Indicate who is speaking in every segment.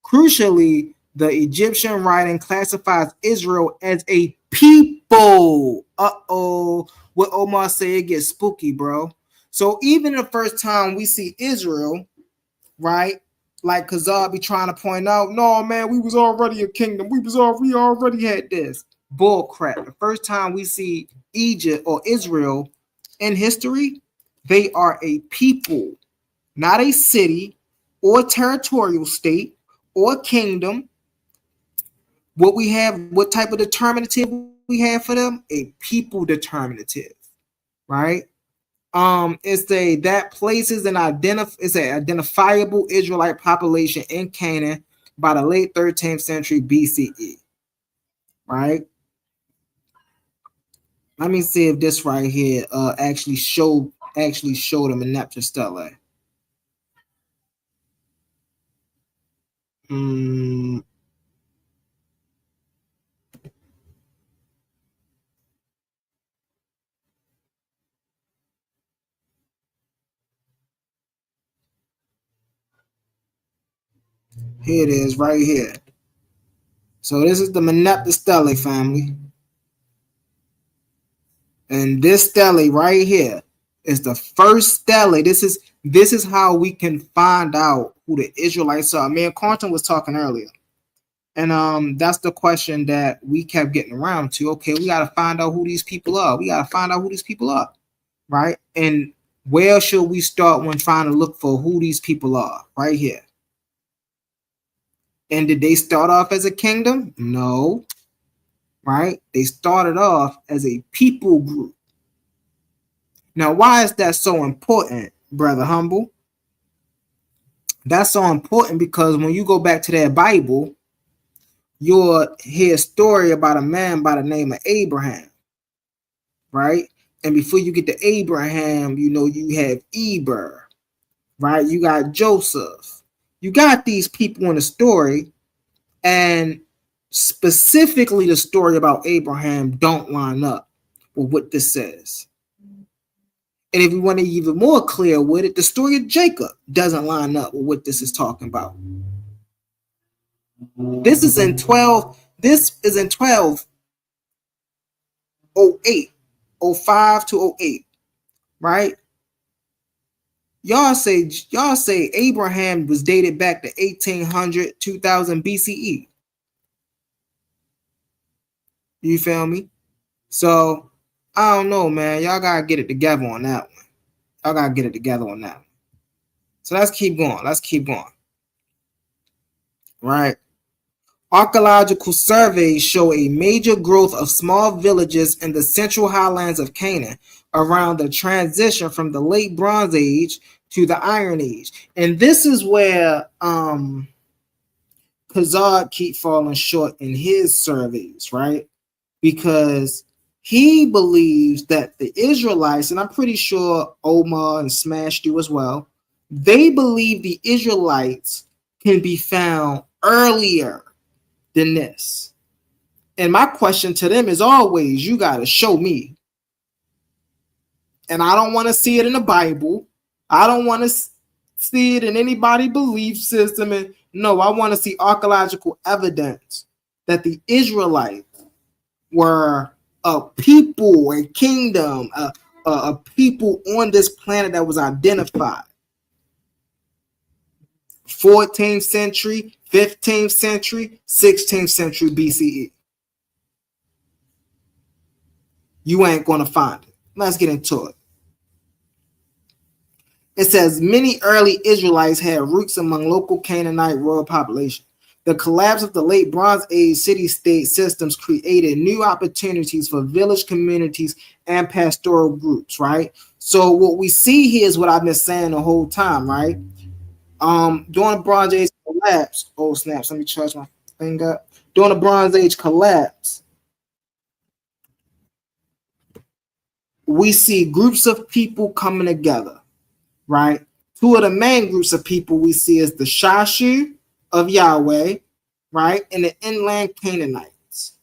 Speaker 1: Crucially, the Egyptian writing classifies Israel as a people. What Omar said, it gets spooky, bro. So even the first time we see Israel, right? Like Khazar be trying to point out, no man, we was already a kingdom. We already had this. Bull crap. The first time we see Egypt or Israel in history, they are a people, not a city or territorial state or kingdom. What type of determinative we have for them? A people determinative, right? That places it's an identifiable Israelite population in Canaan by the late 13th century BCE, right? Let me see if this right here actually showed them in Neptune Stella. Here it is, right here. So this is the Meneptah Stele family. And this stele right here is the first stele. This is how we can find out who the Israelites are. Me and Carlton was talking earlier. And that's the question that we kept getting around to. Okay, we got to find out who these people are. Right? And where should we start when trying to look for who these people are? Right here. And did they start off as a kingdom? No. Right? They started off as a people group. Now, why is that so important, Brother Humble? That's so important because when you go back to that Bible, you'll hear a story about a man by the name of Abraham, right? And before you get to Abraham, you have Eber, right? You got Joseph. You got these people in the story, and specifically the story about Abraham don't line up with what this says. And if we want to be even more clear with it, the story of Jacob doesn't line up with what this is talking about. This is in 1208, 05 to 08, right? Y'all say Abraham was dated back to 1800, 2000 BCE. You feel me? So I don't know, man. Y'all gotta get it together on that one. So let's keep going. Right. Archaeological surveys show a major growth of small villages in the central highlands of Canaan around the transition from the late Bronze Age to the Iron Age. And this is where Khazad keep falling short in his surveys, right? Because he believes that the Israelites, and I'm pretty sure Omar and Smash do as well, they believe the Israelites can be found earlier than this. And my question to them is always, you got to show me. And I don't want to see it in the Bible. I don't want to see it in anybody's belief system. And no, I want to see archaeological evidence that the Israelites were a people, a kingdom, a people on this planet that was identified. 14th century, 15th century, 16th century BCE. You ain't going to find it. Let's get into it. It says many early Israelites had roots among local Canaanite rural population. The collapse of the late Bronze Age city-state systems created new opportunities for village communities and pastoral groups, right? So what we see here is what I've been saying the whole time, right? During the Bronze Age collapse, oh snaps, let me charge my thing up. During the Bronze Age collapse, we see groups of people coming together, right? Two of the main groups of people we see is the Shashu of Yahweh, right? And the inland Canaanites,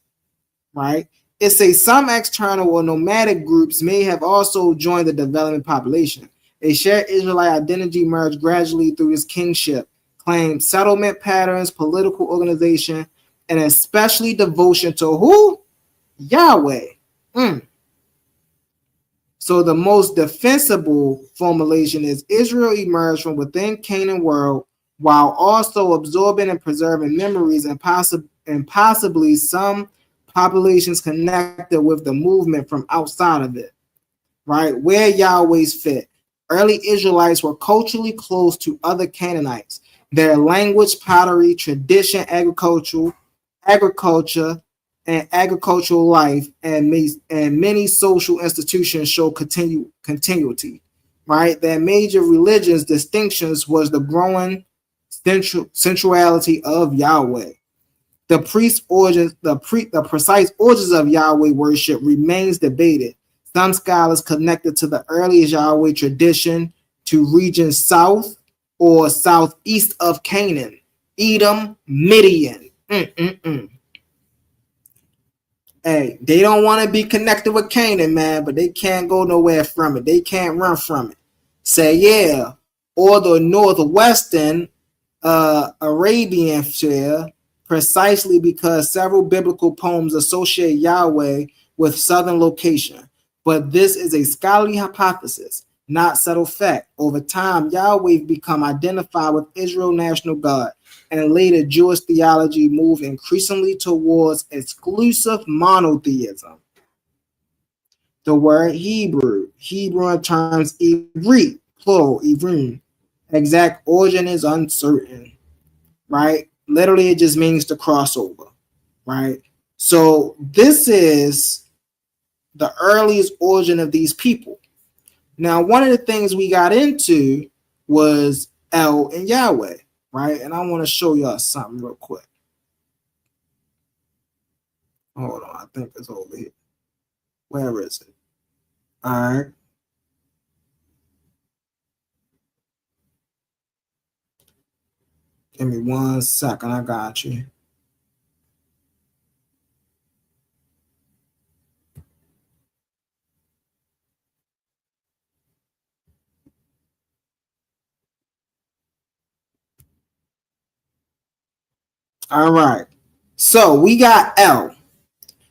Speaker 1: right? It says some external or nomadic groups may have also joined the development population. A shared Israelite identity emerged gradually through his kingship claim settlement patterns, political organization, and especially devotion to who? Yahweh. Mm. So the most defensible formulation is Israel emerged from within Canaan world while also absorbing and preserving memories and possibly some populations connected with the movement from outside of it, right? Where Yahweh's fit. Early Israelites were culturally close to other Canaanites. Their language, pottery, tradition, agriculture, and agricultural life, and many social institutions show continuity. Right, their major religious distinctions was the growing centrality of Yahweh. The precise origins of Yahweh worship remains debated. Some scholars connected to the earliest Yahweh tradition to regions south or southeast of Canaan, Edom, Midian. Hey, they don't want to be connected with Canaan, man, but they can't go nowhere from it. They can't run from it. Say, yeah. Or the northwestern Arabian share, precisely because several biblical poems associate Yahweh with southern location. But this is a scholarly hypothesis, not settled fact. Over time, Yahweh become identified with Israel national God, and later Jewish theology moved increasingly towards exclusive monotheism. The word Hebrew in terms Ivrit, plural, Ivrim, exact origin is uncertain, right? Literally, it just means to crossover, right? So this is the earliest origin of these people. Now, one of the things we got into was El and Yahweh, right? And I want to show y'all something real quick. Hold on, I think it's over here. Where is it? All right. Give me 1 second. I got you. All right. So we got El.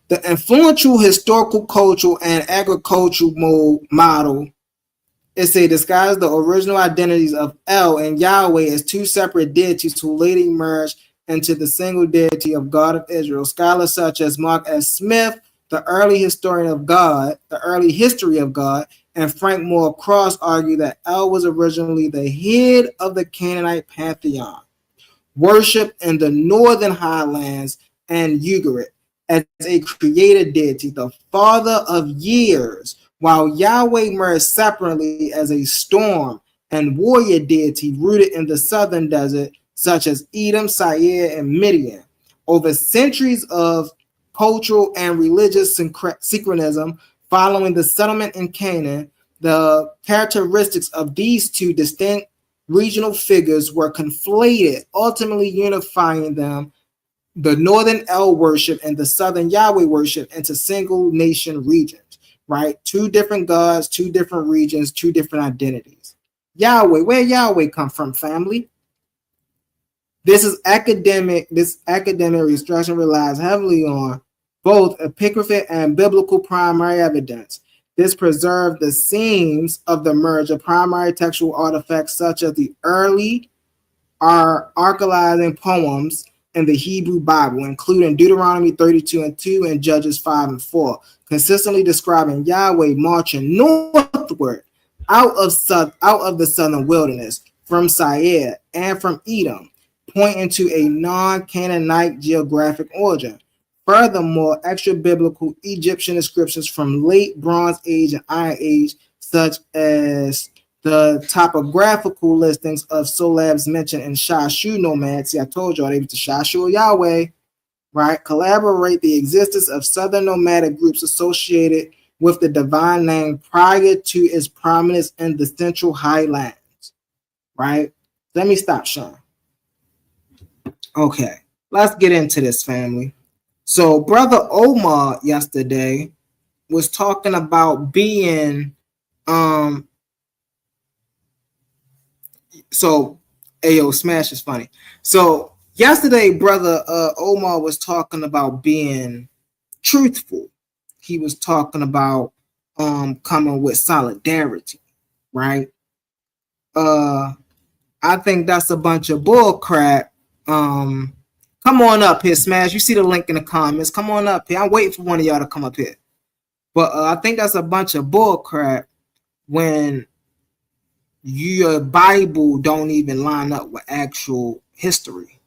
Speaker 1: The influential historical, cultural, and agricultural model is a disguise the original identities of El and Yahweh as two separate deities who later merged into the single deity of God of Israel. Scholars such as Mark S. Smith, the early historian of God, the early history of God, and Frank Moore Cross argue that El was originally the head of the Canaanite pantheon, worshipped in the northern highlands and Ugarit as a creator deity, the father of years, while Yahweh merged separately as a storm and warrior deity rooted in the southern desert, such as Edom, Seir, and Midian. Over centuries of cultural and religious synchronism following the settlement in Canaan, the characteristics of these two distinct regional figures were conflated, ultimately unifying them, the northern El worship and the southern Yahweh worship, into single nation regions, right? Two different gods, two different regions, two different identities. Yahweh, where Yahweh come from, family? This academic instruction relies heavily on both epigraphic and biblical primary evidence. This preserved the seams of the merge of primary textual artifacts such as the early archaizing poems in the Hebrew Bible, including Deuteronomy 32:2 and Judges 5:4, consistently describing Yahweh marching northward out of the southern wilderness from Seir and from Edom, pointing to a non-Canaanite geographic origin. Furthermore, extra-biblical Egyptian inscriptions from late Bronze Age and Iron Age, such as the topographical listings of Solabs mentioned in Shashu nomads, see, I told y'all they was the Shashu Yahweh, right? Collaborate the existence of southern nomadic groups associated with the divine name prior to its prominence in the central highlands, right? Let me stop, Sean. Okay, let's get into this, family. So, Brother Omar yesterday was talking about being, so Ayo, Smash is funny. So yesterday, brother Omar was talking about being truthful. He was talking about coming with solidarity, right? Uh I think that's a bunch of bull crap. Come on up here, Smash. You see the link in the comments. Come on up here. I'm waiting for one of y'all to come up here. But I think that's a bunch of bull crap when your Bible don't even line up with actual history.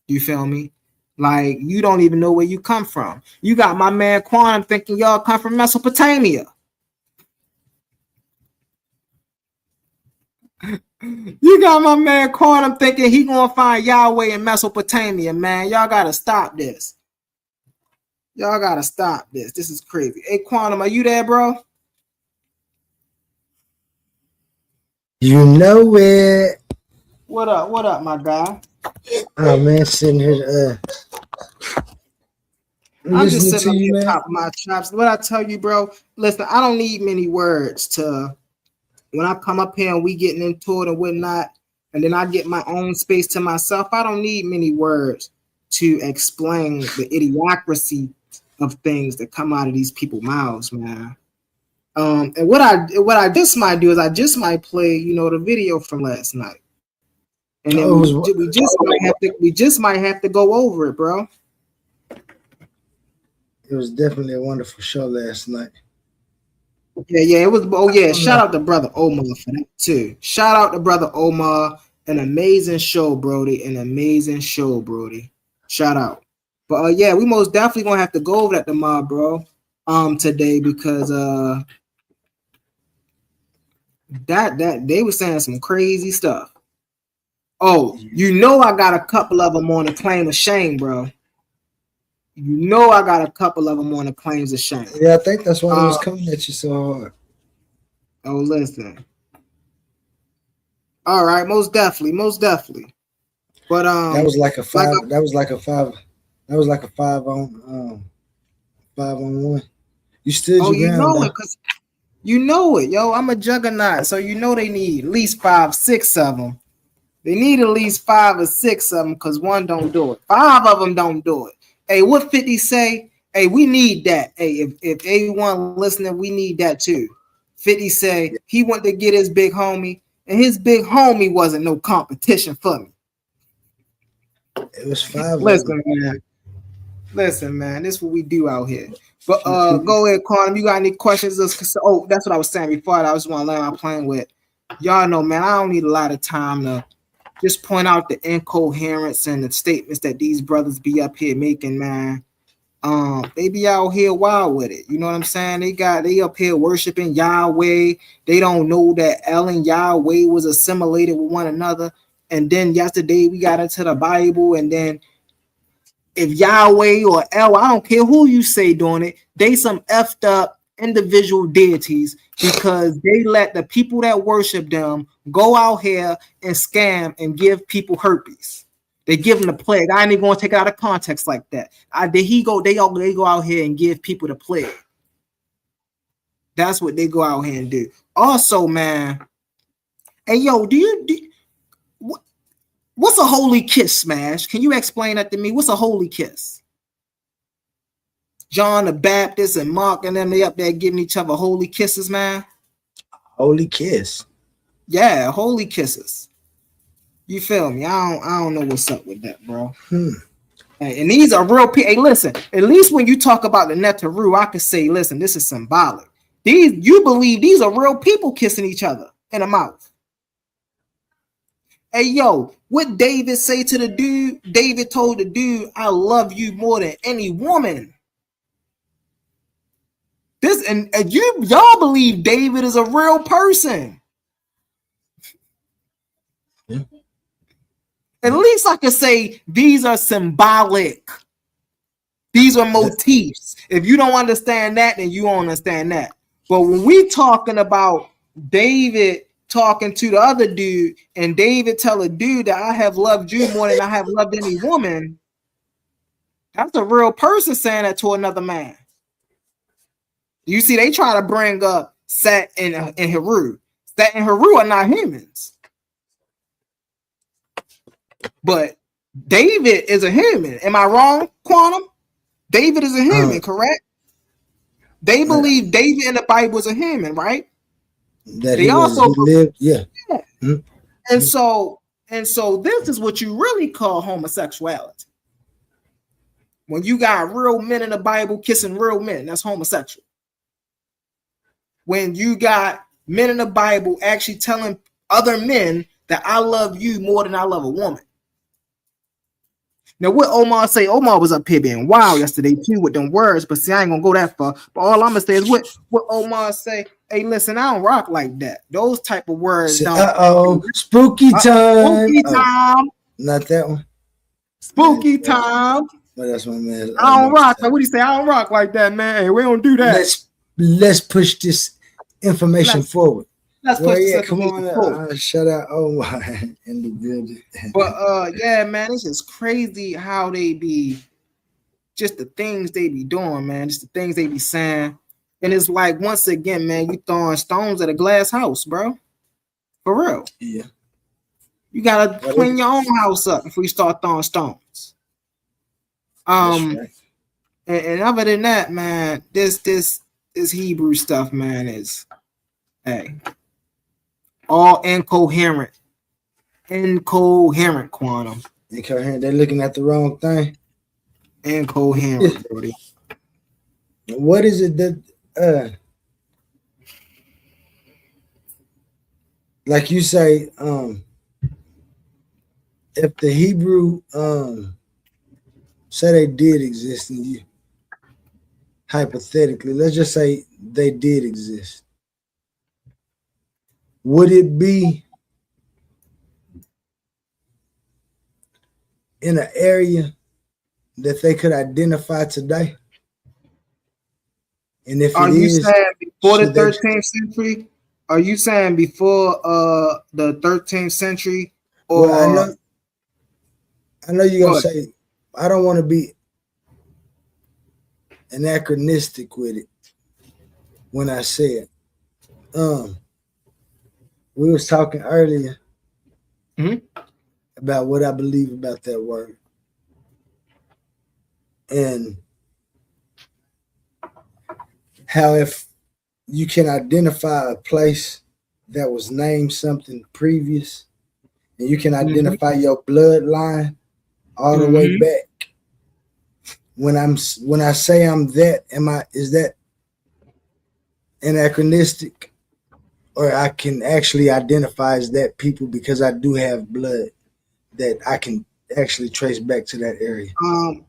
Speaker 1: You feel me? Like you don't even know where you come from. You got my man Quan thinking y'all come from Mesopotamia. You got my man Quantum thinking he gonna find Yahweh in Mesopotamia, man. Y'all gotta stop this. Y'all gotta stop this. This is crazy. Hey, Quantum, are you there, bro?
Speaker 2: You know it.
Speaker 1: What up? What up, my guy?
Speaker 2: Oh man, sitting here
Speaker 1: I'm just
Speaker 2: listening
Speaker 1: sitting
Speaker 2: to
Speaker 1: up
Speaker 2: you,
Speaker 1: here
Speaker 2: man.
Speaker 1: top of my chops. What I tell you, bro? Listen, I don't need many words to when I come up here and we getting into it and whatnot, and then I get my own space to myself. I don't need many words to explain the idiocracy of things that come out of these people's mouths, man. And what I just might do is I just might play, the video from last night, and then
Speaker 2: Oh,
Speaker 1: we just might have to go over it, bro.
Speaker 2: it was definitely a wonderful show last night.
Speaker 1: Yeah, it was. Oh yeah, shout
Speaker 2: Uh,
Speaker 1: out to brother Omar for that too. Shout out to brother Omar, an amazing show, Brody, an amazing show, Brody. Shout out. But yeah, we most definitely gonna have to go over that tomorrow, bro. Today because that they were saying some crazy stuff. Oh, I got a couple of them on the claim of shame, bro. I got a couple of them on the claims of shame.
Speaker 2: yeah, I think that's why they
Speaker 1: Uh,
Speaker 2: was coming at you so hard.
Speaker 1: oh, listen. All right, most definitely, most definitely. But
Speaker 2: That was like a
Speaker 1: like
Speaker 2: five. That was like a five. That was like a 5-on-1. You stood
Speaker 1: oh,
Speaker 2: your ground though.
Speaker 1: cause you know it, yo. I'm a juggernaut, so they need at least 5, 6 of them. They need at least 5 or 6 of them, cause one don't do it. 5 of them don't do it. Hey, what 50 say? Hey, we need that. Hey, if anyone listening, we need that too. 50 say he went to get his big homie, and his big homie wasn't no competition for me.
Speaker 2: It was 5 of them.
Speaker 1: Listen, man. Listen, man, this is what we do out here. But go ahead, Quantum. You got any questions? Oh, that's what I was saying before. I just want to learn I'm playing with. Y'all know, man, I don't need a lot of time to just point out the incoherence and the statements that these brothers be up here making, man. They be out here wild with it. You know what I'm saying? They up here worshiping Yahweh. They don't know that El and Yahweh was assimilated with one another. And then yesterday we got into the Bible, and then if Yahweh or El, I don't care who you say doing it, they some effed up individual deities because they let the people that worship them go out here and scam and give people herpes. They give them the plague. I ain't even gonna take it out of context like that. They go out here and give people the plague. That's what they go out here and do. Also, man, hey yo, what's a holy kiss, Smash? Can you explain that to me? What's a holy kiss? John the Baptist and Mark and them, they up there giving each other holy kisses, man.
Speaker 2: Holy kiss.
Speaker 1: Yeah, holy kisses. You feel me? I don't know what's up with that, bro. And these are real people. Hey, listen, at least when you talk about the Netaru, I can say, listen, this is symbolic. You believe these are real people kissing each other in the mouth. Hey, yo, what David say to the dude? David told the dude, I love you more than any woman. This and y'all believe David is a real person.
Speaker 2: Yeah.
Speaker 1: At least I can say these are symbolic. These are motifs. If you don't understand that, then you don't understand that. But when we talking about David talking to the other dude, and David tell a dude that I have loved you more than I have loved any woman, that's a real person saying that to another man. You see, they try to bring up Set and Heru. Set and Heru are not humans. But David is a human. Am I wrong, Quantum? David is a human, correct? They believe David in the Bible is a human, right?
Speaker 2: That
Speaker 1: They also
Speaker 2: he lived, yeah.
Speaker 1: Mm-hmm. And so this is what you really call homosexuality. When you got real men in the Bible kissing real men, that's homosexual. When you got men in the Bible actually telling other men that I love you more than I love a woman. Now, what Omar say? Omar was up here being wild yesterday too with them words, but see, I ain't gonna go that far. But all I'm gonna say is what Omar say. Hey, listen, I don't rock like that. Those type of words don't.
Speaker 2: Spooky time.
Speaker 1: Spooky time.
Speaker 2: Not that one.
Speaker 1: Spooky time.
Speaker 2: But that's my man.
Speaker 1: I don't rock. What do you say? I don't rock like that, man. Hey, we don't do that.
Speaker 2: Let's push this information forward.
Speaker 1: Let's push this
Speaker 2: come on. Shout out Omar in the building.
Speaker 1: But yeah, man, it's just crazy how they be, just the things they be doing, man. Just the things they be saying. And it's like, once again, man, you throwing stones at a glass house, bro. For real.
Speaker 2: Yeah.
Speaker 1: You gotta clean your own house up before you start throwing stones. Right. And other than that, man, this Hebrew stuff, man, is all incoherent, Quantum.
Speaker 2: Incoherent. They're looking at the wrong thing.
Speaker 1: Incoherent, Brody.
Speaker 2: What is it that like you say, if the Hebrew say they did exist in you, hypothetically, let's just say they did exist, would it be in an area that they could identify today? And if
Speaker 1: are you saying before the 13th century? Are you saying before the 13th century? Or
Speaker 2: well, I know you're gonna say I don't want to be anachronistic with it when I say it. We was talking earlier about what I believe about that word. And how if you can identify a place that was named something previous, and you can identify your bloodline all the way back. When I say I'm that, is that anachronistic? Or I can actually identify as that people because I do have blood that I can actually trace back to that area.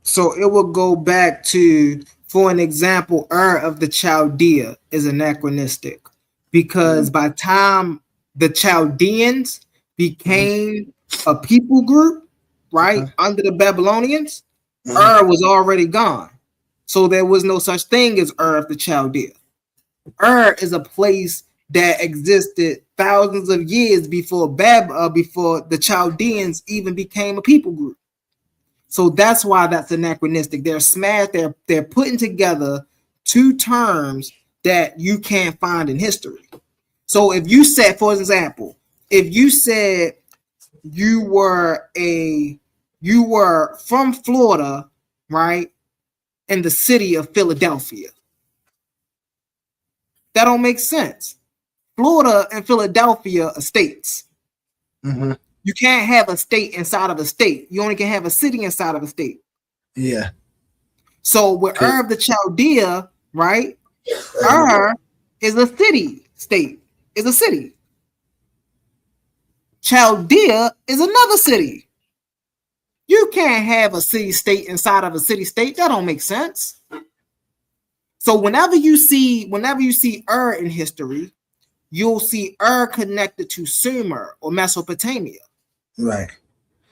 Speaker 1: So it will go back to, for an example, of the Chaldea is anachronistic because by the time the Chaldeans became a people group, right, under the Babylonians, was already gone. So there was no such thing as of the Chaldea. Is a place that existed thousands of years before before the Chaldeans even became a people group. So that's why that's anachronistic. They're smashed. They're putting together two terms that you can't find in history. So if you said, for example, if you said you were from Florida, right, in the city of Philadelphia, that don't make sense. Florida and Philadelphia are states. You can't have a state inside of a state. You only can have a city inside of a state.
Speaker 2: Yeah.
Speaker 1: So with of the Chaldea, right? Is a city state. Is a city. Chaldea is another city. You can't have a city state inside of a city state. That don't make sense. So whenever you see in history, you'll see connected to Sumer or Mesopotamia.
Speaker 2: Right.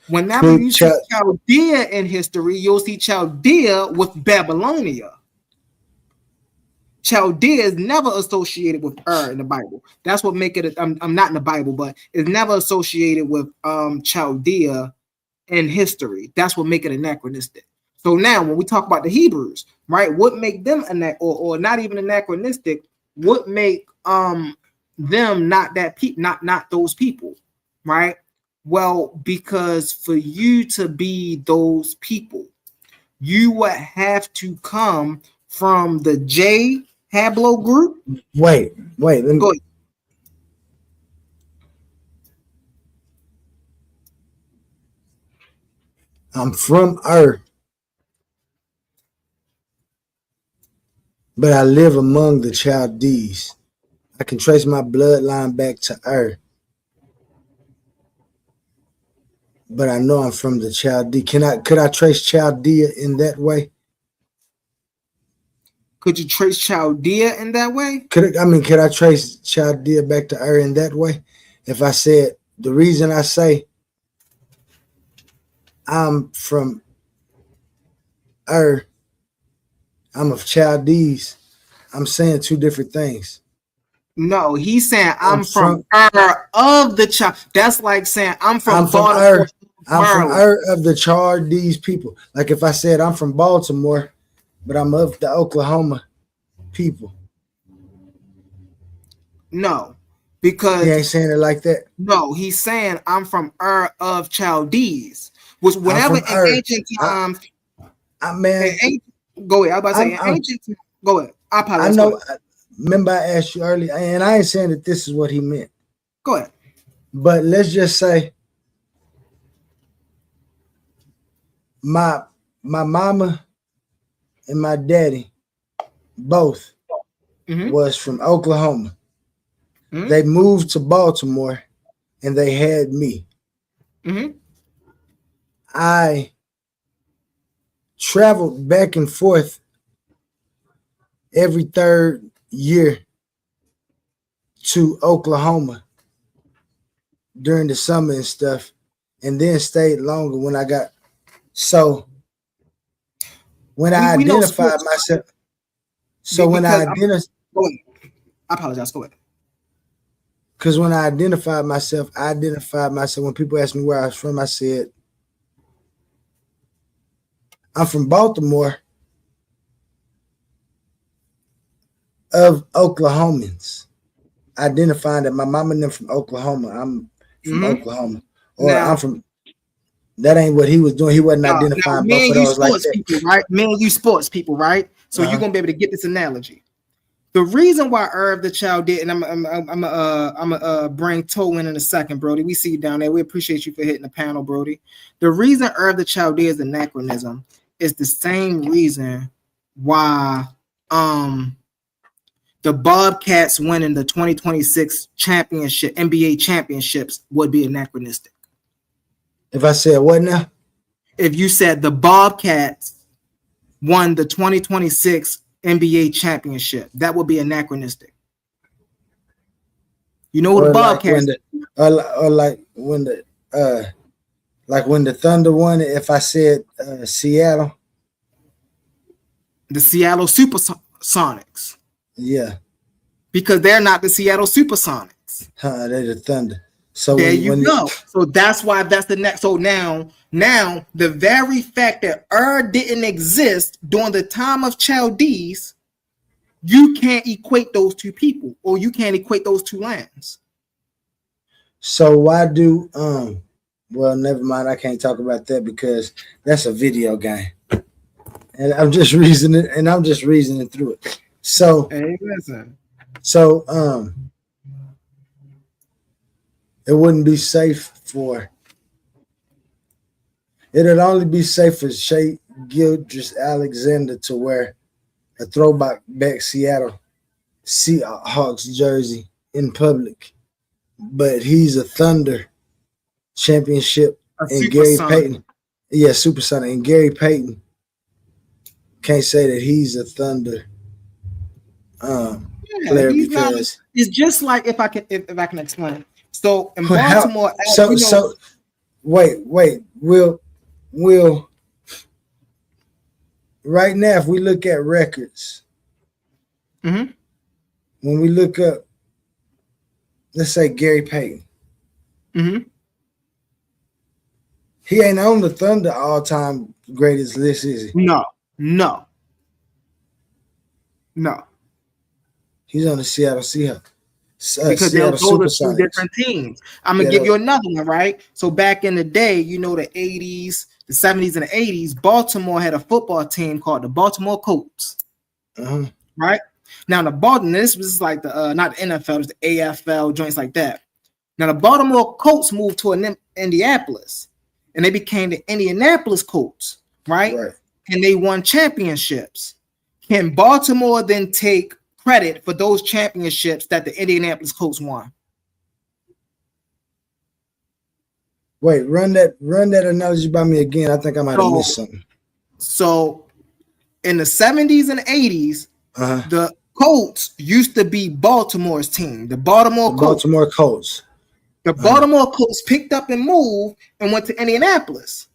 Speaker 1: Whenever you see Chaldea in history, you'll see Chaldea with Babylonia. Chaldea is never associated with in the Bible. That's what make it. I'm not in the Bible, but it's never associated with Chaldea in history. That's what make it anachronistic. So now, when we talk about the Hebrews, right? What make them or not even anachronistic? What make them not that people? Not those people, right? Well, because for you to be those people, you would have to come from the J Hablo group.
Speaker 2: Wait, wait.
Speaker 1: Go ahead.
Speaker 2: I'm from Earth, but I live among the Chaldees. I can trace my bloodline back to Earth, but I know I'm from the Chaldee. Could I trace Chaldea in that way?
Speaker 1: Could you trace Chaldea in that way?
Speaker 2: Could I trace Chaldea back to Ur in that way? If I said the reason I say I'm from Ur, I'm of Chaldees, I'm saying two different things.
Speaker 1: No, he's saying
Speaker 2: I'm
Speaker 1: I'm from Ur of the child. That's like saying I'm from Baltimore,
Speaker 2: Ur. I'm from Ur of the Chaldees people. Like if I said I'm from Baltimore, but I'm of the Oklahoma people.
Speaker 1: No, because
Speaker 2: he ain't saying it like that.
Speaker 1: No, he's saying I'm from Ur of Chaldees, which whenever in ancient times,
Speaker 2: man,
Speaker 1: go ahead. I was about to say in ancient times, go ahead. I apologize.
Speaker 2: I know. Remember, I asked you earlier, and I ain't saying that this is what he meant.
Speaker 1: Go ahead.
Speaker 2: But let's just say my mama and my daddy both was from Oklahoma. They moved to Baltimore and they had me. I traveled back and forth every third year to Oklahoma during the summer and stuff, and then stayed longer when I got. So when I identified myself, I
Speaker 1: apologize. Go ahead.
Speaker 2: Because when I identified myself. When people asked me where I was from, I said, I'm from Baltimore of Oklahomans. Identifying that my mama and them from Oklahoma. I'm from Oklahoma. Or now, I'm from. That ain't what he was doing. He wasn't identifying both of those like that.
Speaker 1: People, right? Man, you sports people, right? So you're gonna be able to get this analogy. The reason why Ur of the Chaldea, and I'm bring Toe in a second, Brody. We see you down there. We appreciate you for hitting the panel, Brody. The reason Ur of the Chaldea is anachronism is the same reason why the Bobcats winning the 2026 championship, NBA championships, would be anachronistic.
Speaker 2: If I said what now?
Speaker 1: If you said the Bobcats won the 2026 NBA championship, that would be anachronistic. You know what the Bobcats?
Speaker 2: Like when the Thunder won it. If I said Seattle,
Speaker 1: the Seattle Supersonics.
Speaker 2: Yeah,
Speaker 1: because they're not the Seattle Supersonics.
Speaker 2: They're the Thunder. So
Speaker 1: there you go. So that's why that's the next. So now the very fact that didn't exist during the time of Chaldees, you can't equate those two people, or you can't equate those two lands.
Speaker 2: So why do well, never mind. I can't talk about that because that's a video game, and I'm just reasoning through it. So
Speaker 1: hey, listen.
Speaker 2: So it wouldn't be safe for. It'd only be safe for Shea Gilgeous-Alexander to wear a throwback Seattle Seahawks jersey in public, but he's a Thunder championship and Gary Payton, Supersonic, and Gary Payton can't say that he's a Thunder player because
Speaker 1: it's just like if I can explain. So in Baltimore,
Speaker 2: wait, we'll right now if we look at records, when we look up, let's say Gary Payton, he ain't on the Thunder all-time greatest list, is he?
Speaker 1: No.
Speaker 2: He's on the Seattle Seahawks.
Speaker 1: because
Speaker 2: Seattle
Speaker 1: those are two
Speaker 2: Supersonics.
Speaker 1: different teams. I'm gonna
Speaker 2: Yeah,
Speaker 1: give you another one, right? So back in the day, you know, the 80s, the 70s, and the 80s, Baltimore had a football team called the Baltimore Colts. Right? Now the Baltimore, this was like the not the NFL, it was the AFL joints like that. Now the Baltimore Colts moved to Indianapolis, and they became the Indianapolis Colts, right?
Speaker 2: Right.
Speaker 1: And they won championships. Can Baltimore then take credit for those championships that the Indianapolis Colts won?
Speaker 2: Wait, run that analogy by me again. I think I might have missed something.
Speaker 1: So in the 70s and 80s, the Colts used to be Baltimore's team, the Baltimore Colts. The Baltimore Colts picked up and moved and went to Indianapolis.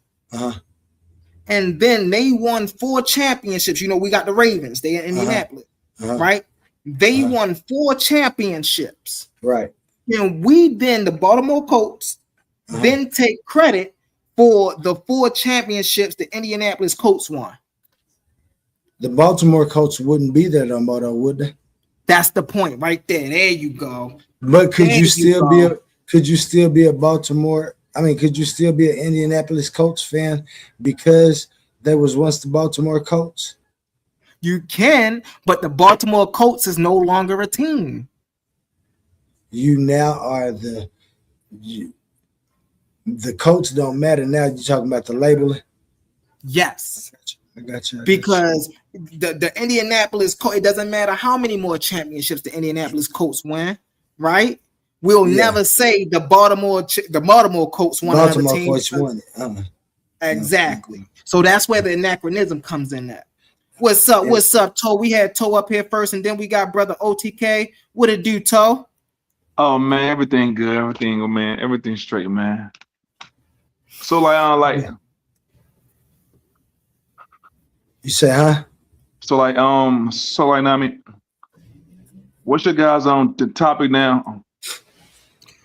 Speaker 1: And then they won 4 championships. You know, we got the Ravens. They in Indianapolis, right? They won 4 championships.
Speaker 2: Right.
Speaker 1: And we then, the Baltimore Colts, then take credit for the 4 championships the Indianapolis Colts won.
Speaker 2: The Baltimore Colts wouldn't be there no more, though, would they?
Speaker 1: That's the point right there. There you go.
Speaker 2: But could you still be a Baltimore? I mean, could you still be an Indianapolis Colts fan because there was once the Baltimore Colts?
Speaker 1: You can, but the Baltimore Colts is no longer a team.
Speaker 2: You now are the Colts don't matter now. You're talking about the labeling.
Speaker 1: Yes.
Speaker 2: I got you.
Speaker 1: Because the Indianapolis Colts, it doesn't matter how many more championships the Indianapolis Colts win, right? We'll never say the Baltimore Colts won another team.
Speaker 2: Colts won it.
Speaker 1: Exactly. So that's where the anachronism comes in at. What's up? What's up, Toe? We had Toe up here first, and then we got brother OTK. What it do, Toe?
Speaker 3: Oh man, everything good, everything good, man, everything straight, man. So like
Speaker 2: you say, huh?
Speaker 3: So like I mean, what's your guys on the topic now?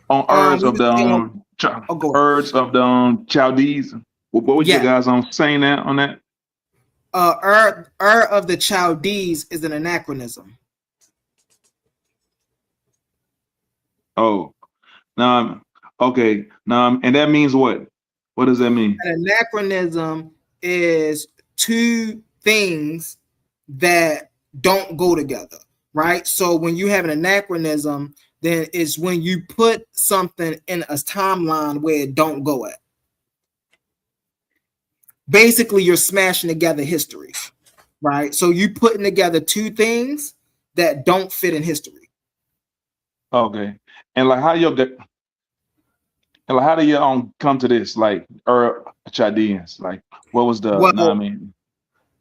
Speaker 3: On Urds of the Urds of the Chaldees. What was you guys on saying that on that?
Speaker 1: Of the Chaldees is an anachronism.
Speaker 3: Oh, okay. And that means what? What does that mean?
Speaker 1: An anachronism is 2 things that don't go together, right? So when you have an anachronism, then it's when you put something in a timeline where it don't go at. Basically, you're smashing together history, right? So you putting together 2 things that don't fit in history.
Speaker 3: Okay, and like how do you come to this? Like Chaldeans, like what was the?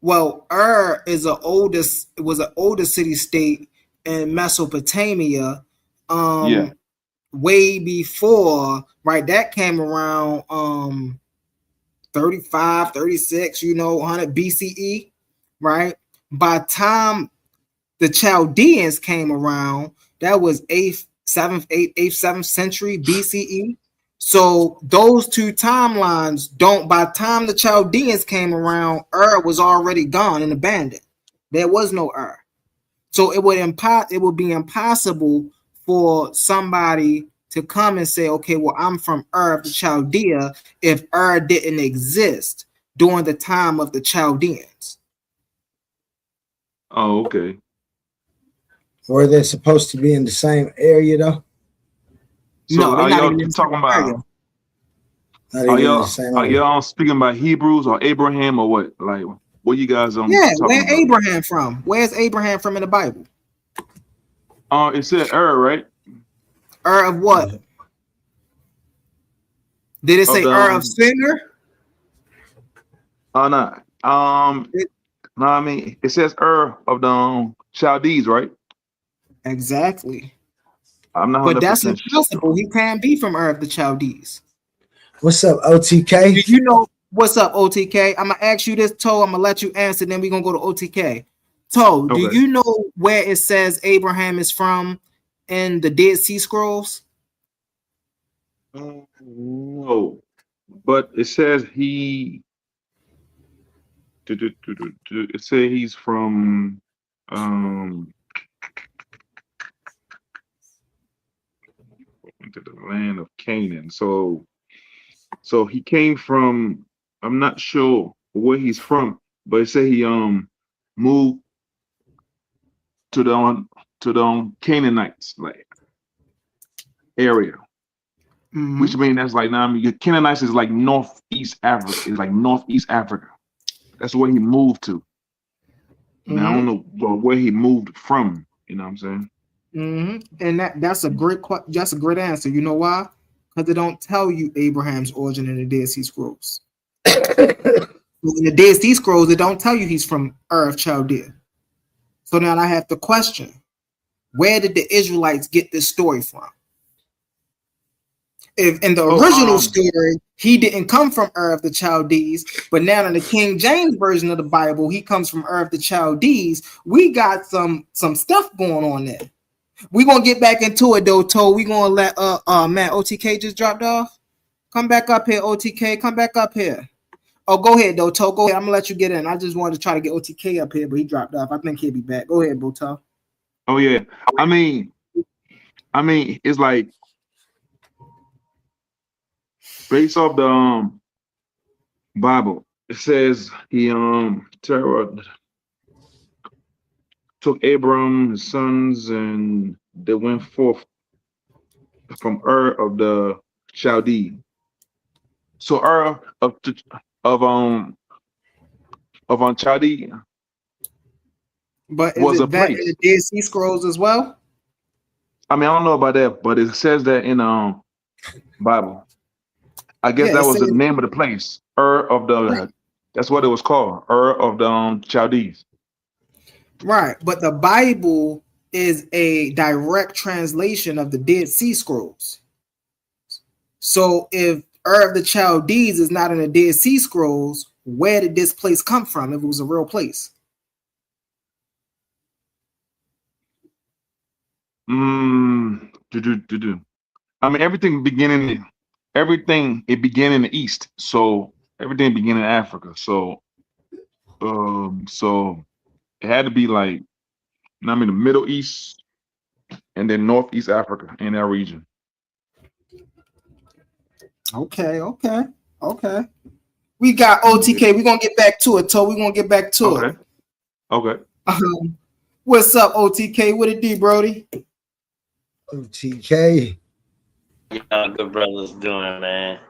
Speaker 1: Well, was an older city state in Mesopotamia. Way before, right? That came around 35, 36, 100 BCE, right? By the time the Chaldeans came around, that was 8th, 7th century BCE. So those 2 timelines don't. By the time the Chaldeans came around, was already gone and abandoned. There was no So it would be impossible for somebody to come and say, okay, well, I'm from of the Chaldea, if didn't exist during the time of the Chaldeans.
Speaker 3: Oh, okay.
Speaker 2: Were they supposed to be in the same area though?
Speaker 3: So no, they're not even in the talking about. Are y'all speaking about Hebrews or Abraham or what? Like, what you guys on?
Speaker 1: Yeah, where Abraham from? Where's Abraham from in the Bible?
Speaker 3: It said right?
Speaker 1: Of what? Did it say of singer?
Speaker 3: Oh no. No, I mean it says of the Chaldees, right?
Speaker 1: Exactly.
Speaker 3: I'm not.
Speaker 1: But that's impossible. He can't be from of the Chaldees.
Speaker 2: What's up, OTK?
Speaker 1: Do you know what's up, OTK? I'm gonna ask you this, Toe. I'm gonna let you answer, then we're gonna go to OTK. Toe, do you know where it says Abraham is from in the Dead Sea Scrolls?
Speaker 3: No, but it says he. It says he's from. into the land of Canaan. So he came from, I'm not sure where he's from, but it said he moved to the Canaanites like area, which means that's like now. I mean, Canaanites is like northeast Africa. It's like northeast Africa. That's where he moved to. Now I don't know where he moved from. You know what I'm saying?
Speaker 1: And that's a great answer. You know why? Because they don't tell you Abraham's origin in the Dead Sea Scrolls. In the Dead Sea Scrolls, they don't tell you he's from Ur of Chaldea. So now I have to question, where did the Israelites get this story from? If in the original story, he didn't come from Ur of the Chaldees, but now in the King James version of the Bible, he comes from Ur of the Chaldees. We got some stuff going on there. We're gonna get back into it though, Toe. We're gonna let man, OTK just dropped off. Come back up here, OTK. Come back up here. Oh, go ahead, though, Toe. Go ahead. I'm gonna let you get in. I just wanted to try to get OTK up here, but he dropped off. I think he'll be back. Go ahead, Toe.
Speaker 3: Oh yeah. I mean, it's like based off the Bible, it says he Terah took Abram, his sons, and they went forth from Ur of the Chaldee. So Ur of Chaldee,
Speaker 1: but
Speaker 3: was
Speaker 1: is
Speaker 3: a
Speaker 1: it that
Speaker 3: place.
Speaker 1: in the Dead Sea Scrolls as well?
Speaker 3: I mean, I don't know about that, but it says that in Bible. I guess that was the name of the place, Ur of the. That's what it was called, Ur of the Chaldees.
Speaker 1: Right, but the Bible is a direct translation of the Dead Sea Scrolls. So if Ur of the Chaldees is not in the Dead Sea Scrolls, where did this place come from if it was a real place?
Speaker 3: I mean, everything began in the East. So everything began in Africa. So it had to be like, the Middle East and then Northeast Africa in that region.
Speaker 1: Okay. We got OTK. We're gonna get back to it, Toe. We're gonna get back to it.
Speaker 3: Okay.
Speaker 1: What's up, OTK? What it do, Brody?
Speaker 2: OTK.
Speaker 4: Y'all good brothers doing, man.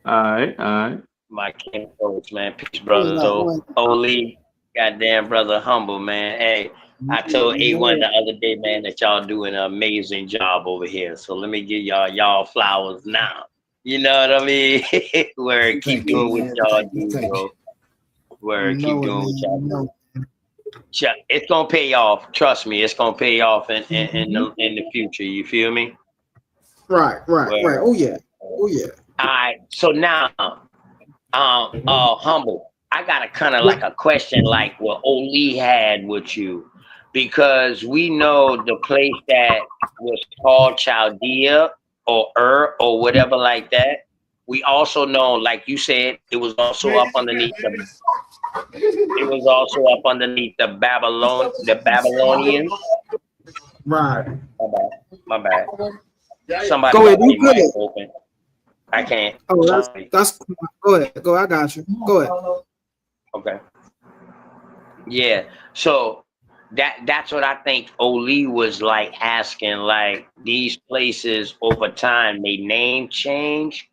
Speaker 3: All right.
Speaker 4: My king coach, man. Peace, brother. So, Oli, goddamn brother, humble, man. Hey, I told A1 the other day, man, that y'all doing an amazing job over here. So let me give y'all flowers now. You know what I mean? Where keep doing what y'all do, bro. Where keep doing what y'all do. It's gonna pay off. Trust me, it's gonna pay off in the future. You feel me?
Speaker 1: Right. Oh yeah. All
Speaker 4: right. So now, humble. I got a kind of like a question, like what Oli had with you, because we know the place that was called Chaldea or Ur or whatever like that. We also know, like you said, it was also up underneath the. It was also up underneath the Babylonians.
Speaker 1: Right.
Speaker 4: My bad. Somebody
Speaker 1: go ahead.
Speaker 4: You mic open. I can't.
Speaker 1: Oh, that's go ahead. Go. I got you. Go ahead.
Speaker 4: Okay. Yeah. So that's what I think Oli was like asking. Like these places over time, they name change,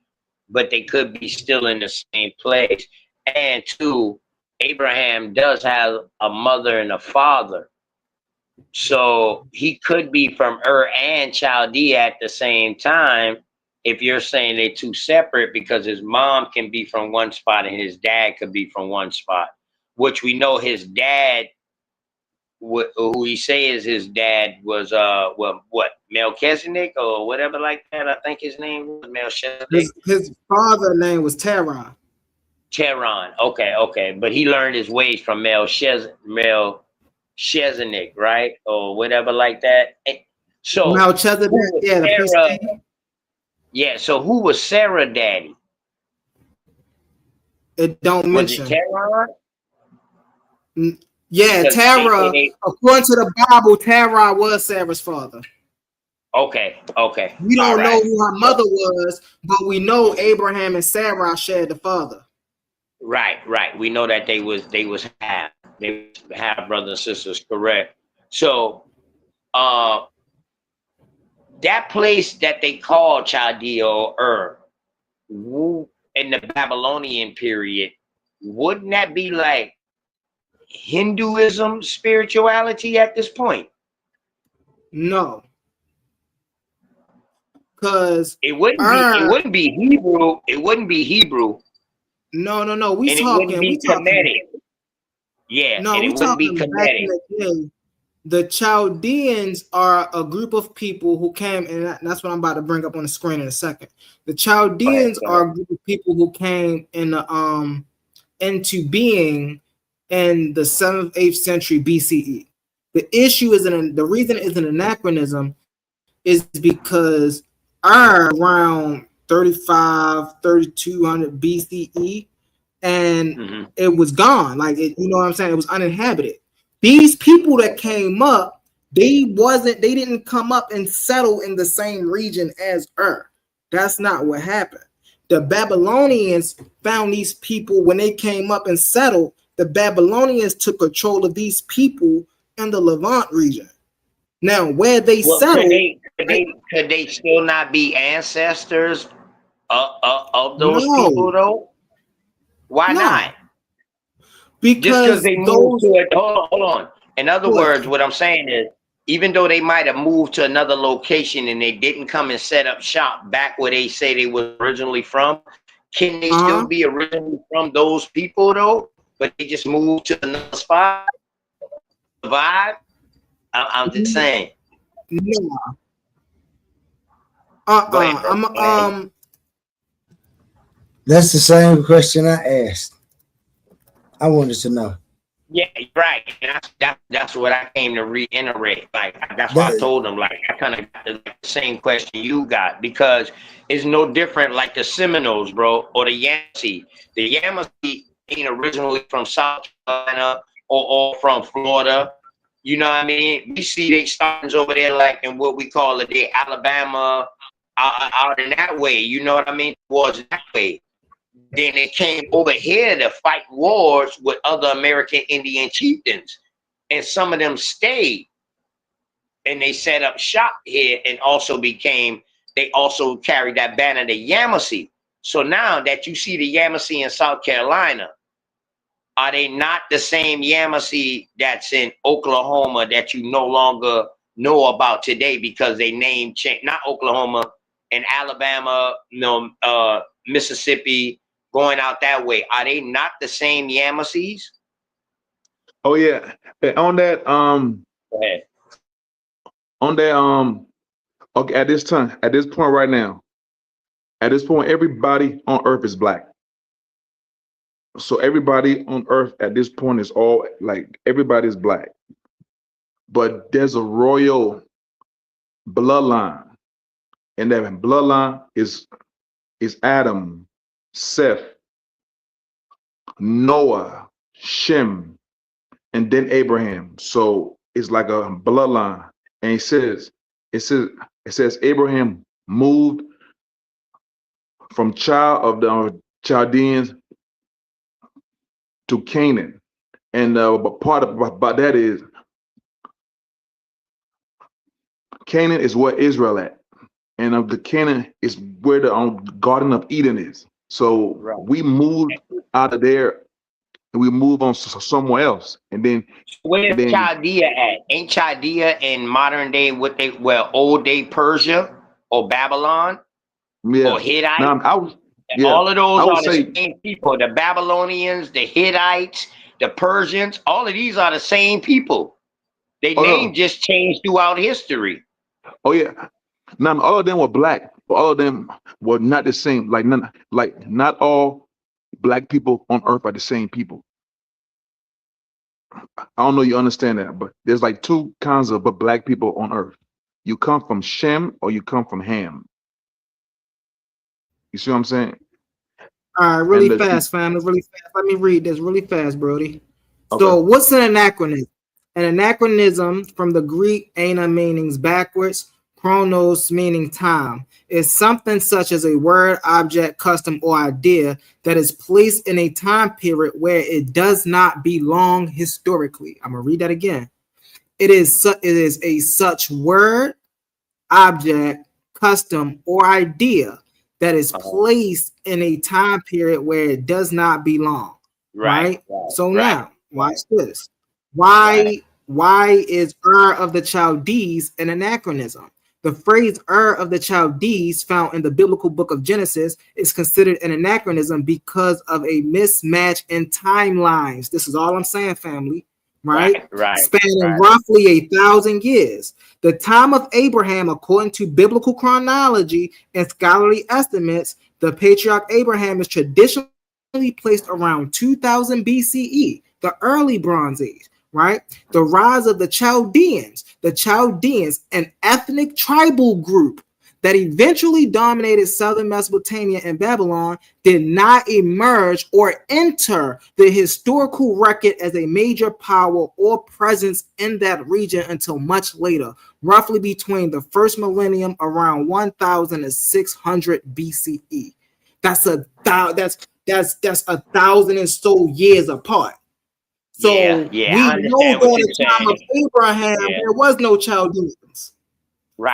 Speaker 4: but they could be still in the same place. And two, Abraham does have a mother and a father. So he could be from Ur and Chaldea at the same time. If you're saying they're two separate, because his mom can be from one spot and his dad could be from one spot, which we know his dad, who he says his dad was, Melchizedek or whatever like that. I think his name was Melchizedek.
Speaker 1: His father's name was Terah.
Speaker 4: Okay. But he learned his ways from Melchizedek, right? Or whatever like that. So
Speaker 1: Melchizedek,
Speaker 4: yeah, so who was Sarah daddy?
Speaker 1: It don't mention.
Speaker 4: Was it Terah?
Speaker 1: Yeah, Terah. According to the Bible, Terah was Sarah's father.
Speaker 4: Okay.
Speaker 1: We don't know who her mother was, but we know Abraham and Sarah shared the father.
Speaker 4: Right. We know that they was half brothers and sisters, correct? So, that place that they call Chaldea or Ur, in the Babylonian period, wouldn't that be like Hinduism spirituality at this point?
Speaker 1: No, because
Speaker 4: it wouldn't be Hebrew. It wouldn't be Hebrew.
Speaker 1: No. We
Speaker 4: and
Speaker 1: talking.
Speaker 4: It wouldn't be
Speaker 1: We talking.
Speaker 4: Kemetic. Yeah,
Speaker 1: no,
Speaker 4: and
Speaker 1: we
Speaker 4: it wouldn't be
Speaker 1: talking back in
Speaker 4: Kemetic.
Speaker 1: the day. The Chaldeans are a group of people who came, and that's what I'm about to bring up on the screen in a second. The Chaldeans are a group of people who came in the into being in the 7th, 8th century BCE. The issue the reason it's an anachronism is because around 3200 BCE, and it was gone. Like you know what I'm saying? It was uninhabited. These people that came up, they didn't come up and settle in the same region as Ur. That's not what happened. The Babylonians found these people when they came up and settled. The Babylonians took control of these people in the Levant region. Now, where they settled,
Speaker 4: could they still not be ancestors of those people though? Why not?
Speaker 1: Because
Speaker 4: they moved to it. Hold on. In other words, what I'm saying is, even though they might have moved to another location and they didn't come and set up shop back where they say they were originally from, can they still be originally from those people though? But they just moved to another spot? Survive? I'm just saying.
Speaker 2: That's the same question I asked. I wanted to know.
Speaker 4: Yeah, right. And that's what I came to reiterate. Like that's why I told them. Like I kind of got the same question you got, because it's no different. Like the Seminoles, bro, or the Yamasee. The Yamasee ain't originally from South Carolina or from Florida. You know what I mean? We see they startings over there, like in what we call it, the Alabama, out in that way. You know what I mean? Towards that way. Then they came over here to fight wars with other American Indian chieftains. And some of them stayed. And they set up shop here and they also carried that banner, the Yamasee. So now that you see the Yamasee in South Carolina, are they not the same Yamasee that's in Oklahoma that you no longer know about today because they name change? Not Oklahoma, and Alabama, Mississippi, going out that way. Are they not the same Yamasees?
Speaker 3: Oh yeah. On that
Speaker 4: Go ahead.
Speaker 3: On that okay, at this point right now, at this point, everybody on earth is black. So everybody on earth at this point is all like everybody's black. But there's a royal bloodline. And that bloodline is Adam, Seth, Noah, Shem, and then Abraham. So it's like a bloodline. And it says Abraham moved from child of the Chaldeans to Canaan. And part about that is Canaan is where Israel at. And the Canaan is where the Garden of Eden is. So we moved out of there and we move on somewhere else. And then
Speaker 4: where's Chaldea at? Ain't Chaldea in modern day old day Persia or Babylon or Hittite? All of those are the same people. The Babylonians, the Hittites, the Persians, all of these are the same people. Their name just changed throughout history.
Speaker 3: Oh yeah. Now all of them were black, but all of them were not the same. Not all black people on earth are the same people. I don't know you understand that, but there's like two kinds of black people on earth. You come from Shem or you come from Ham. You see what I'm saying?
Speaker 1: All right, really fast, family, really fast. Let me read this really fast, Brody. Okay. So what's an anachronism? An anachronism from the Greek ana meanings backwards, chronos meaning time, is something such as a word, object, custom, or idea that is placed in a time period where it does not belong historically. I'm going to read that again. It is a such word, object, custom, or idea that is placed in a time period where it does not belong. Right? So now, watch this. Why is of the Chaldees an anachronism? The phrase of the Chaldees found in the biblical book of Genesis is considered an anachronism because of a mismatch in timelines. This is all I'm saying, family. Right? Spanning roughly 1,000 years. The time of Abraham, according to biblical chronology and scholarly estimates, the patriarch Abraham is traditionally placed around 2000 BCE, the early Bronze Age, right? The rise of the Chaldeans, an ethnic tribal group that eventually dominated southern Mesopotamia and Babylon, did not emerge or enter the historical record as a major power or presence in that region until much later, roughly between the first millennium around 1600 BCE. That's 1,000 and so years apart. So we know during the time of Abraham, there was no Chaldeans.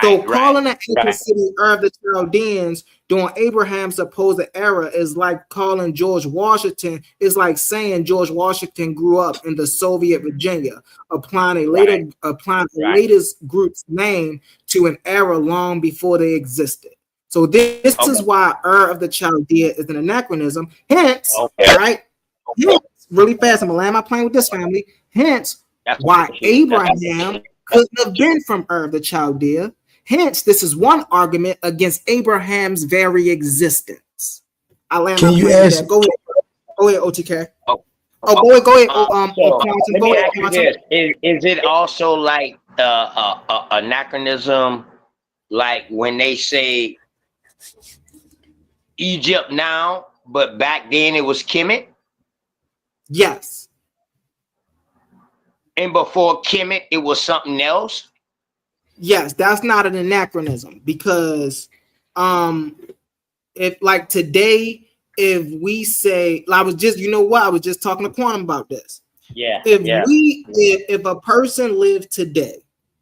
Speaker 1: So calling an ancient city of the Chaldeans during Abraham's supposed era is like calling George Washington, is like saying George Washington grew up in the Soviet Virginia, applying a latest group's name to an era long before they existed. So this is why of the Chaldea is an anachronism. Hence, right? Hence, really fast, I'm gonna land my plane with this, family. Hence, why Abraham couldn't have been from of the Chaldea. Hence, this is one argument against Abraham's very existence. I land my plane with that. Go ahead, OTK. Go ahead.
Speaker 4: Let me ask you this: Is it also like anachronism, like when they say Egypt now, but back then it was Kemet?
Speaker 1: Yes.
Speaker 4: And before Kemet, it was something else?
Speaker 1: Yes, that's not an anachronism because if like today, if we say, I was just talking to Quantum about this.
Speaker 4: Yeah.
Speaker 1: If a person lived today,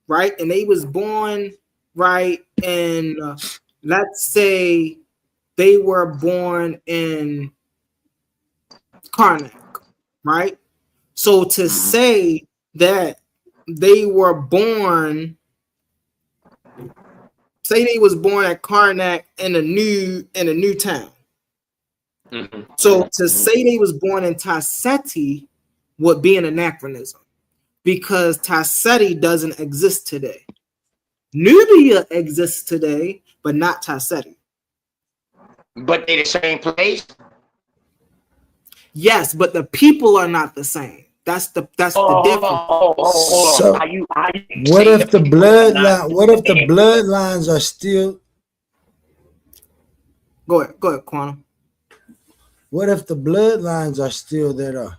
Speaker 1: right, and they was born, right, and let's say they were born in Karnak, right? So to say that they were born, say they was born at Karnak in a new town. So to say they was born in Tasseti would be an anachronism because Tasseti doesn't exist today. Nubia exists today, but not Tasseti.
Speaker 4: But they're the same place?
Speaker 1: Yes, but the people are not the same. That's the difference.
Speaker 2: So what if the bloodlines are still?
Speaker 1: Go ahead, Quantum.
Speaker 2: What if the bloodlines are still there?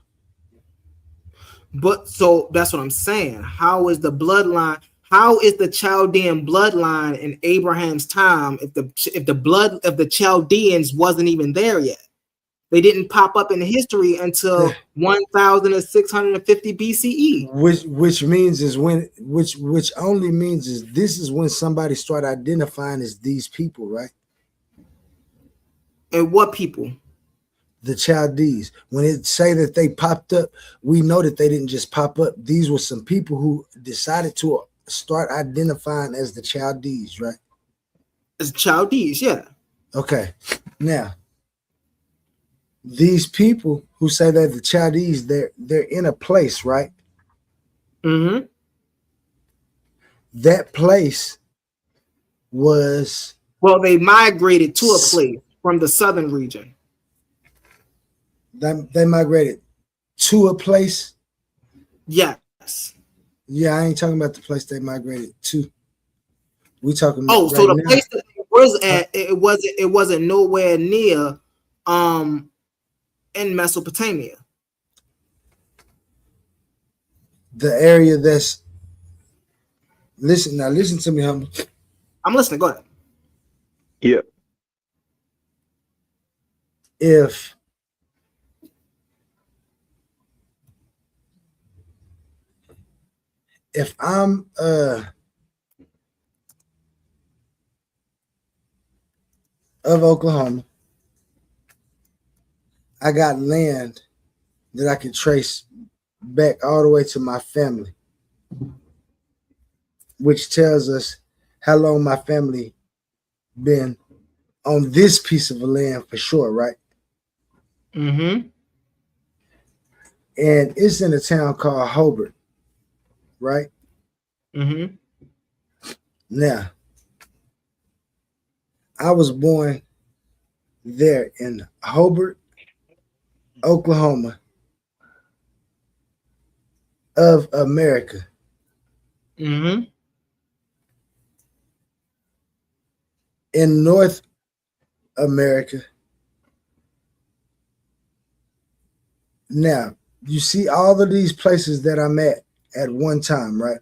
Speaker 1: But so that's what I'm saying. How is the bloodline? How is the Chaldean bloodline in Abraham's time if the blood of the Chaldeans wasn't even there yet? They didn't pop up in history until 1650 BCE.
Speaker 2: Which means is when which only means is this is when somebody started identifying as these people, right?
Speaker 1: And what people?
Speaker 2: The Chaldees. When it say that they popped up, we know that they didn't just pop up. These were some people who decided to start identifying as the Chaldees, right?
Speaker 1: As Chaldees, yeah.
Speaker 2: Okay. Now, these people who say that the Chaldees, they're in a place, right?
Speaker 1: Mm-hmm.
Speaker 2: That place was
Speaker 1: they migrated to a place from the southern region.
Speaker 2: They migrated to a place.
Speaker 1: Yes.
Speaker 2: Yeah, I ain't talking about the place they migrated to. We talking about
Speaker 1: so the place that it was at, it wasn't nowhere near in Mesopotamia.
Speaker 2: The area that's listen to me, humble.
Speaker 1: I'm listening. Go ahead.
Speaker 3: Yeah.
Speaker 2: If I'm of Oklahoma, I got land that I can trace back all the way to my family, which tells us how long my family been on this piece of land for sure, right?
Speaker 1: Mm-hmm.
Speaker 2: And it's in a town called Hobart, right?
Speaker 1: Mm-hmm.
Speaker 2: Now, I was born there in Hobart, Oklahoma, of America.
Speaker 1: Mm-hmm.
Speaker 2: In North America. Now, you see all of these places that I'm at one time, right?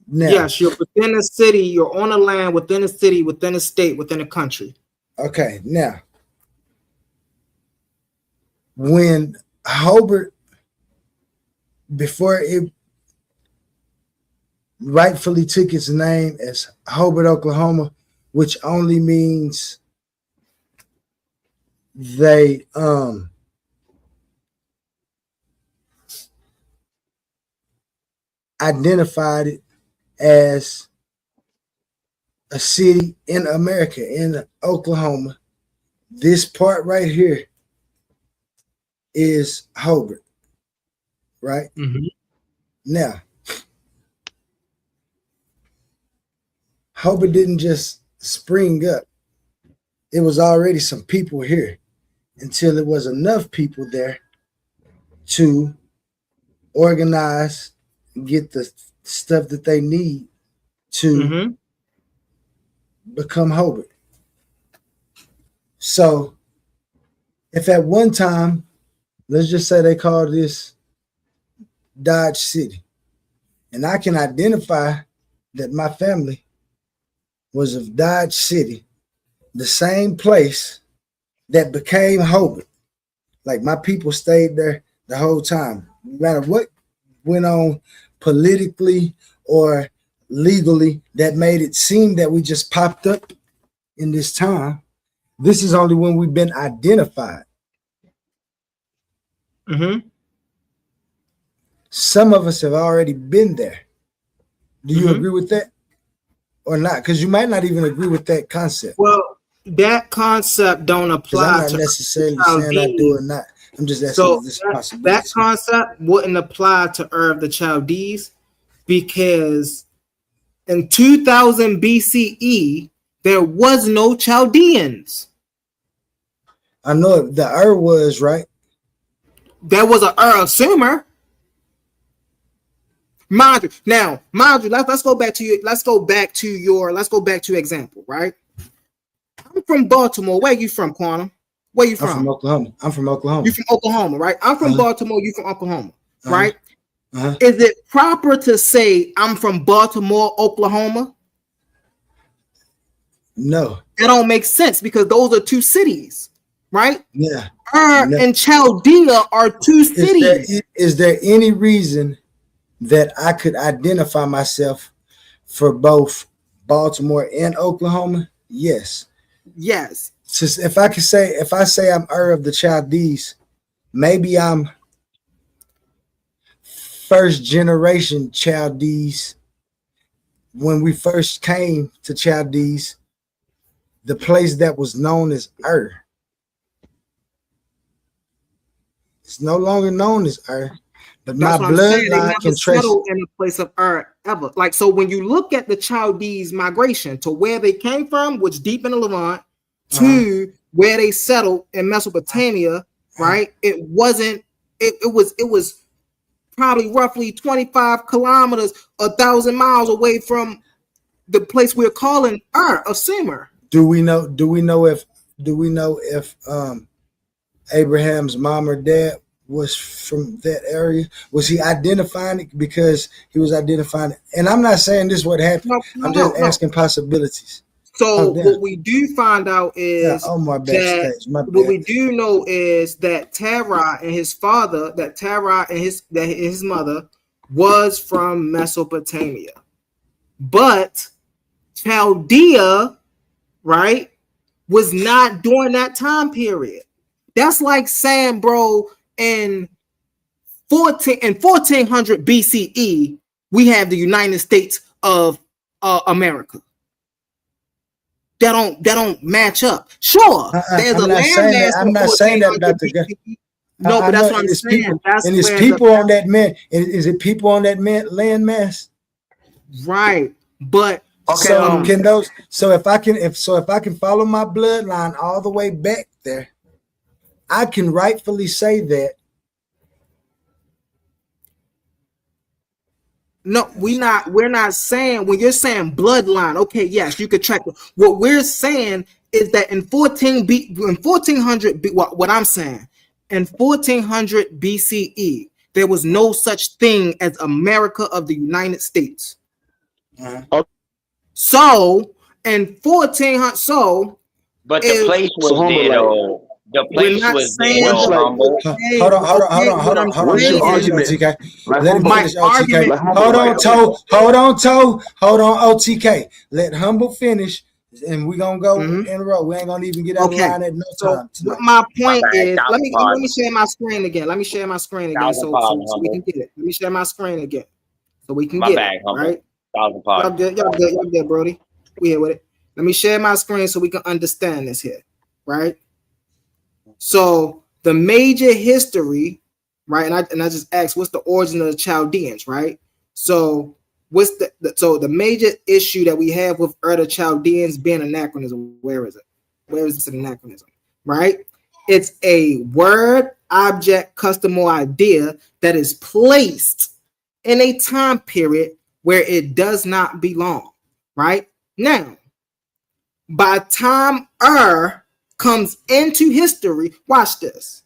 Speaker 2: Now,
Speaker 1: yes, you're within a city, you're on a land within a city, within a state, within a country.
Speaker 2: Okay, now, when Hobart, before it rightfully took its name as Hobart, Oklahoma, which only means they identified it as a city in America, in Oklahoma. This part right here is Hobart, right?
Speaker 1: Mm-hmm.
Speaker 2: Now, Hobart didn't just spring up. It was already some people here until it was enough people there to organize, get the stuff that they need to
Speaker 1: Mm-hmm.
Speaker 2: become Hobart. So, if at one time, let's just say they called this Dodge City, and I can identify that my family was of Dodge City, the same place that became Hobart. Like my people stayed there the whole time. No matter what went on politically or legally that made it seem that we just popped up in this time. This is only when we've been identified.
Speaker 1: Mm-hmm.
Speaker 2: Some of us have already been there. Do you
Speaker 1: Mm-hmm.
Speaker 2: agree with that or not? Because you might not even agree with that concept.
Speaker 1: Well, that concept don't
Speaker 2: Because I'm
Speaker 1: apply
Speaker 2: not
Speaker 1: to
Speaker 2: necessarily saying I do or not. I'm just asking
Speaker 1: so
Speaker 2: if this
Speaker 1: that
Speaker 2: possibility.
Speaker 1: concept wouldn't apply to the Chaldees because in 2000 BCE there was no Chaldeans.
Speaker 2: I know the was right.
Speaker 1: There was a of Sumer. Mind you, let's go back to your example, right? I'm from Baltimore. Where you from, Quantum? Where you from?
Speaker 2: I'm from Oklahoma.
Speaker 1: You from Oklahoma, right? I'm from Baltimore. You from Oklahoma, right? Is it proper to say I'm from Baltimore, Oklahoma?
Speaker 2: No.
Speaker 1: That don't make sense because those are two cities, right?
Speaker 2: Yeah.
Speaker 1: And Chaldea are two cities.
Speaker 2: Is there any reason that I could identify myself for both Baltimore and Oklahoma? Yes.
Speaker 1: Yes.
Speaker 2: So if I say I'm of the Chaldees, maybe I'm first generation Chaldees. When we first came to Chaldees, the place that was known as it's no longer known as but
Speaker 1: that's
Speaker 2: my bloodline can trace
Speaker 1: in a place of ever. Like, so when you look at the Chaldees migration to where they came from, which deep in the Levant, to where they settled in Mesopotamia, right? It wasn't. It was probably roughly 25 kilometers, 1,000 miles away from the place we're calling of Sumer.
Speaker 2: Do we know if Abraham's mom or dad was from that area? Was he identifying it because he was identifying it? And I'm not saying this is what happened. I'm just asking possibilities.
Speaker 1: So what we do find out is what we do know is that Terah and his father, that Terah and his mother was from Mesopotamia, but Chaldea, right, was not during that time period. That's like saying, bro, in 1400 BCE, we have the United States of America. That don't match up. Sure, there's a landmass.
Speaker 2: I'm not saying that about the guy.
Speaker 1: No, but that's what I'm saying.
Speaker 2: And it's people on that man. Is it people on that landmass?
Speaker 1: Right, but
Speaker 2: okay. So can those? So if I can follow my bloodline all the way back there, I can rightfully say that.
Speaker 1: No, we're not saying, when you're saying bloodline, okay, yes, you could track. What we're saying is that in 1400, what I'm saying, in 1400 BCE, there was no such thing as America of the United States. So in 1400,
Speaker 4: but the place was there though. The place was there.
Speaker 2: Hold on.
Speaker 3: What's your argument?
Speaker 2: OTK.
Speaker 3: Let
Speaker 2: him finish, OTK. Hold on, OTK. Let Humble finish, and we're gonna go in a row. We ain't gonna even get out of line at no time.
Speaker 1: My point is, let me share my screen again. So we can get it. Let me share my screen again, so we can get it. Right? Y'all good, Brody. We here with it. Let me share my screen so we can understand this here, right? So the major history, right? And I just asked, what's the origin of the Chaldeans, right? So what's the major issue that we have with the Chaldeans being anachronism? Where is it? Where is this an anachronism? Right? It's a word, object, custom, or idea that is placed in a time period where it does not belong. Right? Now, by time comes into history, watch this.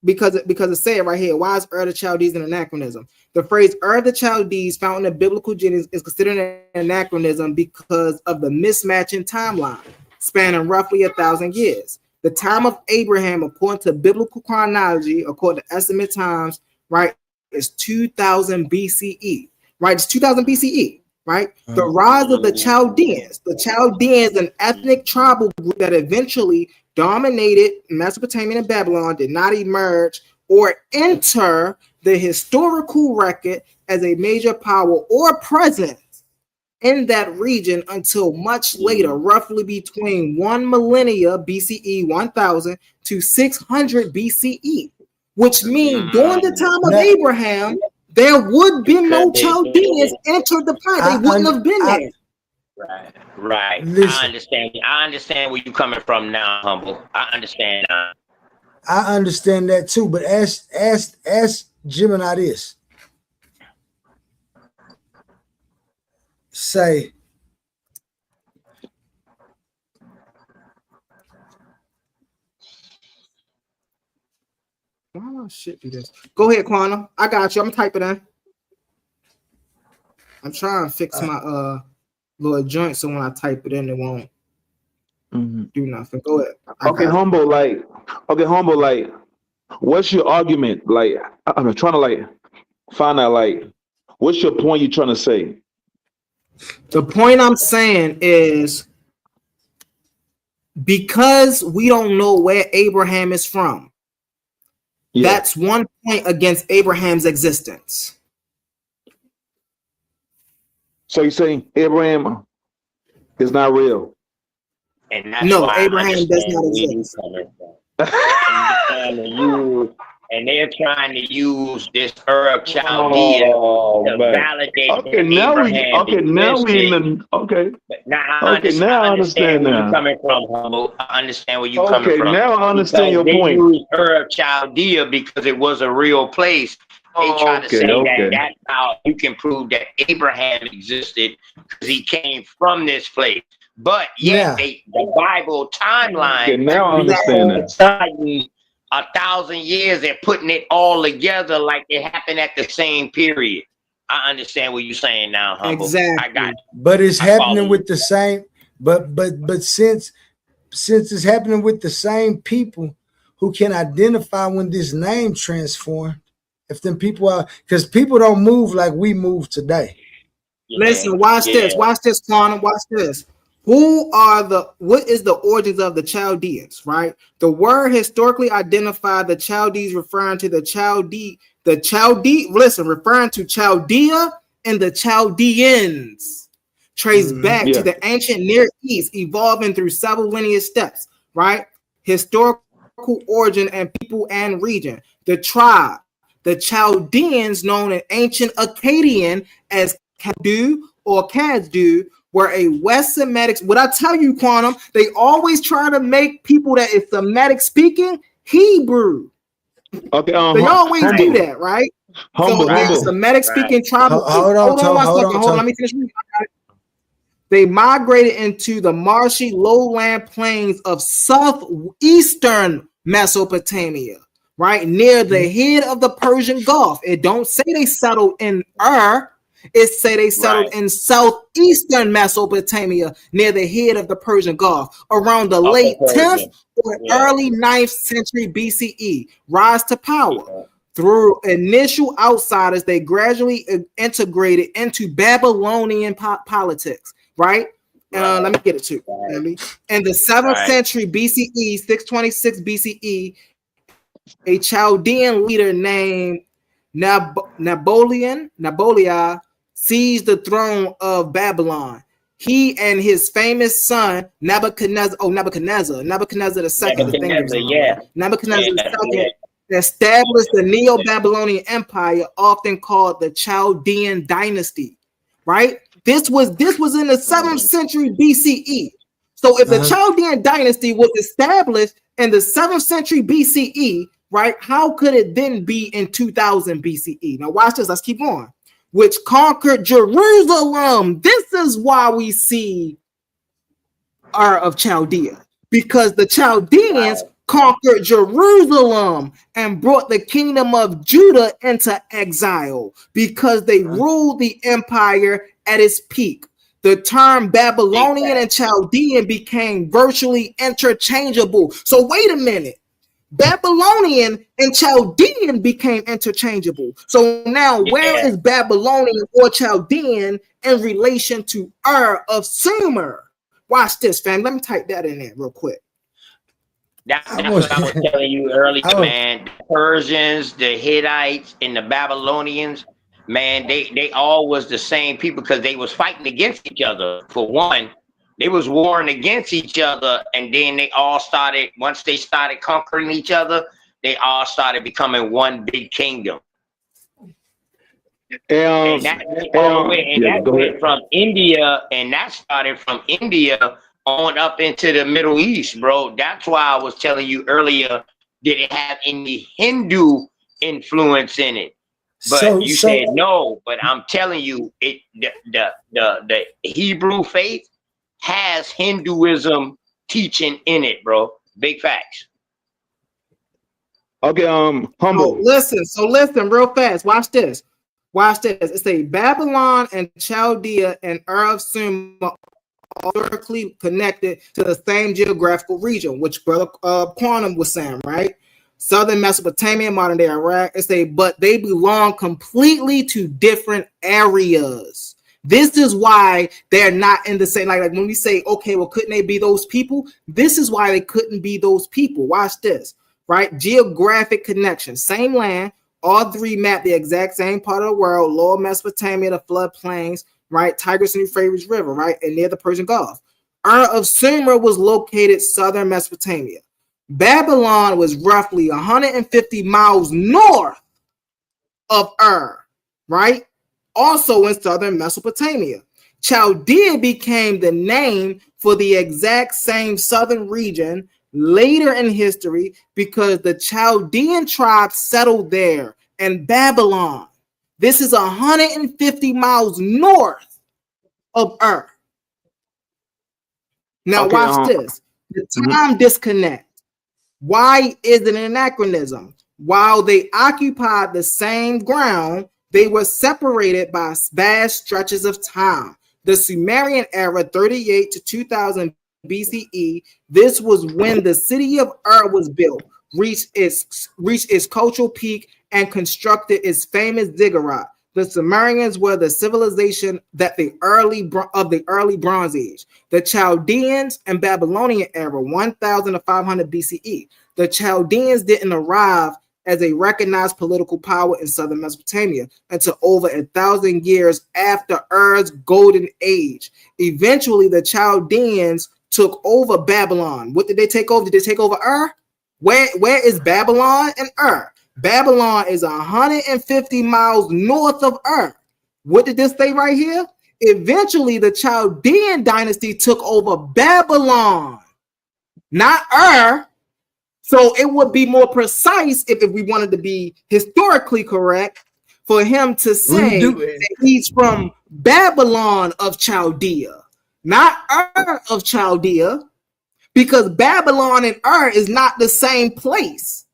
Speaker 1: Because it said right here, why is the Chaldees an anachronism? The phrase the Chaldees found in the biblical Genesis is considered an anachronism because of the mismatch in timeline, spanning roughly 1,000 years. The time of Abraham, according to biblical chronology, according to estimate times, right, is 2000 BCE. Right, it's 2000 BCE. Right, the rise of the Chaldeans. The Chaldeans, an ethnic tribal group that eventually dominated Mesopotamia and Babylon, did not emerge or enter the historical record as a major power or presence in that region until much later, roughly between 1 millennia BCE 1000 to 600 BCE, which means during the time of Abraham, there would be no Chaldeans entered the planet. They wouldn't have been there.
Speaker 4: Right. I understand where you're coming from now, Humble. I understand now.
Speaker 2: I understand that too, but ask Gemini this. Say,
Speaker 1: oh shit, do this. Go ahead, Quanah. I got you. I'm typing in. I'm trying to fix my little joint so when I type it in, it won't do nothing. Go ahead.
Speaker 3: Humble. What's your argument? Like, I'm trying to find out what's your point you're trying to say?
Speaker 1: The point I'm saying is because we don't know where Abraham is from. Yeah. That's one point against Abraham's existence.
Speaker 3: So you're saying Abraham is not real?
Speaker 4: And that's
Speaker 1: no, Abraham does not exist.
Speaker 4: And they're trying to use this Chaldea to validate.
Speaker 3: Okay, now I understand
Speaker 4: where you're coming from, Humble. I understand where you're coming from.
Speaker 3: Okay, now I understand your point.
Speaker 4: They used Chaldea because it was a real place. They try to say that that's how you can prove that Abraham existed because he came from this place. But yet the Bible timeline.
Speaker 3: Okay, now I understand that.
Speaker 4: 1,000 years, they're putting it all together like it happened at the same period. I understand what you're saying now, Humble.
Speaker 1: Exactly.
Speaker 4: I got you.
Speaker 2: But it's happening with the same. But since it's happening with the same people who can identify when this name transformed, if them people are, because people don't move like we move today.
Speaker 1: Listen, watch this, Quantum, watch this. What is the origins of the Chaldeans, right? The word historically identified the Chaldees referring to referring to Chaldea and the Chaldeans. Traced back to the ancient Near East, evolving through several lineage steps, right? Historical origin and people and region. The tribe, the Chaldeans, known in ancient Akkadian as Kadu or Kazdu, were a West Semitic. What I tell you, Quantum, they always try to make people that is Semitic speaking Hebrew.
Speaker 3: Okay,
Speaker 1: they always do that, right?
Speaker 3: Humble.
Speaker 1: Semitic speaking tribe.
Speaker 2: Hold on.
Speaker 1: Let me finish. They migrated into the marshy lowland plains of southeastern Mesopotamia, right near the head of the Persian Gulf. It don't say they settled in It say they settled in southeastern Mesopotamia near the head of the Persian Gulf around the late 10th or early 9th century BCE. Rise to power. Through initial outsiders, they gradually integrated into Babylonian politics, right? Let me get it too. In the 7th century BCE, 626 BCE, a Chaldean leader named Naboliah seized the throne of Babylon. He and his famous son Nebuchadnezzar II, Nebuchadnezzar II established the Neo-Babylonian Empire, often called the Chaldean dynasty. Right? This was in the 7th century BCE. So if the Chaldean dynasty was established in the 7th century BCE, right, how could it then be in 2000 BCE? Now watch this. Let's keep on. Which conquered Jerusalem. This is why we see of Chaldea, because the Chaldeans conquered Jerusalem and brought the kingdom of Judah into exile because they ruled the empire at its peak. The term Babylonian and Chaldean became virtually interchangeable. So wait a minute. Babylonian and Chaldean became interchangeable. So now where is Babylonian or Chaldean in relation to of Sumer? Watch this, fam. Let me type that in there real quick.
Speaker 4: That's what I was telling you earlier, man. The Persians, the Hittites, and the Babylonians, man, they all was the same people because they was fighting against each other. For one, they was warring against each other, and then they all started, once they started conquering each other, they all started becoming one big kingdom. And that went from India, and that started from India on up into the Middle East, bro. That's why I was telling you earlier, did it have any Hindu influence in it? But you said no. But I'm telling you, the Hebrew faith has Hinduism teaching in it, bro. Big facts.
Speaker 3: Okay, Humble.
Speaker 1: So listen, real fast. Watch this. It's a Babylon and Chaldea and of Sumer directly connected to the same geographical region, which Brother Quantum was saying, right? Southern Mesopotamia, modern day Iraq. But they belong completely to different areas. This is why they're not in the same, like when we say, okay, well, couldn't they be those people? This is why they couldn't be those people. Watch this, right? Geographic connection, same land. All three map the exact same part of the world, Lower Mesopotamia, the floodplains, right? Tigris and Euphrates River, right? And near the Persian Gulf. Of Sumer was located southern Mesopotamia. Babylon was roughly 150 miles north of right? Also in southern Mesopotamia. Chaldea became the name for the exact same southern region later in history because the Chaldean tribe settled there in Babylon. This is 150 miles north of Now watch this. The time disconnect. Why is it an anachronism? While they occupied the same ground, they were separated by vast stretches of time. The Sumerian era, 38 to 2000 BCE, this was when the city of Ur was built, reached its cultural peak, and constructed its famous ziggurat. The Sumerians were the civilization of the early Bronze Age. The Chaldeans and Babylonian era, 1000 to 500 BCE. The Chaldeans didn't arrive as a recognized political power in southern Mesopotamia until over 1,000 years after Ur's golden age. Eventually, the Chaldeans took over Babylon. What did they take over? Did they take over Ur? Where is Babylon and Ur? Babylon is 150 miles north of Ur. What did this say right here? Eventually, the Chaldean dynasty took over Babylon, not Ur. So it would be more precise if we wanted to be historically correct for him to say that he's from Babylon of Chaldea, not Ur of Chaldea, because Babylon and Ur is not the same place.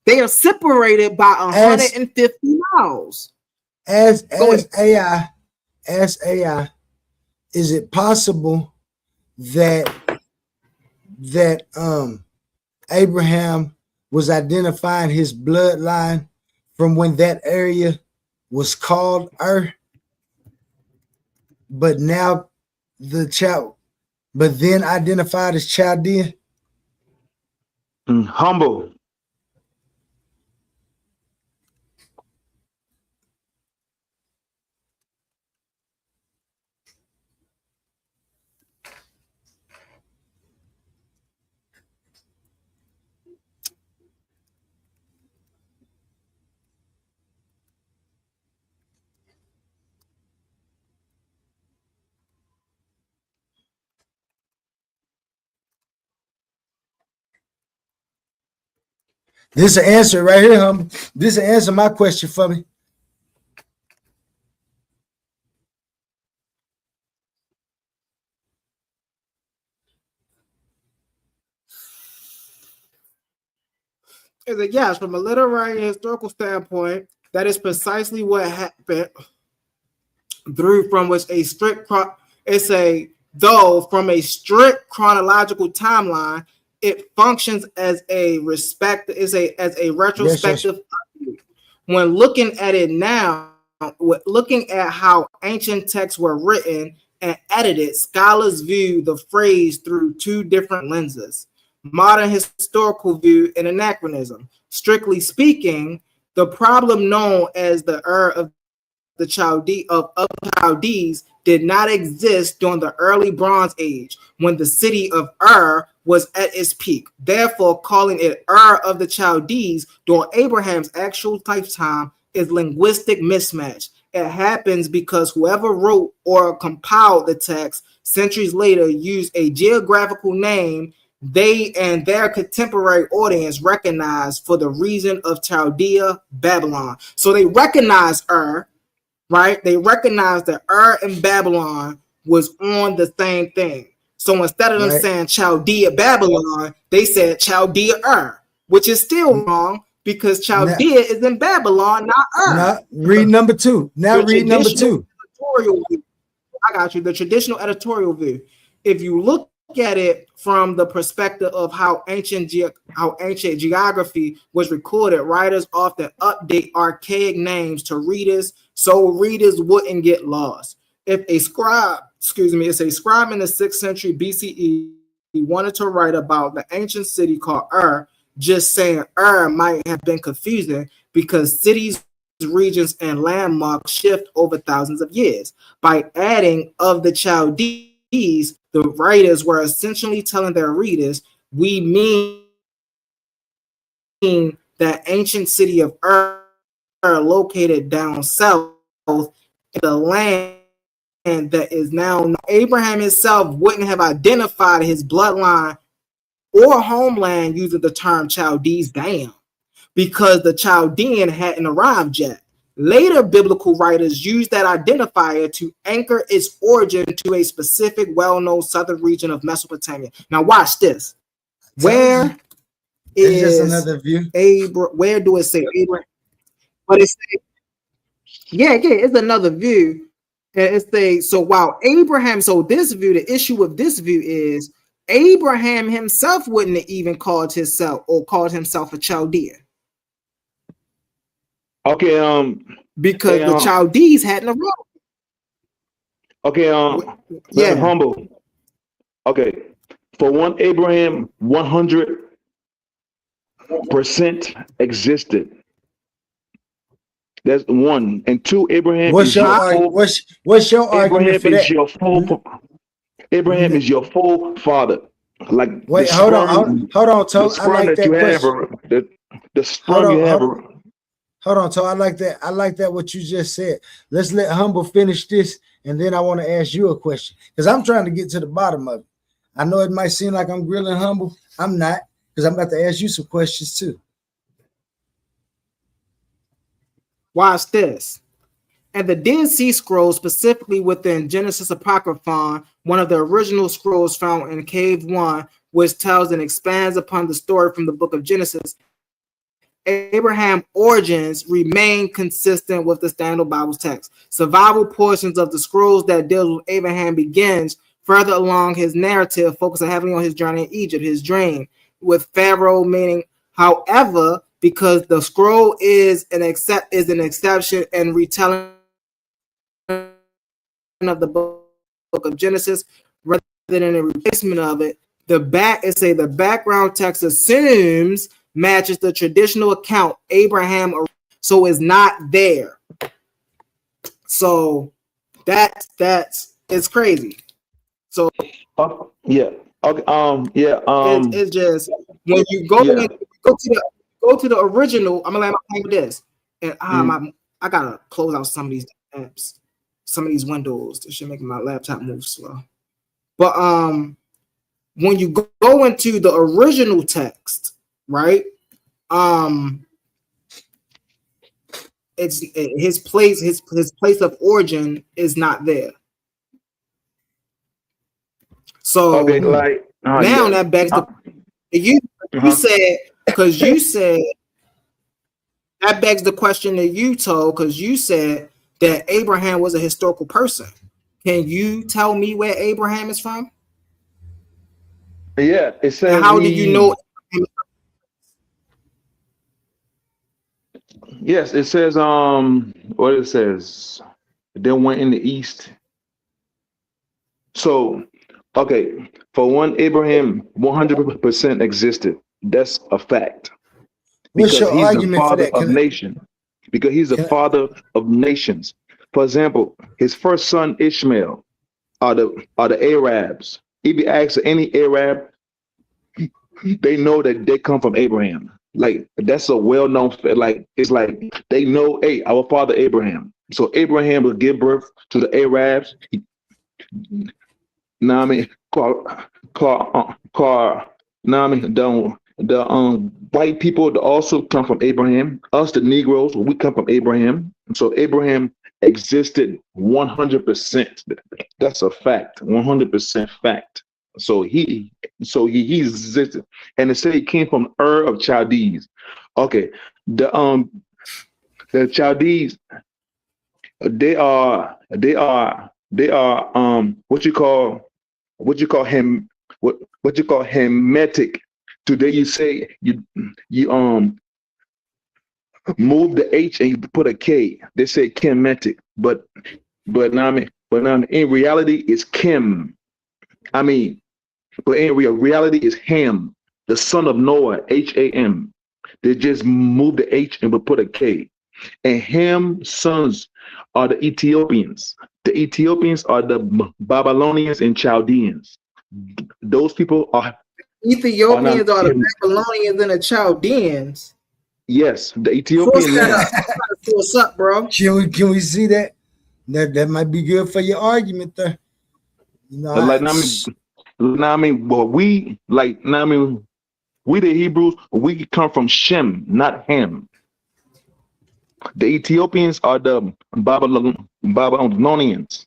Speaker 1: They are separated by 150 miles.
Speaker 2: As AI, is it possible that Abraham was identifying his bloodline from when that area was called Ur, but now but then identified as Chaldean?
Speaker 3: Humble.
Speaker 2: This is an answer right here, Humble. This is an answer my question for me.
Speaker 1: Is that yes, from a literary and historical standpoint, that is precisely what happened. From a strict chronological timeline, it functions as a retrospective. Yes. When looking at it now, looking at how ancient texts were written and edited, scholars view the phrase through two different lenses: modern historical view and anachronism. Strictly speaking, the problem known as the Ur of the Chaldees did not exist during the early Bronze Age when the city of Ur was at its peak. Therefore, calling it Ur of the Chaldees during Abraham's actual lifetime is linguistic mismatch. It happens because whoever wrote or compiled the text centuries later used a geographical name they and their contemporary audience recognized for the reason of Chaldea, Babylon. So they recognized Ur, right? They recognized that Ur and Babylon was on the same thing. So instead of them saying Chaldea, Babylon, they said Chaldea, Ur, which is still wrong because Chaldea is in Babylon, not Ur.
Speaker 2: Now, read number two. Now read number two.
Speaker 1: I got you. The traditional editorial view. If you look at it from the perspective of how ancient geography was recorded, writers often update archaic names to readers so readers wouldn't get lost. If a scribe in the 6th century BCE he wanted to write about the ancient city called Ur, just saying Ur might have been confusing because cities, regions, and landmarks shift over thousands of years. By adding of the Chaldees, the writers were essentially telling their readers, we mean that ancient city of Ur located down south in the land that is now. Abraham himself wouldn't have identified his bloodline or homeland using the term Chaldees, because the Chaldean hadn't arrived yet. Later biblical writers used that identifier to anchor its origin to a specific well-known southern region of Mesopotamia. Now watch this. Where
Speaker 2: It's just
Speaker 1: is
Speaker 2: another view.
Speaker 1: Where do it say Abraham? But it's yeah, it's another view. And it's so while Abraham, so this view, the issue with this view is Abraham himself wouldn't have even called himself a Chaldean.
Speaker 3: Okay,
Speaker 1: because the Chaldees hadn't arose.
Speaker 3: Okay,
Speaker 1: yeah,
Speaker 3: humble. Okay, for one, Abraham 100% existed. That's one. And two, Abraham
Speaker 2: what's your argument for that?
Speaker 3: Abraham is your full father. Like
Speaker 2: wait, hold on, Toe. I like that question.
Speaker 3: The sperm you have.
Speaker 2: Hold on, Toe. I like that what you just said. Let's let Humble finish this, and then I want to ask you a question because I'm trying to get to the bottom of it. I know it might seem like I'm grilling Humble. I'm not, because I'm about to ask you some questions too.
Speaker 1: Watch this. And the Dead Sea Scrolls, specifically within Genesis Apocryphon, one of the original scrolls found in Cave 1, which tells and expands upon the story from the book of Genesis, Abraham's origins remain consistent with the Standard Bible's text. Survival portions of the scrolls that deal with Abraham begins further along his narrative, focusing heavily on his journey in Egypt, his dream, with Pharaoh meaning, however, because the scroll is an exception and retelling of the book of Genesis rather than a replacement of it. The background text assumes matches the traditional account Abraham, so is not there. So that's it's crazy. So
Speaker 3: yeah. Okay.
Speaker 1: It's just when you go to the original. I'm gonna let my with this, and I gotta close out some of these apps, some of these windows. This should make my laptop move slow. But when you go into the original text, right? It's his place of origin is not there. So
Speaker 3: okay, like
Speaker 1: now that begs the you said, because you said that begs the question that you told, because you said that Abraham was a historical person. Can you tell me where Abraham is from?
Speaker 3: Yeah, it says.
Speaker 1: And how did you know?
Speaker 3: Yes, it says. What it says. They went in the east. So, okay, for one, Abraham 100% existed. That's a fact.
Speaker 2: What's your argument for that?
Speaker 3: Because he's the father of nations. For example, his first son Ishmael are the Arabs. If you ask any Arab, they know that they come from Abraham. Like that's a well-known. Like it's like they know, hey, our father Abraham. So Abraham will give birth to the Arabs. The white people also come from Abraham. Us, the Negroes, we come from Abraham. So Abraham existed 100%. That's a fact, 100% fact. So he existed, and they say he came from Ur of Chaldees. Okay, the Chaldees, they are what you call Hamitic. Today you say you move the H and you put a K. They say Kemetic, but in reality it's Kim. But in reality it's Ham, the son of Noah, Ham. They just move the H and put a K. And Ham's sons are the Ethiopians. The Ethiopians are the Babylonians and Chaldeans. Those people are
Speaker 1: Ethiopians are the Babylonians and the Chaldeans.
Speaker 3: Yes, the Ethiopian land.
Speaker 1: What's up, bro?
Speaker 2: Can we see that? That might be good for your argument there. You know,
Speaker 3: but we the Hebrews, we come from Shem, not Ham. The Ethiopians are the Babylonians,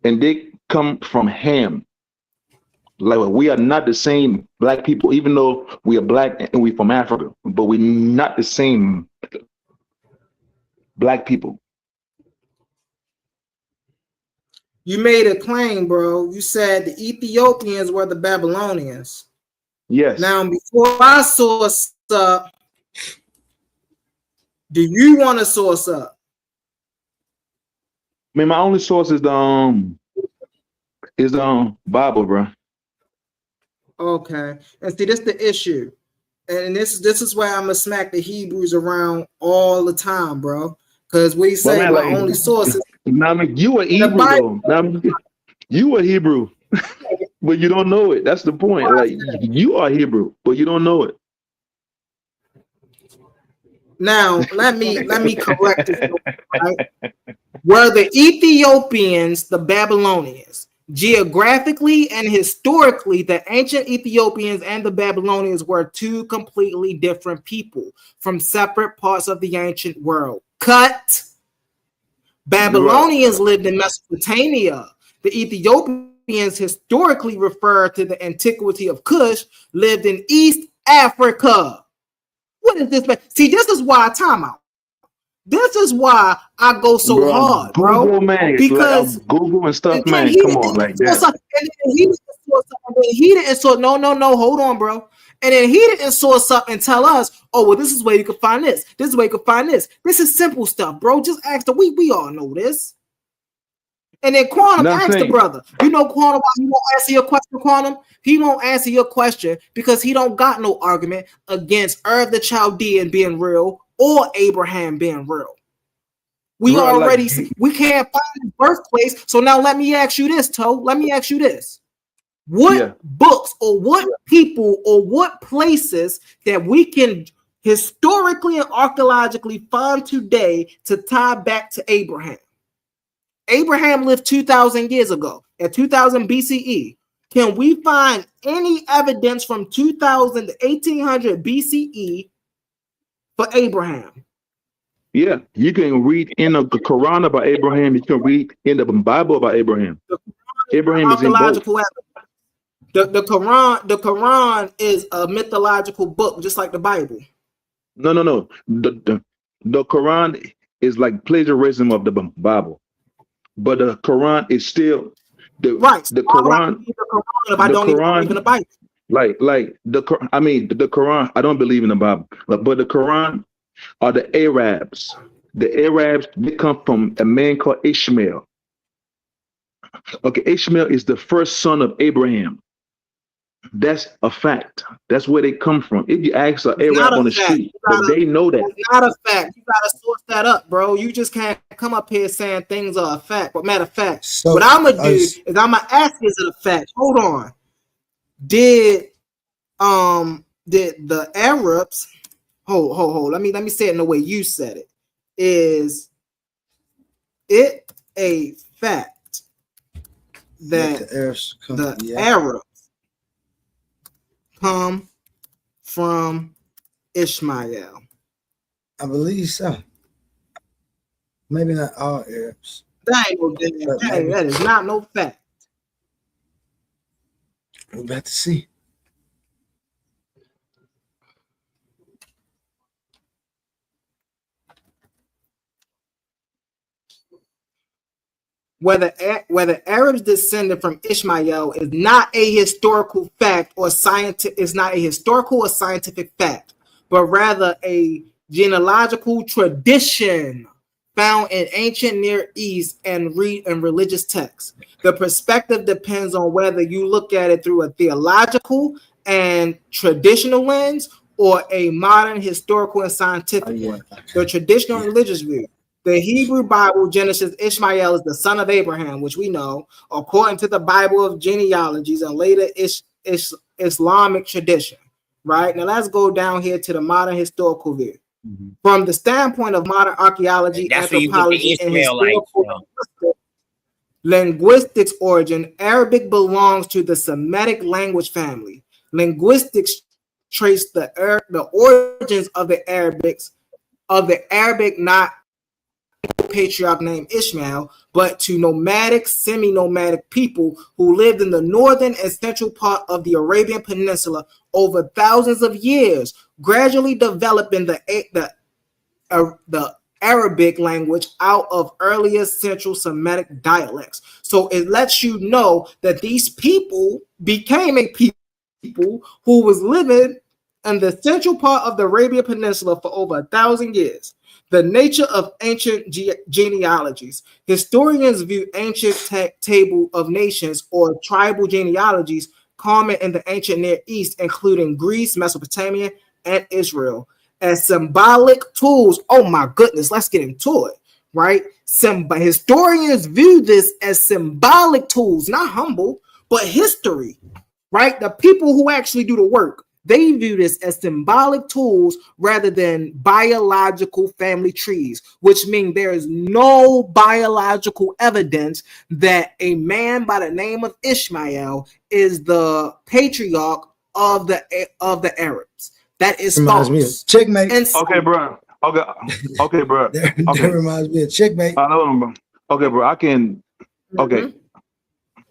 Speaker 3: and they come from Ham. Like we are not the same black people, even though we are black and we from Africa, but we're not the same black people.
Speaker 1: You made a claim, bro. You said the Ethiopians were the Babylonians.
Speaker 3: Yes.
Speaker 1: Now, before I source up, do you want to source up?
Speaker 3: I mean, my only source is the Bible, bro.
Speaker 1: Okay, and see, this the issue, and this is why I'm gonna smack the Hebrews around all the time, bro. Because we say
Speaker 3: man,
Speaker 1: my
Speaker 3: like,
Speaker 1: only source is
Speaker 3: I mean, you a Hebrew though. I mean, you a Hebrew, but you don't know it. That's the point. Like you are Hebrew, but you don't know it.
Speaker 1: Now let me correct this. Right? Were the Ethiopians the Babylonians? Geographically and historically, the ancient Ethiopians and the Babylonians were two completely different people from separate parts of the ancient world. Cut. Babylonians lived in Mesopotamia. The Ethiopians historically refer to the antiquity of Kush, lived in East Africa. What is this? See, this is why time out. This is why I go so hard, bro.
Speaker 3: Google, man,
Speaker 1: because
Speaker 3: like Google and stuff, man.
Speaker 1: He
Speaker 3: come on, like that.
Speaker 1: And then he didn't source. No, hold on, bro. And then he didn't source up and tell us, oh, well, this is where you can find this. This is where you can find this. This is simple stuff, bro. Just ask the we all know this. And then Quantum asked the brother, you know, Quantum, why he won't answer your question, Quantum? He won't answer your question because he don't got no argument against the Chaldean being real or Abraham being real. We already we can't find his birthplace. So now let me ask you this, Toe. Let me ask you this. What books or what people or what places that we can historically and archaeologically find today to tie back to Abraham? Abraham lived 2,000 years ago at 2000 BCE. Can we find any evidence from 2000 to 1800 BCE for Abraham?
Speaker 3: Yeah, you can read in the Quran about Abraham. You can read in the Bible about Abraham. Abraham is in both.
Speaker 1: The Quran is a mythological book, just like the Bible.
Speaker 3: No. The Quran is like plagiarism of the Bible, but the Quran is still the Quran.
Speaker 1: If I don't even believe in the Bible.
Speaker 3: The Quran. I don't believe in the Bible, but the Quran are the Arabs. The Arabs, they come from a man called Ishmael. Okay, Ishmael is the first son of Abraham. That's a fact. That's where they come from. If you ask an Arab on the street, but they know that.
Speaker 1: It's not a fact. You gotta source that up, bro. You just can't come up here saying things are a fact. But matter of fact, what I'm gonna do is I'm gonna ask, is it a fact? Hold on. Did the Arabs hold. Let me say it in the way you said it. Is it a fact that the Arabs come from Ishmael?
Speaker 2: I believe so. Maybe not all Arabs.
Speaker 1: That is not no fact.
Speaker 2: We're about to see.
Speaker 1: Whether Arabs descended from Ishmael is not a historical fact or scientific fact, but rather a genealogical tradition found in ancient Near East and religious texts. The perspective depends on whether you look at it through a theological and traditional lens or a modern historical and scientific one. The traditional religious view. The Hebrew Bible, Genesis, Ishmael is the son of Abraham, which we know, according to the Bible of genealogies and later Islamic tradition. Right? Now let's go down here to the modern historical view. Mm-hmm. From the standpoint of modern archaeology, anthropology, and historical linguistics origin, Arabic belongs to the Semitic language family. Linguistics trace the origins of the Arabic, not patriarch named Ishmael, but to nomadic, semi-nomadic people who lived in the northern and central part of the Arabian Peninsula over thousands of years, gradually developing the Arabic language out of earlier Central Semitic dialects. So it lets you know that these people became a people who was living in the central part of the Arabian Peninsula for over 1,000 years. The nature of ancient genealogies. Historians view ancient table of nations or tribal genealogies common in the ancient Near East, including Greece, Mesopotamia, and Israel, as symbolic tools. Oh my goodness, let's get into it, right? Historians view this as symbolic tools, not humble, but history, right? The people who actually do the work, they view this as symbolic tools rather than biological family trees, which means there is no biological evidence that a man by the name of Ishmael is the patriarch of the Arabs. That is
Speaker 2: reminds me of checkmate.
Speaker 3: Okay, bro. Okay, bro.
Speaker 2: That reminds me of checkmate.
Speaker 3: I know, okay, bro.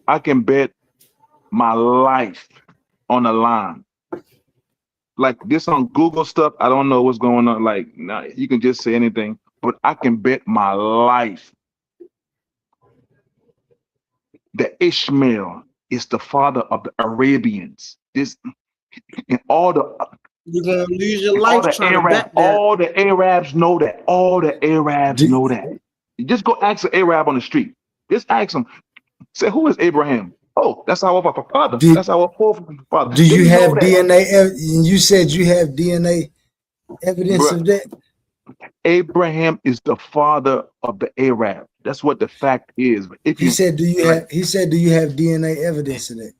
Speaker 3: I can bet my life on the line. Like this on Google stuff, I don't know what's going on. Like, nah, you can just say anything, but I can bet my life that Ishmael is the father of the Arabians. This and all the
Speaker 1: you're gonna lose your life trying to bet that.
Speaker 3: All the Arabs know that. All the Arabs know that. You just go ask an Arab on the street. Just ask them. Say, who is Abraham? Oh, that's our father. That's our forefather.
Speaker 2: Do you have DNA? You said you have DNA evidence of that?
Speaker 3: Abraham is the father of the Arab. That's what the fact is. If
Speaker 2: he said, do you have DNA evidence of that?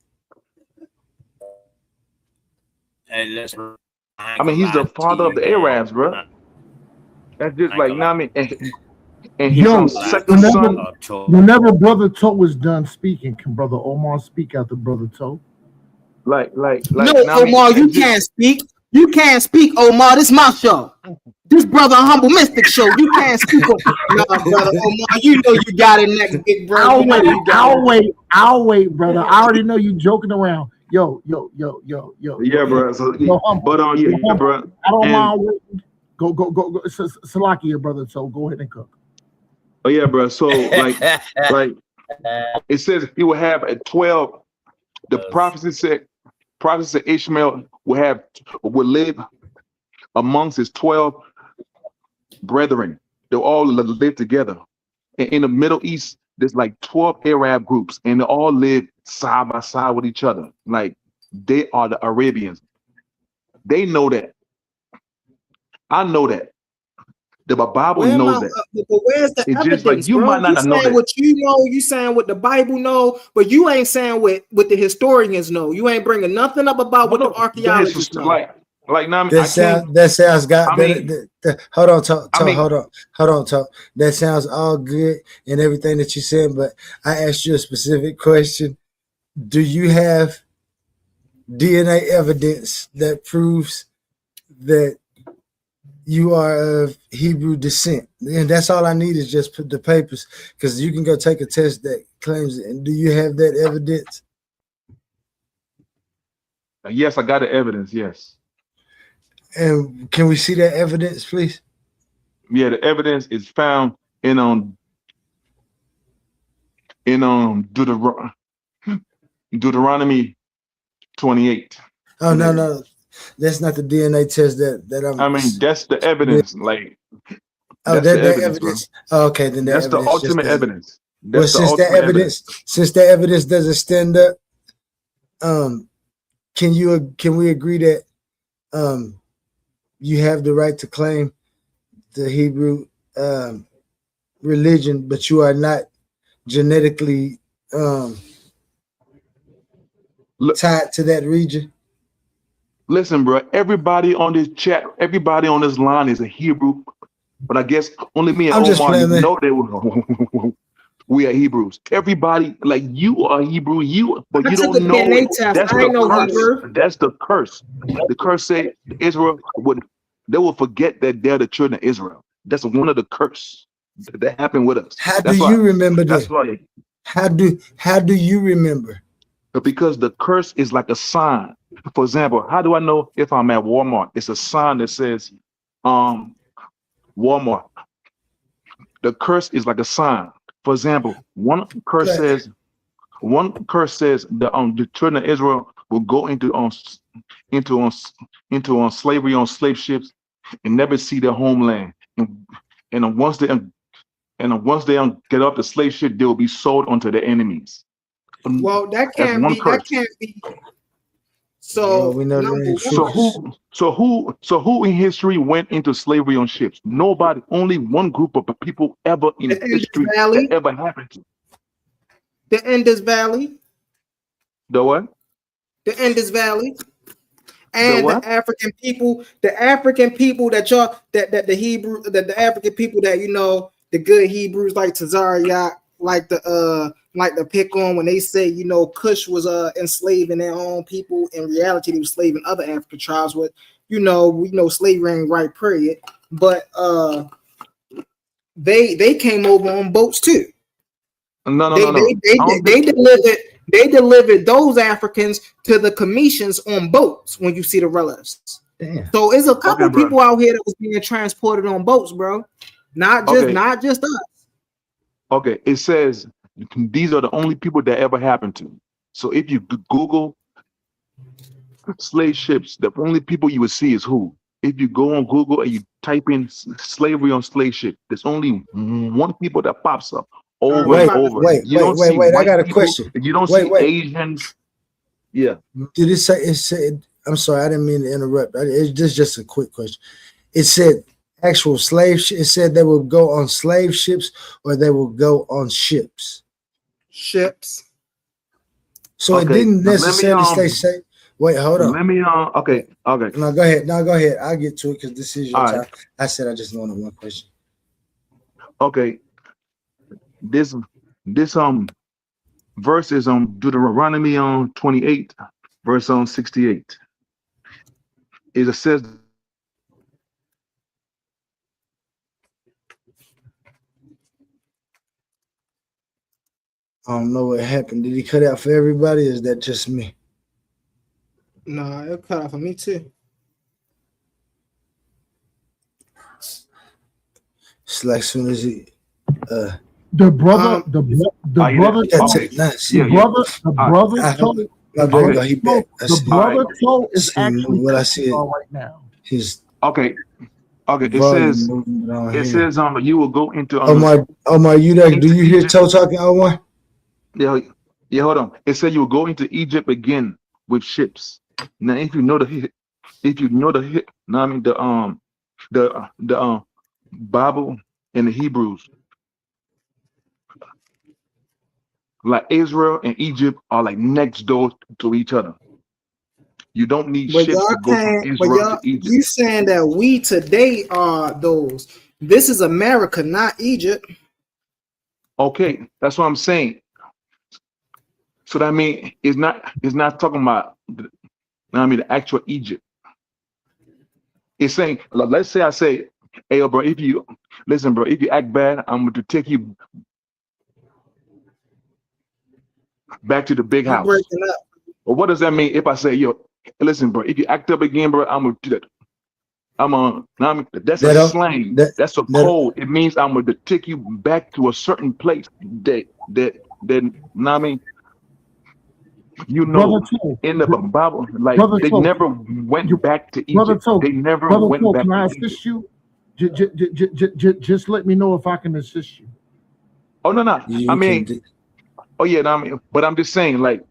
Speaker 4: Hey,
Speaker 3: I mean, he's the father of the Arabs, bro. That's just like, you know what I mean? And he's second son.
Speaker 5: Whenever Brother Toe was done speaking, can Brother Omar speak after Brother Toe?
Speaker 3: Like
Speaker 1: no, Omar, you can't speak. You can't speak, Omar. This is my show. This Brother Humble Mystik show. You can't speak. No, Brother Omar, you know you got it next, big brother.
Speaker 5: I'll wait, brother. I already know you joking around. Yo.
Speaker 3: Yeah, bro. So, bro.
Speaker 5: I don't mind waiting. Go. Salakia, brother. So go ahead and cook.
Speaker 3: Oh yeah, bro. So like it says he will have a 12. The prophecy said Ishmael will live amongst his 12 brethren. They'll all live together. And in the Middle East, there's like 12 Arab groups, and they all live side by side with each other. Like they are the Arabians. They know that. I know that. The Bible knows that.
Speaker 1: But where's the evidence,
Speaker 3: just like you might not know that.
Speaker 1: What you know, you saying what the Bible know, but you ain't saying what the historians know. You ain't bringing nothing up about what the archaeologists know.
Speaker 3: Like now,
Speaker 2: that sounds hold on, talk. That sounds all good and everything that you said, but I asked you a specific question. Do you have DNA evidence that proves that you are of Hebrew descent? And that's all I need is just put the papers, because you can go take a test that claims it. And do you have that evidence?
Speaker 3: Yes, I got the evidence. Yes.
Speaker 2: And can we see that evidence, please?
Speaker 3: Yeah, the evidence is found in Deuteronomy 28.
Speaker 2: Oh no, that's not the DNA test that I'm.
Speaker 3: I mean, that's the evidence. Like,
Speaker 2: that's the evidence. Oh, okay, then
Speaker 3: that's the ultimate evidence.
Speaker 2: Well, since the evidence doesn't stand up, can we agree that you have the right to claim the Hebrew religion, but you are not genetically tied to that region?
Speaker 3: Listen, bro, everybody on this chat, everybody on this line is a Hebrew, but I guess only me and Omar know that we are Hebrews. Everybody, like, you are Hebrew, but you don't know. That's the curse. That's the curse. The curse said Israel they will forget that they're the children of Israel. That's one of the curse. that happened with us.
Speaker 2: How do you remember that?
Speaker 3: That's why.
Speaker 2: How do you remember?
Speaker 3: Because the curse is like a sign. For example, how do I know if I'm at Walmart? It's a sign that says, Walmart. The curse is like a sign. For example, one curse says the children of Israel will go into slavery on slave ships and never see their homeland. And once they get off the slave ship, they will be sold onto their enemies.
Speaker 1: Well, that can't be. Curse. That can't be. So
Speaker 2: we know
Speaker 3: who in history went into slavery on ships? Nobody. Only one group of people ever in history that ever happened to.
Speaker 1: The Indus Valley.
Speaker 3: The what?
Speaker 1: The Indus Valley. And the African people that the African people that the African people that the good Hebrews like Tazariak like to pick on when they say Cush was enslaving their own people. In reality, they were enslaving other African tribes. With we know slavery ain't right, period. But they came over on boats too.
Speaker 3: No.
Speaker 1: They delivered those Africans to the Commissions on boats. When you see the relatives, so it's a couple people out here that was being transported on boats, bro. Not just us.
Speaker 3: Okay, it says these are the only people that ever happened to. So if you Google slave ships, the only people you would see is who? If you go on Google and you type in slavery on slave ship, there's only one people that pops up over and over.
Speaker 2: Wait, I got a question.
Speaker 3: You don't see Asians. Yeah.
Speaker 2: Did it said, I'm sorry, I didn't mean to interrupt. It's just a quick question. It said actual slave ships. It said they will go on slave ships or they will go on ships. So it didn't necessarily say. Wait, hold on.
Speaker 3: Let me okay.
Speaker 2: No, go ahead. I'll get to it because this is your time. Right. I said I just wanted one question.
Speaker 3: Okay. This verse is on Deuteronomy 28, verse 68. It says,
Speaker 2: I don't know what happened. Did he cut out for everybody? Or is that just me?
Speaker 1: No, it cut out for me too.
Speaker 2: It's like as soon as he
Speaker 5: the brother told is actually
Speaker 2: what I said
Speaker 5: right now.
Speaker 2: His
Speaker 3: okay. It says you will go into
Speaker 2: Omar, you there? Do you hear Toe talking, Omar?
Speaker 3: Yeah, hold on. It said you will go into Egypt again with ships. Now, if you know the Bible and the Hebrews, like Israel and Egypt are like next door to each other. You don't need ships to go from Israel to Egypt.
Speaker 1: You saying that we today are those? This is America, not Egypt.
Speaker 3: Okay, that's what I'm saying. So that means it's not talking about the actual Egypt. It's saying, let's say I say, hey, bro, if you act bad, I'm going to take you back to the big house. Well, what does that mean if I say, yo, listen, bro, if you act up again, bro, I'm going to do that. That's a slang. That's a code. It means I'm going to take you back to a certain place that in the Bible, like they never went back to Egypt. They never went back.
Speaker 5: Can I assist you? Just let me know if I can assist you.
Speaker 3: Oh no! But I'm just saying, like,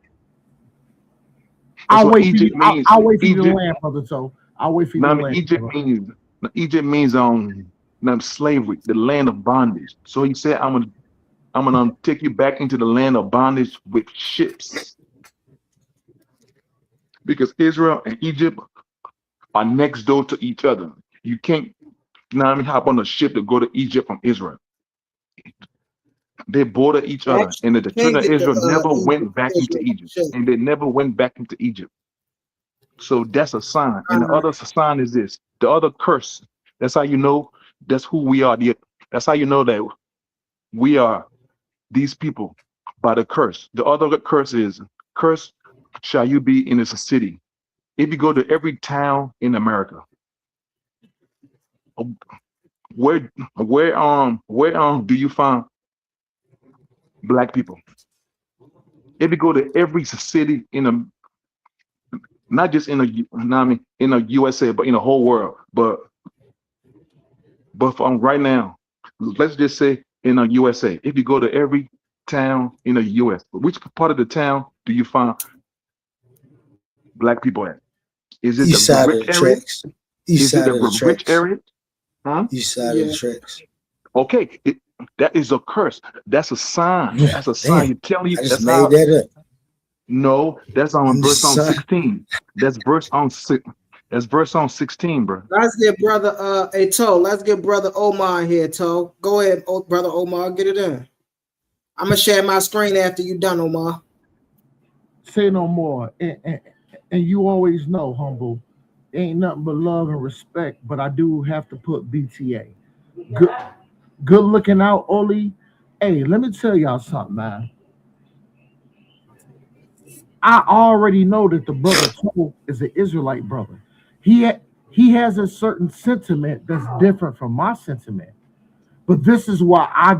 Speaker 5: I'll wait for you. I'll wait for you to land, brother. So I'll wait for you to land.
Speaker 3: Egypt means slavery, the land of bondage. So he said, I'm gonna take you back into the land of bondage with ships. Because Israel and Egypt are next door to each other. You can't hop on a ship to go to Egypt from Israel. They border each other. And the children of Israel never went back into Egypt. And they never went back into Egypt. So that's a sign. And the other sign is this. The other curse. That's how you know that's who we are. That's how you know that we are these people by the curse. The other curse is, curse shall you be in this city. If you go to every town in America, where do you find black people? If you go to every city in a, not just in a, you know what I mean, in the USA, but in the whole world. But from right now, let's just say in the USA, if you go to every town in the US, which part of the town do you find black people at? Is it
Speaker 2: East
Speaker 3: the
Speaker 2: side of
Speaker 3: rich
Speaker 2: the
Speaker 3: area?
Speaker 2: tracks. East
Speaker 3: Is it
Speaker 2: side
Speaker 3: the
Speaker 2: of the
Speaker 3: rich
Speaker 2: tracks.
Speaker 3: area? Huh?
Speaker 2: East side of the tracks.
Speaker 3: Okay, that is a curse. That's a sign. That's a sign.
Speaker 2: Damn.
Speaker 3: You telling you
Speaker 2: I just
Speaker 3: that's
Speaker 2: made
Speaker 3: how.
Speaker 2: that up.
Speaker 3: No, that's on
Speaker 2: I'm
Speaker 3: verse
Speaker 2: just
Speaker 3: on
Speaker 2: saying.
Speaker 3: 16. That's verse on six. That's verse on 16, bro.
Speaker 1: Let's get brother Toe. Let's get brother Omar here, Toe. Go ahead, brother Omar, get it in. I'm gonna share my screen after you done, Omar.
Speaker 5: Say no more. And you always know, humble, ain't nothing but love and respect. But I do have to put BTA. Good looking out, Oli. Hey, let me tell y'all something, man. I already know that the brother Toe is an Israelite brother. He has a certain sentiment that's different from my sentiment. But this is why I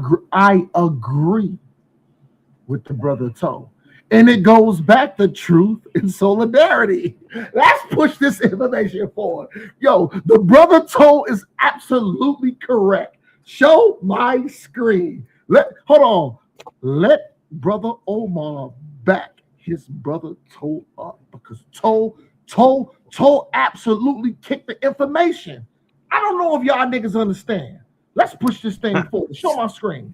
Speaker 5: agree with the brother Toe. And it goes back to truth and solidarity. Let's push this information forward. Yo, the brother Toe is absolutely correct. Show my screen. Hold on. Let brother Omar back his brother Toe up, because Toe absolutely kicked the information. I don't know if y'all niggas understand. Let's push this thing forward. Show my screen.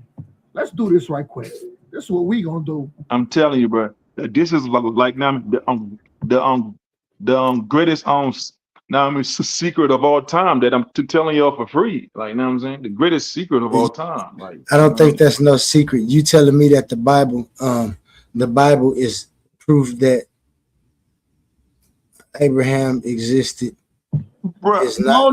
Speaker 5: Let's do this right quick. This is what we gonna do.
Speaker 3: I'm telling you, bro. This is like now the greatest secret of all time that I'm telling y'all for free. Like, you know what I'm saying? The greatest secret of all time. Like,
Speaker 2: I don't think that's no secret. You telling me that the Bible is proof that Abraham existed.
Speaker 3: Bro,
Speaker 5: No.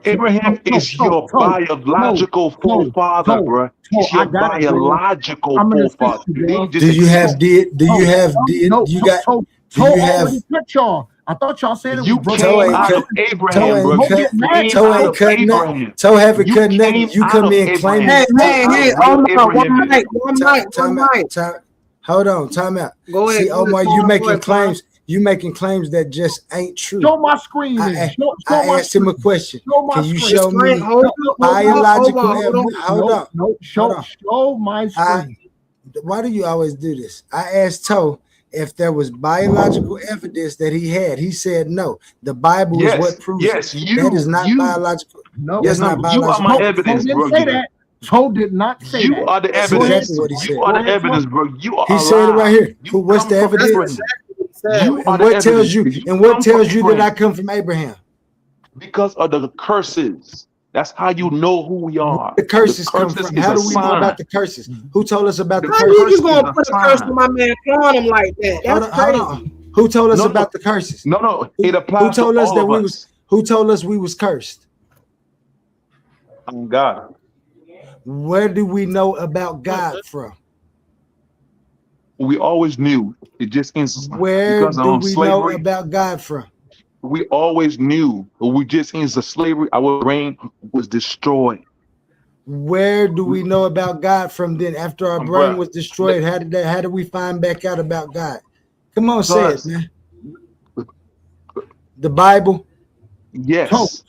Speaker 3: Abraham is your biological forefather, bro. He's your biological forefather.
Speaker 2: Do you have did? Do you have did? You got? Do you have?
Speaker 5: I thought y'all said it
Speaker 3: you
Speaker 5: was
Speaker 3: came out of Abraham, bro.
Speaker 2: Toe ain't cutting nothing. Toe haven't cut nothing. You come in and claim
Speaker 1: Hey, Omar, one mic.
Speaker 2: Hold on, time out.
Speaker 1: Go ahead.
Speaker 2: See, Omar, you making claims. You making claims that just ain't true.
Speaker 5: Show my screen.
Speaker 2: I asked him a question. Can you show me
Speaker 5: biological
Speaker 2: evidence? Hold on.
Speaker 5: No, show my screen.
Speaker 2: Why do you always do this? I asked Toe if there was biological evidence that he had. He said no. The Bible is what proves it. That is not biological.
Speaker 5: No,
Speaker 2: that's not biological.
Speaker 3: You are my evidence, bro.
Speaker 5: Toe did not say
Speaker 3: you
Speaker 5: that.
Speaker 3: You are the evidence.
Speaker 2: Exactly what he said.
Speaker 3: You are the evidence, bro. You are
Speaker 2: He said it right here. What's the evidence? What tells you that I come from Abraham?
Speaker 3: Because of the curses. That's how you know who we are.
Speaker 2: The curses come from. How do we know about the curses? Who told us about the curses?
Speaker 1: How you gonna put a curse on my man, clone him like that? That's crazy.
Speaker 2: Hold on. Who told us about the curses?
Speaker 3: No, it applies.
Speaker 2: Who told
Speaker 3: to
Speaker 2: us
Speaker 3: all
Speaker 2: that
Speaker 3: of
Speaker 2: we
Speaker 3: us.
Speaker 2: was? Who told us we was cursed?
Speaker 3: God.
Speaker 2: Where do we know about God from?
Speaker 3: We always knew. It just
Speaker 2: where do we know about God from?
Speaker 3: We always knew. We just in the slavery. Our brain was destroyed.
Speaker 2: Where do we know about God from then? After our brain was destroyed, how did we find back out about God? Come on, say it, man. The Bible.
Speaker 3: Yes.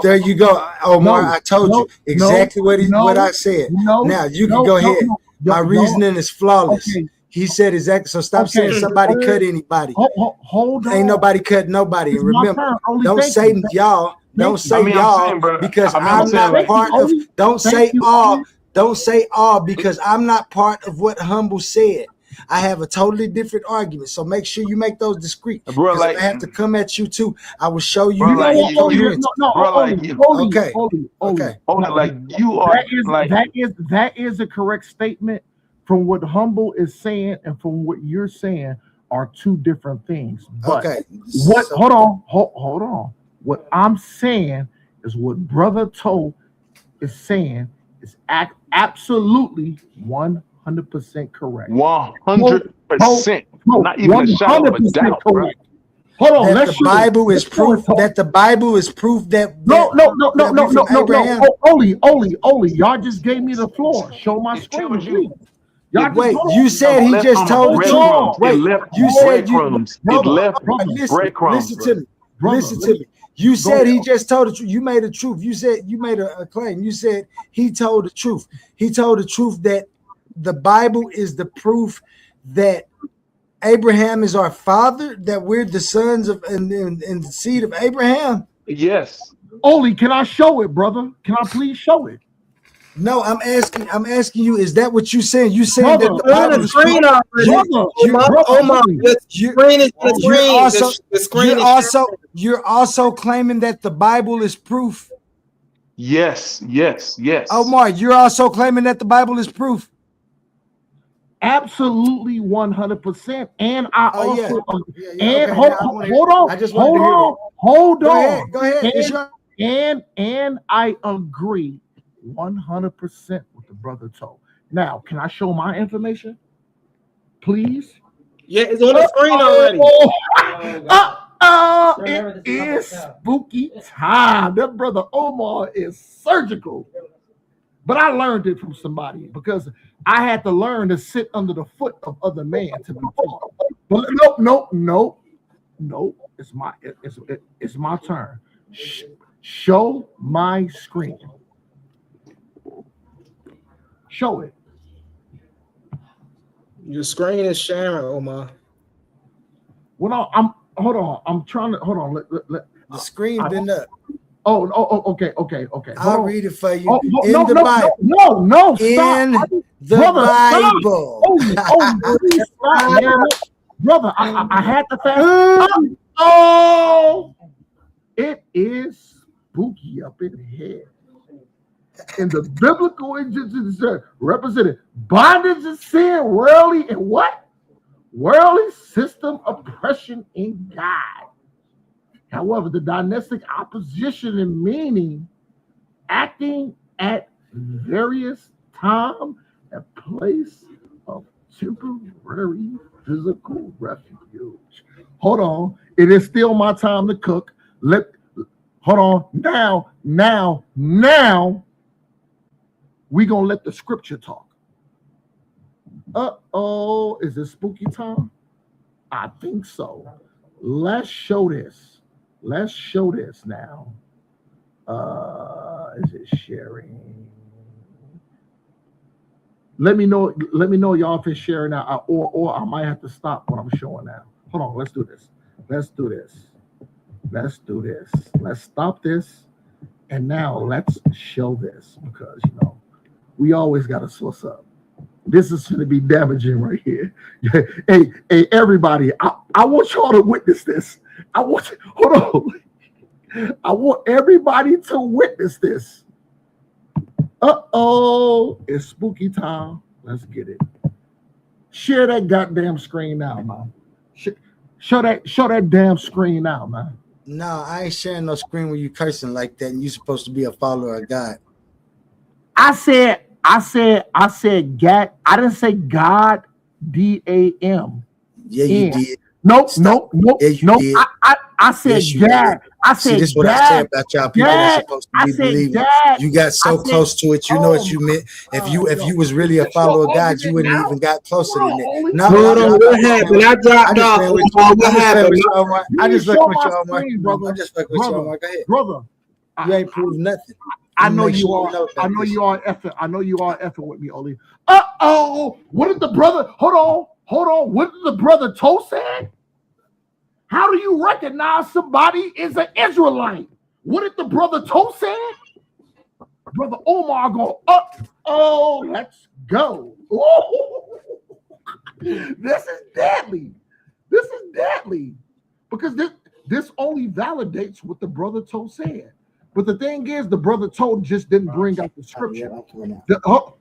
Speaker 2: There you go, Omar. I told you exactly what I said. Now you can go ahead. My reasoning is flawless. Okay. He said exactly. So stop saying somebody cut anybody.
Speaker 5: Hold on.
Speaker 2: Ain't nobody cut nobody. And remember, don't say y'all. Don't say y'all because I'm not part of. Don't say all. Don't say all because I'm not part of what Humble said. I have a totally different argument. So make sure you make those discreet. Bro, like, if I have to come at you too, I will show you.
Speaker 5: Okay.
Speaker 3: Like you are.
Speaker 5: That is a correct statement. From what Humble is saying and from what you're saying are two different things. But hold on. What I'm saying is what Brother Toe is saying is absolutely 100% correct.
Speaker 3: 100%. Not even a shadow of a doubt, bro.
Speaker 5: Hold on,
Speaker 2: that the Bible is proof. That the Bible is proof that
Speaker 5: no. Only. Y'all just gave me the floor. Show my screen, please.
Speaker 2: Wait, you said he just told the truth. Wait, you said
Speaker 3: breadcrumbs. It left breadcrumbs.
Speaker 2: Listen to me. Listen to me. You said he just told the truth. You made a truth. You said you made a claim. You said he told the truth. He told the truth that the Bible is the proof that Abraham is our father, that we're the sons of and the seed of Abraham.
Speaker 3: Yes.
Speaker 5: Only, can I show it, brother? Can I please show it?
Speaker 2: No, I'm asking you, is that what you saying? You saying
Speaker 5: brother,
Speaker 2: that the Bible is
Speaker 1: screen
Speaker 2: you're also claiming that the Bible is proof.
Speaker 3: Yes.
Speaker 2: Omar, you're also claiming that the Bible is proof.
Speaker 5: Absolutely 100%. And I also
Speaker 2: and
Speaker 5: hold on.
Speaker 2: I just hold
Speaker 5: on.
Speaker 2: Go ahead.
Speaker 5: And I agree 100% with the brother told. Now, can I show my information? Please?
Speaker 1: Yeah, it's on the screen already.
Speaker 5: It is spooky time. That brother Omar is surgical. But I learned it from somebody because I had to learn to sit under the foot of other men to be taught. But no. It's my turn. Show my screen. Show it.
Speaker 1: Your screen is sharing, Omar.
Speaker 5: Well, hold on. I'm trying to hold on.
Speaker 2: The screen been up.
Speaker 5: Okay.
Speaker 2: I'll read it for you.
Speaker 5: In the Bible. No, stop.
Speaker 2: In the Bible.
Speaker 5: Brother, I had to fast. Oh, it is spooky up in here. In the biblical Egyptians represented bondage of sin, worldly and what? Worldly system oppression in God. However, the dynastic opposition and meaning acting at various time and place of temporary physical refuge. Hold on. It is still my time to cook. Hold on. Now, we gonna let the scripture talk. Is it spooky time? I think so. Let's show this now. Is it sharing? Let me know y'all if it's sharing now, or I might have to stop what I'm showing now. Hold on, let's do this. Let's stop this, and now let's show this because we always got to source up. This is going to be damaging right here. Hey, everybody, I want y'all to witness this. I want everybody to witness this. It's spooky time. Let's get it. Share that goddamn screen now, man. Show that damn screen now, man.
Speaker 2: No, I ain't sharing no screen when you cursing like that, and you supposed to be a follower of God.
Speaker 5: I said God. I didn't say God. DAM.
Speaker 2: Yeah, you did.
Speaker 5: Nope.
Speaker 2: Yeah, you did.
Speaker 5: I said God. I said
Speaker 2: see, this is what I said about y'all people that's supposed to be believers. You got so close to it, you know what you meant. If you was really a follower of God, you wouldn't even got closer than that. No,
Speaker 1: what happened? I dropped off. What happened?
Speaker 2: I just fuck with you, Omar. I just fuck with you, Omar. Go ahead,
Speaker 5: brother.
Speaker 2: You ain't proved nothing.
Speaker 5: I know you are. I know you are effing with me, Oli. What did the brother? Hold on. What did the brother Toe say? How do you recognize somebody is an Israelite? What did the brother Toe say? Brother Omar go up. Let's go. This is deadly. Because this only validates what the brother Toe said. But the thing is, the brother Toe just didn't bring out the scripture.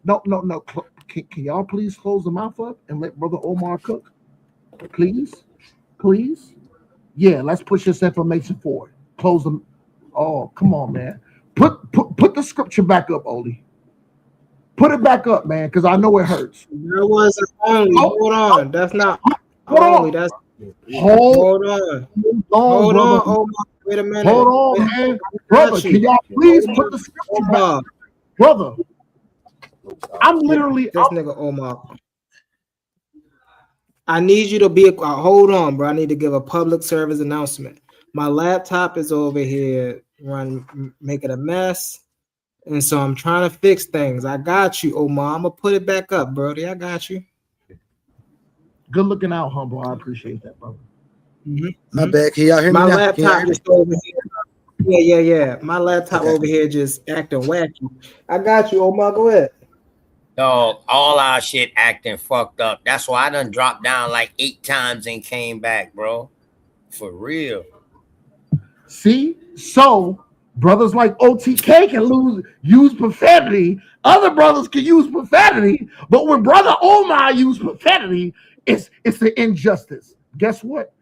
Speaker 5: No. Can y'all please close the mouth up and let brother Omar cook? Please? Yeah, let's push this information forward. Close them. Oh, come on, man. Put the scripture back up, Oli. Put it back up, man, because I know it hurts.
Speaker 1: That wasn't only. Hold on. That's not only. That's
Speaker 5: hold
Speaker 1: on.
Speaker 5: Hold on.
Speaker 1: Oh, wait a minute.
Speaker 5: Hold on, man. Brother, can y'all please put the scripture back? Brother, I'm literally
Speaker 1: this nigga Omar. I need you to be hold on, bro. I need to give a public service announcement. My laptop is over here making a mess. And so I'm trying to fix things. I got you, Omar. I'm gonna put it back up, Brody. I got you.
Speaker 5: Good looking out, humble. I appreciate that, brother.
Speaker 2: My bad. Can y'all hear me?
Speaker 1: My
Speaker 2: now?
Speaker 1: laptop just over here. Yeah. My laptop over here just acting wacky. I got you, Omar. Go ahead.
Speaker 6: Dog, all our shit acting fucked up. That's why I done dropped down like 8 times and came back, bro. For real.
Speaker 5: See? So brothers like OTK can use profanity. Other brothers can use profanity, but when brother Omar use profanity, it's an injustice. Guess what?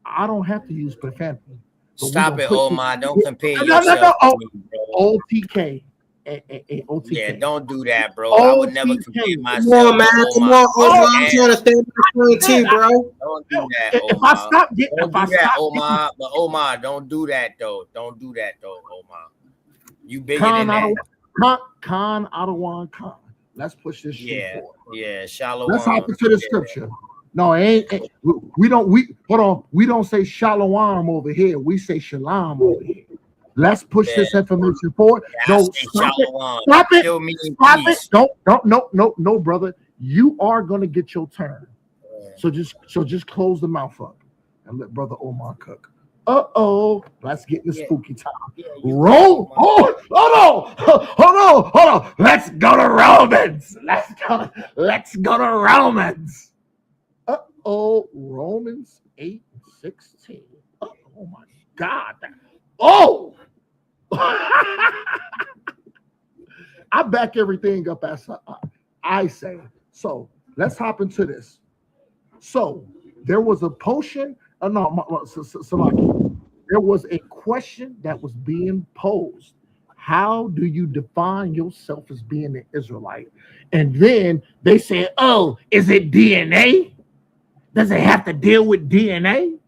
Speaker 5: I don't have to use profanity.
Speaker 6: Stop it, Omar. Don't compare yourself to me, bro.
Speaker 5: OTK. OTK.
Speaker 6: Yeah, don't do that, bro. I would never compare myself.
Speaker 1: Come on, man. Come on, Omar. I'm trying to stay in the too, bro.
Speaker 6: Don't do that, Omar.
Speaker 5: If I stop getting,
Speaker 6: don't do that, Omar. But Omar, don't do that, though. Don't do that, though, Omar. You bigger than that.
Speaker 5: Khan Adawan Khan. Let's push this shit forward.
Speaker 6: Yeah, Shalom.
Speaker 5: Let's hop into the scripture. No, we don't say Shalom over here. We say Shalom over here. Let's push this information forward. Don't stop it. No, brother. You are gonna get your turn. So just close the mouth up and let brother Omar cook. Let's get in the spooky time. Roll. Hold on. Let's go to Romans. Let's go to Romans. Romans 8:16. Oh my God. I back everything up as I say. So let's hop into this. So there was a potion. There was a question that was being posed. How do you define yourself as being an Israelite? And then they said, "Oh, is it DNA? Does it have to deal with DNA?"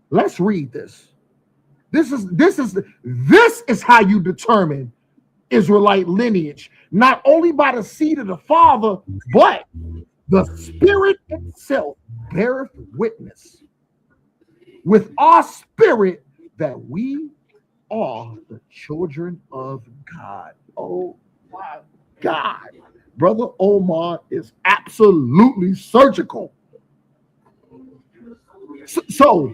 Speaker 5: Let's read this. This is how you determine Israelite lineage, not only by the seed of the father, but the spirit itself beareth witness with our spirit that we are the children of God. Oh my God. Brother Omar is absolutely surgical. So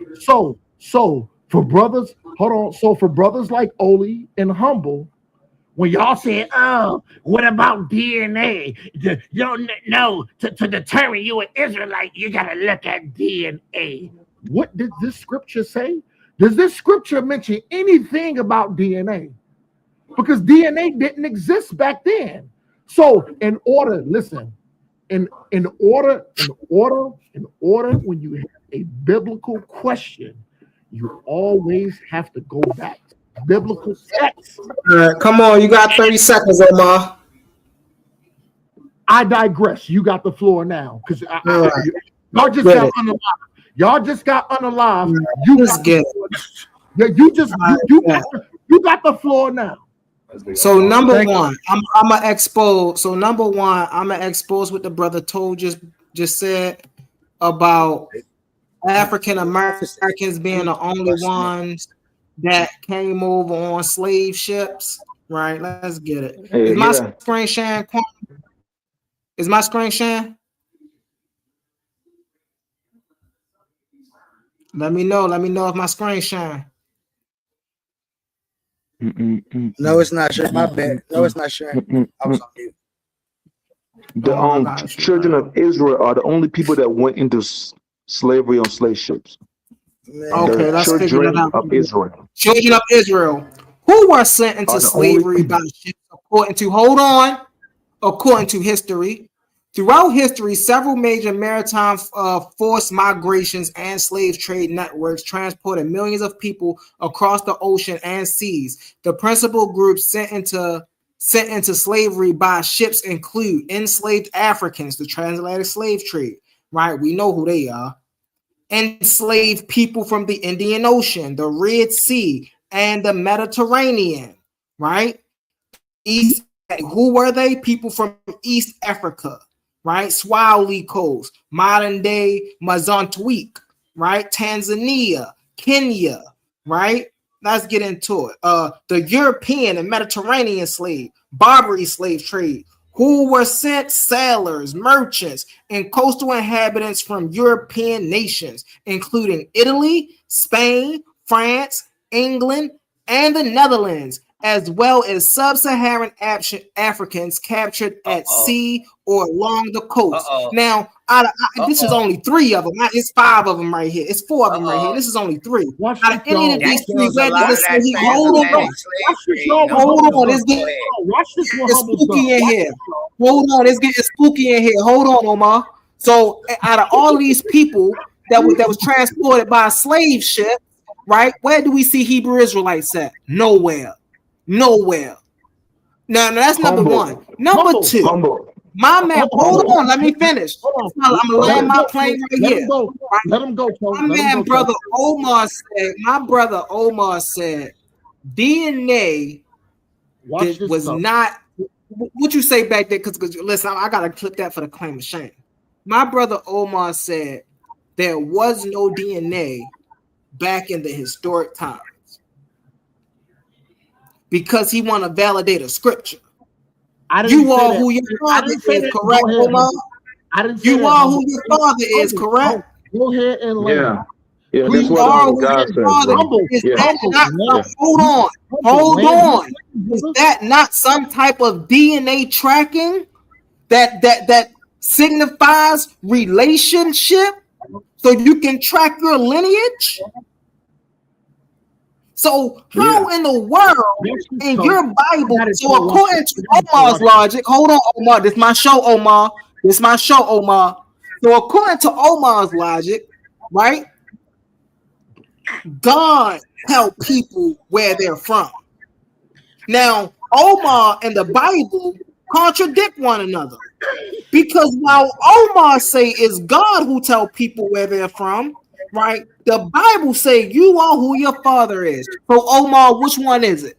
Speaker 5: for brothers, hold on. So for brothers like Oli and Humble, when y'all say, "Oh, what about DNA?" You don't know to determine you an Israelite, you gotta look at DNA. What did this scripture say? Does this scripture mention anything about DNA? Because DNA didn't exist back then. So in order, when you have a biblical question, you always have to go back to biblical text.
Speaker 1: All right, come on, you got 30 seconds, Omar.
Speaker 5: I digress. You got the floor now, because y'all just got unalive. Y'all just got unalive. You just get it. Yeah, you got the floor now.
Speaker 1: So number one, I'm gonna expose. So number one, I'm gonna expose what the brother told just said about African Americans being the only ones that came over on slave ships. Right? Let's get it. Is my screen sharing? Is my screen sharing? Let me know if my screen sharing.
Speaker 2: No, it's not sure. My bad. No, it's not sure. I was on mute.
Speaker 3: The children of Israel are the only people that went into slavery on slave ships.
Speaker 1: Okay, let's figure it out.
Speaker 3: Of Israel.
Speaker 1: Children of Israel who were sent into slavery by ships according to history. Throughout history, several major maritime forced migrations and slave trade networks transported millions of people across the ocean and seas. The principal groups sent into slavery by ships include enslaved Africans, the transatlantic slave trade, right? We know who they are. Enslaved people from the Indian Ocean, the Red Sea, and the Mediterranean, right? East, who were they? People from East Africa, right? Swahili Coast, modern day Mozambique, right? Tanzania, Kenya, right? Let's get into it. The European and Mediterranean slave, Barbary slave trade, who were sent sailors, merchants, and coastal inhabitants from European nations, including Italy, Spain, France, England, and the Netherlands, as well as sub-Saharan Africans captured at sea or along the coast. Now, this is only 3 of them. It's 5 of them right here. It's 4 of them right here. This is only 3. Out of any of these 3, hold on. Watch this one. It's spooky in here. Hold on, it's getting spooky in here. Hold on, Omar. So, out of all of these people that was transported by a slave ship, right? Where do we see Hebrew Israelites at? Nowhere. Now that's number 1. Number 2. My man, hold on, let me finish. I'm gonna land my plane right here.
Speaker 5: Let him go.
Speaker 1: My brother Omar said DNA was not. What you say back there? Because listen, I gotta clip that for the claim of shame. My brother Omar said there was no DNA back in the historic times because he want to validate a scripture. You are who your father is, correct, Omar? You are who your father is, correct?
Speaker 5: Go ahead and land.
Speaker 3: Yeah, that's what God said.
Speaker 1: Hold on. Is that not some type of DNA tracking that signifies relationship so you can track your lineage? So how in the world in your Bible, so according to Omar's logic, hold on, Omar, this is my show, Omar. So according to Omar's logic, right, God tell people where they're from. Now, Omar and the Bible contradict one another. Because while Omar say it's God who tell people where they're from, right? The Bible say you are who your father is. So Omar, which one is it?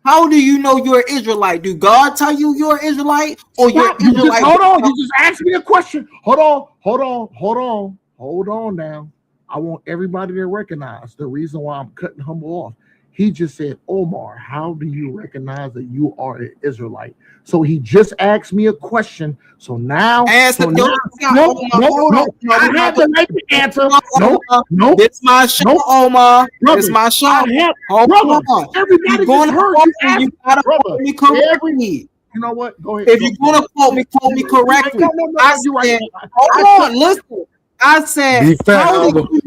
Speaker 1: How do you know you're an Israelite? Do God tell you you're an Israelite, or you're Israelite?
Speaker 5: Hold on, you just asked me a question. Hold on now. I want everybody to recognize the reason why I'm cutting Humble off. He just said, Omar, how do you recognize that you are an Israelite? So he just asked me a question. So now, I have the right to answer. No.
Speaker 1: It's my show, Omar. It's my show.
Speaker 5: Everybody just heard you ask.
Speaker 1: You gotta quote me correctly.
Speaker 5: You know what? Go ahead.
Speaker 1: If you're gonna quote me correctly. Hold on, listen. I said,
Speaker 2: be fair, humble.
Speaker 5: You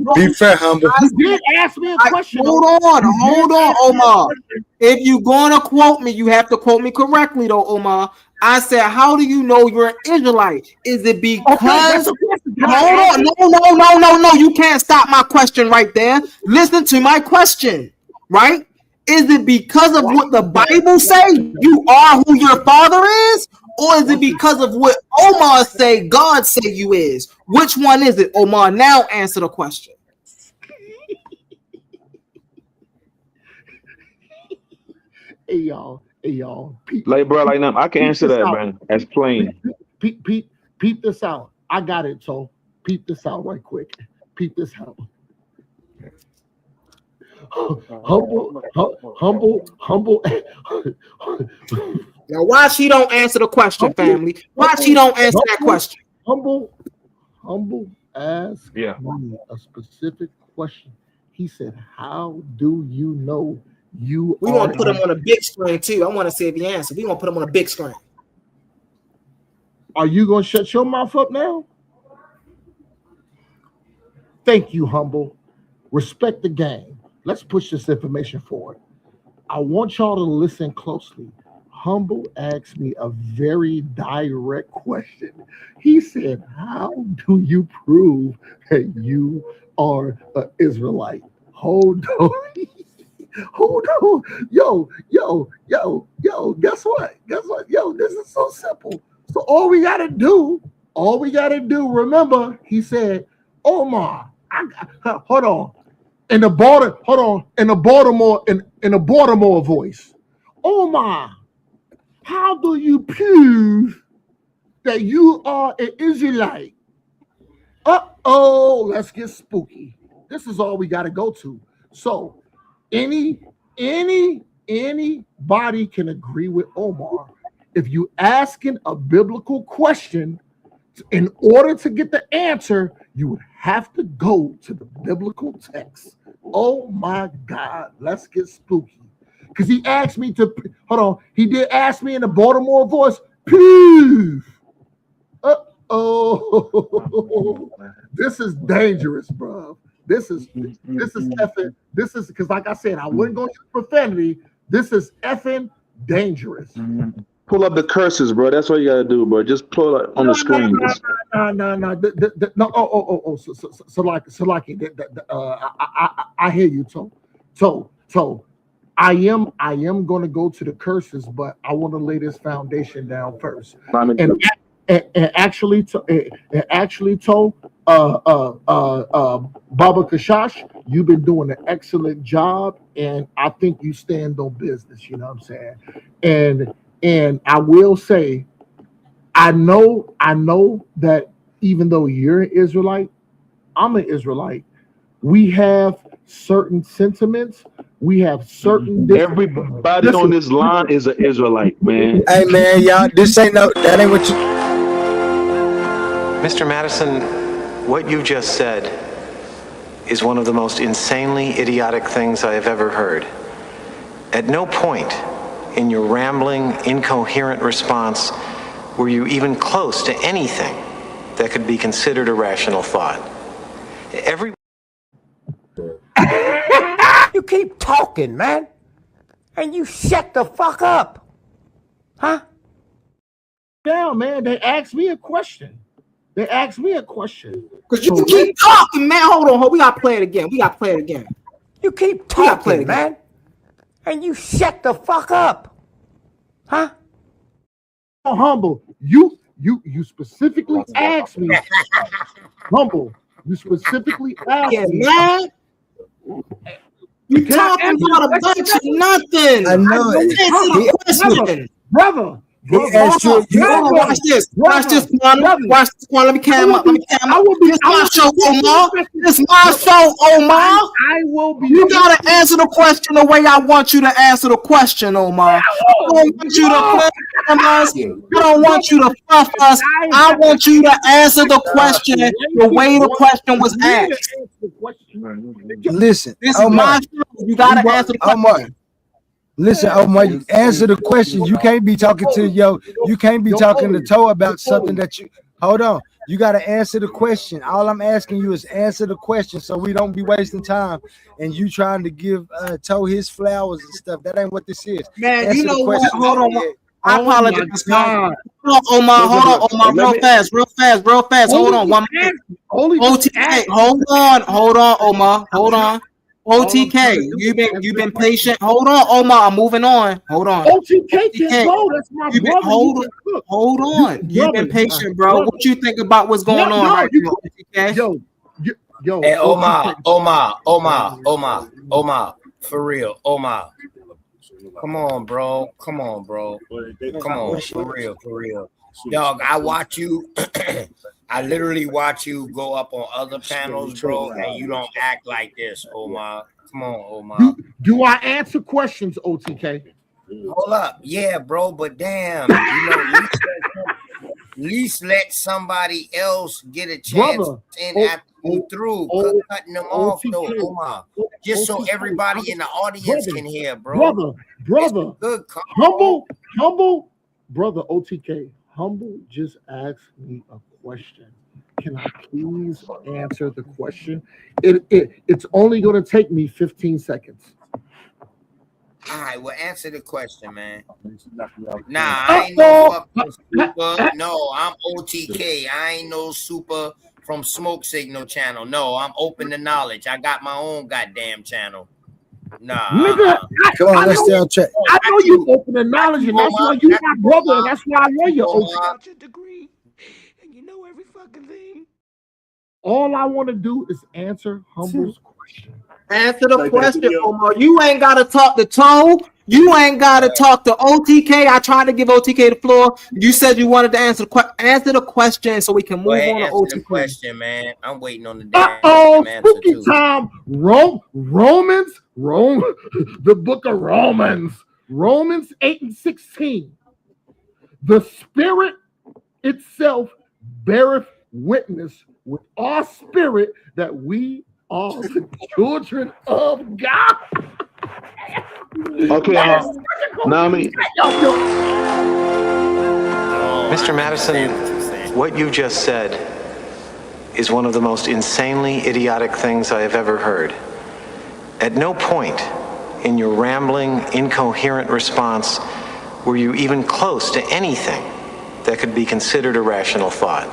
Speaker 5: did ask me a question.
Speaker 1: Hold on, Omar. If you're gonna quote me, you have to quote me correctly, though, Omar. I said, how do you know you're an Israelite? Is it because? No. You can't stop my question right there. Listen to my question, right? Is it because of what the Bible say you are who your father is? Or is it because of what Omar say God say you is? Which one is it, Omar? Now answer the question.
Speaker 5: Hey y'all.
Speaker 3: Like bro, like now, I can answer that, man. That's plain.
Speaker 5: Peep this out. I got it, so peep this out right quick. Peep this out. Humble.
Speaker 1: Now, why she don't answer the question, family? Why she don't answer that question?
Speaker 5: Humble asked me a specific question. He said, "How do you know you?"
Speaker 1: We want to put him on a big screen too. I want to see if he answers. We want to put him on a big screen.
Speaker 5: Are you gonna shut your mouth up now? Thank you, Humble. Respect the game. Let's push this information forward. I want y'all to listen closely. Humble asked me a very direct question. He said, "How do you prove that you are an Israelite?" Hold on. Hold on. Yo. Guess what? Yo, this is so simple. So all we gotta do, remember, he said, Omar, hold on. In the Baltimore voice. Omar, how do you prove that you are an Israelite? Let's get spooky. This is all we got to go to. So, anybody can agree with Omar. If you asking a biblical question, in order to get the answer, you would have to go to the biblical text. Oh my God, let's get spooky. Because he asked me to, hold on, he did ask me in the Baltimore voice, prove. This is dangerous, bro. This is effing, this is, because like I said, I wouldn't go use profanity. This is effing dangerous.
Speaker 3: Pull up the curses, bro. That's what you gotta do, bro. Just pull it on the screen.
Speaker 5: No. I hear you, So, I am going to go to the curses, but I want to lay this foundation down first. And actually told Baba Kashash, you've been doing an excellent job, and I think you stand on business. You know what I'm saying? And I will say, I know that even though you're an Israelite, I'm an Israelite. We have certain sentiments. We have certain.
Speaker 3: Everybody on this line is an Israelite, man.
Speaker 2: Hey, man, y'all, that ain't what you.
Speaker 7: Mr. Madison, what you just said is one of the most insanely idiotic things I have ever heard. At no point in your rambling, incoherent response were you even close to anything that could be considered a rational thought.
Speaker 6: You keep talking, man, and you shut the fuck up, huh?
Speaker 5: Down, man. They asked me a question. Because
Speaker 1: you keep talking, man. Hold on. We gotta play it again.
Speaker 6: You keep talking, man, and you shut the fuck up, huh?
Speaker 5: Oh, Humble, you specifically asked me. Humble, you specifically asked me.
Speaker 1: Man. You talking about a bunch of nothing.
Speaker 2: I know
Speaker 5: it. Brother.
Speaker 1: Watch this. Watch this, Let me carry him up. This my show, Omar.
Speaker 5: I will be.
Speaker 1: You gotta answer the question the way I want you to answer the question, Omar. I don't want you to play us. I don't want you to fluff us. I want you to answer the question the way the question was asked.
Speaker 2: Listen,
Speaker 1: this is my show. You gotta answer the question.
Speaker 2: Listen, Omar, you answer the question. You can't be talking to Toe about something that you. Hold on. You got to answer the question. All I'm asking you is answer the question so we don't be wasting time and you trying to give Toe his flowers and stuff. That ain't what this is.
Speaker 1: Man,
Speaker 2: answer
Speaker 1: you know
Speaker 2: what?
Speaker 1: Hold on. I apologize. Hold on, Omar, real fast. Hold on. 1 minute. OTK, hold on, Omar. Hold on. OTK, you've been patient. Hold on, Omar. I'm moving on. Hold on.
Speaker 5: OTK can go. That's my brother.
Speaker 1: Hold on. You've been patient, bro. What you think about what's going on right now, OTK?
Speaker 6: Yo. Hey, Omar. For real, Omar. Come on, bro. Come on, for real. Dog, I watch you. I literally watch you go up on other panels, bro, and you don't act like this, Omar. Come on, Omar.
Speaker 5: Do I answer questions, OTK?
Speaker 6: Hold up. Yeah, bro, but damn, at least let somebody else get a chance after you through. Cutting them off, though, Omar. Just so everybody in the audience can hear, bro.
Speaker 5: Brother.
Speaker 6: Good,
Speaker 5: Humble. Brother OTK. Humble just asked me a question. Can I please answer the question? It's only going to take me 15 seconds.
Speaker 6: All right, well, answer the question, man. Nah, I ain't no fucking super. No, I'm OTK. I ain't no super from Smoke Signal channel. No, I'm open to knowledge. I got my own goddamn channel. Nah,
Speaker 5: nigga,
Speaker 2: Come on, let's stay on track.
Speaker 5: I know you open to knowledge, and that's why you my brother, and that's why I know you're open.
Speaker 8: Got your degree, and you know every fucking thing.
Speaker 5: All I want to do is answer Humble's question.
Speaker 1: Answer the question, Omar. You ain't gotta talk to Toe. You ain't gotta talk to OTK. I tried to give OTK the floor. You said you wanted to answer the question so we can move on to OTK.
Speaker 6: The question, man. I'm waiting on the damn
Speaker 5: spooky answer time. Romans, the book of Romans 8:16. The Spirit itself beareth witness with our spirit that we are the children of God.
Speaker 3: Okay, now
Speaker 7: Mr. Madison, what you just said is one of the most insanely idiotic things I have ever heard. At no point in your rambling, incoherent response were you even close to anything that could be considered a rational thought.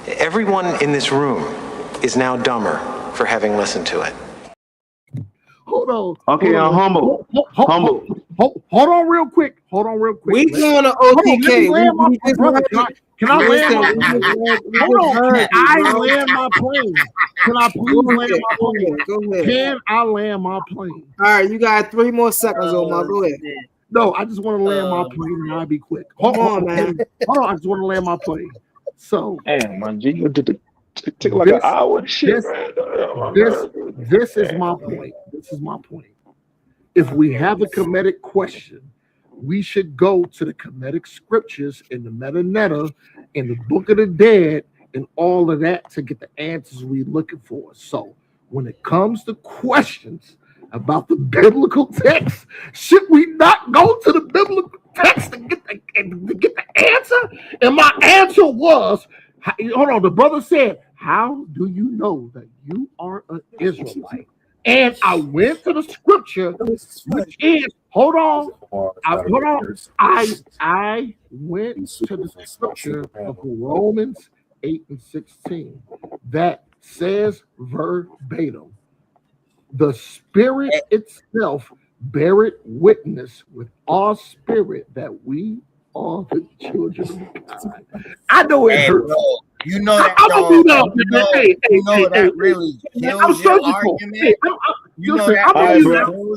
Speaker 7: Everyone in this room is now dumber for having listened to it.
Speaker 5: Hold on.
Speaker 3: Okay,
Speaker 5: Humble. Hold on real quick.
Speaker 1: We going to OTK.
Speaker 5: Can I land my plane? Can I please land my plane?
Speaker 1: Go ahead.
Speaker 5: Can I land my plane?
Speaker 1: All right, you got 3 more seconds, Omar. Go ahead.
Speaker 5: No, I just want to land my plane and I'll be quick. Hold on, man. Hold on, I just want to land my plane. So,
Speaker 3: man, my G, you did take like an hour. Shit.
Speaker 5: This is my point. This is my point. If we have a Kemetic question, we should go to the Kemetic scriptures in the Metanetta, in the Book of the Dead, and all of that to get the answers we're looking for. So when it comes to questions about the biblical text, should we not go to the biblical text to get the answer? And my answer was, hold on, the brother said, how do you know that you are an Israelite? And I went to the scripture, which is, I went to the scripture of Romans 8:16 that says verbatim, the Spirit itself beareth witness with our spirit that we are the children of God. I know it hurts.
Speaker 6: Bro, you know that. That really kills your argument.
Speaker 5: I'm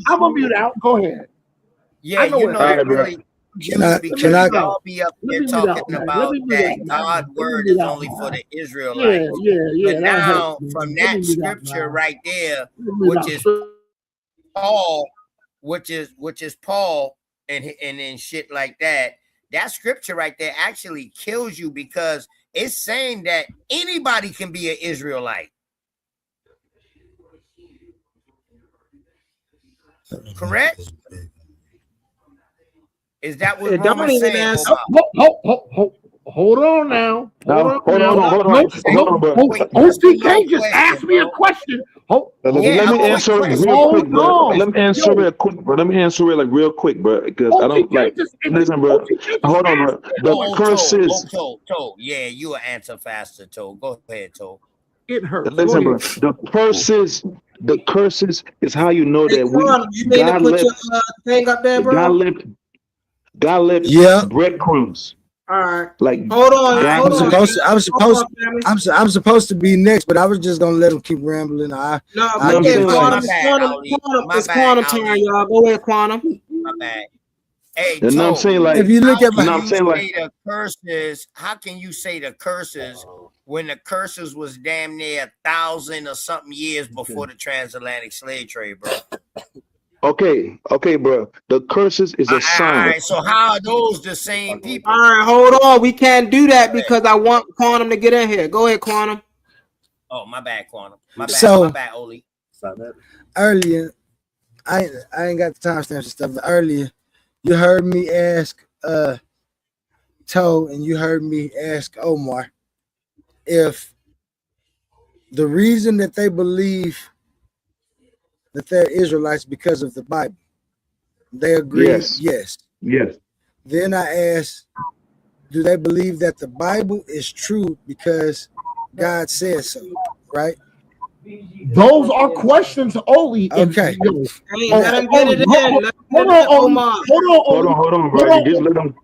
Speaker 5: gonna mute out. Go ahead.
Speaker 6: Yeah, you know that really. Can I be up there talking about that God's word is only for the Israelites?
Speaker 5: Yeah.
Speaker 6: But now, from that scripture right there, which is Paul, and shit like that. That scripture right there actually kills you because it's saying that anybody can be an Israelite. Correct? Is that what Roman's saying?
Speaker 5: Hold on now.
Speaker 3: Hold on.
Speaker 5: OTK just asked me a question.
Speaker 3: Let me answer it real quick, bro. Let me answer it real quick, bro. Because I don't like. Listen, bro. Hold on, bro. The curses.
Speaker 6: Toe. Yeah, you will answer faster, Toe. Go ahead, Toe.
Speaker 5: It hurts.
Speaker 3: Listen, bro. The curses is how you know that
Speaker 1: you need to put your thing up there, bro.
Speaker 3: God left breadcrumbs.
Speaker 1: All right.
Speaker 3: Like,
Speaker 1: hold on.
Speaker 2: I'm supposed to be next, but I was just gonna let him keep rambling.
Speaker 1: It's Quantum turn, y'all. Go ahead, Quantum.
Speaker 6: My bad. Hey,
Speaker 3: you know what I'm saying? Like,
Speaker 2: if you look at
Speaker 6: the curses, how can you say the curses when the curses was damn near 1,000 or something years before the transatlantic slave trade, bro?
Speaker 3: Okay, bro. The curses is a sign.
Speaker 6: All right, so how are those the same people?
Speaker 1: All right, hold on. We can't do that because I want Quantum to get in here. Go ahead, Quantum.
Speaker 6: Oh, my bad, Quantum. My bad, Oli.
Speaker 2: Earlier, I ain't got the timestamps and stuff, but earlier, you heard me ask Toe and you heard me ask Omar if the reason that they believe that they're Israelites because of the Bible. They agree.
Speaker 3: Yes.
Speaker 2: Yes.
Speaker 3: Yes.
Speaker 2: Then I asked, do they believe that the Bible is true because God says so? Right.
Speaker 5: Those are questions only.
Speaker 2: Okay.
Speaker 1: Hey, let him get it in.
Speaker 5: Hold
Speaker 1: Let him get it
Speaker 5: on,
Speaker 1: in,
Speaker 5: Oli.
Speaker 1: Omar.
Speaker 3: Hold on, bro. Just let them.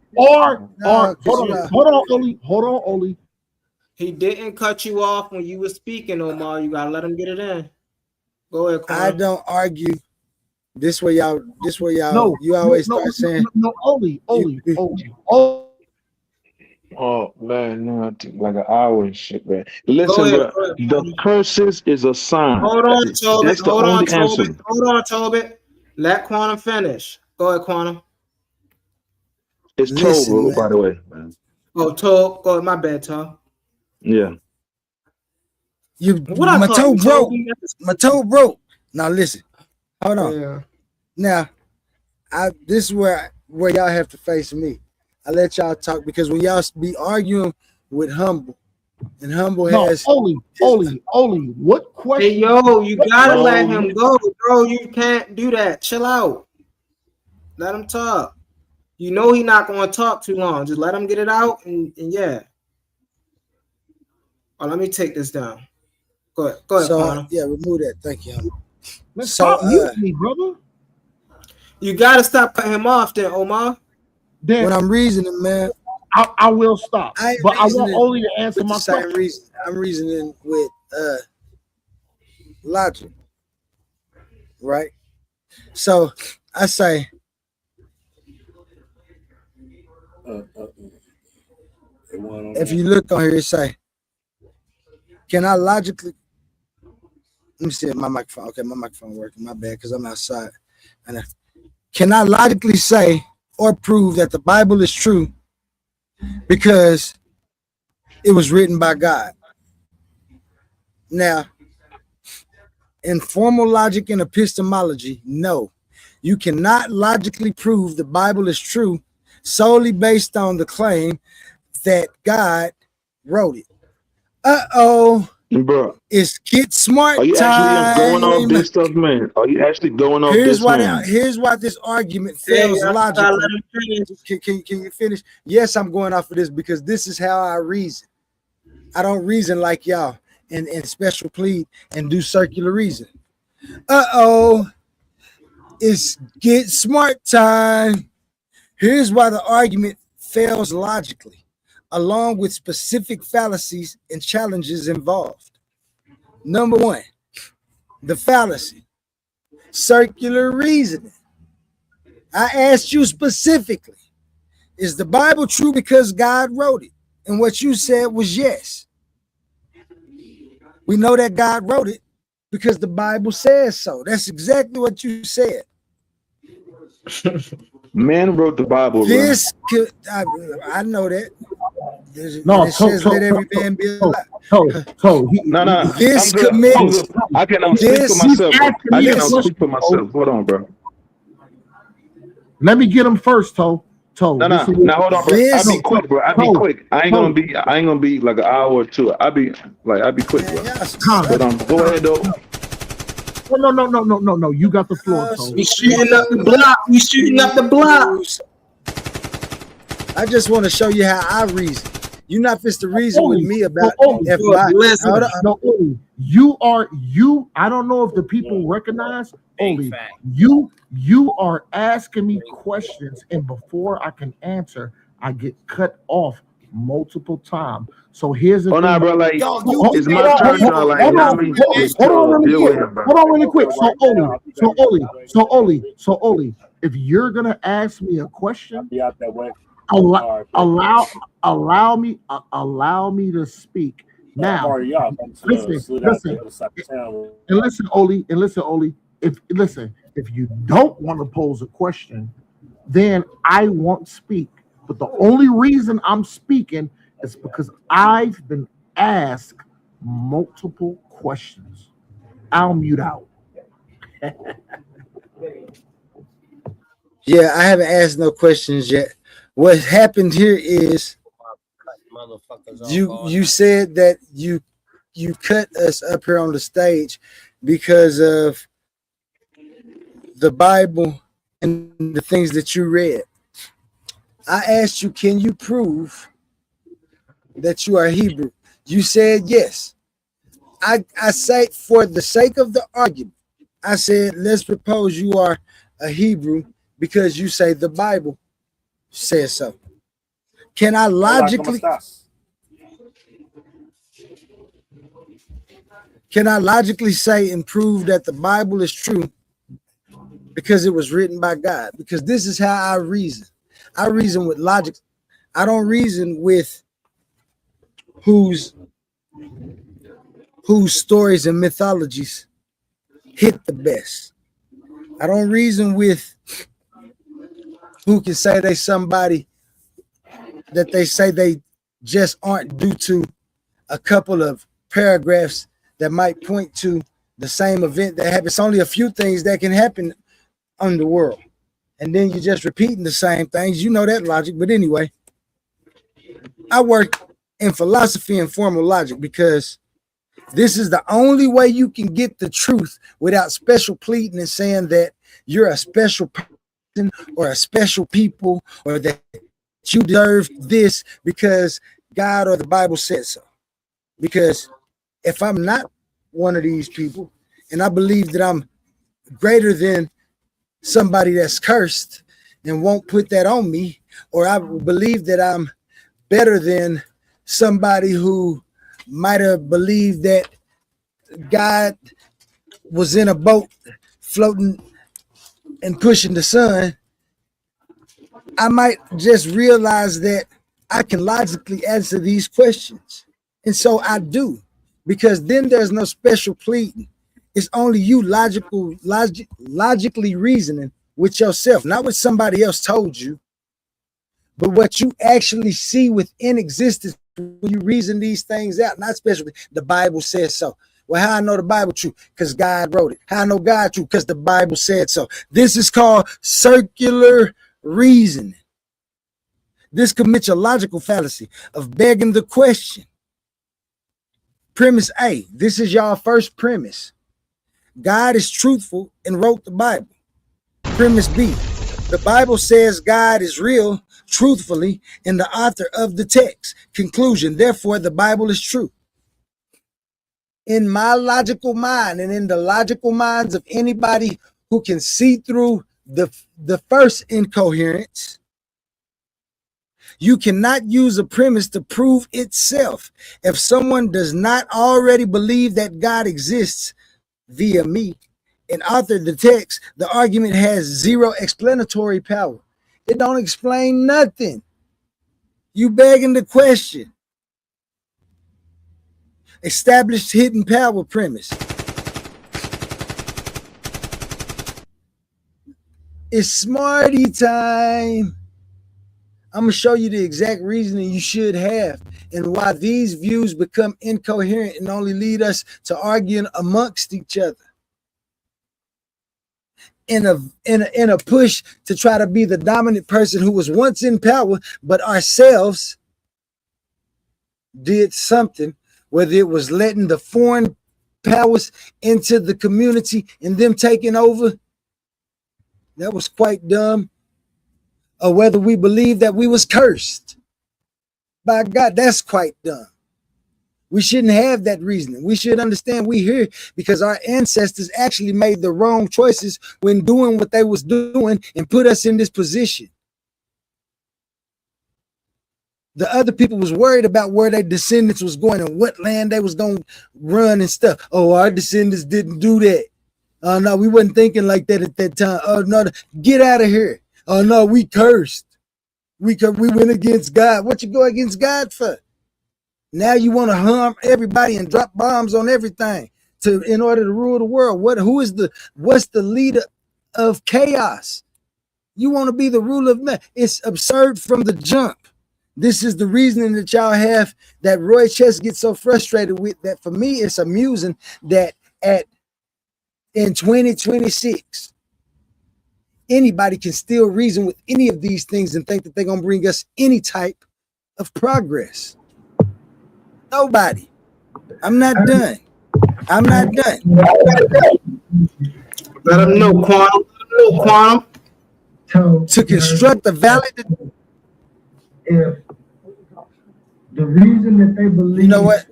Speaker 5: Hold on, Oli.
Speaker 1: He didn't cut you off when you were speaking, Omar. You gotta let him get it in. Go ahead, Quan.
Speaker 2: I don't argue. This way, y'all. You always start saying.
Speaker 5: No, Oli.
Speaker 3: Oh man, no, it took like an hour and shit, man. Listen, bro. The curses is a sign.
Speaker 1: Hold on, Tobit.
Speaker 3: That's the only answer.
Speaker 1: Hold on, Tobit. Let Quantum finish. Go ahead, Quantum.
Speaker 3: It's Tobe, by the way, man.
Speaker 1: Oh, Tobe. Go ahead. My bad, Tobe.
Speaker 3: Yeah.
Speaker 2: My toe broke. My toe broke. Now listen. Hold on.
Speaker 1: Yeah.
Speaker 2: Now, this is where y'all have to face me. I let y'all talk because when y'all be arguing with Humble, and Humble has
Speaker 5: Oli. What question?
Speaker 1: Hey, yo, you gotta let him go, bro. You can't do that. Chill out. Let him talk. You know he's not going to talk too long. Just let him get it out, and yeah. Oh, let me take this down. Go ahead, Quantum.
Speaker 2: Yeah, remove that. Thank you, Humble.
Speaker 5: Stop muting me, brother.
Speaker 1: You gotta stop cutting him off, then, Omar.
Speaker 5: Then
Speaker 2: when I'm reasoning, man,
Speaker 5: I will stop. But I want Oli to answer my question.
Speaker 2: I'm reasoning with logic, right? So I say, if you look on here, it say, can I logically? Let me see my microphone. Okay, my microphone working. My bad, because I'm outside. And can I logically say or prove that the Bible is true because it was written by God? Now, in formal logic and epistemology, no. You cannot logically prove the Bible is true solely based on the claim that God wrote it.
Speaker 3: Bro,
Speaker 2: it's get smart.
Speaker 3: Are you
Speaker 2: time.
Speaker 3: actually going off this stuff, man? Are you actually going off this, man?
Speaker 2: Here's why this argument fails logically. Can you finish? Yes, I'm going off of this because this is how I reason. I don't reason like y'all and special plead and do circular reason. It's get smart time. Here's why the argument fails logically, along with specific fallacies and challenges involved. Number one, the fallacy, circular reasoning. I asked you specifically, is the Bible true because God wrote it? And what you said was yes. We know that God wrote it because the Bible says so. That's exactly what you said.
Speaker 3: Man wrote the Bible.
Speaker 2: This could, I know that. No, it says let every man be alive.
Speaker 3: No.
Speaker 2: This commits.
Speaker 3: I cannot speak for myself. I cannot speak for myself. Hold on, bro.
Speaker 5: Let me get him first, Toe.
Speaker 3: No. Now hold on, bro. I'll be quick, bro. I'll be quick. I ain't gonna be like an hour or two. I'll be quick, bro. But go ahead though.
Speaker 5: No. You got the floor, Toe.
Speaker 1: We shooting up the block.
Speaker 2: I just want to show you how I reason. You're not supposed to reason with me about
Speaker 5: I don't know if the people recognize Oli. You are asking me questions, and before I can answer, I get cut off multiple times. So here's the thing.
Speaker 3: No, bro. Like it's my turn.
Speaker 5: Hold on, really quick. So Oli, if you're gonna ask me a question, allow me to speak. Now, listen, Oli. If you don't want to pose a question, then I won't speak. But the only reason I'm speaking is because I've been asked multiple questions. I'll mute out.
Speaker 2: Yeah, I haven't asked no questions yet. What happened here is you said that you cut us up here on the stage because of the Bible and the things that you read. I asked you, can you prove that you are Hebrew? You said yes. I say, for the sake of the argument, I said, let's propose you are a Hebrew because you say the Bible says so. Can I logically say and prove that the Bible is true because it was written by God? Because this is how I reason. I reason with logic. I don't reason with whose stories and mythologies hit the best. I don't reason with who can say they somebody that they say they just aren't due to a couple of paragraphs that might point to the same event that happened. It's only a few things that can happen on the world. And then you're just repeating the same things. You know that logic. But anyway, I work in philosophy and formal logic because this is the only way you can get the truth without special pleading and saying that you're a special person or a special people or that you deserve this because God or the Bible said so. Because if I'm not one of these people and I believe that I'm greater than somebody that's cursed and won't put that on me, or I believe that I'm better than somebody who might have believed that God was in a boat floating and pushing the sun, I might just realize that I can logically answer these questions. And so I do, because then there's no special pleading. It's only you logically reasoning with yourself, not what somebody else told you, but what you actually see within existence when you reason these things out, not especially the Bible says so. Well, how I know the Bible true? Because God wrote it. How I know God true? Because the Bible said so. This is called circular reasoning. This commits a logical fallacy of begging the question. Premise A, this is y'all first premise. God is truthful and wrote the Bible. Premise B, the Bible says God is real, truthfully, and the author of the text. Conclusion, therefore, the Bible is true. In my logical mind and in the logical minds of anybody who can see through the first incoherence, you cannot use a premise to prove itself. If someone does not already believe that God exists via me and author the text, the argument has zero explanatory power. It don't explain nothing. You begging the question. Established hidden power premise. It's Smarty time. I'm going to show you the exact reasoning you should have and why these views become incoherent and only lead us to arguing amongst each other in a push to try to be the dominant person who was once in power, but ourselves did something, whether it was letting the foreign powers into the community and them taking over. That was quite dumb. Or whether we believe that we was cursed by God, that's quite dumb. We shouldn't have that reasoning. We should understand we here because our ancestors actually made the wrong choices when doing what they was doing and put us in this position. The other people was worried about where their descendants was going and what land they was going to run and stuff. Oh, our descendants didn't do that. Oh, no, we wasn't thinking like that at that time. Oh, no, get out of here. Oh, no, we cursed. We went against God. What you go against God for? Now you want to harm everybody and drop bombs on everything in order to rule the world. What's the leader of chaos? You want to be the ruler of man. It's absurd from the jump. This is the reasoning that y'all have that Roy Chess gets so frustrated with. That for me, it's amusing that in 2026, anybody can still reason with any of these things and think that they're going to bring us any type of progress. Nobody. I'm not done. I'm not done.
Speaker 1: Let them know, Quantum.
Speaker 2: to construct a valid.
Speaker 5: If the reason that they believe,
Speaker 2: you know what?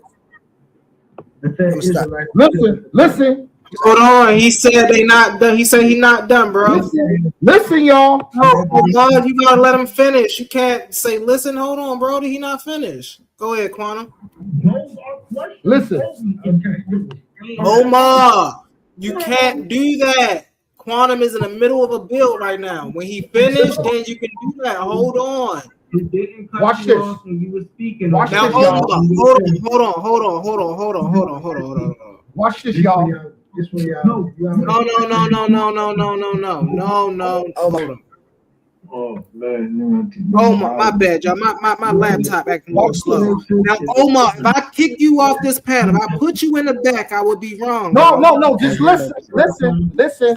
Speaker 5: Listen.
Speaker 1: Hold on. He said they not done. He said he not done, bro.
Speaker 5: Listen, y'all.
Speaker 1: No, Omar, you gotta let him finish. You can't say, listen, hold on, bro. Did he not finish? Go ahead, Quantum.
Speaker 5: Listen.
Speaker 1: Omar, you can't do that. Quantum is in the middle of a build right now. When he finished, then you can do that. Hold on.
Speaker 5: Watch this. Watch
Speaker 1: Now,
Speaker 5: this,
Speaker 1: Omar,
Speaker 5: y'all.
Speaker 1: hold on.
Speaker 5: Watch this, y'all.
Speaker 1: No. Hold on.
Speaker 5: Oh man,
Speaker 1: Omar, my bad, y'all. My laptop acting a little slow. Now, Omar, if I kick you off this panel, if I put you in the back, I would be wrong.
Speaker 5: No. Just listen.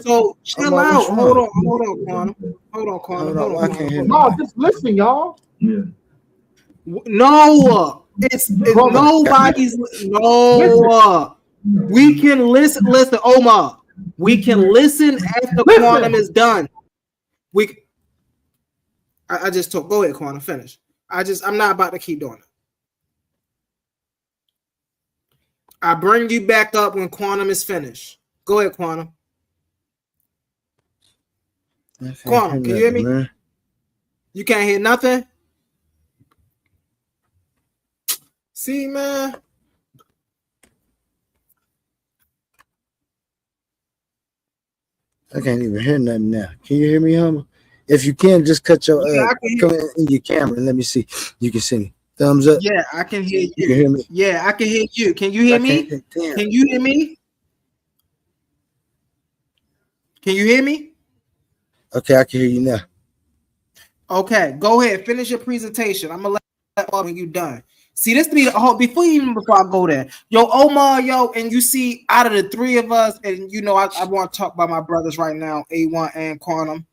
Speaker 1: So chill out. Hold on, Quantum.
Speaker 5: No, just listen, y'all. Yeah.
Speaker 1: No, it's nobody's. No, we can listen. Listen, Omar. We can listen after Quantum is done. I just told. Go ahead, Quantum. Finish. I'm not about to keep doing it. I bring you back up when Quantum is finished. Go ahead, Quantum. Quantum, can you hear me? Man. You can't hear nothing? See, man.
Speaker 2: I can't even hear nothing now. Can you hear me, Hummer? If you can, just cut your come in your camera and let me see. You can see me. Thumbs up.
Speaker 1: Yeah, I can hear you.
Speaker 2: You can hear me?
Speaker 1: Yeah, I can hear you. Can you hear me? Can you hear me? Can you hear me?
Speaker 2: Okay, I can hear you now.
Speaker 1: Okay, go ahead. Finish your presentation. I'm gonna let when you done. See, this be before I go there. Yo, Omar, and you see out of the three of us, and you know, I want to talk about my brothers right now, A1 and Quantum.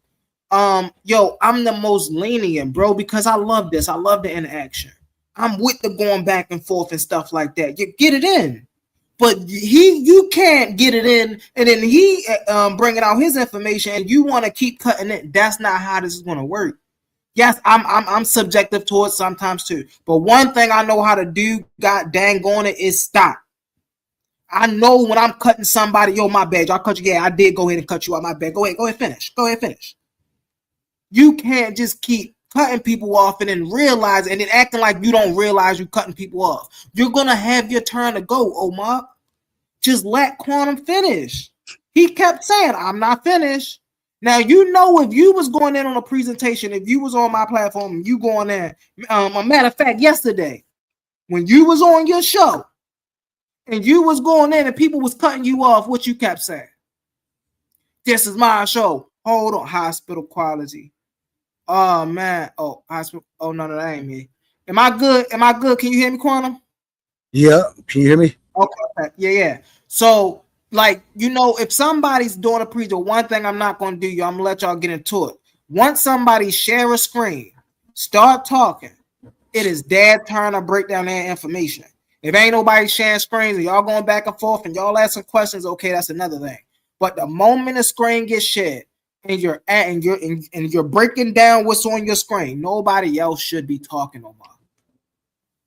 Speaker 1: I'm the most lenient, bro, because I love this. I love the interaction. I'm with the going back and forth and stuff like that. You get it in, but you can't get it in, and then he bringing out his information, and you want to keep cutting it. That's not how this is going to work. Yes, I'm subjective to it sometimes too, but one thing I know how to do, god dang on it, is stop. I know when I'm cutting somebody, my bad, y'all cut you. Yeah, I did go ahead and cut you out. My bad. Go ahead, finish. You can't just keep cutting people off and then realize and then acting like you don't realize you're cutting people off. You're gonna have your turn to go, Omar. Just let Quantum finish. He kept saying, I'm not finished. Now, you know, if you was going in on a presentation, if you was on my platform, you going in, a matter of fact, yesterday, when you was on your show and you was going in and people was cutting you off, what you kept saying? This is my show. Hold on, hospital quality. Oh, man. Oh, hospital. Oh, no, that ain't me. Am I good? Can you hear me, Quantum?
Speaker 2: Yeah. Can you hear me?
Speaker 1: Okay. Yeah. So, like, you know, if somebody's doing a preacher, one thing I'm not going to do, I'm going to let y'all get into it. Once somebody share a screen, start talking, it is their turn to break down their information. If ain't nobody sharing screens and y'all going back and forth and y'all asking questions, okay, that's another thing. But the moment the screen gets shared and you're breaking down what's on your screen, nobody else should be talking no more.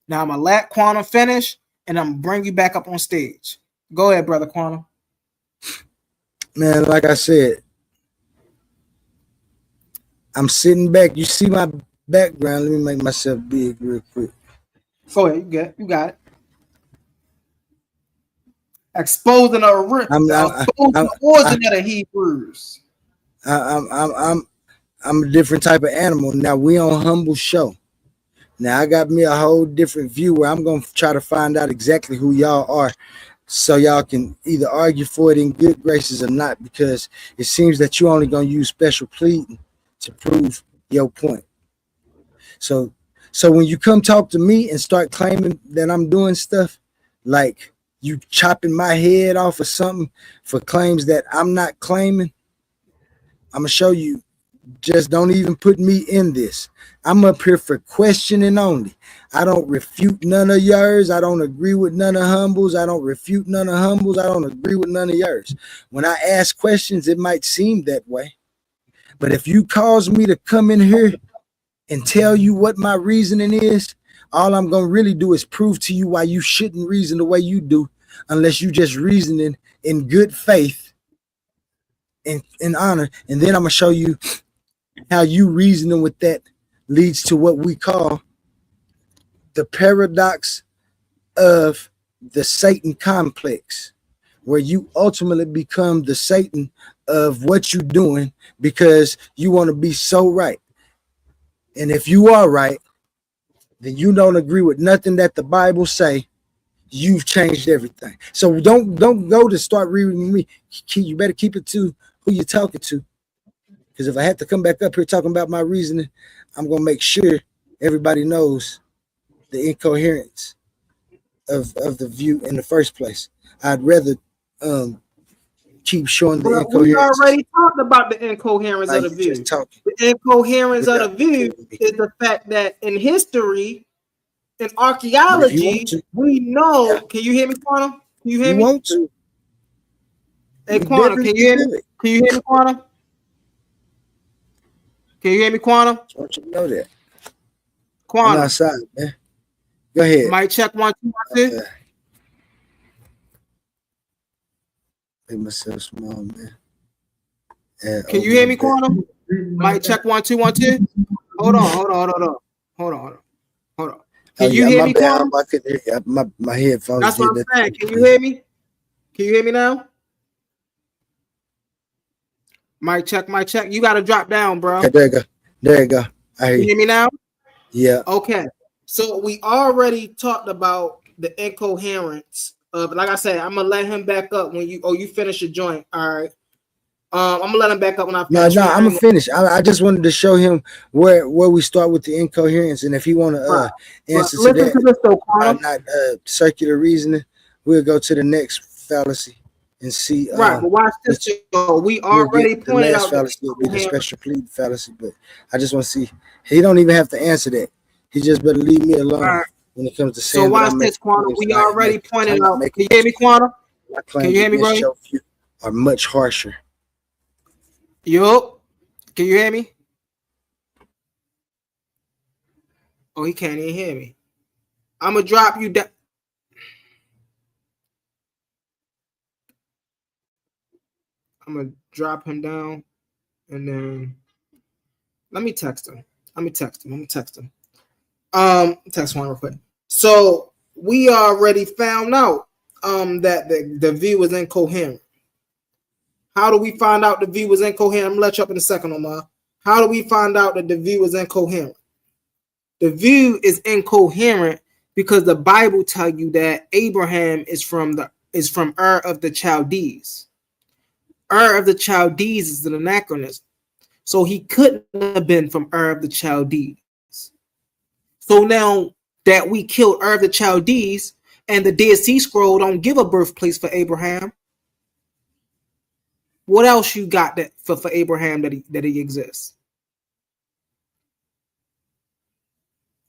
Speaker 1: Now I'm going to let Quantum finish and I'm going to bring you back up on stage. Go ahead, brother Quantum.
Speaker 2: Man, like I said, I'm sitting back. You see my background. Let me make myself big real quick.
Speaker 1: Go ahead. You got it. Exposing the origin of the Hebrews.
Speaker 2: I'm a different type of animal. Now we on Humble Show. Now I got me a whole different view where I'm gonna try to find out exactly who y'all are, so y'all can either argue for it in good graces or not, because it seems that you only gonna use special pleading to prove your point. So when you come talk to me and start claiming that I'm doing stuff like you chopping my head off or something for claims that I'm not claiming, I'm gonna show you. Just don't even put me in this. I'm up here for questioning only. I don't refute none of yours. I don't agree with none of Humbles. I don't refute none of Humbles. I don't agree with none of yours. When I ask questions, it might seem that way, But if you cause me to come in here and tell you what my reasoning is, all I'm gonna really do is prove to you why you shouldn't reason the way you do, unless you just reasoning in good faith and in honor. And then I'm gonna show you how you reasoning with that leads to what we call the paradox of the Satan complex, where you ultimately become the Satan of what you're doing because you want to be so right. And if you are right, then you don't agree with nothing that the Bible say, you've changed everything. So don't go to start reading me. You better keep it to who you're talking to. Because if I have to come back up here talking about my reasoning, I'm gonna make sure everybody knows the incoherence of the view in the first place. I'd rather keep showing the incoherence.
Speaker 1: We already talked about the incoherence of the view. The incoherence of the view is the fact that in history, in archaeology, we know. Yeah. Can you hear me, Quantum? Can you hear me?
Speaker 2: Want to?
Speaker 1: Hey, Quantum, can you hear me? Can you hear me, Quantum? Can you hear me, Quantum?
Speaker 2: I want you to know that.
Speaker 1: Quantum.
Speaker 2: I'm outside, man. Go ahead.
Speaker 1: Mic check 1 2 1 2.
Speaker 2: Make myself small, man.
Speaker 1: Can you hear me, Quantum? Mic check 1 2 1 2. Hold on. Can you hear me, Quantum?
Speaker 2: I could hear my headphones.
Speaker 1: That's what I'm saying. Can you hear me? Can you hear me now? Mic check. You got to drop down, bro.
Speaker 2: Okay, there you go.
Speaker 1: Can you hear me now?
Speaker 2: Yeah.
Speaker 1: Okay. So we already talked about the incoherence of, like I said, I'm gonna let him back up when you finish your joint. All right. I'm gonna let him back up when I finish.
Speaker 2: No, I'm gonna finish. I just wanted to show him where we start with the incoherence, and if he want to answer to that,
Speaker 1: to this though,
Speaker 2: not circular reasoning, we'll go to the next fallacy and see.
Speaker 1: Right, but watch this. We already pointed out
Speaker 2: the fallacy will be the special plead fallacy, but I just want to see. He don't even have to answer that. He just better leave me alone when it comes to saying.
Speaker 1: So watch this, Quantum. We already pointed out. Can you hear me, Quantum? Can you hear me, bro?
Speaker 2: Are much harsher.
Speaker 1: Yup. Can you hear me? Oh, he can't even hear me. I'm gonna drop you down. I'm gonna drop him down, and then let me text him. Text one real quick. So we already found out that the view was incoherent. How do we find out the view was incoherent? I'm gonna let you up in a second, Omar. How do we find out that the view is incoherent? The view is incoherent because the Bible tells you that Abraham is from Ur of the Chaldees. Ur of the Chaldees is an anachronism. So he couldn't have been from Ur of the Chaldees. So now that we killed Ur of the Chaldees and the Dead Sea Scroll don't give a birthplace for Abraham, what else you got that for Abraham that he exists?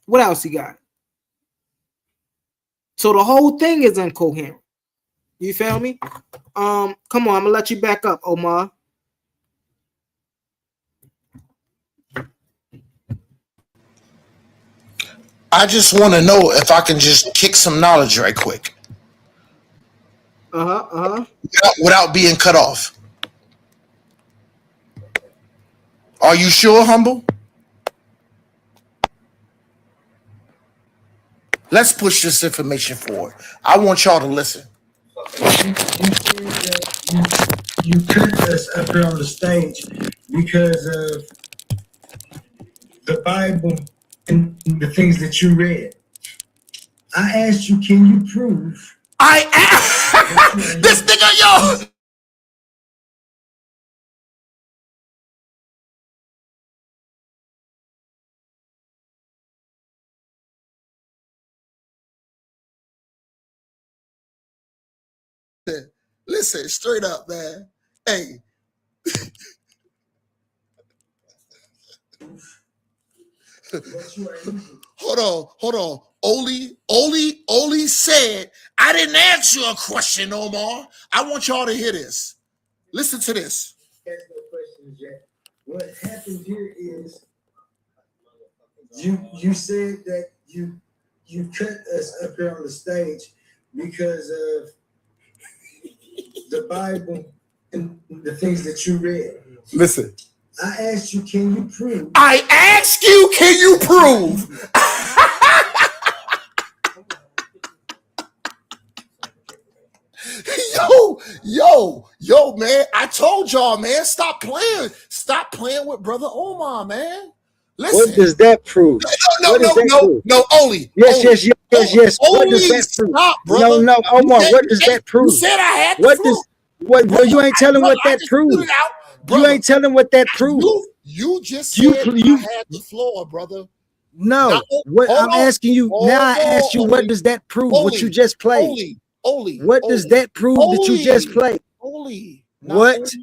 Speaker 1: What else he got? So the whole thing is incoherent. You feel me? Come on, I'm gonna let you back up, Omar.
Speaker 5: I just want to know if I can just kick some knowledge right quick. Without being cut off. Are you sure, Humble? Let's push this information forward. I want y'all to listen.
Speaker 2: You put us up here on the stage because of the Bible and the things that you read. I asked you, can you prove?
Speaker 5: I asked this nigga, yo. Listen, straight up, man. Hey. Hold on. Oli said, I didn't ask you a question, Omar. I want y'all to hear this. Listen to this.
Speaker 2: what happened here is you said that you cut us up here on the stage because of the Bible and the things that you read.
Speaker 6: Listen.
Speaker 2: I asked you, can you prove?
Speaker 6: I asked you, can you prove? Yo, man. I told y'all, man, stop playing. Stop playing with Brother Omar, man. Listen.
Speaker 2: What does that prove?
Speaker 6: No, only.
Speaker 2: Yes. What does that prove?
Speaker 6: Stop, brother.
Speaker 2: No, Omar, what does that prove?
Speaker 6: You said I had
Speaker 2: what
Speaker 6: the floor.
Speaker 2: Well, you ain't telling what that proves. You ain't telling what that proves.
Speaker 6: You just said I had the floor, brother.
Speaker 2: No, I'm asking you now. I asked you, what does that prove? What you just played? What does that prove that you just played? What?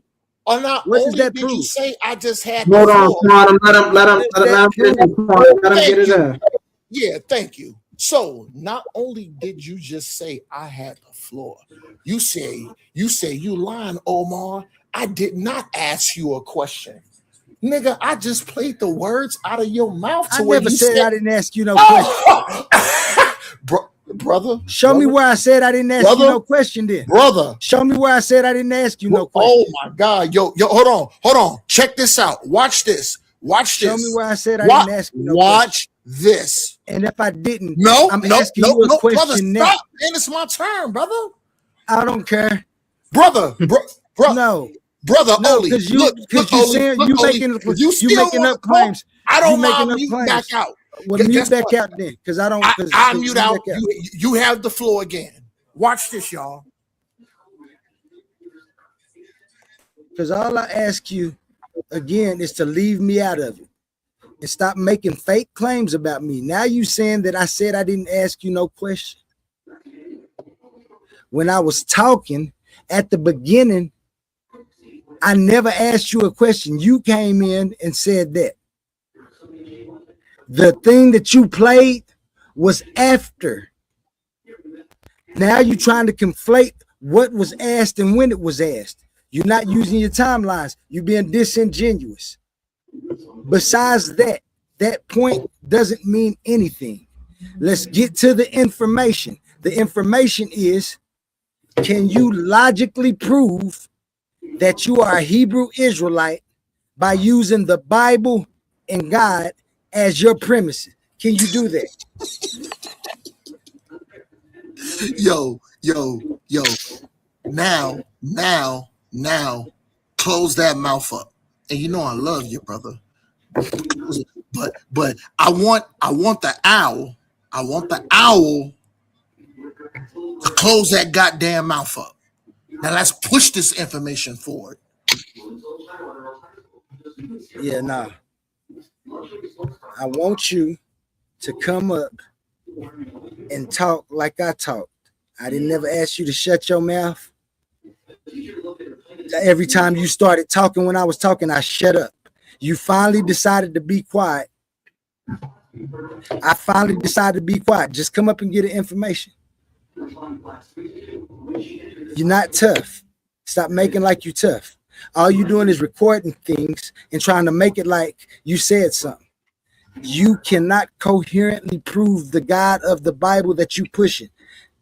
Speaker 6: Or not
Speaker 2: what
Speaker 6: only
Speaker 2: does that
Speaker 6: did
Speaker 2: prove?
Speaker 6: you say I just had
Speaker 1: Hold
Speaker 6: the
Speaker 1: on,
Speaker 6: floor.
Speaker 1: let him get it in.
Speaker 6: Yeah, thank you. So not only did you just say I had the floor, you say you lying, Omar. I did not ask you a question. Nigga, I just played the words out of your mouth.
Speaker 2: I never said I didn't ask you no question.
Speaker 6: Brother,
Speaker 2: show me where I said I didn't ask you no question then.
Speaker 6: Brother,
Speaker 2: show me where I said I didn't ask you no question.
Speaker 6: Oh my God. Yo, hold on. Check this out. Watch this.
Speaker 2: Show me where I said I didn't ask you no question.
Speaker 6: Watch this.
Speaker 2: And if I didn't,
Speaker 6: I'm
Speaker 2: asking you a question
Speaker 6: brother,
Speaker 2: now.
Speaker 6: Stop, man, it's my turn, brother.
Speaker 2: I don't care.
Speaker 6: Brother,
Speaker 2: no.
Speaker 6: Brother, Oli,
Speaker 2: because you making up claims.
Speaker 6: I don't mind muting back out.
Speaker 2: Well, mute back out then, because I don't.
Speaker 6: I mute out. You have the floor again. Watch this, y'all.
Speaker 2: Because all I ask you again is to leave me out of it and stop making fake claims about me. Now you saying that I said I didn't ask you no question. When I was talking at the beginning, I never asked you a question. You came in and said that. The thing that you played was after. Now you're trying to conflate what was asked and when it was asked. You're not using your timelines. You're being disingenuous. Besides that, that point doesn't mean anything. Let's get to the information. The information is, can you logically prove that you are a Hebrew Israelite by using the Bible and God as your premises? Can you do that?
Speaker 6: Yo. Now, close that mouth up. And you know I love you, brother. But I want the owl. I want the owl to close that goddamn mouth up. Now let's push this information forward.
Speaker 2: Yeah, nah. I want you to come up and talk like I talked. I didn't never ask you to shut your mouth. Every time you started talking when I was talking, I shut up. You finally decided to be quiet. I finally decided to be quiet. Just come up and get the information. You're not tough. Stop making like you tough. All you're doing is recording things and trying to make it like you said something. You cannot coherently prove the God of the Bible that you pushing.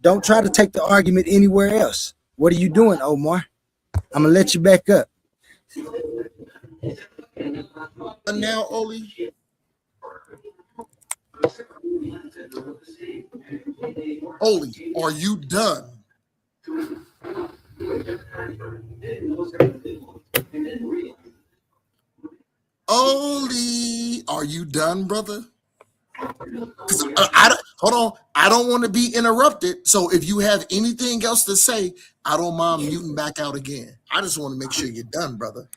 Speaker 2: Don't try to take the argument anywhere else. What are you doing, Omar? I'm gonna let you back up.
Speaker 6: Now, Oli. Oli, are you done? Oli, are you done, brother? Hold on. I don't want to be interrupted. So if you have anything else to say, I don't mind muting back out again. I just want to make sure you're done, brother.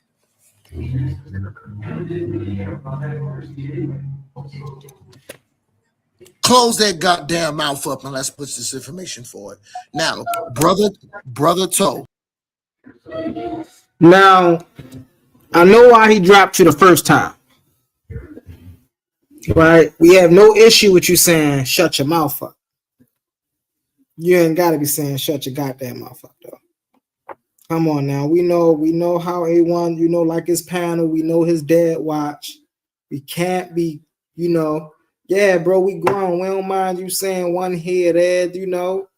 Speaker 6: Close that goddamn mouth up and let's put this information forward. Now, brother Toe.
Speaker 1: Now, I know why he dropped you the first time. Right? We have no issue with you saying shut your mouth up. You ain't got to be saying shut your goddamn mouth up, though. Come on now. We know how A1, like his panel, we know his dad watch. We can't be, yeah, bro, we grown. We don't mind you saying one here, there,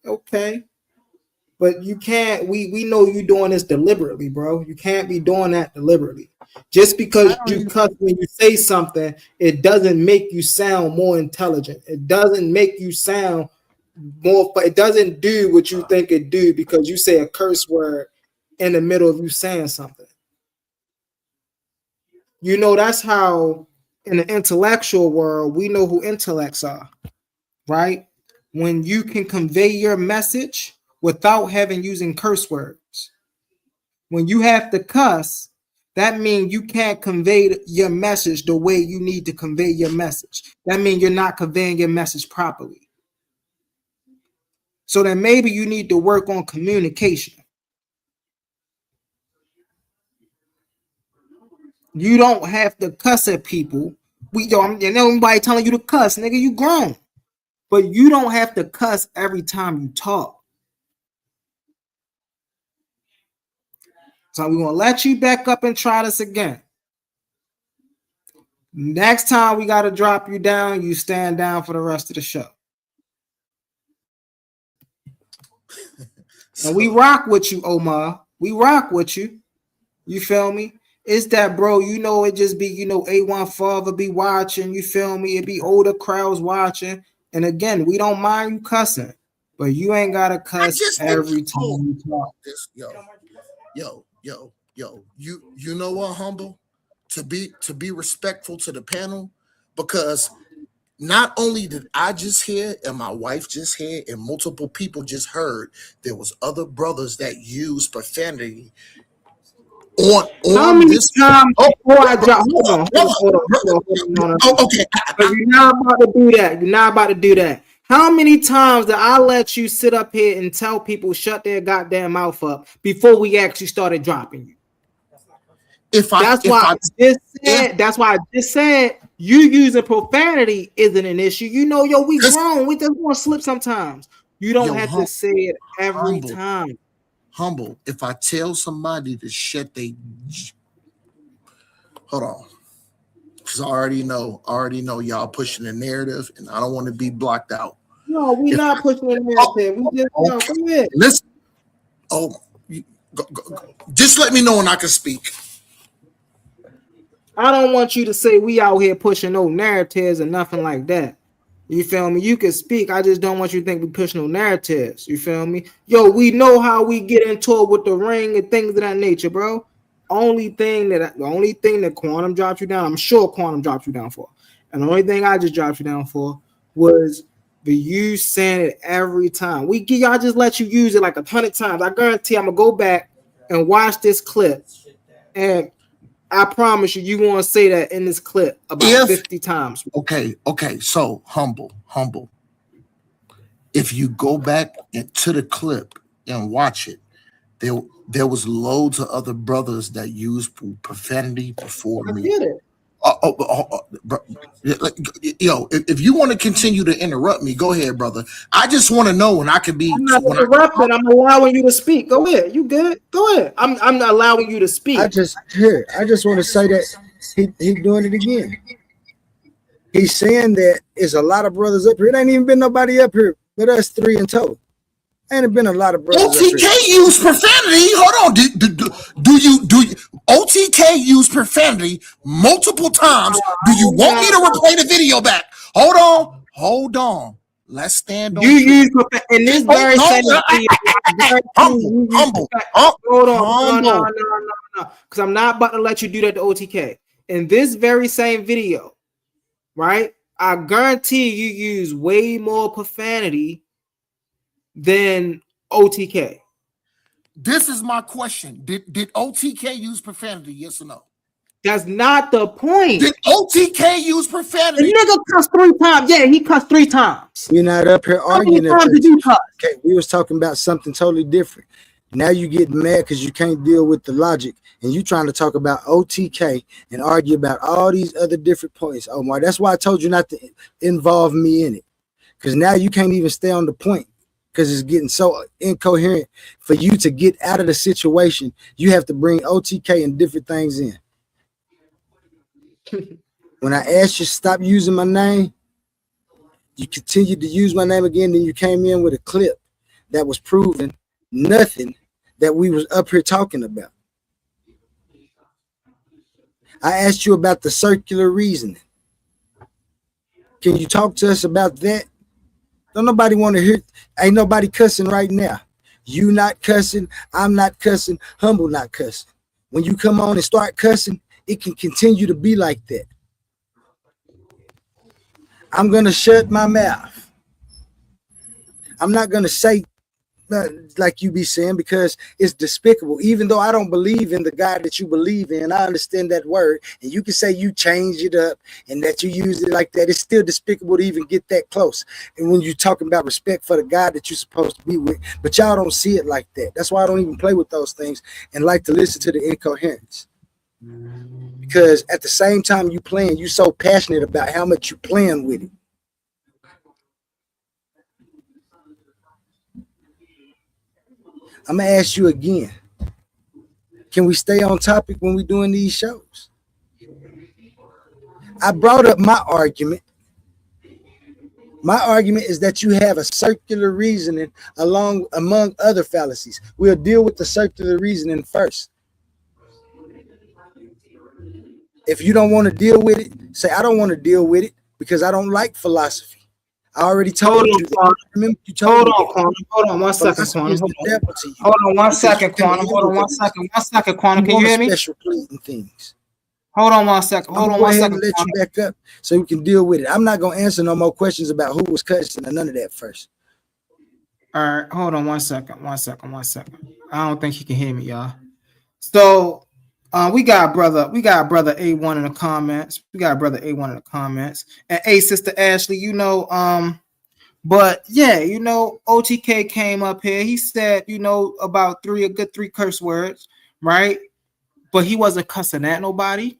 Speaker 1: okay. But you can't, we know you doing this deliberately, bro. You can't be doing that deliberately. Just because you cuss when you say something, it doesn't make you sound more intelligent. It doesn't make you sound more, but it doesn't do what you think it do because you say a curse word in the middle of you saying something. That's how in the intellectual world, we know who intellects are, right? When you can convey your message without having using curse words. When you have to cuss, that means you can't convey your message the way you need to convey your message. That means you're not conveying your message properly. So then maybe you need to work on communication. You don't have to cuss at people. Nobody telling you to cuss, nigga. You grown, but you don't have to cuss every time you talk. So we're gonna let you back up and try this again. Next time we gotta drop you down, you stand down for the rest of the show. And we rock with you, Omar. We rock with you. You feel me? It's that, bro, it just be, A1 father be watching, you feel me? It be older crowds watching. And again, we don't mind you cussing, but you ain't got to cuss every time you talk.
Speaker 9: Yo, you know what, Humble? To be respectful to the panel, because not only did I just hear and my wife just hear and multiple people just heard, there was other brothers that used profanity on
Speaker 1: How many
Speaker 9: this
Speaker 1: times before I drop?
Speaker 9: Hold on. Okay.
Speaker 1: You're not about to do that. You're not about to do that. How many times did I let you sit up here and tell people shut their goddamn mouth up before we actually started dropping you? That's why I just said you using profanity isn't an issue. We grown. We just want to slip sometimes. You don't have to say it every time.
Speaker 9: Humble. If I tell somebody to shut they, hold on, because I already know y'all pushing the narrative, and I don't want to be blocked out.
Speaker 1: No, we're not pushing the narrative. We just go ahead.
Speaker 9: Listen. Go. Just let me know when I can speak.
Speaker 1: I don't want you to say we out here pushing no narratives or nothing like that. You feel me? You can speak. I just don't want you to think we push no narratives. You feel me? Yo, we know how we get into it with the ring and things of that nature, bro. The only thing that Quantum dropped you down, I'm sure Quantum dropped you down for. And the only thing I just dropped you down for was the you saying it every time. I just let you use it like 100 times. I guarantee I'm gonna go back and watch this clip, and I promise you're going to say that in this clip about 50 times.
Speaker 9: Okay. So humble. If you go back into the clip and watch it, there was loads of other brothers that used profanity before me.
Speaker 1: I get it.
Speaker 9: Yo, if you want to continue to interrupt me, go ahead, brother. I just want to know when I can be.
Speaker 1: I'm not interrupting. I'm allowing you to speak. Go ahead. You good? Go ahead. I'm not allowing you to speak.
Speaker 2: I just want to say that he doing it again. He's saying that there's a lot of brothers up here. It ain't even been nobody up here but us three in total. Ain't been a lot of brothers.
Speaker 9: OTK used profanity. Hold on. Do you OTK used profanity multiple times? Do you want me to replay the video back? Hold on. Let's stand on.
Speaker 1: You use in this very same video.
Speaker 9: Humble.
Speaker 1: Hold on. No. Because I'm not about to let you do that to OTK. In this very same video, right? I guarantee you use way more profanity than OTK.
Speaker 9: This is my question. Did OTK use profanity? Yes or no?
Speaker 1: That's not the point.
Speaker 9: Did OTK use profanity?
Speaker 1: The nigga cussed 3 times. Yeah, he cussed 3 times.
Speaker 2: We're not up here arguing.
Speaker 1: How many times did you cuss?
Speaker 2: Okay, we was talking about something totally different. Now you get mad because you can't deal with the logic, and you trying to talk about OTK and argue about all these other different points. Oh my, that's why I told you not to involve me in it, because now you can't even stay on the point. because it's getting so incoherent. For you to get out of the situation, you have to bring OTK and different things in. When I asked you to stop using my name, you continued to use my name again. Then you came in with a clip that was proving nothing that we was up here talking about. I asked you about the circular reasoning. Can you talk to us about that? Don't nobody want to hear. Ain't nobody cussing right now. You not cussing. I'm not cussing. Humble not cussing. When you come on and start cussing, it can continue to be like that. I'm going to shut my mouth. I'm not going to say like you be saying, because it's despicable. Even though I don't believe in the God that you believe in, I understand that word. And you can say you change it up and that you use it like that. It's still despicable to even get that close. And when you're talking about respect for the God that you're supposed to be with, but y'all don't see it like that. That's why I don't even play with those things and like to listen to the incoherence. Because at the same time you playing, you so passionate about how much you playing with it. I'm gonna ask you again. Can we stay on topic when we're doing these shows? I brought up my argument. My argument is that you have a circular reasoning among other fallacies. We'll deal with the circular reasoning first. If you don't want to deal with it, say I don't want to deal with it because I don't like philosophy. I already told you that. Remember you told me.
Speaker 1: Hold on 1 second, Quantum. Hold on 1 second, Quantum. Hold on 1 second. 1 second, Quantum. Can you hear me?
Speaker 2: Special pleading things.
Speaker 1: Hold on 1 second. Hold on 1 second.
Speaker 2: Let you back up so we can deal with it. I'm not gonna answer no more questions about who was cussing or none of that first.
Speaker 1: All right, hold on 1 second. 1 second. 1 second. I don't think he can hear me, y'all. So we got brother A1 in the comments. And hey, sister Ashley, but yeah, OTK came up here. He said, about a good three curse words, right? But he wasn't cussing at nobody,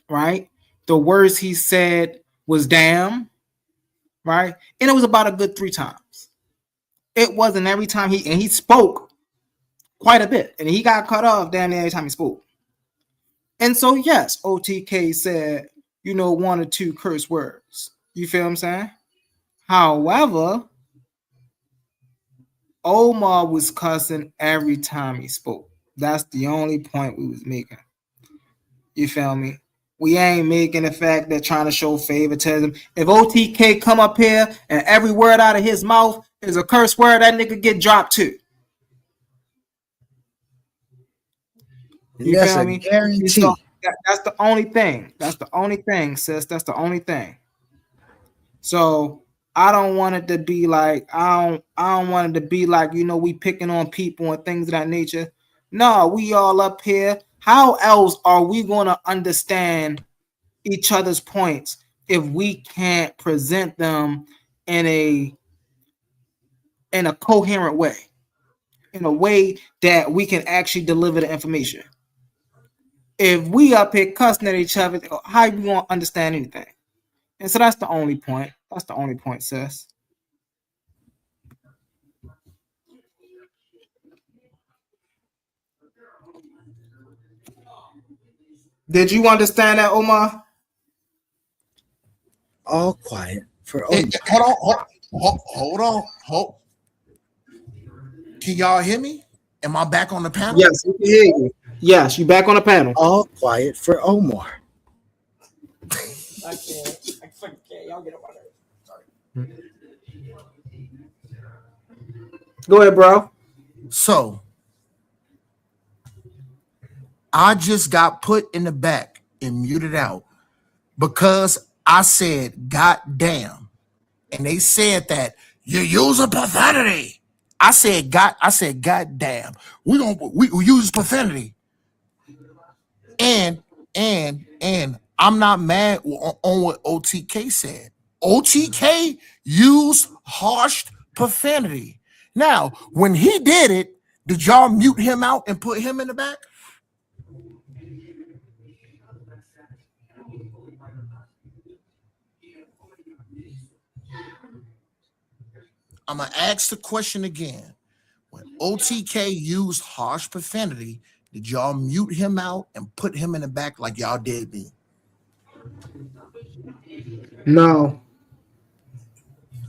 Speaker 1: right? The words he said was damn, right? And it was about a good 3 times. It wasn't every time he spoke quite a bit, and he got cut off damn near every time he spoke. And so, yes, OTK said, 1 or 2 curse words. You feel what I'm saying? However, Omar was cussing every time he spoke. That's the only point we was making. You feel me? We ain't making the fact that trying to show favoritism. If OTK come up here and every word out of his mouth is a curse word, that nigga get dropped too. You feel me?
Speaker 2: Guarantee.
Speaker 1: So that's the only thing. That's the only thing, sis. That's the only thing. So I don't want it to be like I don't want it to be like we picking on people and things of that nature. No, we all up here. How else are we going to understand each other's points if we can't present them in a coherent way, in a way that we can actually deliver the information? If we up here cussing at each other, how are we going to understand anything? And so that's the only point. That's the only point, sis. Did you understand that, Omar?
Speaker 2: All quiet for Omar.
Speaker 9: Hold on. Can y'all hear me? Am I back on the panel?
Speaker 1: Yes, we can hear you. Yes, you back on the panel.
Speaker 2: All quiet for Omar.
Speaker 1: I can't. Y'all get up on there. Sorry. Go ahead, bro.
Speaker 9: So I just got put in the back and muted out because I said "God damn," and they said that you're using profanity. I said "God damn." We use profanity, and I'm not mad on what OTK said. OTK used harsh profanity. Now, when he did it, did y'all mute him out and put him in the back? I'm gonna ask the question again. When OTK used harsh profanity, did y'all mute him out and put him in the back like y'all did me?
Speaker 1: No.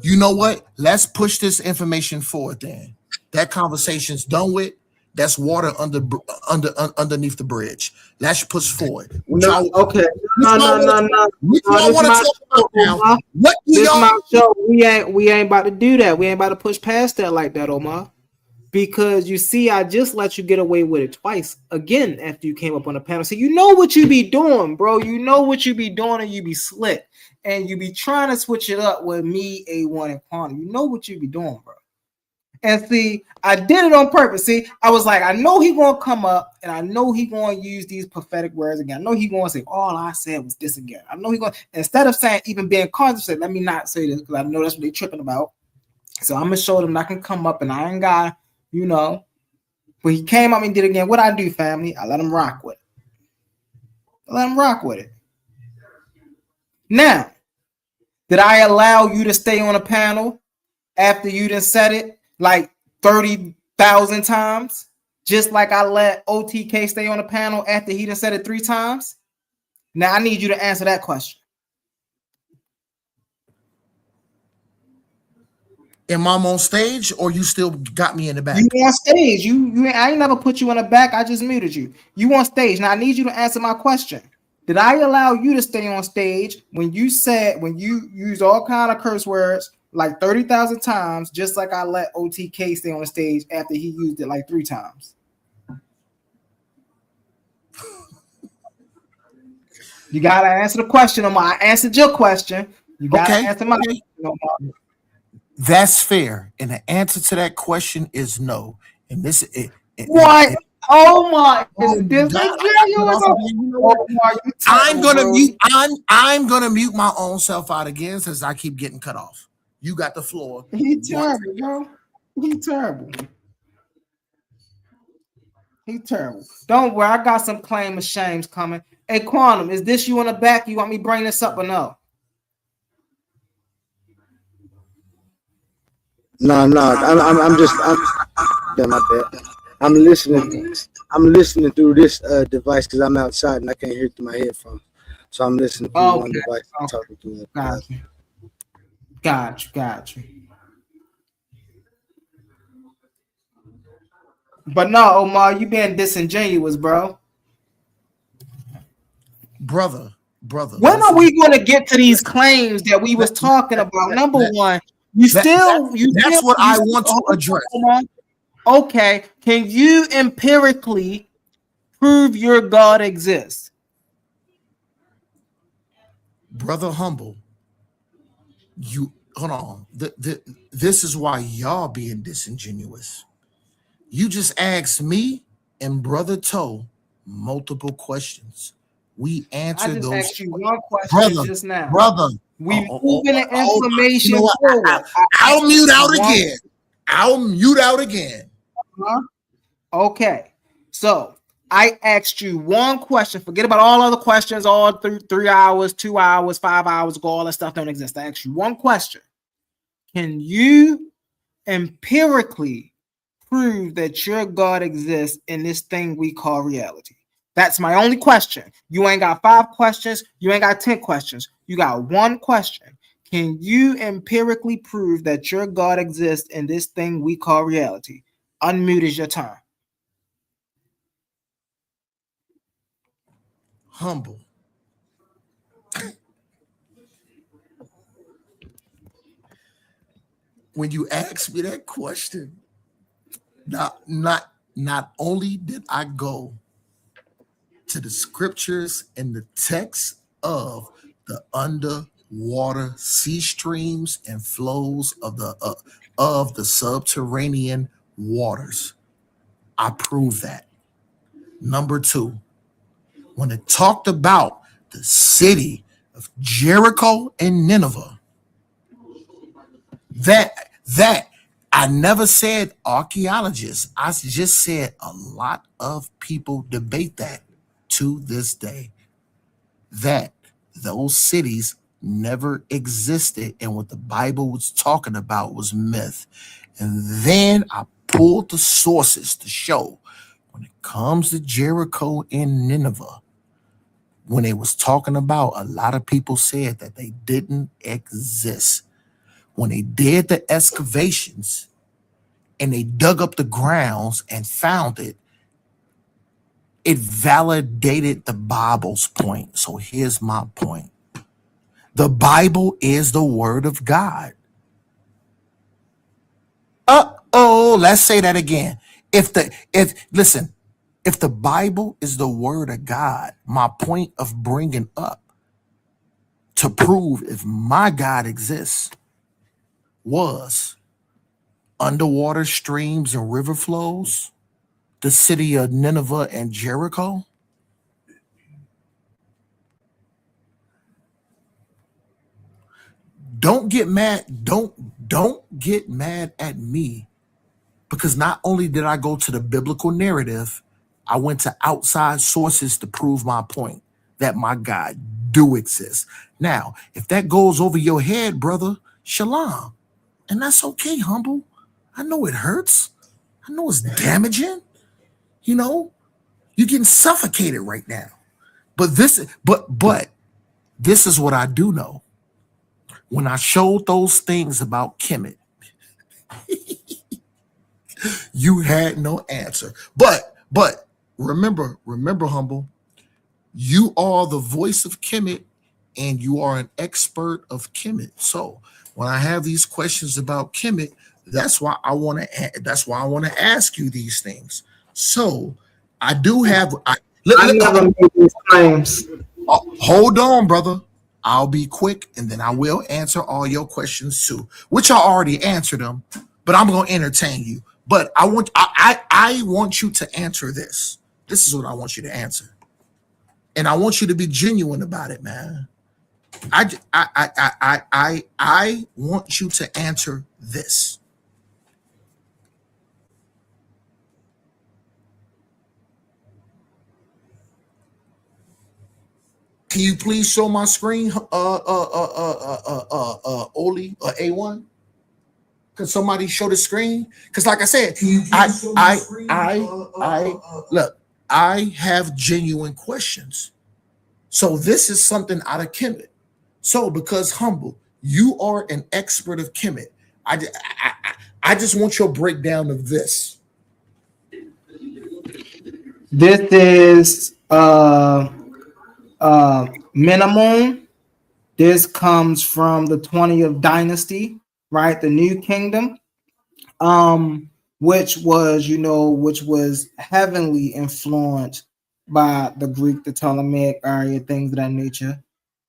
Speaker 9: You know what? Let's push this information forward then. That conversation's done with. That's water underneath the bridge. Let's push forward.
Speaker 1: No, okay. No.
Speaker 9: What y'all want to talk about now? What do
Speaker 1: This
Speaker 9: y'all?
Speaker 1: my show. We ain't about to do that. We ain't about to push past that like that, Omar. Because you see, I just let you get away with it twice again after you came up on the panel. So you know what you be doing, bro. You know what you be doing, and you be slick, and you be trying to switch it up with me, A1, and Quantum. You know what you be doing, bro. And see, I did it on purpose. See, I was like, I know he gonna come up, and I know he gonna use these prophetic words again. I know he gonna say, all I said was this again. I know he gonna, instead of saying, even being conscious, say, let me not say this because I know that's what they tripping about. So I'm gonna show them that I can come up, and I ain't got, you know. But he came up and did it again. What I do, family? I let him rock with it. Now, did I allow you to stay on a panel after you done said it like 30,000 times? Just like I let OTK stay on the panel after he done said it 3 times? Now I need you to answer that question.
Speaker 9: Am I on stage or you still got me in the back?
Speaker 1: You on stage. I ain't never put you in the back. I just muted you. You on stage. Now I need you to answer my question. Did I allow you to stay on stage when you use all kind of curse words like 30,000 times, just like I let OTK stay on the stage after he used it like 3 times? You gotta answer the question, Omar. I answered your question. You gotta answer my question, Omar.
Speaker 9: That's fair. And the answer to that question is no. And this
Speaker 1: what? Oh my!
Speaker 9: I'm gonna mute my own self out again since I keep getting cut off. You got the floor.
Speaker 1: He terrible, bro. He terrible. He terrible. Don't worry, I got some claim of shames coming. Hey, Quantum, is this you in the back? You want me to bring this up or no?
Speaker 2: No. I'm listening through this device because I'm outside and I can't hear through my headphones. So I'm listening through one device and talking through it.
Speaker 1: Got you. But no, Omar, you being disingenuous, bro.
Speaker 9: Brother.
Speaker 1: When are we going to get to these claims that we was talking about? Number one, that's
Speaker 9: what I want to address.
Speaker 1: Okay, can you empirically prove your God exists?
Speaker 9: Brother Humble, you hold on. This is why y'all being disingenuous. You just asked me and Brother Toe multiple questions. We answered those.
Speaker 1: I just asked you one question just now.
Speaker 9: Brother.
Speaker 1: We moving the information forward.
Speaker 9: I'll mute out again.
Speaker 1: Okay. So I asked you one question. Forget about all other questions, all through 3 hours, 2 hours, 5 hours ago. All that stuff don't exist. I asked you one question. Can you empirically prove that your God exists in this thing we call reality? That's my only question. You ain't got 5 questions. You ain't got 10 questions. You got one question. Can you empirically prove that your God exists in this thing we call reality? Unmute is your turn.
Speaker 9: Humble. When you asked me that question, not only did I go to the scriptures and the text of the underwater sea streams and flows of the subterranean waters, I proved that. Number 2, when it talked about the city of Jericho and Nineveh, that I never said archaeologists. I just said a lot of people debate that to this day, that those cities never existed, and what the Bible was talking about was myth. And then I pulled the sources to show when it comes to Jericho and Nineveh, when they was talking about, a lot of people said that they didn't exist. When they did the excavations and they dug up the grounds and found it, it validated the Bible's point. So here's my point. The Bible is the word of God. Let's say that again. If the Bible is the word of God, my point of bringing up to prove if my God exists was underwater streams and river flows, the city of Nineveh and Jericho. Don't get mad. Don't get mad at me, because not only did I go to the biblical narrative, I went to outside sources to prove my point that my God do exist. Now, if that goes over your head, brother, shalom. And that's okay, humble. I know it hurts. I know it's damaging. You know, you're getting suffocated right now. But this is what I do know. When I showed those things about Kemet, you had no answer. But remember, humble, you are the voice of Kemet, and you are an expert of Kemet. So when I have these questions about Kemet, that's why I want to ask you these things. So I do have.
Speaker 1: I never made these claims.
Speaker 9: Hold on, brother. I'll be quick, and then I will answer all your questions too, which I already answered them, but I'm going to entertain you. But I want you to answer this. This is what I want you to answer, and I want you to be genuine about it, man. I want you to answer this. Can you please show my screen, Oli, A1? Can somebody show the screen? Because, like I said, look, I have genuine questions. So this is something out of Kemet. So because humble, you are an expert of Kemet. I just want your breakdown of this.
Speaker 1: This is minimum. This comes from the 20th dynasty, right? The New Kingdom, which was heavily influenced by the Greek, the Ptolemaic area, things of that nature.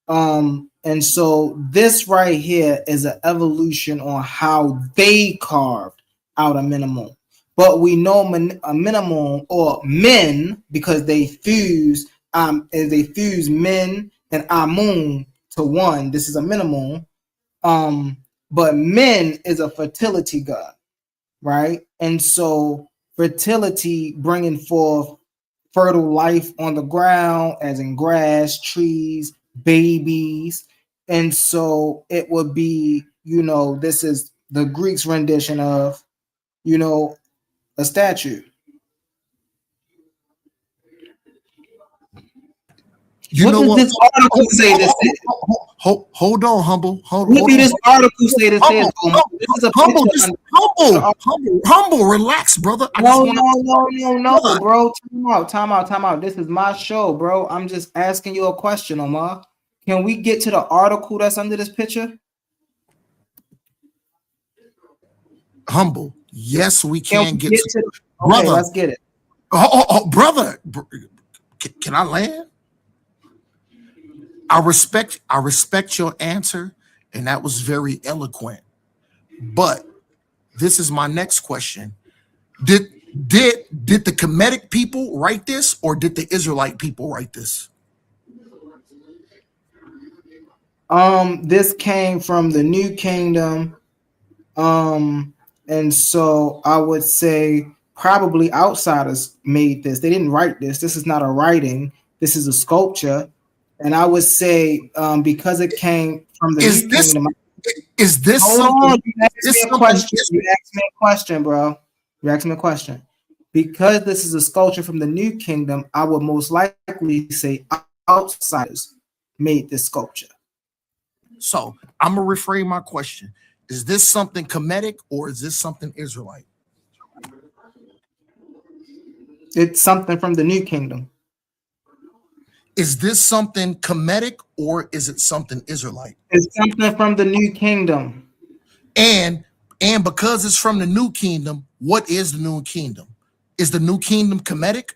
Speaker 1: And so this right here is an evolution on how they carved out a minimum. But we know a minimum or men, because they fuse men and Amun to one. This is a minimum. But men is a fertility god, right? And so fertility, bringing forth fertile life on the ground, as in grass, trees, babies. And so it would be, this is the Greeks' rendition of, a statue.
Speaker 9: What does
Speaker 1: this article say this is?
Speaker 9: Hold on, humble.
Speaker 1: What do this article say this is? This is
Speaker 9: humble, relax, brother.
Speaker 1: No, bro. Time out. This is my show, bro. I'm just asking you a question, Omar. Can we get to the article that's under this picture?
Speaker 9: Humble. Yes, we can get to
Speaker 1: brother. Okay, let's get it.
Speaker 9: Brother. Can I land? I respect your answer, and that was very eloquent. But this is my next question. Did the Kemetic people write this, or did the Israelite people write this?
Speaker 1: This came from the New Kingdom. And so I would say probably outsiders made this. They didn't write this. This is not a writing. This is a sculpture. And I would say because it came from the new kingdom.
Speaker 9: Is this
Speaker 1: hold
Speaker 9: something?
Speaker 1: on? You asked me a question. You asked me a question, bro. You asked me a question. Because this is a sculpture from the new kingdom, I would most likely say outsiders made this sculpture.
Speaker 9: So I'm gonna rephrase my question. Is this something Kemetic or is this something Israelite?
Speaker 1: It's something from the new kingdom.
Speaker 9: Is this something Kemetic or is it something Israelite?
Speaker 1: It's something from the new kingdom.
Speaker 9: And because it's from the new kingdom, what is the new kingdom? Is the new kingdom Kemetic?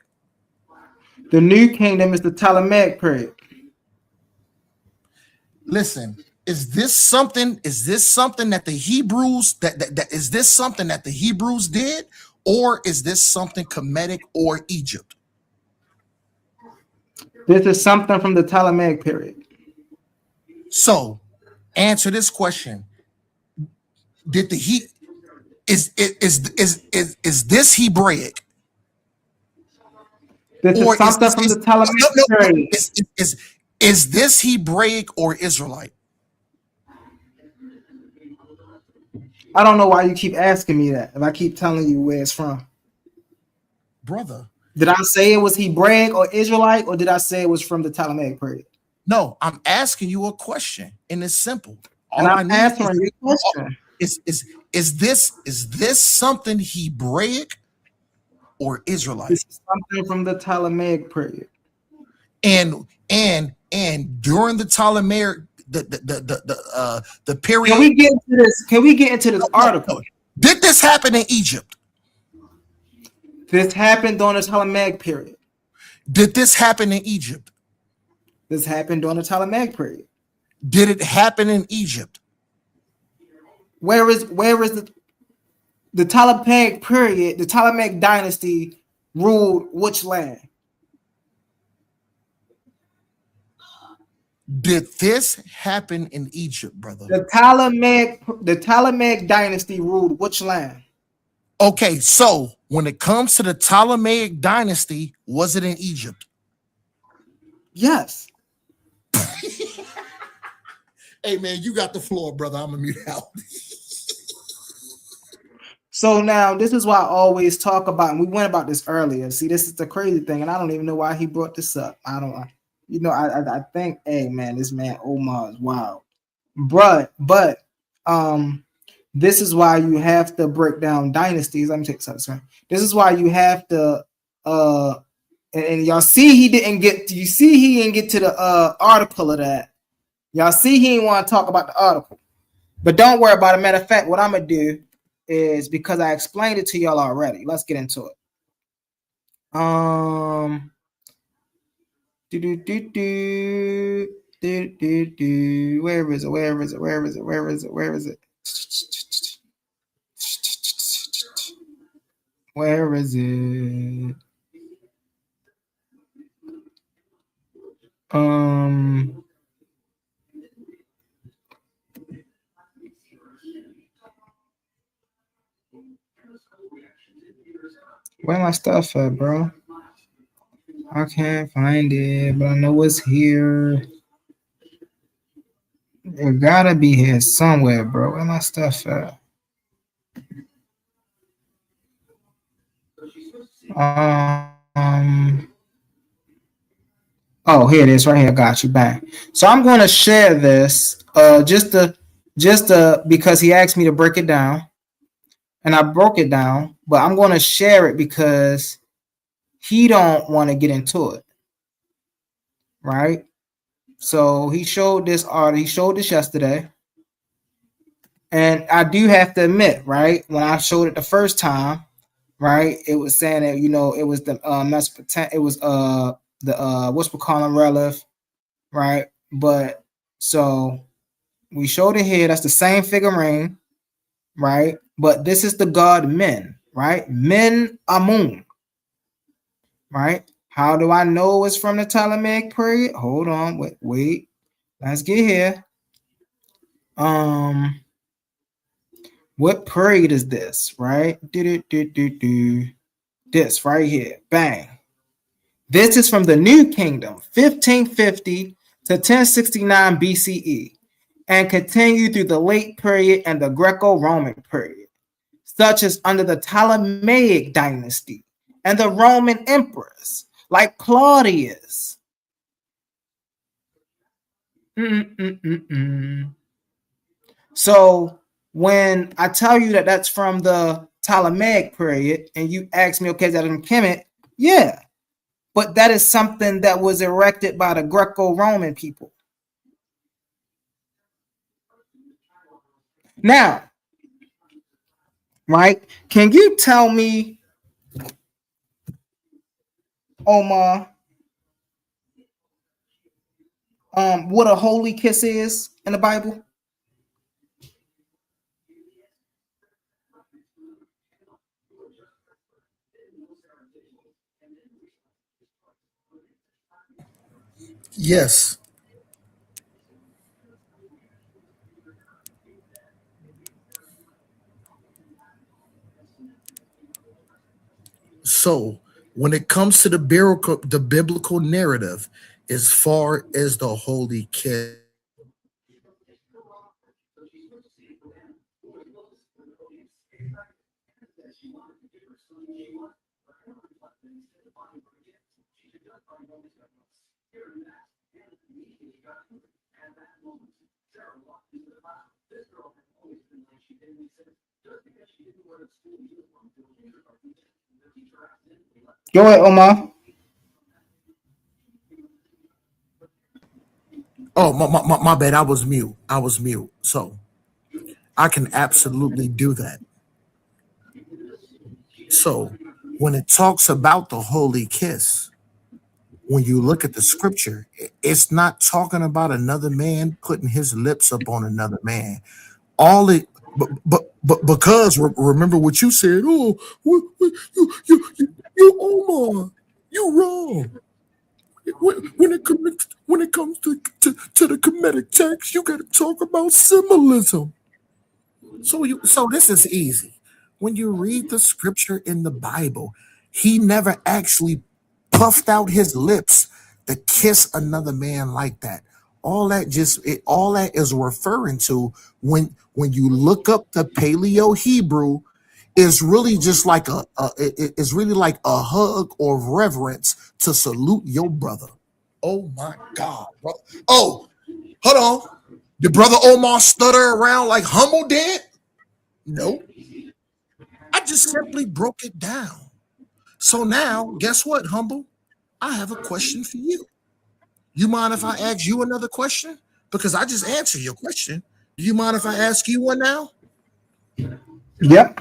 Speaker 1: The new kingdom is the Ptolemaic period.
Speaker 9: Listen, is this something that the Hebrews that is this something that the Hebrews did, or is this something Kemetic or Egypt?
Speaker 1: This is something from the Ptolemaic period.
Speaker 9: So, answer this question: did the is this Hebraic?
Speaker 1: This is something from the Ptolemaic period.
Speaker 9: Is this Hebraic or Israelite?
Speaker 1: I don't know why you keep asking me that if I keep telling you where it's from.
Speaker 9: Brother.
Speaker 1: Did I say it was Hebraic or Israelite, or did I say it was from the Ptolemaic period?
Speaker 9: No, I'm asking you a question, and it's simple.
Speaker 1: And I'm answering your question.
Speaker 9: Is this something Hebraic or Israelite?
Speaker 1: This is something from the Ptolemaic period.
Speaker 9: And during the Ptolemaic, the period.
Speaker 1: Can we get into this? Can we get into this article?
Speaker 9: Did this happen in Egypt?
Speaker 1: This happened during the Ptolemaic period.
Speaker 9: Did this happen in Egypt?
Speaker 1: This happened during the Ptolemaic period.
Speaker 9: Did it happen in Egypt?
Speaker 1: Where is the Ptolemaic period? The Ptolemaic dynasty ruled which land?
Speaker 9: Did this happen in Egypt, brother?
Speaker 1: The Ptolemaic dynasty ruled which land?
Speaker 9: Okay, so when it comes to the Ptolemaic dynasty, was it in Egypt?
Speaker 1: Yes.
Speaker 9: Hey man, you got the floor, brother. I'm gonna mute out.
Speaker 1: So now this is why I always talk about, and we went about this earlier. See, this is the crazy thing, and I don't even know why he brought this up. I don't, you know, I think, hey man, this man Omar is wild, but this is why you have to break down dynasties. Let me take something. This is why you have to and y'all see he didn't get to, he didn't get to the article of that. Y'all see he didn't want to talk about the article. But don't worry about it. Matter of fact, what I'm gonna do is, because I explained it to y'all already. Let's get into it. Where is it? Where is it? Where is it? Where is it? Where is it? Where is it? Where my stuff at, bro? I can't find it, but I know it's here. It gotta be here somewhere, bro. Where my stuff at? Oh, here it is, right here. Got you back. So I'm going to share this, just because he asked me to break it down, and I broke it down. But I'm going to share it because he don't want to get into it, right? So he showed this art. He showed this yesterday, and I do have to admit, right, when I showed it the first time, right, it was saying that, you know, it was the Mesopotamia, it was the what's we call them relief, right? But so we showed it here. That's the same figurine, right? But this is the god Men, right? Men Amun, right? How do I know it's from the Ptolemaic period? Hold on, wait. Let's get here. What period is this, right? This right here, bang. This is from the New Kingdom, 1550 to 1069 BCE and continued through the late period and the Greco-Roman period, such as under the Ptolemaic dynasty and the Roman emperors like Claudius. So when I tell you that that's from the Ptolemaic period and you ask me, okay, is that in Kemet? Yeah, but that is something that was erected by the Greco-Roman people. Now, right, can you tell me, Omar, what a holy kiss is in the Bible?
Speaker 9: Yes. So when it comes to the biblical narrative, as far as the holy kiss,
Speaker 1: Go ahead, Omar.
Speaker 9: oh my bad, I was mute. So I can absolutely do that. So when it talks about the holy kiss, when you look at the scripture, it's not talking about another man putting his lips up on another man. All it, but because remember what you said. Oh, you Omar, you wrong. When it comes to the Kemetic text, you got to talk about symbolism. So this is easy. When you read the scripture in the Bible, he never actually puffed out his lips to kiss another man like that. All that is referring to when you look up the Paleo Hebrew, is really just like it's really like a hug or reverence to salute your brother. Oh my God, brother. Oh, hold on. Did Brother Omar stutter around like Humble did? No. I just simply broke it down. So now, guess what, Humble? I have a question for you. You mind if I ask you another question? Because I just answered your question. Do you mind if I ask you one now?
Speaker 1: Yep.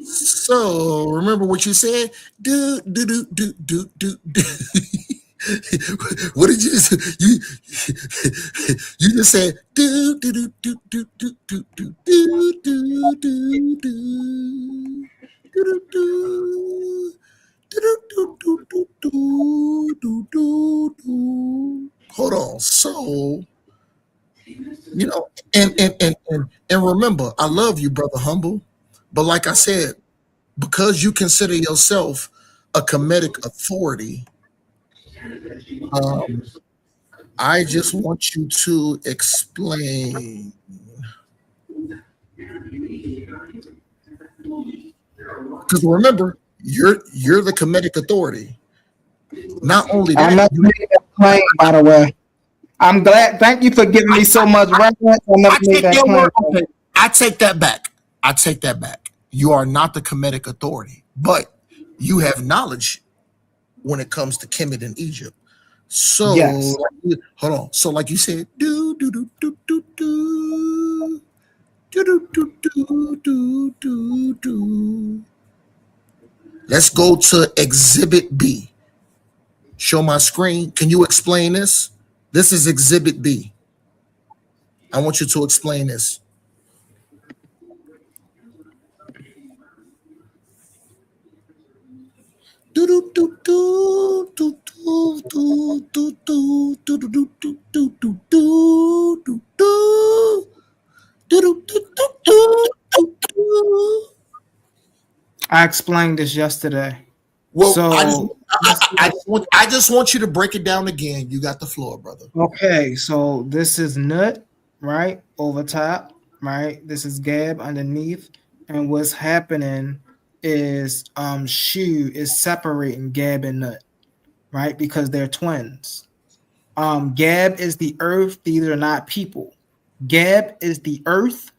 Speaker 9: So remember what you said? Do do do do do do do. What did you say? You just said do do do do do do do do do do do do do do. Hold on. So and remember, I love you, brother Humble. But like I said, because you consider yourself a Kemetic authority, um, I just want you to explain. Because remember, you're the Kemetic authority. Not only
Speaker 1: I'm
Speaker 9: that,
Speaker 1: not making that claim, by the way. I'm glad. Thank you for giving me so much reference. I never made that claim.
Speaker 9: Okay, I take that back. You are not the Kemetic authority, but you have knowledge when it comes to Kemet in Egypt. So
Speaker 1: Yes.
Speaker 9: hold on. So like you said, do do do do do do do do do do do do. Let's go to Exhibit B. Show my screen. Can you explain this? This is Exhibit B. I want you to explain this. Do do do do do do do do do do do do do do do do do.
Speaker 1: I explained this yesterday.
Speaker 9: Well,
Speaker 1: So
Speaker 9: I just want you to break it down again. You got the floor, brother.
Speaker 1: Okay, so this is Nut, right? Over top, right? This is Gab underneath. And what's happening is Shu is separating Gab and Nut, right? Because they're twins. Gab is the earth, these are not people. Gab is the earth,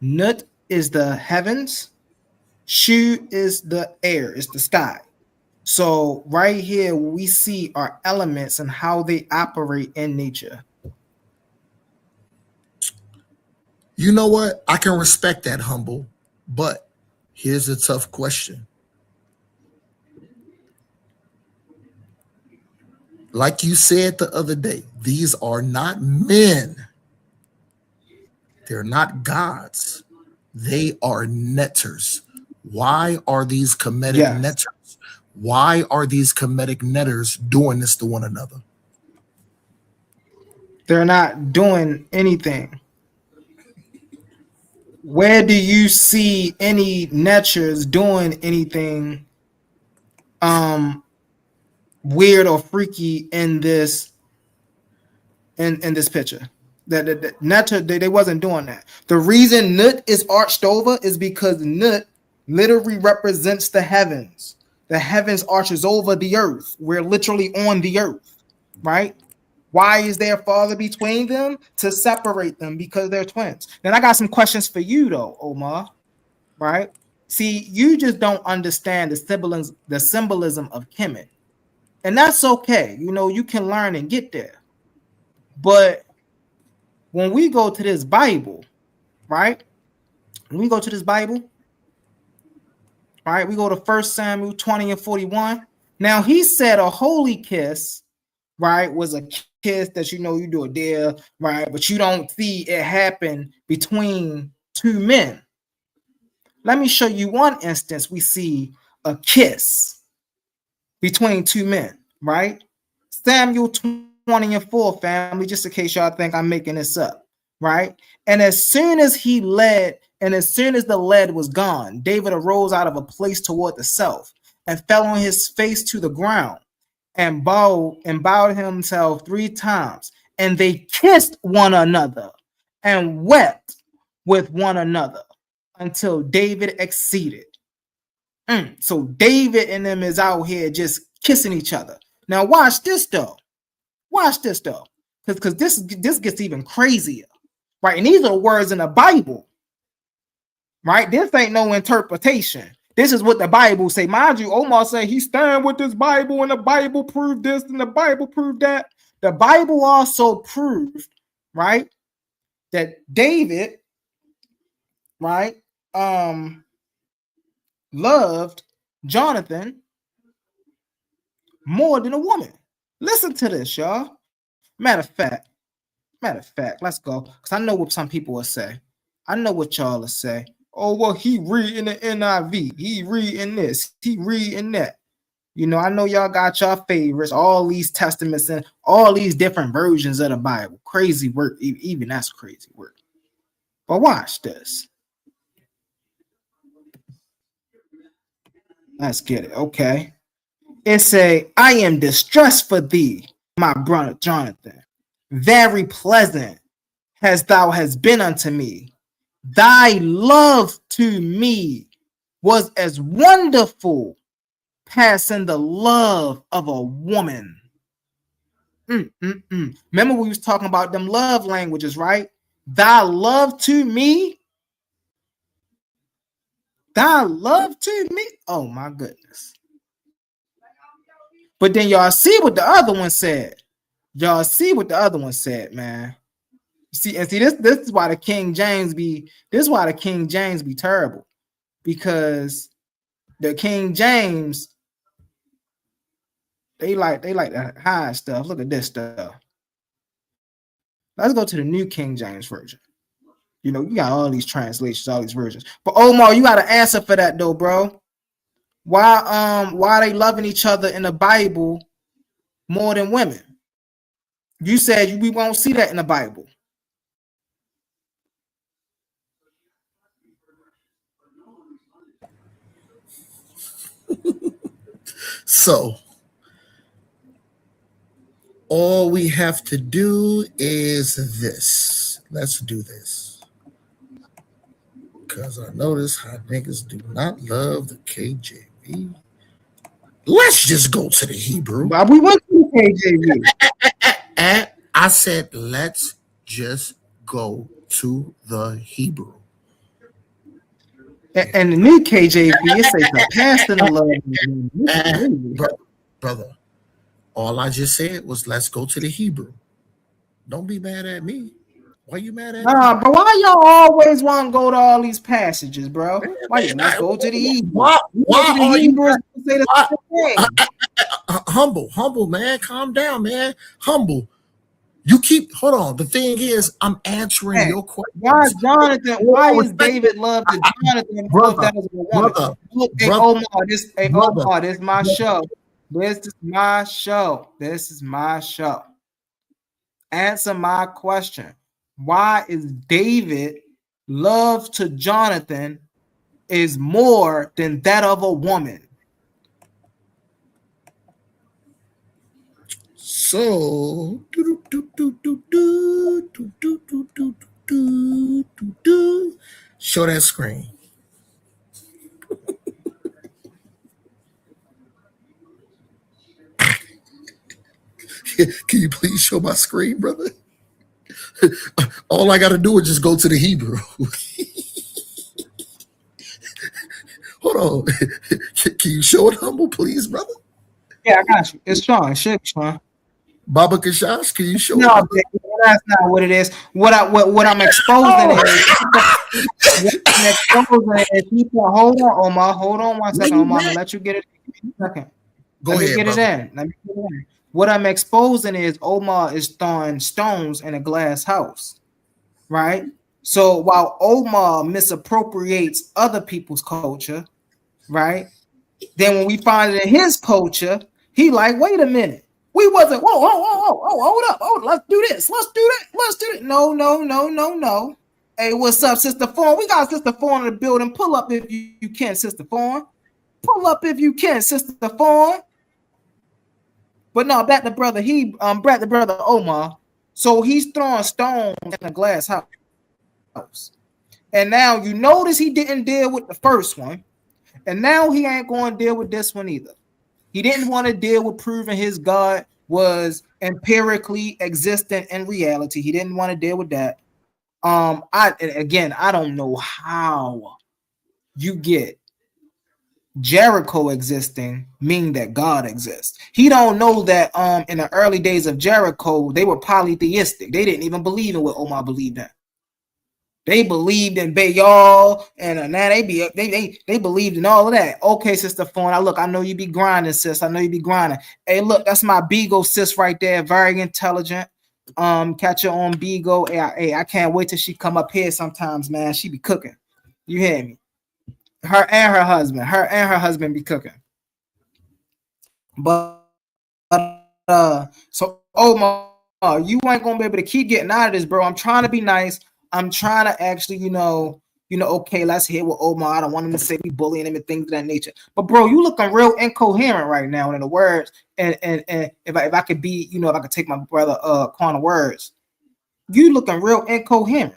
Speaker 1: Nut is the heavens, Shu is the air, is the sky. So right here we see our elements and how they operate in nature.
Speaker 9: You know what? I can respect that, Humble, but here's a tough question. Like you said the other day, these are not men. They're not gods. They are netters. Why are these comedic netters? Why are these comedic netters doing this to one another?
Speaker 1: They're not doing anything. Where do you see any netters doing anything weird or freaky in this in this picture? That Netter, they wasn't doing that. The reason Nut is arched over is because Nut literally represents the heavens. The heavens arches over the earth. We're literally on the earth, right? Why is there a father between them? To separate them because they're twins. Then I got some questions for you though, Omar. Right? See, you just don't understand the symbolism of Kemet. And that's okay. You know, you can learn and get there. But when we go to this Bible, right? When we go to this Bible, right? We go to 1 Samuel 20 and 41. Now he said a holy kiss, right, was a kiss that you do a deal, right? But you don't see it happen between two men. Let me show you one instance we see a kiss between two men, right? Samuel 20 and 4, family, just in case y'all think I'm making this up, right? And as soon as the lead was gone, David arose out of a place toward the south and fell on his face to the ground and bowed himself 3 times. And they kissed one another and wept with one another until David exceeded. So David and them is out here just kissing each other. Now watch this though. Because this gets even crazier, right? And these are the words in the Bible, right? This ain't no interpretation. This is what the Bible say. Mind you, Omar say he stand with this Bible and the Bible proved this and the Bible proved that. The Bible also proved, right, that David, right, loved Jonathan more than a woman. Listen to this, y'all. Matter of fact, let's go. Because I know what some people will say. I know what y'all will say. Oh, well, he reading the NIV. He reading this. He reading that. I know y'all got y'all favorites, all these testaments and all these different versions of the Bible. Crazy work. Even that's crazy work. But watch this. Let's get it. Okay. It say, I am distressed for thee, my brother Jonathan. Very pleasant as thou hast been unto me. Thy love to me was as wonderful, passing the love of a woman. Remember we was talking about them love languages, right? Thy love to me. Thy love to me. Oh my goodness. But then y'all see what the other one said. Man. See, this is why the King James be terrible. Because the King James, they like to hide stuff. Look at this stuff. Let's go to the New King James Version. You got all these translations, all these versions. But Omar, you got an answer for that though, bro. Why are they loving each other in the Bible more than women? You said we won't see that in the Bible.
Speaker 9: So all we have to do is this. Let's do this. Because I notice how niggas do not love the KJV. Let's just go to the Hebrew.
Speaker 1: But we went to the KJV.
Speaker 9: And I said, let's just go to the Hebrew.
Speaker 1: And the new KJV, it says the pastor in love.
Speaker 9: Brother, all I just said was let's go to the Hebrew. Don't be mad at me. Why you mad at me?
Speaker 1: But why y'all always want to go to all these passages, bro? Why you let's go to the Hebrew?
Speaker 9: Why are you
Speaker 1: say the same thing?
Speaker 9: Humble, man. Calm down, man. Humble. You keep hold on. The thing is, I'm answering your question.
Speaker 1: Why Jonathan? Why is David loved to Jonathan?
Speaker 9: Brother,
Speaker 1: Look, Omar, this is my show. This is my show. This is my show. Answer my question. Why is David love to Jonathan is more than that of a woman?
Speaker 9: So show that screen. Can you please show my screen, brother? All I got to do is just go to the Hebrew. Hold on. Can you show it, Humble, please, brother?
Speaker 1: Yeah, I got you. It's Sean. Sean.
Speaker 9: Baba Kashash, can you show it?
Speaker 1: No, that's not what it is. What I'm exposing is people. Hold on, Omar. Hold on 1 second, Omar. I'm gonna let you get it in a second.
Speaker 9: Go ahead,
Speaker 1: Let me get it in. What I'm exposing is Omar is throwing stones in a glass house, right? So while Omar misappropriates other people's culture, right? Then when we find it in his culture, he like, wait a minute. We wasn't, hold up. Oh, let's do this. Let's do it. No. Hey, what's up, Sister Fawn? We got Sister Fawn in the building. Pull up if you can, Sister Fawn. Pull up if you can, Sister Fawn. But no, back to brother Omar. So he's throwing stones in a glass house. And now you notice he didn't deal with the first one. And now he ain't going to deal with this one either. He didn't want to deal with proving his God was empirically existent in reality. He didn't want to deal with that. I don't know how you get Jericho existing mean that God exists. He don't know that in the early days of Jericho, they were polytheistic. They didn't even believe in what Omar believed in. They believed in Baal, and now they believed in all of that. Okay, Sister Fawn, I know you be grinding, sis. I know you be grinding. Hey, look, that's my Beagle sis right there. Very intelligent. Catch her on Beagle. Hey, I can't wait till she come up here sometimes, man. She be cooking. You hear me? Her and her husband be cooking. But so Omar, you ain't gonna be able to keep getting out of this, bro. I'm trying to be nice. I'm trying to actually, okay, let's hear what Omar. I don't want him to say we bullying him and things of that nature. But bro, you looking real incoherent right now in the words. And if I could be, if I could take my brother Quanah words, you looking real incoherent.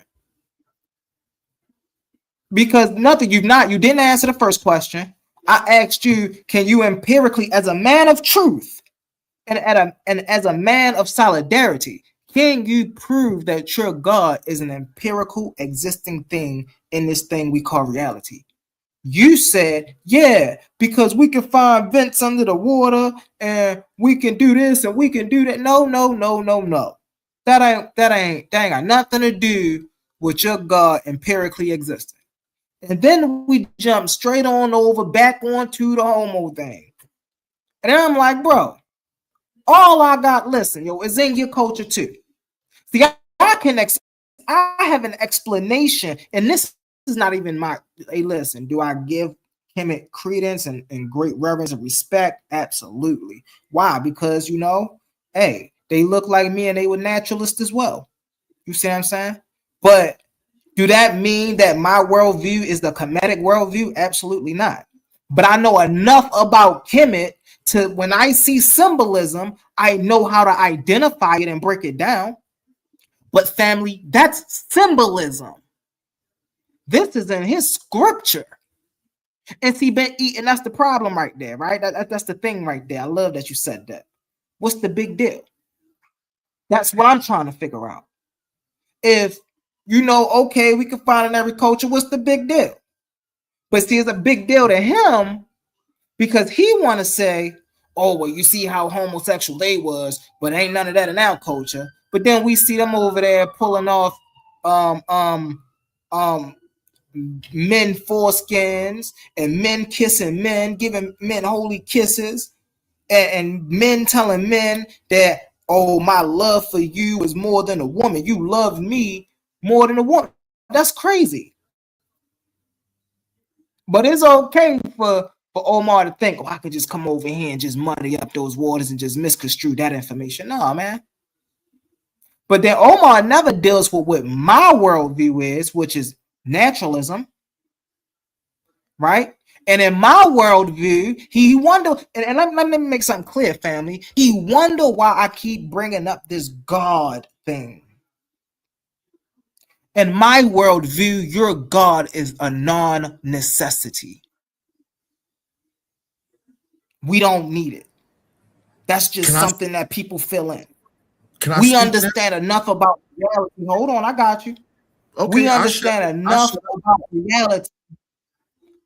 Speaker 1: Because you didn't answer the first question. I asked you, can you empirically, as a man of truth and as a man of solidarity, can you prove that your God is an empirical existing thing in this thing we call reality? You said, yeah, because we can find vents under the water and we can do this and we can do that. No. That ain't got nothing to do with your God empirically existing. And then we jump straight on over back onto the homo thing. And then I'm like, bro, all I got, listen, is in your culture too. See, I have an explanation, and this is not even my, hey, listen, do I give him credence and great reverence and respect? Absolutely. Why? Because, hey, they look like me and they were naturalists as well. You see what I'm saying? But do that mean that my worldview is the Kemetic worldview? Absolutely not. But I know enough about Kemet to when I see symbolism, I know how to identify it and break it down. But family, that's symbolism. This is in his scripture. And see, been eating, that's the problem right there, right? That's the thing right there. I love that you said that. What's the big deal? That's what I'm trying to figure out. If okay, we can find in every culture, what's the big deal? But see, it's a big deal to him because he want to say, oh, well, you see how homosexual they was, but ain't none of that in our culture. But then we see them over there pulling off men foreskins and men kissing men, giving men holy kisses, and men telling men that, oh, my love for you is more than a woman. You love me more than a woman. That's crazy. But it's okay for Omar to think, oh, I could just come over here and just muddy up those waters and just misconstrue that information. No, man. But then Omar never deals with what my worldview is, which is naturalism, right? And in my worldview, he wonder, and let me make something clear, family. He wonder why I keep bringing up this God thing. In my worldview, your God is a non-necessity. We don't need it. That's just something that people fill in. We understand enough about reality. Hold on, I got you. Okay, we understand enough about reality.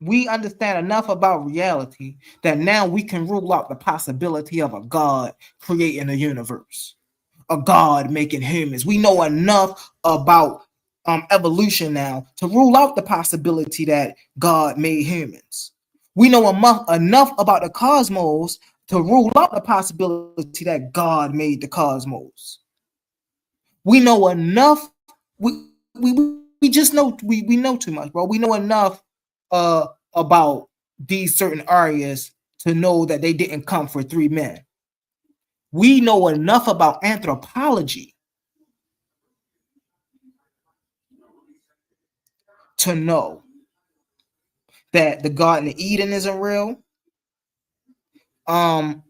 Speaker 1: We understand enough about reality that now we can rule out the possibility of a God creating a universe, a God making humans. We know enough about evolution now to rule out the possibility that God made humans. We know enough about the cosmos to rule out the possibility that God made the cosmos. We know enough. We just know we know too much, bro. We know enough about these certain areas to know that they didn't come for three men. We know enough about anthropology to know that the Garden of Eden isn't real. What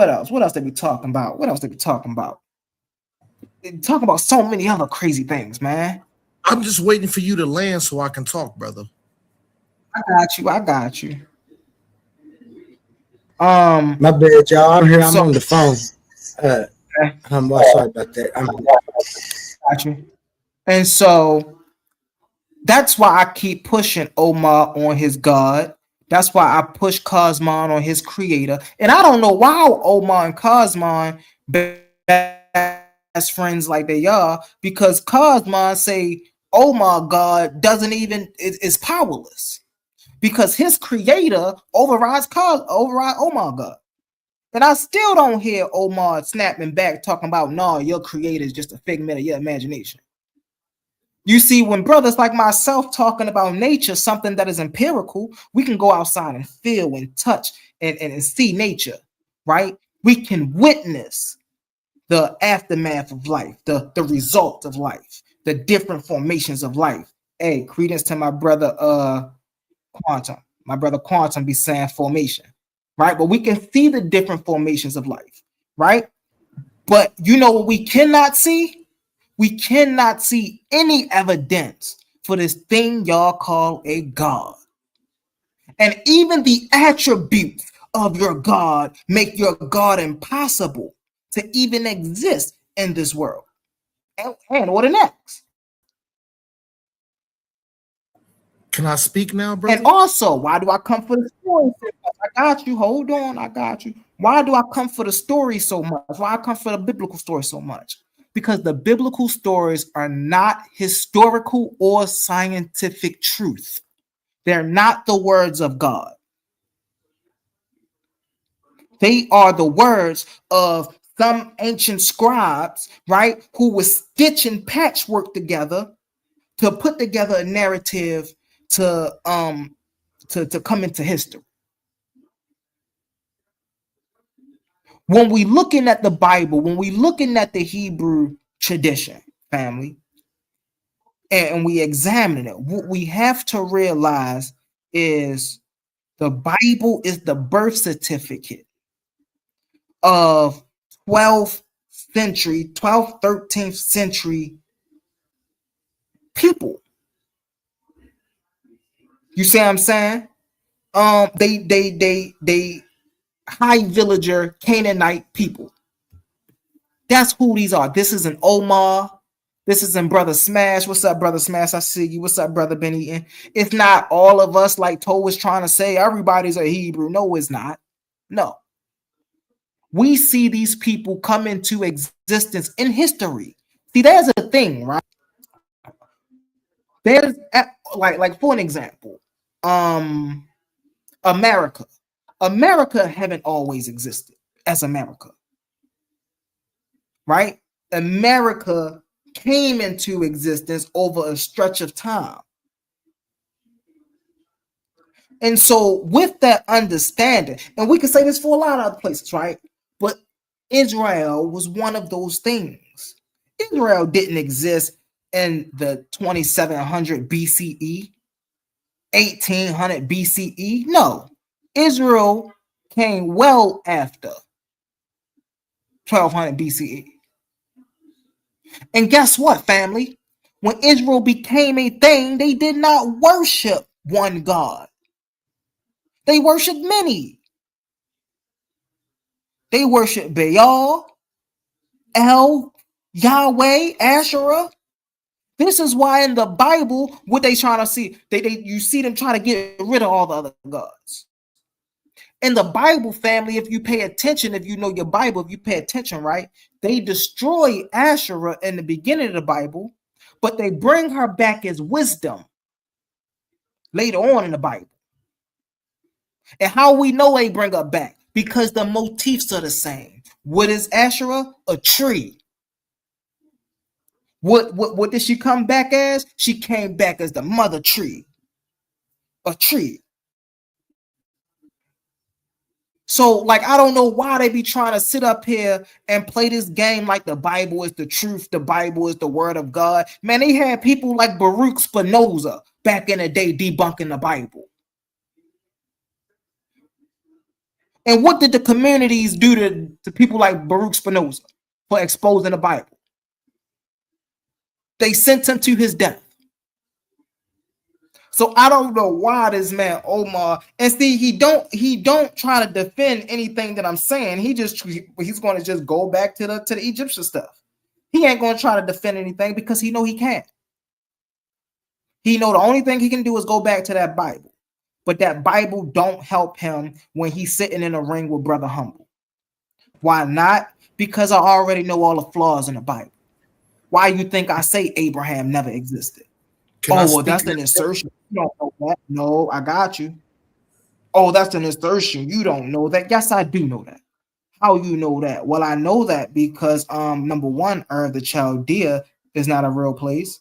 Speaker 1: else? What else they be talking about? What else they be talking about? They talk about so many other crazy things, man.
Speaker 9: I'm just waiting for you to land so I can talk, brother.
Speaker 1: I got you.
Speaker 2: My bad, y'all. I'm here. I'm on the phone. I'm sorry about that.
Speaker 1: Got you. And so that's why I keep pushing Omar on his God. That's why I push Cosmon on his creator. And I don't know why Omar and Cosmon best friends like they are, because Cosmon say Omar God doesn't even is powerless because his creator overrides Omar God. And I still don't hear Omar snapping back talking about, no, your creator is just a figment of your imagination. You see, when brothers like myself talking about nature, something that is empirical, we can go outside and feel and touch and see nature, right? We can witness the aftermath of life, the result of life, the different formations of life. Hey, credence to my brother Quantum. My brother Quantum be saying formation, right? But we can see the different formations of life, right? But you know what we cannot see? We cannot see any evidence for this thing y'all call a God. And even the attributes of your God make your God impossible to even exist in this world. And what next?
Speaker 9: Can I speak now, brother?
Speaker 1: And also, why do I come for the story so much? I got you. Hold on. I got you. Why do I come for the story so much? Why I come for the biblical story so much? Because the biblical stories are not historical or scientific truth. They're not the words of God. They are the words of some ancient scribes, right, who were stitching patchwork together to put together a narrative to come into history. When we looking at the Bible, when we looking at the Hebrew tradition, family, and we examine it, what we have to realize is The Bible is the birth certificate of 12th century, 12th, 13th century people. You see what I'm saying? They high villager Canaanite people. That's who these are. This is an Omar. This is in Brother Smash. What's up, Brother Smash? I see you. What's up, Brother Ben Eaton? It's not all of us, like Toe was trying to say, everybody's a Hebrew. No, it's not. No. We see these people come into existence in history. See, there's a thing, right? There's like for an example, America. America haven't always existed as America. Right? America came into existence over a stretch of time. And so with that understanding, and we can say this for a lot of other places, right? But Israel was one of those things. Israel didn't exist in the 2700 BCE, 1800 BCE. No, Israel came well after 1200 BCE. And guess what, family? When Israel became a thing, they did not worship one God. They worshiped many. They worshiped Baal, El, Yahweh, Asherah. This is why in the Bible, what they trying to see, you see them trying to get rid of all the other gods. In the Bible, family, if you pay attention, if you know your Bible, if you pay attention, right, they destroy Asherah in the beginning of the Bible, but they bring her back as wisdom later on in the Bible. And how we know they bring her back? Because the motifs are the same. What is Asherah? A tree. What did she come back as? She came back as the mother tree. A tree. So, like, I don't know why they be trying to sit up here and play this game like the Bible is the truth, the Bible is the word of God. Man, they had people like Baruch Spinoza back in the day debunking the Bible. And what did the communities do to people like Baruch Spinoza for exposing the Bible? They sent him to his death. So I don't know why this man Omar, and see, he don't try to defend anything that I'm saying. He's going to just go back to the Egyptian stuff. He ain't going to try to defend anything because he know he can't. He know the only thing he can do is go back to that Bible. But that Bible don't help him when he's sitting in a ring with Brother Humble. Why not? Because I already know all the flaws in the Bible. Why you think I say Abraham never existed? Well, that's an assertion. You don't know that. No, I got you. Oh, that's an assertion. You don't know that. Yes, I do know that. How you know that? Well, I know that because number one, Ur the Chaldea is not a real place.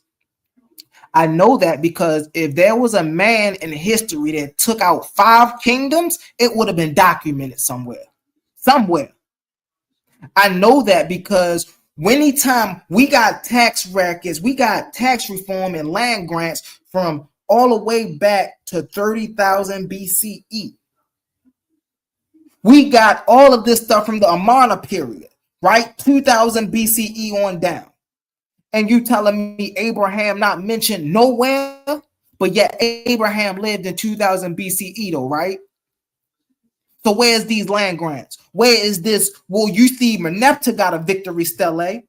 Speaker 1: I know that because if there was a man in history that took out 5 kingdoms, it would have been documented somewhere. Somewhere. I know that because anytime we got tax records, we got tax reform and land grants from all the way back to 30,000 BCE. We got all of this stuff from the Amarna period, right? 2000 BCE on down. And you telling me Abraham not mentioned nowhere, but yet Abraham lived in 2000 BCE though, right? So where's these land grants? Where is this? Well, you see Merneptah got a victory stele,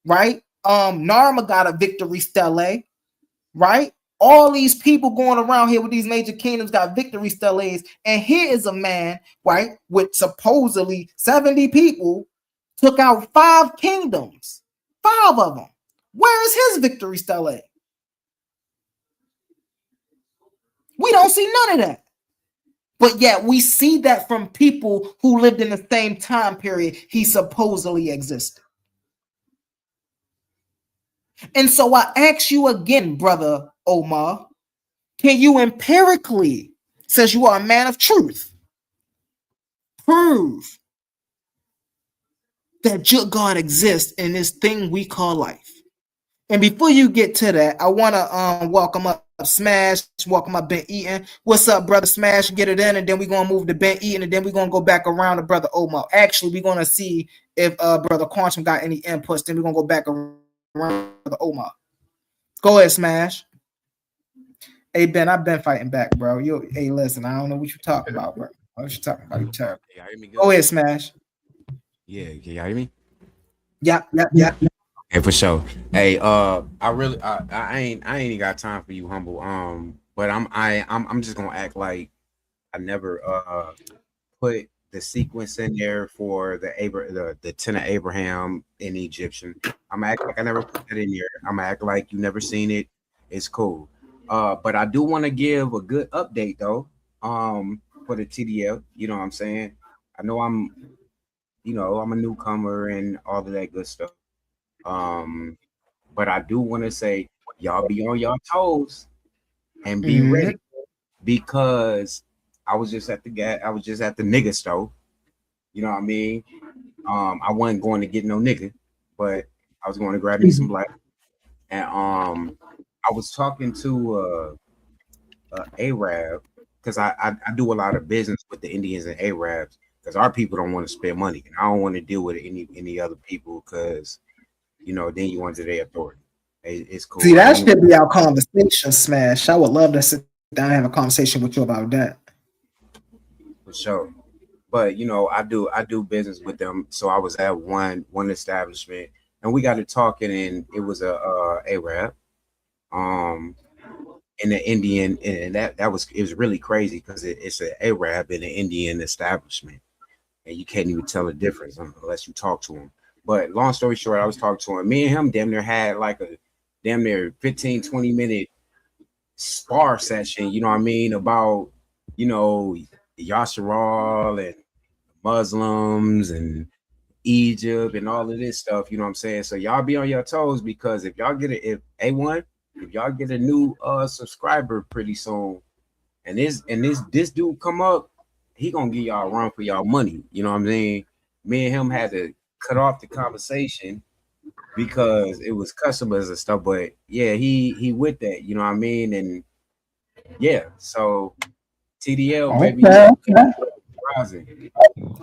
Speaker 1: right? Narma got a victory stele, right? All these people going around here with these major kingdoms got victory steles. And here is a man, right, with supposedly 70 people took out 5 kingdoms, 5 of them. Where is his victory stele? We don't see none of that. But yet we see that from people who lived in the same time period he supposedly existed. And so I ask you again, Brother Omar, can you empirically, since you are a man of truth, prove that your God exists in this thing we call life? And before you get to that, I want to welcome up Smash? Welcome up, Ben Eaton. What's up, brother Smash? Get it in, and then we're gonna move to Ben Eaton, and then we're gonna go back around to brother Omar. Actually, we're gonna see if brother Quantum got any inputs. Then we're gonna go back around to brother Omar. Go ahead, Smash. Hey Ben, I've been fighting back, bro. Hey, listen, I don't know what you're talking about, bro. What you talking about? You terrible. Go ahead, Smash.
Speaker 10: Yeah, can y'all hear me?
Speaker 1: Yeah.
Speaker 10: Hey, for sure. Hey, I ain't even got time for you, humble. But I'm just gonna act like I never put the sequence in there for the ten of Abraham in Egyptian. I'm gonna act like I never put that in there. I'm gonna act like you never seen it. It's cool. But I do want to give a good update though. For the TDL, you know what I'm saying? I know I'm a newcomer and all of that good stuff. But I do want to say y'all be on your toes and be ready because I was just at the nigga stove. You know what I mean? I wasn't going to get no nigga, but I was going to grab me some black. And I was talking to Arab because I do a lot of business with the Indians and Arabs because our people don't want to spend money, and I don't want to deal with any other people because then you under their authority. It's cool.
Speaker 1: See, that should be our conversation, Smash. I would love to sit down and have a conversation with you about that.
Speaker 10: For sure. But I do business with them. So I was at one establishment and we got to talking, and it was a Arab, and the Indian, and it was really crazy because it's an Arab in an Indian establishment, and you can't even tell the difference unless you talk to him. But long story short, I was talking to him. Me and him damn near had like a 15-20 minute spar session, you know what I mean, about Yasharal and Muslims and Egypt and all of this stuff, you know what I'm saying? So y'all be on your toes because if y'all get if y'all get a new subscriber pretty soon, and this dude come up, he gonna give y'all a run for y'all money. You know what I'm saying? Me and him had to cut off the conversation because it was customers and stuff. But yeah, he with that, you know what I mean? And yeah, so TDL baby.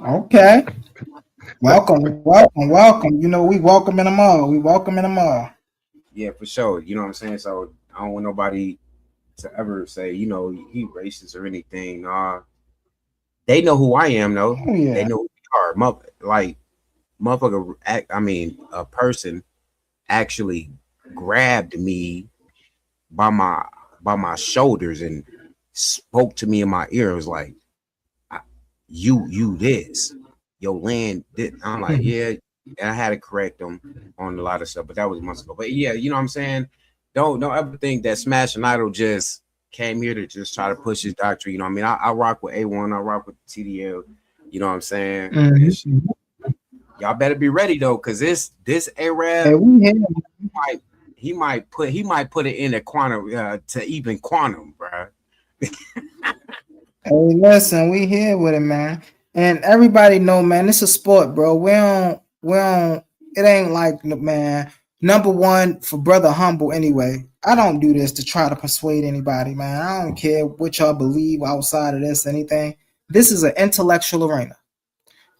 Speaker 1: Okay. Welcome. We welcoming them all.
Speaker 10: Yeah, for sure. You know what I'm saying? So I don't want nobody to ever say, he racist or anything. They know who I am, though.
Speaker 1: Oh, yeah.
Speaker 10: They know who we are. Motherfucker, a person actually grabbed me by my shoulders and spoke to me in my ear. It was like, you this, your land. I'm like, yeah. And I had to correct them on a lot of stuff, but that was months ago. But yeah, you know what I'm saying? Don't ever think that Smash and Idol just came here to just try to push his doctrine. You know what I mean? I rock with A1, I rock with TDL. You know what I'm saying?
Speaker 1: Mm-hmm.
Speaker 10: Y'all better be ready though, because this Arab, he might put it in a quantum to even quantum, bro.
Speaker 1: Hey, listen, we here with it, man. And everybody know, man, it's a sport, bro. We don't, it ain't like, man, number one for brother Humble anyway. I don't do this to try to persuade anybody, man. I don't care what y'all believe outside of this, anything. This is an intellectual arena.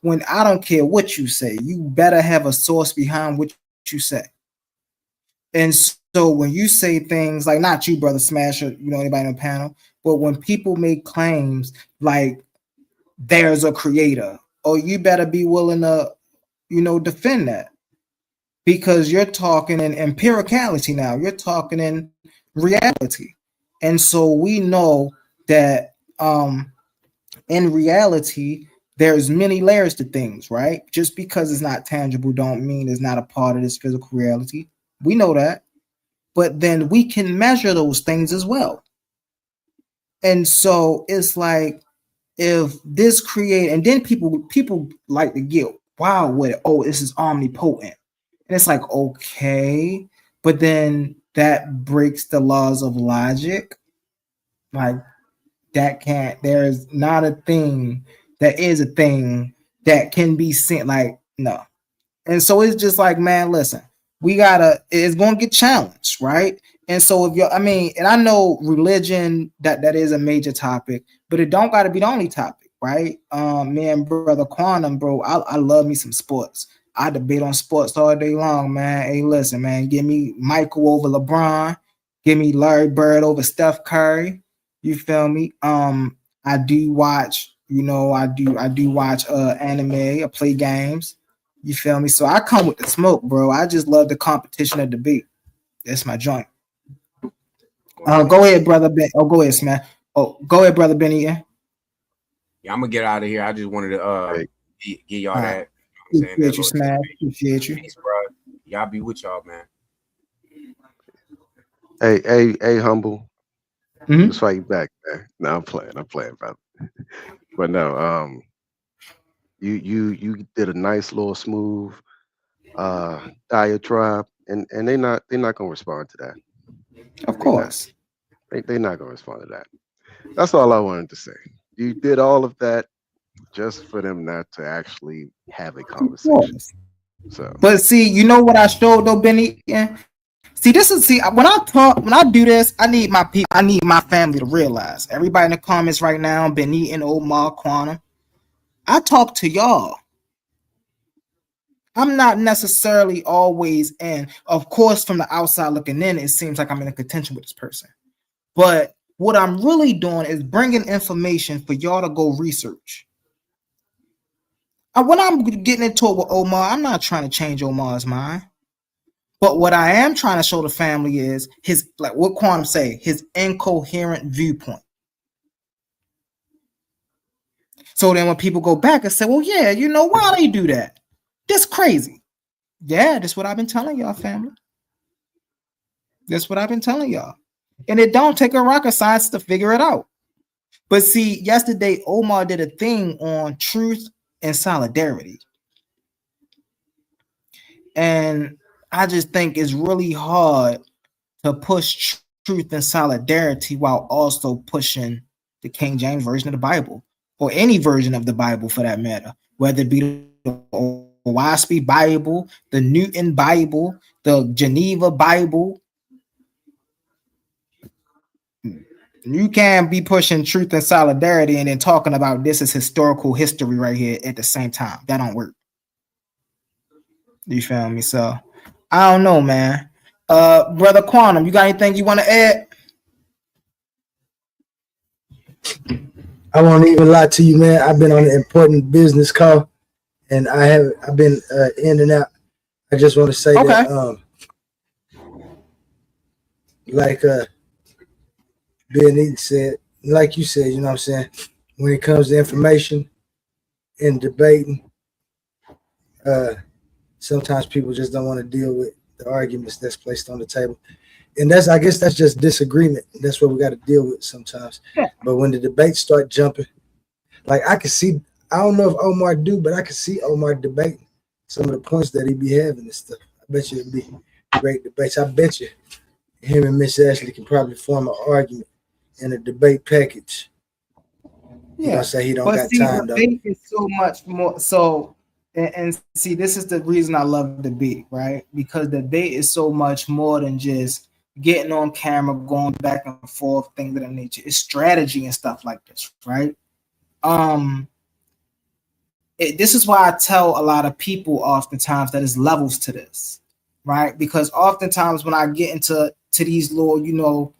Speaker 1: When I don't care what you say, you better have a source behind what you say. And so when you say things like, not you, brother Smash, or anybody on the panel, but when people make claims like there's a creator, you better be willing to, defend that, because you're talking in empiricality now. You're talking in reality, and so we know that in reality, there's many layers to things, right? Just because it's not tangible don't mean it's not a part of this physical reality. We know that, but then we can measure those things as well. And so it's like, if this create, and then people like to get wild with it. Oh, this is omnipotent. And it's like, okay, but then that breaks the laws of logic. Like, there's not a thing that is a thing that can be seen. Like, no. And so it's just like, man, listen, it's going to get challenged, right? And so if you're, I mean, and I know religion that is a major topic, but it don't got to be the only topic, right? Me and brother Quantum, bro, I love me some sports. I debate on sports all day long, man. Hey, listen, man, give me Michael over LeBron, give me Larry Bird over Steph Curry. You feel me? I do watch, I do watch anime, I play games. You feel me? So I come with the smoke, bro. I just love the competition of debate. That's my joint. Go ahead, brother Ben. Oh, go ahead, Smash. Oh, go ahead, brother Benny.
Speaker 10: Yeah, I'm gonna get out of here. I just wanted to give y'all that.
Speaker 1: Appreciate you, Smash. Appreciate you.
Speaker 10: Peace, bro. Y'all be with y'all, man.
Speaker 11: Hey, humble.
Speaker 1: Mm-hmm.
Speaker 11: Let's fight you back, man. No, I'm playing, brother. But no, you did a nice little smooth diatribe, and they're not gonna respond to that.
Speaker 1: Of course.
Speaker 11: They're not gonna respond to that. That's all I wanted to say. You did all of that just for them not to actually have a conversation. So,
Speaker 1: but see, you know what I showed though, Benny? Yeah. See, when I do this, I need my people, I need my family to realize. Everybody in the comments right now, Benny and Omar Quantum, I talk to y'all. I'm not necessarily always in. Of course, from the outside looking in, it seems like I'm in a contention with this person. But what I'm really doing is bringing information for y'all to go research. When I'm getting into it with Omar, I'm not trying to change Omar's mind. But what I am trying to show the family is his, like what Quantum say, his incoherent viewpoint. So then when people go back and say, well, yeah, you know, why they do that? That's crazy. Yeah, that's what I've been telling y'all, family. That's what I've been telling y'all. And it don't take a rocket science to figure it out. But see, yesterday, Omar did a thing on truth and solidarity. And I just think it's really hard to push truth and solidarity while also pushing the King James Version of the Bible, or any version of the Bible for that matter, whether it be the WASP Bible, the Newton Bible, the Geneva Bible. You can't be pushing truth and solidarity and then talking about this is historical history right here at the same time. That don't work. You feel me? So I don't know, man. Brother Quantum, you got anything you want to add?
Speaker 2: I won't even lie to you, man. I've been on an important business call, and I've been in and out. I just want to say that, like Ben Eaton said, like you said, you know what I'm saying. When it comes to information and debating, sometimes people just don't want to deal with the arguments that's placed on the table. And I guess that's just disagreement. That's what we got to deal with sometimes. Yeah. But when the debates start jumping, like I can see, I don't know if Omar do, but I can see Omar debating some of the points that he be having and stuff. I bet you it'd be great debates. I bet you him and Miss Ashley can probably form an argument in a debate package. Yeah, I say he don't got time though.
Speaker 1: Debate is so much more. So, and see, this is the reason I love debate, right? Because debate is so much more than just getting on camera, going back and forth, things of that nature. It's strategy and stuff like this, right? This is why I tell a lot of people oftentimes that there's levels to this, right? Because oftentimes when I get into these little,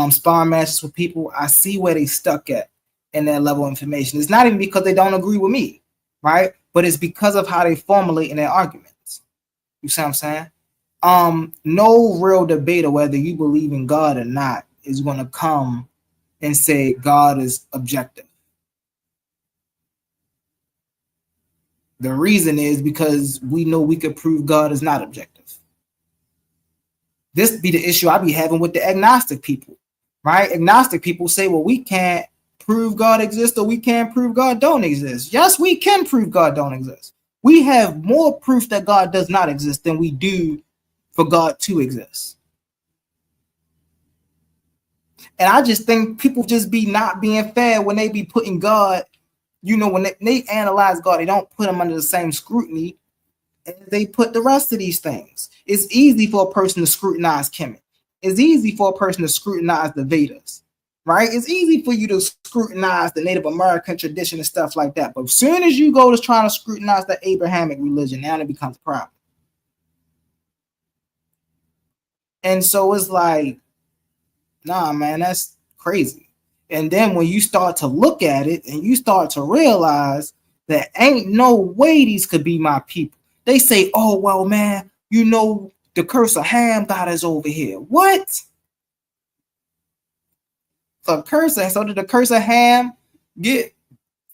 Speaker 1: sparring matches with people, I see where they stuck at in their level of information. It's not even because they don't agree with me, right? But it's because of how they formulate in their arguments. You see what I'm saying? No real debater, whether you believe in God or not, is going to come and say God is objective. The reason is because we know we could prove God is not objective. This be the issue I be having with the agnostic people, right? Agnostic people say, well, we can't prove God exists or we can't prove God don't exist. Yes, we can prove God don't exist. We have more proof that God does not exist than we do for God to exist. And I just think people just be not being fair when they be putting God, when they analyze God, they don't put him under the same scrutiny as they put the rest of these things. It's easy for a person to scrutinize Kemet. it's easy for a person to scrutinize the Vedas, right? It's easy for you to scrutinize the Native American tradition and stuff like that. But as soon as you go to trying to scrutinize the Abrahamic religion, now it becomes a problem. And so it's like, nah, man, that's crazy. And then when you start to look at it and you start to realize that ain't no way these could be my people. They say, oh, well, man, you know, the curse of Ham got us over here. What? So did the curse of Ham get,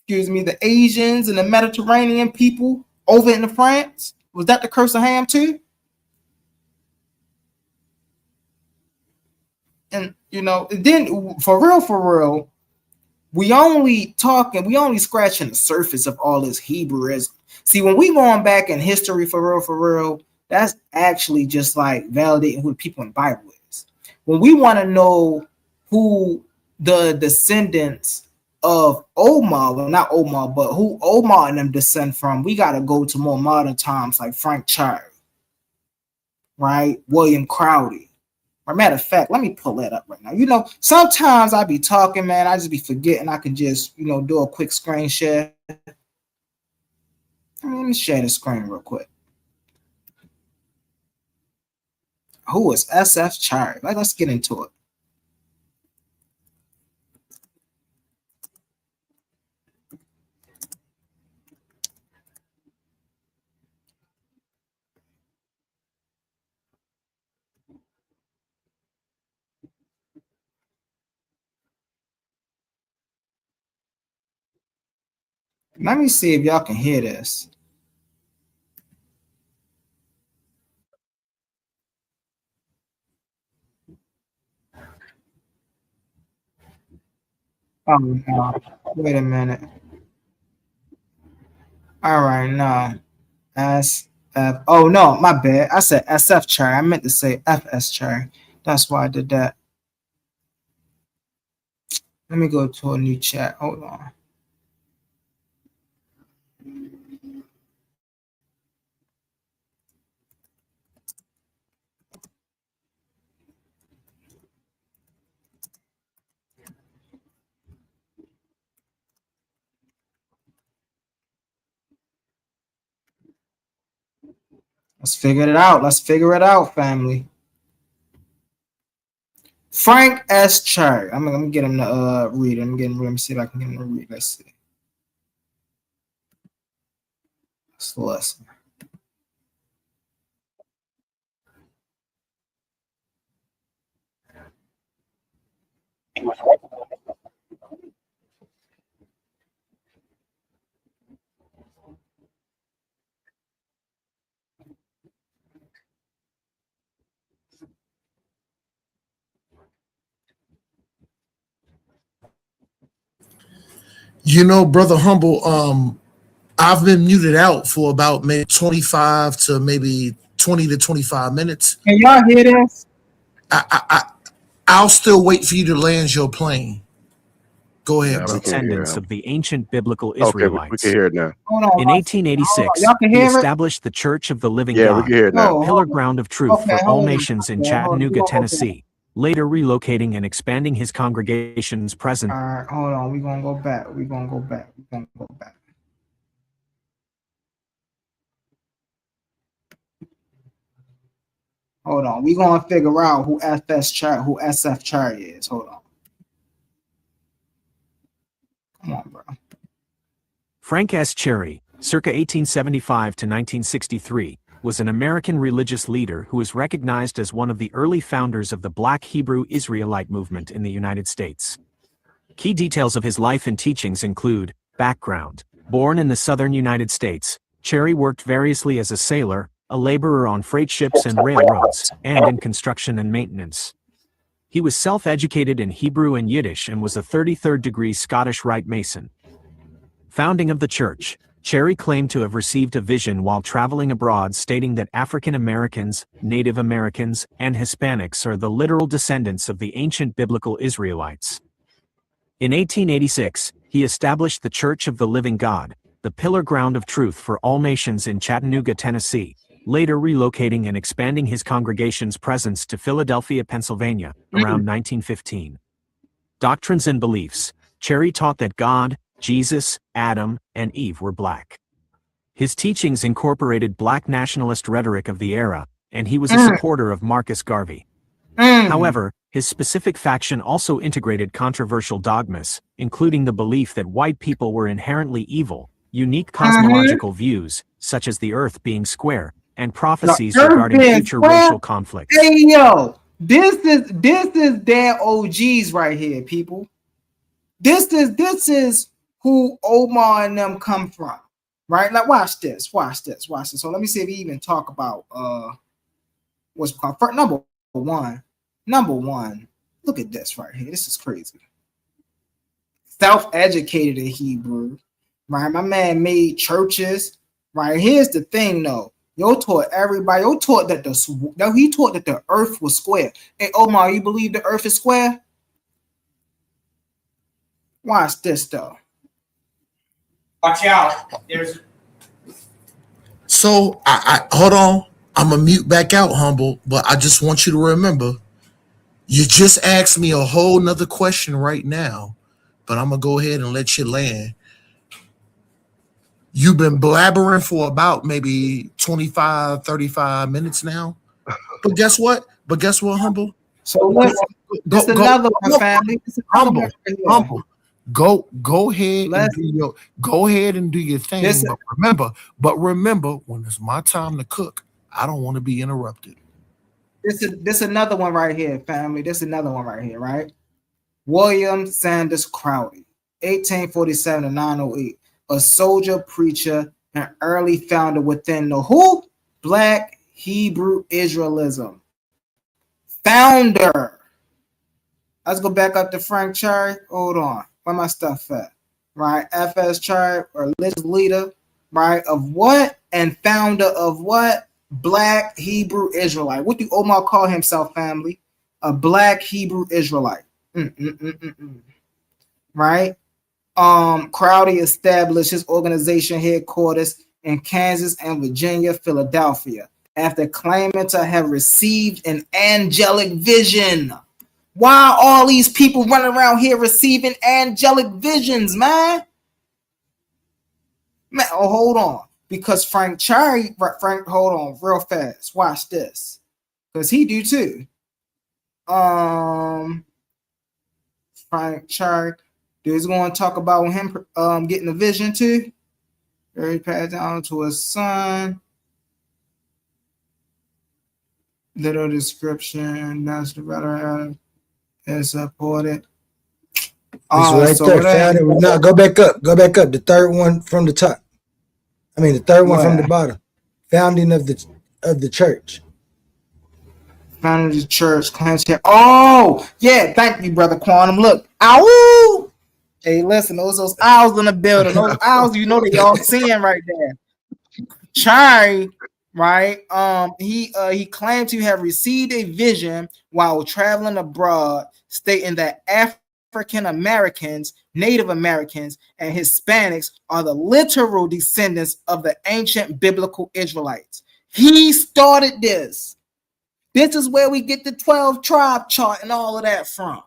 Speaker 1: the Asians and the Mediterranean people over into France? Was that the curse of Ham too? And, then for real, we only scratching the surface of all this Hebrewism. See, when we going back in history for real, that's actually just like validating who the people in the Bible is. When we want to know who the descendants of Omar, well, not Omar, but who Omar and them descend from, we got to go to more modern times like Frank Cherry, right? William Crowdy. Or matter of fact, let me pull that up right now. Sometimes I be talking, man, I just be forgetting I can just, do a quick screen share. Let me share the screen real quick. Who is SF Cherry? Let's get into it. Let me see if y'all can hear this. Oh, no. Wait a minute. All right, no. SF. Oh, no, my bad. I said SF Cherry. I meant to say FS Cherry. That's why I did that. Let me go to a new chat. Hold on. Let's figure it out. Let's figure it out, family. Frank S. Cherry. I'm gonna get him to read. Let me see if I can get him to read. Let's see. Let's listen.
Speaker 9: Brother Humble, I've been muted out for about maybe 25 to maybe 20 to 25 minutes.
Speaker 1: Can y'all hear this?
Speaker 9: I'll still wait for you to land your plane. Go ahead, bro.
Speaker 12: Descendants of the ancient biblical Israelites.
Speaker 11: Okay, we can hear it now.
Speaker 12: In 1886, he established the Church of the Living God,
Speaker 11: we can hear it now.
Speaker 12: pillar ground of truth for all nations in Chattanooga, Tennessee, later relocating and expanding his congregation's presence.
Speaker 1: All right, hold on. We're going to go back. Hold on. We're going to figure out who SF Cherry is. Hold on. Come on, bro.
Speaker 12: Frank S. Cherry, circa 1875 to 1963, was an American religious leader who is recognized as one of the early founders of the Black Hebrew Israelite movement in the United States. Key details of his life and teachings include: background. Born in the southern United States, Cherry worked variously as a sailor, a laborer on freight ships and railroads, and in construction and maintenance. He was self-educated in Hebrew and Yiddish and was a 33rd degree Scottish Rite Mason. Founding of the church, Cherry claimed to have received a vision while traveling abroad stating that African Americans, Native Americans, and Hispanics are the literal descendants of the ancient biblical Israelites. In 1886, he established the Church of the Living God, the pillar ground of truth for all nations in Chattanooga, Tennessee, later relocating and expanding his congregation's presence to Philadelphia, Pennsylvania, around 1915. Doctrines and beliefs. Cherry taught that God, Jesus, Adam, and Eve were black. His teachings incorporated black nationalist rhetoric of the era, and he was a supporter of Marcus Garvey. However, his specific faction also integrated controversial dogmas, including the belief that white people were inherently evil, unique cosmological views, such as the Earth being square, and prophecies regarding future racial conflicts.
Speaker 1: Hey yo, this is their OGs right here, people. This is who Omar and them come from, right? Like, watch this. So let me see if we even talk about what's called number one. Look at this right here. This is crazy. Self-educated in Hebrew, right? My man made churches, right? Here's the thing, though. Yo taught everybody. Yo taught that he taught that the earth was square. Hey, Omar, you believe the earth is square? Watch this, though.
Speaker 6: Watch out.
Speaker 9: So I hold on. I'm gonna mute back out, Humble, but I just want you to remember, you just asked me a whole nother question right now, but I'm gonna go ahead and let you land. You've been blabbering for about maybe 25, 35 minutes now. But guess what? Humble?
Speaker 1: So listen, this another one, family.
Speaker 9: Humble. Go ahead and do your thing. But remember, when it's my time to cook, I don't want to be interrupted.
Speaker 1: This another one right here, family. This another one right here, right? William Sanders Crowley, 1847 to 908, a soldier, preacher, and early founder within the who? Black Hebrew Israelism. Founder. Let's go back up to Frank Cherry. Hold on. Where my stuff at? Right? F.S. Cherry, religious leader, right? Of what? And founder of what? Black Hebrew Israelite. What do Omar call himself, family? A Black Hebrew Israelite. Right? Crowley established his organization headquarters in Kansas and Virginia, Philadelphia, after claiming to have received an angelic vision. Why are all these people running around here receiving angelic visions, man? Hold on. Because Frank, hold on real fast. Watch this. Because he do too. Frank Chart. Dude's going to talk about him getting a vision too. He passed down to his son. Little description. That's the better is supported.
Speaker 2: Right so there. Now go back up. The third one from the top. The third one from the bottom. Founding of the church.
Speaker 1: Founding the church. Oh, yeah. Thank you, Brother Quantum. Look. Ow! Hey, listen. Those owls in the building. Those owls, you know they all seeing right there. Chai, right? He claimed to have received a vision while traveling abroad, stating that African Americans, Native Americans, and Hispanics are the literal descendants of the ancient biblical Israelites. He started this. This is where we get the 12 tribe chart and all of that from.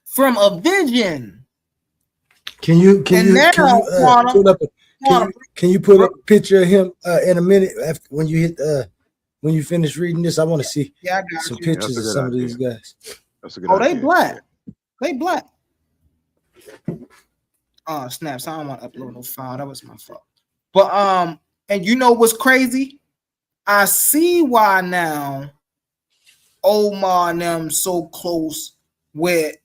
Speaker 1: From a vision.
Speaker 2: Can you put up a picture of him in a minute after when you finish reading this? I want to see some pictures of some of these guys.
Speaker 11: That's a good idea.
Speaker 1: They black. They black. Oh, snaps. I don't want to upload no file. That was my fault. But and you know what's crazy? I see why now Omar and them so close with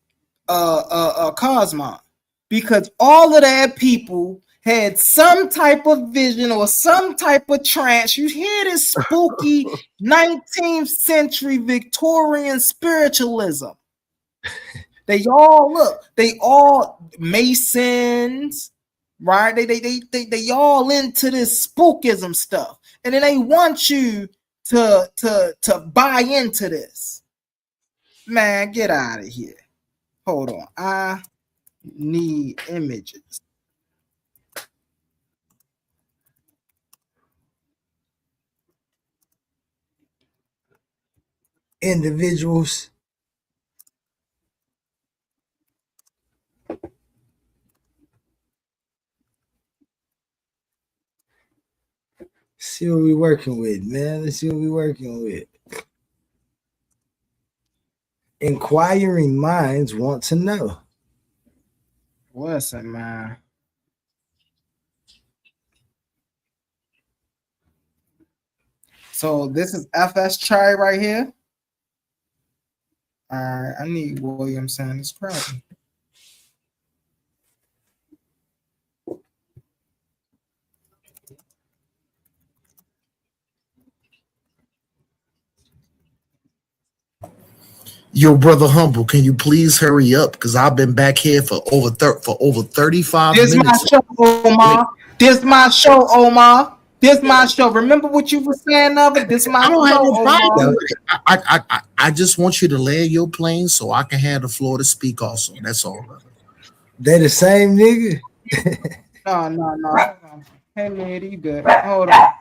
Speaker 1: Cosmo, because all of that people had some type of vision or some type of trance. You hear this spooky 19th century Victorian spiritualism. They all Masons, right? They all into this spookism stuff. And then they want you to buy into this. Man, get out of here. Hold on. I need images.
Speaker 2: individuals. See what we working with, man. Let's see what we working with. Inquiring minds want to know.
Speaker 1: Listen, man. So this is FS Cherry right here. All right, I need William Sanders Crowley.
Speaker 9: Yo, brother Humble, can you please hurry up? Because I've been back here for over 35
Speaker 1: This
Speaker 9: minutes.
Speaker 1: my show, Omar. This my show, Omar. This my show. Remember what you were saying of it? This my
Speaker 9: I don't have
Speaker 1: show,
Speaker 9: no problem.
Speaker 1: Omar.
Speaker 9: I just want you to land your plane so I can have the floor to speak also. That's all, brother.
Speaker 2: They the same nigga?
Speaker 1: No. Hold on. Hey, lady, you good? Hold on.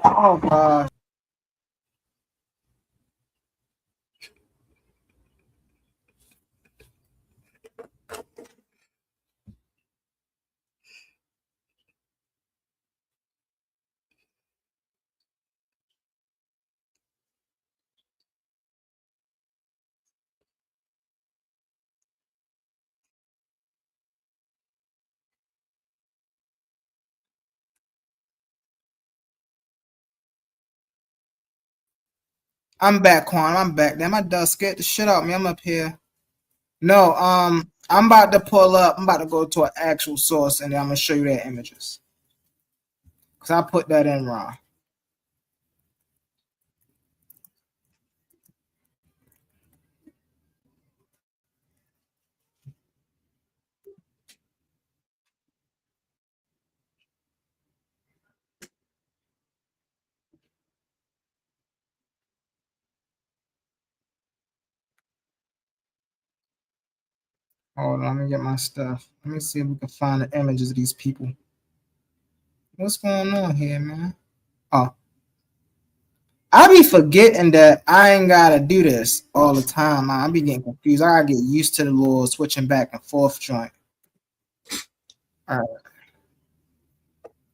Speaker 1: Oh, gosh. I'm back, Quan. I'm back. Damn, my dog scared the shit out of me. I'm up here. No, I'm about to pull up. I'm about to go to an actual source, and then I'm gonna show you their images. Cause I put that in wrong. Hold on, let me get my stuff. Let me see if we can find the images of these people. What's going on here, man? Oh. I be forgetting that I ain't gotta do this all the time. I be getting confused. I gotta get used to the little switching back and forth joint. All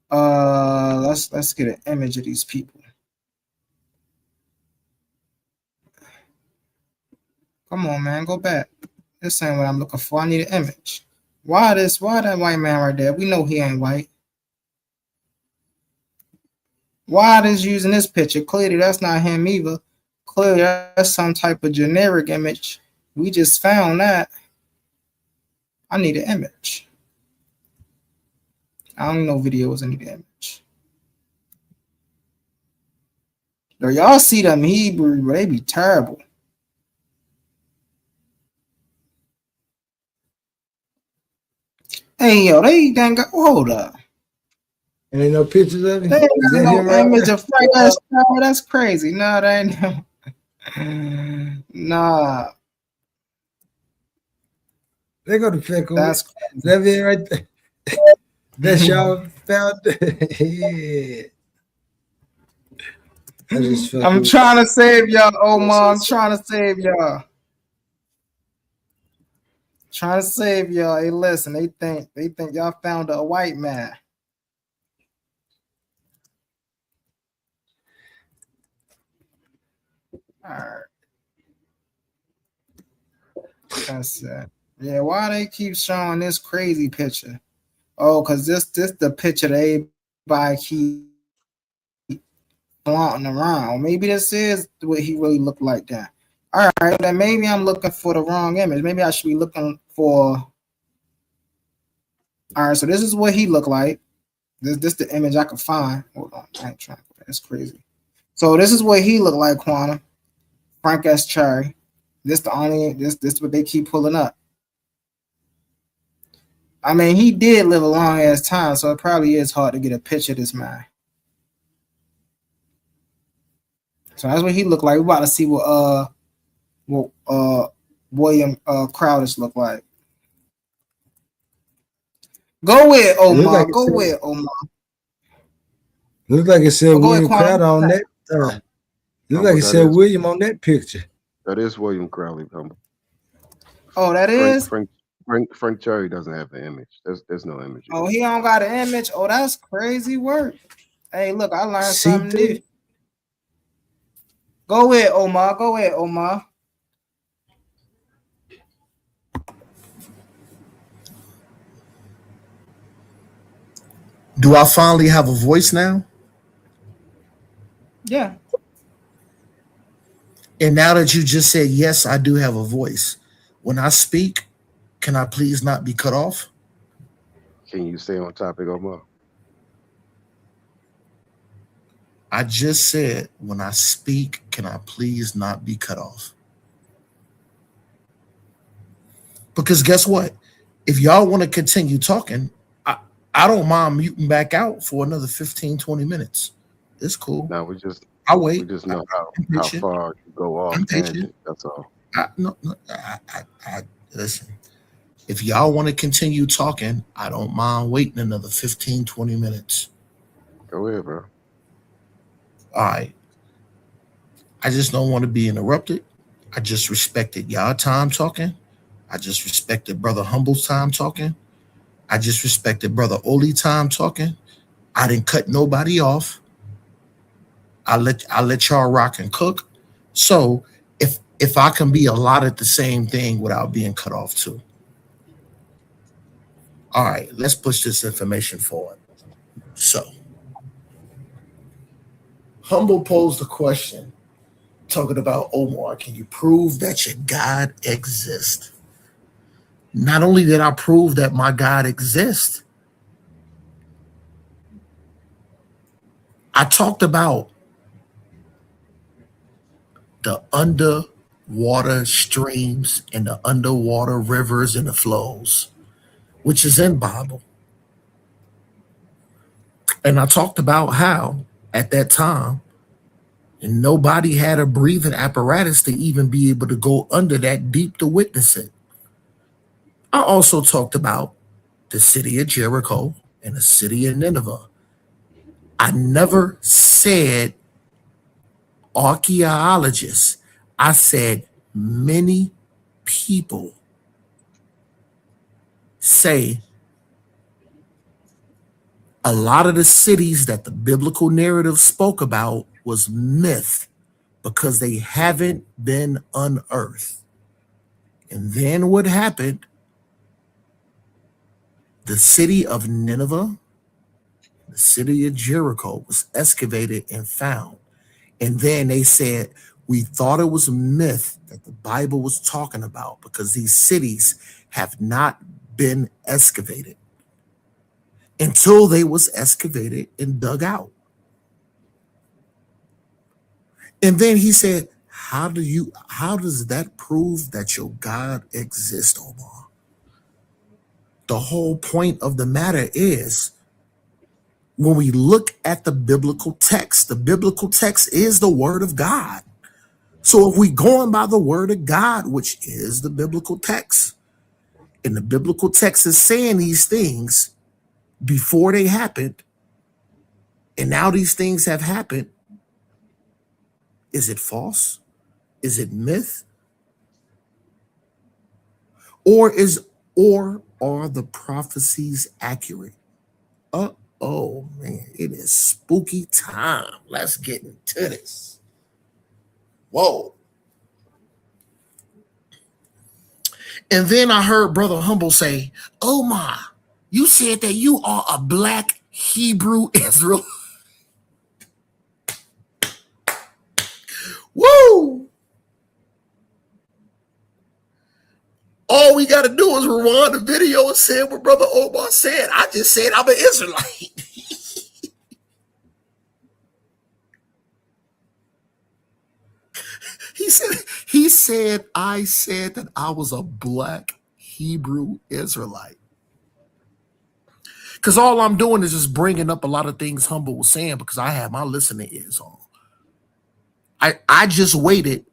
Speaker 1: right. Let's get an image of these people. Come on, man, go back. This ain't what I'm looking for. I need an image. Why that white man right there? We know he ain't white. Why is using this picture? Clearly that's not him either. Clearly that's some type of generic image. We just found that. I need an image. I don't know videos, I need an image. Yo, y'all see them Hebrew, but they be terrible. Hey, yo, they dang got, hold up.
Speaker 2: And ain't no pictures of him?
Speaker 1: They ain't
Speaker 2: Is that
Speaker 1: got
Speaker 2: him
Speaker 1: no
Speaker 2: right
Speaker 1: image
Speaker 2: there?
Speaker 1: of Frank. That's crazy. No, that ain't him. Nah.
Speaker 2: They go to pick on
Speaker 1: That's
Speaker 2: it. That man right there. That's y'all found. Yeah.
Speaker 1: I'm trying to save y'all, Omar. I'm trying to save y'all. Trying to save y'all. Hey, listen, they think y'all found a white man. All right. That's it. Yeah, why they keep showing this crazy picture? Oh, because this the picture that everybody keep flaunting around. Maybe this is what he really looked like then. All right, then maybe I'm looking for the wrong image. Maybe I should be looking for. All right, so this is what he looked like. This the image I could find. Hold on, I ain't trying. That's crazy. So this is what he looked like, Quantum. Frank S. Cherry. This what they keep pulling up. I mean, he did live a long ass time, so it probably is hard to get a picture of this man. So that's what he looked like. We're about to see what William Crowdish looked like. Go with Omar. Go with Omar.
Speaker 2: Look like it said William Crowder on that. Look like it said William on that picture.
Speaker 11: That is William Crowley, Humble.
Speaker 1: Oh, that is?
Speaker 11: Frank Cherry doesn't have the image. There's no image.
Speaker 1: Oh, he don't got an image. Oh, that's crazy work. Hey, look, I learned something new. Go ahead, Omar. Go ahead, Omar.
Speaker 9: Do I finally have a voice now?
Speaker 1: Yeah.
Speaker 9: And now that you just said yes, I do have a voice. When I speak, can I please not be cut off?
Speaker 11: Can you stay on topic, Omar?
Speaker 9: I just said, when I speak, can I please not be cut off? Because guess what? If y'all want to continue talking, I don't mind muting back out for another 15, 20 minutes. It's cool.
Speaker 11: No,
Speaker 9: I'll wait.
Speaker 11: We just know how far you go off tangent. That's all.
Speaker 9: Listen, if y'all want to continue talking, I don't mind waiting another 15, 20 minutes.
Speaker 11: Go ahead, bro.
Speaker 9: All right. I just don't want to be interrupted. I just respected y'all time talking. I just respected Brother Humble's time talking. I just respected Brother Oli time talking. I didn't cut nobody off. I let y'all rock and cook. So if I can be allotted the same thing without being cut off too. All right, let's push this information forward. So Humble posed a question talking about Omar, can you prove that your God exists? Not only did I prove that my God exists, I talked about the underwater streams and the underwater rivers and the flows, which is in Bible. And I talked about how at that time, and nobody had a breathing apparatus to even be able to go under that deep to witness it. I also talked about the city of Jericho and the city of Nineveh. I never said archaeologists. I said many people say a lot of the cities that the biblical narrative spoke about was myth because they haven't been unearthed. And then what happened? The city of Nineveh, the city of Jericho was excavated and found. And then they said, we thought it was a myth that the Bible was talking about because these cities have not been excavated until they was excavated and dug out. And then he said, how does that prove that your God exists, Omar? The whole point of the matter is, when we look at the biblical text is the word of God. So if we going by the word of God, which is the biblical text, and the biblical text is saying these things before they happened, and now these things have happened, is it false? Is it myth? Or are the prophecies accurate? Oh man, it is spooky time. Let's get into this. Whoa. And then I heard Brother Humble say, Omar, you said that you are a black Hebrew Israelite. Woo! All we got to do is rewind the video and say what Brother Omar said. I just said I'm an Israelite. He said I said that I was a black Hebrew Israelite. Because all I'm doing is just bringing up a lot of things Humble was saying because I had my listening ears on. I just waited.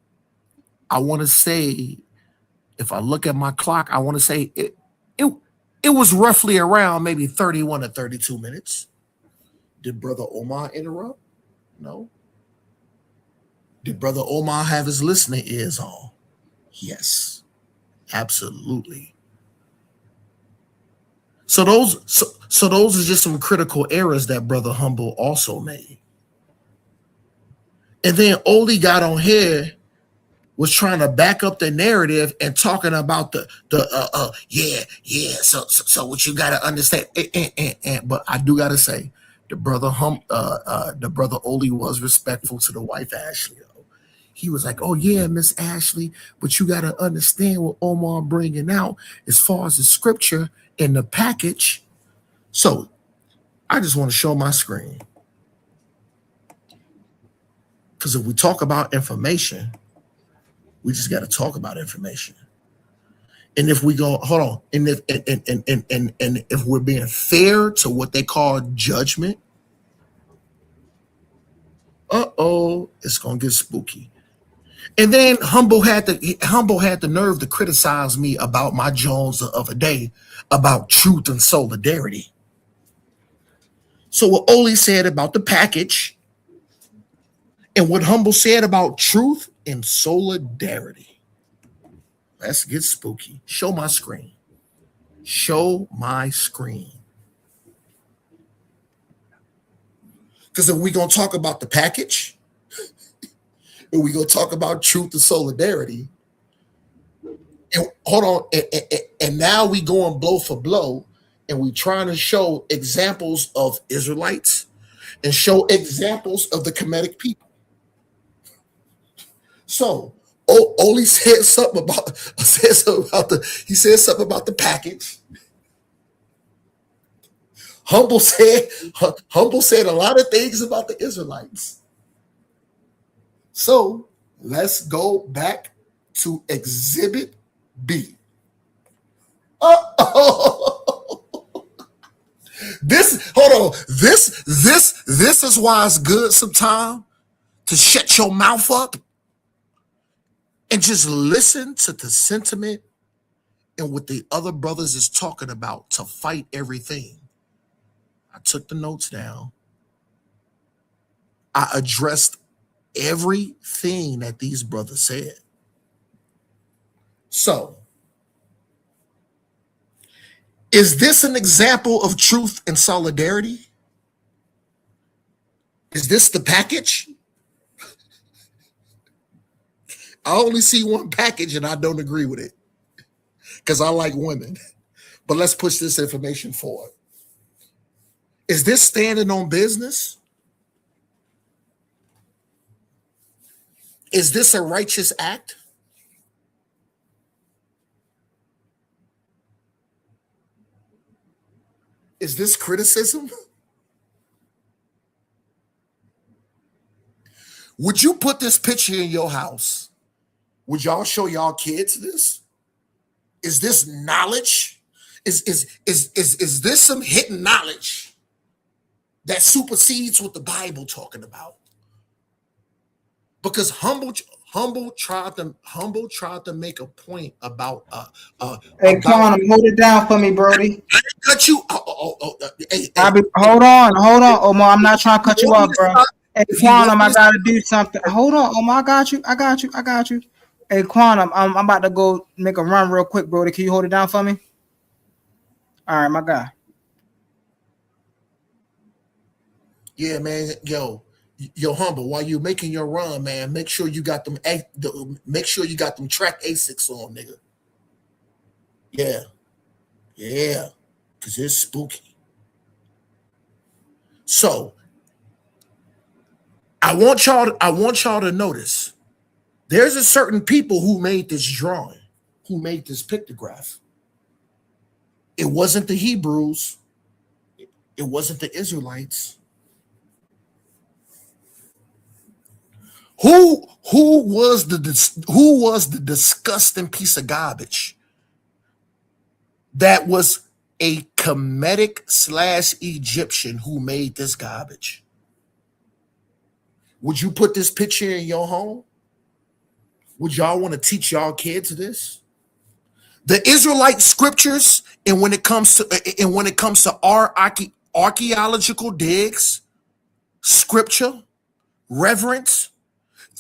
Speaker 9: I want to say, if I look at my clock, I want to say it was roughly around maybe 31 or 32 minutes. Did Brother Omar interrupt? No. Did Brother Omar have his listening ears on? Yes, absolutely. So those are just some critical errors that Brother Humble also made. And then Oli got on here, was trying to back up the narrative and talking about so what you got to understand, but I do got to say the brother Oli was respectful to the wife Ashley. He was like, oh yeah, Miss Ashley, but you got to understand what Omar bringing out as far as the scripture in the package. So I just want to show my screen, because if we talk about information, we just got to talk about information. And if we go, hold on, and if we're being fair to what they call judgment, it's gonna get spooky. And then Humble had the nerve to criticize me about my Jones of a day about truth and solidarity. So what Oli said about the package and what Humble said about truth and solidarity. Let's get spooky. Show my screen. Show my screen. Because if we're going to talk about the package, and we're going to talk about truth and solidarity, and hold on, and now we going blow for blow, and we trying to show examples of Israelites and show examples of the Kemetic people. So Oli said something about the package. Humble said a lot of things about the Israelites. So let's go back to Exhibit B. This is why it's good sometimes to shut your mouth up and just listen to the sentiment and what the other brothers is talking about to fight everything. I took the notes down. I addressed everything that these brothers said. So, is this an example of truth and solidarity? Is this the package? I only see one package and I don't agree with it because I like women. But let's push this information forward. Is this standing on business? Is this a righteous act? Is this criticism? Would you put this picture in your house? Would y'all show y'all kids this? Is this knowledge? Is this some hidden knowledge that supersedes what the Bible talking about? Because Humble tried to make a point about
Speaker 1: hey, Quantum, hold it down for me, Brody.
Speaker 9: I cut you.
Speaker 1: Hold on, Omar. I'm not trying to cut you off, bro. Hey, Quantum, I gotta do something. Hold on, Omar. I got you. Hey, Quantum, I'm about to go make a run real quick, Brody. Can you hold it down for me? All right, my guy.
Speaker 9: Yeah, man. Yo, Humble. While you're making your run, man, make sure you got them. Make sure you got them track Asics on, nigga. Yeah, because it's spooky. So I want y'all to notice. There's a certain people who made this drawing, who made this pictograph. It wasn't the Hebrews. It wasn't the Israelites. Who was the disgusting piece of garbage that was a Kemetic / Egyptian who made this garbage? Would you put this picture in your home? Would y'all want to teach y'all kids this? The Israelite scriptures, and when it comes to our archaeological digs, scripture, reverence,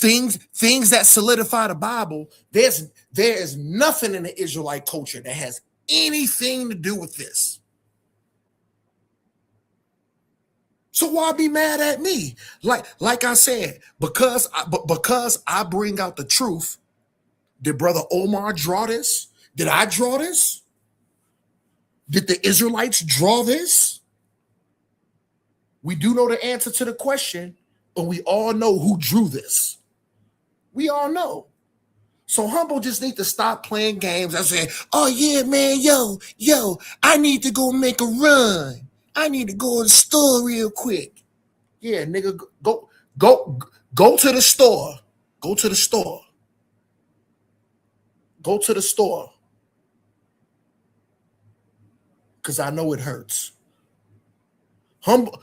Speaker 9: things that solidify the Bible. There is nothing in the Israelite culture that has anything to do with this. So why be mad at me? Like I said, because I bring out the truth. Did Brother Omar draw this? Did I draw this? Did the Israelites draw this? We do know the answer to the question, and we all know who drew this. We all know. So Humble just need to stop playing games. I say, oh yeah, man, yo, I need to go make a run. I need to go to the store real quick. Yeah, nigga, go to the store. Go to the store. Go to the store. Because I know it hurts. Humble.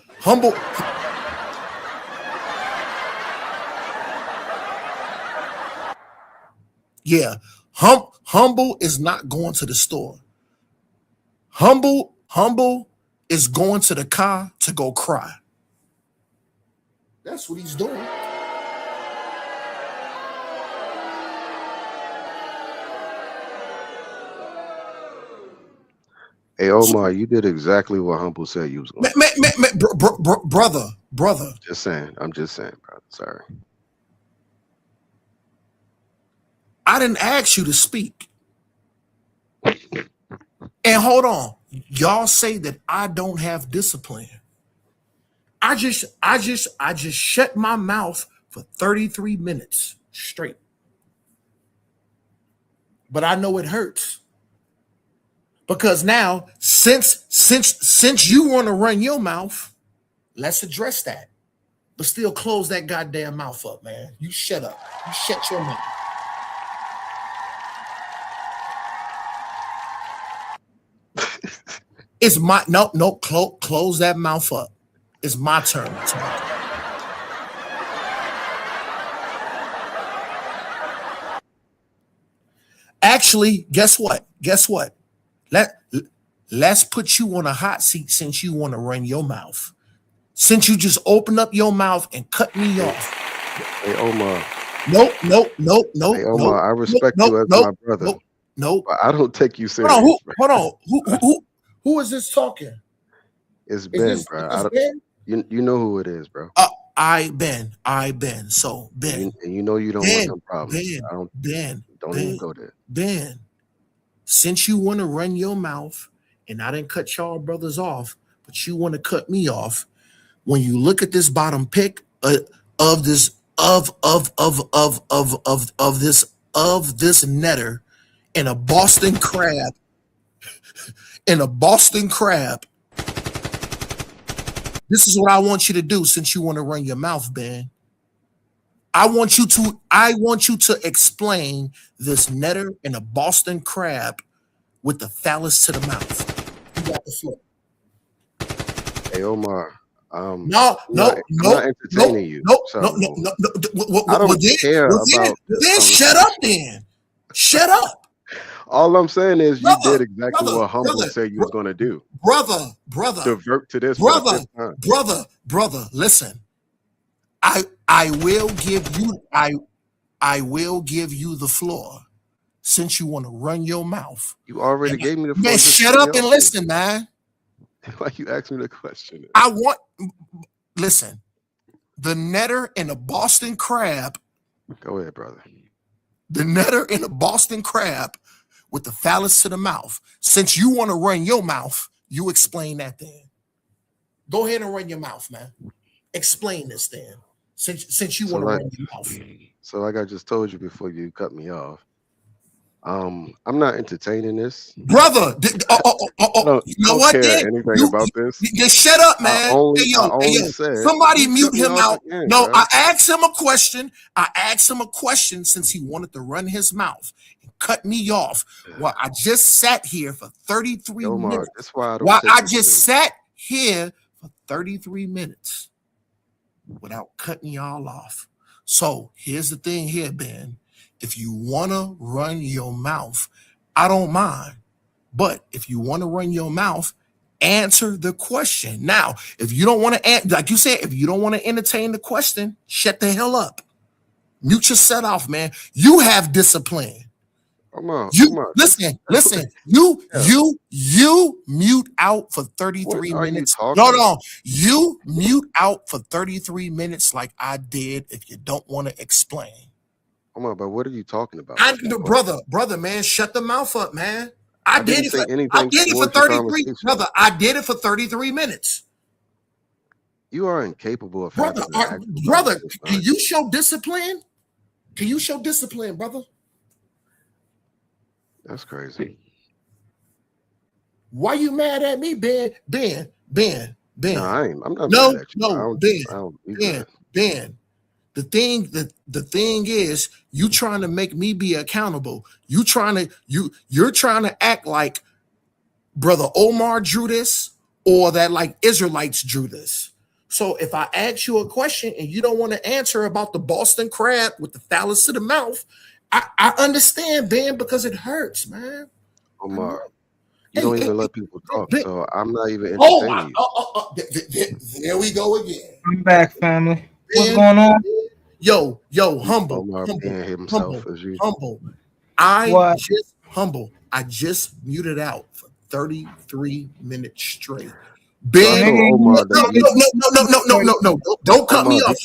Speaker 9: Yeah. Humble is not going to the store. Humble is going to the car to go cry. That's what he's doing.
Speaker 11: Hey Omar, you did exactly what Humble said you was going
Speaker 9: to. Brother.
Speaker 11: Just saying. I'm just saying, brother. Sorry.
Speaker 9: I didn't ask you to speak. And hold on. Y'all say that I don't have discipline. I just shut my mouth for 33 minutes straight. But I know it hurts. Because now, since you want to run your mouth, let's address that. But still close that goddamn mouth up, man. You shut up. You shut your mouth. It's my close that mouth up. It's my turn. Actually, guess what? Let's put you on a hot seat since you want to run your mouth. Since you just open up your mouth and cut me off.
Speaker 11: Hey Omar.
Speaker 9: Nope.
Speaker 11: Hey Omar, I respect you as my brother.
Speaker 9: Nope.
Speaker 11: But I don't take you serious.
Speaker 9: Hold on. Who is this talking?
Speaker 11: It's Ben, bro.
Speaker 9: Ben?
Speaker 11: You know who it is, bro.
Speaker 9: Ben. So Ben.
Speaker 11: And you know you don't want them problems. Don't even go there.
Speaker 9: Ben, since you want to run your mouth, and I didn't cut y'all brothers off, but you want to cut me off. When you look at this bottom pick of this netter and a Boston crab, this is what I want you to do since you want to run your mouth, Ben. I want you to explain this netter and a Boston crab with the phallus to the mouth. You got the floor.
Speaker 11: Hey Omar.
Speaker 9: I'm
Speaker 11: not entertaining you.
Speaker 9: No.
Speaker 11: I don't care about
Speaker 9: then shut up then. Shut up.
Speaker 11: All I'm saying is you did exactly what Humble said you was going to do.
Speaker 9: Brother.
Speaker 11: Divert to this.
Speaker 9: Brother, listen. I will give you the floor since you want to run your mouth.
Speaker 11: You already gave me the floor.
Speaker 9: Man, shut up and listen, man.
Speaker 11: Why you ask me the question?
Speaker 9: Listen, the netter and the Boston crab.
Speaker 11: Go ahead, brother.
Speaker 9: The netter and the Boston crab with the phallus to the mouth. Since you want to run your mouth, you explain that then. Go ahead and run your mouth, man. Explain this then. Since you want to run your mouth.
Speaker 11: So like I just told you before you cut me off, I'm not entertaining this,
Speaker 9: brother. You know what?
Speaker 11: About this.
Speaker 9: Just shut up, man. Somebody mute him out. No, I asked him a question. Since he wanted to run his mouth and cut me off. Well, I just sat here for 33 minutes.
Speaker 11: That's why
Speaker 9: I just sat here for 33 minutes without cutting y'all off. So here's the thing here, Ben. If you want to run your mouth, I don't mind. But if you want to run your mouth, answer the question. Now, if you don't want to, like you said, if you don't want to entertain the question, shut the hell up. Mute your set off, man. You have discipline.
Speaker 11: Omar,
Speaker 9: Listen.
Speaker 11: Yeah.
Speaker 9: You mute out for 33
Speaker 11: What are you
Speaker 9: minutes.
Speaker 11: talking
Speaker 9: No,
Speaker 11: about?
Speaker 9: you mute out for 33 minutes like I did if you don't want to explain.
Speaker 11: Omar, but what are you talking about?
Speaker 9: Brother, man, shut the mouth up, man.
Speaker 11: I didn't say anything towards your
Speaker 9: 33,
Speaker 11: conversation.
Speaker 9: brother. I did it for 33 minutes.
Speaker 11: You are incapable of having
Speaker 9: brother, can you show discipline? Can you show discipline, brother?
Speaker 11: That's crazy.
Speaker 9: Why you mad at me, Ben? Ben.
Speaker 11: No, I'm not mad at you.
Speaker 9: No, Ben. The thing is, you trying to make me be accountable. You're trying to act like Brother Omar drew this, or that like Israelites drew this. So if I ask you a question and you don't want to answer about the Boston crab with the phallus to the mouth, I understand, Ben, because it hurts, man.
Speaker 11: Omar, you don't even let people talk, so I'm not even entertaining you.
Speaker 9: There we go again.
Speaker 1: I'm back, family. What's going on?
Speaker 9: Yo, humble.
Speaker 11: Omar being himself as you.
Speaker 9: I just muted out for 33 minutes straight.
Speaker 11: Ben,
Speaker 9: no. Don't cut me off.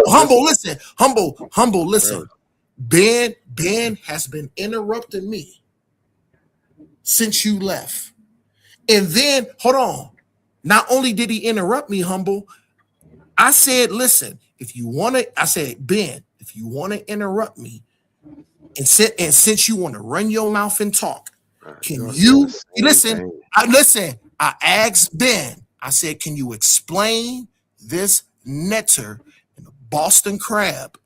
Speaker 9: Humble, listen. Ben has been interrupting me since you left. And then, hold on. Not only did he interrupt me, Humble, I said, listen, Ben, if you want to interrupt me, and since you want to run your mouth and talk, can you listen? I asked Ben, I said, can you explain this netter in the Boston crab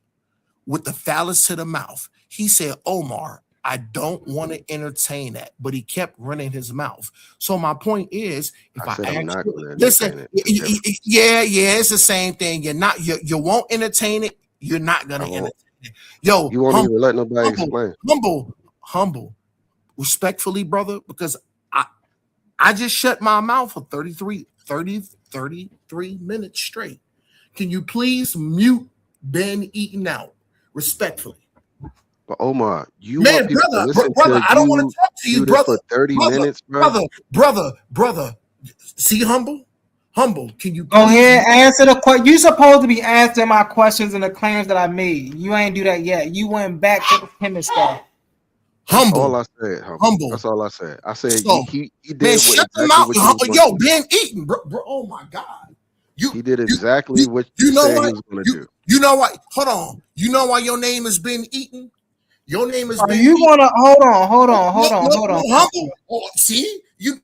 Speaker 9: with the phallus to the mouth? He said, Omar, I don't want to entertain that, but he kept running his mouth. So my point is, if I ask you, listen, it's the same thing. You won't entertain it. You're not gonna entertain it. Yo,
Speaker 11: you won't even let nobody explain.
Speaker 9: Humble, respectfully, brother, because I just shut my mouth for 33 minutes straight. Can you please mute Ben Eaton out respectfully?
Speaker 11: But Omar, you want people to listen
Speaker 9: brother,
Speaker 11: to
Speaker 9: I don't want to talk to you, brother.
Speaker 11: For 30 minutes, bro.
Speaker 9: Brother. See, humble. Can you
Speaker 1: go ahead answer the question? You supposed to be answering my questions and the claims that I made. You ain't do that yet. You went back to him and stuff.
Speaker 11: Humble. All I said, humble. That's all I said. I said he did.
Speaker 9: Man, shut them out. Yo, Ben Eaton, bro. Oh my God.
Speaker 11: He did exactly what you said he was going to do.
Speaker 9: You know what? Hold on. You know why your name is Ben Eaton? Your name is Ben.
Speaker 1: You want to hold on.
Speaker 9: Humble. See you.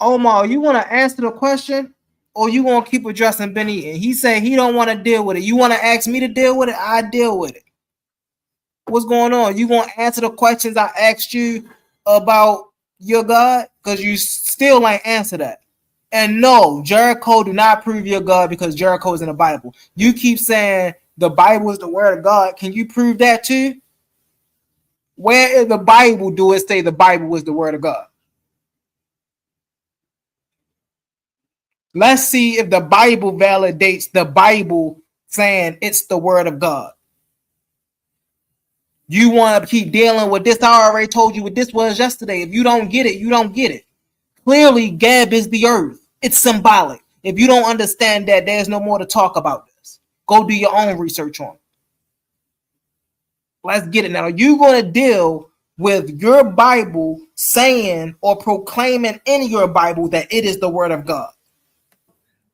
Speaker 1: Omar, you want to answer the question, or you want to keep addressing Ben Eaton? He said he don't want to deal with it. You want to ask me to deal with it? I deal with it. What's going on? You want to answer the questions I asked you about your God? Because you still ain't answer that. And no, Jericho do not prove your God because Jericho is in the Bible. You keep saying the Bible is the word of God. Can you prove that too? Where in the Bible do it say the Bible is the word of God? Let's see if the Bible validates the Bible saying it's the word of God. You want to keep dealing with this? I already told you what this was yesterday. If you don't get it, you don't get it. Clearly, Gab is the earth. It's symbolic. If you don't understand that, there's no more to talk about this. Go do your own research on it. Let's get it now. You're going to deal with your Bible saying or proclaiming in your Bible that it is the word of God.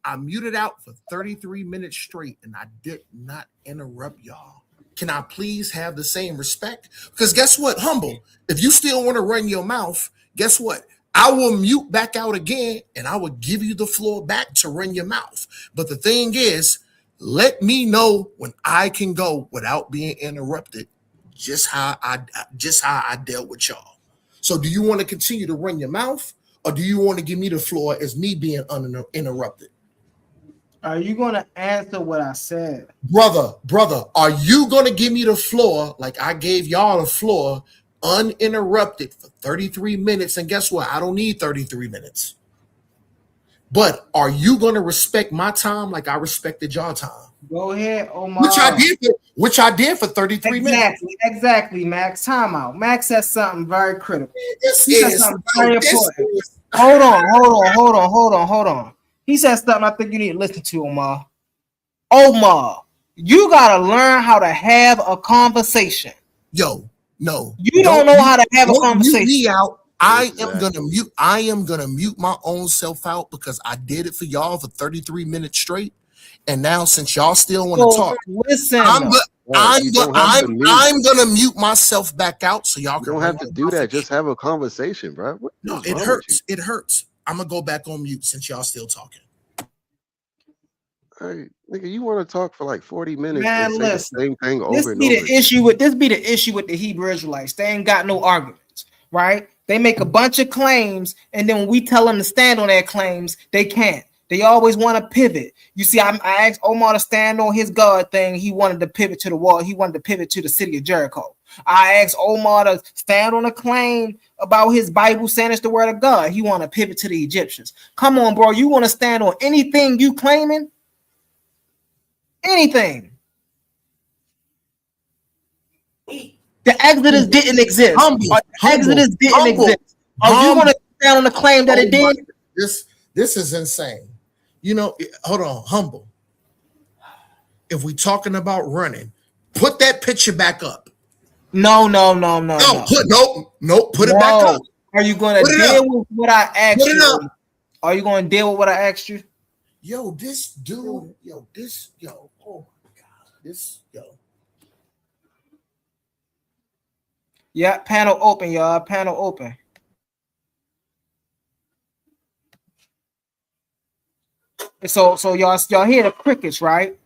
Speaker 9: I muted out for 33 minutes straight and I did not interrupt y'all. Can I please have the same respect? Because guess what, Humble? If you still want to run your mouth, guess what? I will mute back out again and I will give you the floor back to run your mouth. But the thing is, let me know when I can go without being interrupted, just how I dealt with y'all. So do you want to continue to run your mouth or do you want to give me the floor as me being uninterrupted?
Speaker 1: Are you going to answer what I said?
Speaker 9: Brother, are you going to give me the floor like I gave y'all the floor uninterrupted for 33 minutes? And guess what? I don't need 33 minutes. But are you going to respect my time like I respected your time?
Speaker 1: Go ahead, Omar.
Speaker 9: Which I did for 33 minutes.
Speaker 1: Exactly, Max. Time out. Max said something very critical.
Speaker 9: This is
Speaker 1: very important. Hold on. He said something I think you need to listen to, Omar. Omar, you gotta learn how to have a conversation.
Speaker 9: Yo, no.
Speaker 1: You don't know how to have a conversation.
Speaker 9: Mute me out. I am gonna mute my own self out because I did it for y'all for 33 minutes straight. And now since y'all still want to talk,
Speaker 1: listen.
Speaker 9: I'm gonna mute myself back out so y'all
Speaker 11: don't have to do that. Just have a conversation, bro.
Speaker 9: No, it hurts. It hurts. I'm gonna go back on mute since y'all still talking.
Speaker 11: Hey, nigga, you want to talk for like 40 minutes
Speaker 1: Man,
Speaker 11: and say
Speaker 1: listen,
Speaker 11: the same thing over
Speaker 1: this
Speaker 11: and
Speaker 1: be
Speaker 11: over?
Speaker 1: The issue with this be the issue with the Hebrew Israelites. They ain't got no arguments, right? They make a bunch of claims, and then when we tell them to stand on their claims, they can't. They always want to pivot. You see, I asked Omar to stand on his God thing. He wanted to pivot to the wall. He wanted to pivot to the city of Jericho. I asked Omar to stand on a claim about his Bible saying it's the word of God. He want to pivot to the Egyptians. Come on, bro. You want to stand on anything you claiming? Anything. The Exodus didn't exist. Exodus didn't exist. Or you want to stand on the claim that it did?
Speaker 9: This is insane. You know, hold on, humble. If we talking about running, put that picture back up.
Speaker 1: No.
Speaker 9: Put it back up.
Speaker 1: Are you going to deal with what I asked you? Are you going to deal with what I asked you?
Speaker 9: Oh my God,
Speaker 1: Yeah, panel open, y'all. Panel open. So y'all hear the crickets, right?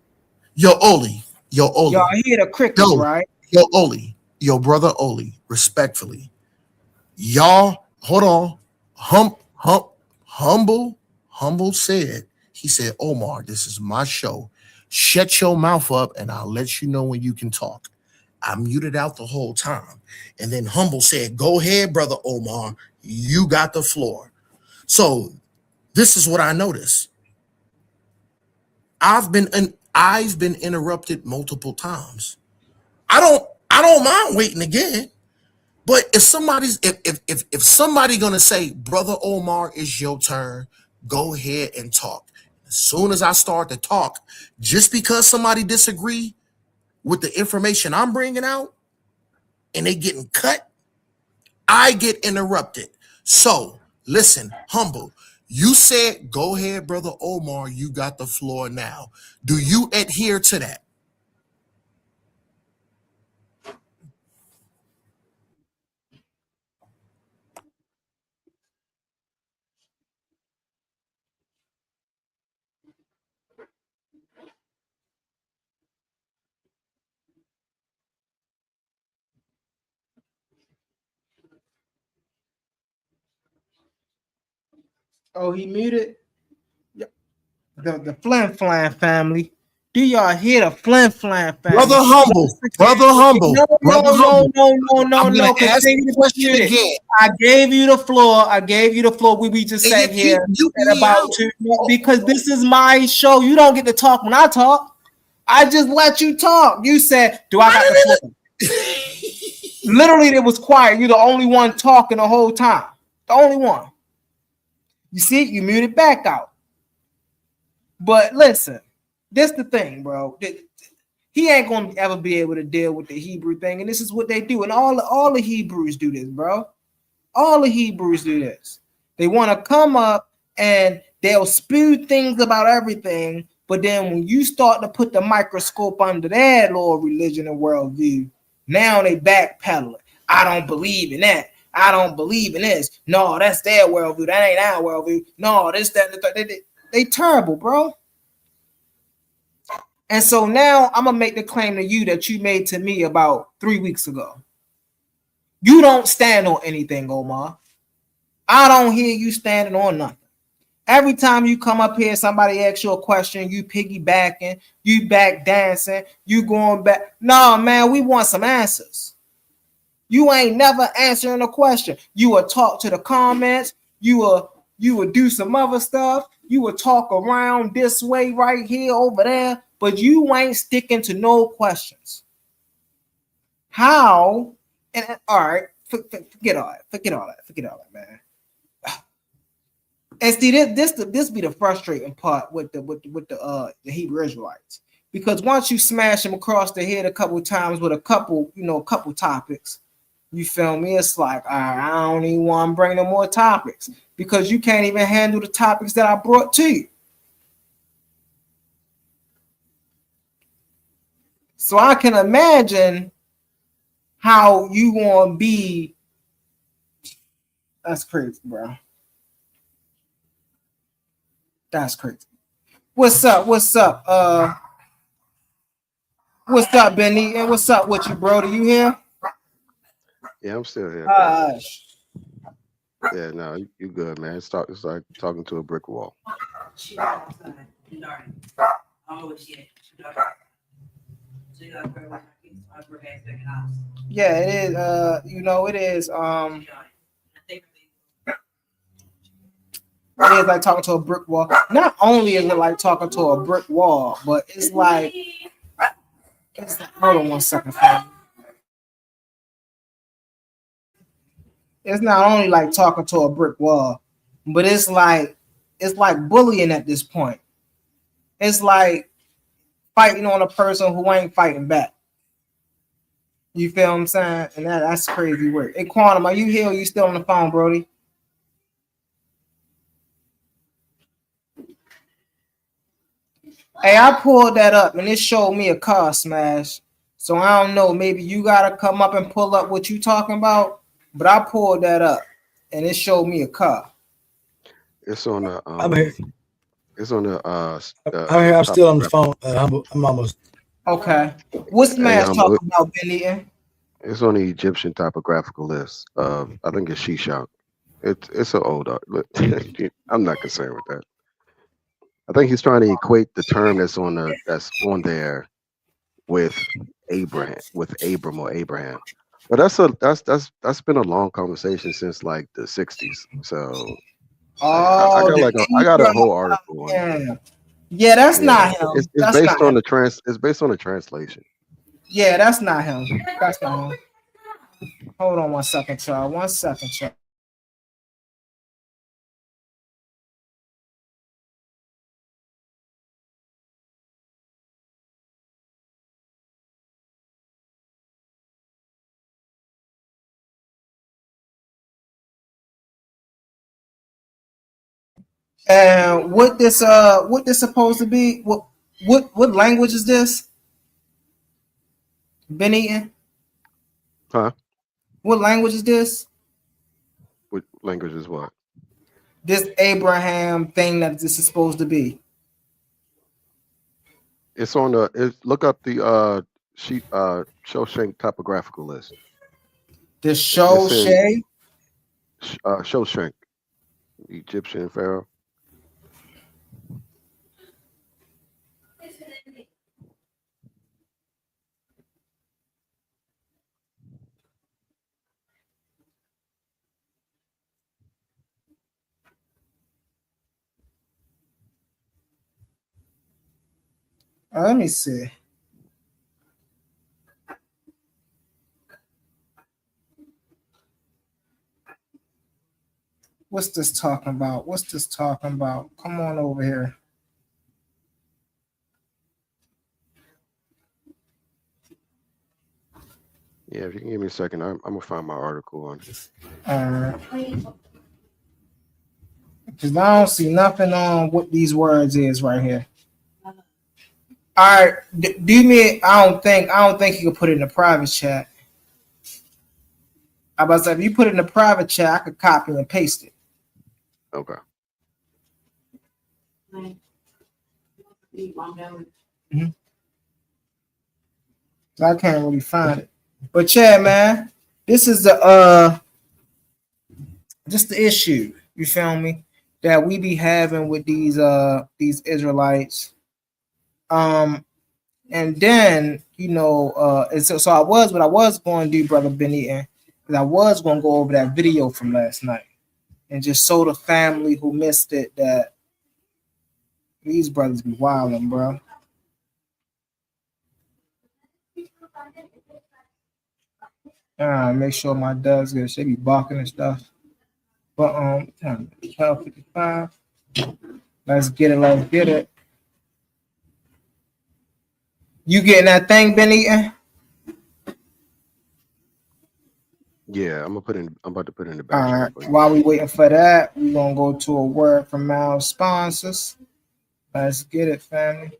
Speaker 9: Yo, Oli.
Speaker 1: Y'all hear the crickets, right?
Speaker 9: Yo, Oli. Yo, brother Oli. Respectfully, y'all. Hold on. Humble said. He said, Omar, this is my show. Shut your mouth up, and I'll let you know when you can talk. I muted out the whole time. And then Humble said, go ahead, brother Omar. You got the floor. So this is what I noticed. I've been interrupted multiple times. I don't mind waiting again. But if somebody's if somebody gonna say, brother Omar, it's your turn, go ahead and talk. As soon as I start to talk, just because somebody disagree with the information I'm bringing out and they getting cut, I get interrupted. So listen, Humble, you said, go ahead, brother Omar, you got the floor now. Do you adhere to that?
Speaker 1: Oh, he muted? The Flam Flam family. Do y'all hear the Flam Flam family?
Speaker 9: Brother Humble.
Speaker 1: No. Continue to question again. I gave you the floor. We just sat here at about 2 because this is my show. You don't get to talk when I talk. I just let you talk. You said, do I got the floor? Literally, it was quiet. You're the only one talking the whole time. The only one. You see, you muted back out. But listen, this the thing, bro. He ain't gonna ever be able to deal with the Hebrew thing, and this is what they do. And all the Hebrews do this, bro. All the Hebrews do this. They want to come up and they'll spew things about everything, but then when you start to put the microscope under their little religion and worldview, now they backpedaling. I don't believe in that. I don't believe in this. No, that's their worldview. That ain't our worldview. No, this, that, they terrible, bro. And so now I'm going to make the claim to you that you made to me about 3 weeks ago. You don't stand on anything, Omar. I don't hear you standing on nothing. Every time you come up here, somebody asks you a question, you piggybacking, you back dancing, you going back. No, man, we want some answers. You ain't never answering a question. You will talk to the comments. You will do some other stuff. You would talk around this way, right here, over there, but you ain't sticking to no questions. How? And all right, forget all that, man. And see, this be the frustrating part with the Hebrew Israelites, because once you smash them across the head a couple of times with a couple topics, you feel me? It's like, all right, I don't even want to bring no more topics because you can't even handle the topics that I brought to you. So I can imagine how you want to be. That's crazy, bro. That's crazy. What's up? What's up? What's up, Benny? And what's up with you, bro? Do you hear?
Speaker 11: Yeah, I'm still here. Yeah, no, you good, man. It's like talking to a brick wall.
Speaker 1: Yeah, it is. It is. It is like talking to a brick wall. Not only is it like talking to a brick wall, but it's like hold on one second, fam. It's not only like talking to a brick wall, but it's like bullying at this point. It's like fighting on a person who ain't fighting back. You feel what I'm saying? And that's crazy work. Hey, Quantum, are you here or you still on the phone, Brody? Hey, I pulled that up and it showed me a car smash. So I don't know, maybe you gotta come up and pull up what you talking about. But I pulled that up and it showed me a car.
Speaker 11: It's on the
Speaker 2: I'm here.
Speaker 11: It's on the
Speaker 2: I'm here. I'm still on the phone. I'm almost.
Speaker 1: Okay. What's smash talking about, Benny?
Speaker 11: It's on the Egyptian typographical list. I think it's Shishak. It's an old art, but I'm not concerned with that. I think he's trying to equate the term that's on there with Abram or Abraham. But that's been a long conversation since like the 60s. So I got a whole article on it.
Speaker 1: Yeah, that's not him.
Speaker 11: It's based on the translation.
Speaker 1: Yeah, that's not him. That's not him. Hold on 1 second, y'all. 1 second, y'all. And what this supposed to be? What language is this? Benny?
Speaker 11: Huh?
Speaker 1: What language is this?
Speaker 11: What language is what?
Speaker 1: This Abraham thing that this is supposed to be.
Speaker 11: It's on look up the Shoshank typographical list.
Speaker 1: The Shoshank?
Speaker 11: Shoshank, Egyptian pharaoh.
Speaker 1: Let me see. What's this talking about? What's this talking about? Come on over here.
Speaker 11: Yeah, if you can give me a second, I'm gonna find my article on this.
Speaker 1: Because I don't see nothing on what these words is right here. All right, do me. I don't think you can put it in a private chat. I about to say, if you put it in a private chat, I could copy and paste it.
Speaker 11: Okay.
Speaker 1: Mm-hmm. I can't really find it, but yeah, man, this is the issue. You feel me? That we be having with these Israelites. And then and so I was what I was going to do, brother Benny, because I was going to go over that video from last night and just show the family who missed it that These brothers be wilding, bro. Make sure my dogs good. They be barking and stuff. But 12:55. Let's get it. Let's get it. You getting that thing, been eating?
Speaker 11: Yeah, I'm about to put in the back.
Speaker 1: All right. While we waiting for that, we gonna go to a word from our sponsors. Let's get it, family.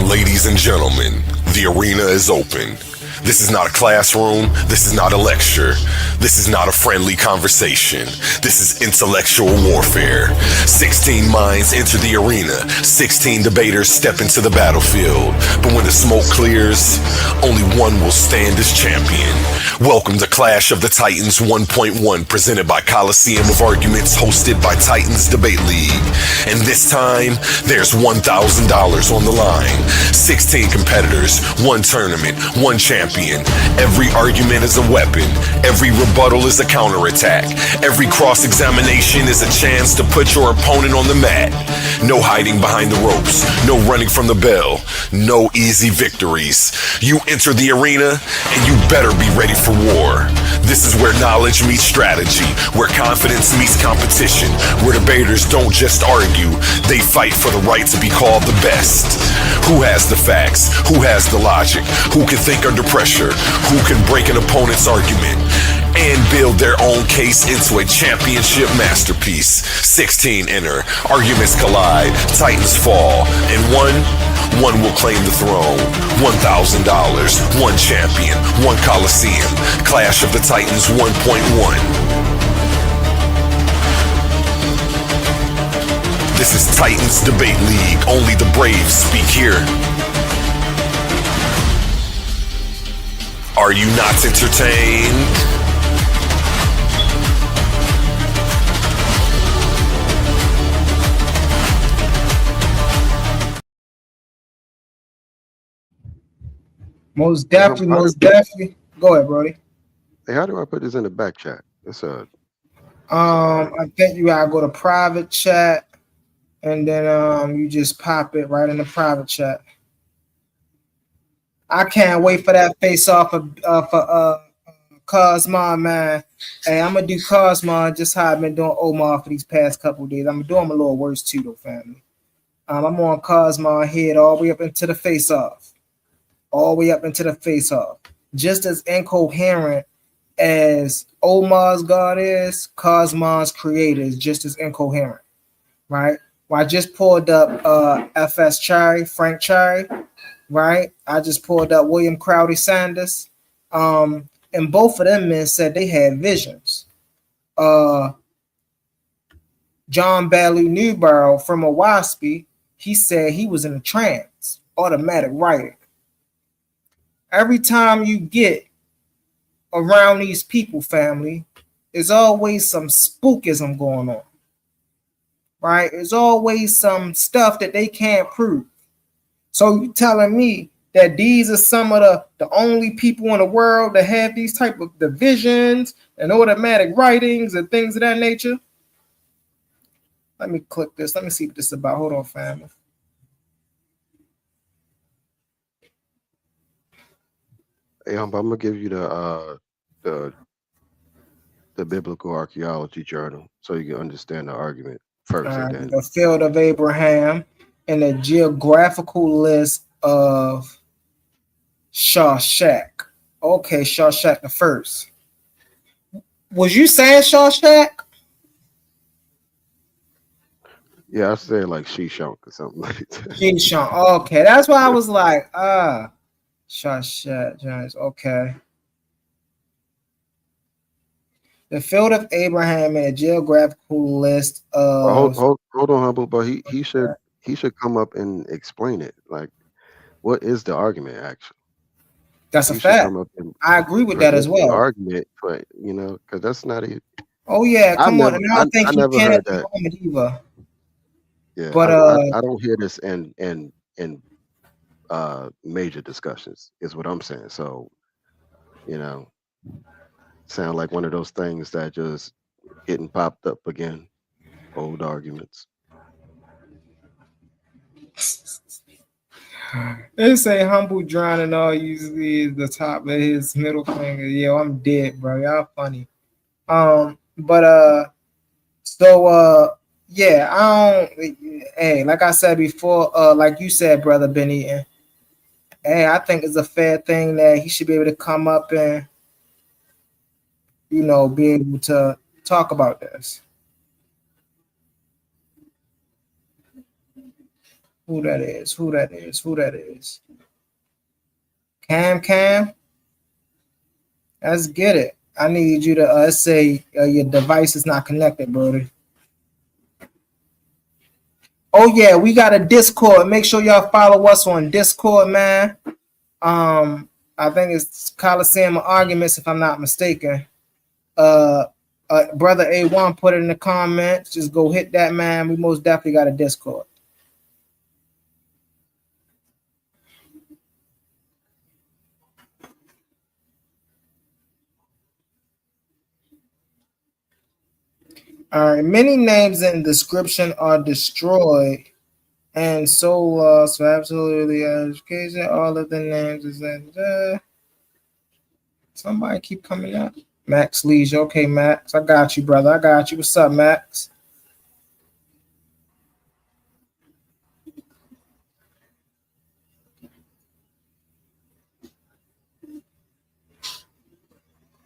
Speaker 13: Ladies and gentlemen, the arena is open. This is not a classroom. This is not a lecture. This is not a friendly conversation. This is intellectual warfare. 16 minds enter the arena. 16 debaters step into the battlefield. But when the smoke clears, only one will stand as champion. Welcome to Clash of the Titans 1.1, presented by Coliseum of Arguments, hosted by Titans Debate League. And this time, there's $1,000 on the line. 16 competitors, one tournament, one champion. Every argument is a weapon. Every rebuttal is a counterattack. Every cross-examination is a chance to put your opponent on the mat. No hiding behind the ropes. No running from the bell. No easy victories. You enter the arena, and you better be ready for war. This is where knowledge meets strategy, where confidence meets competition, where debaters don't just argue, they fight for the right to be called the best. Who has the facts? Who has the logic? Who can think under pressure? Who can break an opponent's argument and build their own case into a championship masterpiece? 16 enter, arguments collide, titans fall, and one will claim the throne. $1,000, one champion, one Coliseum. Clash of the Titans 1.1. This is Titans Debate League. Only the brave speak here. Are you not entertained?
Speaker 1: Most definitely. Go ahead, Brody.
Speaker 11: Hey, how do I put this in the back chat? It's
Speaker 1: I think you gotta go to private chat, and then you just pop it right in the private chat. I can't wait for that face off for Cosma, man. Hey, I'm gonna do Cosma just how I've been doing Omar for these past couple of days. I'm gonna do him a little worse too, though, family. I'm on Cosma head all the way up into the face off. All the way up into the face off. Just as incoherent as Omar's God is, Cosma's creator is just as incoherent, right? Well, I just pulled up FS Cherry, Frank Cherry, right? I just pulled up William Crowdy Sanders. And both of them men said they had visions. John Ballou Newborough from Owaspie, he said he was in a trance, automatic writing. Every time you get around these people, family, there's always some spookism going on, right? There's always some stuff that they can't prove. So you telling me that these are some of the only people in the world that have these type of divisions and automatic writings and things of that nature? Let me click this. Let me see what this is about. Hold on, family.
Speaker 11: Hey, I'm gonna give you the biblical archaeology journal so you can understand the argument first. Then
Speaker 1: the field of Abraham and the geographical list of Shawshak. Okay, Shawshak the first. Was you saying Shawshak?
Speaker 11: Yeah, I said like Shishonk or something like that.
Speaker 1: Shishonk. Okay, that's why I was like, Shawshak Giants. Okay. The field of Abraham and a geographical list of.
Speaker 11: Hold on, Humble, but he should come up and explain it. Like, what is the argument actually?
Speaker 1: That's a fact. I agree with that as well.
Speaker 11: Argument, but because that's not it.
Speaker 1: Oh yeah, come on. And I don't think you can at the moment either.
Speaker 11: Yeah, but I don't hear this in major discussions. Is what I'm saying. So, sound like one of those things that just getting popped up again. Old arguments.
Speaker 1: They say humble drowning all usually is the top of his middle finger. Yo, I'm dead, bro. Y'all funny. But yeah, I don't. Hey, like I said before, like you said, brother Benny, hey, I think it's a fair thing that he should be able to come up and, you know, be able to talk about this. Who that is? Who that is? Who that is? Cam? Let's get it. I need you to say your device is not connected, brother. Oh yeah, we got a Discord. Make sure y'all follow us on Discord, man. I think it's Coliseum of Arguments, if I'm not mistaken. Brother A1 put it in the comments. Just go hit that, man. We most definitely got a Discord. All right, many names in the description are destroyed, and so absolutely education. All of the names is that. Somebody keep coming up. Max Leisure. Okay, Max. I got you, brother. I got you. What's up, Max?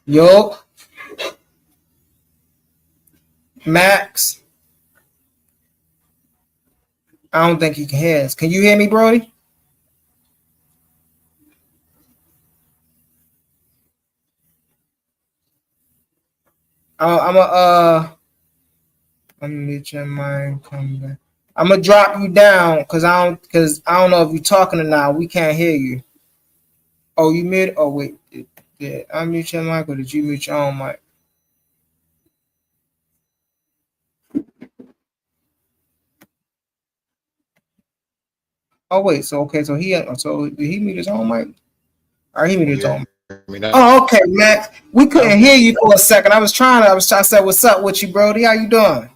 Speaker 1: Yo. Max. I don't think he can hear us. Can you hear me, Brody? Let me let your mind come back. I'm gonna drop you down because I don't know if you're talking or not. We can't hear you. Oh, you mute? Oh wait, did I mute your mic or did you mute your own mic? Oh wait, so did he mute his own mic? Or he muted his own. Oh, okay, Max. We couldn't hear you for a second. I was trying to say what's up with you, Brody. How you doing?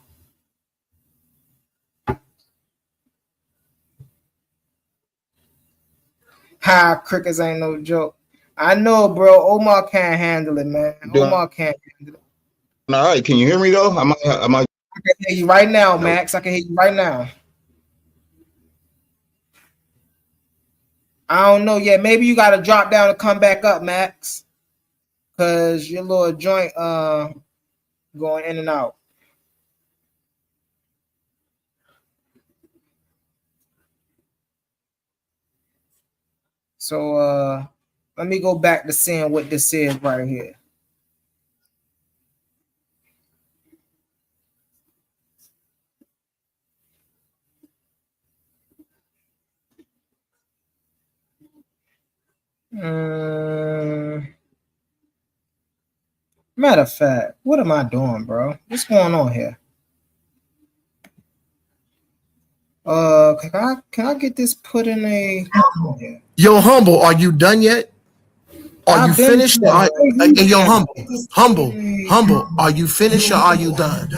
Speaker 1: Ha, crickets ain't no joke. I know, bro. Omar can't handle it, man. Omar can't handle it.
Speaker 14: All right, can you hear me though? Am I?
Speaker 1: I can hear you right now, Max. I can hear you right now. I don't know yet. Maybe you gotta drop down and come back up, Max. Cause your little joint going in and out. So let me go back to seeing what this is right here. Matter of fact, what am I doing, bro? What's going on here? Can I get this put in a?
Speaker 9: Yo, Humble, are you done yet? Are you finished? Yo, Humble, are you finished or are you done?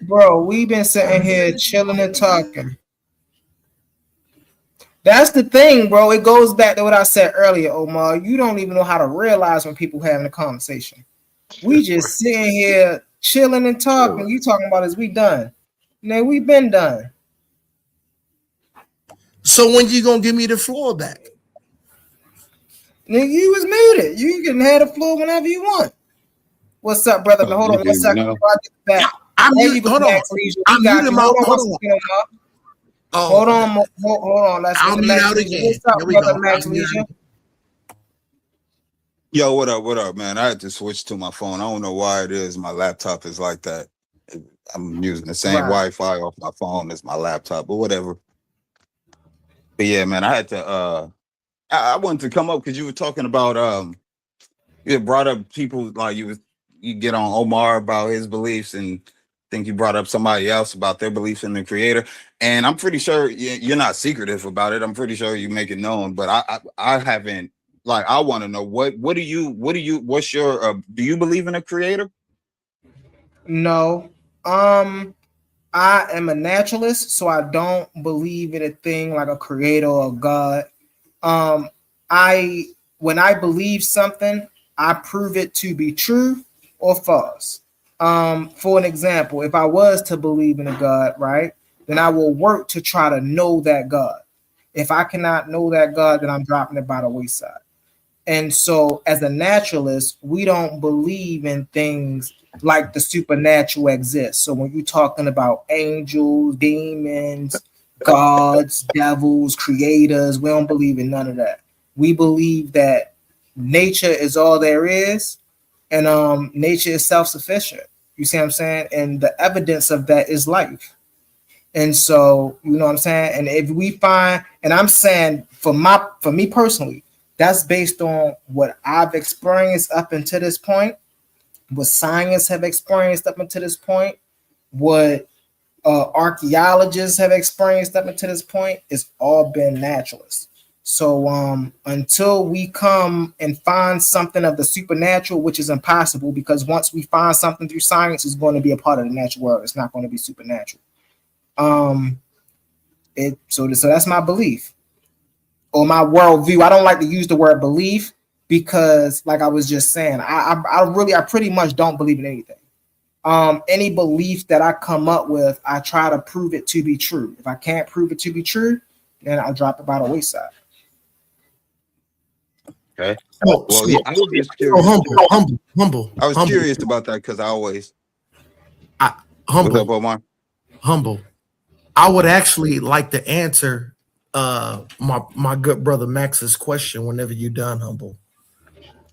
Speaker 1: Bro, we've been sitting here chilling and talking. That's the thing, bro. It goes back to what I said earlier, Omar. You don't even know how to realize when people having a conversation. We just sitting here chilling and talking. You talking about is we done? Man, we been done.
Speaker 9: So when you gonna give me the floor back?
Speaker 1: Nigga, you was muted. You can have the floor whenever you want. What's up, brother? Hold on 1 second. Hold on. I'm muted my. Hold on. Let's
Speaker 9: I'll mute out again.
Speaker 1: What's up, brother Max Leisure?
Speaker 14: Yo, what up, man? I had to switch to my phone. I don't know why it is. My laptop is like that. I'm using the same Wi-Fi off my phone as my laptop, but whatever. But yeah, man, I had to. I wanted to come up because you were talking about. You brought up people like you get on Omar about his beliefs, and I think you brought up somebody else about their beliefs in the Creator. And I'm pretty sure you're not secretive about it. I'm pretty sure you make it known, but I haven't. Like, I want to know what's your do you believe in a Creator?
Speaker 1: No. I I am a naturalist, so I don't believe in a thing like a creator or God. Um, I when I believe something, I prove it to be true or false. For an example, if I was to believe in a God, right, then I will work to try to know that God. If I cannot know that God, then I'm dropping it by the wayside. And so, as a naturalist, we don't believe in things like the supernatural exists. So, when you're talking about angels, demons, gods, devils, creators, we don't believe in none of that. We believe that nature is all there is, and nature is self sufficient. You see what I'm saying? And the evidence of that is life. And so, you know what I'm saying? And if we find, and I'm saying for me personally, that's based on what I've experienced up until this point, what science have experienced up until this point, what archaeologists have experienced up until this point, it's all been naturalist. So until we come and find something of the supernatural, which is impossible, because once we find something through science, it's going to be a part of the natural world. It's not going to be supernatural. So that's my belief or my worldview. I don't like to use the word belief because, like I was just saying, I pretty much don't believe in anything. Any belief that I come up with, I try to prove it to be true. If I can't prove it to be true, then I'll drop it by the wayside.
Speaker 14: Okay. Well, yeah, I was just curious.
Speaker 9: Humble.
Speaker 14: I was curious about that because I always.
Speaker 9: Humble.
Speaker 14: What's up, Omar?
Speaker 9: Humble. I would actually like to answer my good brother Max's question whenever you're done, Humble.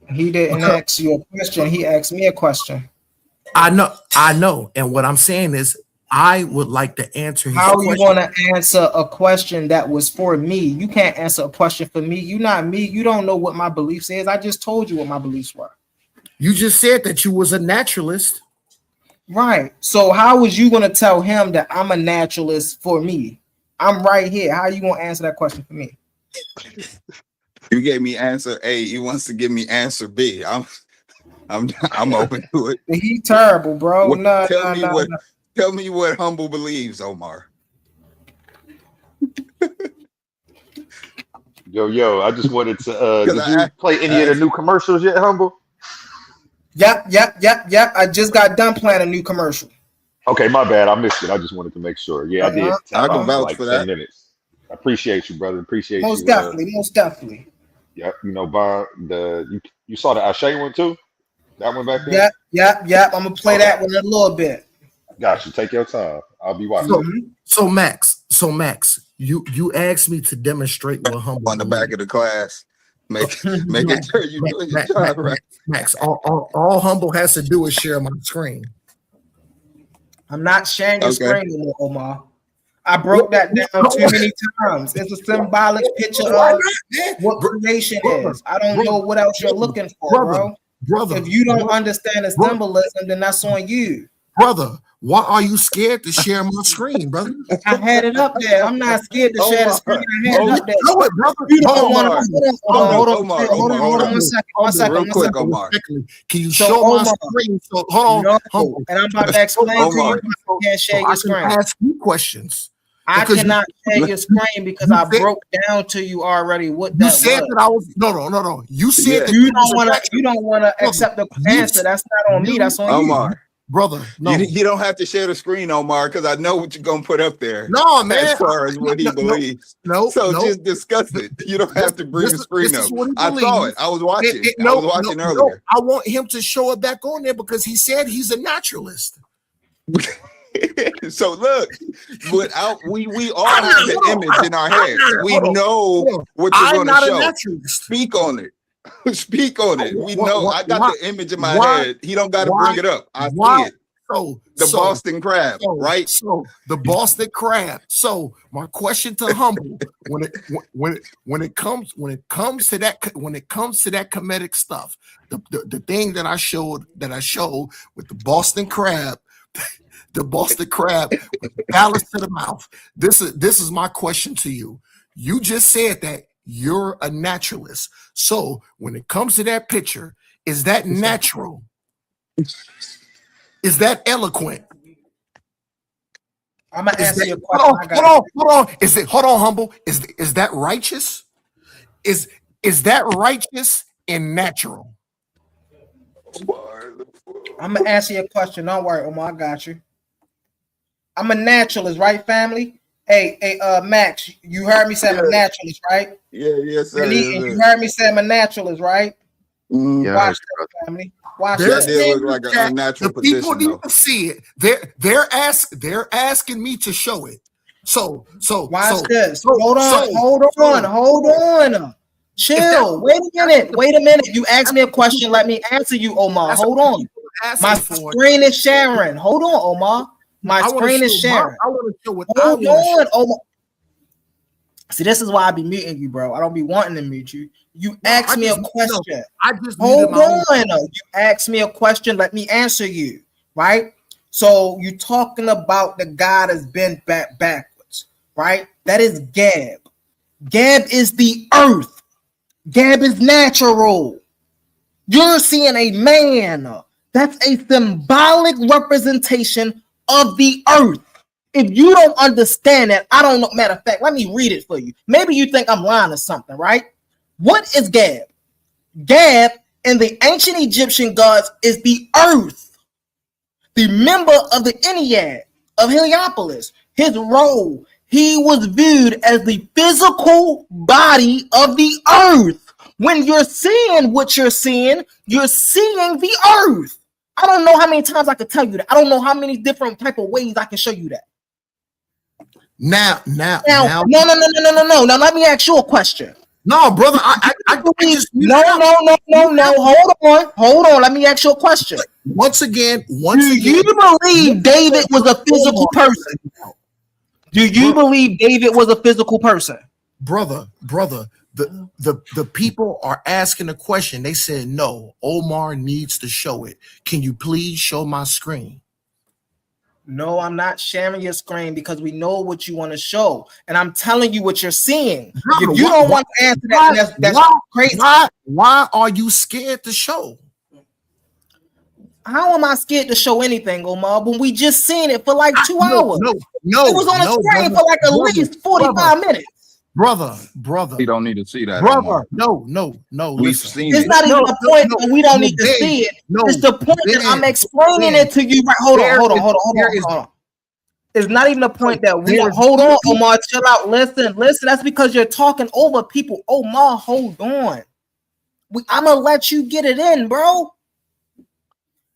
Speaker 1: He didn't ask you a question. He asked me a question.
Speaker 9: I know. And what I'm saying is I would like to answer his
Speaker 1: How
Speaker 9: question.
Speaker 1: you want to answer a question that was for me? You can't answer a question for me. You're not me. You don't know what my beliefs is. I just told you what my beliefs were.
Speaker 9: You just said that you was a naturalist.
Speaker 1: Right. So how was you going to tell him that I'm a naturalist for me? I'm right here. How are you going to answer that question for me?
Speaker 14: You gave me answer A. He wants to give me answer B. I'm open to it.
Speaker 1: He terrible, bro.
Speaker 14: Tell me what Humble believes, Omar.
Speaker 15: Yo, I just wanted to did you play any of the new commercials yet, Humble?
Speaker 1: Yep. I just got done playing a new commercial.
Speaker 15: Okay, my bad. I missed it. I just wanted to make sure. Yeah, I did.
Speaker 14: I can vouch
Speaker 15: like
Speaker 14: for
Speaker 15: 10
Speaker 14: that.
Speaker 15: minutes. I appreciate you, brother. Appreciate
Speaker 1: most
Speaker 15: you.
Speaker 1: Most definitely.
Speaker 15: Yeah, by you saw the Ashe one too? That one back there?
Speaker 1: Yep. I'm gonna play that one in a little bit.
Speaker 15: Got you. Take your time. I'll be watching.
Speaker 9: So Max, you asked me to demonstrate what Humble
Speaker 14: on the back of the class. Make it sure you doing your job right.
Speaker 9: Max, all Humble has to do is share my screen.
Speaker 1: I'm not sharing your screen anymore, Omar. I broke that down too many times. It's a symbolic picture of what creation is. I don't know what else you're looking for, bro. If you don't understand the symbolism, then that's on you.
Speaker 9: Brother, why are you scared to share my screen, brother?
Speaker 1: I had it up there. I'm not scared to share the screen. I had it up there.
Speaker 9: Know it, brother.
Speaker 1: You don't want to hold on 1 second. 1 second.
Speaker 14: Real quick, Omar.
Speaker 9: Can you show my screen? So hold on.
Speaker 1: No. And I'm about to explain to you why you can't share your screen.
Speaker 9: Ask you questions.
Speaker 1: I cannot share your screen because I broke down to you already what that was.
Speaker 9: You said that I was no. You said that
Speaker 1: you don't want to accept the answer. That's not on me. That's on
Speaker 14: Omar.
Speaker 1: you.
Speaker 9: Brother, no.
Speaker 14: You don't have to share the screen, Omar, because I know what you're gonna put up there.
Speaker 9: No, man.
Speaker 14: As far as what he believes. So just discuss it. You don't have to bring the screen up. I saw it. I was watching. I was watching earlier.
Speaker 9: I want him to show it back on there because he said he's a naturalist.
Speaker 14: So look, we all have the image in our head. We know what you're gonna show. Speak on it. Speak on it. We know. I got the image in my head. He don't got to bring it up. I see it. The Boston crab, right?
Speaker 9: So the Boston crab. So my question to Humble, when it comes to that comedic stuff, the thing that I showed with the Boston crab. The Boston crab with balance to the mouth. This is my question to you. You just said that you're a naturalist. So when it comes to that picture, is that natural? Is that eloquent?
Speaker 16: I'm gonna answer your
Speaker 9: Hold
Speaker 16: question.
Speaker 9: on, hold on. Hold on, humble? Is that righteous? Is that righteous and natural?
Speaker 16: I'm gonna answer your question. Don't worry, Omar. I got you. I'm a naturalist, right, family? Hey, Max, you heard me say I'm a naturalist, right?
Speaker 14: Yes, sir.
Speaker 16: And you heard me say I'm a naturalist, right?
Speaker 11: Yeah,
Speaker 16: Watch that, family. Watch
Speaker 9: That
Speaker 16: that.
Speaker 14: did look like an unnatural
Speaker 9: the people
Speaker 14: position,
Speaker 9: need
Speaker 14: though.
Speaker 9: to see it. They're asking me to show it. So
Speaker 16: watch this. Hold on. Chill. Wait a minute. You asked me a question. Let me answer you, Omar. Hold on. My screen is sharing. Hold on, Omar. My screen is sharing.
Speaker 9: I want to show what
Speaker 16: Hold on, Omar. See, this is why I be muting you, bro. I don't be wanting to mute you. You asked me a question. Hold on. You asked me a question. Let me answer you. Right? So you talking about the guy that's bent backwards, right? That is Gab. Gab is the earth. Gab is natural. You're seeing a man. That's a symbolic representation of the earth. If you don't understand that, I don't know. Matter of fact, let me read it for you. Maybe you think I'm lying or something, right? What is Gab? Gab in the ancient Egyptian gods is the earth. The member of the Ennead of Heliopolis. His role, he was viewed as the physical body of the earth. When you're seeing what you're seeing the earth. I don't know how many times I could tell you that. I don't know how many different type of ways I can show you that.
Speaker 9: Now.
Speaker 16: No. Now let me ask you a question.
Speaker 9: No, brother.
Speaker 16: No. Hold on. Let me ask you a question.
Speaker 9: Once again,
Speaker 16: do you believe David was a physical person? Do you believe David was a physical person?
Speaker 9: Brother, the people are asking a question. They said, no, Omar needs to show it. Can you please show my screen?
Speaker 16: No, I'm not sharing your screen because we know what you want to show. And I'm telling you what you're seeing. If you don't want to answer that, that's crazy.
Speaker 9: Why are you scared to show?
Speaker 16: How am I scared to show anything, Omar, when we just seen it for like 2 hours?
Speaker 9: No,
Speaker 16: it was on the screen for like at least 45 minutes.
Speaker 9: Brother.
Speaker 14: We don't need to see that.
Speaker 9: Brother, no.
Speaker 14: We've seen
Speaker 16: it's
Speaker 14: it.
Speaker 16: not even the point that we don't need to see it. It's the point that I'm explaining it to you. Right, hold on. It's not even the point that we hold on, Omar. Chill out. Listen. That's because you're talking over people. Omar, hold on. I'm gonna let you get it in, bro.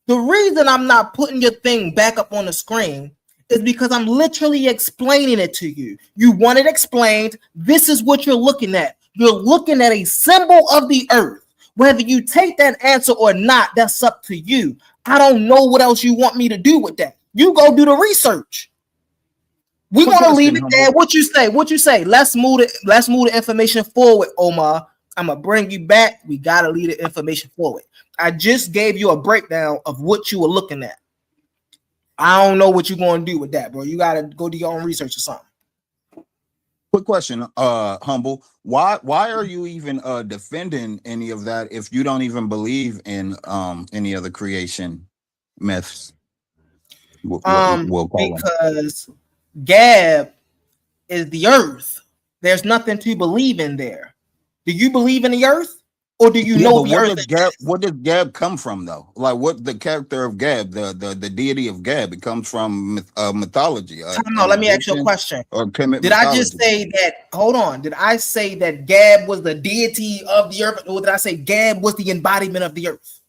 Speaker 16: The reason I'm not putting your thing back up on the screen is because I'm literally explaining it to you. You want it explained. This is what you're looking at. You're looking at a symbol of the earth. Whether you take that answer or not, that's up to you. I don't know what else you want me to do with that. You go do the research. We're gonna leave it there. What you say? Let's move the information forward, Omar. I'm gonna bring you back. We gotta leave the information forward. I just gave you a breakdown of what you were looking at. I don't know what you're gonna do with that, bro. You gotta go do your own research or something.
Speaker 14: Quick question, Humble. Why are you even defending any of that if you don't even believe in any of the creation myths?
Speaker 16: Because Gab is the earth. There's nothing to believe in there. Do you believe in the earth? Or do you know the earth?
Speaker 14: What did Gab come from, though? Like, what the character of Gab, the deity of Gab, it comes from mythology.
Speaker 16: No, let me ask you a question.
Speaker 14: Did
Speaker 16: I just say that? Hold on. Did I say that Gab was the deity of the earth, or did I say Gab was the embodiment of the earth?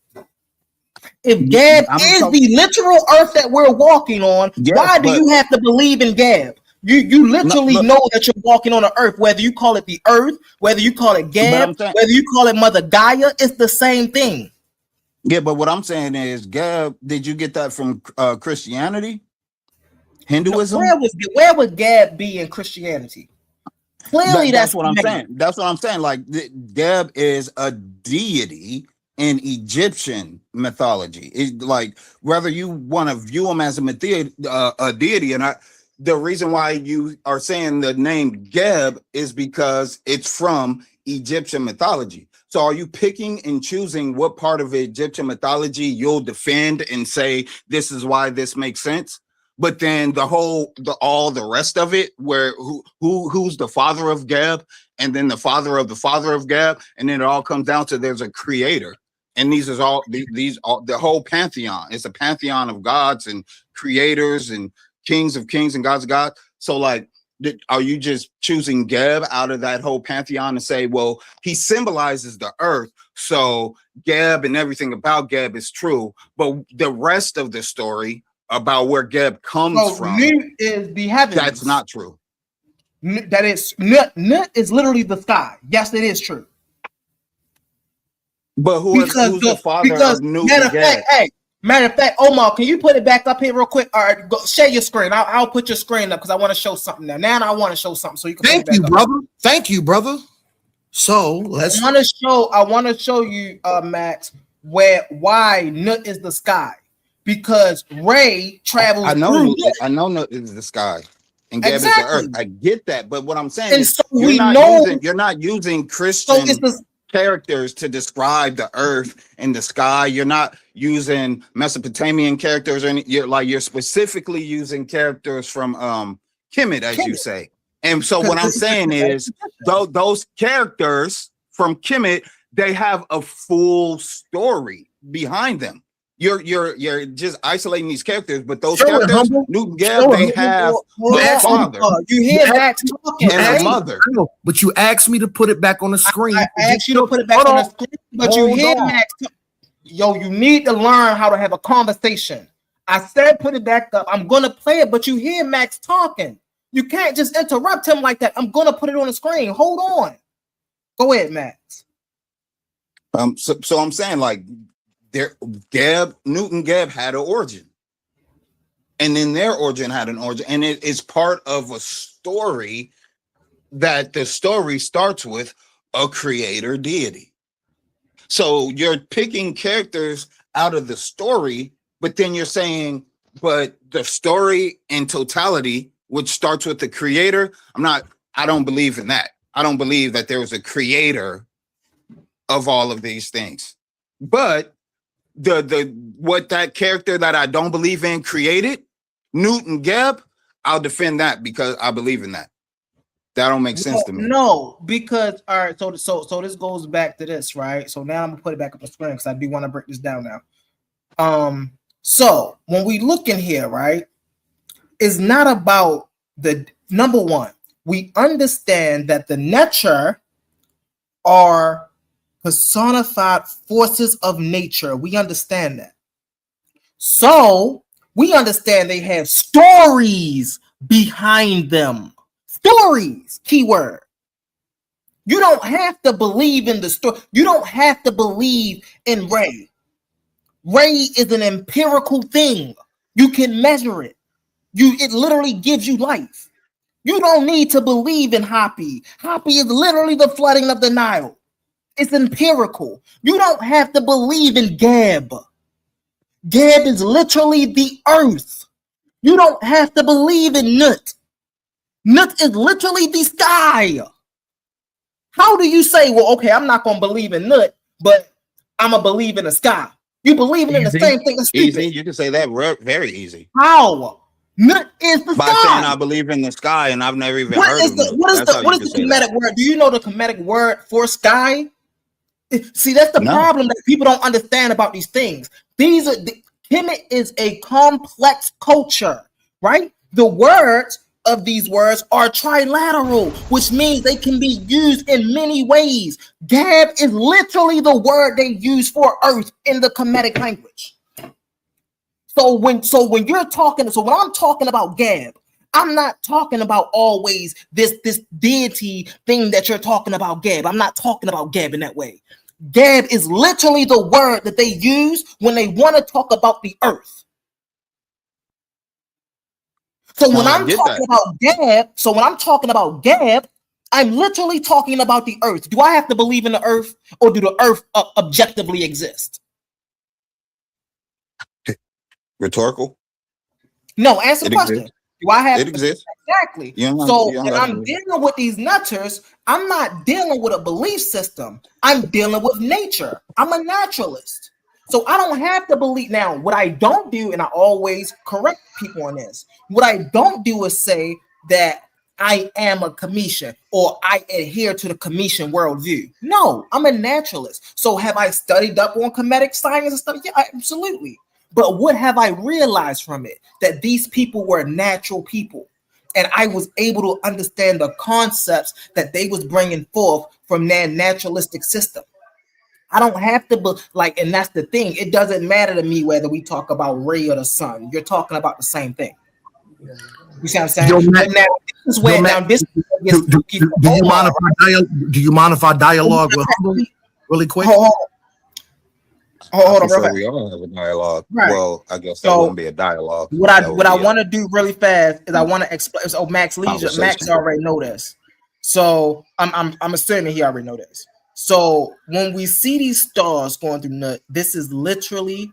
Speaker 16: If Gab is the literal earth that we're walking on, why do you have to believe in Gab? You literally know that you're walking on the earth, whether you call it the earth, whether you call it Gab, whether you call it Mother Gaia, it's the same thing.
Speaker 14: Yeah, but what I'm saying is, Gab, did you get that from Christianity? Hinduism?
Speaker 16: No, where would Gab be in Christianity? Clearly,
Speaker 14: that's what I'm saying. That's what I'm saying. Like, Gab is a deity in Egyptian mythology. It's like, whether you want to view him as a deity, and the reason why you are saying the name Geb is because it's from Egyptian mythology. So are you picking and choosing what part of Egyptian mythology you'll defend and say this is why this makes sense?
Speaker 6: but then all the rest of it, where who's the father of Geb, and then the father of Geb, and then it all comes down to there's a creator. And these are the whole pantheon. It's a pantheon of gods and creators and kings of kings and gods of gods. So like, are you just choosing Geb out of that whole pantheon and say, well, he symbolizes the earth, so Geb and everything about Geb is true, but the rest of the story about where Geb comes from
Speaker 16: is the heavens.
Speaker 6: That's not true.
Speaker 16: That is Nut is literally the sky. Yes, it is true.
Speaker 6: But who's the father of Nut?
Speaker 16: Matter of fact, Omar, can you put it back up here real quick? All right, share your screen. I'll put your screen up because I want to show something now. Now I want to show something so you can.
Speaker 9: Thank you, brother. Thank you, brother. So let's.
Speaker 16: I want to show you, Max, why Nut is the sky, because Ray travels.
Speaker 6: I know Nut is the sky, and Geb is the earth. I get that, but what I'm saying is
Speaker 16: so
Speaker 6: you're not using Christian characters to describe the earth and the sky. You're not using Mesopotamian characters or you're specifically using characters from Kemet, as you say. And so what I'm saying is those characters from Kemet, they have a full story behind them. You're just isolating these characters, but those characters, Nut and Geb, they have a father.
Speaker 16: You hear that talking
Speaker 6: and a mother.
Speaker 9: But you asked me to put it back on the screen.
Speaker 16: I asked you to put it back on the screen, but you hear Max. Yo, you need to learn how to have a conversation. I said put it back up. I'm gonna play it, but you hear Max talking. You can't just interrupt him like that. I'm gonna put it on the screen. Hold on. Go ahead, Max.
Speaker 6: So I'm saying like Nut and Geb had an origin, and then their origin had an origin, and it is part of a story that the story starts with a creator deity. So you're picking characters out of the story, but then you're saying, but the story in totality, which starts with the creator, I don't believe in that. I don't believe that there was a creator of all of these things. But what that character that I don't believe in created, Nut and Geb, I'll defend that because I believe in that. That don't make sense to me.
Speaker 16: No, because all right, so this goes back to this, right? So now I'm gonna put it back up on the screen because I do want to break this down now. So when we look in here, right, it's not about the number one. We understand that the nature are personified forces of nature. We understand that. So we understand they have stories behind them. Stories, keyword. You don't have to believe in the story. You don't have to believe in Ray. Ray is an empirical thing. You can measure it. It literally gives you life. You don't need to believe in Hapi. Hapi is literally the flooding of the Nile. It's empirical. You don't have to believe in Geb. Geb is literally the earth. You don't have to believe in Nut. Nut is literally the sky. How do you say, well, okay, I'm not going to believe in Nut, but I'm going to believe in the sky? You believe in the same thing. That's stupid.
Speaker 6: Easy. You can say that very easy.
Speaker 16: How? Nut is the
Speaker 6: By
Speaker 16: sky.
Speaker 6: saying I believe in the sky, and I've never even heard of it.
Speaker 16: What is the Kemetic word? Do you know the Kemetic word for sky? See, that's the problem that people don't understand about these things. Kemet is a complex culture, right? The words of these words are trilateral, which means they can be used in many ways. Geb is literally the word they use for earth in the Kemetic language. So when I'm talking about Geb, I'm not talking about always this deity thing that you're talking about Geb. I'm not talking about Geb in that way. Geb is literally the word that they use when they want to talk about the earth. So when I'm talking about Geb, I'm literally talking about the earth. Do I have to believe in the earth, or do the earth objectively exist?
Speaker 6: Rhetorical?
Speaker 16: No, answer the question.
Speaker 6: Exists.
Speaker 16: Do I have
Speaker 6: it exists?
Speaker 16: Exactly. So when I'm dealing with these nutters, I'm not dealing with a belief system. I'm dealing with nature. I'm a naturalist. So I don't have to believe. Now, what I don't do, and I always correct people on this, what I don't do is say that I am a Cometian or I adhere to the Cometian worldview. No, I'm a naturalist. So have I studied up on Kemetic science and stuff? Yeah, absolutely. But what have I realized from it? That these people were natural people. And I was able to understand the concepts that they was bringing forth from their naturalistic system. I don't have to like, and that's the thing. It doesn't matter to me whether we talk about Ray or the sun. You're talking about the same thing. You see what I'm saying?
Speaker 17: Yo, Matt,
Speaker 16: But now this is where
Speaker 17: do you mind if I dialogue with Humble really quick?
Speaker 16: Hold on,
Speaker 14: I
Speaker 16: bro.
Speaker 14: prefer we all have a dialogue.
Speaker 16: Right.
Speaker 14: Well, I guess that wouldn't be a dialogue.
Speaker 16: What I want to do really fast is I want to explain. So Max Leisure, Max already know this. So I'm assuming he already know this. So when we see these stars going through nut, this is literally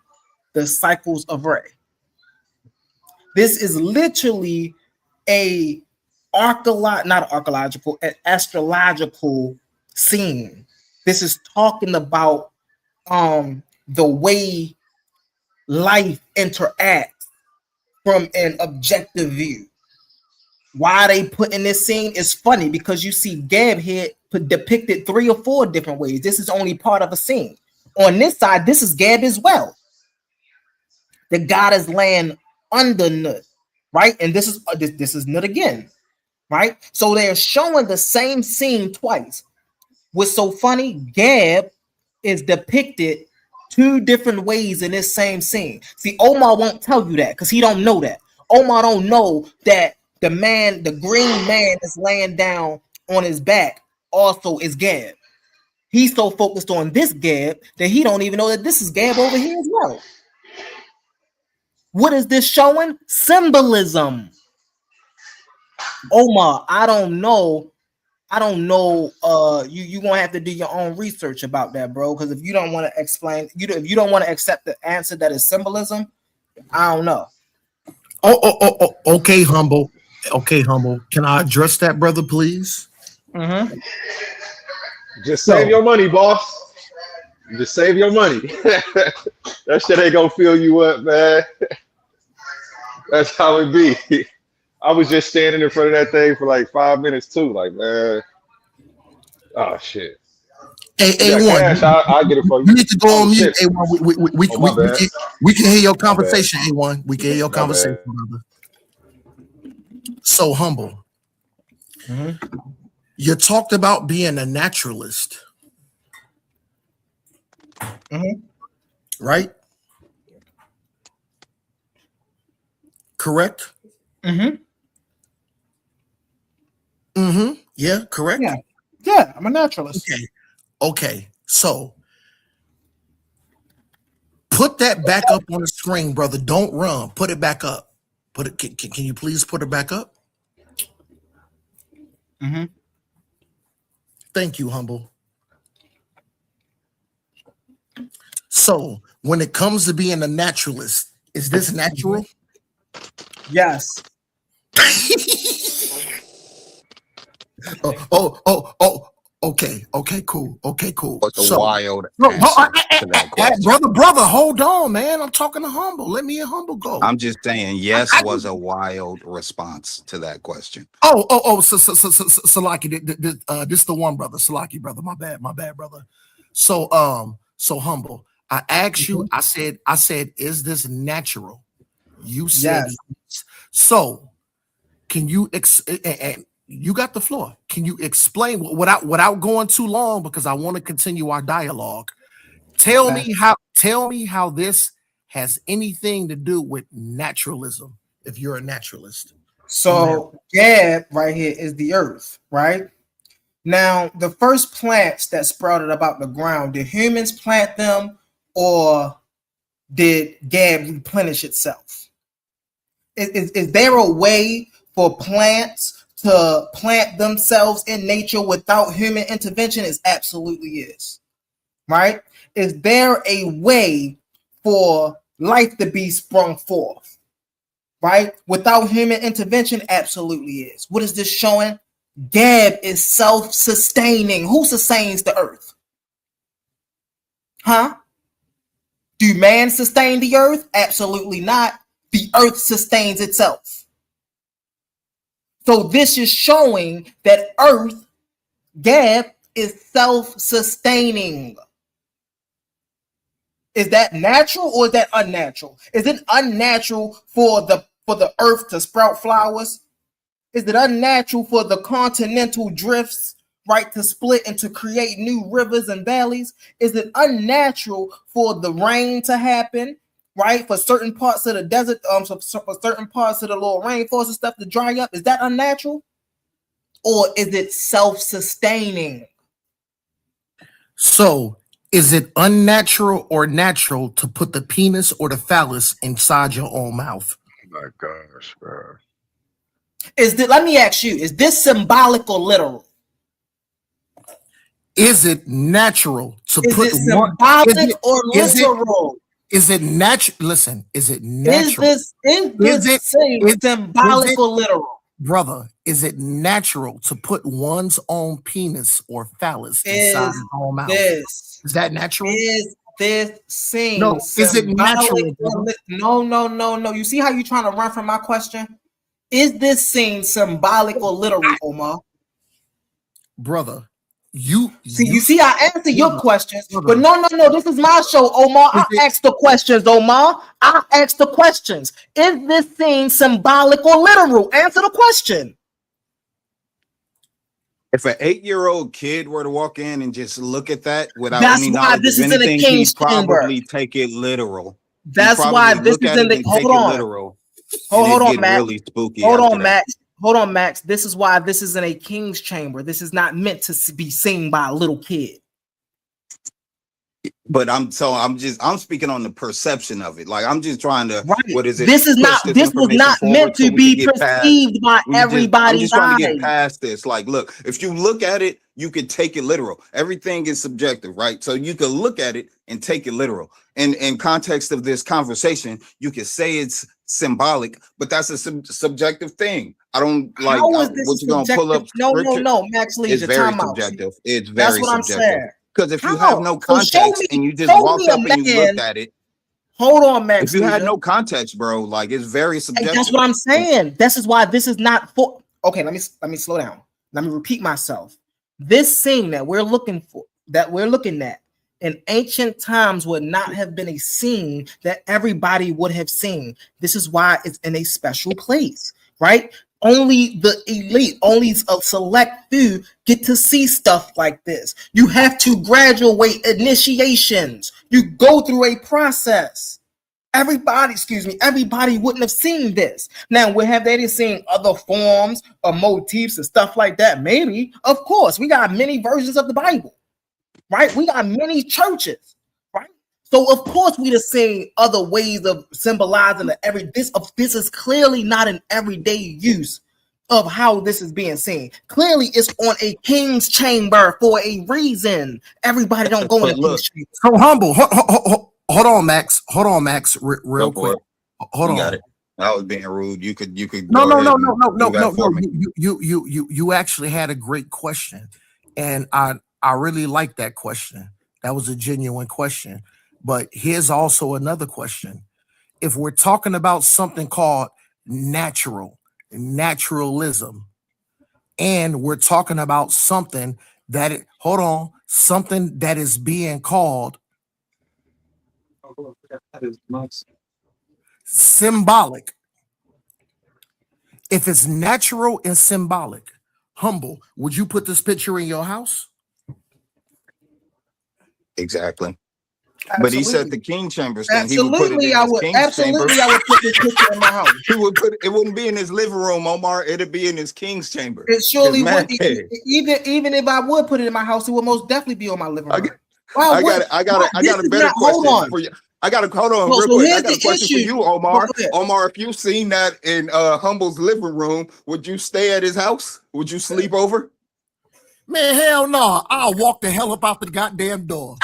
Speaker 16: the cycles of Ray. This is literally an astrological scene. This is talking about the way life interacts from an objective view. Why they put in this scene is funny because you see Gab here depicted 3 or 4 different ways. This is only part of a scene. On this side, this is Gab as well. The god is laying under Nut, right? And this is Nut again, right? So they're showing the same scene twice. What's so funny? Gab is depicted 2 different ways in this same scene. See, Omar won't tell you that because he don't know that. Omar don't know that the green man is laying down on his back also is Gab. He's so focused on this Gab that he don't even know that this is Gab over here as well. What is this showing? Symbolism. Omar, I don't know. You gonna have to do your own research about that, bro. Because if you don't want to explain, if you don't want to accept the answer that is symbolism, I don't know.
Speaker 17: Okay, Humble. Okay, Humble. Can I address that, brother, please?
Speaker 16: Mm-hmm.
Speaker 15: Just save your money, boss. Just save your money. That shit ain't gonna fill you up, man. That's how it be. I was just standing in front of that thing for like 5 minutes too. Like, man, oh shit.
Speaker 17: Hey,
Speaker 15: A1, I'll get it for you.
Speaker 17: You need to go on mute. A1, we can hear your conversation. A1, we can hear your conversation, brother. So Humble.
Speaker 16: Mm-hmm.
Speaker 17: You talked about being a naturalist, right? Correct. Yeah, correct.
Speaker 16: Yeah, I'm a naturalist.
Speaker 17: Okay. So put that back up on the screen, brother. Don't run. Put it back up. Put it. Can you please put it back up? Thank you, Humble. So when it comes to being a naturalist, is this natural?
Speaker 16: Yes.
Speaker 17: Okay, cool.
Speaker 14: What's a wild
Speaker 17: brother, hold on, man. I'm talking to Humble. Let me and Humble go.
Speaker 14: I'm just saying, yes was a wild response to that question.
Speaker 17: Salaki, this is the one, brother. Salaki, brother. My bad, brother. So Humble. I asked you. I said, is this natural? You said yes. So, can you and you got the floor? Can you explain without going too long because I want to continue our dialogue? Tell me how this has anything to do with naturalism. If you're a naturalist,
Speaker 16: so Gab right here is the earth, right? Now, the first plants that sprouted about the ground, did humans plant them or did Gab replenish itself? Is there a way for plants to plant themselves in nature without human intervention? It absolutely is, right? Is there a way for life to be sprung forth, right? Without human intervention? Absolutely is. What is this showing? Gab is self-sustaining. Who sustains the earth? Huh? Do man sustain the earth? Absolutely not. The earth sustains itself. So this is showing that earth, Gab, is self-sustaining. Is that natural or is that unnatural? Is it unnatural for the earth to sprout flowers? Is it unnatural for the continental drifts, right, to split and to create new rivers and valleys? Is it unnatural for the rain to happen, right, for certain parts of the desert, for certain parts of the little rainforest and stuff to dry up? Is that unnatural? Or is it self-sustaining?
Speaker 17: So is it unnatural or natural to put the penis or the phallus inside your own mouth?
Speaker 11: Oh my gosh, bro.
Speaker 16: Let me ask you, is this symbolic or literal?
Speaker 17: Is it natural to put
Speaker 16: symbolic or literal?
Speaker 17: Is it natural? Listen, is it natural?
Speaker 16: Is this symbolic or literal?
Speaker 17: Brother, is it natural to put one's own penis or phallus inside his own mouth? Is that natural?
Speaker 16: Is this scene?
Speaker 17: No, is it natural?
Speaker 16: No. You see how you're trying to run from my question? Is this scene symbolic or literal, Omar?
Speaker 17: Brother,
Speaker 16: you see, I answer your questions, but no. This is my show, Omar. I ask the questions, Omar. I ask the questions. Is this scene symbolic or literal? Answer the question.
Speaker 10: If an 8-year-old kid were to walk in and just look at that without
Speaker 16: That's
Speaker 10: any
Speaker 16: why
Speaker 10: knowledge
Speaker 16: this
Speaker 10: of
Speaker 16: is in the
Speaker 10: anything,
Speaker 16: king's
Speaker 10: he'd probably
Speaker 16: chamber.
Speaker 10: take it literal.
Speaker 16: That's why this is in the. Hold on.
Speaker 10: Literal.
Speaker 16: Hold on, Max.
Speaker 10: Really spooky.
Speaker 16: Hold on, Max. Hold on, Max. This is why this is in a king's chamber. This is not meant to be seen by a little kid.
Speaker 10: But I'm speaking on the perception of it. Like I'm just trying to. Right. What is it?
Speaker 16: This was not meant to be perceived by everybody.
Speaker 10: I'm just trying to get past this. Like, look, if you look at it, you could take it literal. Everything is subjective, right? So you could look at it and take it literal. And in context of this conversation, you could say it's symbolic, but that's a subjective thing. I don't like what you're gonna pull up.
Speaker 16: No, Max Lee.
Speaker 10: It's very subjective. It's very subjective. Because if you
Speaker 16: How?
Speaker 10: have no context and you just walked up and you looked at it,
Speaker 16: hold on, Max.
Speaker 10: If you had no context, bro, like it's very subjective.
Speaker 16: That's what I'm saying. This is why this is not for. Okay, let me slow down. Let me repeat myself. This scene that we're looking at in ancient times would not have been a scene that everybody would have seen. This is why it's in a special place, right? Only the elite, only a select few get to see stuff like this. You have to graduate initiations. You go through a process. Everybody wouldn't have seen this. Now, have they seen other forms or motifs and stuff like that? Maybe. Of course, we got many versions of the Bible, right? We got many churches, right? So, of course, we'd have seen other ways of symbolizing this is clearly not an everyday use of how this is being seen. Clearly, it's on a king's chamber for a reason. Everybody don't go in the king's chamber.
Speaker 17: So humble. Hold on, Max. Real quick. Hold on.
Speaker 10: Got it. I was being rude. You could.
Speaker 17: No. You actually had a great question, and I really like that question. That was a genuine question. But here's also another question. If we're talking about something called naturalism, and we're talking about something that something that is being called symbolic. If it's natural and symbolic, humble, would you put this picture in your house?
Speaker 10: Exactly. But he said the king chambers thing.
Speaker 16: Absolutely, I would put this picture in my house.
Speaker 10: He would put it wouldn't be in his living room, Omar. It'd be in his king's chamber.
Speaker 16: It surely would. Even if I would put it in my house, it would most definitely be on my living room.
Speaker 10: I got a better question for you. Hold on real quick. I got a question for you, Omar. Omar, if you've seen that in Humble's living room, would you stay at his house? Would you sleep over?
Speaker 17: Man, hell no. I'll walk the hell up out the goddamn door.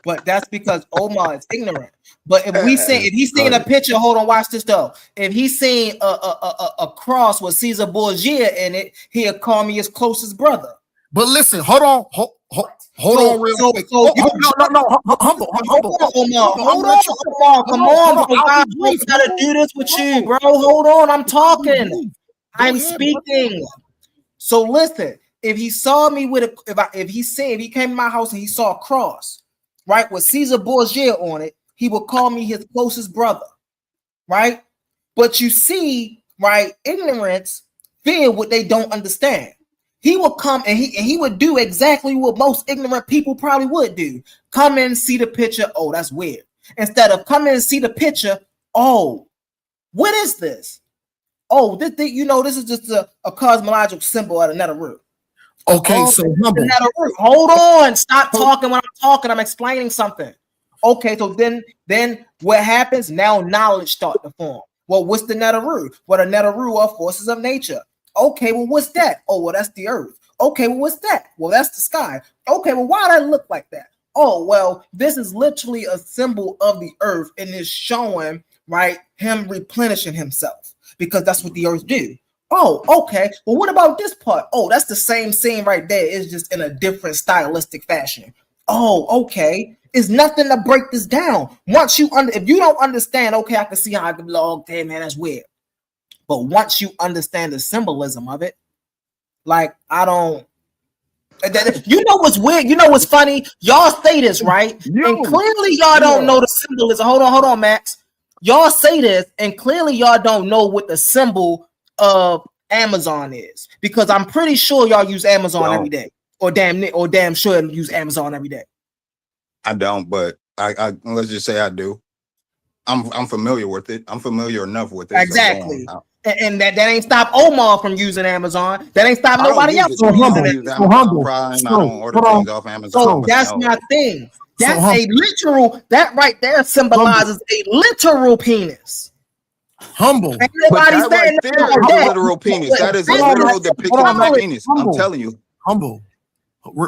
Speaker 16: But that's because Omar is ignorant. But if he's seeing a picture, hold on, watch this though. If he's seeing a cross with Caesar Borgia in it, he'll call me his closest brother.
Speaker 17: But listen, hold on real quick.
Speaker 16: No,
Speaker 17: humble.
Speaker 16: Hold on, come on, bro. I gotta do this with you, bro. Hold on, I'm talking. I'm speaking. So listen, if he saw me with if he came to my house and he saw a cross, right, with Caesar Borgia on it, he would call me his closest brother, right? But you see, right, ignorance fear what they don't understand. He would come and he would do exactly what most ignorant people probably would do. Come in, see the picture. Oh, that's weird. Instead of come in and see the picture. Oh, what is this? Oh, this is just a cosmological symbol at another root.
Speaker 17: Okay, so humble.
Speaker 16: Hold on. Stop talking when I'm talking. I'm explaining something. Okay, so then what happens? Now knowledge start to form. Well, what's the Netaru? Well, the Netaru are forces of nature. Okay, well, what's that? Oh, well, that's the earth. Okay, well, what's that? Well, that's the sky. Okay, well, why does it look like that? Oh, well, this is literally a symbol of the earth and it's showing, right, him replenishing himself because that's what the earth do. Oh, okay. Well, what about this part? Oh, that's the same scene right there. It's just in a different stylistic fashion. Oh, okay. It's nothing to break this down. Once you if you don't understand, okay, I can see how I can be like, okay, man, that's weird. But once you understand the symbolism of it, like I don't. You know what's weird? You know what's funny? Y'all say this, right? And clearly y'all don't know the symbolism. Hold on, Max. Y'all say this, and clearly y'all don't know what the symbol of Amazon is, because I'm pretty sure y'all use Amazon every day, or damn sure use Amazon every day.
Speaker 14: I don't, but I let's just say I do. I'm familiar with it. I'm familiar enough with it.
Speaker 16: Exactly. So and that ain't stop Omar from using Amazon. That ain't stop nobody else from using it.
Speaker 14: I don't order things off Amazon.
Speaker 16: So that's my thing. That's a literal. That right there symbolizes a literal penis.
Speaker 17: Humble.
Speaker 14: But that right there is a literal penis. That is a literal depiction of my penis. I'm telling you.
Speaker 17: Humble.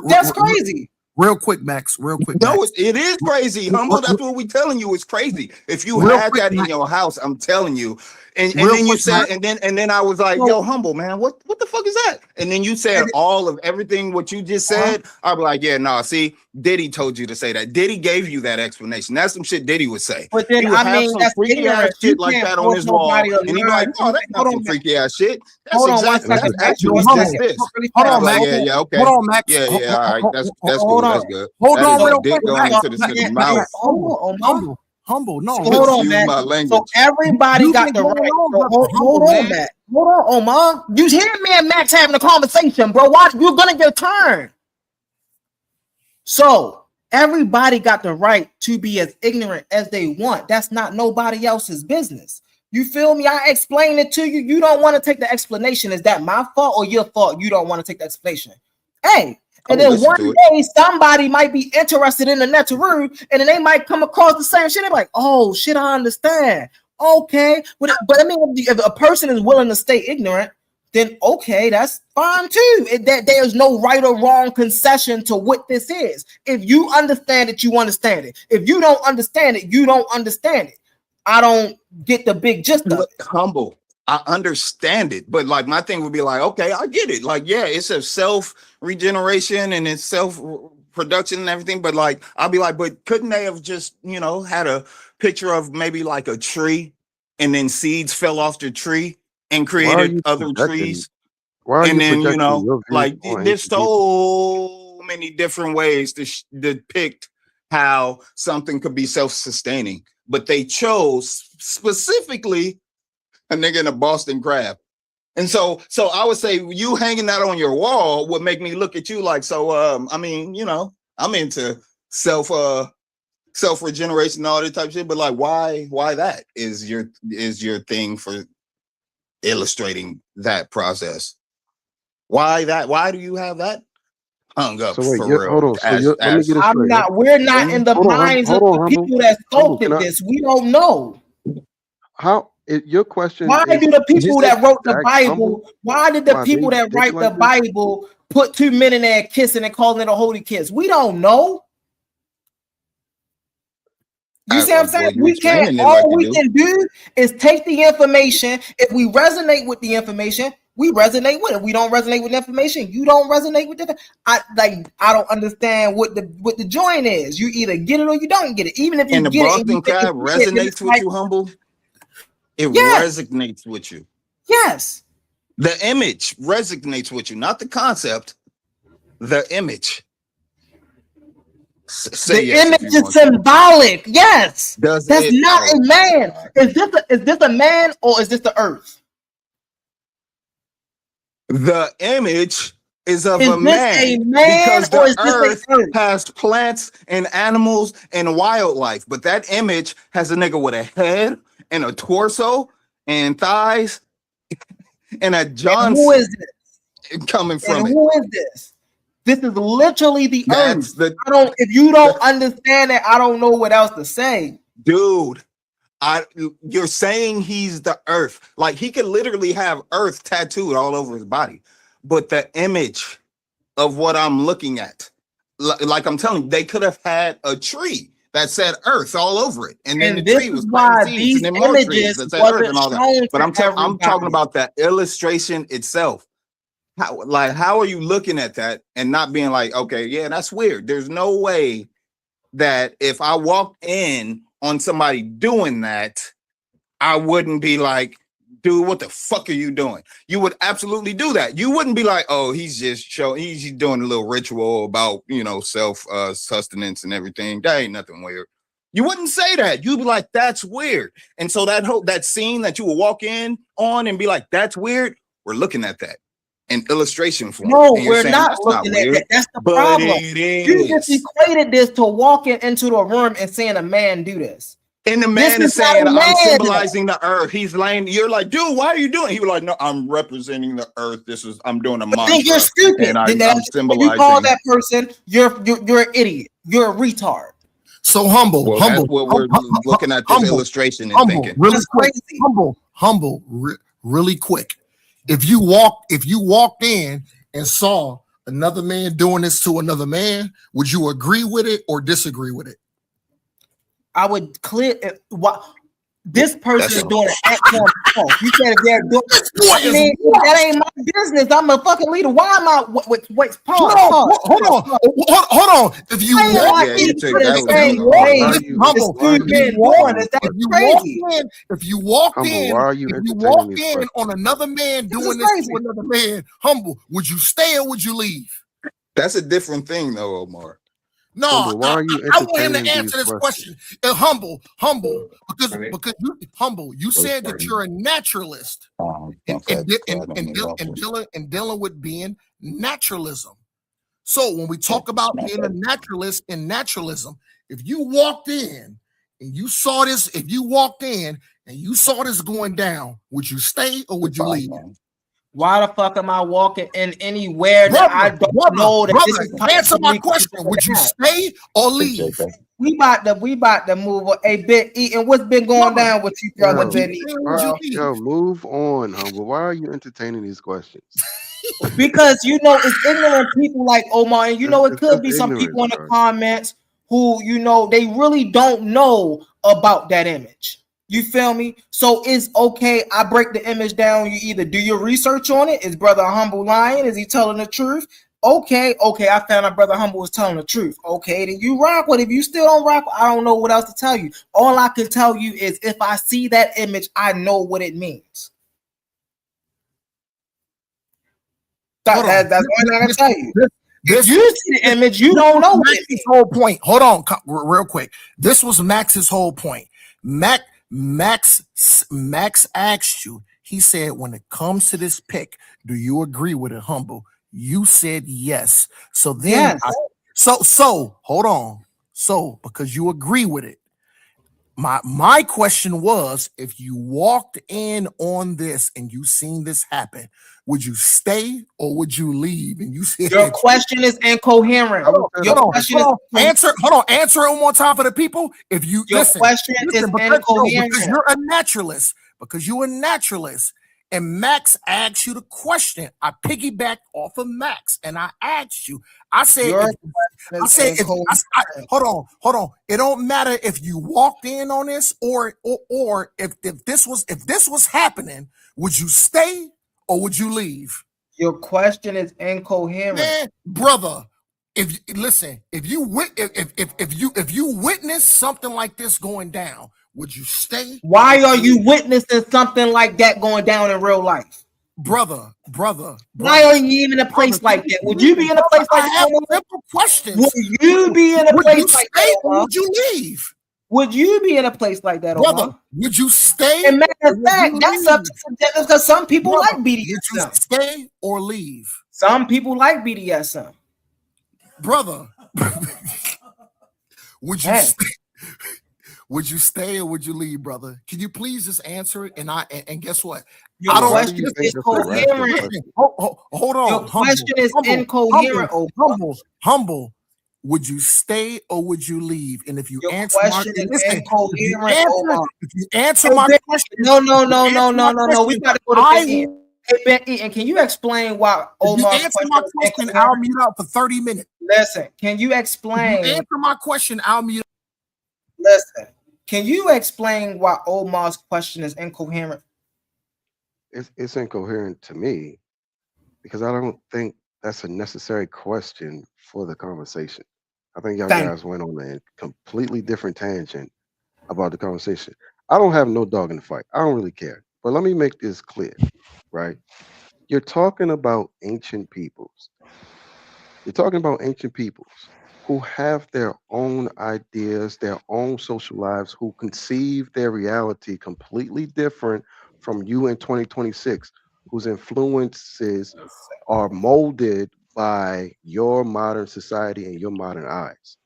Speaker 16: That's crazy.
Speaker 17: Real quick, Max. Real quick.
Speaker 14: No, it is crazy. Humble. That's what we're telling you. It's crazy. If you had that in your house, I'm telling you. And then you said, and then I was like, yo, Humble, man, what the fuck is that? And then you said all of everything what you just said. I'd be like, yeah, no, see, Diddy told you to say that. Diddy gave you that explanation. That's some shit Diddy would say.
Speaker 16: But then
Speaker 14: I mean, that's freaky ass shit like that on his wall. And he'd be like, oh, that's not some freaky ass shit. That's exactly that's this.
Speaker 17: Hold on, Max.
Speaker 14: Yeah, okay.
Speaker 17: Hold on, Max.
Speaker 14: Yeah, all right. That's cool. That's good.
Speaker 17: Hold on, real
Speaker 14: quick. Going into the mouth.
Speaker 17: Humble, no.
Speaker 16: Hold on, man. So everybody got the right. Hold on, man. Hold on, Omar. You hear me and Max having a conversation, bro? Watch, you're gonna get a turn. So everybody got the right to be as ignorant as they want. That's not nobody else's business. You feel me? I explain it to you. You don't want to take the explanation. Is that my fault or your fault? You don't want to take the explanation. Hey. And then one day somebody might be interested in the Netaru, and then they might come across the same shit. They're like, "Oh shit, I understand." Okay, but I mean, if a person is willing to stay ignorant, then okay, that's fine too. That there's no right or wrong concession to what this is. If you understand it, you understand it. If you don't understand it, you don't understand it. I don't get the big gist of it.
Speaker 14: Humble. I understand it, but like my thing would be like, okay, I get it. Like, yeah, it's a self-regeneration and it's self-production and everything. But like, I'll be like, but couldn't they have just, had a picture of maybe like a tree and then seeds fell off the tree and created other trees? And then, like there's so many different ways to depict how something could be self-sustaining, but they chose specifically a nigga in a Boston crab. And so I would say you hanging that on your wall would make me look at you like, I mean, I'm into self-regeneration and all that type of shit, but like why that is your thing for illustrating that process? Why do you have that hung up?
Speaker 11: So wait,
Speaker 14: for real?
Speaker 11: Hold on. Let me get this straight.
Speaker 16: We're not in the minds of the people that sculpted this. We don't know.
Speaker 11: How? Your question.
Speaker 16: Why do the people that wrote the Bible? Why did the people that write the Bible put two men in there kissing and calling it a holy kiss? We don't know. You see what I'm saying? We can't. All we can do is take the information. If we resonate with the information, We resonate with it. We don't resonate with information. You don't resonate with it. I don't understand what the joint is. You either get it or you don't get it. Even if you
Speaker 14: And the
Speaker 16: get it,
Speaker 14: Boston crab resonates with you, Humble. It resonates with you.
Speaker 16: Yes.
Speaker 14: The image resonates with you, not the concept. The image. Say
Speaker 16: the image is symbolic. Yes. That's not a man. Is this a man or is this the earth?
Speaker 14: The image is of a man because the earth has plants and animals and wildlife, but that image has a nigga with a head and a torso and thighs and a Johnson.
Speaker 16: And who is this?
Speaker 14: Coming from
Speaker 16: and
Speaker 14: it?
Speaker 16: Who is this? This is literally the earth. If you don't understand it, I don't know what else to say.
Speaker 14: Dude, you're saying he's the earth. Like he could literally have earth tattooed all over his body. But the image of what I'm looking at, like I'm telling you, they could have had a tree that said earth all over it. And then the tree was planting seeds and then more trees that said earth and all that. But I'm talking about that illustration itself. How are you looking at that and not being like, okay, yeah, that's weird. There's no way that if I walked in on somebody doing that, I wouldn't be like, dude, what the fuck are you doing? You would absolutely do that. You wouldn't be like, oh, he's doing a little ritual about, self sustenance and everything. That ain't nothing weird. You wouldn't say that. You'd be like, that's weird. And so that scene that you would walk in on and be like, that's weird. We're looking at that in illustration form.
Speaker 16: No, we're not looking at that. That's the problem. You just equated this to walking into the room and seeing a man do this.
Speaker 14: And the man is saying, I'm symbolizing the earth. He's laying, you're like, dude, why are you doing it? He was like, no, I'm representing the earth. I'm doing a mantra.
Speaker 16: Then you're stupid.
Speaker 14: And I'm symbolizing.
Speaker 16: When you call that person, you're an idiot. You're a retard.
Speaker 17: So humble.
Speaker 14: That's what we're looking at this illustration and thinking.
Speaker 17: Really quick. Humble, really quick. If you walked in and saw another man doing this to another man, would you agree with it or disagree with it?
Speaker 16: I would clear it. What this person is doing an act on himself. You said if they're doing that ain't my business. I'm a fucking leader. Why am I? Wait, pause.
Speaker 17: Hold on. If you walked in on another man doing this to another man, humble, would you stay or would you leave?
Speaker 14: That's a different thing, though, Omar.
Speaker 17: No, I want him to answer this question. Humble, because you said that you're a naturalist and dealing with being naturalism. So when we talk about being a naturalist and naturalism, if you walked in and you saw this, going down, would you stay or would you leave?
Speaker 16: Why the fuck am I walking in anywhere that I don't know that this is
Speaker 17: answer my question. Would you stay or leave?
Speaker 16: We about to move on. Hey, Big Eaton, what's been going down with you, brother?
Speaker 11: Yo, move on, Humble. Why are you entertaining these questions?
Speaker 16: Because it's ignorant people like Omar, and it could be some people in the comments who they really don't know about that image. You feel me? So it's okay. I break the image down. You either do your research on it. Is Brother Humble lying? Is he telling the truth? Okay. I found out Brother Humble was telling the truth. Okay, then you rock with it. If you still don't rock, I don't know what else to tell you. All I can tell you is if I see that image, I know what it means. That's all I can tell you. If you see the image, you don't know
Speaker 17: Max's whole point. Hold on, real quick. This was Max's whole point. Max asked you, he said, when it comes to this pick, do you agree with it, Humble? You said yes. So then, so hold on. So because you agree with it, my question was, if you walked in on this and you seen this happen, would you stay or would you leave? And you said
Speaker 16: your question is incoherent.
Speaker 17: Answer it one more time for the people. If you
Speaker 16: question is incoherent.
Speaker 17: Because you're a naturalist. And Max asked you the question. I piggybacked off of Max and I asked you. I said, hold on. It don't matter if you walked in on this or if this was happening, would you stay or would you leave?
Speaker 16: Your question is incoherent,
Speaker 17: man, brother. If you witness something like this going down, would you stay?
Speaker 16: Why are you witnessing something like that going down in real life?
Speaker 17: Brother.
Speaker 16: Why are you even in a place like that? Would you be in a place like that?
Speaker 17: I have simple questions.
Speaker 16: Would you be in a place like that?
Speaker 17: Or would you leave?
Speaker 16: Would you be in a place like that,
Speaker 17: brother?
Speaker 16: Omar?
Speaker 17: Would you stay?
Speaker 16: And matter of fact, that's up to subjective because some people like BDSM.
Speaker 17: Would you stay or leave?
Speaker 16: Some people like BDSM.
Speaker 17: Brother, would you stay? Would you stay or would you leave, brother? Can you please just answer it? And guess what?
Speaker 16: Your question is coherent.
Speaker 17: Hold on.
Speaker 16: Your question is incoherent.
Speaker 17: Humble. Would you stay or would you leave? And if you answer my question, if you answer my question,
Speaker 16: no. We got to go to Ben. Hey, Ben Eaton, can you explain why Omar's
Speaker 17: question? I'll mute out for 30 minutes.
Speaker 16: Listen, can you explain?
Speaker 17: If you answer my question, I'll mute.
Speaker 16: Listen, can you explain why Omar's question is incoherent?
Speaker 11: It's incoherent to me because I don't think that's a necessary question for the conversation. I think y'all guys went on a completely different tangent about the conversation. I don't have no dog in the fight. I don't really care. But let me make this clear, right? You're talking about ancient peoples. You're talking about ancient peoples who have their own ideas, their own social lives, who conceive their reality completely different from you in 2026, whose influences are molded by your modern society and your modern eyes.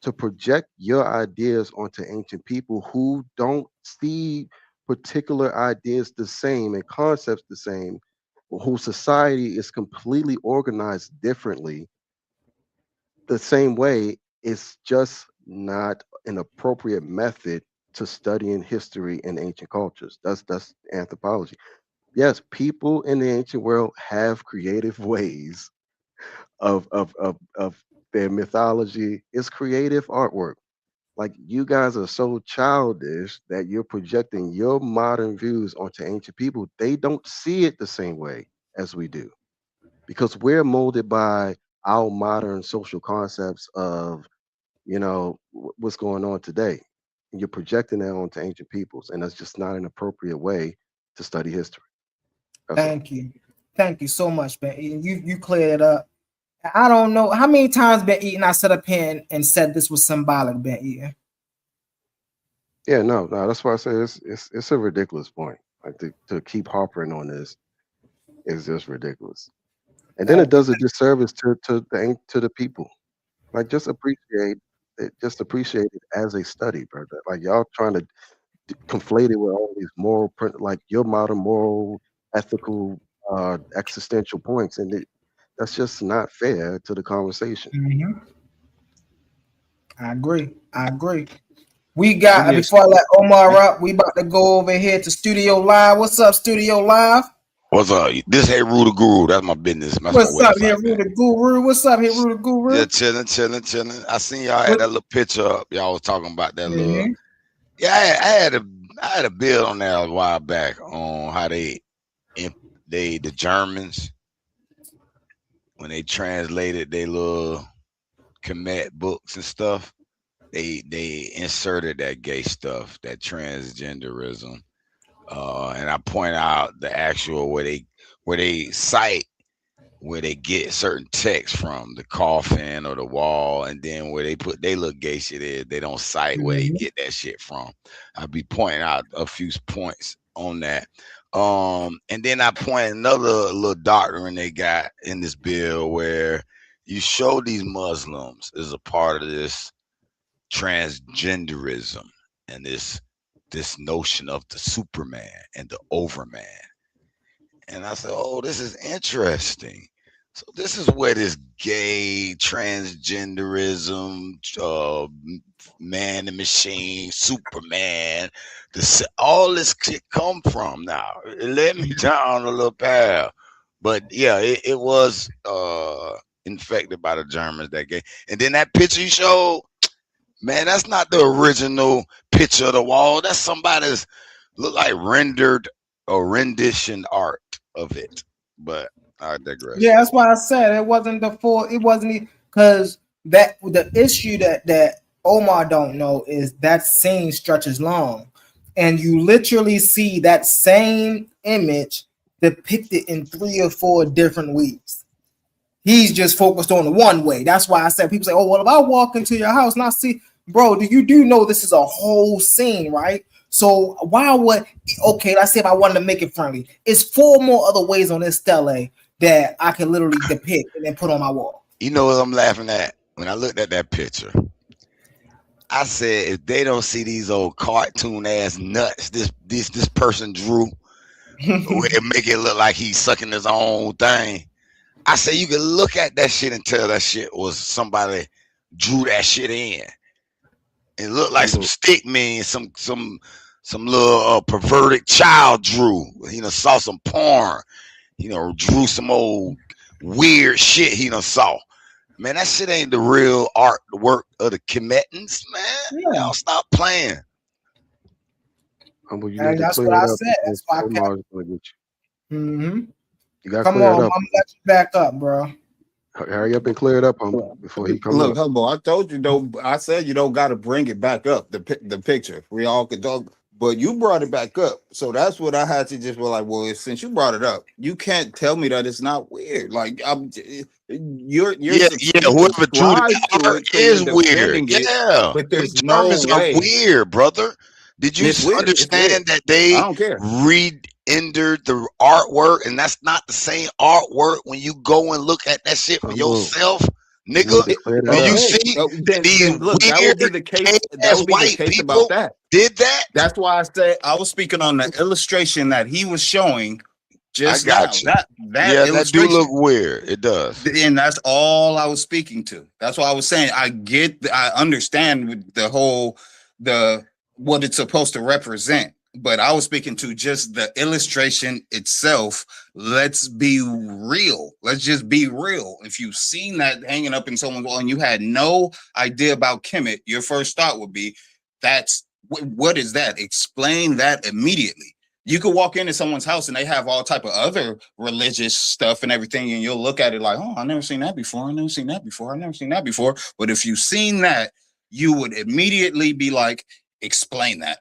Speaker 11: To project your ideas onto ancient people who don't see particular ideas the same and concepts the same, whose society is completely organized differently, the same way, it's just not an appropriate method to studying history and ancient cultures. That's anthropology. Yes, people in the ancient world have creative ways of their mythology. It's creative artwork. Like you guys are so childish that you're projecting your modern views onto ancient people. They don't see it the same way as we do because we're molded by our modern social concepts of, what's going on today. And you're projecting that onto ancient peoples, and that's just not an appropriate way to study history.
Speaker 16: Thank you so much, Ben Eaton. You cleared it up. I don't know how many times Ben Eaton I set up here and said this was symbolic, Ben Eaton.
Speaker 11: Yeah, no, that's why I say it's a ridiculous point. Like to keep harping on this is just ridiculous. And then it does a disservice to the people. Like just appreciate it as a study, brother. Like y'all trying to conflate it with all these moral like your modern moral, ethical, existential points, and that's just not fair to the conversation.
Speaker 16: Mm-hmm. I agree. We got before I let Omar up, we about to go over here to Studio Live. What's up, Studio Live?
Speaker 18: What's up? This Hey Rue the Guru. That's my business.
Speaker 16: What's up here, Rue the Guru? What's up here, Rue the Guru?
Speaker 18: Yeah, chilling. I seen y'all had that little picture up. Y'all was talking about that little. Yeah, I had a bill on there a while back on how the Germans, when they translated their little Kemet books and stuff, they inserted that gay stuff, that transgenderism. And I point out the actual where they cite where they get certain text from, the coffin or the wall, and then where they put they little gay shit is, they don't cite where they get that shit from. I'll be pointing out a few points on that. And then I point another little doctrine they got in this bill where you show these Muslims as a part of this transgenderism and this notion of the Superman and the Overman. And I said, oh, this is interesting. So this is where this gay transgenderism, man and machine, Superman, all this shit come from now. It led me down a little path. But yeah, it was infected by the Germans, that gay. And then that picture you showed, man, that's not the original picture of the wall. That's somebody's look like rendered or rendition art of it. But I digress.
Speaker 16: Yeah, that's why I said it wasn't the full. It wasn't because that the issue that Omar don't know is that scene stretches long, and you literally see that same image depicted in 3 or 4 different ways. He's just focused on the one way. That's why I said people say, "Oh, well, if I walk into your house and I see, bro, do know this is a whole scene, right?" So why would let's say if I wanted to make it friendly, it's 4 more other ways on this stele that I can literally depict and then put on my wall.
Speaker 18: You know what I'm laughing at? When I looked at that picture, I said, if they don't see these old cartoon ass nuts this person drew, where it make it look like he's sucking his own thing. I say you can look at that shit and tell that shit was somebody drew that shit in. It looked like some stick man, some little perverted child drew. Saw some porn. Drew some old weird shit he saw. Man, that shit ain't the real art work of the Kemetans, man. Yeah. Y'all stop playing.
Speaker 11: And
Speaker 16: that's what I said. That's why I kept.
Speaker 11: You got
Speaker 16: Come on, I'm gonna let you back up, bro.
Speaker 11: Hurry up and clear it up before he comes.
Speaker 14: Look, Humble, I told you though. I said you don't got to bring it back up. The picture we all could talk, but you brought it back up, so that's what I had to just be like. Well, since you brought it up, you can't tell me that it's not weird. Like you're
Speaker 18: whoever drew the art is weird. Yeah,
Speaker 14: but there's no way
Speaker 18: weird, brother. Did you understand that they re-entered the artwork, and that's not the same artwork when you go and look at that shit for yourself, nigga? Do you see these
Speaker 14: look, that would be the case. That would be the case about that.
Speaker 18: Did that?
Speaker 14: That's why I said I was speaking on the illustration that he was showing. Just now.
Speaker 18: That do look weird. It does,
Speaker 14: and that's all I was speaking to. That's why I was saying I understand the what it's supposed to represent, but I was speaking to just the illustration itself. Let's be real. Let's just be real. If you've seen that hanging up in someone's wall and you had no idea about Kemet, your first thought would be, what is that? Explain that immediately. You could walk into someone's house and they have all type of other religious stuff and everything, and you'll look at it like, oh, I've never seen that before. I've never seen that before. I've never seen that before. But if you've seen that, you would immediately be like, explain that.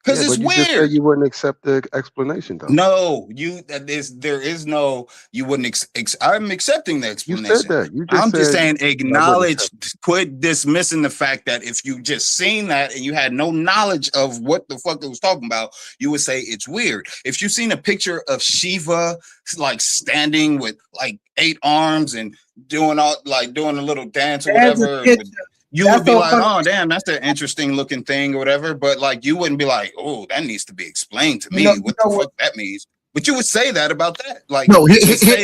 Speaker 14: Because it's
Speaker 11: you
Speaker 14: weird.
Speaker 11: Just said you wouldn't accept the explanation, though.
Speaker 14: No, there is no. You wouldn't. I'm accepting the explanation.
Speaker 11: You said that.
Speaker 14: I'm just saying, acknowledge. Quit dismissing the fact that if you just seen that and you had no knowledge of what the fuck it was talking about, you would say it's weird. If you've seen a picture of Shiva like standing with like 8 arms and doing a little dance or whatever. You would be like, oh, damn, that's an interesting looking thing or whatever. But like, you wouldn't be like, oh, that needs to be explained to me. What the fuck that means? But you would say that about that. Like,
Speaker 17: no. Here is the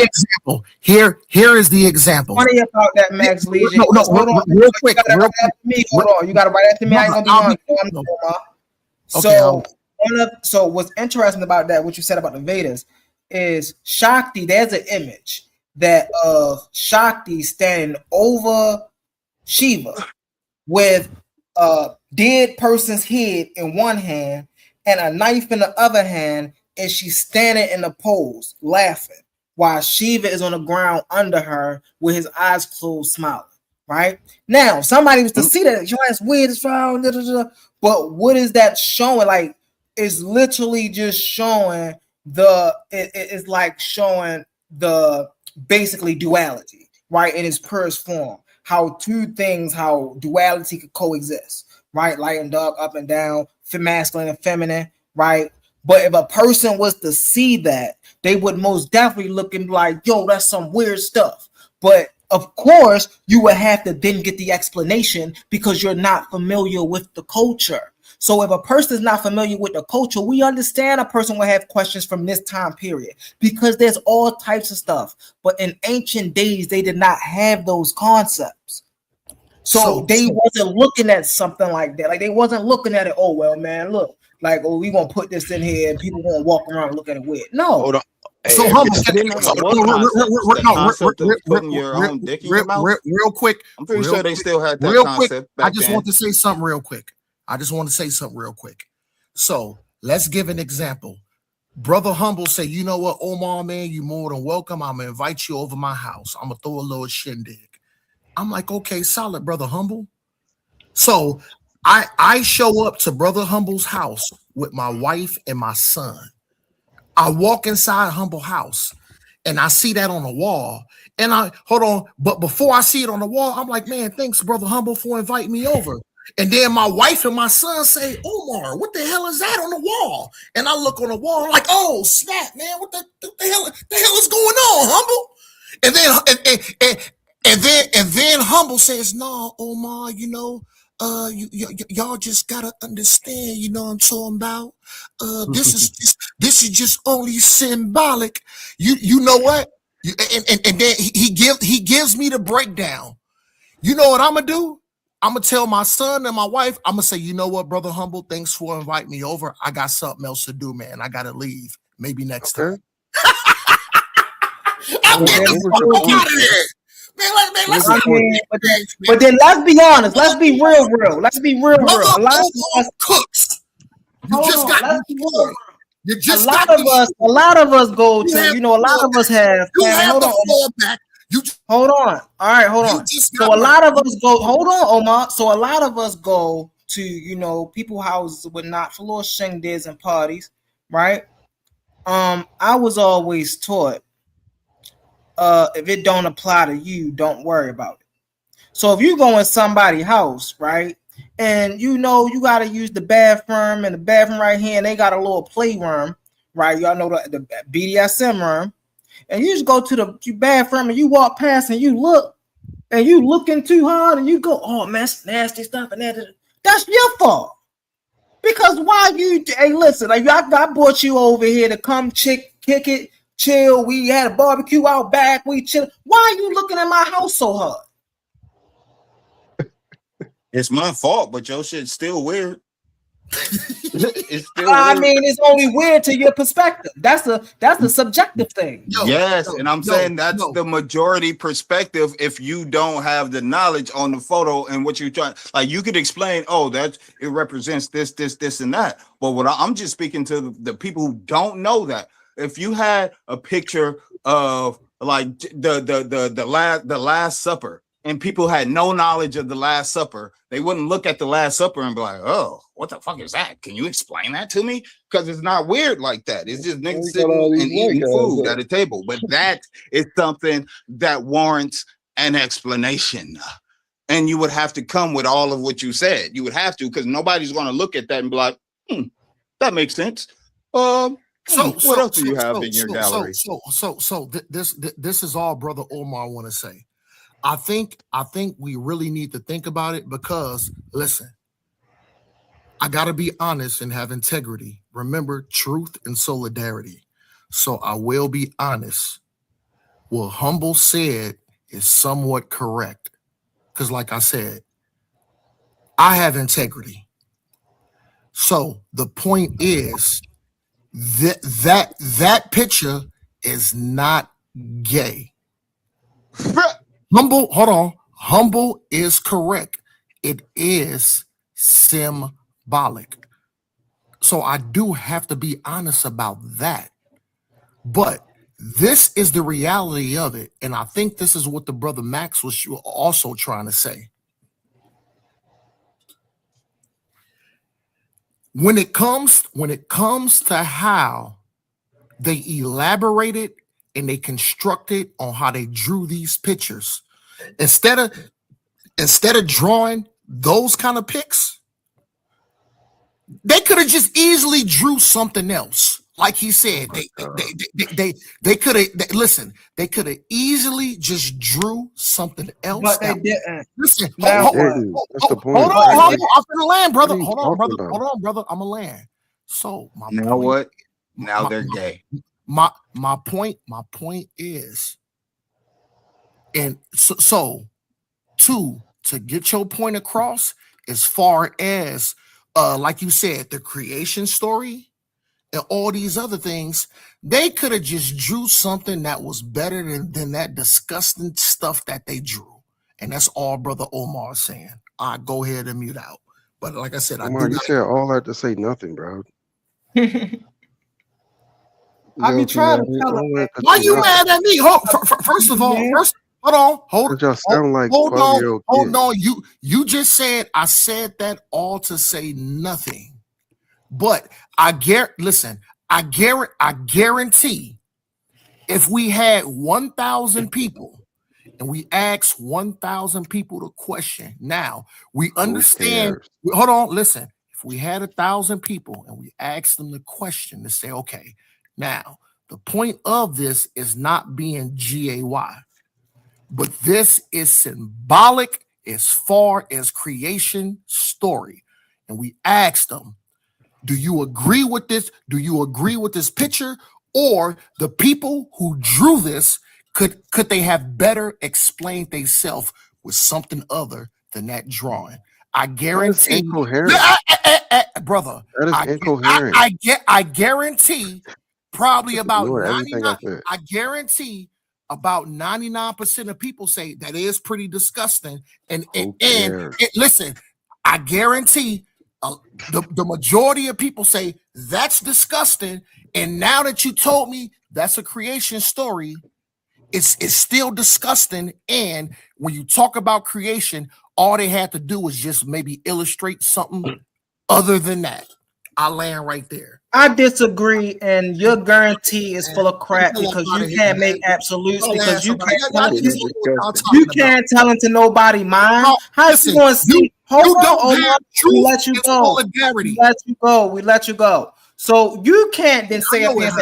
Speaker 17: example. Here is the example.
Speaker 16: Funny about that, Max Legion.
Speaker 17: Real quick.
Speaker 16: Hold on. You got to write after me. I ain't gonna be on. So what's interesting about that, what you said about the Vedas, is Shakti. There's an image that of Shakti standing over Shiva with a dead person's head in one hand and a knife in the other hand, and she's standing in a pose laughing while Shiva is on the ground under her with his eyes closed smiling. Right now, somebody was to see that, that's weird as far, but what is that showing? Like, it's literally just showing it's like showing the basically duality, right, in its purest form. How duality could coexist, right? Light and dark, up and down, masculine and feminine, right? But if a person was to see that, they would most definitely look and be like, yo, that's some weird stuff. But of course, you would have to then get the explanation because you're not familiar with the culture. So if a person is not familiar with the culture, we understand a person will have questions from this time period because there's all types of stuff. But in ancient days, they did not have those concepts. So they wasn't looking at something like that. Like, they wasn't looking at it, oh, well, man, look, like, oh, we going to put this in here and people going to walk around and look at it weird. No.
Speaker 18: Hold on.
Speaker 17: So real quick.
Speaker 14: I'm pretty sure they still had that
Speaker 17: real
Speaker 14: concept.
Speaker 17: Quick, I just want to say something real quick. So let's give an example. Brother Humble say, you know what, Omar, man, you more than welcome. I'm gonna invite you over my house. I'm gonna throw a little shindig. I'm like, okay, solid, Brother Humble. So I show up to Brother Humble's house with my wife and my son. I walk inside Humble house and I see that on the wall. And I hold on, but before I see it on the wall, I'm like, man, thanks, Brother Humble, for inviting me over. And then my wife and my son say, Omar, what the hell is that on the wall? And I look on the wall, I'm like, oh, snap, man, what the hell is going on, Humble? And then Humble says, no, Omar, you know, y'all just gotta understand, you know what I'm talking about. This is just only symbolic. You know what? And then he gives me the breakdown. You know what I'm gonna do? I'm gonna tell my son and my wife, I'm gonna say, you know what, Brother Humble, thanks for inviting me over. I got something else to do, man. I gotta leave. Maybe next time. I'm getting the fuck out of here.
Speaker 16: But then let's be honest. Let's be real. Let's be real. A lot of us
Speaker 17: cooks.
Speaker 16: A lot of us go to, you know, a lot of us have. Hold on. Hold on. All right, hold on. So a lot of us go. Hold on, Omar. So a lot of us go to, you know, people's houses with not for little shindigs and parties, right? I was always taught, if it don't apply to you, don't worry about it. So if you go in somebody's house, right, and you know you got to use the bathroom, and the bathroom right here, and they got a little playroom, right? Y'all know the BDSM room, and you just go to the bathroom and you walk past and you look, and you looking too hard, and you go, oh man, that's nasty stuff, and that's your fault. Because why you? Hey, listen, like I brought you over here to come kick it, chill. We had a barbecue out back. We chill. Why are you looking at my house so hard?
Speaker 14: It's my fault, but your shit's still weird.
Speaker 16: It's still weird. Mean, it's only weird to your perspective. That's the subjective thing.
Speaker 14: And I'm saying that's the majority perspective. If you don't have the knowledge on the photo and what you're trying, like you could explain, oh, it represents this, and that. But I'm just speaking to the people who don't know that. If you had a picture of like the Last Supper, and people had no knowledge of the Last Supper, they wouldn't look at the Last Supper and be like, oh, what the fuck is that? Can you explain that to me? Because it's not weird like that. It's just niggas sitting and eating food at a table. But that is something that warrants an explanation. And you would have to come with all of what you said. You would have to, because nobody's going to look at that and be like, that makes sense. What else do you have in your gallery?
Speaker 17: This is all Brother Omar want to say. I think we really need to think about it, because listen, I gotta be honest and have integrity. Remember, truth and solidarity. So I will be honest. What Humble said is somewhat correct, because like I said, I have integrity. So the point is that picture is not gay. Humble, hold on. Humble is correct. It is symbolic. So I do have to be honest about that. But this is the reality of it. And I think this is what the brother Max was also trying to say. When it comes to how they elaborated and they constructed on how they drew these pictures, instead of drawing those kind of pics, they could have just easily drew something else. Like he said, they could have listen. They could have easily just drew something else.
Speaker 16: But they didn't.
Speaker 17: Listen,
Speaker 11: That's the point.
Speaker 17: hold on. I'm gonna land, brother. Hold on, brother. I'm gonna land. So my
Speaker 14: you know
Speaker 17: point,
Speaker 14: what? Now they're gay.
Speaker 17: My point is, and so to get your point across, as far as like you said, the creation story and all these other things, they could have just drew something that was better than that disgusting stuff that they drew. And that's all Brother Omar is saying. I go ahead and mute out. But like I said,
Speaker 11: Omar, you said all that to say nothing, bro.
Speaker 16: I be trying to tell him.
Speaker 17: Why you mad at me? First of all, hold on. You just said I said that all to say nothing. But I guarantee if we had 1,000 people and we asked 1,000 people the question, now we understand. Hold on, listen. If we had 1,000 people and we asked them the question to say, okay, now the point of this is not being GAY, but this is symbolic as far as creation story. And we asked them, do you agree with this? Do you agree with this picture? Or the people who drew this, could they have better explained themselves with something other than that drawing? I guarantee,
Speaker 11: incoherent.
Speaker 17: Brother.
Speaker 11: That is incoherent.
Speaker 17: I guarantee probably about
Speaker 11: everything I said.
Speaker 17: I guarantee about 99% of people say that is pretty disgusting. And listen, I guarantee the majority of people say that's disgusting. And now that you told me that's a creation story, it's still disgusting. And when you talk about creation, all they had to do was just maybe illustrate something other than that. I land right there.
Speaker 16: I disagree, and your guarantee is full of crap because you can't make absolutes because you can't tell into nobody mind. How you going to see? Hold on, we let you go. We let you go. So you can't then say up here and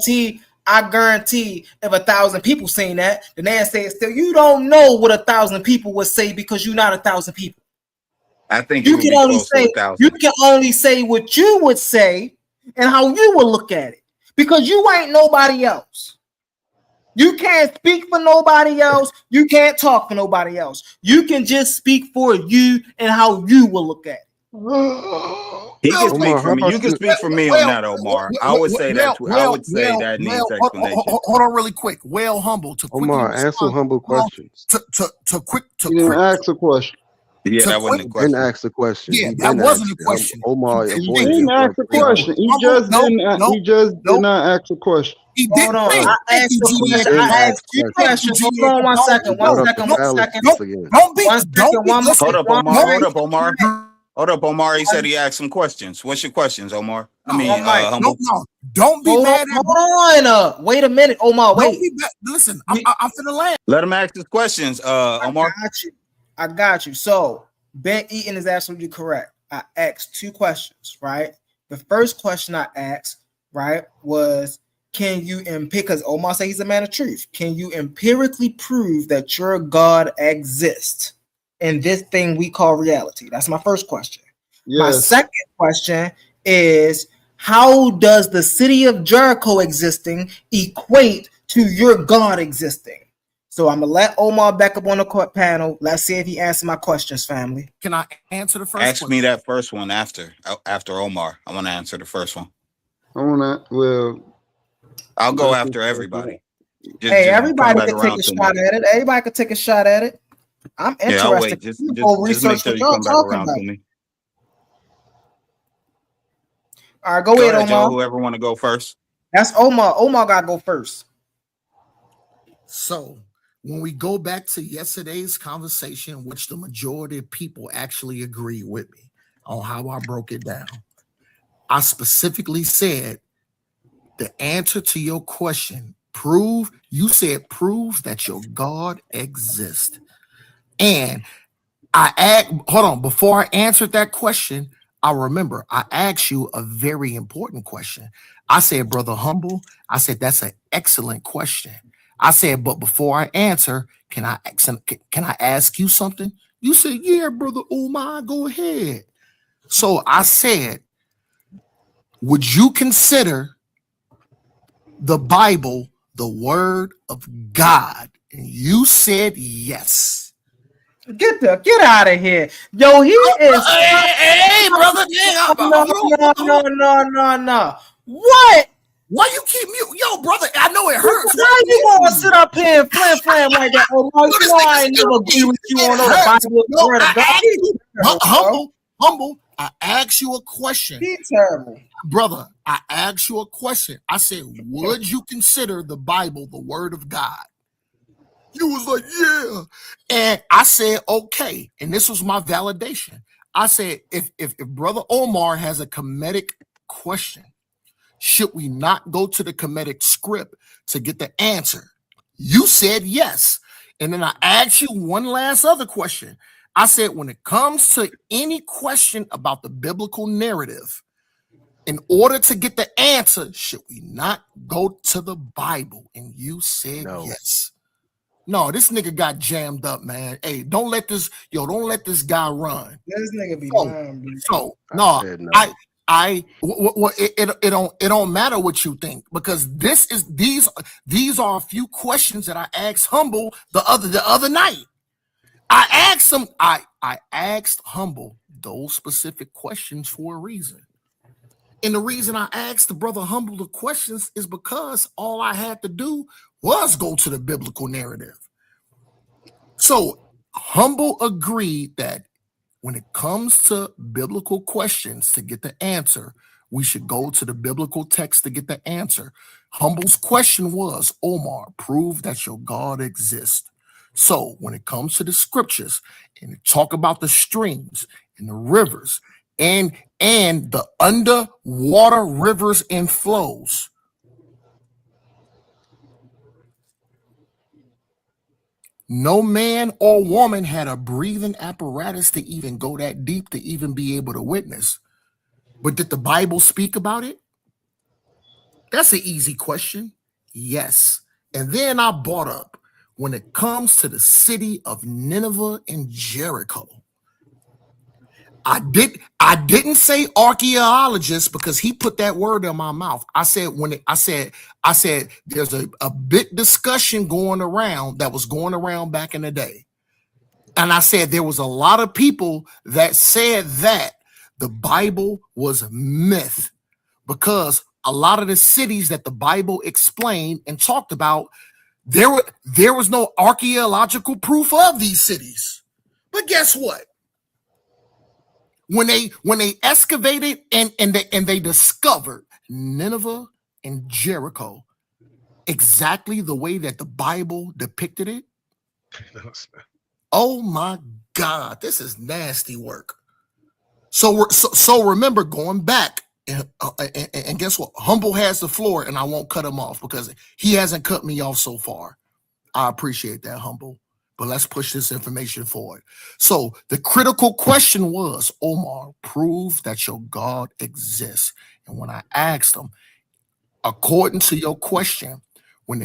Speaker 16: say, I guarantee if 1,000 people saying that, then they say it still. You don't know what 1,000 people would say because you're not 1,000 people.
Speaker 14: I think
Speaker 16: you can only say what you would say and how you would look at it because you ain't nobody else. You can't speak for nobody else. You can't talk for nobody else. You can just speak for you and how you will look at it.
Speaker 14: He can speak for me. You can speak for me on that, Omar. I would say that. I would say that needs explanation.
Speaker 17: Hold on, really quick. Humble to
Speaker 11: Omar, answer humble questions.
Speaker 17: To
Speaker 15: ask a question.
Speaker 14: Yeah, that wasn't a question.
Speaker 11: Didn't ask the question.
Speaker 17: Yeah, that wasn't a question.
Speaker 11: Omar,
Speaker 15: he didn't ask a question. He just did not ask a question.
Speaker 16: Hold on. I asked you questions. Hold on one second.
Speaker 14: Hold up, Omar. He said he asked some questions. What's your questions, Omar? Humble.
Speaker 17: Don't be mad.
Speaker 16: Hold on. Wait a minute, Omar. Wait.
Speaker 17: Listen, I'm finna land.
Speaker 14: Let him ask his questions, Omar.
Speaker 16: I got you. So Ben Eaton is absolutely correct. I asked two questions, right? The first question I asked, right, was can you because Omar said he's a man of truth. Can you empirically prove that your God exists in this thing we call reality? That's my first question. Yes. My second question is how does the city of Jericho existing equate to your God existing? So I'm gonna let Omar back up on the court panel. Let's see if he answers my questions, family.
Speaker 17: Can I answer the first?
Speaker 14: Ask me that first one after Omar. I want to answer the first one. I'll go after everybody.
Speaker 16: Everybody can take a shot at it. Everybody can take a shot at it. I'm interested.
Speaker 14: Yeah, I'll wait. Just make sure you come back around to me.
Speaker 16: All right, go ahead, Omar.
Speaker 14: Joe, whoever want to go first.
Speaker 16: That's Omar. Omar gotta go first.
Speaker 17: So when we go back to yesterday's conversation, which the majority of people actually agree with me on how I broke it down, I specifically said the answer to your question, prove that your God exists. And before I answered that question, I remember I asked you a very important question. I said, Brother Humble, I said, that's an excellent question. I said, but before I answer, can I ask you something? You said, yeah, Brother Omar, go ahead. So I said, would you consider the Bible the word of God? And you said yes.
Speaker 16: Get out of here. Yo, he is.
Speaker 17: Hey, brother.
Speaker 16: No. What?
Speaker 17: Why you keep mute? Yo, brother, I know it hurts.
Speaker 16: Why you gonna sit up here and flam like that? Oh, you know I ain't never agree with you on the Bible.
Speaker 17: Humble. I asked you a question.
Speaker 16: Be terrible.
Speaker 17: Brother, I asked you a question. I said, would you consider the Bible the word of God? You was like, yeah. And I said, okay. And this was my validation. I said, if Brother Omar has a comedic question, should we not go to the comedic script to get the answer? You said yes. And then I asked you one last other question. I said, when it comes to any question about the biblical narrative, in order to get the answer, should we not go to the Bible? And you said yes. No, this nigga got jammed up, man. Hey, don't let this guy run.
Speaker 16: This nigga be lying, dude.
Speaker 17: So no, it don't matter what you think, because these are a few questions that I asked Humble the other night. I asked him, I asked Humble those specific questions for a reason. And the reason I asked the brother Humble the questions is because all I had to do was go to the biblical narrative. So Humble agreed that when it comes to biblical questions to get the answer, we should go to the biblical text to get the answer. Humble's question was, Omar, prove that your God exists. So when it comes to the scriptures and talk about the streams and the rivers and the underwater rivers and flows, no man or woman had a breathing apparatus to even go that deep to even be able to witness. But did the Bible speak about it? That's an easy question. Yes. And then I brought up, when it comes to the city of Nineveh and Jericho, I didn't say archaeologists because he put that word in my mouth. I said there's a big discussion going around that was going around back in the day. And I said there was a lot of people that said that the Bible was myth, because a lot of the cities that the Bible explained and talked about, there was no archaeological proof of these cities. But guess what? When they excavated and they discovered Nineveh and Jericho exactly the way that the Bible depicted it, oh my God, this is nasty work. So remember, going back, and guess what? Humble has the floor, and I won't cut him off because he hasn't cut me off so far. I appreciate that, Humble. But let's push this information forward. So the critical question was, Omar, prove that your God exists. And when I asked him, according to your question, when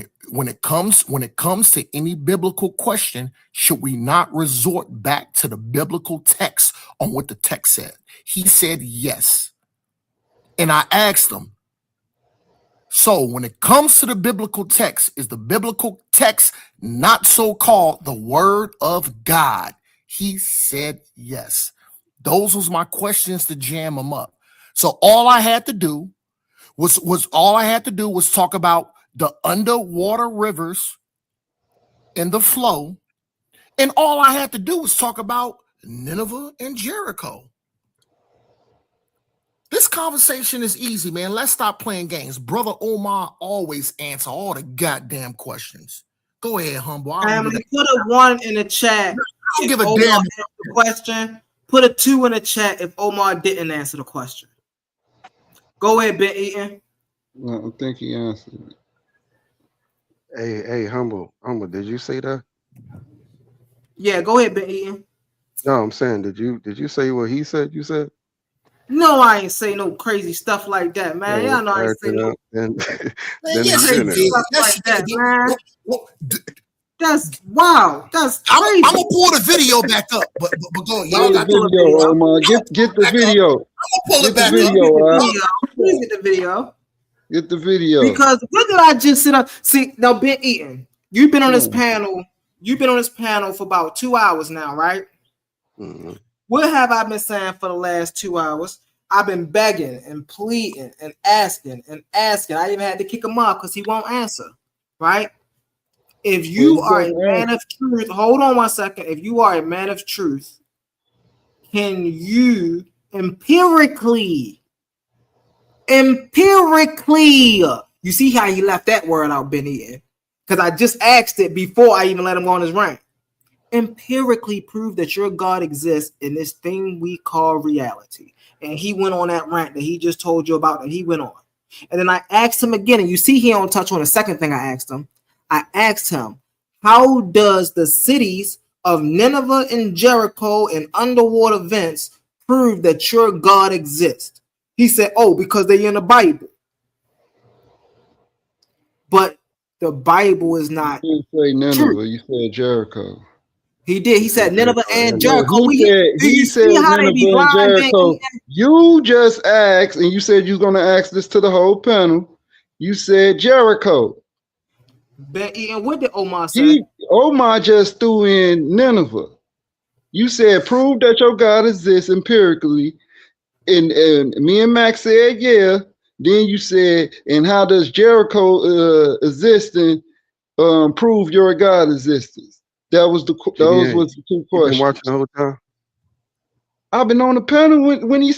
Speaker 17: it comes to any biblical question, should we not resort back to the biblical text on what the text said? He said yes. And I asked him, so when it comes to the biblical text, is the biblical text not so-called the word of God? He said yes. Those was my questions to jam him up. So all I had to do was talk about the underwater rivers and the flow. And all I had to do was talk about Nineveh and Jericho. This conversation is easy, man. Let's stop playing games. Brother Omar always answer all the goddamn questions. Go ahead, Humble.
Speaker 16: Family, put a 1 in the chat.
Speaker 17: I don't give a damn.
Speaker 16: The question. Put a 2 in the chat if Omar didn't answer the question. Go ahead, Ben Eaton.
Speaker 19: No, I think he answered it.
Speaker 11: Hey, Humble, did you say that?
Speaker 16: Yeah, go ahead, Ben Eaton.
Speaker 11: No, I'm saying, did you say what he said? You said?
Speaker 16: No, I ain't say no crazy stuff like that, man. Y'all know I ain't say no. Crazy stuff like that, man. That's wow. That's crazy.
Speaker 17: I'm gonna pull the video back up, but go. Y'all got
Speaker 19: the video, Omar. Get the video.
Speaker 17: I'm gonna pull it back
Speaker 16: up. Please get the video.
Speaker 19: Get the video.
Speaker 16: Because what did I just sit up? See, now Ben Eaton, you've been on this panel. You've been on this panel for about 2 hours now, right?
Speaker 11: Mm-hmm.
Speaker 16: What have I been saying for the last 2 hours? I've been begging and pleading and asking and asking. I even had to kick him off because he won't answer, right? If you are a man of truth, hold on 1 second. If you are a man of truth, can you Empirically. Empirically. You see how he left that word out, Benny? Because I just asked it before I even let him go on his rant. Empirically prove that your God exists in this thing we call reality. And he went on that rant that he just told you about, and he went on. And then I asked him again, and you see he don't touch on the second thing I asked him. I asked him, how does the cities of Nineveh and Jericho and underwater vents prove that your God exists? He said, oh, because they're in the Bible. But the Bible is not
Speaker 19: You didn't say Nineveh,
Speaker 16: true.
Speaker 19: you said Jericho.
Speaker 16: He did. He said Nineveh and Jericho.
Speaker 19: No, he said Nineveh and Jericho. You just asked, and you said you was gonna ask this to the whole panel. You said Jericho.
Speaker 16: And what did Omar say?
Speaker 19: Omar just threw in Nineveh. You said prove that your God exists empirically, and me and Max said yeah. Then you said, and how does Jericho existing prove your God existence? That was the those was the two questions.
Speaker 11: Been watching the whole time.
Speaker 19: I've been on the panel when he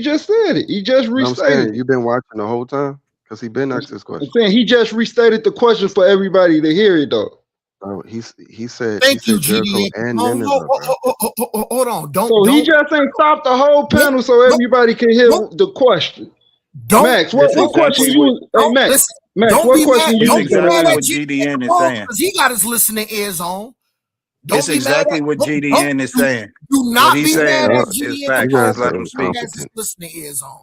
Speaker 19: just said it. He just restated.
Speaker 11: You've been watching the whole time because he been asked this question.
Speaker 19: I'm saying he just restated the question for everybody to hear it though.
Speaker 11: Oh, he said
Speaker 17: Thank you,
Speaker 11: Jericho
Speaker 17: GD.
Speaker 11: and Nineveh.
Speaker 17: Hold on.
Speaker 19: So he just ain't stopped the whole panel so everybody can hear the question. Max, what question you? Hey, Max, what question you?
Speaker 17: Don't be mad at
Speaker 20: GDN is saying.
Speaker 17: Because he got his listening ears on.
Speaker 20: It's exactly what GDN is saying.
Speaker 17: Do not
Speaker 20: be
Speaker 17: mad at
Speaker 20: GDN.
Speaker 17: Let him speak. He has his listening ears on.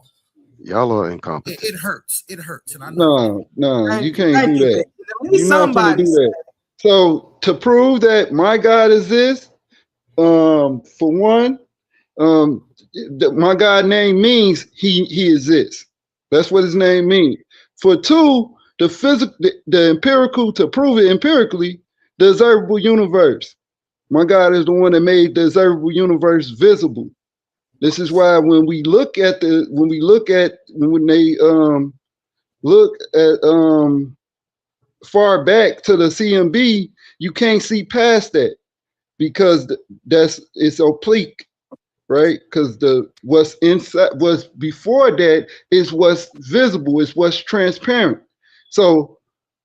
Speaker 11: Y'all are incompetent.
Speaker 17: It hurts. It hurts. And I know.
Speaker 19: No, you can't do that. You're not gonna do that. So to prove that my God exists, for one, my God name means he exists. That's what his name means. For two, the empirical, to prove it empirically, the observable universe. My God is the one that made the observable universe visible. This is why when they look at far back to the CMB, you can't see past that because it's oblique, right? Because what's inside, what's before that is what's visible, is what's transparent. So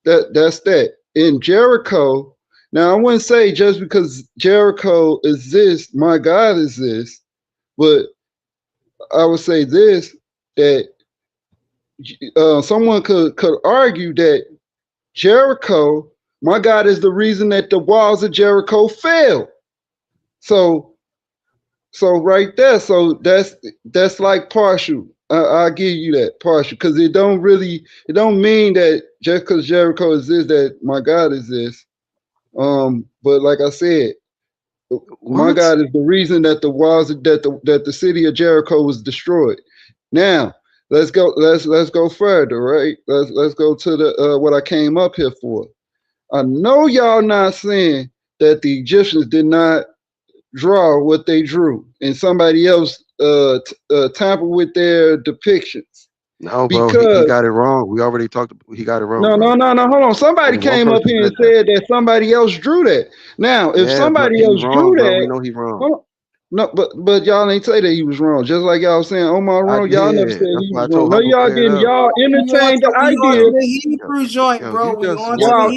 Speaker 19: that's that. In Jericho, now I wouldn't say just because Jericho exists, my God exists, but I would say this, that someone could argue that Jericho, my God is the reason that the walls of Jericho fell. So right there, so that's like partial. I'll give you that partial, because it don't mean that just because Jericho exists that my God exists. But like I said, my God is the reason that the walls that the city of Jericho was destroyed. Now let's go further, right? Let's go to the what I came up here for. I know y'all not saying that the Egyptians did not draw what they drew and somebody else tampered with their depictions.
Speaker 11: No, bro, he got it wrong. We already talked. He got it wrong.
Speaker 19: No, hold on. Somebody came up here and said that somebody else drew that. Now, if somebody else drew that,
Speaker 11: we know he's wrong.
Speaker 19: No, but y'all ain't say that he was wrong. Just like y'all saying Omar wrong, y'all never said he was wrong. No, y'all didn't. Y'all entertained the idea.
Speaker 16: The Hebrew joint, bro.
Speaker 19: Y'all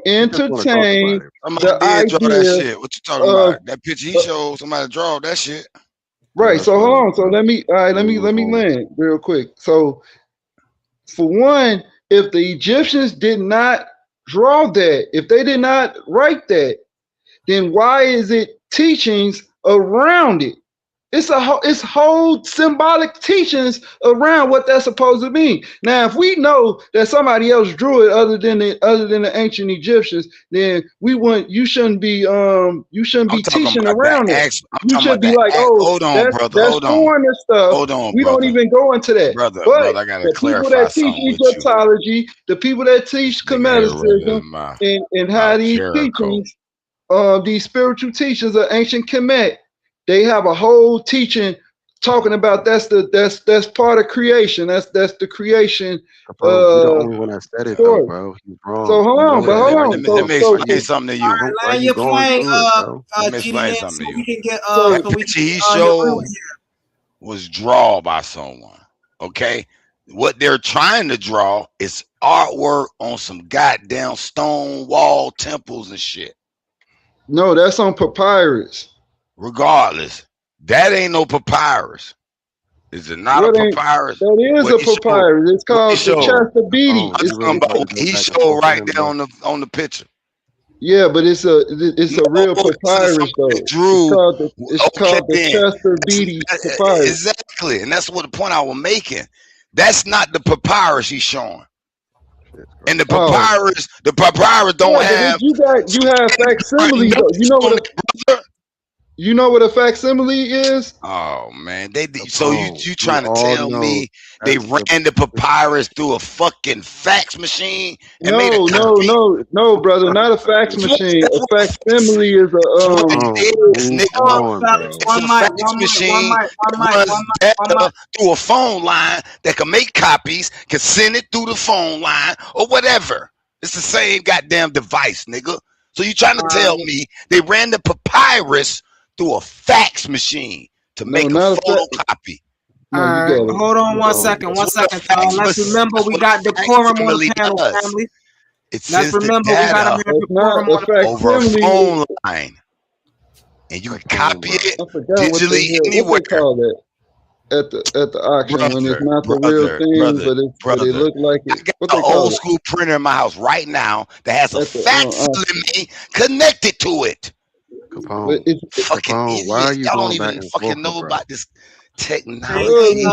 Speaker 19: entertained the idea.
Speaker 18: Draw that shit. What you talking about? That picture he showed, somebody draw that shit.
Speaker 19: Right. So hold on. So let me land real quick. So for one, if the Egyptians did not draw that, if they did not write that, then why is it teachings around it? It's whole symbolic teachings around what that's supposed to mean. Now, if we know that somebody else drew it other than the ancient Egyptians, then you shouldn't be teaching around it. You should be like, oh, that's foreigner stuff.
Speaker 18: Hold on,
Speaker 19: we don't even go into that.
Speaker 18: Brother, I gotta
Speaker 19: the
Speaker 18: clarify
Speaker 19: people that teach
Speaker 18: something with
Speaker 19: Egyptology, the people that teach Kemeticism, and how these teachings, these spiritual teachings of ancient Kemet, they have a whole teaching talking about that's part of creation. That's the creation.
Speaker 11: Bro, you're the only one that said it though, bro. He's wrong.
Speaker 19: So hold on, but hold on.
Speaker 18: Let me explain something to you.
Speaker 11: Why you going through it, bro?
Speaker 18: Let me explain something to you.
Speaker 16: So
Speaker 18: That picture he showed was drawn by someone. Okay, what they're trying to draw is artwork on some goddamn stone wall temples and shit.
Speaker 19: No, that's on papyrus.
Speaker 18: Regardless, that ain't no papyrus. Is it not a papyrus?
Speaker 19: That is a papyrus. It's called the Chester Beatty.
Speaker 18: He showed right there on the picture.
Speaker 19: Yeah, but it's a real papyrus though. It's called the Chester Beatty papyrus.
Speaker 18: Exactly, and that's what the point I was making. That's not the papyrus he's showing. And the papyrus don't have.
Speaker 19: You have facsimile though. You know what a facsimile is?
Speaker 18: Oh man, so you trying to tell me they ran the papyrus through a fucking fax machine? And
Speaker 19: No, brother, not a fax machine. A facsimile is
Speaker 18: through a phone line that can make copies, can send it through the phone line or whatever. It's the same goddamn device, nigga. So you trying to tell me they ran the papyrus through a fax machine to make a photocopy?
Speaker 16: All right, hold on one second. Let's remember we got decorum on the panel, family. Let's remember we got to have decorum on the
Speaker 18: over a phone line, and you can copy it digitally anywhere.
Speaker 19: At the auction when it's not the real thing, but it look like it.
Speaker 18: I got an old school printer in my house right now that has a facsimile connected to it.
Speaker 11: Capone, why are you
Speaker 18: y'all
Speaker 11: going
Speaker 18: don't
Speaker 11: back
Speaker 18: even
Speaker 11: and
Speaker 18: fucking
Speaker 11: forth,
Speaker 18: know
Speaker 11: bro?
Speaker 18: about this technology. You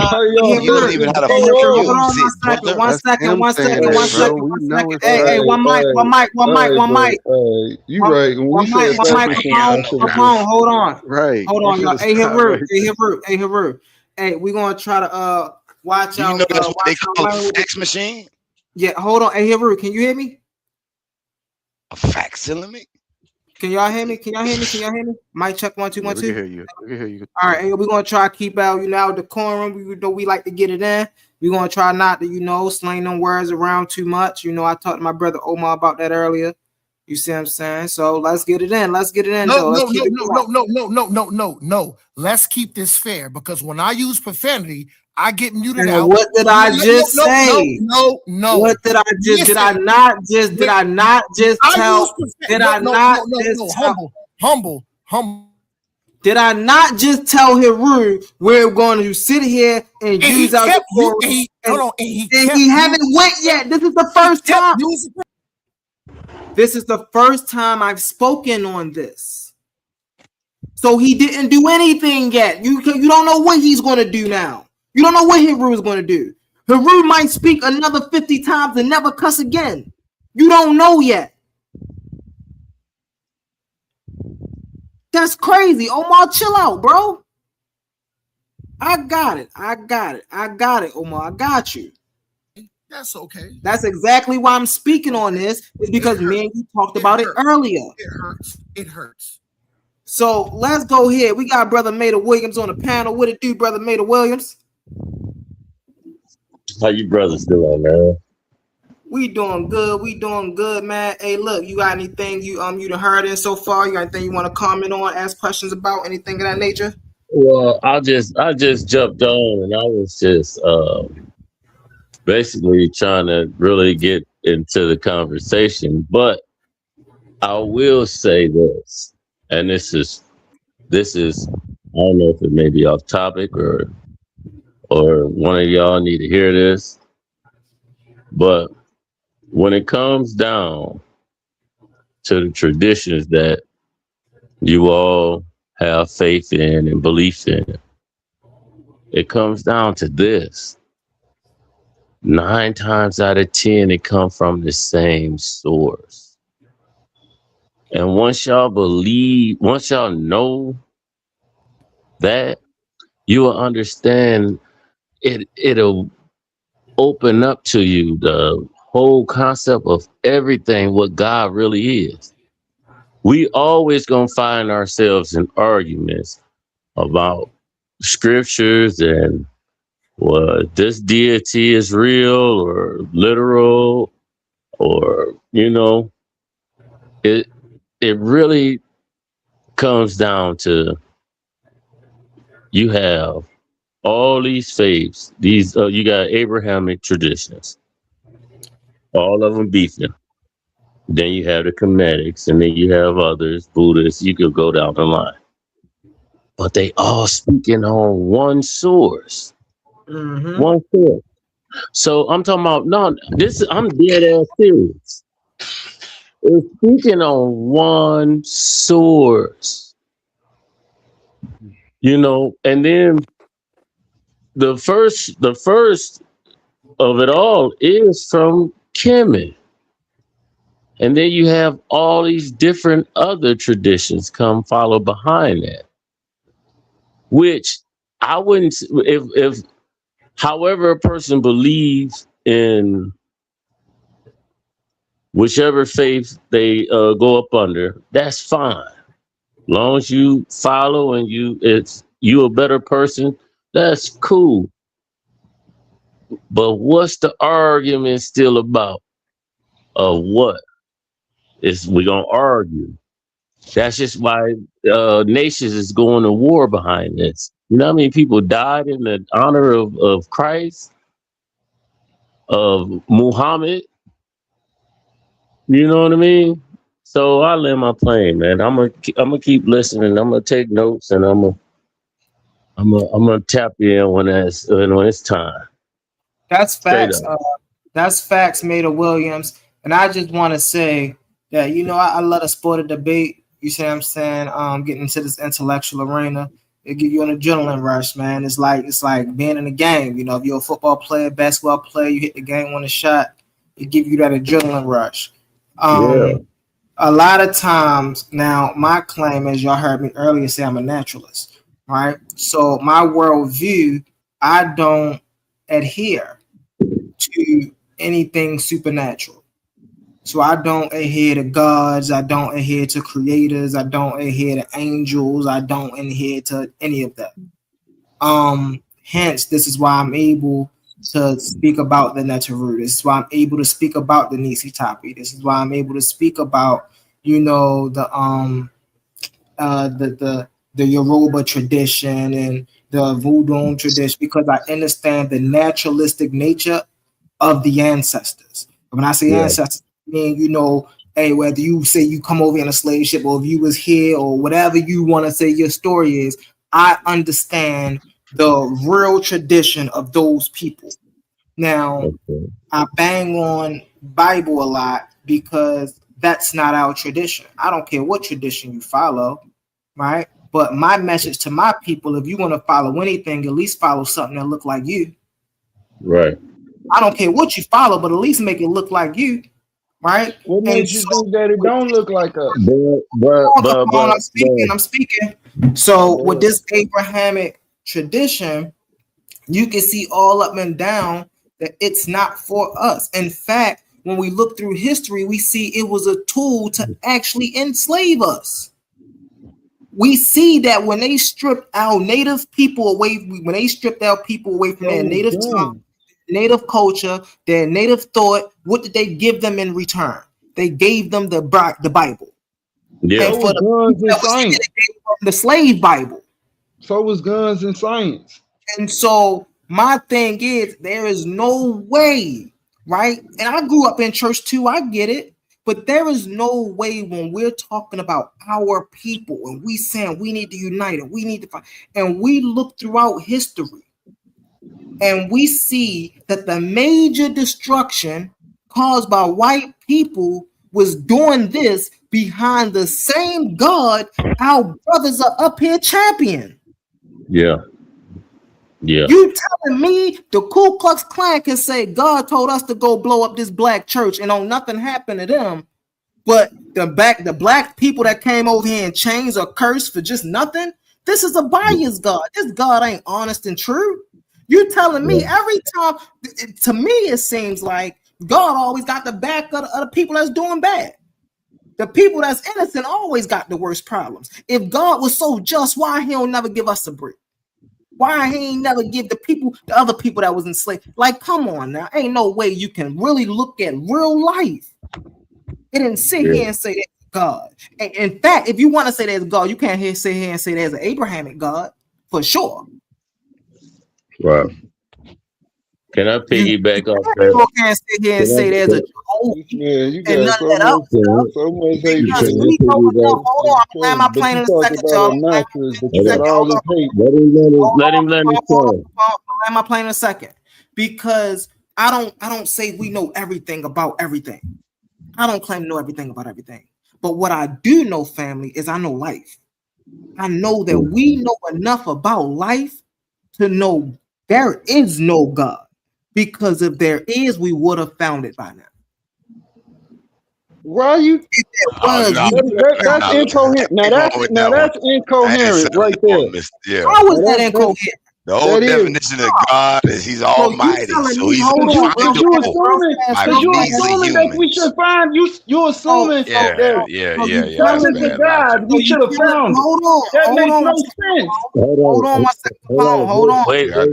Speaker 18: don't even know how to use it, brother.
Speaker 16: One second. Hey, one mic.
Speaker 19: You right. When we said
Speaker 16: Capone, hold on.
Speaker 11: Right.
Speaker 16: Hold on, y'all. Hey, Haru. Hey, we're gonna try to watch out.
Speaker 18: You know that's what they call a fax machine?
Speaker 16: Yeah, hold on. Hey, Haru, can you hear me?
Speaker 18: A facsimile?
Speaker 16: Can y'all hear me? Mic check 1 2 1 2.
Speaker 11: We can hear you.
Speaker 16: All right, we're gonna try to keep out, decorum. We like to get it in. We're gonna try not to, slang them words around too much. I talked to my brother Omar about that earlier. You see what I'm saying? So let's get it in.
Speaker 17: No. Let's keep this fair because when I use profanity, I get muted out.
Speaker 16: What did I just say?
Speaker 17: No.
Speaker 16: What did I just? Did I not just tell? Did I not just tell?
Speaker 17: Humble.
Speaker 16: Did I not just tell Haru we're going to sit here and use our decorum? And he haven't went yet. This is the first time. This is the first time I've spoken on this. So he didn't do anything yet. You don't know what he's going to do now. You don't know what Haru is going to do. Haru might speak another 50 times and never cuss again. You don't know yet. That's crazy. Omar, chill out, bro. I got it, Omar. I got you.
Speaker 17: That's okay.
Speaker 16: That's exactly why I'm speaking on this. Is because me and you talked about it earlier.
Speaker 17: It hurts.
Speaker 16: So let's go here. We got Brother Mater Williams on the panel. What it do, Brother Mater Williams?
Speaker 2: How you brothers doing, man?
Speaker 16: We doing good, man. Hey, look, you got anything you done heard in so far? You got anything you want to comment on, ask questions about, anything of that nature?
Speaker 2: Well, I just jumped on and I was just basically trying to really get into the conversation, but I will say this, and this is I don't know if it may be off topic or one of y'all need to hear this, but when it comes down to the traditions that you all have faith in and belief in, it comes down to this. 9 times out of 10, it comes from the same source. And once y'all know that, you will understand it'll open up to you the whole concept of everything, what God really is. We always gonna find ourselves in arguments about
Speaker 21: scriptures and this deity is real or literal, or it really comes down to you have all these faiths. These you got Abrahamic traditions, all of them beefing. Then you have the Comedics, and then you have others, Buddhists. You could go down the line, but they all speaking on one source. One source. So I'm talking about I'm dead ass serious. It's speaking on one source. And then the first of it all is from Kemet. And then you have all these different other traditions come follow behind that. Which I wouldn't, if however a person believes in whichever faith they go up under, that's fine. Long as you follow and you a better person, that's cool. But what's the argument still about? Of what? We gonna argue. That's just why nations is going to war behind this. You know how many people died in the honor of Christ, of Muhammad? You know what I mean? So I land my plane, man. I'm gonna keep listening. I'm gonna take notes, and I'm gonna tap you in when it's time.
Speaker 16: That's facts.
Speaker 21: Straight up.
Speaker 16: That's facts, Maida Williams. And I just want to say that I love the sport of debate. You see what I'm saying? Getting into this intellectual arena, it give you an adrenaline rush, man. It's like being in a game. If you're a football player, basketball player, you hit the game on a shot, it give you that adrenaline rush. A lot of times now, my claim, as y'all heard me earlier say, I'm a naturalist, right? So my worldview, I don't adhere to anything supernatural. So I don't adhere to gods, I don't adhere to creators, I don't adhere to angels, I don't adhere to any of that. Hence, this is why I'm able to speak about the Neteru. This is why I'm able to speak about the Nisitapi. This is why I'm able to speak about, the Yoruba tradition and the Voodoo tradition, because I understand the naturalistic nature of the ancestors. When I say ancestors, I mean, hey, whether you say you come over in a slave ship or if you was here or whatever you want to say your story is, I understand the real tradition of those people. Now, I bang on Bible a lot because that's not our tradition. I don't care what tradition you follow, right? But my message to my people, if you want to follow anything, at least follow something that look like you.
Speaker 21: Right.
Speaker 16: I don't care what you follow, but at least make it look like you, right?
Speaker 2: What makes you think that it don't look like us?
Speaker 16: I'm speaking. So with this Abrahamic tradition, you can see all up and down that it's not for us. In fact, when we look through history, we see it was a tool to actually enslave us. We see that when they stripped our native people away, when they stripped our people away from their native tongue, native culture, their native thought, what did they give them in return? They gave them the Bible.
Speaker 21: Yeah.
Speaker 16: And for the slave Bible.
Speaker 2: So was guns and science.
Speaker 16: And so my thing is, there is no way, right? And I grew up in church too, I get it. But there is no way when we're talking about our people and we saying we need to unite and we need to fight, and we look throughout history and we see that the major destruction caused by white people was doing this behind the same God our brothers are up here championing.
Speaker 21: Yeah. Yeah.
Speaker 16: You telling me the Ku Klux Klan can say God told us to go blow up this black church and on nothing happened to them, but the black people that came over here in chains are cursed for just nothing? This is a biased God. This God ain't honest and true. You telling me every time? To me, it seems like God always got the back of the people that's doing bad. The people that's innocent always got the worst problems. If God was so just, why he don't never give us a break? Why he ain't never give the other people that was enslaved? Like, come on now. Ain't no way you can really look at real life. It didn't sit here and say that's God. And in fact, if you want to say there's God, you can't sit here and say there's an Abrahamic God for sure.
Speaker 21: Right. Can I piggyback off
Speaker 16: You
Speaker 21: that?
Speaker 16: can't sit here and say there's a Jehovah
Speaker 19: You
Speaker 16: and
Speaker 19: got
Speaker 16: none of that other stuff.
Speaker 19: so much hate.
Speaker 16: Because we know enough. Hold on, I'm playing my
Speaker 19: But
Speaker 16: plane
Speaker 19: you
Speaker 16: in a
Speaker 19: talk
Speaker 16: second,
Speaker 19: about
Speaker 16: y'all.
Speaker 19: a naturalist, but you
Speaker 21: Hold
Speaker 19: got
Speaker 21: on.
Speaker 19: all this hate.
Speaker 21: Let him land his plane.
Speaker 16: I'm playing my plane in a second. Because I don't say we know everything about everything. I don't claim to know everything about everything. But what I do know, family, is I know life. I know that we know enough about life to know there is no God. Because if there is, we would have found it by now.
Speaker 19: Why you?
Speaker 16: If there was,
Speaker 19: That's incoherent. Now that's incoherent right there.
Speaker 18: Yeah.
Speaker 16: How is that incoherent?
Speaker 18: The whole definition of God is He's almighty, so He's
Speaker 19: Because you assuming that we should find you assuming that because it's a God, we should have found it. That makes no sense.
Speaker 16: Hold on one second. Hold on.
Speaker 21: Wait.
Speaker 16: You're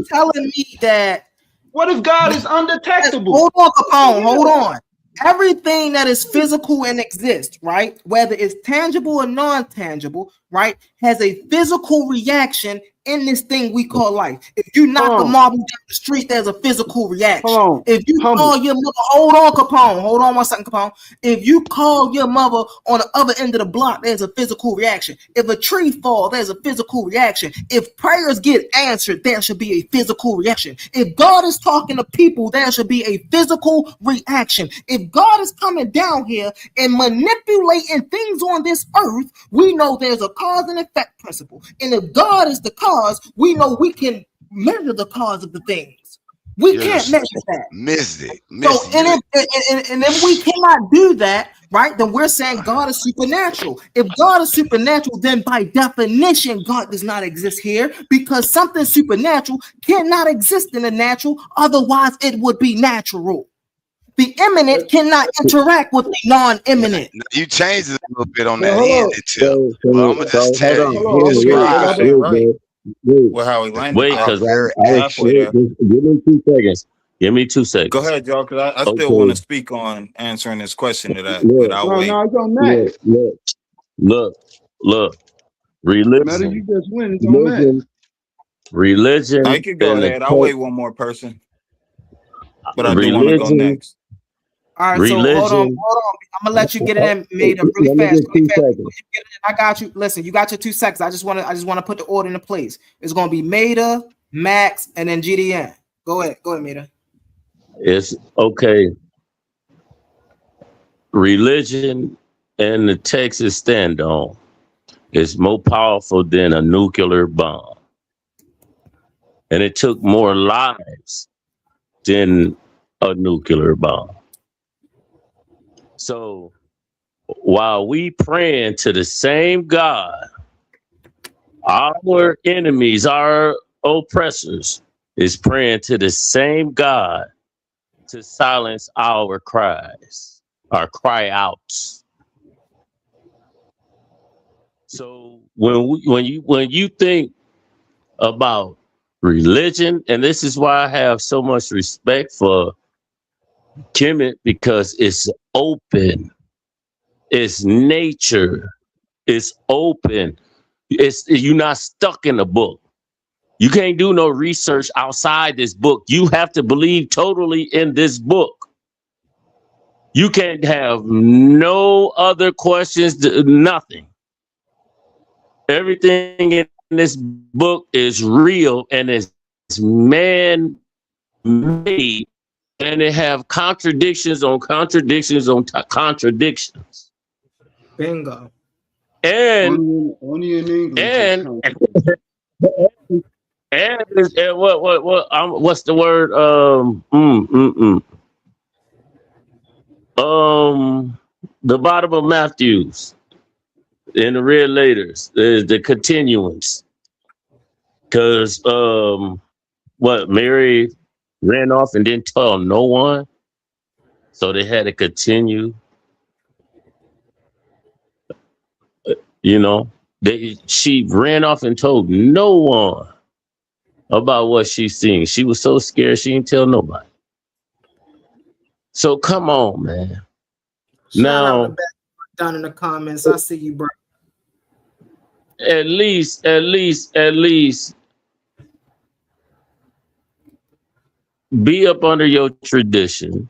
Speaker 16: telling me that.
Speaker 19: What if God is undetectable?
Speaker 16: Hold on, Capone. Hold on. Everything that is physical and exists, right? Whether it's tangible or non-tangible, right, has a physical reaction in this thing we call life. If you knock a marble down the street, there's a physical reaction. If you call your mother, hold on, Capone. Hold on one second, Capone. If you call your mother on the other end of the block, there's a physical reaction. If a tree falls, there's a physical reaction. If prayers get answered, there should be a physical reaction. If God is talking to people, there should be a physical reaction. If God is coming down here and manipulating things on this earth, we know there's a cause and effect principle. And if God is the cause, we know we can measure the cause of the things. We can't measure that.
Speaker 18: Mystik.
Speaker 16: So, and if we cannot do that, right, then we're saying God is supernatural. If God is supernatural, then by definition, God does not exist here because something supernatural cannot exist in the natural. Otherwise, it would be natural. The imminent cannot interact with the non-imminent.
Speaker 18: You changed it a little bit on that end, too. Well, I'm gonna just tell you.
Speaker 14: Well, how he landed.
Speaker 21: Wait, because give me 2 seconds. Give me 2 seconds.
Speaker 14: Go ahead, y'all, because I still want to speak on answering this question to that. But I'll wait.
Speaker 21: Look. Religion.
Speaker 19: You just win. It's on
Speaker 21: Religion.
Speaker 14: I could go ahead. I'll wait one more person. But I do want to go next.
Speaker 16: All right, so hold on. I'm gonna let you get it in, made up really fast. I got you. Listen, you got your 2 seconds. I just want to put the order into place. It's gonna be Maida, Max, and then GDN. Go ahead, Maida.
Speaker 21: It's okay. Religion and the Texas stand on is more powerful than a nuclear bomb, and it took more lives than a nuclear bomb. So while we praying to the same God, our enemies, our oppressors, is praying to the same God to silence our cries, our cry outs. So when you think about religion, and this is why I have so much respect for Kemet, because it's open, it's nature, it's open. You're not stuck in a book. You can't do no research outside this book. You have to believe totally in this book. You can't have no other questions, nothing. Everything in this book is real and it's man-made, and they have contradictions on contradictions on contradictions.
Speaker 16: Bingo.
Speaker 21: And
Speaker 19: only in English.
Speaker 21: And what's the word? The bottom of Matthews in the red letters is the continuance. Because Mary ran off and didn't tell no one, so they had to continue. You know, She ran off and told no one about what she's seeing. She was so scared she didn't tell nobody. So come on, man.
Speaker 1: Shout out to
Speaker 21: Now,
Speaker 1: Beck down in the comments. I see you, bro.
Speaker 21: at least be up under your tradition.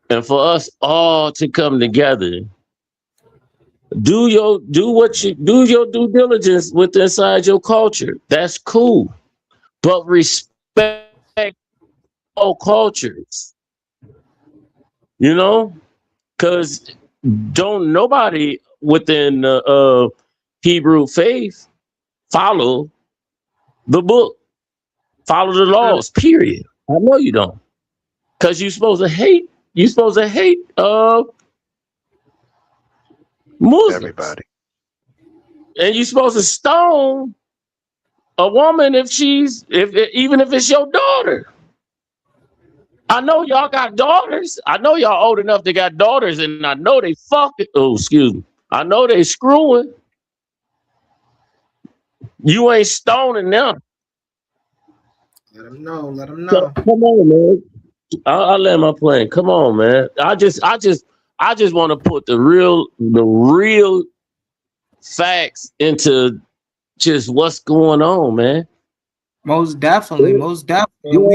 Speaker 21: And for us all to come together, do your due diligence with inside your culture. That's cool. But respect all cultures. You know? Because don't nobody within the Hebrew faith follow the book, follow the laws, period. I know you don't. Because you're supposed to hate Muslims.
Speaker 11: Everybody.
Speaker 21: And you're supposed to stone a woman even if it's your daughter. I know y'all got daughters. I know y'all old enough to got daughters, and I know they fucking. Oh, excuse me. I know they screwing. You ain't stoning them.
Speaker 1: Let them know. Let them
Speaker 21: So,
Speaker 1: know.
Speaker 21: come on, man. I'll land my plane. Come on, man. I just want to put the real facts into just what's going on, man.
Speaker 1: Most definitely. We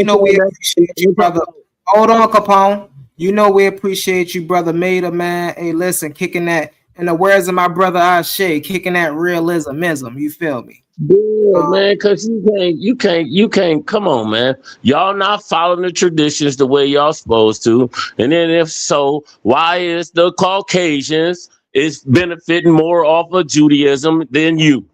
Speaker 1: know we appreciate you, brother. Hold on, Capone. You know we appreciate you, brother Mater, man. Hey, listen, kicking that, in the words of my brother Ashe, kicking that realismism. You feel me?
Speaker 21: Yeah, man, because you can't. Come on, man. Y'all not following the traditions the way y'all supposed to. And then if so, why is the Caucasians is benefiting more off of Judaism than you?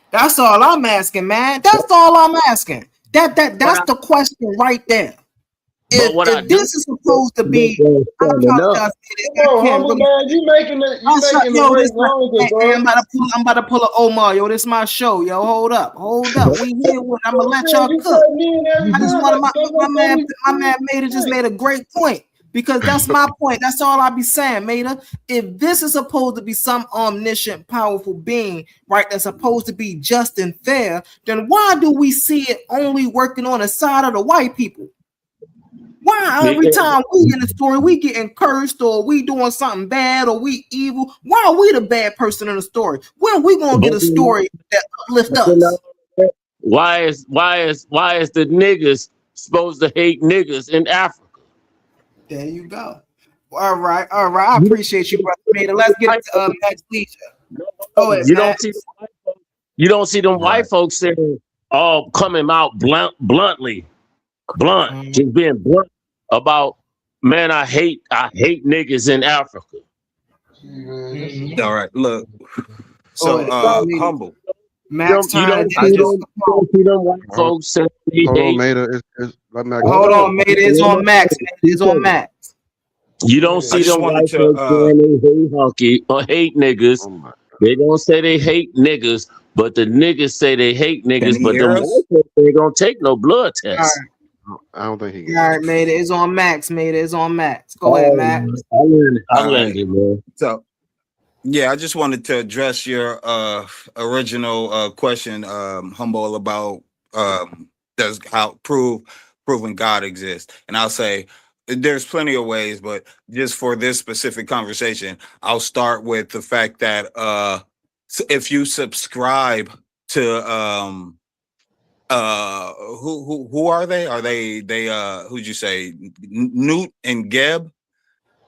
Speaker 1: That's all I'm asking, man. That's all I'm asking. That's the question right there. If this is supposed to be, I apologize.
Speaker 15: Humble man, you making the weight longer, bro.
Speaker 1: I'm about to pull a Omar, yo. This is my show, yo. Hold up. We here with. I'm gonna let y'all cook. I just want my man Mater just made a great point. Because that's my point. That's all I be saying, Mater. If this is supposed to be some omniscient, powerful being, right, that's supposed to be just and fair, then why do we see it only working on the side of the white people? Why every time we in the story, we getting cursed or we doing something bad or we evil? Why are we the bad person in the story? When are we gonna get a story that uplift us?
Speaker 21: Why is the niggas supposed to hate niggas in Africa?
Speaker 1: There you go. All right. I appreciate you, brother Mater. Let's get to Max Leisure. Go ahead,
Speaker 21: You don't see them white folks saying, "Oh, coming out bluntly, just being blunt about, man, I hate niggas in Africa."
Speaker 14: All right, look. So humble.
Speaker 1: Max,
Speaker 21: you don't see them white folks saying they
Speaker 11: Hold on,
Speaker 21: hate.
Speaker 11: Mater.
Speaker 1: Hold on, Mater. It's on Max. It's on Max.
Speaker 21: You don't see them white folks saying they hate hunky or hate niggas. They don't say they hate niggas, but the niggas say they hate niggas. But the white folks ain't gonna take no blood test.
Speaker 11: I don't think he can.
Speaker 1: All right, Mater. It's on Max. Mater. It's on Max. Go ahead, Max.
Speaker 21: I landed, man.
Speaker 14: So, yeah, I just wanted to address your original question, Humble, about does proving God exists, and I'll say there's plenty of ways, but just for this specific conversation, I'll start with the fact that if you subscribe to who are they? Are they who'd you say Newt and Geb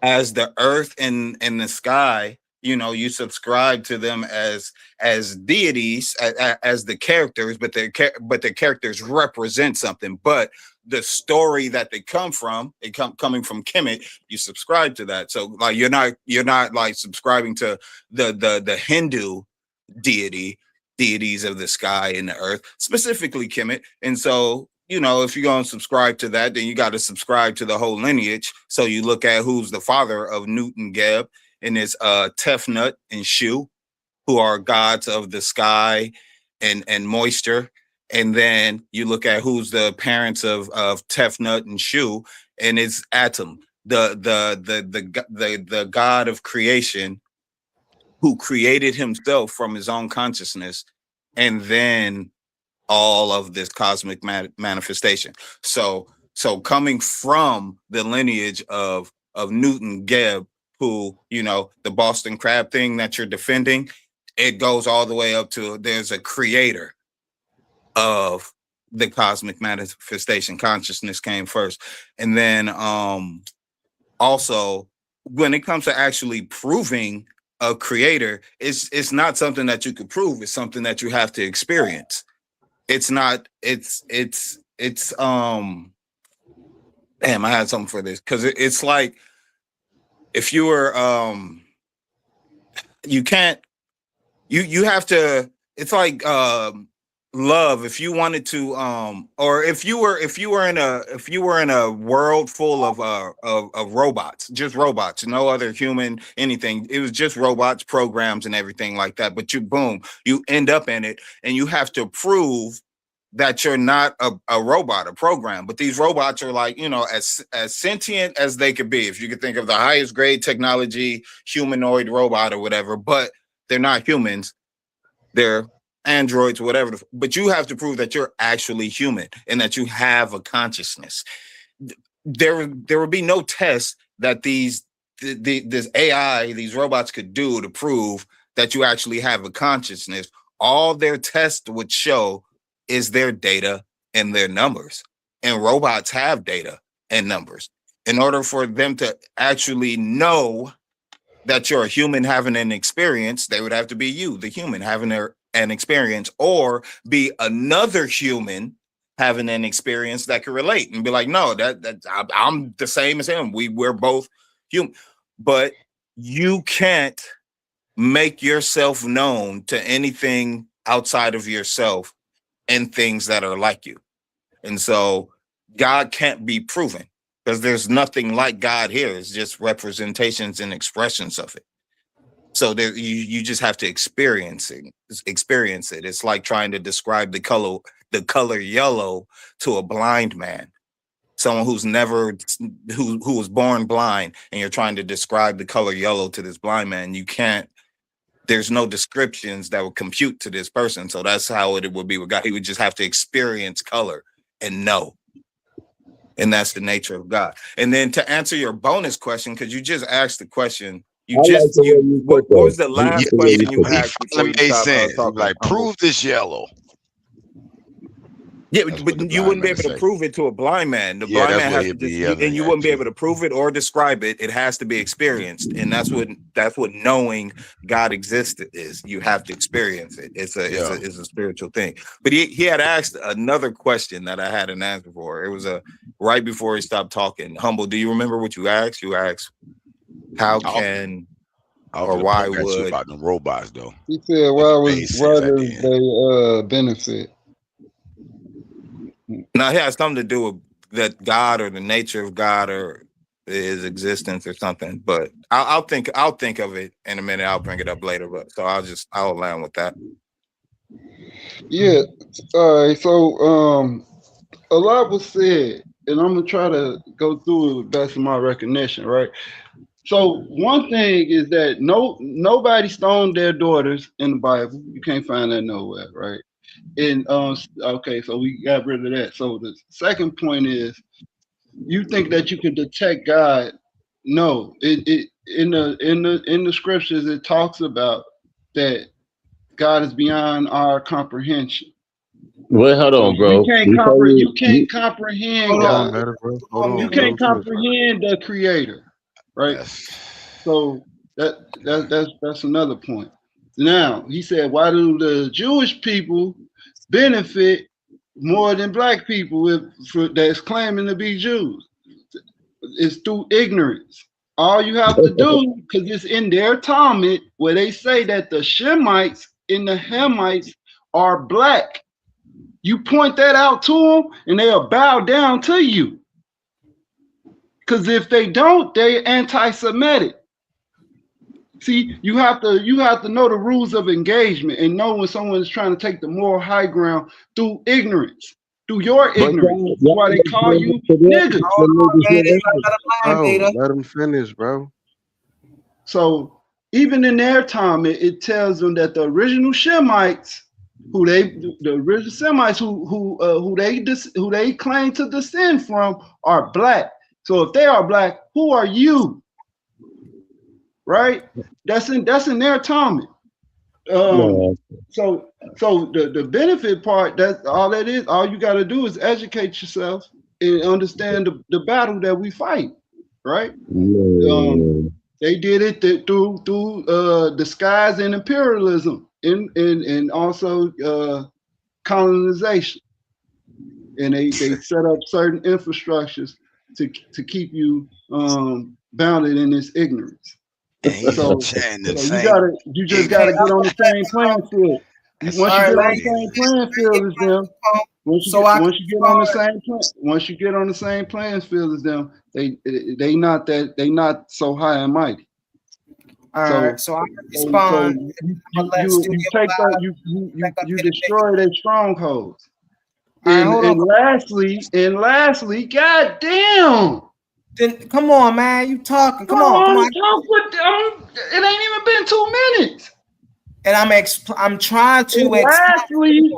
Speaker 14: as the earth and the sky? You know, you subscribe to them as deities, as the characters, but their characters represent something. But the story that they come from, coming from Kemet, you subscribe to that. So like you're not like subscribing to the Hindu deities of the sky and the earth, specifically Kemet. And so, you know, if you're going to subscribe to that, then you got to subscribe to the whole lineage. So you look at who's the father of Newt and Geb, and it's Tefnut and Shu, who are gods of the sky and moisture. And then you look at who's the parents of Tefnut and Shu, and it's Atum, the god of creation, who created himself from his own consciousness, and then all of this cosmic manifestation. So coming from the lineage of Newton Gebb, who, you know, the Boston Crab thing that you're defending, it goes all the way up to there's a creator of the cosmic manifestation. Consciousness came first. And then also when it comes to actually proving a creator, it's not something that you could prove, it's something that you have to experience. It's not, it's damn, I had something for this, because it's like if you were you can't, you have to, it's like love. If you wanted to or if you were in a world full of robots, just robots, no other human anything, it was just robots, programs and everything like that, but you end up in it and you have to prove that you're not a robot, a program. But these robots are like, you know, as sentient as they could be, if you could think of the highest grade technology humanoid robot or whatever, but they're not humans, they're androids, whatever. But you have to prove that you're actually human and that you have a consciousness. There would be no test that this AI, these robots could do to prove that you actually have a consciousness. All their tests would show is their data and their numbers. And robots have data and numbers. In order for them to actually know that you're a human having an experience, they would have to be you, the human, having an experience, or be another human having an experience that could relate and be like, no, I'm the same as him. We're both human. But you can't make yourself known to anything outside of yourself and things that are like you. And so God can't be proven because there's nothing like God here. It's just representations and expressions of it. So there, you just have to experience it. It's like trying to describe the color yellow to a blind man, someone who's never, who was born blind, and you're trying to describe the color yellow to this blind man. You can't. There's no descriptions that would compute to this person. So that's how it would be with God. He would just have to experience color and know. And that's the nature of God. And then to answer your bonus question, because you just asked the question, what was the last question you asked before you stopped talking?
Speaker 18: Like, prove this yellow.
Speaker 14: Yeah, but you wouldn't be able to prove it to a blind man. The blind man has to just, and you wouldn't be able to prove it or describe it. It has to be experienced, and that's what knowing God exists is. You have to experience it. It's a spiritual thing. But he had asked another question that I had an answer for. It was right before he stopped talking. Humble, do you remember what you asked? You asked, how can or why would
Speaker 18: about the robots though?
Speaker 19: He said, why does they benefit?
Speaker 14: Now, it has something to do with that God or the nature of God or his existence or something. But I'll think of it in a minute. I'll bring it up later. But so I'll land with that.
Speaker 19: Yeah. All right. So a lot was said, and I'm gonna try to go through it with best of my recognition, right? So one thing is that nobody stoned their daughters in the Bible. You can't find that nowhere, right? And okay, so we got rid of that. So the second point is, you think that you can detect God? No, it in the scriptures it talks about that God is beyond our comprehension.
Speaker 21: Well, hold on, bro.
Speaker 19: You can't comprehend God. You can't comprehend the Creator, right? So that's another point. Now he said, why do the Jewish people benefit more than black people that's claiming to be Jews? It's through ignorance. All you have to do, because it's in their Talmud where they say that the Shemites and the Hamites are black. You point that out to them and they'll bow down to you. Because if they don't, they're anti-Semitic. See, you have to know the rules of engagement and know when someone is trying to take the moral high ground through ignorance, through your ignorance. That's why they call you niggas.
Speaker 11: Let him finish, bro.
Speaker 19: So even in their time, it tells them that the original Shemites, who they claim to descend from, are black. So if they are black, who are you? Right? That's in their Talmud. So the benefit part, that's all that is. All you got to do is educate yourself and understand the battle that we fight. Right? They did it through disguise and imperialism, and also colonization, and they set up certain infrastructures to keep you bounded in this ignorance. So you just gotta get on the same playing field. Once you get on the same playing field as them, once you get on the same playing field as them, they not so high and mighty.
Speaker 16: All right, so I'm gonna respond.
Speaker 19: You destroy their strongholds. And lastly, goddamn.
Speaker 16: Then come on, man, you talking? Come on.
Speaker 19: It ain't even been 2 minutes.
Speaker 16: And I'm trying to.
Speaker 19: Lastly,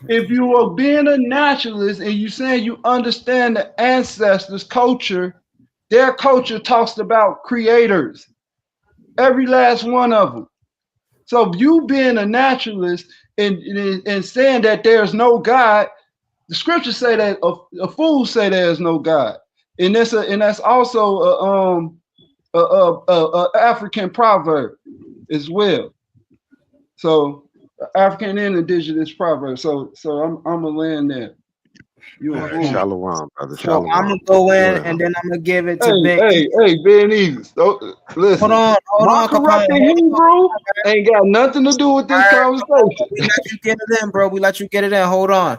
Speaker 19: if you are being a naturalist and you saying you understand the ancestors' culture, their culture talks about creators, every last one of them. So you being a naturalist and saying that there's no God, the scriptures say that a fool say there's no God, and that's also a African proverb as well. So African and indigenous proverb. So I'm gonna land there.
Speaker 11: Shalom, brother.
Speaker 16: So I'm gonna go in and then I'm gonna give it to Big.
Speaker 19: Hey, Ben Eagles. Listen.
Speaker 16: Hold on.
Speaker 19: Corrupting Hebrew ain't got nothing to do with this conversation.
Speaker 16: We let you get it in, bro. We let you get it in. Hold on.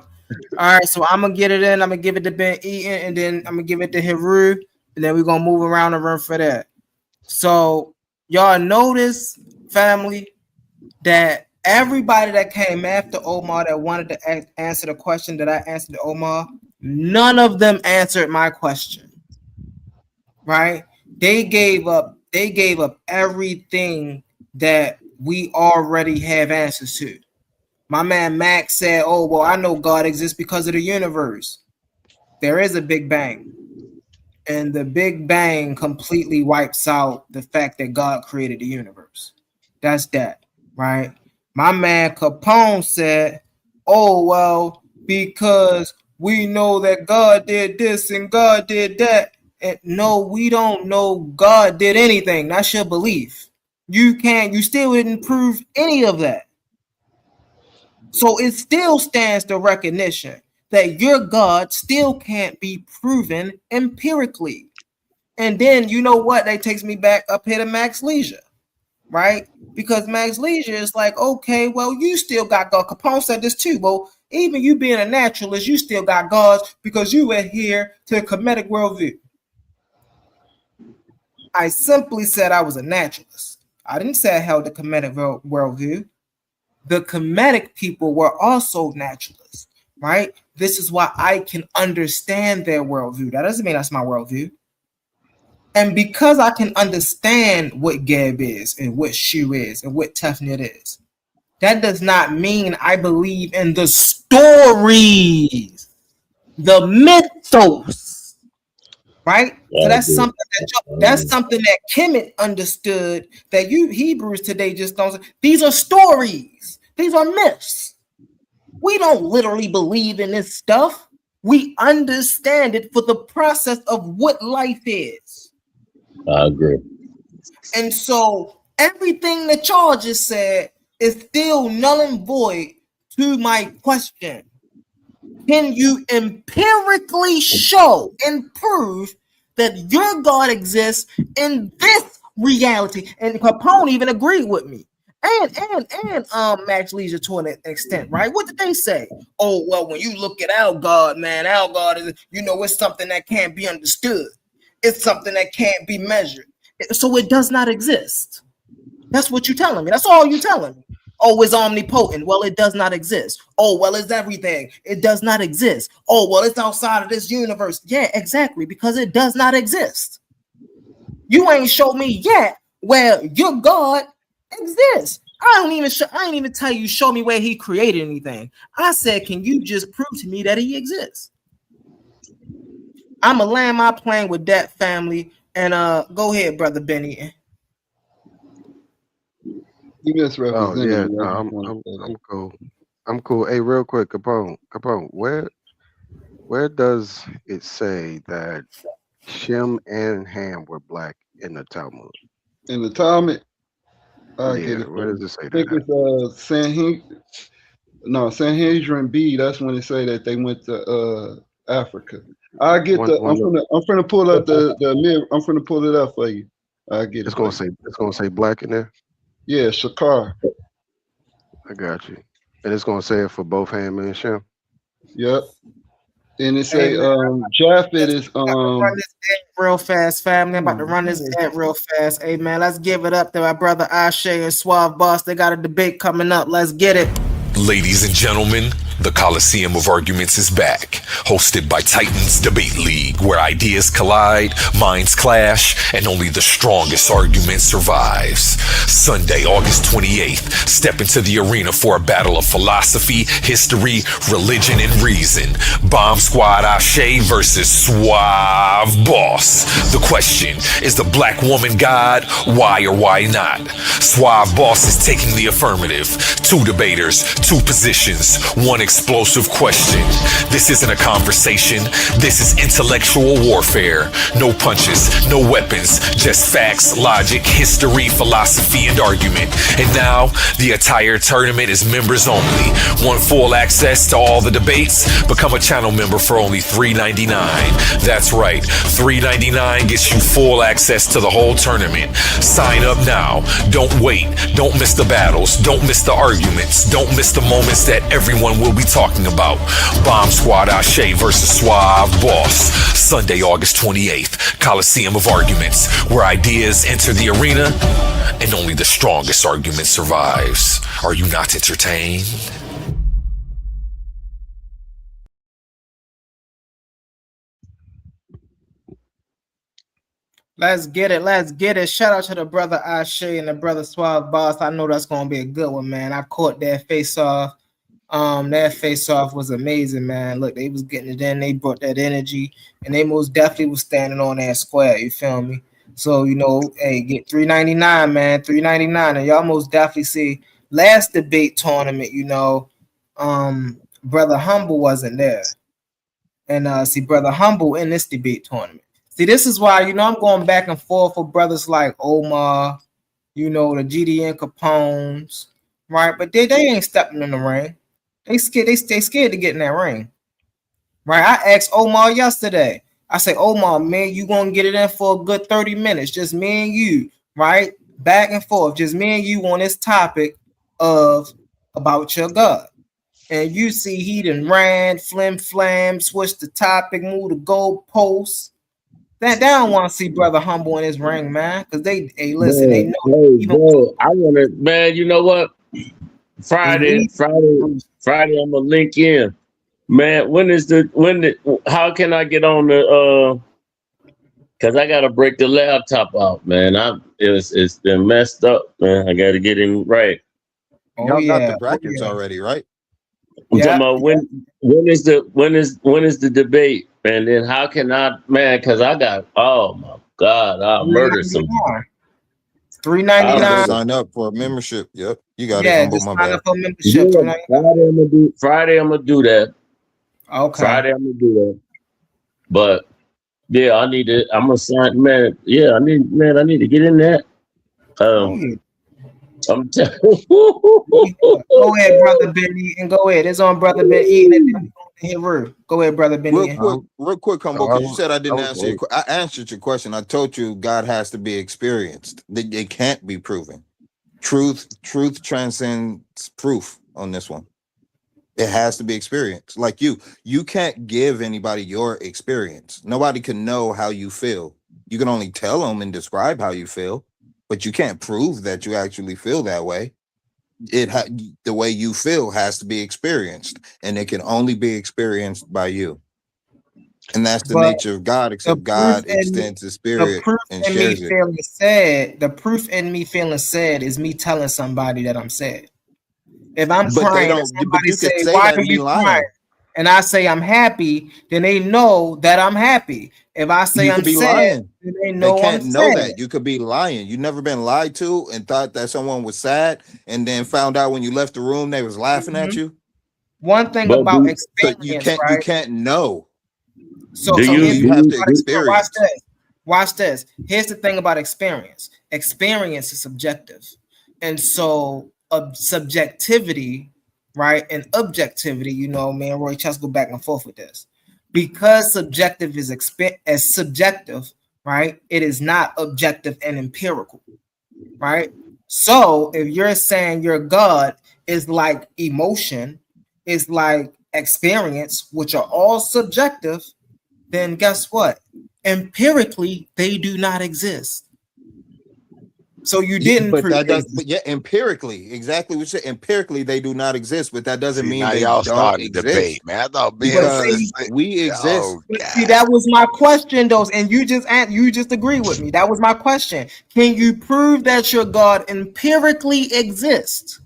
Speaker 16: All right, so I'm gonna get it in. I'm gonna give it to Ben Eaton, and then I'm gonna give it to Heru, and then we're gonna move around the room for that. So y'all notice, family, that everybody that came after Omar that wanted to answer the question that I answered to Omar, none of them answered my question. Right? They gave up everything that we already have answers to. My man Max said, "Oh, well, I know God exists because of the universe." There is a Big Bang. And the Big Bang completely wipes out the fact that God created the universe. That's that, right? My man Capone said, "Oh, well, because we know that God did this and God did that." And no, we don't know God did anything. That's your belief. You still didn't prove any of that. So it still stands the recognition that your God still can't be proven empirically. And then you know what? That takes me back up here to Max Leisure, right? Because Max Leisure is like, okay, well, you still got God. Capone said this too. Well, even you being a naturalist, you still got gods because you adhere to the Kemetic worldview. I simply said I was a naturalist. I didn't say I held the Kemetic worldview. The Kemetic people were also naturalists, right? This is why I can understand their worldview. That doesn't mean that's my worldview. And because I can understand what Geb is and what Shu is and what Tefnut is, that does not mean I believe in the stories, the mythos, right? So that's something that Kemet understood that you Hebrews today just don't. These are stories. These are myths. We don't literally believe in this stuff. We understand it for the process of what life is.
Speaker 21: I agree.
Speaker 16: And so everything that y'all just said is still null and void to my question. Can you empirically show and prove that your God exists in this reality? And Capone even agreed with me. And Max Leisure to an extent, right? What did they say? Oh, well, when you look at our God, man, our God is, it's something that can't be understood. It's something that can't be measured. So it does not exist. That's what you're telling me. That's all you're telling me. Oh, it's omnipotent. Well, it does not exist. Oh, well, it's everything. It does not exist. Oh, well, it's outside of this universe. Yeah, exactly, because it does not exist. You ain't showed me yet where your God exists. I ain't even tell you show me where he created anything. I said, can you just prove to me that he exists? I'ma land my plane with that, family. And go ahead, brother Benny.
Speaker 19: You misrepresented
Speaker 11: yeah,
Speaker 19: me.
Speaker 11: no, I'm cool. I'm cool. Hey, real quick, Capone, where does it say that Shem and Ham were black in the Talmud?
Speaker 19: In the Talmud, I get
Speaker 11: Yeah,
Speaker 19: it.
Speaker 11: where does it say
Speaker 19: I think
Speaker 11: that
Speaker 19: it's Sanhedrin B. That's when they say that they went to Africa. I get
Speaker 11: at?
Speaker 19: I'm finna pull up the mirror. I'm finna pull it up for you. I get it.
Speaker 11: It's gonna say black in there.
Speaker 19: Yeah, Shakar.
Speaker 11: I got you. And it's gonna say it for both Ham and Shem.
Speaker 19: Yep. And it say
Speaker 16: Hey, man,
Speaker 19: Japhet is
Speaker 16: run this ad real fast, family. I'm about to run this ad real fast. Hey man, let's give it up to my brother Ashe and Suave Boss. They got a debate coming up. Let's get it.
Speaker 13: Ladies and gentlemen, the Coliseum of Arguments is back, hosted by Titans Debate League, where ideas collide, minds clash, and only the strongest argument survives. Sunday, August 28th, step into the arena for a battle of philosophy, history, religion, and reason. Bomb Squad Ashe versus Suave Boss. The question, is the black woman God? Why or why not? Suave Boss is taking the affirmative. Two debaters, two positions, one explosive question. This isn't a conversation. This is intellectual warfare. No punches, no weapons, just facts, logic, history, philosophy, and argument. And now, the entire tournament is members only. Want full access to all the debates? Become a channel member for only $3.99. That's right, $3.99 gets you full access to the whole tournament. Sign up now. Don't wait. Don't miss the battles. Don't miss the arguments. Don't miss the moments that everyone will be talking about. Bomb Squad Ashe versus Suave Boss. Sunday, August 28th. Coliseum of Arguments, where ideas enter the arena and only the strongest argument survives. Are you not entertained?
Speaker 16: Let's get it. Let's get it. Shout out to the brother Ashe and the brother Suave Boss. I know that's gonna be a good one, man. I caught that face off. That face off was amazing, man. Look, they was getting it in. They brought that energy, and they most definitely was standing on that square. You feel me? So hey, get $3.99, man. $3.99, and y'all most definitely see last debate tournament. Brother Humble wasn't there, and see Brother Humble in this debate tournament. See, this is why I'm going back and forth with brothers like Omar, the GDN Capones, right? But they ain't stepping in the ring. They scared. They scared to get in that ring, right? I asked Omar yesterday. I said, Omar, man, you gonna get it in for a good 30 minutes, just me and you, right? Back and forth, just me and you on this topic of about your God. And you see, he done ran, flim, switched the topic, moved the goalposts. They don't want to see Brother Humble in his ring, man, because listen, they know.
Speaker 21: Hey, bro, I want to, man. You know what? Friday, I'm gonna link in, man. How can I get on the? Cause I gotta break the laptop out, man. It's been messed up, man. I gotta get him right.
Speaker 14: Y'all got the brackets already, right?
Speaker 21: I'm talking about when is the debate, and then how can I, man? Cause oh my God, I'll murder some.
Speaker 16: $3.99.
Speaker 14: Sign up for a membership. Yep, you got it.
Speaker 16: Just sign up for membership.
Speaker 21: Yeah, Friday I'm gonna do that.
Speaker 16: Okay.
Speaker 21: Friday I'm gonna do that. But yeah, I need it. I'm gonna sign, man. Yeah, I need to get in that. I'm telling
Speaker 16: Go ahead, Brother Benny, and go ahead. It's on Brother Benny. Go ahead, Brother Benny.
Speaker 14: Real quick, Humble, because you said I didn't answer your question. I answered your question. I told you God has to be experienced. It can't be proven. Truth transcends proof on this one. It has to be experienced. Like you can't give anybody your experience. Nobody can know how you feel. You can only tell them and describe how you feel, but you can't prove that you actually feel that way. The way you feel has to be experienced, and it can only be experienced by you. And that's the
Speaker 16: But
Speaker 14: nature of God,
Speaker 16: the
Speaker 14: except
Speaker 16: proof
Speaker 14: God
Speaker 16: in me,
Speaker 14: extends the
Speaker 16: the
Speaker 14: spirit
Speaker 16: proof
Speaker 14: and
Speaker 16: in me
Speaker 14: shares it.
Speaker 16: feeling sad, the proof in me feeling sad is me telling somebody that I'm sad. If I'm
Speaker 14: But they
Speaker 16: crying and
Speaker 14: don't, but
Speaker 16: somebody
Speaker 14: you
Speaker 16: say,
Speaker 14: could say
Speaker 16: "Why
Speaker 14: that
Speaker 16: are
Speaker 14: and be
Speaker 16: you crying?"
Speaker 14: lying.
Speaker 16: and I say I'm happy, then they know that I'm happy. If I say
Speaker 14: You
Speaker 16: I'm
Speaker 14: could be
Speaker 16: sad,
Speaker 14: lying.
Speaker 16: then they
Speaker 14: They
Speaker 16: know I'm
Speaker 14: can't know
Speaker 16: sad.
Speaker 14: that. You could be lying. You never been lied to and thought that someone was sad and then found out when you left the room they was laughing at you.
Speaker 16: One thing
Speaker 21: But
Speaker 16: about
Speaker 14: So you
Speaker 16: experience,
Speaker 14: can't
Speaker 16: right?
Speaker 14: know.
Speaker 16: So
Speaker 21: do
Speaker 16: here's the
Speaker 14: You
Speaker 16: thing
Speaker 14: have to
Speaker 16: about experience. Watch
Speaker 14: experience.
Speaker 16: this. Watch this. Here's the thing about experience. Experience is subjective, and so subjectivity, right, and objectivity. You know, me and Roy Chess go back and forth with this because subjective is as subjective, right? It is not objective and empirical, right? So if you're saying your God is like emotion, is like experience, which are all subjective, then guess what? Empirically, they do not exist. So you
Speaker 14: Yeah,
Speaker 16: didn't
Speaker 14: but
Speaker 16: prove
Speaker 14: that
Speaker 16: they
Speaker 14: does.
Speaker 16: exist.
Speaker 14: But yeah, empirically, exactly what you said. Empirically, they do not exist, but that doesn't
Speaker 18: See,
Speaker 14: mean
Speaker 18: now
Speaker 14: they
Speaker 18: y'all
Speaker 14: don't
Speaker 18: starting to debate,
Speaker 14: exist
Speaker 18: man. I thought Ben
Speaker 16: But
Speaker 18: was
Speaker 14: because
Speaker 16: see,
Speaker 14: we exist.
Speaker 18: oh
Speaker 16: but see,
Speaker 18: God.
Speaker 16: that was my question, though, and you just agree with me. That was my question. Can you prove that your God empirically exists?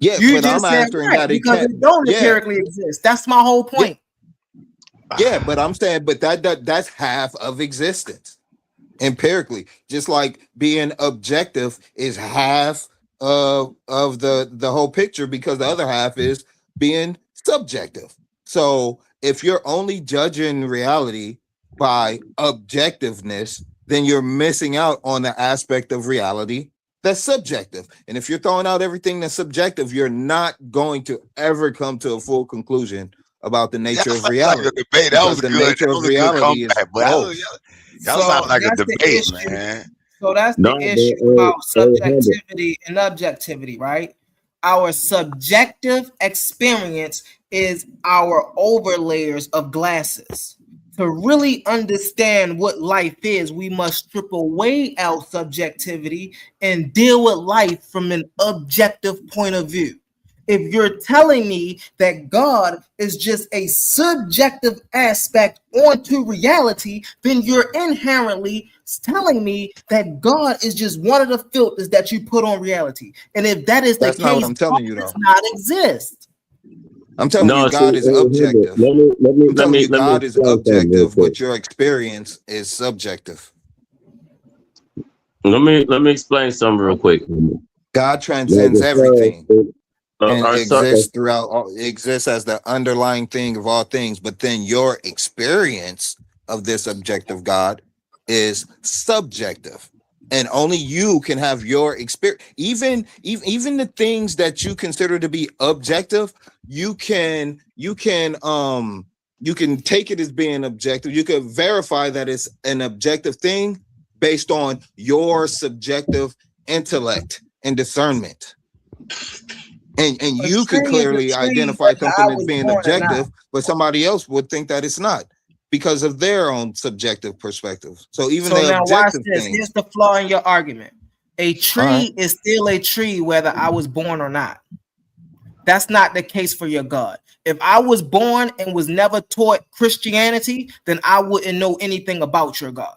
Speaker 14: Yeah,
Speaker 16: You
Speaker 14: but I'm
Speaker 16: just said
Speaker 14: answering
Speaker 16: right
Speaker 14: that it
Speaker 16: because
Speaker 14: can't.
Speaker 16: it don't
Speaker 14: Yeah,
Speaker 16: empirically exist. That's my whole
Speaker 14: yeah,
Speaker 16: point.
Speaker 14: yeah. But I'm saying, but that's half of existence. Empirically, just like being objective is half of the whole picture because the other half is being subjective. So if you're only judging reality by objectiveness, then you're missing out on the aspect of reality that's subjective. And if you're throwing out everything that's subjective, you're not going to ever come to a full conclusion about the
Speaker 18: Y'all
Speaker 14: nature of
Speaker 18: sound like a
Speaker 14: reality
Speaker 18: debate. That
Speaker 14: because
Speaker 18: was
Speaker 14: the
Speaker 18: good.
Speaker 14: nature
Speaker 18: That
Speaker 14: of
Speaker 18: was a good
Speaker 14: reality is
Speaker 18: comeback, but
Speaker 14: both.
Speaker 18: y'all sound
Speaker 16: So
Speaker 18: like a
Speaker 16: that's the
Speaker 18: debate,
Speaker 16: issue.
Speaker 18: man.
Speaker 16: So that's
Speaker 21: No,
Speaker 16: the issue about
Speaker 21: Humble.
Speaker 16: subjectivity and objectivity, right? Our subjective experience is our overlayers of glasses. To really understand what life is, we must strip away our subjectivity and deal with life from an objective point of view. If you're telling me that God is just a subjective aspect onto reality, then you're inherently telling me that God is just one of the filters that you put on reality. And if that is the
Speaker 14: That's not what
Speaker 16: case,
Speaker 14: I'm
Speaker 16: God
Speaker 14: telling you,
Speaker 16: does
Speaker 14: though.
Speaker 16: not exist.
Speaker 14: I'm telling you,
Speaker 21: No, see,
Speaker 14: God is
Speaker 21: Humble.
Speaker 14: objective. I'm telling you,
Speaker 21: Let me
Speaker 14: God is
Speaker 21: explain something real
Speaker 14: objective,
Speaker 21: quick.
Speaker 14: but your experience is subjective.
Speaker 21: Let me explain something real quick.
Speaker 14: God
Speaker 21: Like
Speaker 14: transcends
Speaker 21: as far as
Speaker 14: everything and
Speaker 21: our
Speaker 14: exists throughout all, exists as the underlying thing of all things. But then your experience of this objective God is subjective. And only you can have your experience. Even the things that you consider to be objective, you can take it as being objective. You can verify that it's an objective thing based on your subjective intellect and discernment. And
Speaker 16: A
Speaker 14: you could
Speaker 16: tree is a
Speaker 14: clearly
Speaker 16: tree
Speaker 14: identify
Speaker 16: whether
Speaker 14: something
Speaker 16: I
Speaker 14: as
Speaker 16: was
Speaker 14: being
Speaker 16: born or not.
Speaker 14: objective, but somebody else would think that it's not because of their own subjective perspective. So even
Speaker 16: So
Speaker 14: the
Speaker 16: now watch
Speaker 14: objective
Speaker 16: this. Here's
Speaker 14: things.
Speaker 16: the flaw in your argument. A
Speaker 14: All right.
Speaker 16: tree is still a tree whether I was born or not. That's not the case for your God. If I was born and was never taught Christianity, then I wouldn't know anything about your God.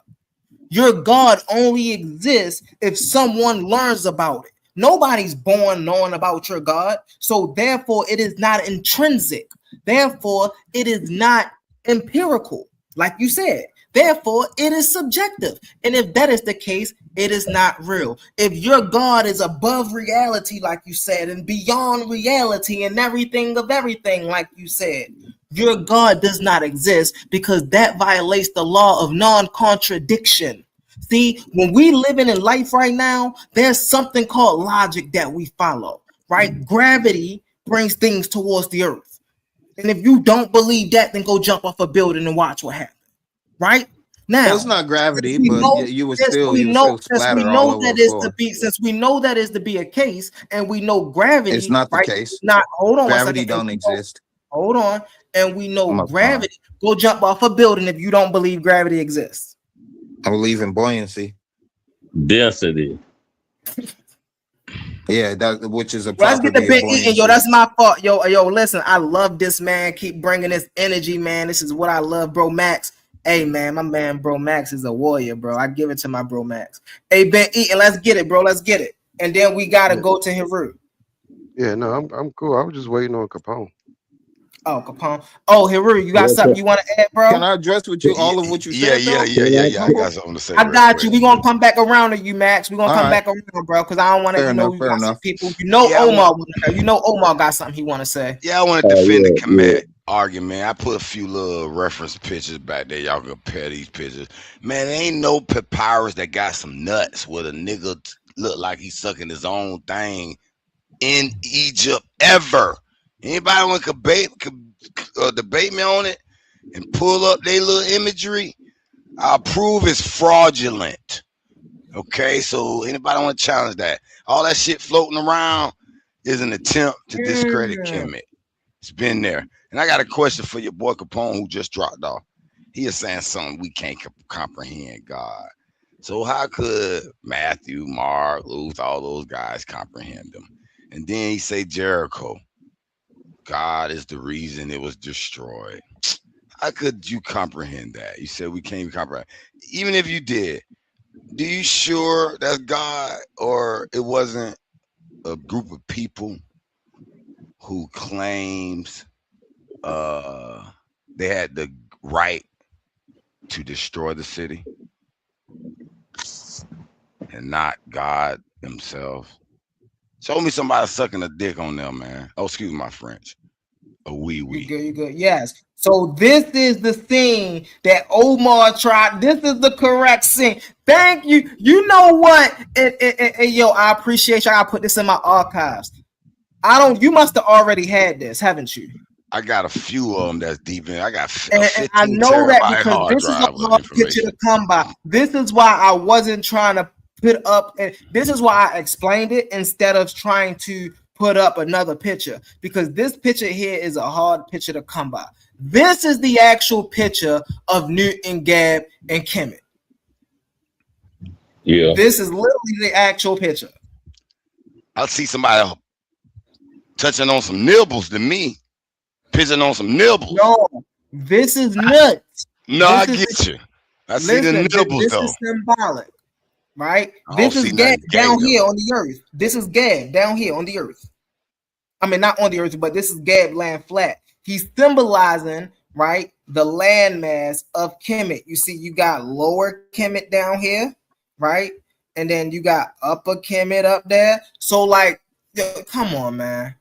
Speaker 16: Your God only exists if someone learns about it. Nobody's born knowing about your God. So therefore, it is not intrinsic. Therefore, it is not empirical, like you said. Therefore, it is subjective. And if that is the case, it is not real. If your God is above reality, like you said, and beyond reality and everything of everything, like you said, your God does not exist because that violates the law of non-contradiction. See, when we living in life right now, there's something called logic that we follow, right? Gravity brings things towards the earth. And if you don't believe that, then go jump off a building and watch what happens. Right?
Speaker 14: Well,
Speaker 16: Now,
Speaker 14: it's not gravity,
Speaker 16: since we
Speaker 14: but
Speaker 16: know,
Speaker 14: you would
Speaker 16: since
Speaker 14: still
Speaker 16: we know, since we
Speaker 14: splatter all
Speaker 16: know
Speaker 14: over
Speaker 16: that
Speaker 14: the
Speaker 16: is to
Speaker 14: floor.
Speaker 16: be, since we know that is to be a case, and we know
Speaker 14: It's
Speaker 16: gravity,
Speaker 14: not the
Speaker 16: right?
Speaker 14: case.
Speaker 16: Not hold on one
Speaker 14: Gravity
Speaker 16: second. And
Speaker 14: don't
Speaker 16: we know,
Speaker 14: exist.
Speaker 16: hold on, and we know
Speaker 14: I'm a
Speaker 16: gravity. Go jump off a building if you don't believe gravity exists.
Speaker 14: I believe in buoyancy.
Speaker 21: Density.
Speaker 14: Yeah, that which is a
Speaker 16: Let's get
Speaker 14: proper
Speaker 16: the
Speaker 14: day of
Speaker 16: been eating, yo.
Speaker 14: buoyancy.
Speaker 16: That's my fault, yo. Listen, I love this man. Keep bringing this energy, man. This is what I love, bro. Max. Hey, man, my man, bro. Max is a warrior, bro. I give it to my bro, Max. Hey, been eating. Let's get it, bro. Let's get it. And then we gotta go to Heru.
Speaker 11: Yeah, no, I'm cool. I was just waiting on Capone.
Speaker 16: Oh, Capone. Oh, Heru, you got something you want to add, bro?
Speaker 14: Can I address with you all of what you said, though?
Speaker 18: I got something to say.
Speaker 16: I got you. We're gonna come back around to you, Max. We're gonna come back around, bro, because I don't want to,
Speaker 14: Fair
Speaker 16: you know,
Speaker 14: enough,
Speaker 16: you
Speaker 14: fair
Speaker 16: got some
Speaker 14: enough.
Speaker 16: people. You know,
Speaker 18: Yeah,
Speaker 16: Omar got something he want to say.
Speaker 18: Yeah, I want to defend the Kemet argument. I put a few little reference pictures back there. Y'all can compare these pictures. Man, there ain't no papyrus that got some nuts where the nigga look like he's sucking his own thing in Egypt ever. Anybody want to debate me on it and pull up their little imagery? I'll prove it's fraudulent. Okay, so anybody want to challenge that? All that shit floating around is an attempt to discredit Kemet. It's been there. And I got a question for your boy Capone who just dropped off. He is saying something we can't comprehend God. So how could Matthew, Mark, Luke, all those guys comprehend them? And then he say Jericho. God is the reason it was destroyed. How could you comprehend that? You said we can't comprehend. Even if you did, do you sure that's God or it wasn't a group of people who claims they had the right to destroy the city and not God himself? Show me somebody sucking a dick on them, man. Oh, excuse my French. A wee wee.
Speaker 16: You good. Yes. So this is the scene that Omar tried. This is the correct scene. Thank you. You know what? And yo, I appreciate you. I put this in my archives. You must have already had this, haven't you?
Speaker 18: I got a few of them that's deep in. I got
Speaker 16: and I know that because this is a hard picture to come by. This is why I wasn't trying to put up, and this is why I explained it instead of trying to put up another picture, because this picture here is a hard picture to come by. This is the actual picture of Newton, Gab, and Kemet.
Speaker 21: Yeah.
Speaker 16: This is literally the actual picture.
Speaker 18: I'll see somebody touching on some nibbles to me. Pissing on some nibbles.
Speaker 16: No, this is nuts.
Speaker 18: No, I get you. I see the nibbles
Speaker 16: this
Speaker 18: though.
Speaker 16: This is symbolic, right?
Speaker 18: I
Speaker 16: This
Speaker 18: don't
Speaker 16: is
Speaker 18: see
Speaker 16: Gad
Speaker 18: nothing gay,
Speaker 16: down
Speaker 18: though.
Speaker 16: here on the earth. This is Gad down here on the earth. I mean, not on the earth, but this is Gad land flat. He's symbolizing, right, the landmass of Kemet. You see, you got lower Kemet down here, right? And then you got upper Kemet up there. So, like, come on, man.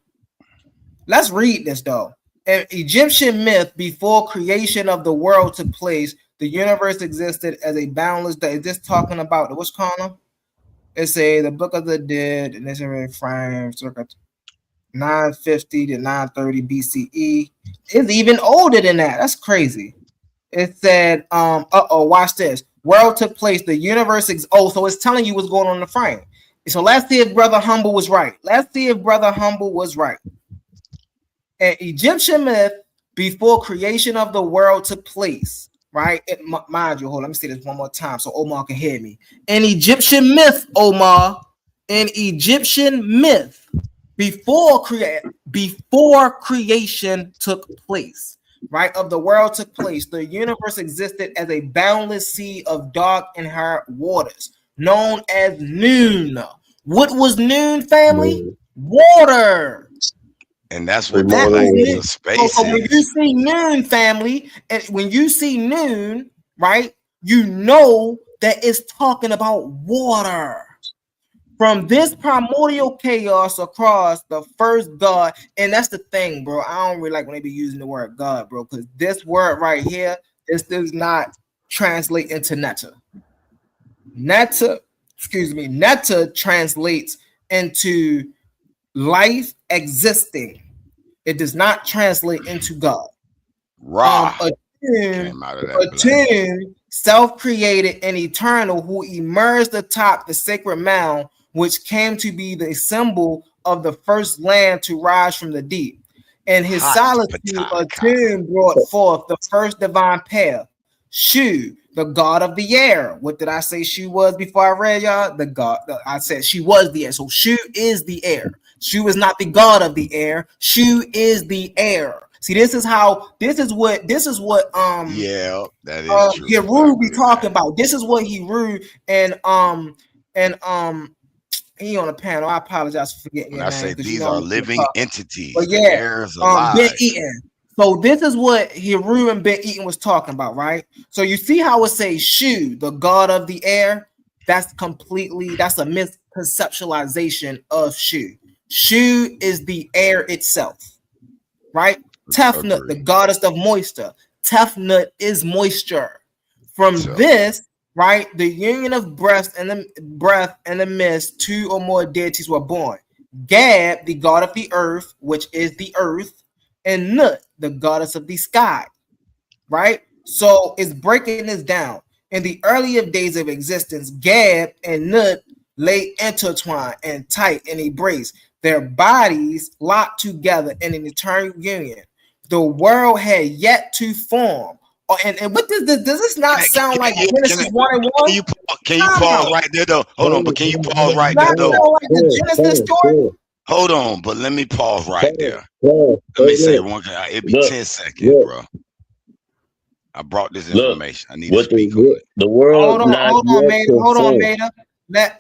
Speaker 16: Let's read this, though. An Egyptian myth before creation of the world took place, the universe existed as a boundless day. Is this talking about the what's column? It's the Book of the Dead, and it's in frame circa 950 to 930 BCE. It's even older than that. That's crazy. It said, watch this. World took place, the universe so it's telling you what's going on in the frame. So let's see if Brother Humble was right. An Egyptian myth before creation of the world took place, right? Mind you, hold on, let me say this one more time so Omar can hear me. An Egyptian myth, Omar, an Egyptian myth before creation took place, right? Of the world took place. The universe existed as a boundless sea of dark inherent waters, known as Noon. What was Noon, family? Water.
Speaker 18: And that's what the language of space
Speaker 16: so when you see Noon, family, and when you see Noon, right, you know that it's talking about water. From this primordial chaos across the first God, and that's the thing, bro. I don't really like when they be using the word God, bro, because this word right here, this does not translate into Netta. Netta translates into life existing. It does not translate into God. A tomb, self-created and eternal, who emerged atop the sacred mound, which came to be the symbol of the first land to rise from the deep. In his solitude, a tomb brought forth the first divine pair, Shu, the god of the air. What did I say Shu was before I read y'all? The god. I said she was the air. So Shu is the air. Shu is not the god of the air. Shu is the air. See, this is what
Speaker 18: yeah, that is true.
Speaker 16: Heru be talking about. This is what Heru and he on the panel. I apologize for forgetting
Speaker 18: When
Speaker 16: your
Speaker 18: I
Speaker 16: name.
Speaker 18: say these are living entities,
Speaker 16: but
Speaker 18: the
Speaker 16: yeah,
Speaker 18: air is alive.
Speaker 16: Ben Eaton. So this is what Heru and Ben Eaton was talking about, right? So you see how it says Shu, the god of the air? That's a misconceptualization of Shu. Shu is the air itself, right? Tefnut, the goddess of moisture. Tefnut is moisture. From this, right, the union of breath and the mist, two or more deities were born. Gab, the god of the earth, which is the earth, and Nut, the goddess of the sky, right? So it's breaking this down. In the earlier days of existence, Gab and Nut lay intertwined and tight and embrace. Their bodies locked together in an eternal union. The world had yet to form. Oh, and what does this not sound like Genesis 1 and 1?
Speaker 18: Can you pause right there though? Hold on, but can you pause right there though?
Speaker 16: Like the Genesis story?
Speaker 18: Hold on, but let me pause right there. Let me say one. It'd be 10 seconds, bro. I brought this information. I need to speak on it.
Speaker 21: The world.
Speaker 16: Hold on, Maida. Let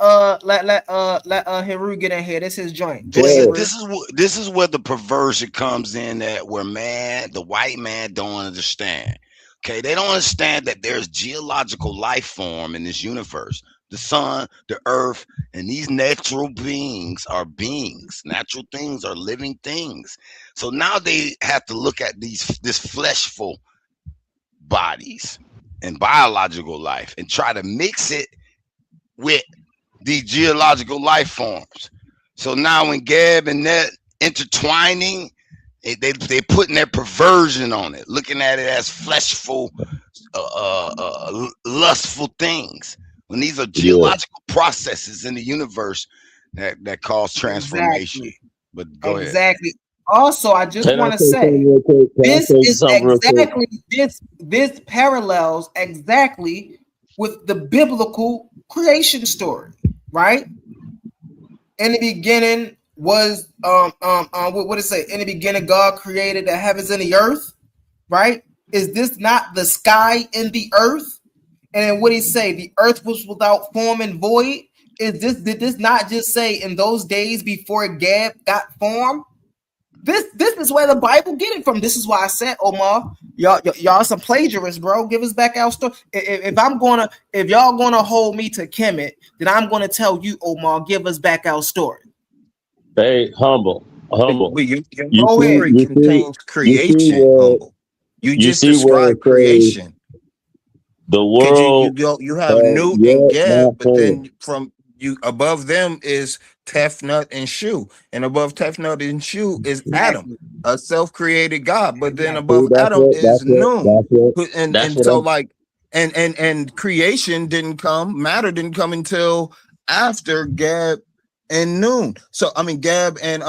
Speaker 16: Heru get in here. This is his joint.
Speaker 18: This is where the perversion comes in, that where the white man don't understand. Okay, they don't understand that there's geological life form in this universe. The sun, the earth, and these natural beings are beings. Natural things are living things. So now they have to look at this fleshful bodies and biological life and try to mix it with these geological life forms. So now when Gab and that intertwining, they putting their perversion on it, looking at it as fleshful, lustful things. When these are geological processes in the universe that cause transformation.
Speaker 16: Exactly.
Speaker 18: But go ahead.
Speaker 16: Exactly. Also, I just want to say this is exactly this parallels exactly with the biblical creation story, right? In the beginning was what it say? In the beginning, God created the heavens and the earth, right? Is this not the sky and the earth? And then what he say? The earth was without form and void. Did this not just say in those days before Gab got formed? This is where the Bible get it from. This is why I said, Omar, y'all some plagiarists, bro. Give us back our story. If y'all gonna hold me to Kemet, then I'm gonna tell you, Omar, give us back our story.
Speaker 21: Hey, humble.
Speaker 6: Your story contains creation. Humble. You just described creation.
Speaker 21: The world.
Speaker 6: You have Newt and Gab, but then from you above them is Tefnut and Shu, and above Tefnut and Shu is Adam, a self-created God. But then above Adam is Noon, and so like, and creation didn't come, matter didn't come until after Gab and Noon. So I mean Gab and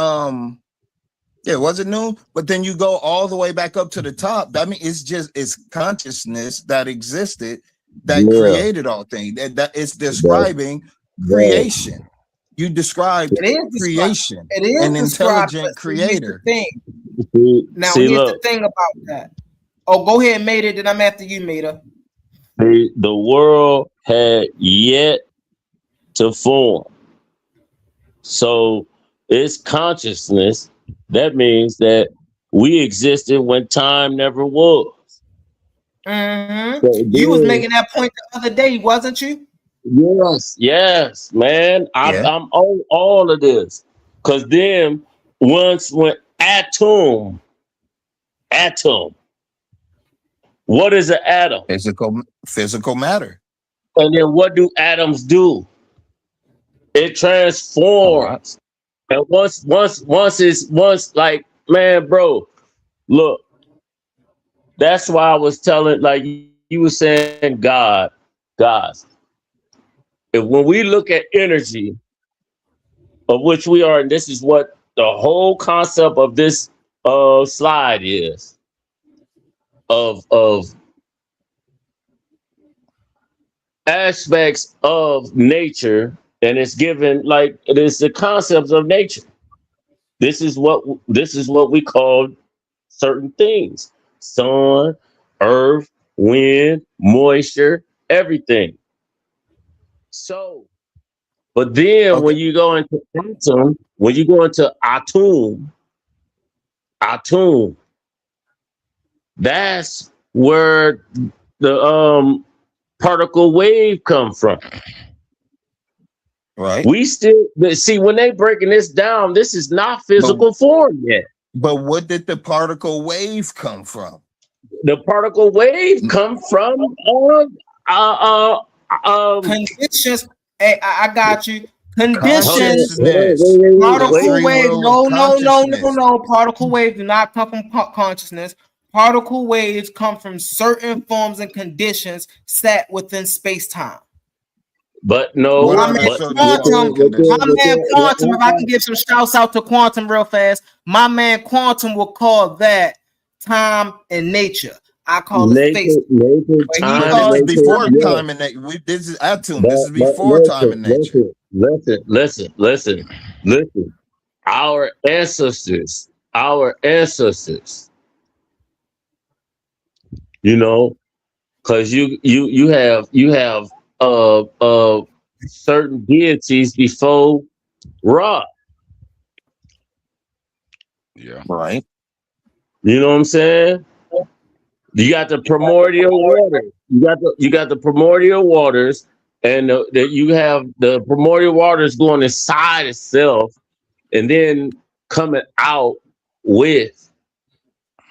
Speaker 6: was it Noon? But then you go all the way back up to the top. I mean, it's consciousness that existed that created all things. That it's describing creation. You described creation.
Speaker 16: It is
Speaker 6: an intelligent creator.
Speaker 16: Here's the thing about that. Oh, go ahead, Maida. Then I'm after you, Maida.
Speaker 21: The world had yet to form. So it's consciousness. That means that we existed when time never was.
Speaker 16: Mm-hmm. So you was making that point the other day, wasn't you?
Speaker 21: Yes, man. I'm on all of this. Because then once when atom. What is an atom?
Speaker 6: Physical matter.
Speaker 21: And then what do atoms do? It transforms. And once like, man, bro, look, that's why I was telling, like you were saying, guys, if when we look at energy, of which we are, and this is what the whole concept of this slide is, of aspects of nature, and it's given like it is the concepts of nature. This is what we call certain things: sun, earth, wind, moisture, everything. So, but then when you go into atom, that's where the particle wave come from.
Speaker 6: Right.
Speaker 21: We still see when they breaking this down, this is not physical form yet.
Speaker 6: But what did the particle wave come from?
Speaker 21: The particle wave come from
Speaker 16: conditions. Hey, I got you. Conditions.
Speaker 6: Consciousness.
Speaker 16: Particle
Speaker 6: Free
Speaker 16: wave.
Speaker 6: will
Speaker 16: No,
Speaker 6: of
Speaker 16: no, no, no,
Speaker 6: consciousness.
Speaker 16: no. Particle wave do not come from consciousness. Particle waves come from certain forms and conditions set within space-time.
Speaker 21: But no,
Speaker 6: What
Speaker 16: my
Speaker 6: are the
Speaker 16: man
Speaker 6: certain
Speaker 16: Quantum,
Speaker 6: conditions?
Speaker 16: my man Quantum, if I can give some shouts out to Quantum real fast, my man Quantum will call that time and nature. I call it space.
Speaker 6: But it's before time and nature. This is atom. This is before time and nature.
Speaker 21: Listen. Our ancestors, you know, because you have certain deities before Ra.
Speaker 18: Yeah.
Speaker 6: Right.
Speaker 21: You know what I'm saying? You got the primordial waters. You got the primordial waters, and you have the primordial waters going inside itself, and then coming out with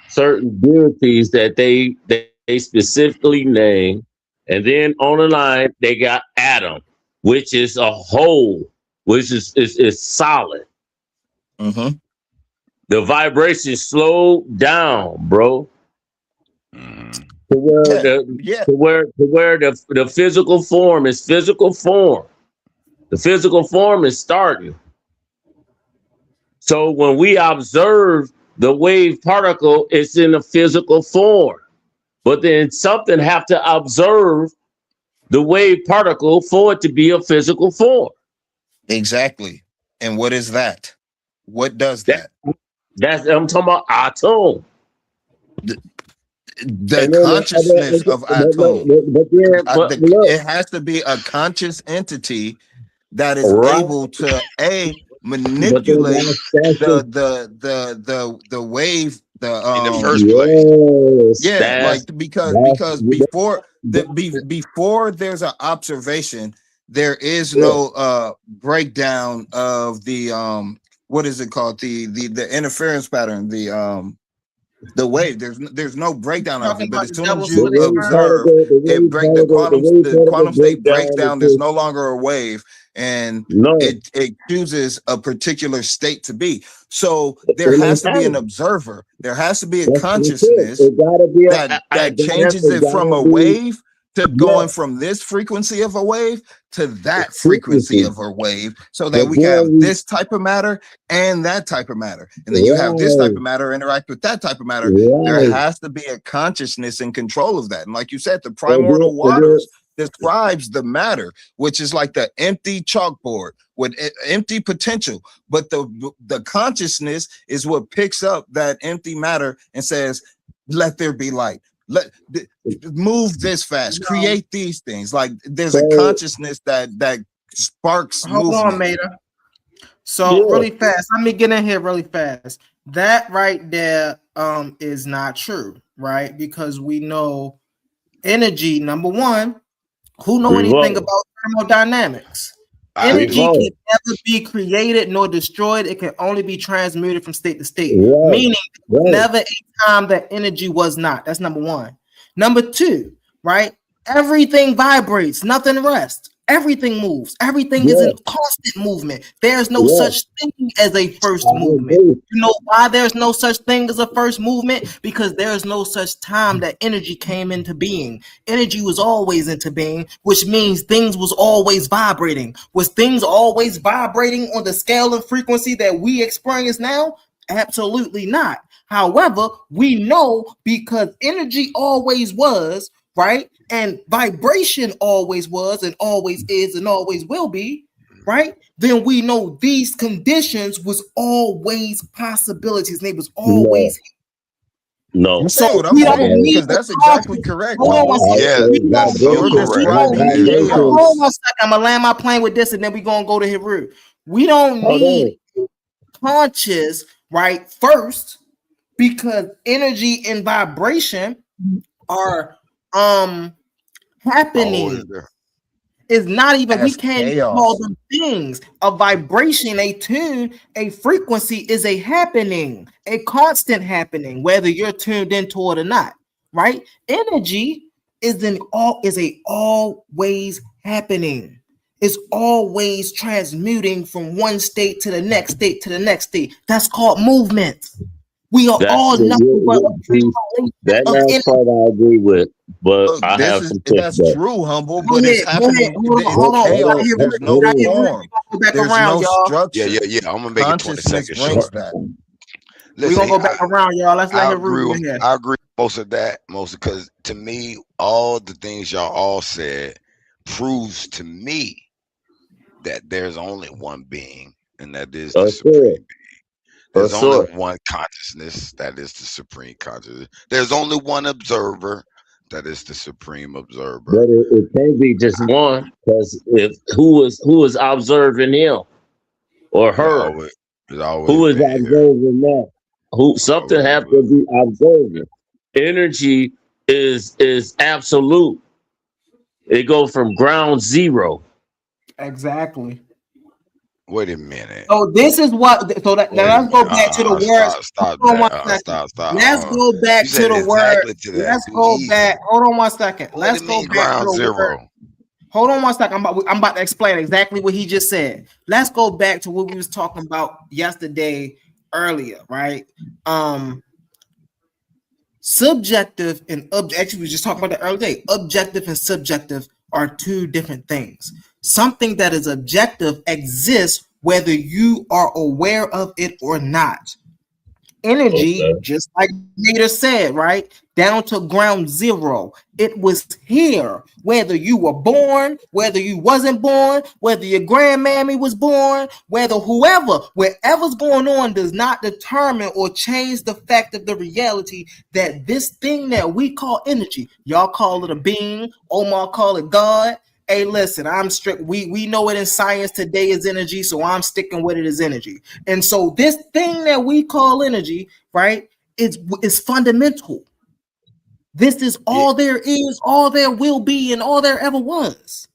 Speaker 21: certain deities that they specifically name, and then on the line they got Adam, which is a whole, which is solid.
Speaker 6: Mm-hmm.
Speaker 21: The vibration slowed down, bro. To where the physical form is physical form. The physical form is starting. So when we observe the wave particle, it's in a physical form. But then something have to observe the wave particle for it to be a physical form.
Speaker 6: Exactly. And what is that? What does that?
Speaker 21: That's I'm talking about atom.
Speaker 6: The consciousness of atom. It has to be a conscious entity that is able to manipulate the wave
Speaker 18: in the first place.
Speaker 6: because before there's an observation, there is no breakdown of the what is it called, the interference pattern, the wave. There's no breakdown of it, but as soon as you observe it, the quantum state breaks down. There's no longer a wave, and it chooses a particular state to be. So there has to be an observer. There has to be a consciousness that changes it from a wave to going from this frequency of a wave to that frequency of a wave, so that we can have this type of matter and that type of matter. And then you have this type of matter interact with that type of matter. There has to be a consciousness in control of that. And like you said, the primordial waters describes the matter, which is like the empty chalkboard with empty potential. But the consciousness is what picks up that empty matter and says, let there be light. Move this fast, create these things. Like there's a consciousness that sparks movement.
Speaker 16: Hold on, Mater. So really fast, let me get in here really fast. That right there is not true, right? Because we know energy, number one, who know anything about thermodynamics? Energy can never be created nor destroyed. It can only be transmuted from state to state, meaning never a time that energy was not. That's number one. Number two, right? Everything vibrates, nothing rests. Everything moves. Everything is in constant movement. There's no such thing as a first movement. You know why there's no such thing as a first movement? Because there's no such time that energy came into being. Energy was always into being, which means things was always vibrating. Was things always vibrating on the scale and frequency that we experience now? Absolutely not. However, we know because energy always was, right? And vibration always was and always is and always will be, right? Then we know these conditions was always possibilities. And they was always
Speaker 21: No.
Speaker 6: I'm
Speaker 16: so
Speaker 6: saying what I'm
Speaker 16: we don't
Speaker 6: saying
Speaker 16: need
Speaker 6: because
Speaker 16: the
Speaker 6: that's exactly
Speaker 16: conscious.
Speaker 6: correct.
Speaker 16: Hold on one second.
Speaker 13: Yeah,
Speaker 16: We don't
Speaker 13: that's so
Speaker 6: You're
Speaker 16: need the
Speaker 13: correct.
Speaker 6: describing
Speaker 13: It is
Speaker 16: hold
Speaker 6: chaos.
Speaker 16: on one second. I'm gonna land my plane with this, and then we're gonna go to Heru. We don't need conscious, right? First, because energy and vibration are happening.
Speaker 13: always there.
Speaker 16: It's not even, we
Speaker 6: That's
Speaker 16: can't even call
Speaker 6: chaos.
Speaker 16: them things. A vibration, a tune, a frequency is a happening, a constant happening, whether you're tuned into it or not, right? Energy is always happening. It's always transmuting from one state to the next state to the next state. That's called movement. We are all nothing but a
Speaker 21: that
Speaker 16: of
Speaker 21: last
Speaker 16: energy.
Speaker 21: part I agree with, but
Speaker 6: Look,
Speaker 21: I have some
Speaker 6: that's
Speaker 21: pushback.
Speaker 6: true, humble,
Speaker 16: Go
Speaker 6: but it's
Speaker 16: ahead, go ahead.
Speaker 6: happening.
Speaker 16: Hold
Speaker 6: It's
Speaker 16: on.
Speaker 6: chaos. There's no form.
Speaker 16: Go back
Speaker 6: There's
Speaker 16: around,
Speaker 6: no
Speaker 16: y'all.
Speaker 6: structure.
Speaker 13: Yeah. I'm gonna make it 20
Speaker 6: Consciousness
Speaker 13: seconds
Speaker 6: brings
Speaker 13: short.
Speaker 6: that.
Speaker 16: We're
Speaker 13: Listen,
Speaker 16: gonna go back around, y'all. Let's let
Speaker 13: I
Speaker 16: him
Speaker 13: agree
Speaker 16: root
Speaker 13: with
Speaker 16: in here.
Speaker 13: I agree with most of that, because to me, all the things y'all all said proves to me that there's only one being, and that is the supreme being. There's only one consciousness, that is the supreme consciousness. There's only one observer, that is the supreme observer.
Speaker 21: But it can't be just one, because if who is observing him or her?
Speaker 13: It's always
Speaker 21: Who is
Speaker 13: been here.
Speaker 21: observing that? Who something have to be observing. Energy is absolute. It goes from ground zero.
Speaker 16: Exactly.
Speaker 13: Wait a minute.
Speaker 16: So this is what. So that, now let's go back to the words.
Speaker 13: Stop
Speaker 16: Hold on one
Speaker 13: that.
Speaker 16: second.
Speaker 13: Stop.
Speaker 16: Let's go back
Speaker 13: You
Speaker 16: to
Speaker 13: said
Speaker 16: the word.
Speaker 13: exactly to that.
Speaker 16: Let's
Speaker 13: Too
Speaker 16: go
Speaker 13: easy.
Speaker 16: back. Hold on one second.
Speaker 13: What
Speaker 16: Let's
Speaker 13: do you
Speaker 16: go
Speaker 13: mean
Speaker 16: back to
Speaker 13: ground
Speaker 16: the word.
Speaker 13: zero?
Speaker 16: Hold on one second. I'm about to explain exactly what he just said. Let's go back to what we was talking about yesterday earlier, right? Subjective and actually we were just talking about that earlier day. Objective and subjective are two different things. Something that is objective exists whether you are aware of it or not. Energy, just like Nader said, right? Down to ground zero. It was here, whether you were born, whether you wasn't born, whether your grandmammy was born, whether wherever's going on does not determine or change the fact of the reality that this thing that we call energy, y'all call it a being, Omar call it God. Hey, listen, I'm strict. We know it in science today is energy, so I'm sticking with it as energy. And so this thing that we call energy, right, is fundamental. This is all there is, all there will be, and all there ever was.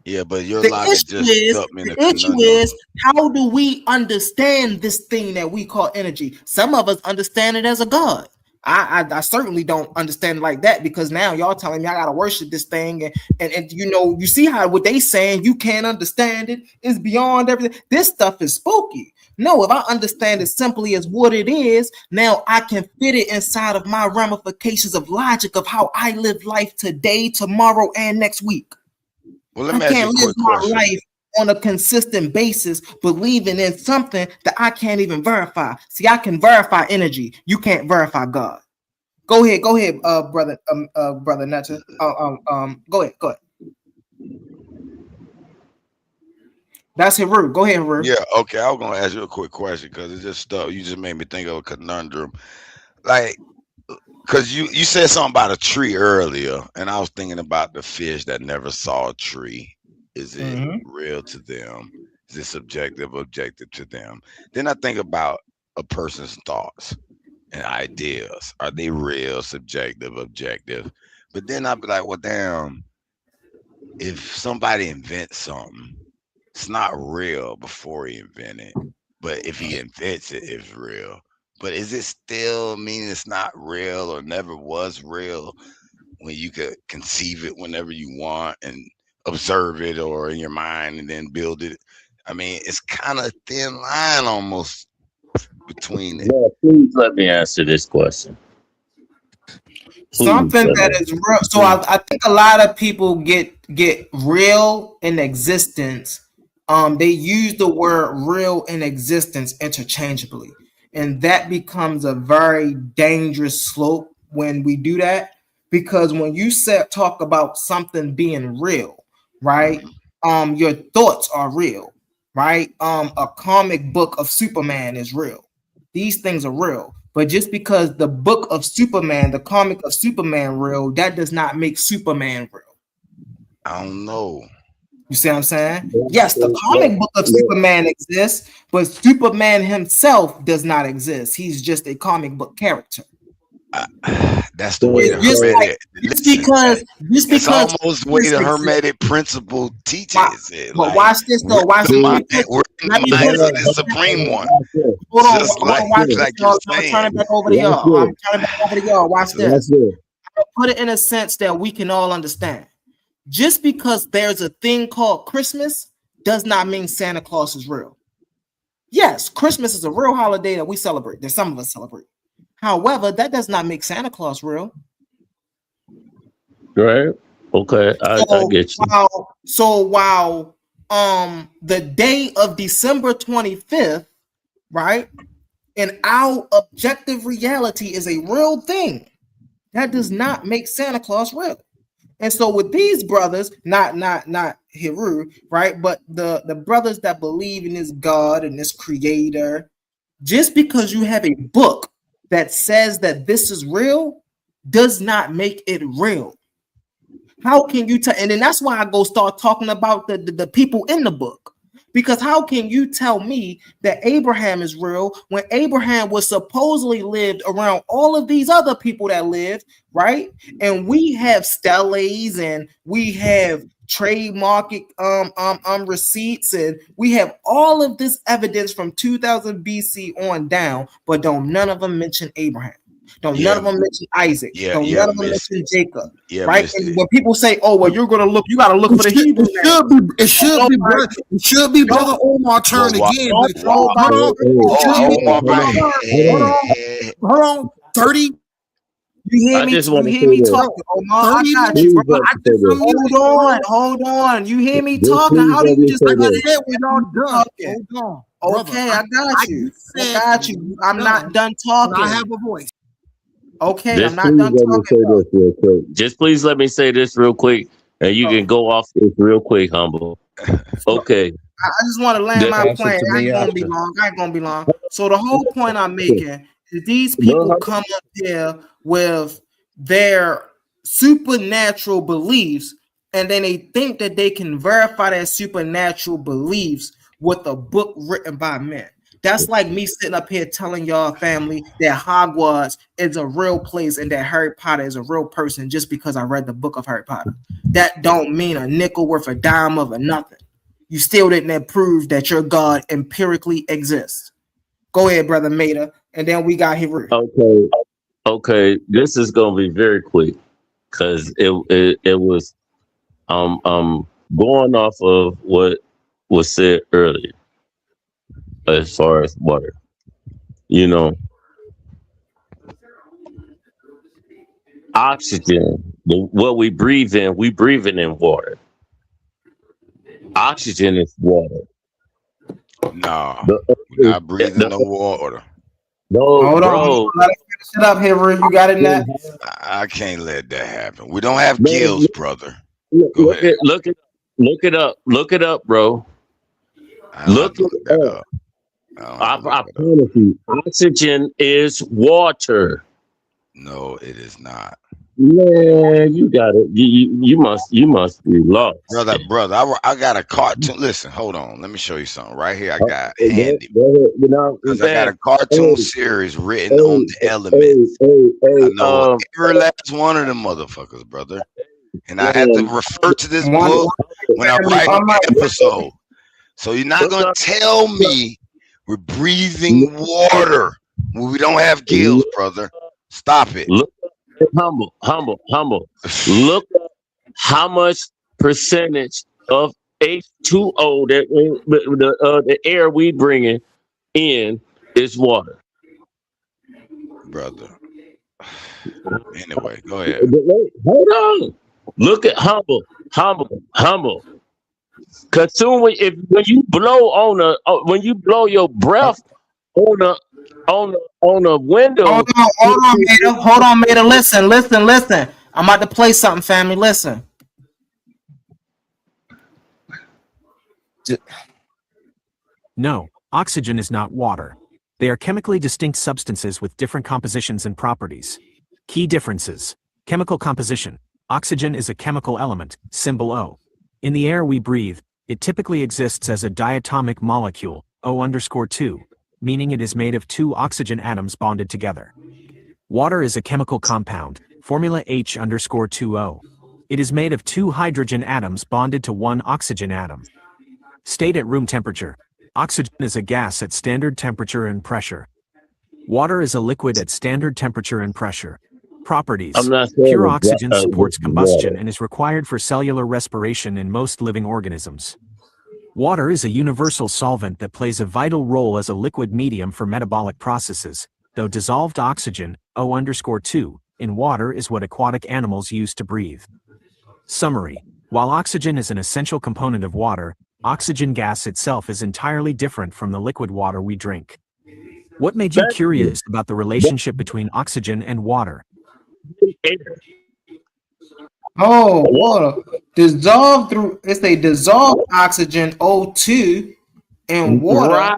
Speaker 13: Yeah, but your
Speaker 16: The
Speaker 13: logic just stuck me in a
Speaker 16: issue
Speaker 13: conundrum.
Speaker 16: is, how do we understand this thing that we call energy? Some of us understand it as a god. I certainly don't understand it like that, because now y'all telling me I gotta worship this thing, and you know, you see how what they saying, you can't understand it, it's beyond everything. This stuff is spooky. No, if I understand it simply as what it is, now I can fit it inside of my ramifications of logic of how I live life today, tomorrow, and next week.
Speaker 13: Well, let
Speaker 16: I
Speaker 13: me ask you
Speaker 16: can't
Speaker 13: a
Speaker 16: live
Speaker 13: quick
Speaker 16: my
Speaker 13: question.
Speaker 16: life on a consistent basis, believing in something that I can't even verify. See, I can verify energy. You can't verify God. Go ahead, brother, brother Netta. Go ahead. That's Heru. Go ahead, Heru.
Speaker 13: Yeah, okay. I was gonna ask you a quick question because it just stuck. You just made me think of a conundrum. Like, because you said something about a tree earlier, and I was thinking about the fish that never saw a tree. Is it real to them? Is it subjective, objective to them? Then I think about a person's thoughts and ideas. Are they real, subjective, objective? But then I'd be like, well, damn, if somebody invents something, it's not real before he invented it. But if he invents it, it's real. But is it still mean it's not real or never was real when you could conceive it whenever you want and observe it or in your mind and then build it? I mean, it's kind of thin line almost between it.
Speaker 21: Yeah, please let me answer this question.
Speaker 16: Something that is real. So I think a lot of people get real in existence. They use the word real in existence interchangeably, and that becomes a very dangerous slope when we do that,
Speaker 1: because when you talk about something being real, right? Your thoughts are real, right? A comic book of Superman is real. These things are real. But just because the book of Superman, the comic of Superman real, that does not make Superman real.
Speaker 18: I don't know.
Speaker 1: You see what I'm saying? Yes, the comic book of Superman exists, but Superman himself does not exist. He's just a comic book character.
Speaker 18: That's the way the Hermetic. It's almost the way the Hermetic principle teaches it.
Speaker 1: But watch this though. Watch this.
Speaker 18: We're in the minds of the Supreme One.
Speaker 1: Hold on, watch this. I'm turning back over to y'all. Watch this. I'll put it in a sense that we can all understand. Just because there's a thing called Christmas does not mean Santa Claus is real. Yes, Christmas is a real holiday that we celebrate, that some of us celebrate. However, that does not make Santa Claus real.
Speaker 21: Right. Okay. I get you.
Speaker 1: While the day of December 25th, right, in our objective reality is a real thing, that does not make Santa Claus real. And so with these brothers, not Hiru, right, but the brothers that believe in this God and this creator, just because you have a book that says that this is real does not make it real. How can you tell? And then that's why I go start talking about the people in the book. Because how can you tell me that Abraham is real when Abraham was supposedly lived around all of these other people that lived, right? And we have steles and we have trademark receipts and we have all of this evidence from 2000 BC on down, but don't none of them mention Abraham. None of them mention Isaac. None of them mention Jacob. Right? And when people say, "Oh, well, you got to look for the Hebrew."
Speaker 17: It should be Brother Omar turn again. Hold on. 30.
Speaker 1: You hear me talking, Omar? I got you, bro. Hold on. You hear me talking? How do you just cut it when y'all done? Okay, I got you. I'm not done talking.
Speaker 17: I have a voice.
Speaker 1: Okay, I'm not done talking.
Speaker 21: Just please let me say this real quick, and you can go off this real quick, Humble. Okay.
Speaker 1: I just want to land my plane. I ain't gonna be long. So the whole point I'm making is these people come up here with their supernatural beliefs, and then they think that they can verify their supernatural beliefs with a book written by men. That's like me sitting up here telling y'all family that Hogwarts is a real place and that Harry Potter is a real person just because I read the book of Harry Potter. That don't mean a nickel worth a dime of a nothing. You still didn't prove that your God empirically exists. Go ahead, Brother Mater, and then we got Hiru.
Speaker 21: Okay. This is gonna be very quick because it was going off of what was said earlier. As far as water, oxygen, what we breathe in water. Oxygen is water.
Speaker 18: Nah, we're not breathing no water.
Speaker 21: No,
Speaker 1: hold on. Shut up, Henry. You got it now.
Speaker 18: I can't let that happen. We don't have gills, brother.
Speaker 21: Look it up, bro. Look it up. I promise you, oxygen is water.
Speaker 18: No, it is not.
Speaker 21: Yeah, you got it. You must be lost,
Speaker 18: brother. I got a cartoon. Listen, hold on. Let me show you something right here. I got handy. Because I got a cartoon series written on the elements. I know every last one of them motherfuckers, brother. And I had to refer to this book when I write an episode. So you're not gonna tell me we're breathing water when we don't have gills, brother. Stop it.
Speaker 21: Look, humble. Look at how much percentage of H2O that the air we bringing in is water,
Speaker 18: brother. Anyway, go ahead.
Speaker 21: Hold on. Look at humble. Cause soon when you blow your breath on a window.
Speaker 1: Hold on, Mater. Listen.
Speaker 16: I'm about to play something, family. Listen.
Speaker 12: No, oxygen is not water. They are chemically distinct substances with different compositions and properties. Key differences. Chemical composition. Oxygen is a chemical element, symbol O. In the air we breathe, it typically exists as a diatomic molecule, O_2, meaning it is made of 2 oxygen atoms bonded together. Water is a chemical compound, formula H_2O. It is made of 2 hydrogen atoms bonded to 1 oxygen atom. State at room temperature. Oxygen is a gas at standard temperature and pressure. Water is a liquid at standard temperature and pressure. Properties.
Speaker 21: I'm not saying
Speaker 12: Pure oxygen supports combustion
Speaker 21: water.
Speaker 12: and is required for cellular respiration in most living organisms. Water is a universal solvent that plays a vital role as a liquid medium for metabolic processes, though dissolved oxygen, O_2, in water is what aquatic animals use to breathe. Summary. While oxygen is an essential component of water, oxygen gas itself is entirely different from the liquid water we drink. What made you curious about the relationship between oxygen and water?
Speaker 16: Oh, water. Dissolved through, it's a dissolved oxygen, O2, and water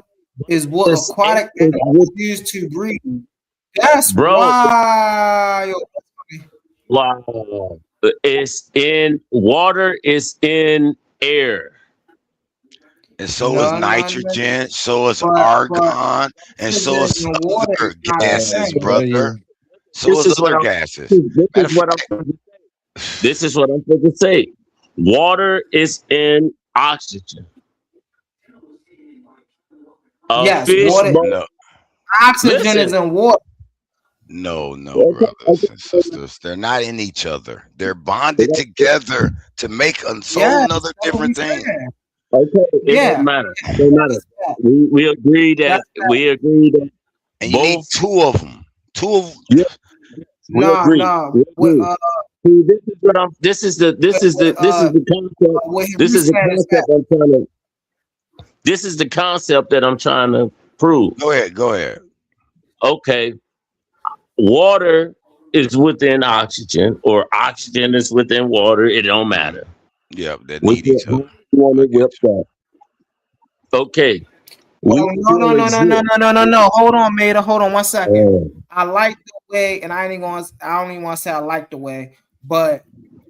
Speaker 16: is what aquatic animals use to breathe. That's why.
Speaker 21: Wow. It's in water, it's in air.
Speaker 18: And so is nitrogen, so is argon, and so is other gases, brother. So is other gases.
Speaker 21: This is what I'm going to say. Water is in oxygen.
Speaker 16: Water. No. Oxygen is in water.
Speaker 18: No, brothers and sisters. They're not in each other. They're bonded together to make a whole another different thing.
Speaker 21: Okay, it doesn't matter. It doesn't matter. We agree that
Speaker 18: and you need 2 of them. 2 of
Speaker 21: them. We agree. This is the concept. This is the concept that I'm trying to prove.
Speaker 18: Go ahead.
Speaker 21: Okay. Water is within oxygen, or oxygen is within water. It don't matter.
Speaker 18: Yeah, they need each other.
Speaker 21: Okay.
Speaker 16: No. Hold on, Mater. Hold on 1 second. I like the way, and I don't even want to say I like the way, but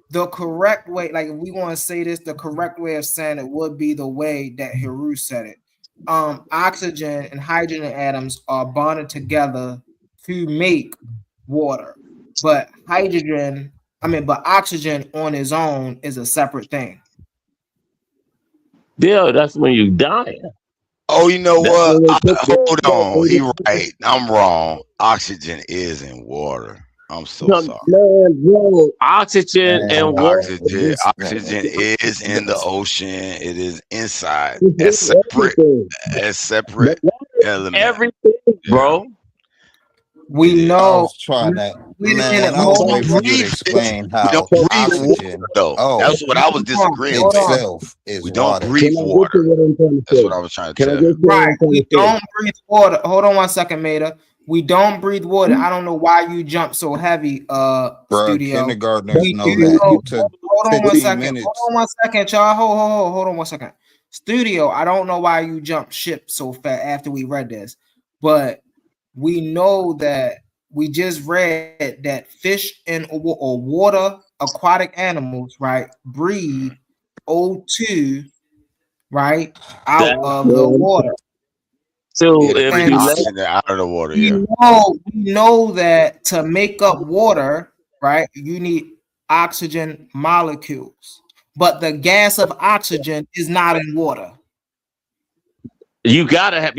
Speaker 16: the correct way, like if we want to say this, the correct way of saying it would be the way that Heru said it. Oxygen and hydrogen atoms are bonded together to make water, but oxygen on its own is a separate thing.
Speaker 21: Yeah, that's when you die.
Speaker 18: Oh, you know what? Hold on. He right. I'm wrong. Oxygen is in water. I'm so sorry.
Speaker 21: Man, oxygen and water.
Speaker 18: Oxygen is in the ocean. It is inside. As separate elements.
Speaker 21: Everything, bro.
Speaker 16: We know.
Speaker 14: Trying that. Man, I was waiting for you to explain how oxygen,
Speaker 18: though. That's what I was disagreeing with.
Speaker 14: Itself is
Speaker 18: we don't
Speaker 14: water.
Speaker 18: breathe water. That's what I was trying to tell you.
Speaker 16: Right. We don't breathe water. Hold on 1 second, Mater. We don't breathe water. I don't know why you jump so heavy, Studio.
Speaker 14: Kindergartners know that. You took
Speaker 16: hold on 1 second.
Speaker 14: minutes.
Speaker 16: Hold on 1 second, y'all. Hold on 1 second. Studio, I don't know why you jumped ship so fast after we read this, but we know that we just read that fish and or water aquatic animals, right, breathe O2, right, out of the water.
Speaker 21: So if you
Speaker 18: let out of the water,
Speaker 16: we know that to make up water, right, you need oxygen molecules, but the gas of oxygen is not in water.
Speaker 21: You gotta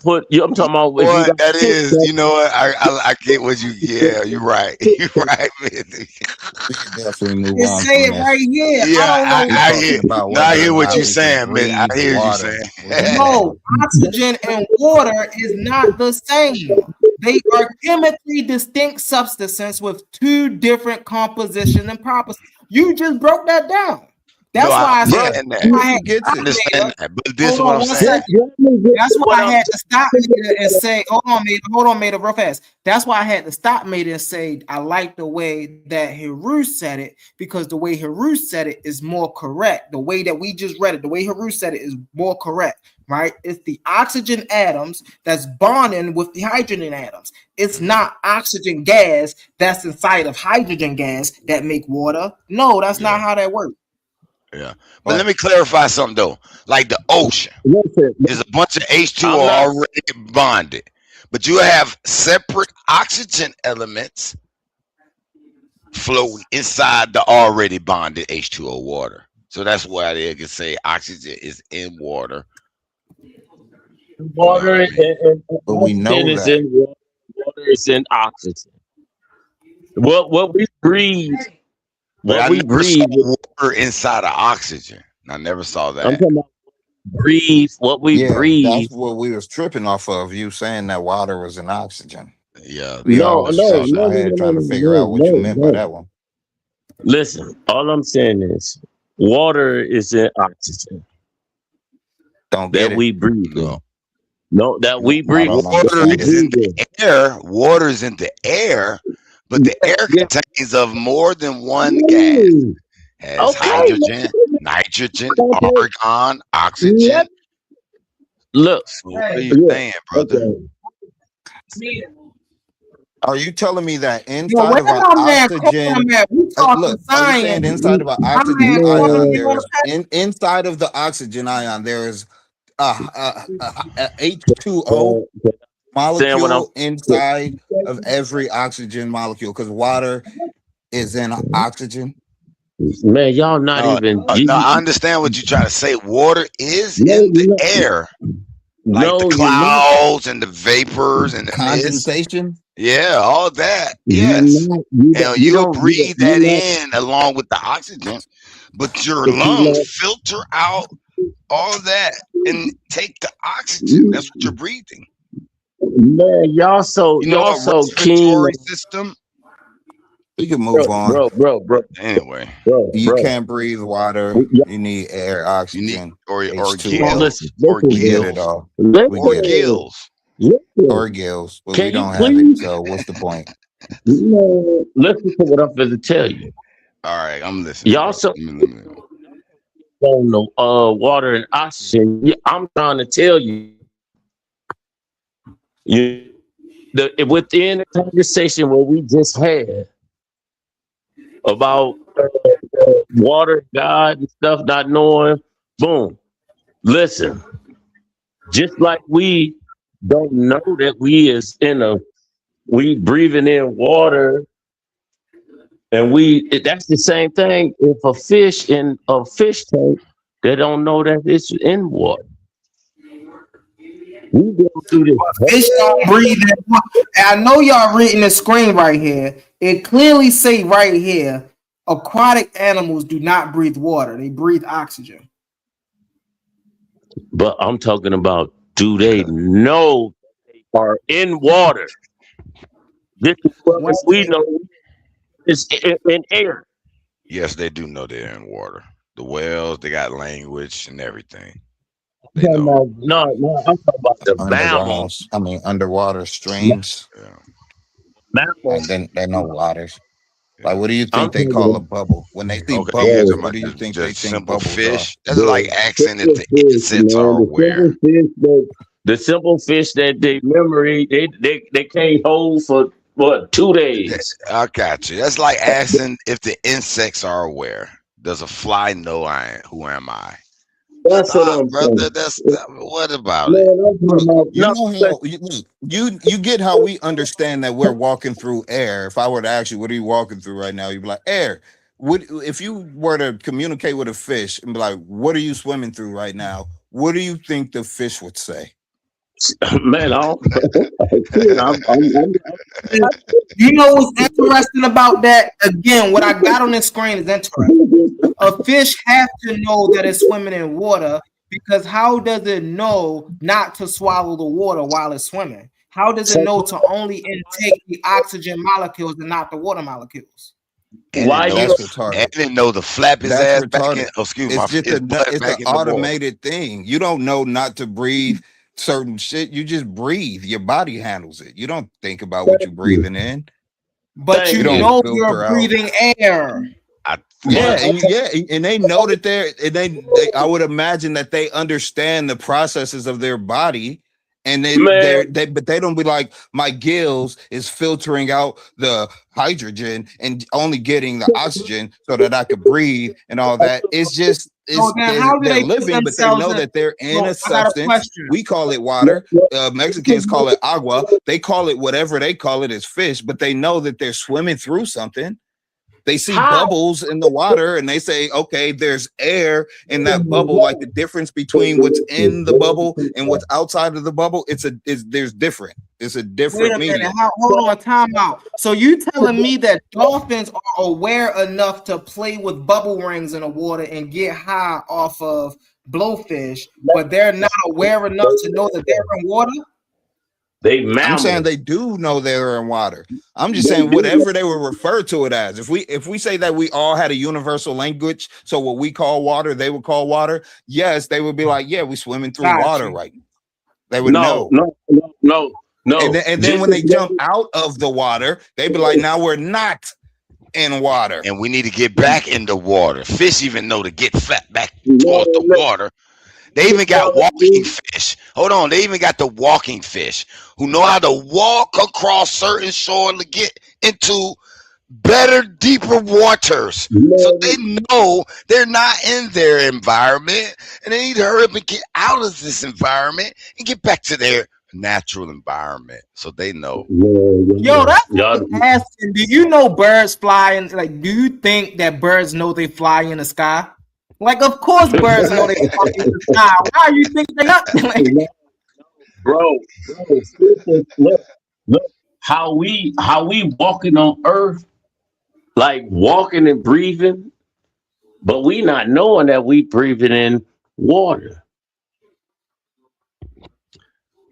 Speaker 21: put. I'm talking about
Speaker 18: what that is. You know what? I get what you. Yeah, you're right. You're right, man.
Speaker 14: Definitely move
Speaker 16: on. Say it right here.
Speaker 18: Yeah, I hear what you're saying, man. I hear what you're saying.
Speaker 16: No, oxygen and water is not the same. They are chemically distinct substances with 2 different compositions and properties. You just broke that down. That's why I said
Speaker 20: I
Speaker 18: understand that, but this is what I'm saying.
Speaker 16: That's why I had to stop Mater and say, hold on, Mater, real fast. That's why I had to stop Mater and say, I like the way that Hiru said it, because the way Hiru said it is more correct. The way that we just read it, the way Hiru said it is more correct, right? It's the oxygen atoms that's bonding with the hydrogen atoms. It's not oxygen gas that's inside of hydrogen gas that make water. No, that's not how that works.
Speaker 18: Yeah, but let me clarify something though. Like the ocean, there's a bunch of H2O already bonded, but you have separate oxygen elements floating inside the already bonded H2O water. So that's why they can say oxygen is in water.
Speaker 21: Water and
Speaker 14: but we know
Speaker 21: oxygen is
Speaker 14: that.
Speaker 21: in water. Water is in oxygen. What we breathe.
Speaker 18: But
Speaker 21: What
Speaker 18: I
Speaker 21: we
Speaker 18: never
Speaker 21: breathe.
Speaker 18: saw water inside of oxygen. I never saw that.
Speaker 21: I'm talking about breathe. What we breathe.
Speaker 14: That's what we was tripping off of. You saying that water was in oxygen.
Speaker 18: Yeah.
Speaker 14: We all was scratching our head trying to figure out what you meant by that one.
Speaker 21: Listen, all I'm saying is water is in oxygen.
Speaker 14: Don't get it.
Speaker 21: We breathe. No, that we breathe.
Speaker 18: Water is in the air. Water is in the air, but the air contains of more than one gas. Has hydrogen, nitrogen, argon, oxygen.
Speaker 21: Look,
Speaker 18: what are you saying, brother?
Speaker 14: Are you telling me that inside of our oxygen? Look, are you saying inside of our oxygen ion there is inside of the oxygen ion there is H2O molecule inside of every oxygen molecule because water is in oxygen?
Speaker 21: Man, y'all not even.
Speaker 18: No, I understand what you're trying to say. Water is in the air, like the clouds and the vapors and the
Speaker 14: condensation.
Speaker 18: Yeah, all that. Yes, you'll breathe that in along with the oxygen, but your lungs filter out all that and take the oxygen. That's what you're breathing.
Speaker 21: Man, y'all so keen.
Speaker 18: System.
Speaker 14: We can move on,
Speaker 21: bro.
Speaker 18: Anyway,
Speaker 14: you can't breathe water. You need air, oxygen,
Speaker 18: or
Speaker 14: H2O.
Speaker 21: Listen,
Speaker 14: We get it all.
Speaker 18: Or gills.
Speaker 14: Or gills, but we don't have it. So what's the point?
Speaker 21: Listen to what I'm going to tell you.
Speaker 18: All right, I'm listening.
Speaker 21: Y'all so on the water and oxygen. I'm trying to tell you. Within the conversation what we just had about water, God, and stuff, not knowing, boom. Listen, just like we don't know that we breathing in water, and that's the same thing. If a fish in a fish tank, they don't know that it's in water. We go through this.
Speaker 16: Fish don't breathe in water. I know y'all reading the screen right here. It clearly say right here, aquatic animals do not breathe water. They breathe oxygen.
Speaker 21: But I'm talking about, do they know they are in water? This is what we know is in air.
Speaker 18: Yes, they do know they're in water. The whales, they got language and everything.
Speaker 21: No, I'm talking about the mammals.
Speaker 14: Underwater streams.
Speaker 21: Mammals.
Speaker 14: And then they know waters. Like, what do you think they call a bubble? When they see bubbles, what do you think they think bubbles
Speaker 18: fish?
Speaker 14: are?
Speaker 18: That's like asking if the insects are aware.
Speaker 21: The simple fish that they memory, they can't hold for 2 days.
Speaker 18: I got you. That's like asking if the insects are aware. Does a fly know who am I?
Speaker 21: That's what I'm
Speaker 18: brother.
Speaker 21: saying.
Speaker 18: What about it?
Speaker 14: You get how we understand that we're walking through air. If I were to ask you, what are you walking through right now? You'd be like, air. If you were to communicate with a fish and be like, what are you swimming through right now? What do you think the fish would say?
Speaker 21: Man,
Speaker 16: you know what's interesting about that? Again, what I got on the screen is interesting. A fish has to know that it's swimming in water, because how does it know not to swallow the water while it's swimming? How does it know to only intake the oxygen molecules and not the water molecules?
Speaker 21: Why you?
Speaker 14: That's retarded.
Speaker 18: And didn't know to flap his
Speaker 14: That's
Speaker 18: ass back in.
Speaker 14: retarded.
Speaker 18: Oh, excuse me,
Speaker 14: It's just
Speaker 18: his butt
Speaker 14: it's an
Speaker 18: back in the water.
Speaker 14: automated thing. You don't know not to breathe certain shit. You just breathe. Your body handles it. You don't think about what you're breathing in.
Speaker 16: But you
Speaker 14: don't
Speaker 16: know
Speaker 14: filter
Speaker 16: you're
Speaker 14: out.
Speaker 16: breathing air.
Speaker 14: And they know that they I would imagine that they understand the processes of their body, and but they don't be like, my gills is filtering out the hydrogen and only getting the oxygen so that I could breathe and all that. It's just
Speaker 16: how do
Speaker 14: they're
Speaker 16: they put
Speaker 14: living, but they
Speaker 16: themselves
Speaker 14: know
Speaker 16: in?
Speaker 14: that they're in
Speaker 16: So,
Speaker 14: a
Speaker 16: I got a
Speaker 14: substance.
Speaker 16: question.
Speaker 14: We call it water. Mexicans call it agua. They call it whatever they call it as fish, but they know that they're swimming through something. They see bubbles in the water and they say, okay, there's air in that bubble. Like the difference between what's in the bubble and what's outside of the bubble, there's different. It's a different
Speaker 16: Wait a minute.
Speaker 14: medium.
Speaker 16: Hold on, time out. So you telling me that dolphins are aware enough to play with bubble rings in the water and get high off of blowfish, but they're not aware enough to know that they're in water?
Speaker 14: I'm saying they do know they're in water. I'm just saying whatever they would refer to it as. If we say that we all had a universal language, so what we call water, they would call water. Yes, they would be like, yeah, we swimming through water right now. They would know.
Speaker 21: No.
Speaker 14: And then when they jump out of the water, they'd be like, now we're not in water.
Speaker 18: And we need to get back in the water. Fish even know to get fat back towards the water. They even got walking fish. Hold on. They even got the walking fish who know how to walk across certain shores to get into better, deeper waters. So they know they're not in their environment and they need to hurry up and get out of this environment and get back to their natural environment. So they know.
Speaker 16: Yo, that's asking. Do you know birds fly in? Like, do you think that birds know they fly in the sky? Like, of course, birds know they fly in the sky. Why are you thinking they're not?
Speaker 21: Bro, look how we walking on earth, like walking and breathing, but we not knowing that we breathing in water.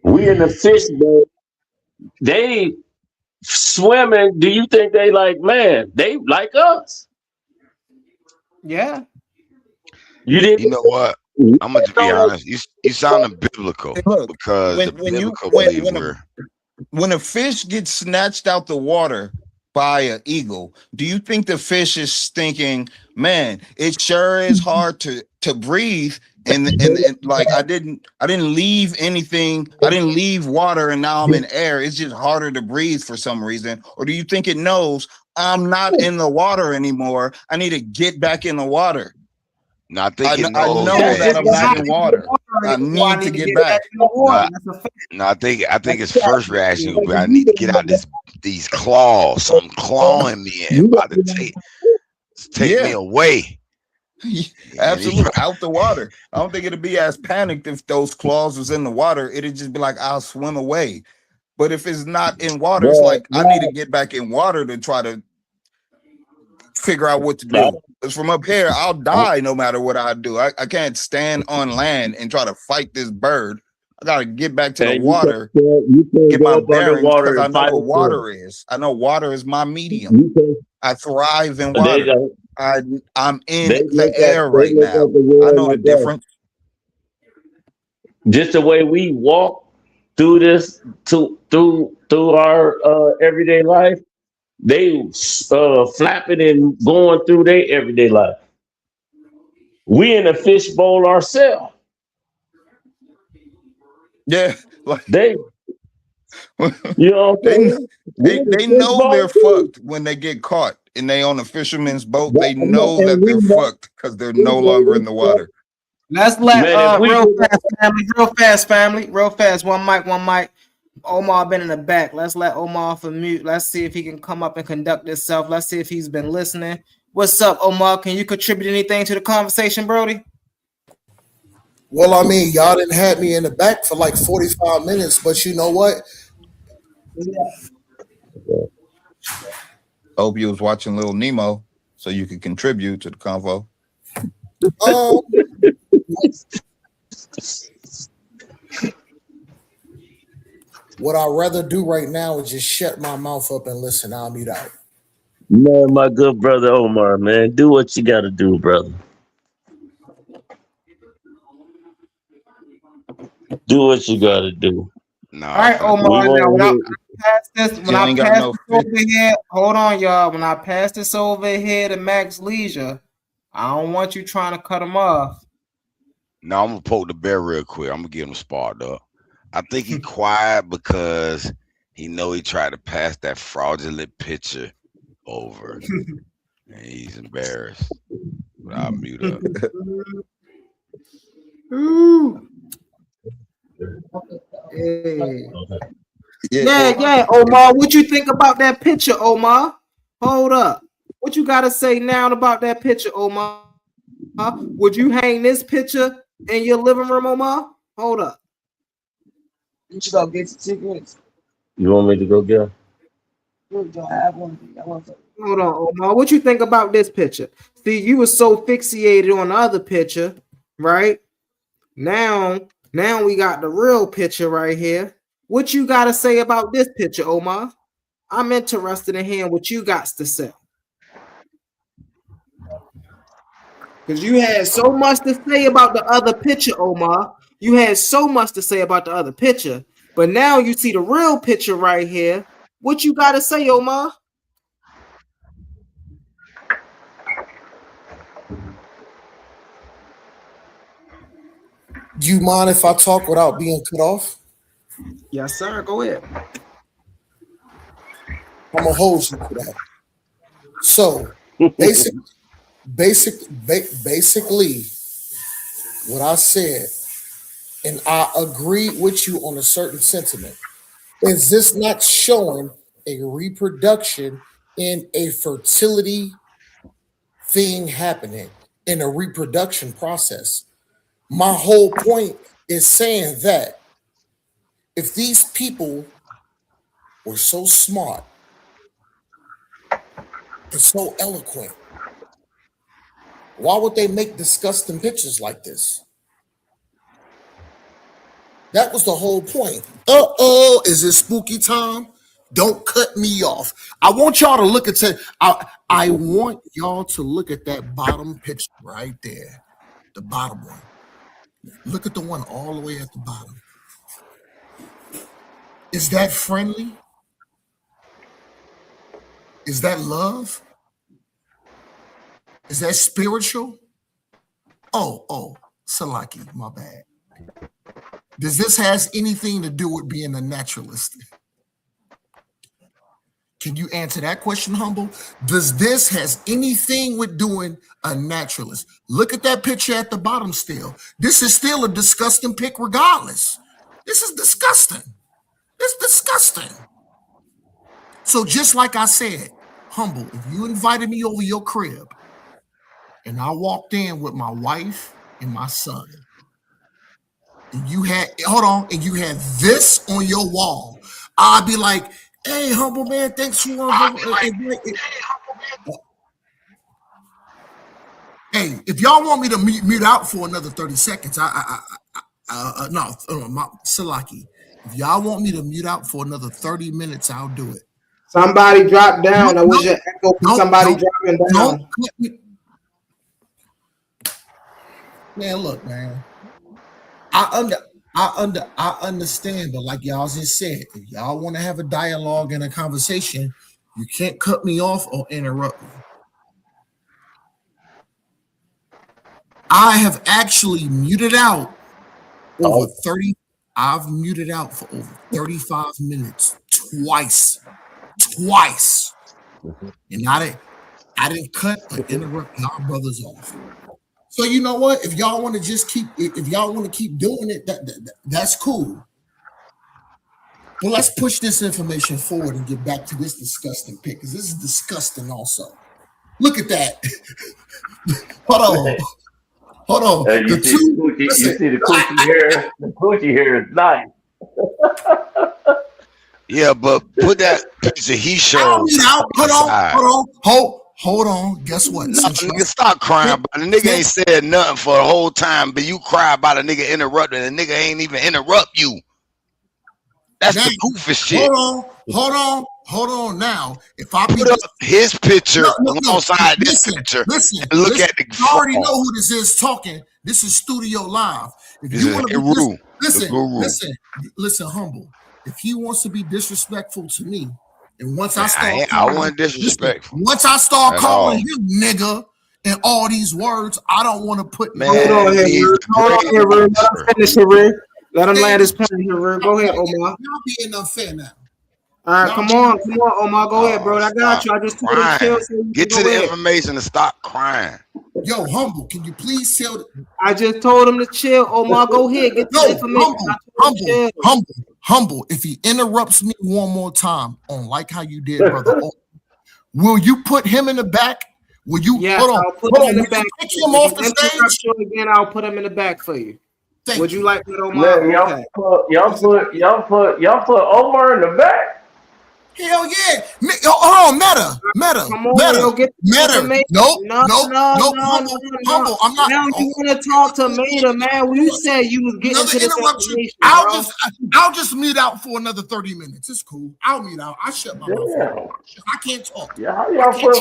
Speaker 21: We in the fish bowl. They swimming. Do you think they like, man, they like us?
Speaker 16: Yeah.
Speaker 18: You know what? I'm gonna be honest. You sounding biblical because the biblical believe
Speaker 14: when a fish gets snatched out the water by an eagle, do you think the fish is thinking, man, it sure is hard to breathe, and like I didn't leave anything, I didn't leave water and now I'm in air, it's just harder to breathe for some reason? Or do you think it knows I'm not in the water anymore, I need to get back in the water?
Speaker 18: No, I think
Speaker 14: I know that I'm not in water. I need to get back.
Speaker 18: No, I think his first reaction will be, I need to get out these claws. Something clawing me and about to take me away.
Speaker 14: Absolutely, out the water. I don't think it'd be as panicked if those claws was in the water. It'd just be like, I'll swim away. But if it's not in water, it's like I need to get back in water to try to figure out what to do. Because from up here, I'll die no matter what I do. I can't stand on land and try to fight this bird. I gotta get back to the water, get my bearings, because I know what water is. I know water is my medium. I thrive in water. I'm in the air right now. I know the difference.
Speaker 21: Just the way we walk through this, through our everyday life, they flapping and going through their everyday life. We in a fishbowl ourselves.
Speaker 14: Yeah, like
Speaker 21: they know
Speaker 14: they know they're fucked when they get caught and they on a fisherman's boat. They know that they're fucked because they're no longer in the water.
Speaker 16: Let's let real fast. One mic. Omar been in the back. Let's let Omar off of mute. Let's see if he can come up and conduct himself. Let's see if he's been listening. What's up, Omar? Can you contribute anything to the conversation, Brody?
Speaker 9: Well, I mean, y'all didn't have me in the back for like 45 minutes, but you know what?
Speaker 14: Hope you was watching Little Nemo so you could contribute to the convo.
Speaker 9: What I'd rather do right now is just shut my mouth up and listen. I'll mute out.
Speaker 21: Man, my good brother Omar, man, do what you gotta do, brother. Do what you gotta do.
Speaker 18: Nah,
Speaker 16: All right, Omar.
Speaker 21: We
Speaker 16: Now, when I
Speaker 21: want
Speaker 16: pass this,
Speaker 14: You ain't got no
Speaker 16: over here, hold on, y'all. When I pass this over here to Max Leisure, I don't want you trying to cut him off.
Speaker 18: No, I'm gonna poke the bear real quick. I'm gonna get him sparked up. I think he quiet because he know he tried to pass that fraudulent picture over, and he's embarrassed. But I'll mute up.
Speaker 16: Ooh. Hey. Yeah, Omar. What you think about that picture, Omar? Hold up. What you gotta say now about that picture, Omar? Would you hang this picture in your living room, Omar? Hold up.
Speaker 4: You should go get your tickets.
Speaker 21: You want me to go get him?
Speaker 4: Look, Joe, I want to.
Speaker 16: Hold on, Omar. What you think about this picture? See, you were so fixated on the other picture, right? Now we got the real picture right here. What you got to say about this picture, Omar? I'm interested in hearing what you got to say. Because you had so much to say about the other picture, Omar. You had so much to say about the other picture. But now you see the real picture right here. What you got to say, Omar?
Speaker 17: Do you mind if I talk without being cut off?
Speaker 16: Yes, sir. Go ahead.
Speaker 17: I'm gonna hold you to that. So basically, what I said, and I agree with you on a certain sentiment. Is this not showing a reproduction in a fertility thing happening in a reproduction process? My whole point is saying that if these people were so smart and so eloquent, why would they make disgusting pictures like this? That was the whole point. Is it spooky time? Don't cut me off. I want y'all to look at I want y'all to look at that bottom picture right there. The bottom one. Look at the one all the way at the bottom. Is that friendly? Is that love? Is that spiritual? Oh, Salaki, my bad. Does this has anything to do with being a naturalist? Can you answer that question, Humble? Does this has anything with doing a naturalist? Look at that picture at the bottom still. This is still a disgusting pic regardless. This is disgusting. It's disgusting. So just like I said, Humble, if you invited me over your crib and I walked in with my wife and my son, and you had, and you had this on your wall, I'd be like, hey, Humble man, thanks for Hey, if y'all want me to mute out for another 30 seconds, Salaki, if y'all want me to mute out for another 30 minutes, I'll do it.
Speaker 16: Somebody drop down. I wish your echo from somebody dropping down.
Speaker 17: Man, look, man. I understand, but like y'all just said, if y'all want to have a dialogue and a conversation, you can't cut me off or interrupt me. I have actually muted out over 30. I've muted out for over 35 minutes twice. And I didn't cut or interrupt y'all brothers off. So you know what? If y'all want to just keep doing it, that's cool. But let's push this information forward and get back to this disgusting pic, because this is disgusting also. Look at that. Hold on.
Speaker 21: You see the coochie hair. The coochie hair is nice.
Speaker 18: Yeah, but put that picture he showed.
Speaker 17: Hold on. Guess what?
Speaker 18: Nigga, stop crying about the nigga ain't said nothing for the whole time, but you cry about a nigga interrupting, and the nigga ain't even interrupt you. That's the goofy shit.
Speaker 17: Hold
Speaker 9: Hold on now. If I
Speaker 20: put up his picture alongside this picture,
Speaker 9: listen,
Speaker 20: and look at the
Speaker 9: you already
Speaker 20: fall.
Speaker 9: know who this is talking. This is Studio Live. If
Speaker 20: This
Speaker 9: you
Speaker 20: is
Speaker 9: want to
Speaker 20: Heru,
Speaker 9: be listen, humble. If he wants to be disrespectful to me, and once I start
Speaker 20: I
Speaker 9: calling,
Speaker 20: wasn't disrespectful.
Speaker 9: once I start
Speaker 20: at
Speaker 9: calling
Speaker 20: all.
Speaker 9: him nigga and all these words, I don't want to put.
Speaker 20: Man,
Speaker 1: Hold on here,
Speaker 20: he's
Speaker 1: Rick.
Speaker 20: a
Speaker 1: Hold on
Speaker 20: great
Speaker 1: here, Rick. Let him
Speaker 20: dancer.
Speaker 1: finish it, Rick. Let him land his point here, Rick. Go ahead, Omar.
Speaker 9: Y'all being unfair now.
Speaker 1: All right, come on, Omar. Go ahead, bro. I got
Speaker 20: Stop
Speaker 1: you. I just told him to chill.
Speaker 20: crying.
Speaker 1: So you
Speaker 20: Get
Speaker 1: can
Speaker 20: to
Speaker 1: go
Speaker 20: the
Speaker 1: ahead.
Speaker 20: information and stop crying.
Speaker 9: Yo, humble, can you please tell?
Speaker 1: I just told him to chill. Omar, go ahead. Get to the information.
Speaker 9: Humble. If he interrupts me one more time on like how you did, brother, will you put him in the back? Will you?
Speaker 1: Yes,
Speaker 9: hold on.
Speaker 1: I'll put him in the back.
Speaker 9: Kick him off the stage.
Speaker 1: Again, I'll put him in the back for you. Would you like that, Omar?
Speaker 8: Man, y'all put Omar in the back.
Speaker 9: Hell yeah! Hold on, Meta.
Speaker 1: Come on, yo, get the
Speaker 9: Nope.
Speaker 1: Humble.
Speaker 9: I'm not.
Speaker 1: Now you want to talk to Meta, man? When you said you was getting to this information,
Speaker 9: I'll just mute out for another 30 minutes. It's cool. I'll mute out. I shut my mouth. I can't talk.
Speaker 8: Yeah, how y'all put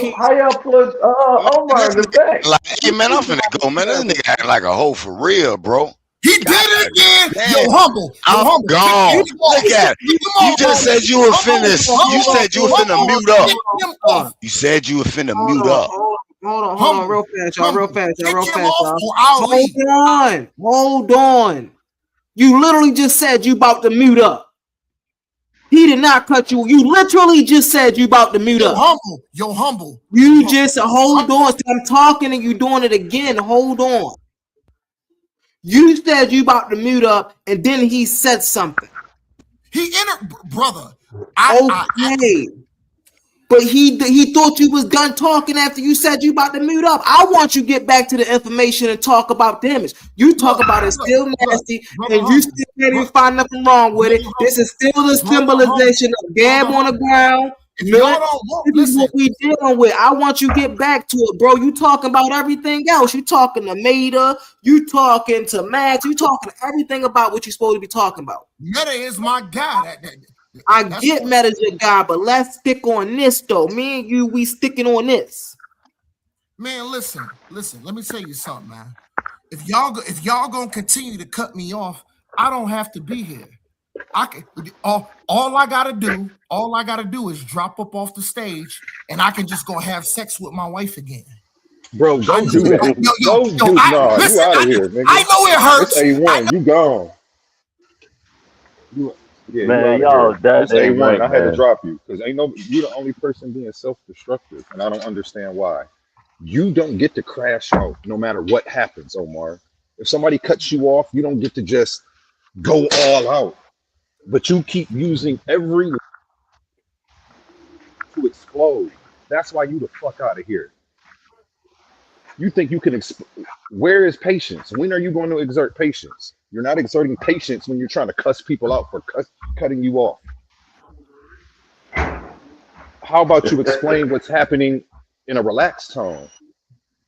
Speaker 8: Omar in the back?
Speaker 20: Like, hey man, I'm finna go, man. This nigga acting like a hoe for real, bro.
Speaker 9: He did it again.
Speaker 20: Damn.
Speaker 9: Yo, humble.
Speaker 20: I'm gone. Look at it. You just said you were finished. You said you were finna mute up. You said you were finna mute up.
Speaker 1: Hold on, real fast, y'all. Hold on. You literally just said you about to mute up. He did not cut you. You literally just said you about to mute up.
Speaker 9: Yo, humble.
Speaker 1: You just hold on. I'm talking and you doing it again. Hold on. You said you about to mute up, and then he said something.
Speaker 9: He entered, brother.
Speaker 1: Okay. But he thought you was done talking after you said you about to mute up. I want you to get back to the information and talk about damage. You talk about it still nasty, and you still can't even find nothing wrong with it. This is still the symbolization of Gab on the ground. This is what we dealing with. I want you to get back to it, bro. You talking about everything else. You talking to Maida. You talking to Max. You talking everything about what you're supposed to be talking about.
Speaker 9: Meta is my guy.
Speaker 1: I get Meta's your guy, but let's stick on this though. Me and you, we sticking on this.
Speaker 9: Man, listen. Let me tell you something, man. If y'all gonna continue to cut me off, I don't have to be here. I can all I gotta do is drop up off the stage, and I can just go have sex with my wife again.
Speaker 15: Bro, don't do that. You out of here, nigga.
Speaker 9: I know it hurts.
Speaker 15: It's A1. You gone.
Speaker 8: Man, y'all,
Speaker 15: that's
Speaker 8: ain't
Speaker 15: A1.
Speaker 8: right,
Speaker 15: I had to
Speaker 8: man.
Speaker 15: drop you because you're the only person being self-destructive, and I don't understand why. You don't get to crash out no matter what happens, Omar. If somebody cuts you off, you don't get to just go all out. But you keep using every to explode. That's why you the fuck out of here. You think you can where is patience? When are you going to exert patience? You're not exerting patience when you're trying to cuss people out for cutting you off. How about you explain what's happening in a relaxed tone?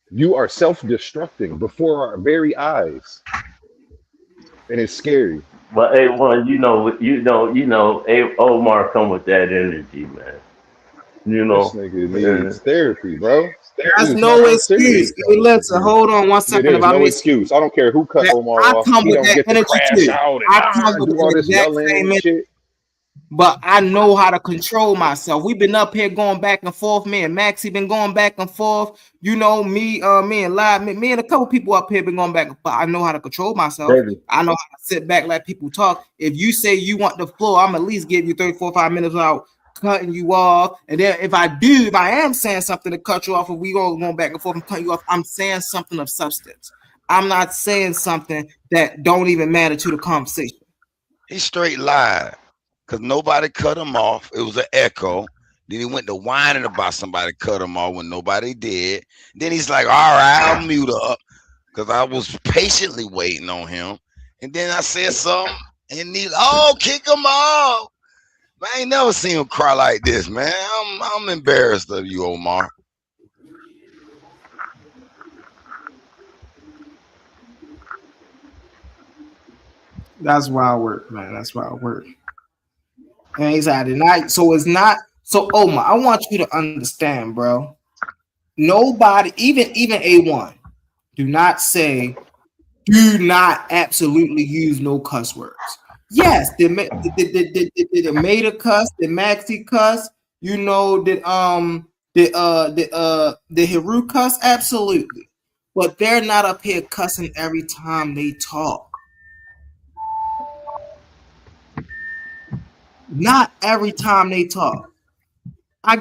Speaker 15: You are self-destructing before our very eyes. And it's scary.
Speaker 8: But A1, Omar come with that energy, man. You know,
Speaker 15: this nigga needs therapy, bro.
Speaker 1: That's no excuse. Hey, listen, hold on one second.
Speaker 15: There's no excuse. I don't care who cut Omar off.
Speaker 1: Come
Speaker 15: He
Speaker 1: with
Speaker 15: don't
Speaker 1: that
Speaker 15: get to
Speaker 1: energy
Speaker 15: crash
Speaker 1: too.
Speaker 15: out
Speaker 1: I come
Speaker 15: and
Speaker 1: with
Speaker 15: do all
Speaker 1: the
Speaker 15: this
Speaker 1: exact
Speaker 15: yelling
Speaker 1: same
Speaker 15: and shit.
Speaker 1: But I know how to control myself. We've been up here going back and forth. Me and Maxie been going back and forth. You know, me and Live, me and a couple people up here been going back and forth. I know how to control myself.
Speaker 8: Baby.
Speaker 1: I know how to sit back, let people talk. If you say you want the floor, I'm at least give you 34, 5 minutes without cutting you off. And then if I am saying something to cut you off, if we all going back and forth and cut you off, I'm saying something of substance. I'm not saying something that don't even matter to the conversation.
Speaker 20: He straight lied. Because nobody cut him off. It was an echo. Then he went to whining about somebody cut him off when nobody did. Then he's like, all right, I'll mute up. Because I was patiently waiting on him. And then I said something. And kick him off. Man, I ain't never seen him cry like this, man. I'm embarrassed of you, Omar.
Speaker 1: That's why I work, man. That's why I work. And he's at night. So it's not So Omar, I want you to understand, bro. Nobody, even A1, do not say, do not absolutely use no cuss words. Yes, the Meta cuss, the Maxi cuss, you know, the Heru cuss, absolutely. But they're not up here cussing every time they talk. Not every time they talk. I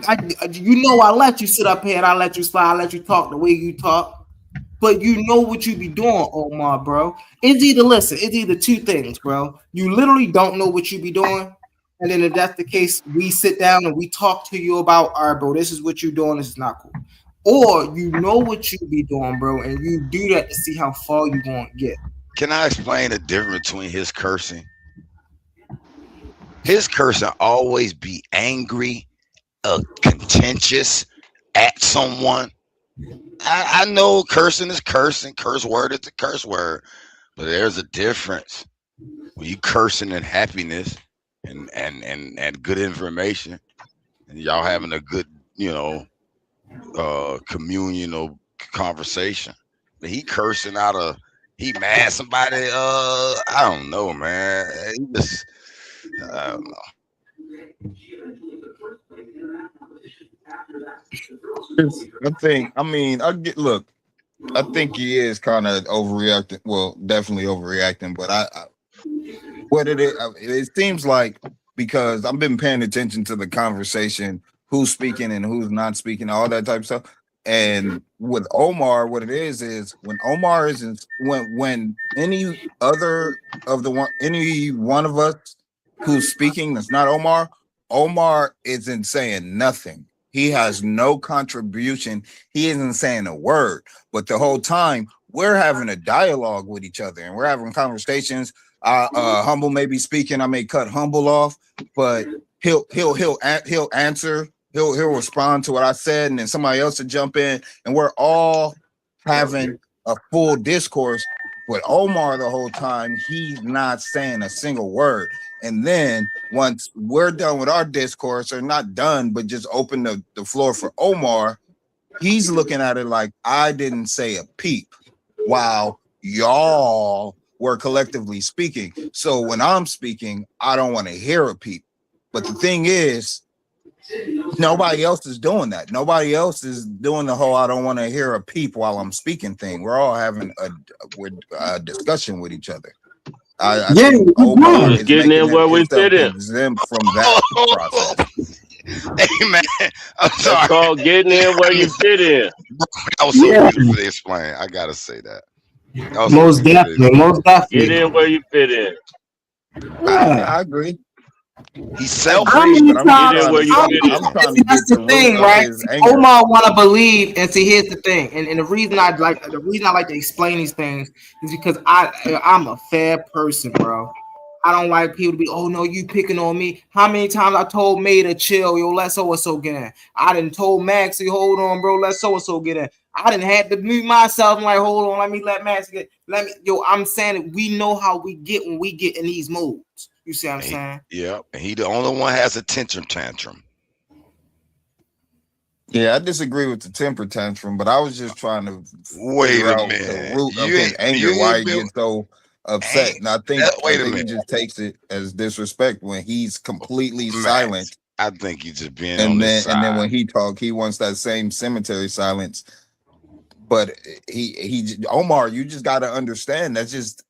Speaker 1: let you sit up here and I let you slide, I let you talk the way you talk. But you know what you be doing, Omar, bro. It's either two things, bro. You literally don't know what you be doing. And then if that's the case, we sit down and we talk to you about, all right, bro, this is what you're doing, this is not cool. Or you know what you be doing, bro, and you do that to see how far you gonna get.
Speaker 20: Can I explain the difference between his cursing? His cursing always be angry, contentious at someone. I know cursing is cursing, curse word is a curse word, but there's a difference when you cursing in happiness and good information, and y'all having a good, communal conversation. But he cursing out of he mad somebody. I don't know, man. He just I don't know.
Speaker 14: I think he is kind of overreacting. Well, definitely overreacting, but what it seems like, because I've been paying attention to the conversation, who's speaking and who's not speaking, all that type of stuff. And with Omar, what it is when Omar isn't, when any other of any one of us who's speaking that's not Omar isn't saying nothing. He has no contribution. He isn't saying a word. But the whole time we're having a dialogue with each other and we're having conversations. Humble may be speaking. I may cut Humble off, but he'll answer. He'll respond to what I said, and then somebody else will jump in, and we're all having a full discourse. With Omar the whole time, he's not saying a single word. And then once we're done with our discourse, or not done, but just open the floor for Omar, he's looking at it like I didn't say a peep while y'all were collectively speaking. So when I'm speaking, I don't want to hear a peep. But the thing is, nobody else is doing that. Nobody else is doing the whole I don't want to hear a peep while I'm speaking thing. We're all having a discussion with each other. I think Omar is
Speaker 21: getting in where we fit in.
Speaker 14: Exempt from that process.
Speaker 20: Hey man, I'm sorry.
Speaker 21: That's called getting in where you fit in.
Speaker 20: That was so beautiful to explain. I gotta say that.
Speaker 1: Most definitely.
Speaker 21: Get in where you fit in.
Speaker 14: I agree.
Speaker 20: He's selfish.
Speaker 1: That's
Speaker 14: the
Speaker 1: thing, right? Omar want to believe, and see, here's the thing, and the reason I like to explain these things is because I'm a fair person, bro. I don't like people to be, oh no, you picking on me. How many times I told May to chill, yo, let so and so get in. I didn't told Maxie, hold on, bro, let so and so get in. I didn't have to mute myself. I'm like, hold on, let Maxie get. I'm saying it. We know how we get when we get in these moods. You see what I'm saying?
Speaker 20: Yeah, and he the only one has a temper tantrum.
Speaker 14: Yeah, I disagree with the temper tantrum, but I was just trying to
Speaker 20: wait
Speaker 14: figure
Speaker 20: a
Speaker 14: out
Speaker 20: minute.
Speaker 14: the root of his anger, why he gets so upset. And I think he just takes it as disrespect when he's completely silent.
Speaker 20: I think he's just being on his side.
Speaker 14: And then when he talk, he wants that same cemetery silence. But Omar, you just got to understand that's just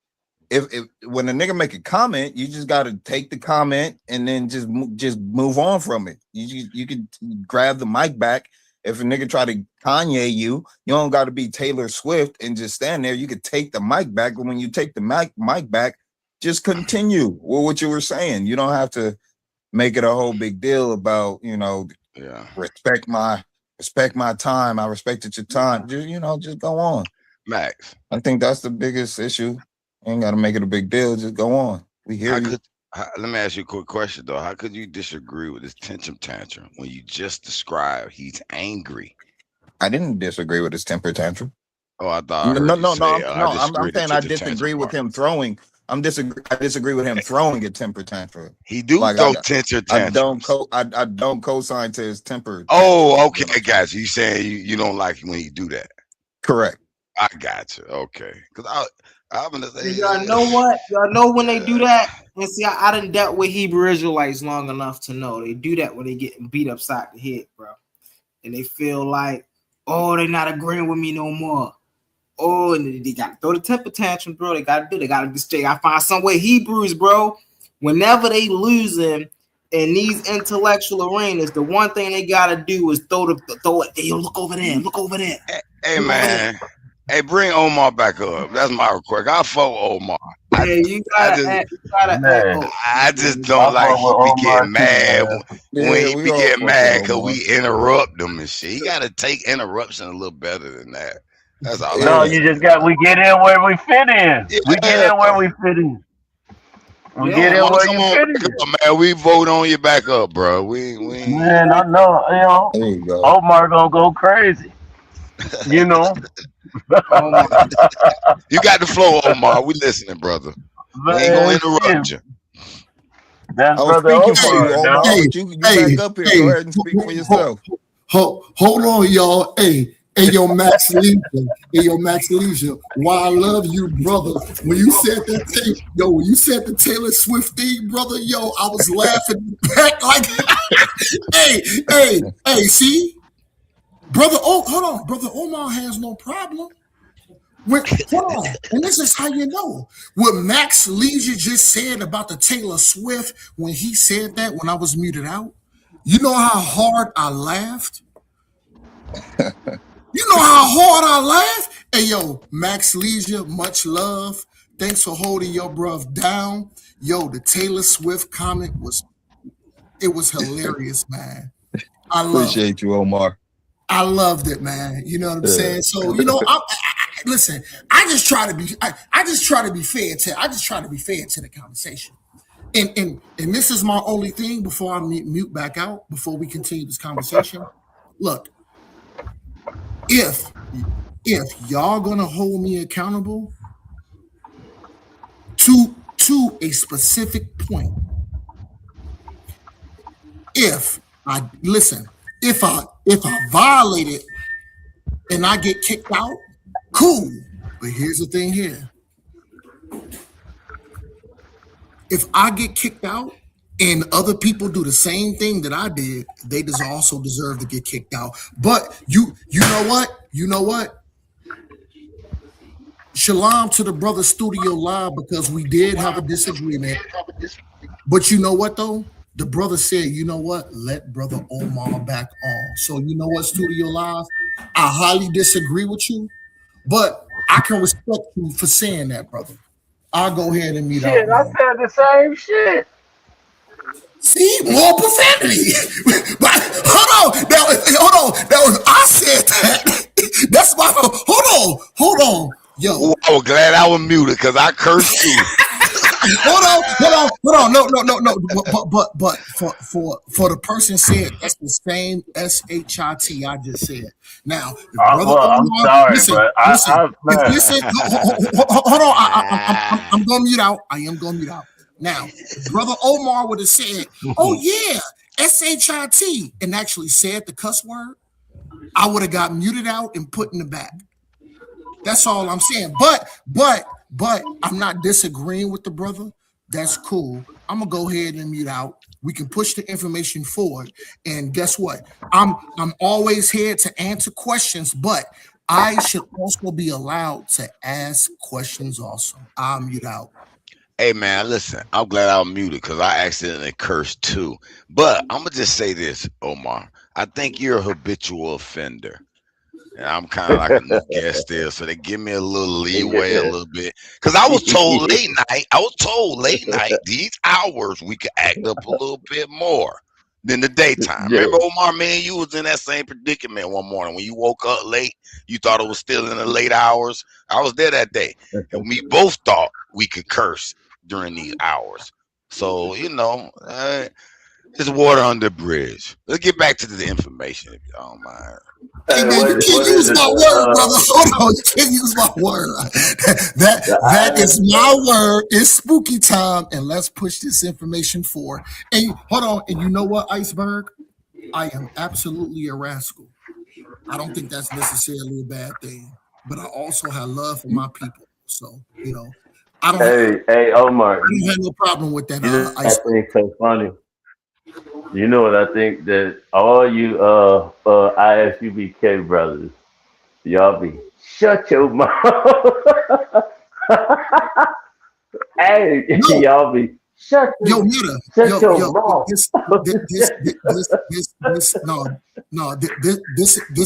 Speaker 14: if when a nigga make a comment, you just got to take the comment and then just move on from it. You could grab the mic back. If a nigga try to Kanye you don't got to be Taylor Swift and just stand there. You could take the mic back, but when you take the mic back, just continue with what you were saying. You don't have to make it a whole big deal about, respect my time. I respected your time. Just go on.
Speaker 20: Max.
Speaker 14: I think that's the biggest issue. Ain't got to make it a big deal. Just go on. We hear you.
Speaker 20: Let me ask you a quick question, though. How could you disagree with his temper tantrum when you just described he's angry?
Speaker 14: I didn't disagree with his temper tantrum.
Speaker 20: Oh, I thought I heard
Speaker 14: no.
Speaker 20: you say,
Speaker 14: I'm saying I disagree with him throwing. I disagree with him throwing a temper tantrum.
Speaker 20: He do
Speaker 14: Like,
Speaker 20: throw temper tantrums.
Speaker 14: I don't co-sign to his temper.
Speaker 20: Oh, okay, I got you. You saying you don't like when he do that?
Speaker 14: Correct.
Speaker 20: I got you. Okay, because I'm gonna say,
Speaker 16: y'all know what? Y'all know when they do that. And see, I done dealt with Hebrew Israelites long enough to know they do that when they getting beat upside the head, bro. And they feel like, oh, they're not agreeing with me no more. Oh, and they got to throw the temper tantrum, bro. They got to just stay. I find some way Hebrews, bro. Whenever they losing in these intellectual arenas, the one thing they got to do is throw it. Hey, yo, look over there. Look over there.
Speaker 20: Hey, man. Hey, bring Omar back up. That's my request. I'll vote Omar.
Speaker 16: I
Speaker 20: just don't like he be getting mad when he be getting mad because we interrupt them and shit. He got to take interruption a little better than that. That's all.
Speaker 8: No, you just got. We get in where we fit in. Yeah. We get in where we fit in. We get in where you fit in.
Speaker 20: Man, we vote on you back up, bro. We
Speaker 8: man, I know.
Speaker 14: There you go.
Speaker 8: Omar gonna go crazy. You know.
Speaker 20: You got the floor, Omar. We listening, brother. We ain't gonna interrupt you.
Speaker 8: That's brother Omar.
Speaker 14: You back up here. Go ahead and speak for yourself.
Speaker 17: Hold on, y'all. Hey, yo, Max Leisure. Why I love you, brother. When you said the Taylor Swift thing, brother, yo, I was laughing back like, hey, see? Brother, hold on. Brother Omar has no problem. Hold on. And this is how you know. What Max Leisure just said about the Taylor Swift, when he said that when I was muted out, you know how hard I laughed? You know how hard I laughed? Hey, yo, Max Leisure, much love. Thanks for holding your bruv down. Yo, the Taylor Swift comment was hilarious, man. I
Speaker 14: appreciate you, Omar.
Speaker 17: I loved it, man. You know what I'm saying? So, you know, listen, I just try to be fair to the conversation. And this is my only thing before I mute back out, before we continue this conversation. Look, if y'all gonna hold me accountable to a specific point, if I violate it and I get kicked out, cool. But here's the thing here. If I get kicked out and other people do the same thing that I did, they also deserve to get kicked out. But you know what? You know what? Shalom to the brother Studio Live, because we did have a disagreement. But you know what though? The brother said, you know what? Let brother Omar back on. So you know what, Studio Live? I highly disagree with you, but I can respect you for saying that, brother. I'll go ahead and mute out.
Speaker 8: Shit, I said the same shit.
Speaker 17: See, more profanity. But hold on. That was I said that. That's my hold on. Yo.
Speaker 20: Ooh, I was glad I was muted because I cursed too.
Speaker 17: Hold on. No. But for the person said, that's the same shit I just said. Now,
Speaker 8: I'm sorry, but
Speaker 17: listen. Hold on. I'm gonna mute out. I am gonna mute out. Now, if brother Omar would have said, "Oh yeah, shit," and actually said the cuss word, I would have got muted out and put in the back. That's all I'm saying. But I'm not disagreeing with the brother. That's cool. I'm gonna go ahead and mute out. We can push the information forward. And guess what? I'm always here to answer questions, but I should also be allowed to ask questions also. I'll mute out.
Speaker 20: Hey man, listen, I'm glad I was muted because I accidentally cursed too. But I'm gonna just say this, Omar. I think you're a habitual offender. And I'm kind of like a new guest there, so they give me a little leeway a little bit. Because I was told late night, these hours we could act up a little bit more than the daytime.
Speaker 14: Yeah.
Speaker 20: Remember, Omar, man, you was in that same predicament one morning when you woke up late. You thought it was still in the late hours. I was there that day, and we both thought we could curse during these hours. So, you know, it's water under the bridge. Let's get back to the information, if you don't mind.
Speaker 9: Hey man, you can't use my word, brother. Hold on, you can't use my word. That is my word. It's spooky time, and let's push this information forward. And hold on, and you know what, Iceberg? I am absolutely a rascal. I don't think that's necessarily a bad thing, but I also have love for my people. So I don't
Speaker 8: Hey, Omar,
Speaker 9: have no problem with that.
Speaker 8: you know I
Speaker 9: Iceberg.
Speaker 8: think so funny. You know what I think that all you ISUBK brothers, y'all be shut your mouth. Hey,
Speaker 9: No,
Speaker 8: y'all be shut
Speaker 9: yo, Meta,
Speaker 8: your mouth.
Speaker 9: This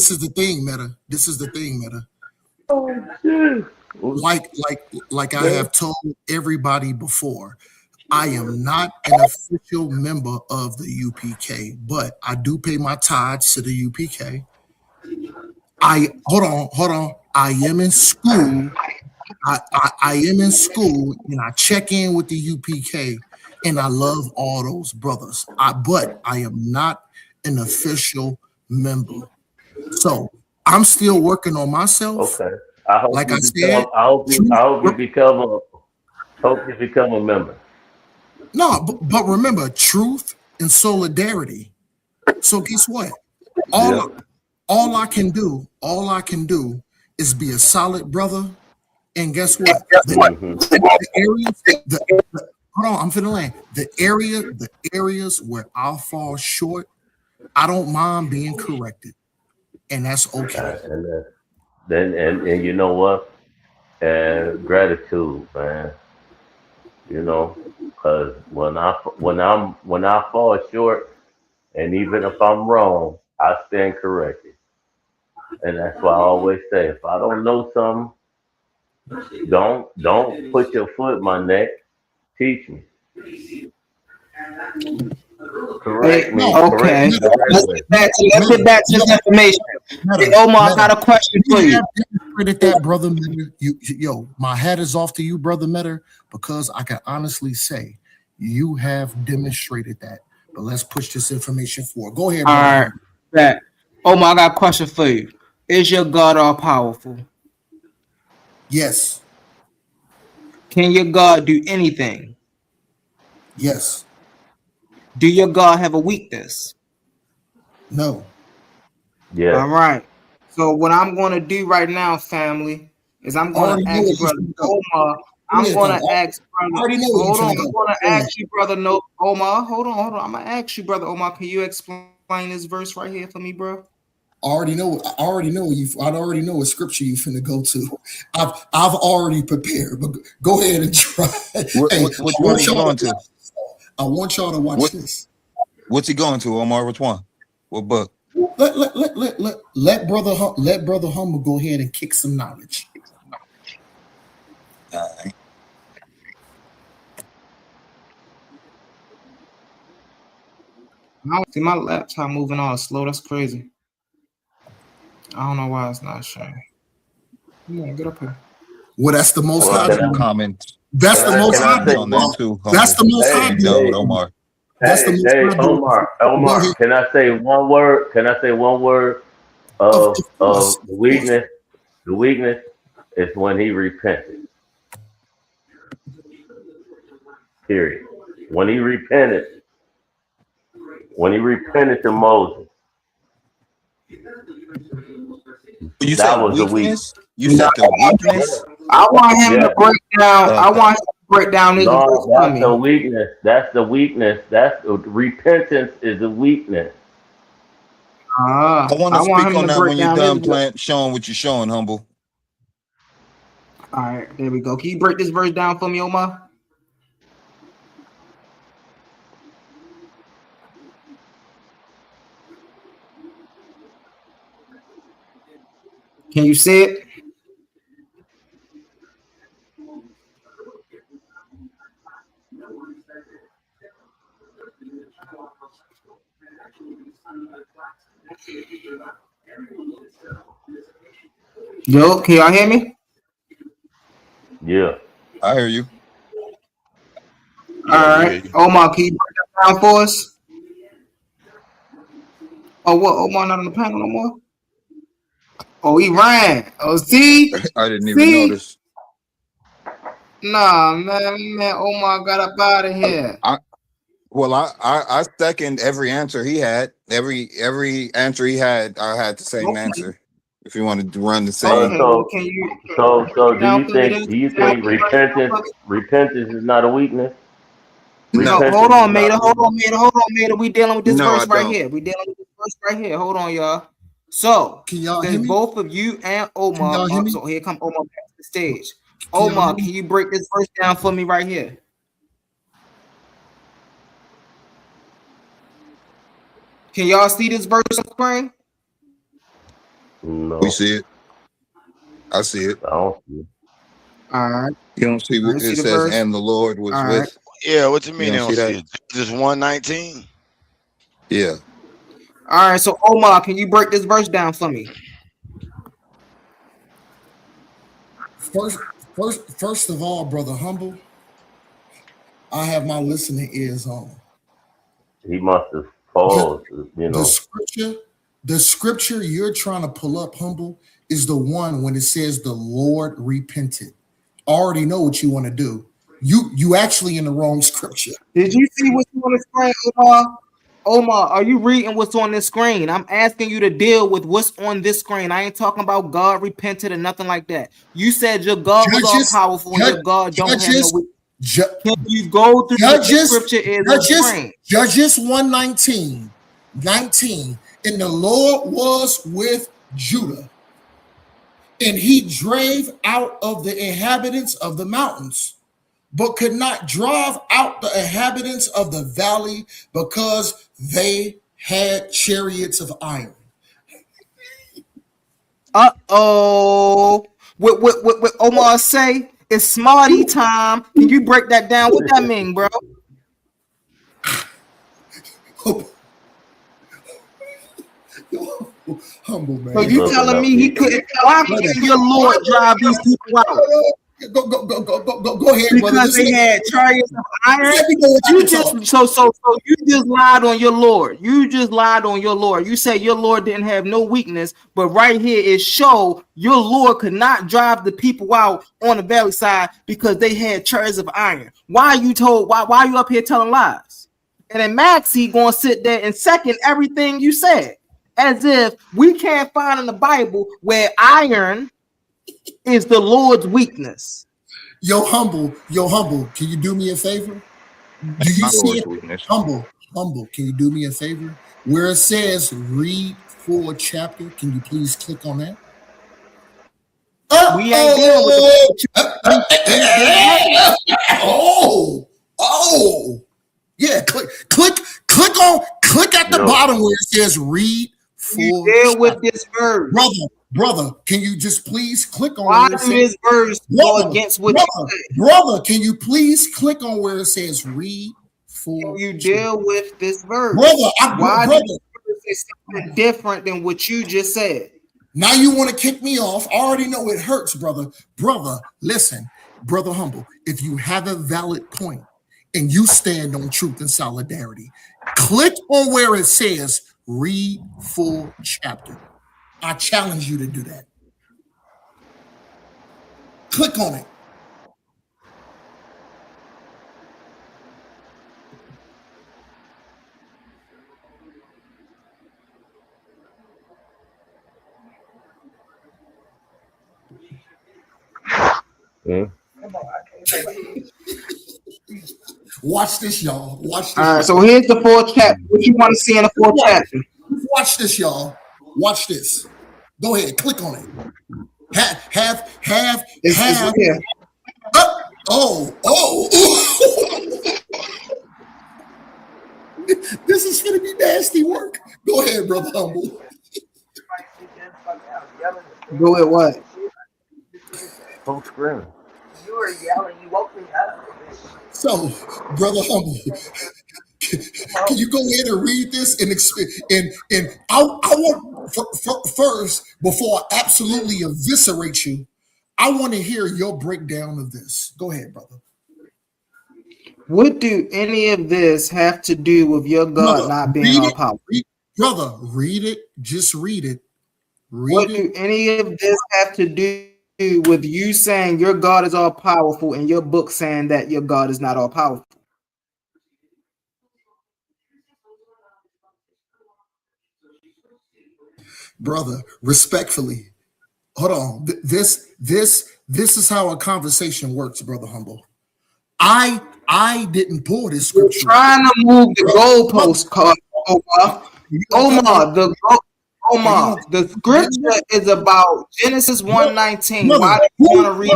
Speaker 9: is the thing, Meta. This is the thing, Meta.
Speaker 8: Oh shit.
Speaker 9: Like I have told everybody before, I am not an official member of the UPK, but I do pay my tithes to the UPK. Hold on. I am in school. I am in school, and I check in with the UPK, and I love all those brothers. But I am not an official member, so I'm still working on myself.
Speaker 8: Okay. I hope
Speaker 9: Like
Speaker 8: you
Speaker 9: I said,
Speaker 8: become. I hope you become a. Hope you become a member.
Speaker 9: no, but remember truth and solidarity. So guess what?
Speaker 8: Yeah.
Speaker 9: All I can do is be a solid brother. And guess what? The areas, hold on, I'm finna land. The areas where I'll fall short, I don't mind being corrected, and that's okay.
Speaker 8: And you know what? And gratitude, man. You know, because when I fall short, and even if I'm wrong, I stand corrected. And that's why I always say, if I don't know something, don't put your foot in my neck. Teach me. Correct me. Correct
Speaker 1: Okay.
Speaker 8: me the right way.
Speaker 1: Let's get back to this information. Hey, Omar, I got a question for you.
Speaker 9: Have demonstrated that, brother Metter. Yo, my hat is off to you, brother Metter, because I can honestly say you have demonstrated that. But let's push this information forward. Go ahead,
Speaker 1: All
Speaker 9: brother.
Speaker 1: right. That. Omar, I got a question for you. Is your God all powerful?
Speaker 9: Yes.
Speaker 1: Can your God do anything?
Speaker 9: Yes.
Speaker 1: Do your God have a weakness?
Speaker 9: No.
Speaker 8: Yeah.
Speaker 1: All right. So what I'm going to do right now, family, is I'm going to ask brother Omar. I'm going to ask brother. Hold on. I'm going to ask you, brother. No, Omar. Hold on. I'm going to ask you, brother Omar. Can you explain this verse right here for me, bro?
Speaker 9: I already know what scripture you finna go to. I've already prepared, but go ahead and try.
Speaker 14: Which one are you going to?
Speaker 9: I want y'all to watch this.
Speaker 14: What's he going to, Omar? Which one? What book?
Speaker 9: Let brother Humble go ahead and kick some knowledge.
Speaker 1: I see my laptop moving all slow. That's crazy. I don't know why it's not showing. Come on, get up here.
Speaker 9: Well, that's the most high.
Speaker 14: Comment.
Speaker 9: That's the most high.
Speaker 14: On that too,
Speaker 9: that's the most high.
Speaker 8: Hey,
Speaker 14: Omar.
Speaker 8: That's the most high. Omar, can I say one word? Can I say one word of the weakness? The weakness is when he repented. Period. When he repented to Moses.
Speaker 14: You
Speaker 8: that
Speaker 14: said
Speaker 8: was the
Speaker 14: weakness?
Speaker 8: weakness.
Speaker 14: You said the weakness?
Speaker 1: I want him to break down. I want him to break down this verse for
Speaker 8: that's
Speaker 1: me.
Speaker 8: the weakness. That's the weakness. That's repentance is a weakness.
Speaker 14: I want to speak on that when you're done
Speaker 1: playing,
Speaker 14: showing what you're showing, Humble.
Speaker 1: All right, there we go. Can you break this verse down for me, Omar? Can you see it? Yo, can y'all hear me?
Speaker 8: Yeah.
Speaker 14: I hear you.
Speaker 1: All right. Omar, can you break that down for us? Oh, what? Omar not on the panel no more? Oh, he ran. Oh, see?
Speaker 14: I didn't even notice.
Speaker 1: Nah, man, Omar got up out of here.
Speaker 14: I second every answer he had. Every answer he had, I had the same answer. If you wanted to run the same.
Speaker 21: So do you think repentance is not a weakness?
Speaker 1: No, hold on, Mater. We dealing with this
Speaker 14: No, I
Speaker 1: verse right
Speaker 14: don't.
Speaker 1: here. We dealing with this verse right here. Hold on, y'all. So,
Speaker 17: can y'all hear
Speaker 1: since
Speaker 17: me?
Speaker 1: both of you and Omar,
Speaker 17: Can y'all hear me?
Speaker 1: so here come Omar back to the stage.
Speaker 17: Can y'all
Speaker 1: Omar,
Speaker 17: hear me?
Speaker 1: can you break this verse down for me right here? Can y'all see this verse on the screen?
Speaker 21: No.
Speaker 14: We see it. I see it.
Speaker 21: I don't see it.
Speaker 1: All right.
Speaker 14: You don't see what it says,
Speaker 1: verse?
Speaker 14: and the Lord was
Speaker 1: All right.
Speaker 14: with.
Speaker 20: Yeah, what you mean they
Speaker 14: don't
Speaker 20: don't
Speaker 14: see
Speaker 20: see
Speaker 14: that?
Speaker 20: it? Just 119.
Speaker 14: Yeah.
Speaker 1: All right. So Omar, can you break this verse down for me?
Speaker 17: First of all, brother Humble, I have my listening ears on.
Speaker 21: He must have paused,
Speaker 17: The scripture you're trying to pull up, Humble, is the one when it says the Lord repented. I already know what you want to do. You actually in the wrong scripture.
Speaker 1: Did you see what's on the screen, Omar? Omar, are you reading what's on this screen? I'm asking you to deal with what's on this screen. I ain't talking about God repented or nothing like that. You said your God was all powerful and your God don't have no weakness. Can you go to the scripture is on the screen?
Speaker 17: Judges 1:19. 19. And the Lord was with Judah, and he drave out of the inhabitants of the mountains, but could not drive out the inhabitants of the valley because they had chariots of iron.
Speaker 1: What Omar say? It's smarty time. Can you break that down? What that mean, bro?
Speaker 17: Humble man.
Speaker 1: So you telling me he couldn't? Why couldn't your Lord drive these people out?
Speaker 17: Go ahead,
Speaker 1: because
Speaker 17: brother.
Speaker 1: They had chariots of iron. You just lied on your Lord. You just lied on your Lord. You say your Lord didn't have no weakness, but right here it show your Lord could not drive the people out on the valley side because they had chariots of iron. Why you up here telling lies? And then Maxie gonna sit there and second everything you said, as if we can't find in the Bible where iron is the Lord's weakness.
Speaker 17: Yo, humble. Can you do me a favor? Do you see it? Humble. Can you do me a favor? Where it says read full chapter, can you please click on that?
Speaker 1: We ain't dealing with
Speaker 17: yeah. Click at the bottom where it says read full.
Speaker 1: Deal with this verse,
Speaker 17: brother. Can you just please click on
Speaker 1: why
Speaker 17: where it
Speaker 1: do
Speaker 17: says
Speaker 1: this verse go against what you say?
Speaker 17: Brother, can you please click on where it says read full?
Speaker 1: Can you deal with this verse?
Speaker 17: Why
Speaker 1: do this verse is something different than what you just said?
Speaker 17: Now you want to kick me off. I already know it hurts, brother. Brother, listen, brother Humble, if you have a valid point and you stand on truth and solidarity, click on where it says read full chapter. I challenge you to do that. Click on it. Watch this, y'all. Watch this.
Speaker 1: All right, so here's the fourth chapter. What you want to see in the fourth chapter?
Speaker 17: Watch this, y'all. Watch this. Go ahead, click on it. Have. This is gonna be nasty work. Go ahead, brother Humble.
Speaker 1: Go at what?
Speaker 21: Full screen.
Speaker 4: You were yelling. You woke me up.
Speaker 17: So, brother Humble, can you go ahead and read this and I want first before I absolutely eviscerate you, I want to hear your breakdown of this. Go ahead, brother.
Speaker 1: What do any of this have to do with your God not being all powerful?
Speaker 17: Brother, read it. Just read it.
Speaker 1: What do any of this have to do with you saying your God is all powerful and your book saying that your God is not all powerful?
Speaker 17: Brother, respectfully, hold on. This is how a conversation works, brother Humble. I didn't pull this scripture.
Speaker 1: You're trying to move the goalpost, Omar. The scripture is about Genesis 1:19. Why do you want to read?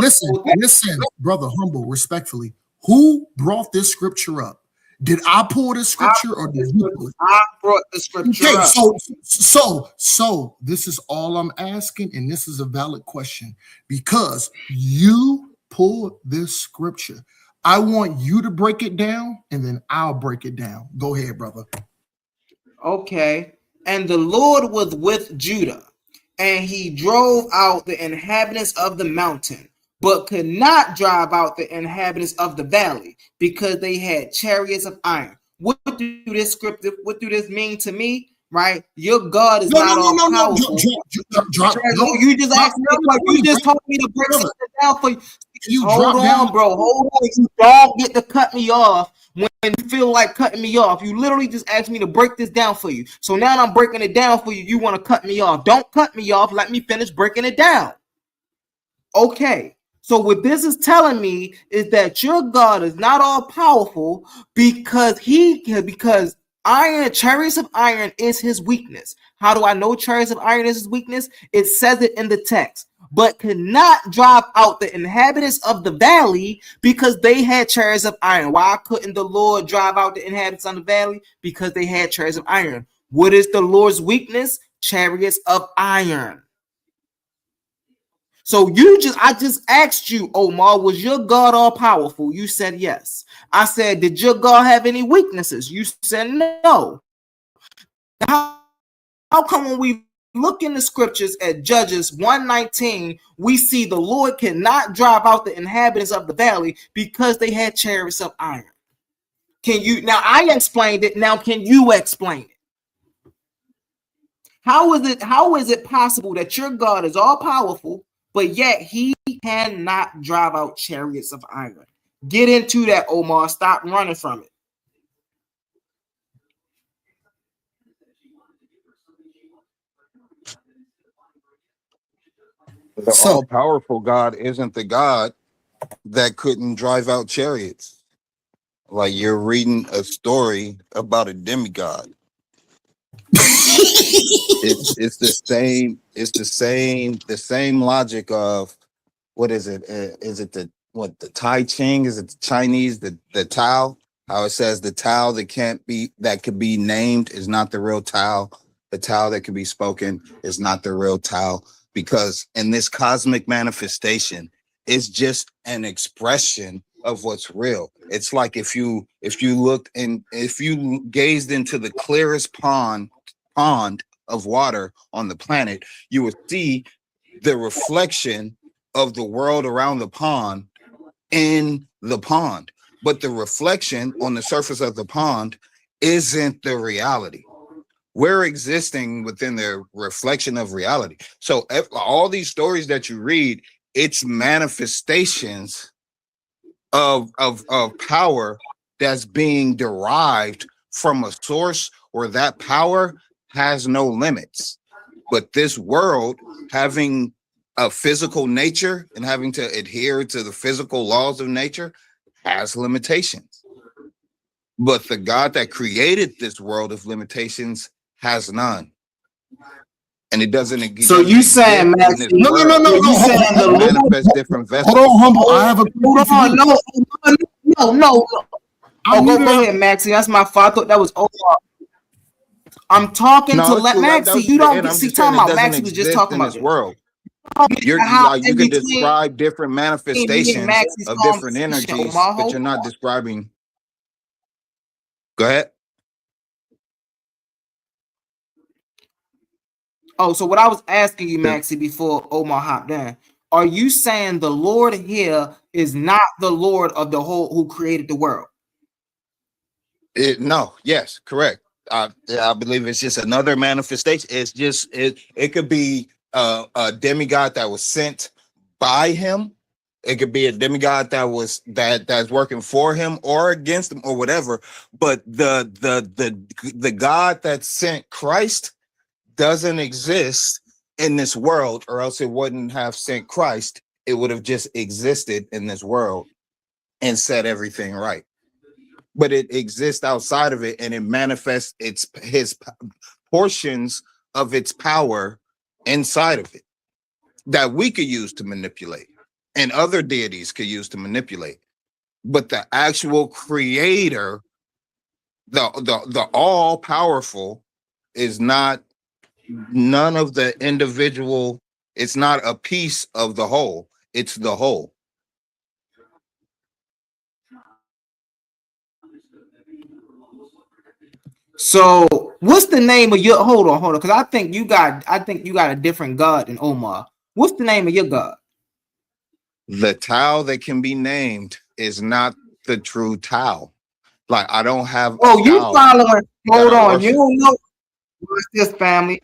Speaker 17: Listen, brother Humble, respectfully. Who brought this scripture up? Did I pull this scripture or did you pull it?
Speaker 1: I brought the scripture
Speaker 17: Okay,
Speaker 1: up.
Speaker 17: So this is all I'm asking, and this is a valid question because you pulled this scripture. I want you to break it down, and then I'll break it down. Go ahead, brother.
Speaker 1: Okay. And the Lord was with Judah, and he drove out the inhabitants of the mountain, but could not drive out the inhabitants of the valley because they had chariots of iron. What do this mean to me? Right? Your God is not all powerful. You just asked me, you just told me to break something down for you. Hold on, bro. Hold on. You don't get to cut me off when you feel like cutting me off. You literally just asked me to break this down for you. So now I'm breaking it down for you. You want to cut me off. Don't cut me off. Let me finish breaking it down. Okay. So what this is telling me is that your God is not all powerful because chariots of iron is his weakness. How do I know chariots of iron is his weakness? It says it in the text. But could not drive out the inhabitants of the valley because they had chariots of iron. Why couldn't the Lord drive out the inhabitants of the valley? Because they had chariots of iron. What is the Lord's weakness? Chariots of iron. So I just asked you, Omar, was your God all powerful? You said yes. I said, did your God have any weaknesses? You said no. How come when we look in the scriptures at Judges 1:19, we see the Lord cannot drive out the inhabitants of the valley because they had chariots of iron? I explained it. Now, can you explain it? How is it possible that your God is all powerful, but yet he cannot drive out chariots of iron? Get into that, Omar. Stop running from it.
Speaker 14: The all-powerful God isn't the God that couldn't drive out chariots. Like you're reading a story about a demigod. It's the same logic of what is it? Is it the Tai Ching? Is it the Chinese? The Tao? How it says the Tao that could be named is not the real Tao. The Tao that can be spoken is not the real Tao. Because in this cosmic manifestation, it's just an expression of what's real. It's like if you looked and if you gazed into the clearest pond of water on the planet, you would see the reflection of the world around the pond in the pond. But the reflection on the surface of the pond isn't the reality. We're existing within the reflection of reality. So all these stories that you read, it's manifestations of power that's being derived from a source where that power has no limits. But this world, having a physical nature and having to adhere to the physical laws of nature, has limitations. But the God that created this world of limitations has none. And it doesn't.
Speaker 1: So you saying, man?
Speaker 17: No.
Speaker 1: You saying the Lord
Speaker 14: manifest different vessels.
Speaker 17: Hold on, Humble. I have a
Speaker 1: no. Go ahead, Maxie. That's my fault. I thought that was over. I'm talking to Maxie. You don't see talking about Maxie was just talking about
Speaker 14: this world. You can describe different manifestations of different energies, but you're not describing. Go ahead.
Speaker 1: Oh, so what I was asking you, Maxie, before Omar hopped in, are you saying the Lord here is not the Lord of the whole who created the world?
Speaker 14: No. Yes. Correct. I believe it's just another manifestation. It's just it could be
Speaker 9: a demigod that was sent by him. It could be a demigod that's working for him or against him or whatever. But the God that sent Christ doesn't exist in this world, or else it wouldn't have sent Christ. It would have just existed in this world and set everything right. But it exists outside of it, and it manifests his portions of its power inside of it that we could use to manipulate, and other deities could use to manipulate. But the actual creator, the all powerful, is not none of the individual. It's not a piece of the whole. It's the whole.
Speaker 1: So what's the name of your hold on, because I think you got a different God than Omar. What's the name of your God?
Speaker 9: The Tao that can be named is not the true Tao. Like, I don't have
Speaker 1: you following. Hold on, you don't know. Watch this, family.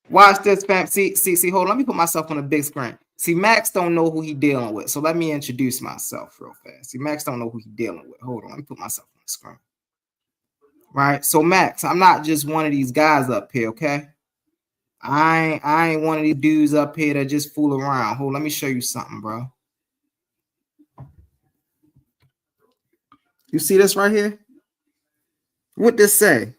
Speaker 1: Watch this, fam. See, hold on. Let me put myself on a big screen. See, Max don't know who he dealing with. So let me introduce myself real fast. See, Max don't know who he dealing with. Hold on, let me put myself on the screen. Right. So Max, I'm not just one of these guys up here, okay? I ain't one of these dudes up here that just fool around. Hold, let me show you something, bro. You see this right here? What this say?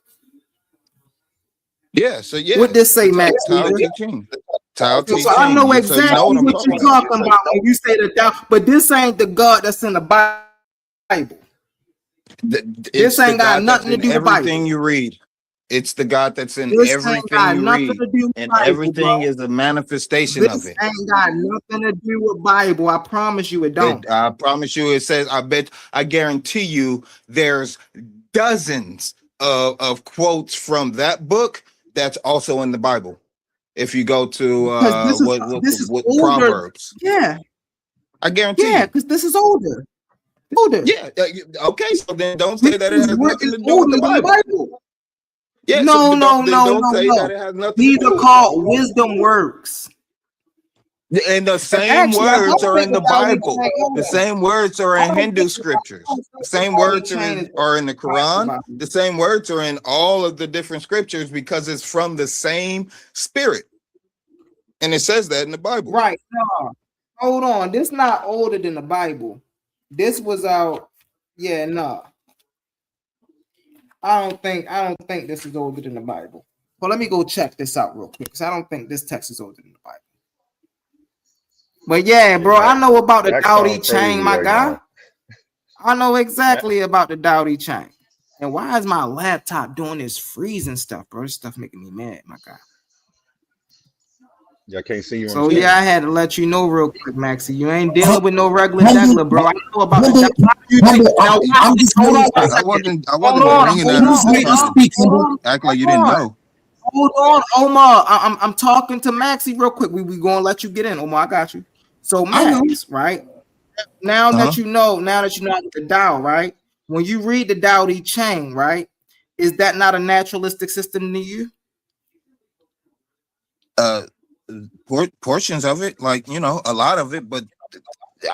Speaker 9: Yeah, so yeah.
Speaker 1: What this say, Max?
Speaker 9: Tao Te Ching. Tao Te Ching.
Speaker 1: So I know exactly
Speaker 9: so you know
Speaker 1: what you're talking about when you say the Tao, but this ain't the God that's in the Bible. This ain't got nothing to do with
Speaker 9: everything you read. It's the God that's in everything you read, and everything is a manifestation of it.
Speaker 1: This ain't got nothing to do with Bible. I promise you, it don't.
Speaker 9: I promise you, it says. I guarantee you, there's dozens of quotes from that book that's also in the Bible. If you go to
Speaker 1: this is older.
Speaker 9: Proverbs,
Speaker 1: yeah,
Speaker 9: I guarantee.
Speaker 1: Yeah, because this is older.
Speaker 9: Yeah. Okay. So then don't say that it has nothing to do with the Bible. Yeah.
Speaker 1: No.
Speaker 9: Don't say that it has nothing
Speaker 1: These
Speaker 9: to do
Speaker 1: are
Speaker 9: with
Speaker 1: called wisdom works.
Speaker 9: And the same words are in the Bible. The same words are in Hindu scriptures. The same words are in the Quran. The same words are in all of the different scriptures because it's from the same spirit. And it says that in the Bible.
Speaker 1: Right. No. Hold on. This not older than the Bible. This was out. Yeah, no. I don't think this is older than the Bible. Well, let me go check this out real quick because I don't think this text is older than the Bible. But yeah, bro, I know about the Dowdy chain, my guy. I know exactly about the Dowdy chain. And why is my laptop doing this freezing stuff, bro? This stuff making me mad, my guy.
Speaker 15: Y'all can't see you.
Speaker 1: So yeah, I had to let you know real quick, Maxie. You ain't dealing with no regular degular, bro. I know about the.
Speaker 9: I wasn't bringing that. Act like you didn't know.
Speaker 1: Hold on, Omar. I'm talking to Maxie real quick. We gonna let you get in, Omar. I got you. So Max, right? Now that you know the Tao, right? When you read the Dowdy chain, right? Is that not a naturalistic system to you?
Speaker 9: Portions of it, like, you know, a lot of it, but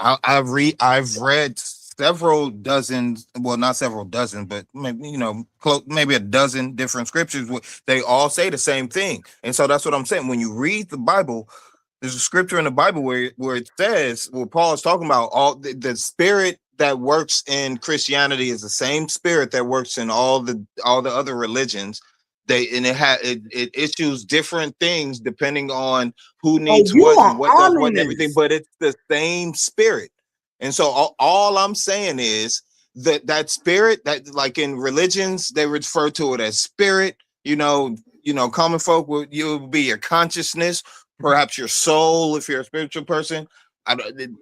Speaker 9: I've read several dozens, well, not several dozen, but maybe, you know, maybe a dozen different scriptures. They all say the same thing, and so that's what I'm saying. When you read the Bible, there's a scripture in the Bible where it says, where Paul is talking about all the spirit that works in Christianity is the same spirit that works in all the other religions. It issues different things depending on who needs what and what does what and everything, but it's the same spirit. And so all I'm saying is that spirit, that, like in religions, they refer to it as spirit. You know, common folk will be your consciousness, perhaps your soul if you're a spiritual person.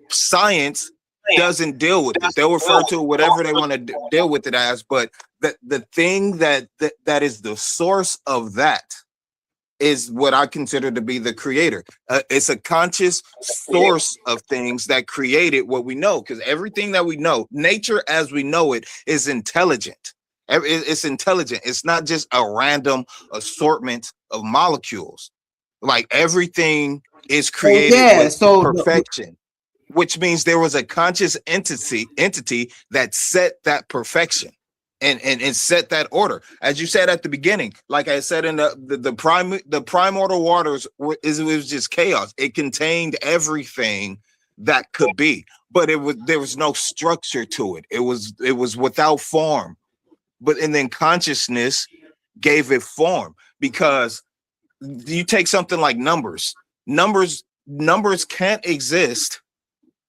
Speaker 9: Science doesn't deal with it. They'll refer to whatever they want to deal with it as, but the thing that is the source of that is what I consider to be the creator. It's a conscious source of things that created what we know, because everything that we know, nature as we know it, is intelligent. It's intelligent. It's not just a random assortment of molecules.
Speaker 7: Like everything is created with perfection, which means there was a conscious entity that set that perfection and set that order. As you said at the beginning, like I said in the primordial waters it was just chaos. It contained everything that could be, but there was no structure to it. It was without form. And then consciousness gave it form, because you take something like numbers. Numbers can't exist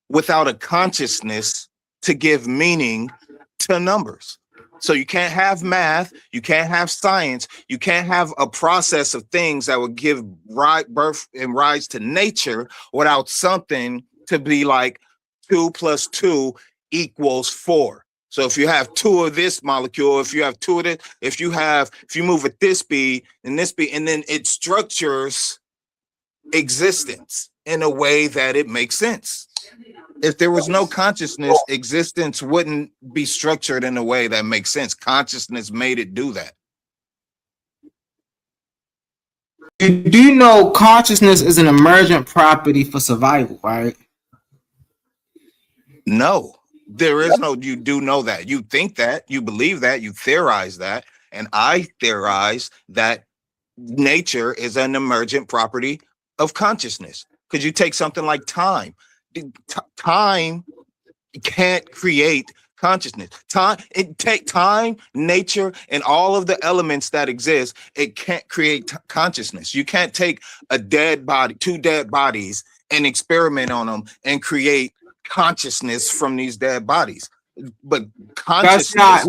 Speaker 7: without a consciousness to give meaning to numbers. So you can't have math, you can't have science, you can't have a process of things that would give birth and rise to nature without something to be like 2 + 2 = 4. So if you have 2 of this molecule, if you have 2 of it, if you move at this speed and this speed, and then it structures existence in a way that it makes sense. If there was no consciousness, existence wouldn't be structured in a way that makes sense. Consciousness made it do that.
Speaker 1: You do know consciousness is an emergent property for survival, right?
Speaker 7: No, there is no, you do know that. You think that, you believe that, you theorize that. And I theorize that nature is an emergent property of consciousness. Because you take something like time. Time can't create consciousness. Time, nature, and all of the elements that exist, it can't create consciousness. You can't take a dead body, 2 dead bodies, and experiment on them and create consciousness from these dead bodies. But consciousness,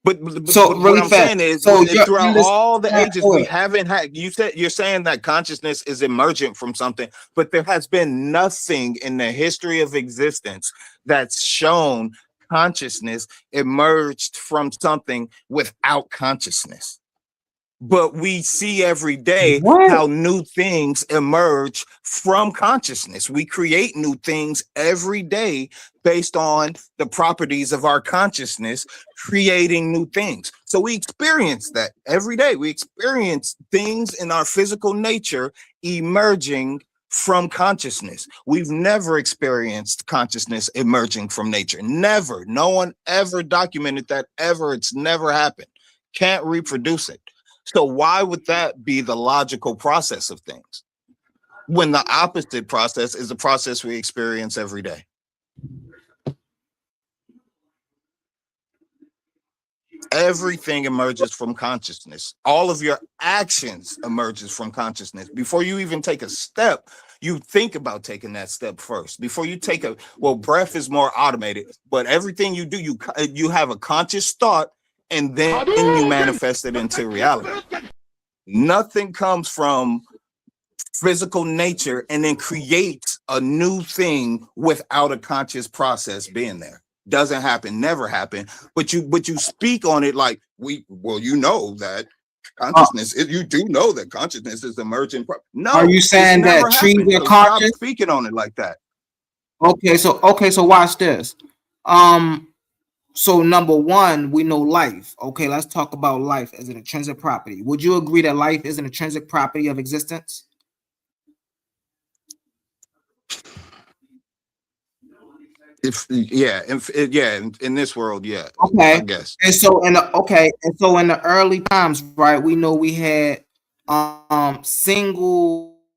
Speaker 7: But what I'm saying is, throughout all the ages, we haven't had. You're saying that consciousness is emergent from something, but there has been nothing in the history of existence that's shown consciousness emerged from something without consciousness. But we see every day how new things emerge from consciousness. We create new things every day based on the properties of our consciousness, creating new things. So we experience that every day. We experience things in our physical nature emerging from consciousness. We've never experienced consciousness emerging from nature. Never. No one ever documented that ever. It's never happened. Can't reproduce it. So why would that be the logical process of things, when the opposite process is the process we experience every day? Everything emerges from consciousness. All of your actions emerges from consciousness. Before you even take a step, you think about taking that step first. Before you take breath is more automated, but everything you do, you have a conscious thought, and then you manifest it into reality. Nothing comes from physical nature and then creates a new thing without a conscious process being there. Doesn't happen, never happen. But you speak on it like you know that consciousness. You do know that consciousness is emergent. No,
Speaker 1: are you saying that trees are conscious?
Speaker 7: Stop speaking on it like that.
Speaker 1: Okay, so watch this. So number one, we know life. Okay, let's talk about life as an intrinsic property. Would you agree that life is an intrinsic property of existence?
Speaker 7: In this world, yeah.
Speaker 1: Okay,
Speaker 7: I guess.
Speaker 1: And so in the early times, right? We know we had single-celled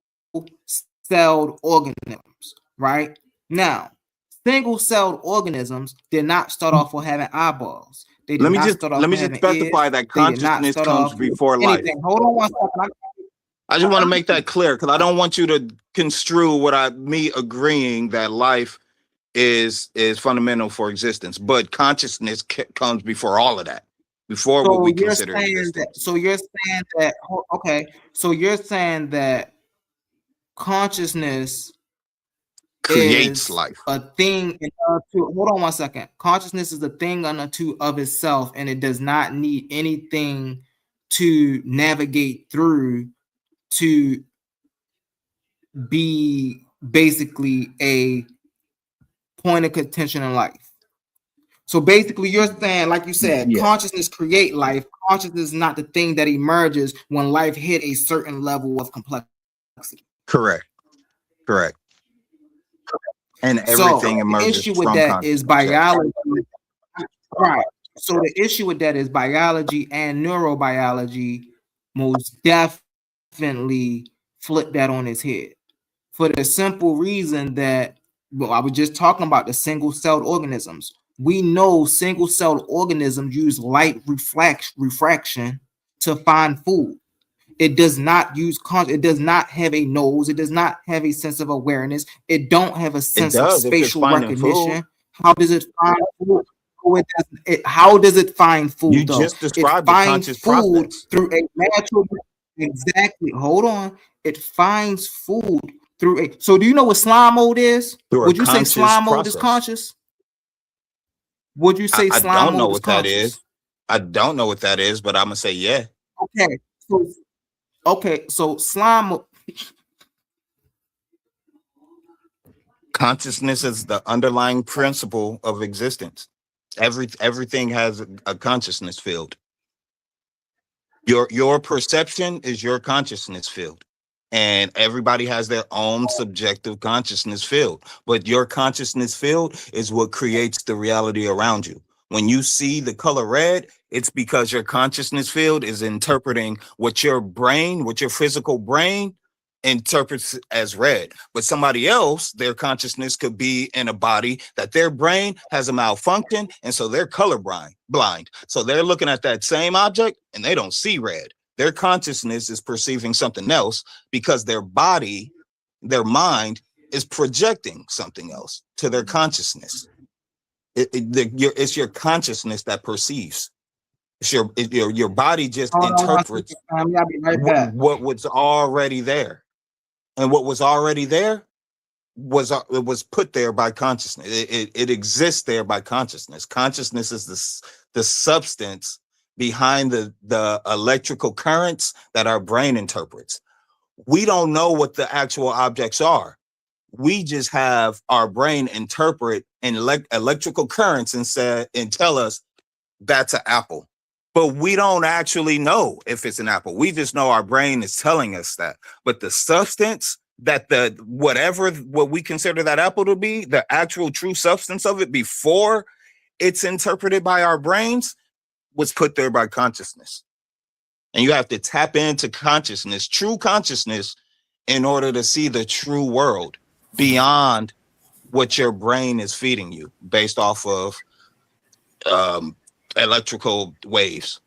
Speaker 1: organisms, right? Now, single-celled organisms did not start off with having eyeballs. They did
Speaker 7: Let me
Speaker 1: not
Speaker 7: just
Speaker 1: start off having
Speaker 7: specify
Speaker 1: ears.
Speaker 7: that
Speaker 1: They did not
Speaker 7: consciousness
Speaker 1: start
Speaker 7: comes
Speaker 1: off
Speaker 7: before
Speaker 1: with
Speaker 7: life.
Speaker 1: anything. Hold on one second.
Speaker 7: I just want to make that clear, because I don't want you to construe me agreeing that life is fundamental for existence, but consciousness comes before all of that, before what we consider existence.
Speaker 1: So you're saying that consciousness
Speaker 7: creates
Speaker 1: is
Speaker 7: life.
Speaker 1: A thing. Hold on one second. Consciousness is a thing unto of itself, and it does not need anything to navigate through to be basically a point of contention in life. So basically, you're saying, like you said, consciousness create life. Consciousness is not the thing that emerges when life hit a certain level of complexity.
Speaker 7: Correct. And
Speaker 1: So
Speaker 7: everything
Speaker 1: the
Speaker 7: emerges
Speaker 1: issue with
Speaker 7: from
Speaker 1: that is
Speaker 7: consciousness. Yes.
Speaker 1: biology. Right. So the issue with that is biology and neurobiology most definitely flip that on its head. For the simple reason that, well, I was just talking about the single-celled organisms. We know single-celled organisms use light refraction to find food. It does not use it does not have a nose. It does not have a sense of awareness. It don't have a
Speaker 7: It
Speaker 1: sense of
Speaker 7: does if it's
Speaker 1: spatial
Speaker 7: finding
Speaker 1: recognition.
Speaker 7: food.
Speaker 1: How does it find food? How does it find food
Speaker 7: You
Speaker 1: though?
Speaker 7: just
Speaker 1: It
Speaker 7: described the
Speaker 1: finds
Speaker 7: conscious
Speaker 1: food
Speaker 7: process
Speaker 1: through a natural. Exactly. Hold on. It finds food through a. So do you know what slime mode is?
Speaker 7: through a
Speaker 1: Would you say
Speaker 7: conscious
Speaker 1: slime mode is
Speaker 7: process.
Speaker 1: conscious? Would you say
Speaker 7: I
Speaker 1: slime
Speaker 7: don't know
Speaker 1: mode is
Speaker 7: what that
Speaker 1: conscious?
Speaker 7: is. I don't know what that is, but I'm gonna say yeah.
Speaker 1: Okay. So slime.
Speaker 7: Consciousness is the underlying principle of existence. Everything has a consciousness field. Your perception is your consciousness field. And everybody has their own subjective consciousness field. But your consciousness field is what creates the reality around you. When you see the color red, it's because your consciousness field is interpreting what your physical brain interprets as red. But somebody else, their consciousness could be in a body that their brain has a malfunction, and so they're blind. So they're looking at that same object and they don't see red. Their consciousness is perceiving something else because their body, their mind is projecting something else to their consciousness. It's your consciousness that perceives. It's your body just interprets what was already there. And what was already there was put there by consciousness. It exists there by consciousness. Consciousness is the substance behind the electrical currents that our brain interprets. We don't know what the actual objects are. We just have our brain interpret electrical currents and tell us that's an apple. But we don't actually know if it's an apple. We just know our brain is telling us that. But the substance that what we consider that apple to be, the actual true substance of it before it's interpreted by our brains, was put there by consciousness. And you have to tap into consciousness, true consciousness, in order to see the true world beyond what your brain is feeding you based off of electrical waves.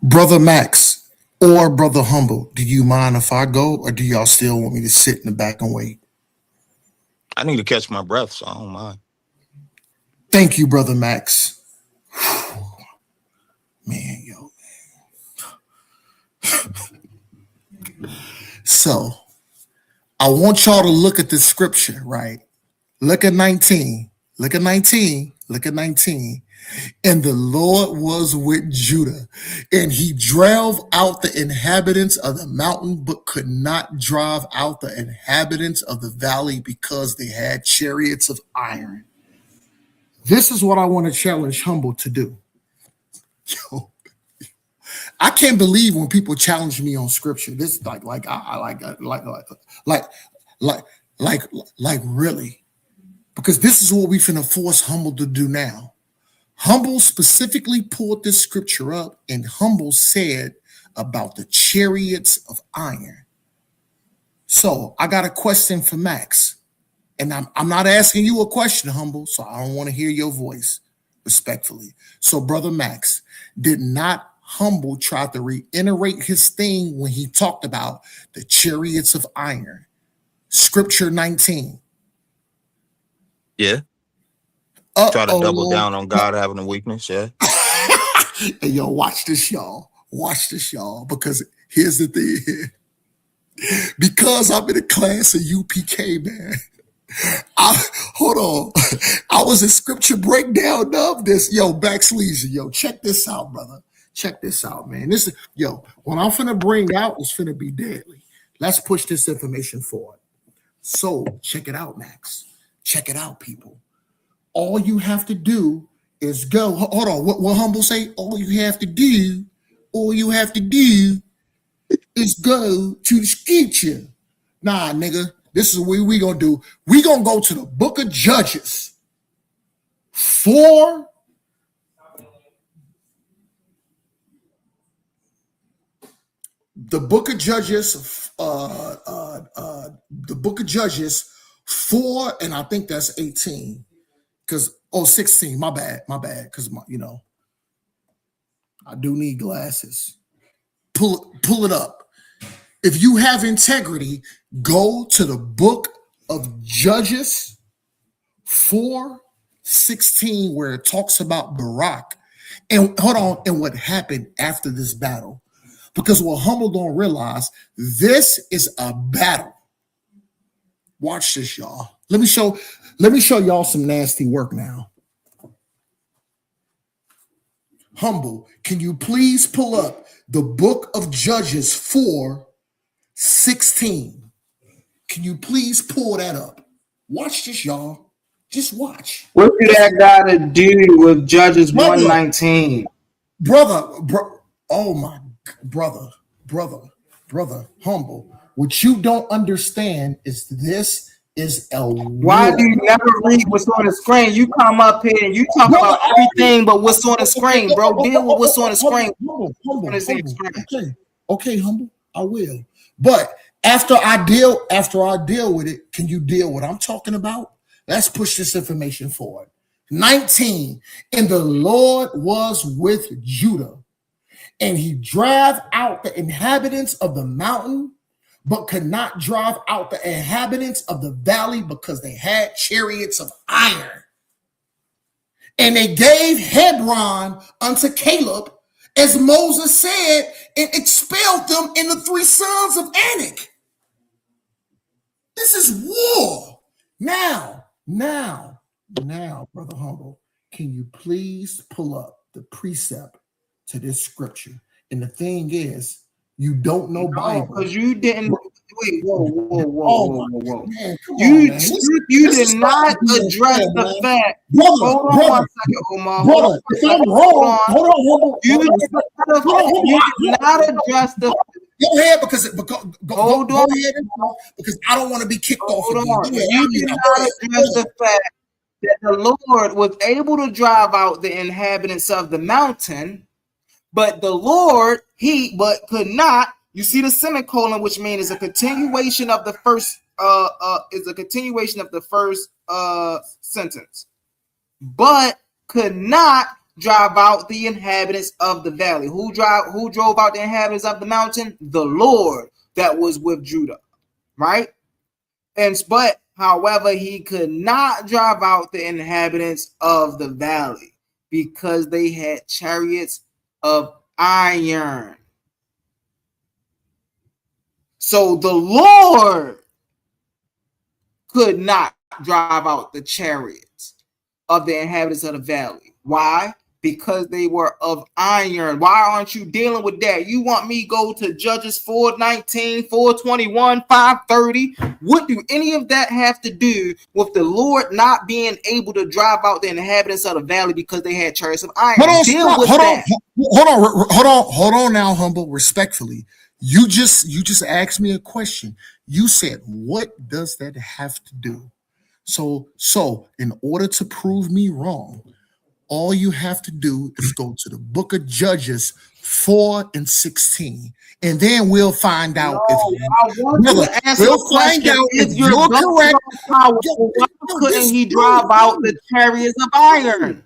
Speaker 17: Brother Max or Brother Humble, do you mind if I go, or do y'all still want me to sit in the back and wait?
Speaker 7: I need to catch my breath, so I don't mind.
Speaker 17: Thank you, Brother Max. Man, yo. So, I want y'all to look at the scripture, right? Look at 19. Look at 19. Look at 19. And the Lord was with Judah, and he drove out the inhabitants of the mountain, but could not drive out the inhabitants of the valley because they had chariots of iron. This is what I want to challenge Humble to do. Yo, I can't believe when people challenge me on scripture. This is like really, because this is what we finna force Humble to do now. Humble specifically pulled this scripture up, and Humble said about the chariots of iron. So I got a question for Max, and I'm not asking you a question, Humble, so I don't want to hear your voice, respectfully. So, Brother Max, did not Humble try to reiterate his thing when he talked about the chariots of iron? Scripture 19.
Speaker 7: Yeah. Try to double down on God having a weakness, yeah.
Speaker 17: Hey, yo, watch this, y'all. Watch this, y'all, because here's the thing. Because I'm in a class of UPK, man. Hold on. I was in scripture breakdown of this. Yo, Backsleezer, yo, check this out, brother. Check this out, man. This is, yo, what I'm finna bring out is finna be deadly. Let's push this information forward. So check it out, Max. Check it out, people. all you have to do is go. Hold on. What Humble say? All you have to do is go to the scripture. Nah, nigga. This is what we gonna do. We gonna go to the book of Judges 4. The book of Judges, the book of Judges 4, and I think that's 18. 16. My bad. Because I do need glasses. Pull it up. If you have integrity, go to the book of Judges 4:16, where it talks about Barak. And hold on, and what happened after this battle. Because what Humble don't realize, this is a battle. Watch this, y'all. Let me show y'all some nasty work now. Humble, can you please pull up the book of Judges 4:16? Can you please pull that up? Watch this, y'all. Just watch.
Speaker 1: What did that got to do with Judges 1:19?
Speaker 17: Oh my brother, Humble. What you don't understand is this is a
Speaker 1: Why do you never read what's on the screen? You come up here and you talk about everything but what's on the screen, bro. Deal with what's on the screen.
Speaker 17: Okay, Humble, I will. But after I deal with it, can you deal what I'm talking about? Let's push this information forward. 19, and the Lord was with Judah, and he drove out the inhabitants of the mountain, but could not drive out the inhabitants of the valley because they had chariots of iron. And they gave Hebron unto Caleb, as Moses said, and expelled them in the 3 sons of Anak. This is war. Now, Brother Humble, can you please pull up the precept to this scripture? And the thing is, you don't know Bible.
Speaker 1: Because you didn't. Wait, whoa.
Speaker 17: Man,
Speaker 1: you did not address the fact. Hold on 1 second, Omar.
Speaker 17: Brother, if I'm wrong, hold on.
Speaker 1: You did not address the.
Speaker 17: Go ahead, because I don't want to be kicked off.
Speaker 1: You did not address the fact that the Lord was able to drive out the inhabitants of the mountain, but the Lord could not. You see the semicolon, which means it's a continuation of the first. Is a continuation of the first sentence, but could not drive out the inhabitants of the valley. Who drove out the inhabitants of the mountain? The Lord that was with Judah, right? But however, he could not drive out the inhabitants of the valley because they had chariots of iron. So the Lord could not drive out the chariots of the inhabitants of the valley. Why? Because they were of iron. Why aren't you dealing with that? You want me to go to Judges 4:19, 4:21, 5:30? What do any of that have to do with the Lord not being able to drive out the inhabitants of the valley because they had chariots of iron?
Speaker 17: Hold on now, Humble, respectfully. You just asked me a question. You said, what does that have to do? So in order to prove me wrong, all you have to do is go to the book of Judges 4:16, and then we'll find out if
Speaker 1: you're correct. Why couldn't he drive out the chariots of iron?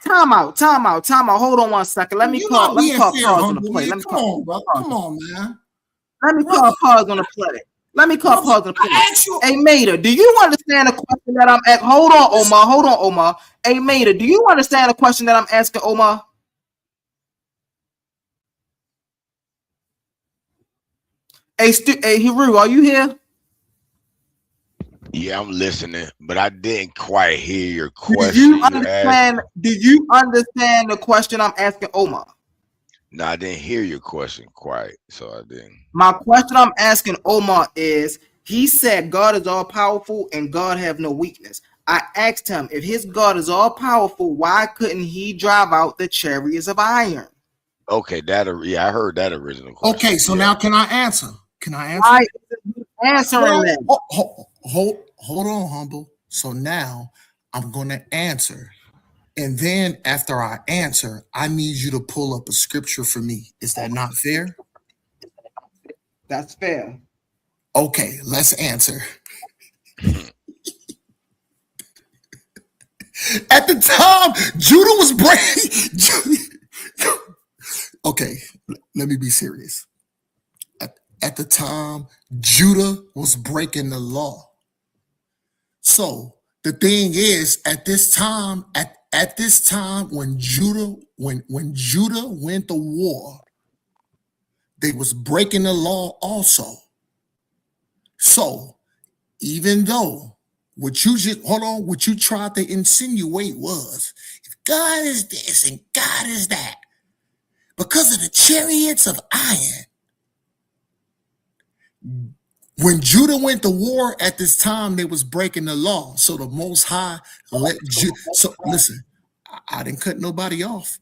Speaker 1: Time out. Hold on 1 second. Let me call pause on the play.
Speaker 17: Come on, man.
Speaker 1: Let me call pause on the play. Hey, Mater, do you understand the question that I'm asking? Hold on, Omar. Hey, Mater, do you understand the question that I'm asking, Omar? Hey, Hiru, are you here?
Speaker 18: Yeah, I'm listening, but I didn't quite hear your question.
Speaker 1: Do you understand the question I'm asking, Omar?
Speaker 18: No, I didn't hear your question quite, so I didn't.
Speaker 1: My question I'm asking Omar is, He said God is all powerful and God have no weakness. I asked him, if his God is all powerful, why couldn't he drive out the chariots of iron?
Speaker 18: Okay, yeah, I heard that original question.
Speaker 17: Okay, so now can I answer? Can I answer?
Speaker 1: Why isn't he answering that?
Speaker 17: Hold on, humble. So now I'm gonna answer. And then after I answer, I need you to pull up a scripture for me. Is that not fair?
Speaker 1: That's fair.
Speaker 17: Okay, let's answer. At the time, Judah was breaking. Okay, let me be serious. At the time, Judah was breaking the law. So the thing is, at this time, when Judah went to war, they was breaking the law also. So even though what you tried to insinuate was God is this and God is that, because of the chariots of iron. When Judah went to war at this time, they was breaking the law. So the Most High let Judah. So listen, I didn't cut nobody off.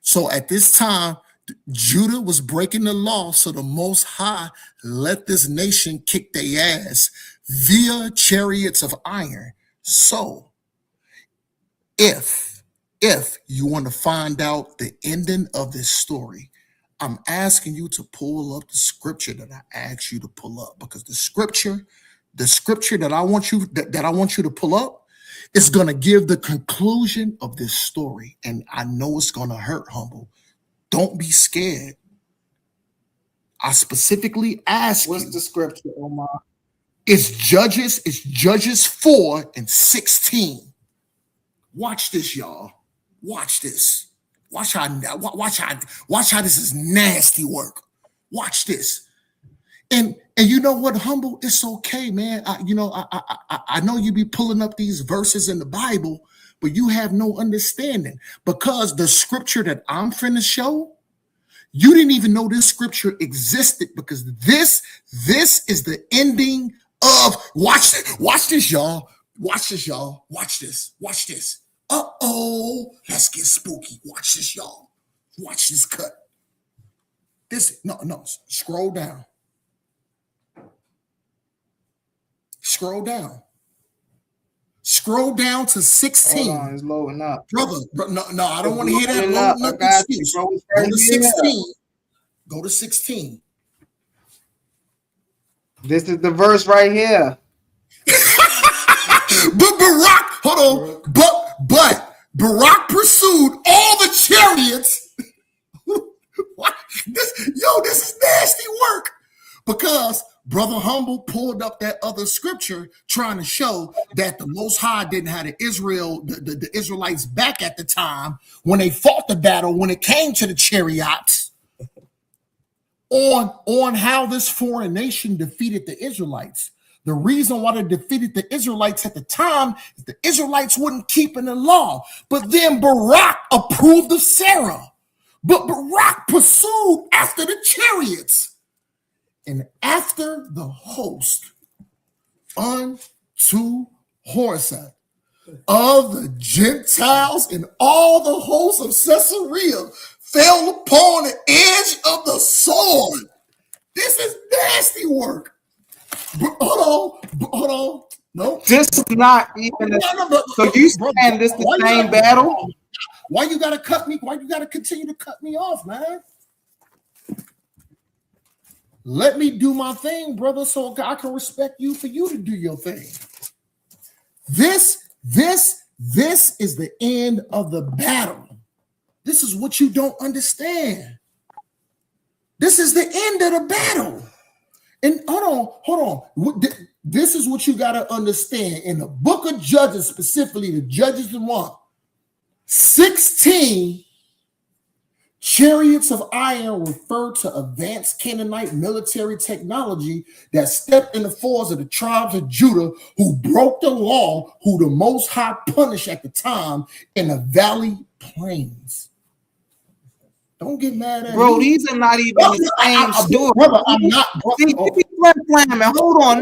Speaker 17: So at this time, Judah was breaking the law. So the Most High let this nation kick their ass via chariots of iron. So if you want to find out the ending of this story, I'm asking you to pull up the scripture that I asked you to pull up, because the scripture that I want you to pull up is going to give the conclusion of this story. And I know it's going to hurt, humble. Don't be scared. I specifically asked
Speaker 1: What's the scripture, Omar?
Speaker 17: It's Judges 4 and 16. Watch this, y'all. Watch this. Watch how this is nasty work. Watch this. And you know what, humble? It's okay, man. I know you be pulling up these verses in the Bible, but you have no understanding, because the scripture that I'm finna show, you didn't even know this scripture existed, because this is the ending of watch this, y'all. Watch this, y'all. Watch this. Watch this. Uh-oh, let's get spooky. Watch this, y'all. Watch this cut. Scroll down. Scroll down. Scroll down to 16.
Speaker 1: Hold on, it's loading up.
Speaker 17: Brother, no, I don't want to hear that loading up excuse. Go to 16. Go to 16.
Speaker 1: This is the verse right here.
Speaker 17: But Barak, hold on. But Barak pursued all the chariots. This is nasty work. Because Brother Humble pulled up that other scripture trying to show that the Most High didn't have the Israelites back at the time when they fought the battle, when it came to the chariots, on how this foreign nation defeated the Israelites. The reason why they defeated the Israelites at the time is the Israelites wouldn't keep in the law. But then Barak approved of Sarah. But Barak pursued after the chariots. And after the host unto Horsa of the Gentiles and all the hosts of Caesarea fell upon the edge of the sword. This is nasty work. Hold on. No.
Speaker 1: This is not even. So you saying this the same battle?
Speaker 17: Why you gotta cut me? Why you gotta continue to cut me off, man? Let me do my thing, brother, so I can respect you for you to do your thing. This is the end of the battle. This is what you don't understand. This is the end of the battle. And hold on. This is what you got to understand. In the book of Judges, specifically the Judges 1, 16 chariots of iron refer to advanced Canaanite military technology that stepped in the fours of the tribes of Judah, who broke the law, who the Most High punished at the time in the valley plains. Don't get mad at
Speaker 1: bro.
Speaker 17: me.
Speaker 1: These are not even the same story.
Speaker 17: Brother, I'm not.
Speaker 1: See, you be flim-flamming. Hold on.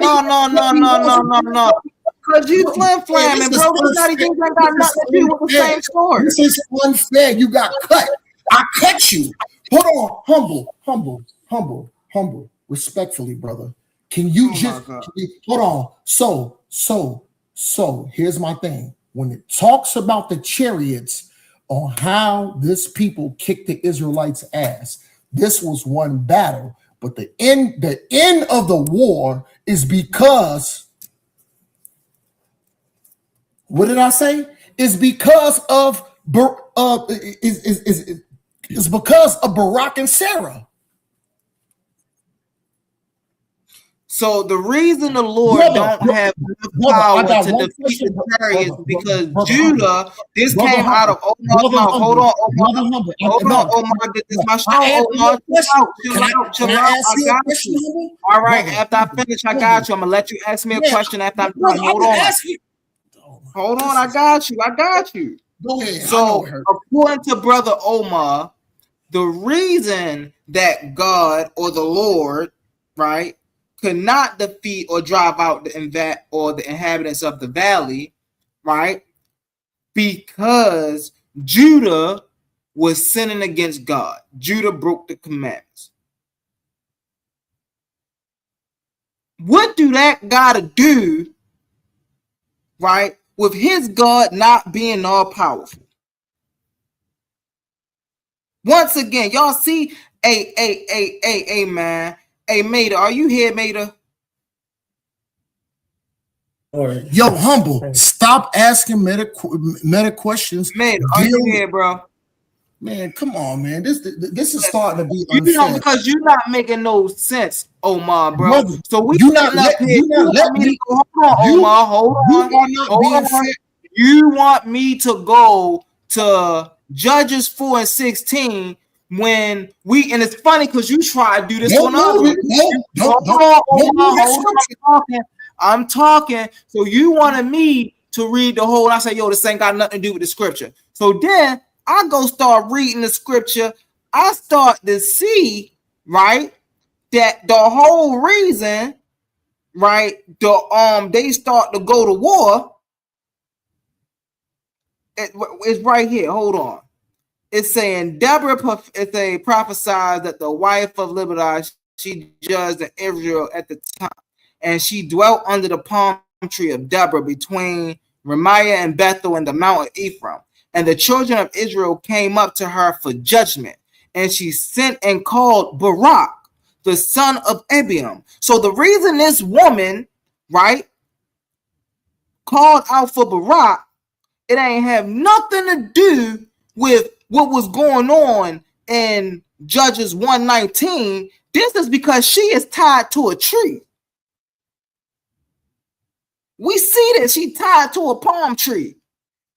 Speaker 1: No. Because you flim-flamming, bro. These ain't got nothing to do with the same story.
Speaker 17: This is unfair. You got cut. I cut you. Hold on. Humble. Respectfully, brother. Can you hold on? So here's my thing. When it talks about the chariots on how this people kicked the Israelites' ass, this was one battle. But the end of the war is because, what did I say? Is because of is because of Barak and Sarah.
Speaker 1: So the reason the Lord don't have power to defeat the chariots because Judah, this came out of Omar's mouth. Hold on, Omar. This is my show, Omar. Chill out. I got you. All right, after I finish, I got you. I'm gonna let you ask me a question after I'm done. Hold on, I got you.
Speaker 17: Go ahead.
Speaker 1: So according to Brother Omar, the reason that God or the Lord, right, could not defeat or drive out the inhabitants of the valley, right? Because Judah was sinning against God. Judah broke the commandments. What do that gotta do, right, with his God not being all powerful? Once again, y'all see, man. Hey, Mater, are you here, Mater?
Speaker 17: Yo, Humble, stop asking meta questions.
Speaker 1: Mater, are you here, bro?
Speaker 17: Man, come on, man. This is starting to be unfair.
Speaker 1: Because you're not making no sense, Omar, bro.
Speaker 17: Brother,
Speaker 1: So we
Speaker 17: you
Speaker 1: sitting
Speaker 17: not
Speaker 1: up here.
Speaker 17: you not let me.
Speaker 1: Hold on, Omar. Hold on. You want me to go to Judges 4 and 16 when we, and it's funny because you try to do this one other. I'm talking. So you wanted me to read the whole. I say, yo, this ain't got nothing to do with the scripture. So then I go start reading the scripture. I start to see, right, that the whole reason, right, they start to go to war. It's right here. Hold on. It's saying Deborah prophesied that the wife of Liberty, she judged in Israel at the time, and she dwelt under the palm tree of Deborah between Ramiah and Bethel and the mount of Ephraim. And the children of Israel came up to her for judgment, and she sent and called Barak, the son of Abiam. So the reason this woman, right, called out for Barak, it ain't have nothing to do with what was going on in Judges 1:19. This is because she is tied to a tree. We see that she tied to a palm tree,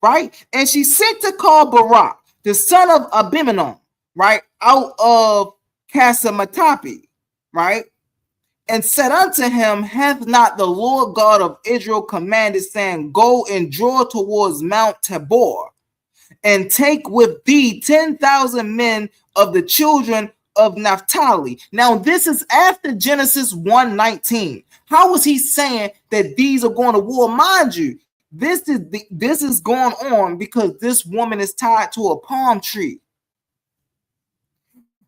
Speaker 1: right? And she sent to call Barak, the son of Abimelech, right, out of Casamatapi, right? And said unto him, hath not the Lord God of Israel commanded, saying, go and draw towards Mount Tabor, and take with thee 10,000 men of the children of Naphtali. Now, this is after Genesis 1:19. How is he saying that these are going to war? Mind you, this is going on because this woman is tied to a palm tree.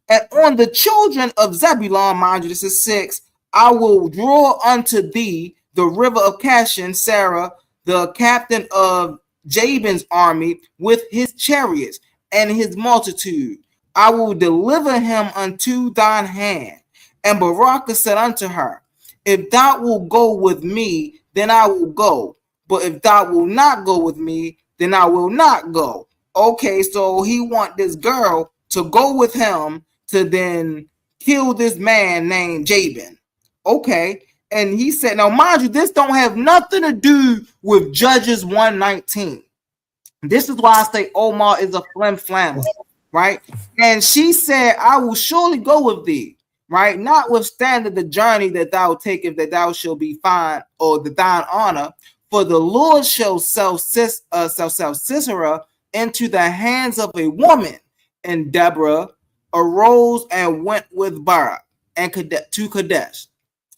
Speaker 1: And on the children of Zebulun, mind you, this is 6, I will draw unto thee the river of Kashan, Sarah, the captain of Jabin's army, with his chariots and his multitude. I will deliver him unto thine hand. And Barak said unto her, if thou wilt go with me, then I will go. But if thou wilt not go with me, then I will not go. Okay, so he want this girl to go with him to then kill this man named Jabin. Okay, and he said, now mind you, this don't have nothing to do with Judges 1:19. This is why I say Omar is a flim-flammer, right? And she said, I will surely go with thee, right? Notwithstanding the journey that thou takest, that thou shalt be fine, or the thine honor, for the Lord shall sell Sisera into the hands of a woman. And Deborah arose and went with Barak and to Kadesh.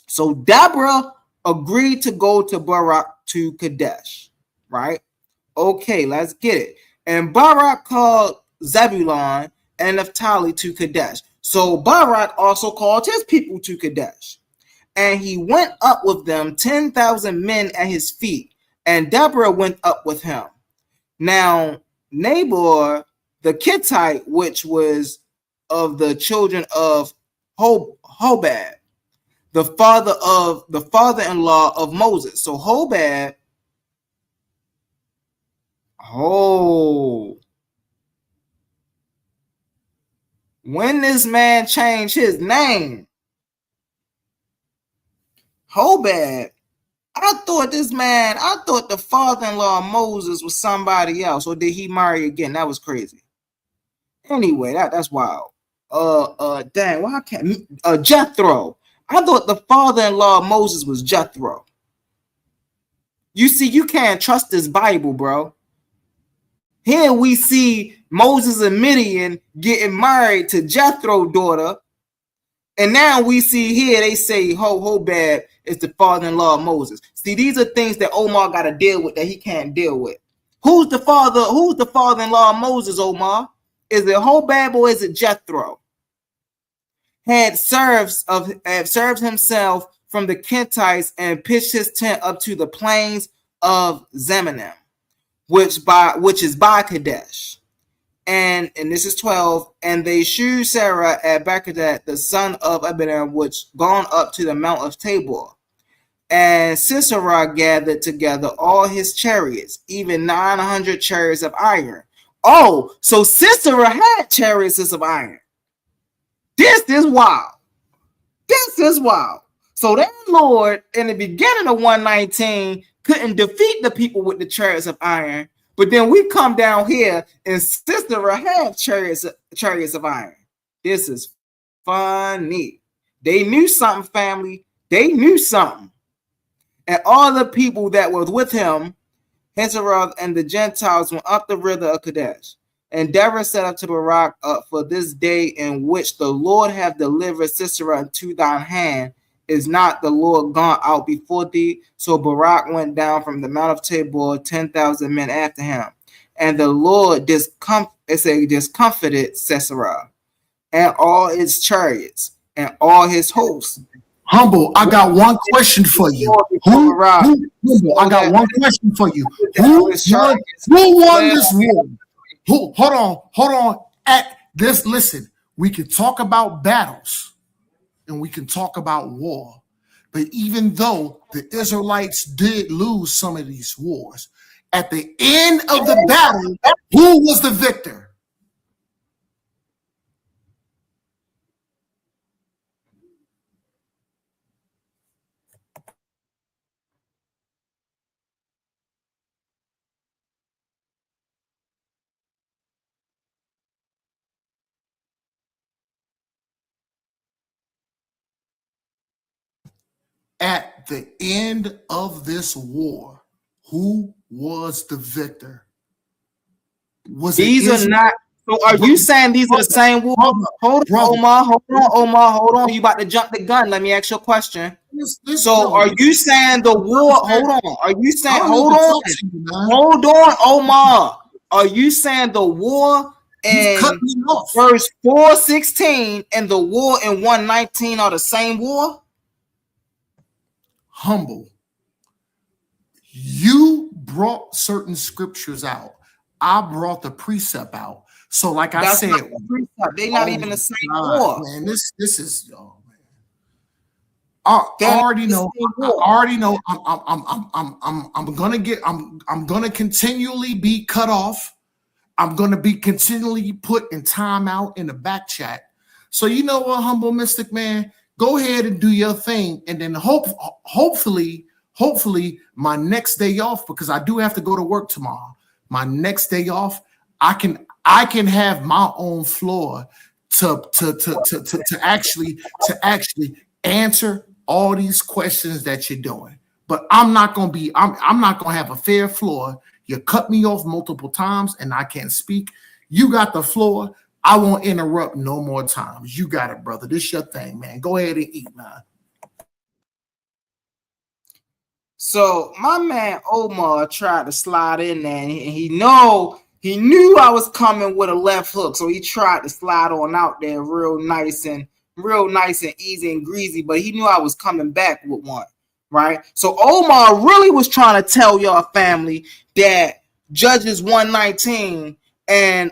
Speaker 1: So Deborah agreed to go to Barak to Kadesh, right? Okay, let's get it. And Barak called Zebulun and Naphtali to Kadesh. So Barak also called his people to Kadesh. And he went up with them, 10,000 men at his feet. And Deborah went up with him. Now, Nabor, the Kittite, which was of the children of Hobab, the father-in-law of Moses. So Hobab, when this man changed his name, Hobab, I thought the father-in-law of Moses was somebody else, or did he marry again? That was crazy. Anyway, that's wild. Dang, why can't Jethro? I thought the father-in-law of Moses was Jethro. You see, you can't trust this Bible, bro. Here we see Moses and Midian getting married to Jethro's daughter, and now we see here they say Hobab is the father-in-law of Moses. See, these are things that Omar got to deal with that he can't deal with. Who's the father-in-law of Moses, Omar? Is it Hobab or is it Jethro? Had served himself from the Kenites and pitched his tent up to the plains of Zemanim, which is by Kadesh. And this is 12. And they shewed Sarah at Bakadat, the son of Abiram, which gone up to the mount of Tabor. And Sisera gathered together all his chariots, even 900 chariots of iron. Oh, so Sisera had chariots of iron. This is wild. So that Lord, in the beginning of 119, couldn't defeat the people with the chariots of iron. But then we come down here and Sisera had chariots of iron. This is funny. They knew something, family. They knew something. And all the people that was with him, Hazaroth and the Gentiles, went up the river of Kadesh. And Deborah said unto Barak, for this day in which the Lord hath delivered Sisera into thine hand, is not the Lord gone out before thee? So Barak went down from the mount of Tabor, 10,000 men after him. And the Lord discomfited Sisera and all his chariots and all his hosts.
Speaker 17: Humble, I got one question for you. Humble, I got one question for you. Who won this war? Hold on. At this, listen, we can talk about battles and we can talk about war. But even though the Israelites did lose some of these wars, at the end of the battle, who was the victor? At the end of this war, who was the victor?
Speaker 1: These are not. So are you saying these are the same war? Hold on. You about to jump the gun. Let me ask you a question. So are you saying the war? Hold on. Are you saying? Hold on, Omar. Are you saying the war in verse 4:16 and the war in 119 are the same war?
Speaker 17: Humble. You brought certain scriptures out. I brought the precept out. So, like I said,
Speaker 1: they're not even the same war.
Speaker 17: Man, this is. Oh, man. I already know. I'm gonna continually be cut off. I'm gonna be continually put in timeout in the back chat. So you know what, humble mystic man, go ahead and do your thing, and then hopefully my next day off, because I do have to go to work tomorrow. My next day off, I can have my own floor to actually answer all these questions that you're doing. But I'm not gonna have a fair floor. You cut me off multiple times and I can't speak. You got the floor. I won't interrupt no more times. You got it, brother. This your thing, man. Go ahead and eat, man.
Speaker 1: So my man Omar tried to slide in there, and he knew I was coming with a left hook, so he tried to slide on out there real nice and easy and greasy, but he knew I was coming back with one, right? So Omar really was trying to tell y'all family that Judges 119 and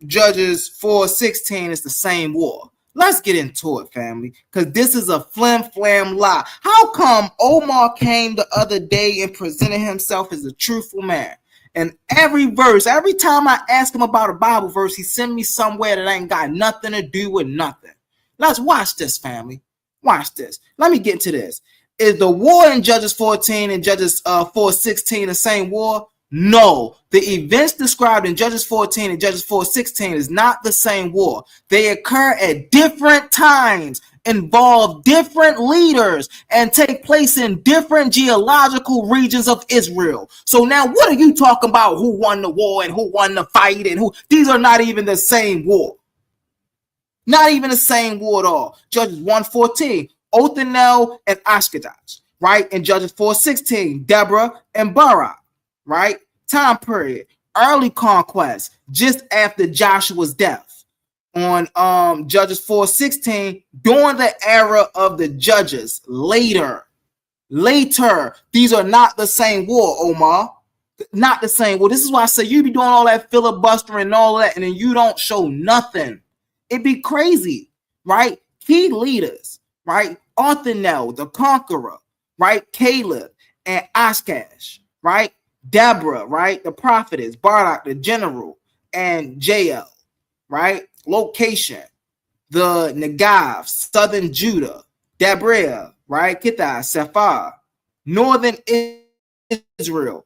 Speaker 1: Judges 4:16 is the same war. Let's get into it, family, because this is a flim-flam lie. How come Omar came the other day and presented himself as a truthful man? And every time I ask him about a Bible verse, he send me somewhere that ain't got nothing to do with nothing. Let's watch this, family. Watch this. Let me get into this. Is the war in Judges 14 and Judges 4:16 the same war? No, the events described in Judges 14 and Judges 4:16 is not the same war. They occur at different times, involve different leaders, and take place in different geological regions of Israel. So now what are you talking about? Who won the war and who won the fight and who? These are not even the same war. Not even the same war at all. Judges 1:14, Othniel and Ashkenaz, right? In Judges 4:16, Deborah and Barak. Right? Time period. Early conquest, just after Joshua's death. On Judges 4:16, during the era of the judges. Later. These are not the same war, Omar. Not the same war. This is why I say you be doing all that filibustering and all that, and then you don't show nothing. It'd be crazy, right? Key leaders, right? Othniel, the conqueror, right? Caleb and Oshkosh, right? Deborah, right? The prophetess, Barak, the general, and Jael, right? Location, the Negev, southern Judah, Deborah, right? Kittai, Sephar, northern Israel.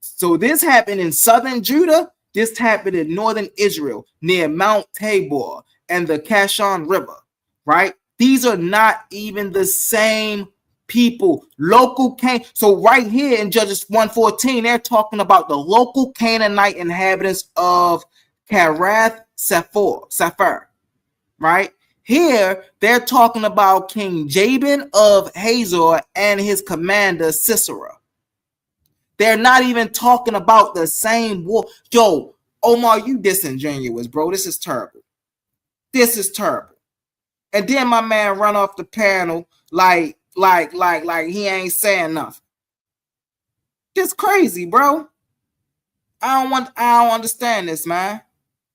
Speaker 1: So this happened in southern Judah. This happened in northern Israel near Mount Tabor and the Kishon River, right? These are not even the same people. Local Can. So right here in Judges 1:14, they're talking about the local Canaanite inhabitants of Karath Sephar, right? Here they're talking about King Jabin of Hazor and his commander Sisera. They're not even talking about the same war. Yo, Omar, you disingenuous, bro. This is terrible. This is terrible. And then my man run off the panel like he ain't saying nothing. It's crazy, bro. I don't understand this, man.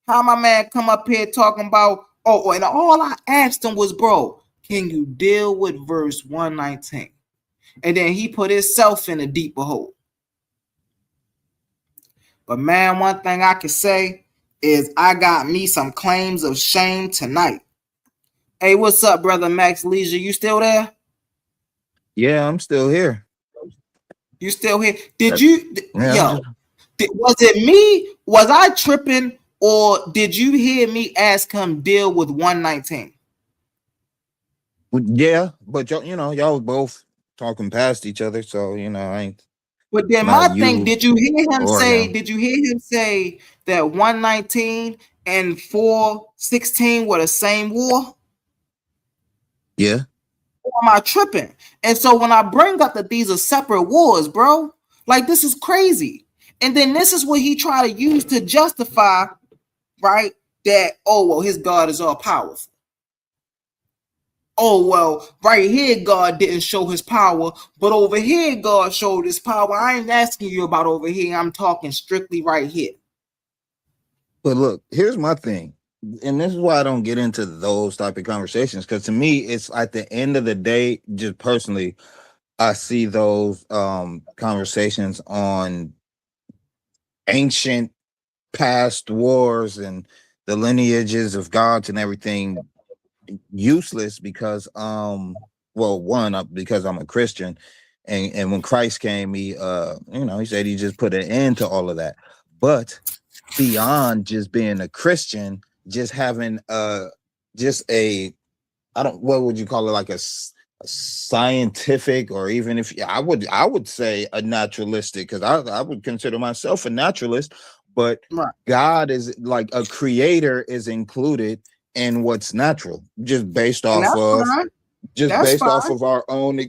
Speaker 1: How my man come up here talking about, and all I asked him was, bro, can you deal with verse 119? And then he put himself in a deeper hole. But man, one thing I can say is I got me some claims of shame tonight. Hey, what's up, brother Max Leisure? You still there?
Speaker 7: Yeah, I'm still here.
Speaker 1: You still here? Was it me? Was I tripping, or did you hear me ask him deal with 119?
Speaker 7: Yeah, but y'all both talking past each other, so I ain't.
Speaker 1: But then my thing, did you hear him say? Did you hear him say that 119 and 4:16 were the same war?
Speaker 7: Yeah.
Speaker 1: Or am I tripping? And so when I bring up that these are separate wars, bro, like this is crazy. And then this is what he tried to use to justify, right? That his God is all powerful. Right here, God didn't show his power, but over here, God showed his power. I ain't asking you about over here. I'm talking strictly right here.
Speaker 7: But look, here's my thing. And this is why I don't get into those type of conversations. Because to me, it's at the end of the day, just personally, I see those conversations on ancient past wars and the lineages of gods and everything useless because because I'm a Christian, and when Christ came, he said he just put an end to all of that. But beyond just being a Christian, just having what would you call it, like a scientific, or even if I would say a naturalistic, because I would consider myself a naturalist, but
Speaker 16: right.
Speaker 7: God is like a creator is included in what's natural, just based
Speaker 16: And
Speaker 7: off
Speaker 16: that's
Speaker 7: of
Speaker 16: fine. That's fine.
Speaker 7: our own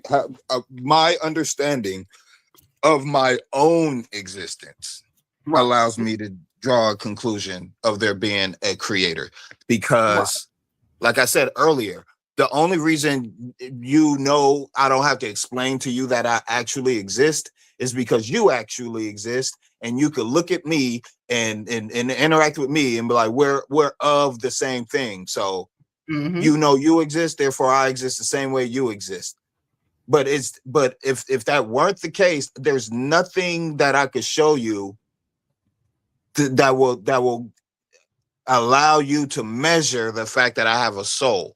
Speaker 7: my understanding of my own existence
Speaker 16: Right.
Speaker 7: allows me to draw a conclusion of there being a creator.
Speaker 16: Right.
Speaker 7: Because, like I said earlier, the only reason I don't have to explain to you that I actually exist is because you actually exist, and you could look at me and interact with me and be like, we're of the same thing. So you exist, therefore I exist the same way you exist. But if that weren't the case, there's nothing that I could show you that will allow you to measure the fact that I have a soul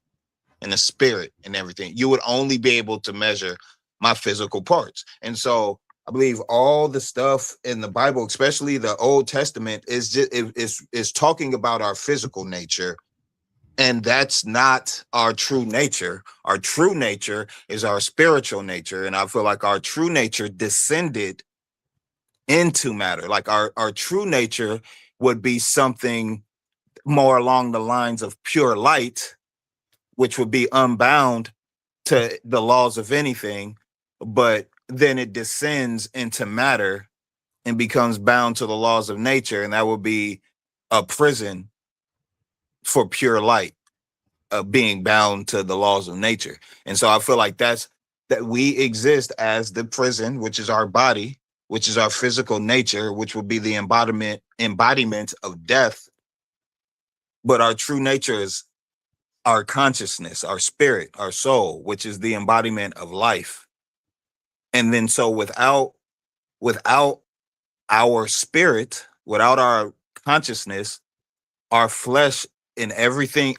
Speaker 7: and a spirit and everything. You would only be able to measure my physical parts. And so I believe all the stuff in the Bible, especially the Old Testament, is talking about our physical nature. And that's not our true nature. Our true nature is our spiritual nature. And I feel like our true nature descended into matter. Like our true nature would be something more along the lines of pure light, which would be unbound to the laws of anything, but then it descends into matter and becomes bound to the laws of nature. And that would be a prison for pure light, being bound to the laws of nature. And so I feel like that we exist as the prison, which is our body, which is our physical nature, which would be the embodiment of death. But our true nature is our consciousness, our spirit, our soul, which is the embodiment of life. And then so without our spirit, without our consciousness, our flesh and everything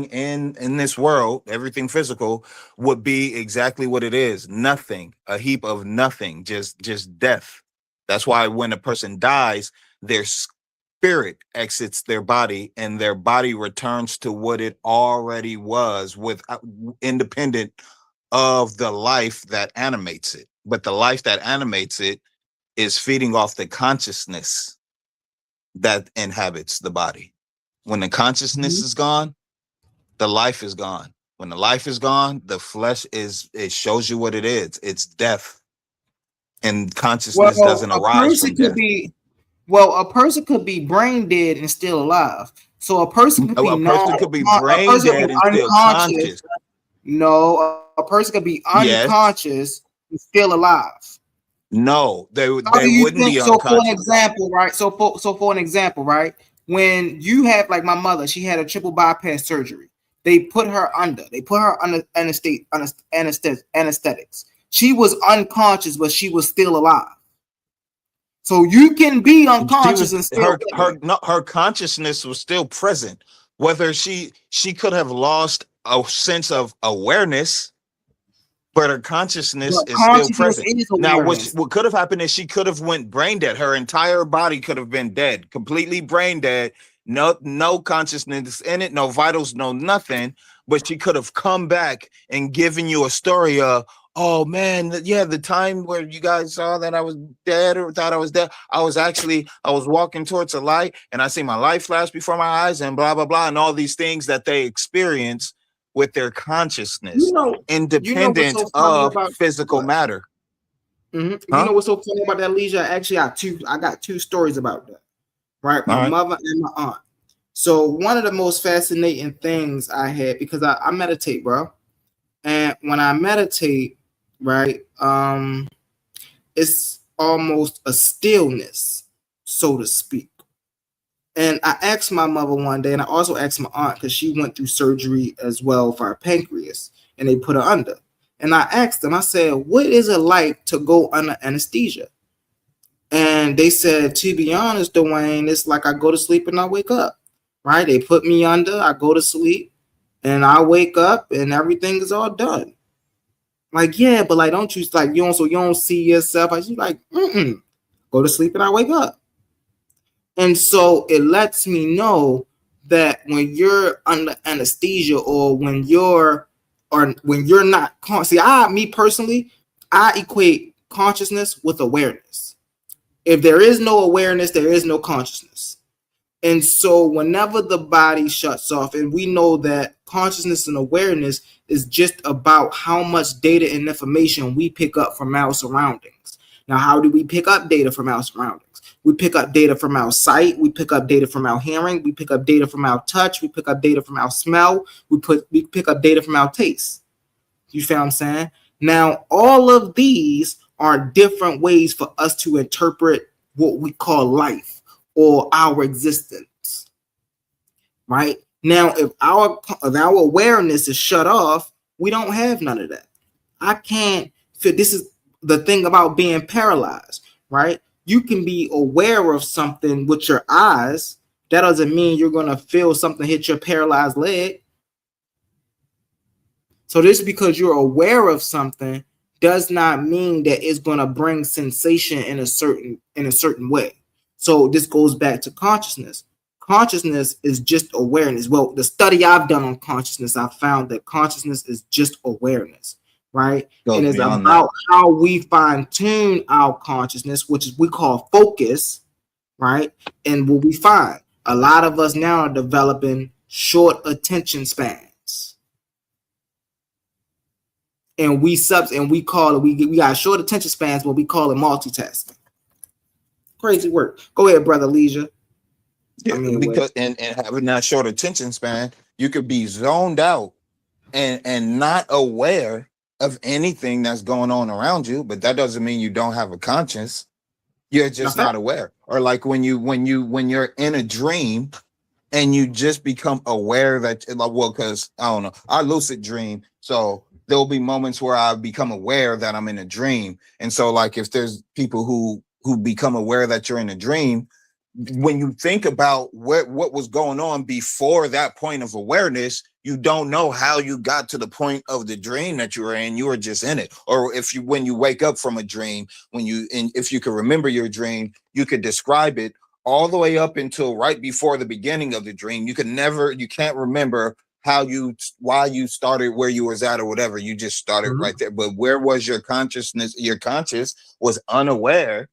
Speaker 7: in this world, everything physical would be exactly what it is. Nothing, a heap of nothing, just death. That's why when a person dies, their spirit exits their body and their body returns to what it already was, independent of the life that animates it. But the life that animates it is feeding off the consciousness that inhabits the body. When the consciousness is gone, the life is gone. When the life is gone, the flesh it shows you what it is. It's death. And consciousness doesn't arise from death.
Speaker 16: A person could be brain dead and still alive. So a person could be
Speaker 7: brain dead and still conscious.
Speaker 16: No, a person could be unconscious and still alive.
Speaker 7: No, they wouldn't be unconscious.
Speaker 16: So for an example, right? So for an example, right? When you have, like my mother, she had a triple bypass surgery. They put her under anesthetics. She was unconscious, but she was still alive. So you can be unconscious and still
Speaker 7: her consciousness was still present. Whether she could have lost a sense of awareness, but her consciousness is still present. Now, what could have happened is she could have went brain dead. Her entire body could have been dead, completely brain dead. No consciousness in it, no vitals, no nothing. But she could have come back and given you a story of, oh man, yeah, the time where you guys saw that I was dead or thought I was dead. I was walking towards a light and I see my light flash before my eyes and blah, blah, blah. And all these things that they experience with their consciousness, independent of physical matter.
Speaker 16: You know what's so funny about that, Leisure? Actually, I got two stories about that. Right, my mother and my aunt. So one of the most fascinating things I had, because I meditate, bro, and when I meditate, right, it's almost a stillness, so to speak. And I asked my mother one day, and I also asked my aunt, because she went through surgery as well for her pancreas, and they put her under. And I asked them, I said, what is it like to go under anesthesia? And they said, to be honest, Dwayne, it's like I go to sleep and I wake up, right? They put me under, I go to sleep, and I wake up, and everything is all done. Like, yeah, but like, don't you don't see yourself? I was like, go to sleep and I wake up. And so it lets me know that when you're under anesthesia or when you're not me personally, I equate consciousness with awareness.
Speaker 1: If there is no awareness, there is no consciousness. And so whenever the body shuts off, and we know that consciousness and awareness is just about how much data and information we pick up from our surroundings. Now, how do we pick up data from our surroundings? We pick up data from our sight. We pick up data from our hearing. We pick up data from our touch. We pick up data from our smell. We pick up data from our taste. You feel what I'm saying? Now, all of these are different ways for us to interpret what we call life or our existence. Right? Now, if our awareness is shut off, we don't have none of that. I can't fit. This is the thing about being paralyzed, right? You can be aware of something with your eyes. That doesn't mean you're going to feel something hit your paralyzed leg. So just because you're aware of something does not mean that it's going to bring sensation in a certain way. So this goes back to consciousness. Consciousness is just awareness. Well, the study I've done on consciousness, I found that consciousness is just awareness, right? And it's about how we fine tune our consciousness, which is we call focus, right? And what we find, a lot of us now are developing short attention spans. And we call it, we got short attention spans, but we call it multitasking. Crazy work. Go ahead, brother Leisure.
Speaker 7: Yeah, because and having that short attention span, you could be zoned out and not aware of anything that's going on around you, but that doesn't mean you don't have a conscience. You're just not aware. Or like when you're in a dream and you just become aware that, well, because I don't know, I lucid dream, so there'll be moments where I become aware that I'm in a dream. And so like if there's people who become aware that you're in a dream, when you think about what was going on before that point of awareness, you don't know how you got to the point of the dream that you were in. You were just in it. Or when you wake up from a dream, if you can remember your dream, you could describe it all the way up until right before the beginning of the dream. You can't remember why you started where you was at or whatever. You just started right there. But where was your consciousness? Your conscious was unaware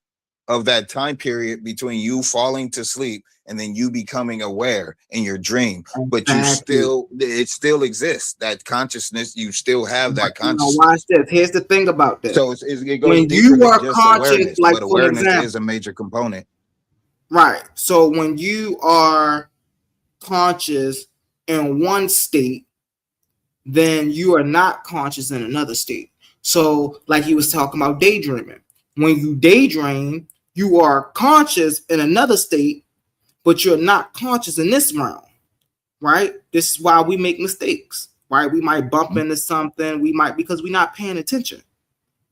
Speaker 7: of that time period between you falling to sleep and then you becoming aware in your dream. But it still exists. That consciousness, you still have that consciousness.
Speaker 1: Watch this. Here's the thing about that.
Speaker 7: So it goes when deeper you are than just conscious, awareness, like but awareness is a major component.
Speaker 1: Right. So when you are conscious in one state, then you are not conscious in another state. So like he was talking about daydreaming. When you daydream, you are conscious in another state, but you're not conscious in this realm, right? This is why we make mistakes, right? We might bump into something, because we're not paying attention.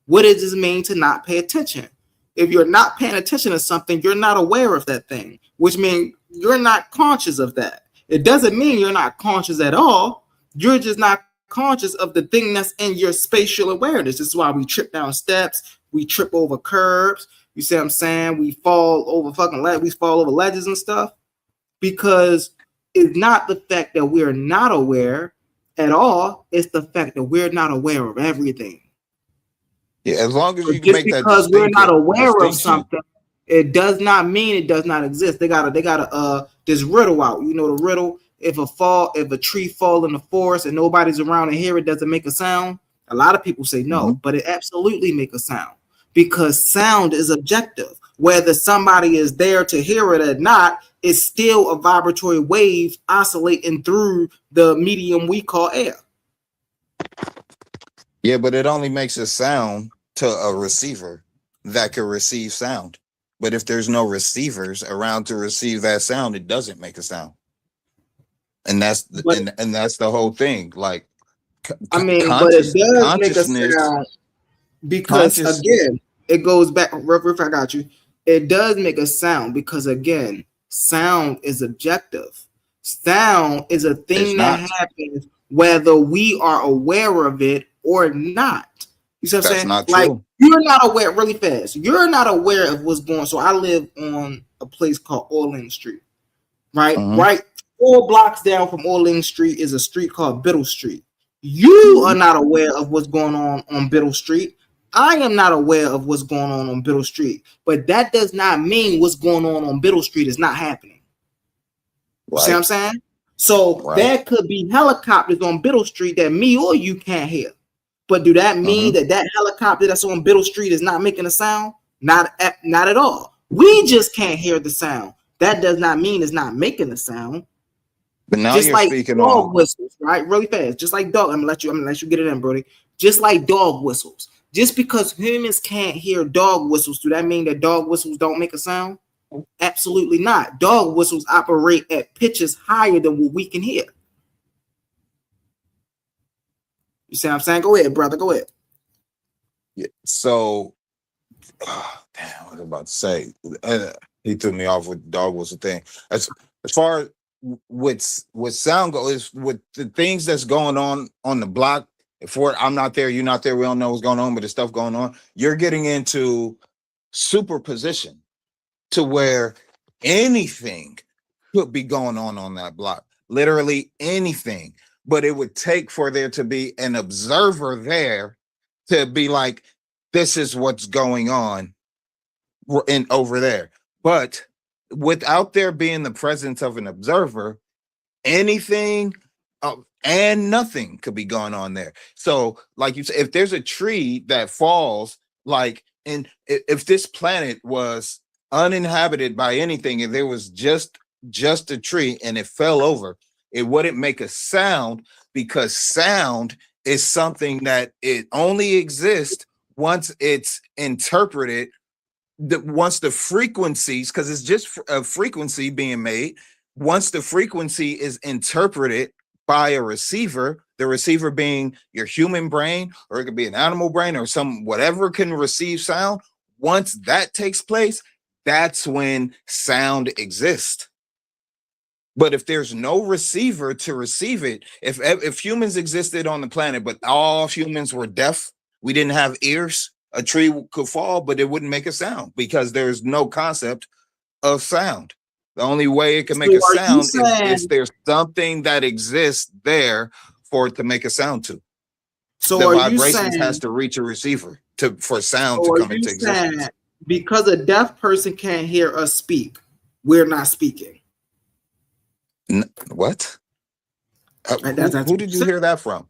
Speaker 1: What does this mean to not pay attention? If you're not paying attention to something, you're not aware of that thing, which means you're not conscious of that. It doesn't mean you're not conscious at all. You're just not conscious of the thing that's in your spatial awareness. This is why we trip down steps, we trip over curbs. You see what I'm saying? We fall over ledges and stuff, because it's not the fact that we're not aware at all. It's the fact that we're not aware of everything.
Speaker 7: Yeah, as long as you can make that
Speaker 1: because we're not aware of something, it does not mean it does not exist. They gotta this riddle out. You know the riddle. If a tree fall in the forest and nobody's around to hear it, does it make a sound? A lot of people say no, but it absolutely make a sound, because sound is objective. Whether somebody is there to hear it or not, it's still a vibratory wave oscillating through the medium we call air.
Speaker 7: Yeah, but it only makes a sound to a receiver that can receive sound. But if there's no receivers around to receive that sound, it doesn't make a sound. And that's the whole thing. Like,
Speaker 1: but it does make a sound, because again, it goes back. Riff, I got you. It does make a sound because again, sound is objective. Sound is a thing that happens whether we are aware of it or not. You see what I'm saying?
Speaker 7: Not
Speaker 1: like
Speaker 7: true.
Speaker 1: You're not aware, really fast. You're not aware of what's going on. So I live on a place called Orleans Street, right? Right 4 blocks down from Orleans Street is a street called Biddle Street. You are not aware of what's going on Biddle Street. I am not aware of what's going on Biddle Street, but that does not mean what's going on Biddle Street is not happening. You see what I'm saying? So there could be helicopters on Biddle Street that me or you can't hear. But do that mean that helicopter that's on Biddle Street is not making a sound? Not at all. We just can't hear the sound. That does not mean it's not making a sound.
Speaker 7: But now
Speaker 1: just
Speaker 7: you're
Speaker 1: like
Speaker 7: speaking
Speaker 1: dog
Speaker 7: on
Speaker 1: whistles, right? Really fast. Just like dog. I'm gonna let you get it in, Brody. Just like dog whistles. Just because humans can't hear dog whistles, do that mean that dog whistles don't make a sound? Absolutely not. Dog whistles operate at pitches higher than what we can hear. You see what I'm saying? Go ahead, brother. Go ahead.
Speaker 7: Yeah. So, damn, what was I about to say? He threw me off with dog whistle thing. As far as with sound goes, with the things that's going on the block. I'm not there, you're not there. We don't know what's going on, but there's stuff going on. You're getting into superposition to where anything could be going on that block. Literally anything. But it would take for there to be an observer there to be like, this is what's going on over there. But without there being the presence of an observer, anything and nothing could be going on there. So, like you said, if there's a tree that falls, like, and if this planet was uninhabited by anything, and there was just a tree and it fell over, it wouldn't make a sound, because sound is something that it only exists once it's interpreted. Once the frequencies, because it's just a frequency being made, once the frequency is interpreted by a receiver, the receiver being your human brain, or it could be an animal brain, or whatever can receive sound, once that takes place, that's when sound exists. But if there's no receiver to receive it, if humans existed on the planet, but all humans were deaf, we didn't have ears, a tree could fall, but it wouldn't make a sound, because there's no concept of sound. The only way it can make a sound is there's something that exists there for it to make a sound to.
Speaker 1: So
Speaker 7: the
Speaker 1: are
Speaker 7: vibrations has to reach a receiver for sound to come into existence.
Speaker 1: Because a deaf person can't hear us speak, we're not speaking.
Speaker 7: What? Who did you hear that from?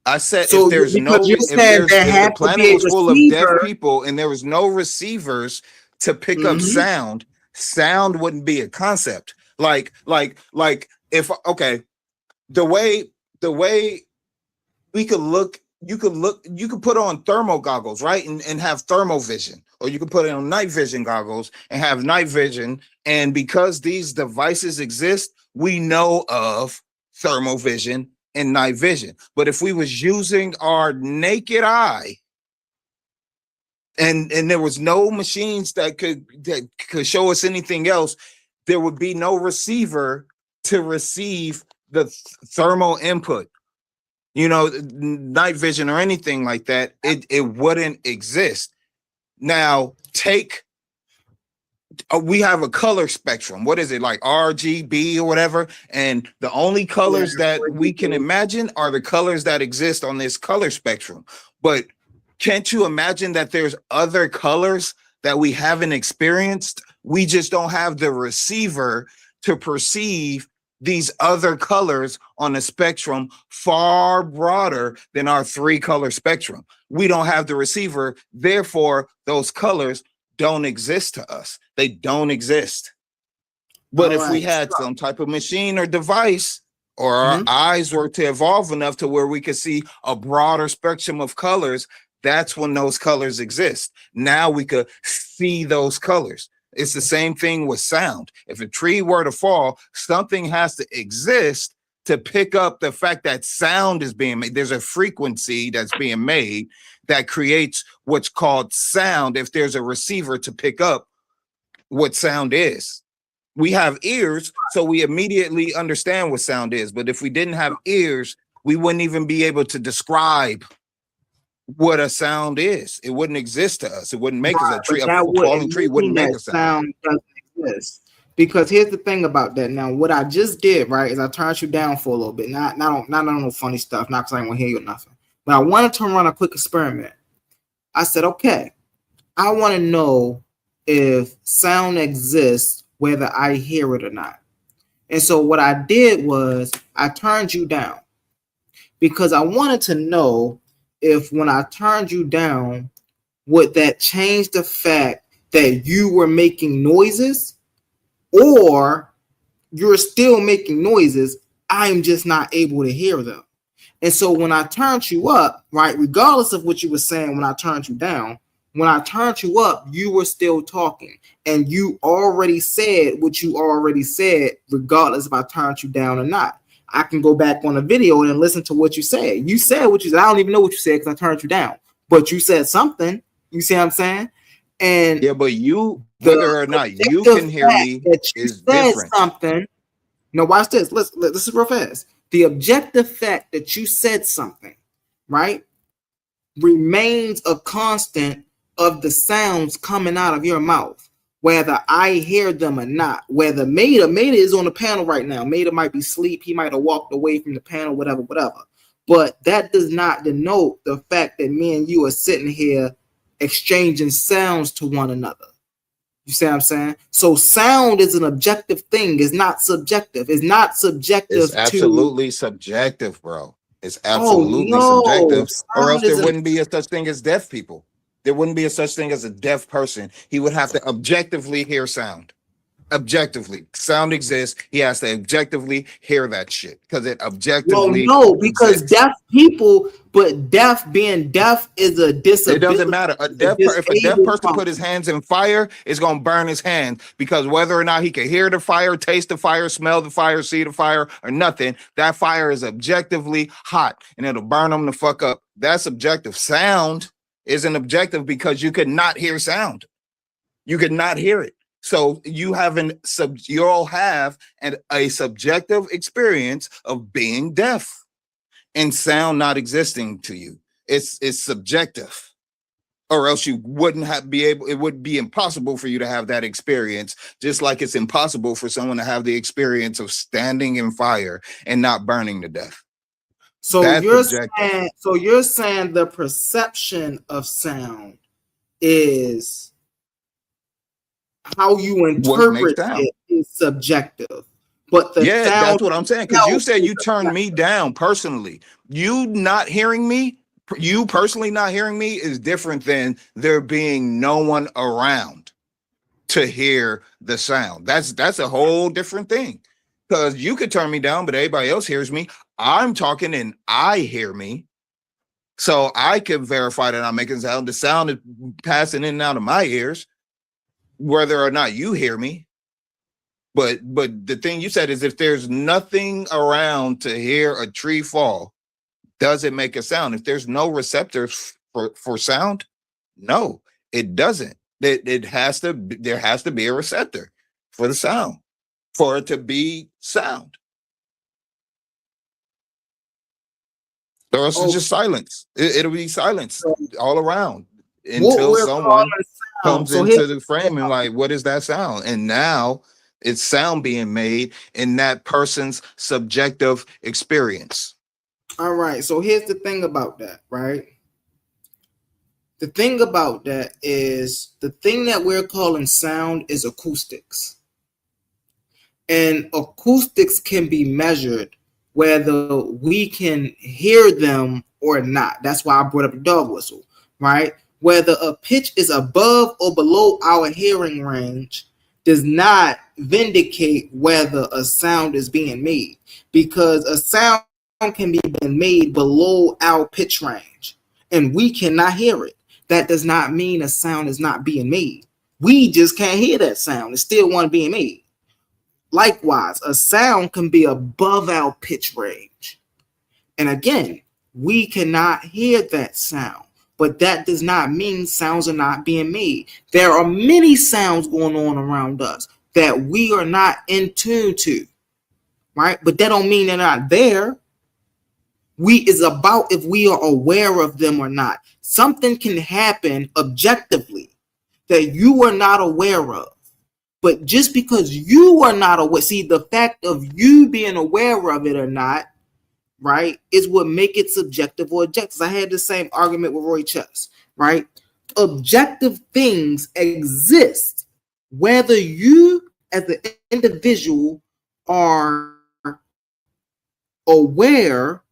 Speaker 7: I said,
Speaker 1: so
Speaker 7: if the planet was full of deaf people and there was no receivers to pick up sound wouldn't be a concept. Like if the way we could look, you could put on thermal goggles, right? And have thermal vision, or you could put it on night vision goggles and have night vision. And because these devices exist, we know of thermal vision and night vision. But if we was using our naked eye and there was no machines that could show us anything else, there would be no receiver to receive the thermal input, night vision or anything like that. It wouldn't exist. Now we have a color spectrum. What is it, like RGB or whatever? And the only colors that we can imagine are the colors that exist on this color spectrum. But can't you imagine that there's other colors that we haven't experienced? We just don't have the receiver to perceive these other colors on a spectrum far broader than our 3-color spectrum. We don't have the receiver, therefore those colors don't exist to us. They don't exist. But if we had some type of machine or device, or our eyes were to evolve enough to where we could see a broader spectrum of colors, that's when those colors exist. Now we could see those colors. It's the same thing with sound. If a tree were to fall, something has to exist to pick up the fact that sound is being made. There's a frequency that's being made that creates what's called sound, if there's a receiver to pick up what sound is. We have ears, so we immediately understand what sound is. But if we didn't have ears, we wouldn't even be able to describe what a sound is. It wouldn't exist to us. It wouldn't make us a tree. A falling tree wouldn't make a sound.
Speaker 1: Doesn't exist. Because here's the thing about that. Now, what I just did, right, is I turned you down for a little bit. Not on no funny stuff, not because I didn't want to hear you or nothing. But I wanted to run a quick experiment. I said, okay, I want to know if sound exists whether I hear it or not. And so what I did was I turned you down because I wanted to know if when I turned you down, would that change the fact that you were making noises, or you're still making noises, I'm just not able to hear them. And so when I turned you up, right, regardless of what you were saying when I turned you down, when I turned you up, you were still talking. And you already said what you already said, regardless if I turned you down or not. I can go back on the video and listen to what you said. You said what you said. I don't even know what you said because I turned you down. But you said something. You see what I'm saying? And
Speaker 7: yeah, but you, whether or not you can hear me, is different.
Speaker 1: Something. No, watch this. This is real fast. The objective fact that you said something, right, remains a constant of the sounds coming out of your mouth, whether I hear them or not. Whether Maida is on the panel right now. Maida might be asleep. He might have walked away from the panel, whatever. But that does not denote the fact that me and you are sitting here exchanging sounds to one another. You see what I'm saying? So sound is an objective thing. It's not subjective. It's not subjective.
Speaker 7: It's absolutely subjective, bro. It's absolutely subjective, or else there wouldn't be a such thing as deaf people. There wouldn't be a such thing as a deaf person. He would have to objectively hear sound. Objectively, sound exists. He has to objectively hear that shit because it objectively.
Speaker 1: Well, no, because deaf people, but being deaf is a disability.
Speaker 7: It doesn't matter. If a deaf person put his hands in fire, it's gonna burn his hand, because whether or not he can hear the fire, taste the fire, smell the fire, see the fire, or nothing, that fire is objectively hot and it'll burn him the fuck up. That's objective. Sound isn't objective because you could not hear sound. You could not hear it. So you all have a subjective experience of being deaf and sound not existing to you. It's subjective, or else you wouldn't it would be impossible for you to have that experience, just like it's impossible for someone to have the experience of standing in fire and not burning to death.
Speaker 1: So you're saying the perception of sound is how you interpret it is subjective. But
Speaker 7: that's what I'm saying. Because you said you turned me down personally. You not hearing me, you personally not hearing me is different than there being no one around to hear the sound. That's a whole different thing. Because you could turn me down, but everybody else hears me. I'm talking and I hear me. So I can verify that I'm making sound. The sound is passing in and out of my ears, whether or not you hear me. But the thing you said is, if there's nothing around to hear a tree fall, does it make a sound? If there's no receptors for sound, no, it doesn't. There has to be a receptor for the sound, for it to be sound. Or else it's just silence. It'll be silence all around until someone comes into the frame and like, what is that sound? And now it's sound being made in that person's subjective experience.
Speaker 1: All right. So here's the thing about that, right? The thing about that is the thing that we're calling sound is acoustics. And acoustics can be measured whether we can hear them or not. That's why I brought up a dog whistle, right? Whether a pitch is above or below our hearing range does not vindicate whether a sound is being made, because a sound can be made below our pitch range and we cannot hear it. That does not mean a sound is not being made. We just can't hear that sound. It's still one being made. Likewise, a sound can be above our pitch range. And again, we cannot hear that sound. But that does not mean sounds are not being made. There are many sounds going on around us that we are not in tune to, right? But that don't mean they're not there. Is about if we are aware of them or not. Something can happen objectively that you are not aware of. But just because you are not aware, see, the fact of you being aware of it or not, right, is what make it subjective or objective. I had the same argument with Roy Chess, right? objective things exist, whether you as an individual are aware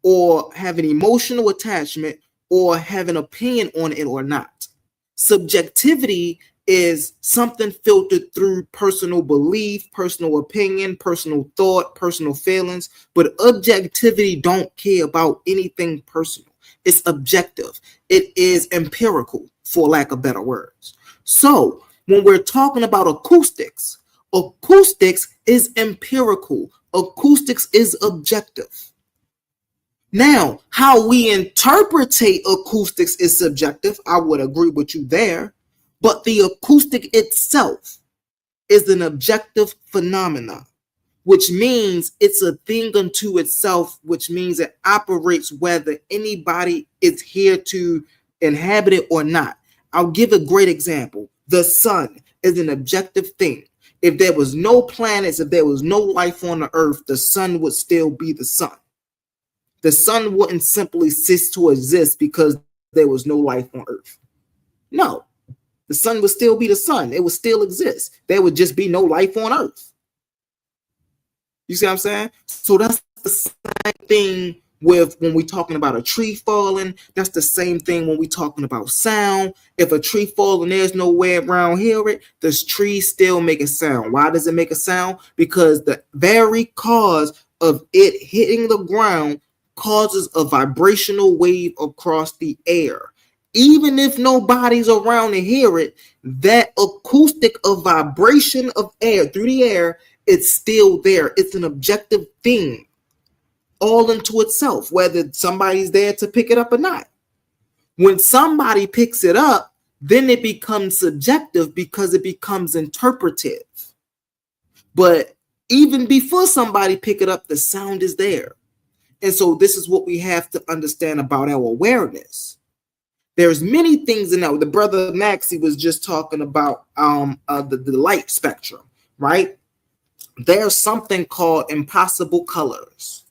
Speaker 1: or have an emotional attachment or have an opinion on it or not. Subjectivity is something filtered through personal belief, personal opinion, personal thought, personal feelings, but objectivity don't care about anything personal. It's objective. It is empirical, for lack of better words. So when we're talking about acoustics is empirical. Acoustics is objective. Now, how we interpretate acoustics is subjective. I would agree with you there. But the acoustic itself is an objective phenomenon, which means it's a thing unto itself, which means it operates whether anybody is here to inhabit it or not. I'll give a great example. The sun is an objective thing. If there was no planets, if there was no life on the earth, the sun would still be the sun. The sun wouldn't simply cease to exist because there was no life on earth. No, the sun would still be the sun. It would still exist. There would just be no life on earth. You see what I'm saying? So that's the same thing with when we're talking about a tree falling. That's the same thing when we're talking about sound. If a tree falls and there's no way around hear it, this tree still make a sound. Why does it make a sound? Because the very cause of it hitting the ground causes a vibrational wave across the air. Even if nobody's around to hear it, that acoustic of vibration of air through the air, it's still there. It's an objective thing all into itself, whether somebody's there to pick it up or not. When somebody picks it up, then it becomes subjective because it becomes interpretive. But even before somebody pick it up, the sound is there. And so this is what we have to understand about our awareness. There's many things in that. The brother Maxie was just talking about the light spectrum, right? There's something called impossible colors.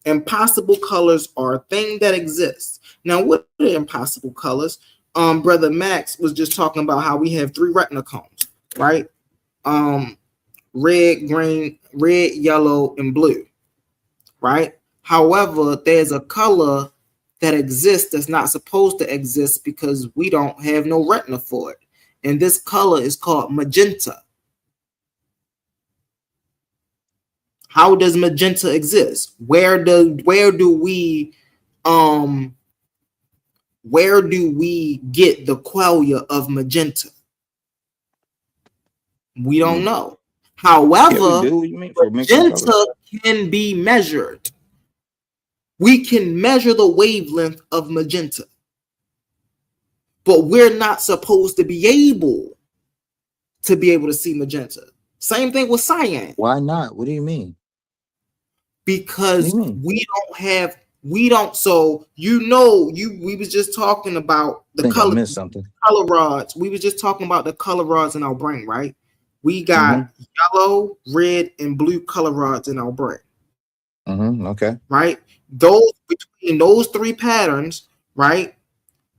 Speaker 1: Impossible colors are a thing that exists. Now, what are impossible colors? Brother Max was just talking about how we have 3 retina cones, right? Red, green, red, yellow, and blue, right? However, there's a color that exists that's not supposed to exist because we don't have no retina for it. And this color is called magenta. How does magenta exist? Where do we get the qualia of magenta? We don't know. However, magenta can be measured. We can measure the wavelength of magenta, but we're not supposed to be able to see magenta. Same thing with cyan.
Speaker 3: Why not? What do you mean?
Speaker 1: Because we don't. So we was just talking about the color rods. We was just talking about the color rods in our brain, right? We got yellow, red, and blue color rods in our brain.
Speaker 3: Okay.
Speaker 1: Right? Those between those 3 patterns, right?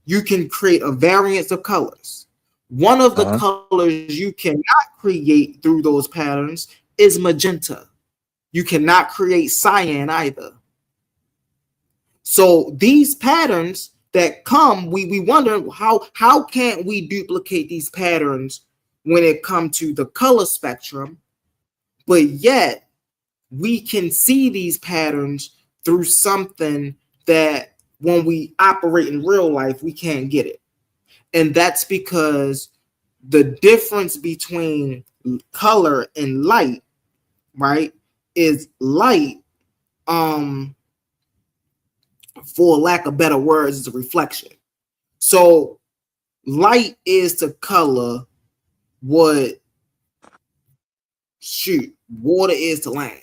Speaker 1: You can create a variance of colors. One of the colors you cannot create through those patterns is magenta. You cannot create cyan either. So these patterns that come, we wonder how can't we duplicate these patterns when it comes to the color spectrum, but yet we can see these patterns through something that when we operate in real life, we can't get it. And that's because the difference between color and light, right, is light, for lack of better words, is a reflection. So light is to color what water is to land.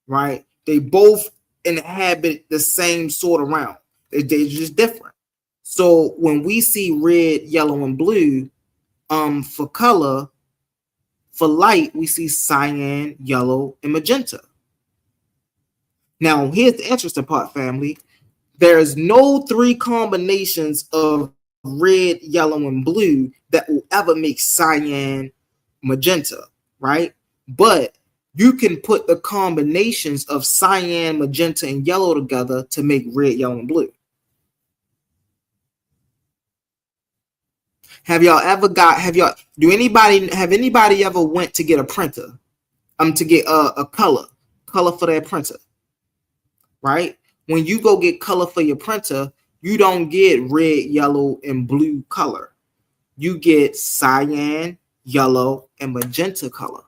Speaker 1: Right? They both inhabit the same sort of realm. They're just different. So when we see red, yellow, and blue, for color, for light, we see cyan, yellow, and magenta. Now, here's the interesting part, family. There's no three combinations of red, yellow, and blue that will ever make cyan, magenta, right? But you can put the combinations of cyan, magenta, and yellow together to make red, yellow, and blue. Have anybody ever went to get a printer? To get a color for their printer, right? When you go get color for your printer, you don't get red, yellow, and blue color. You get cyan, yellow, and magenta color.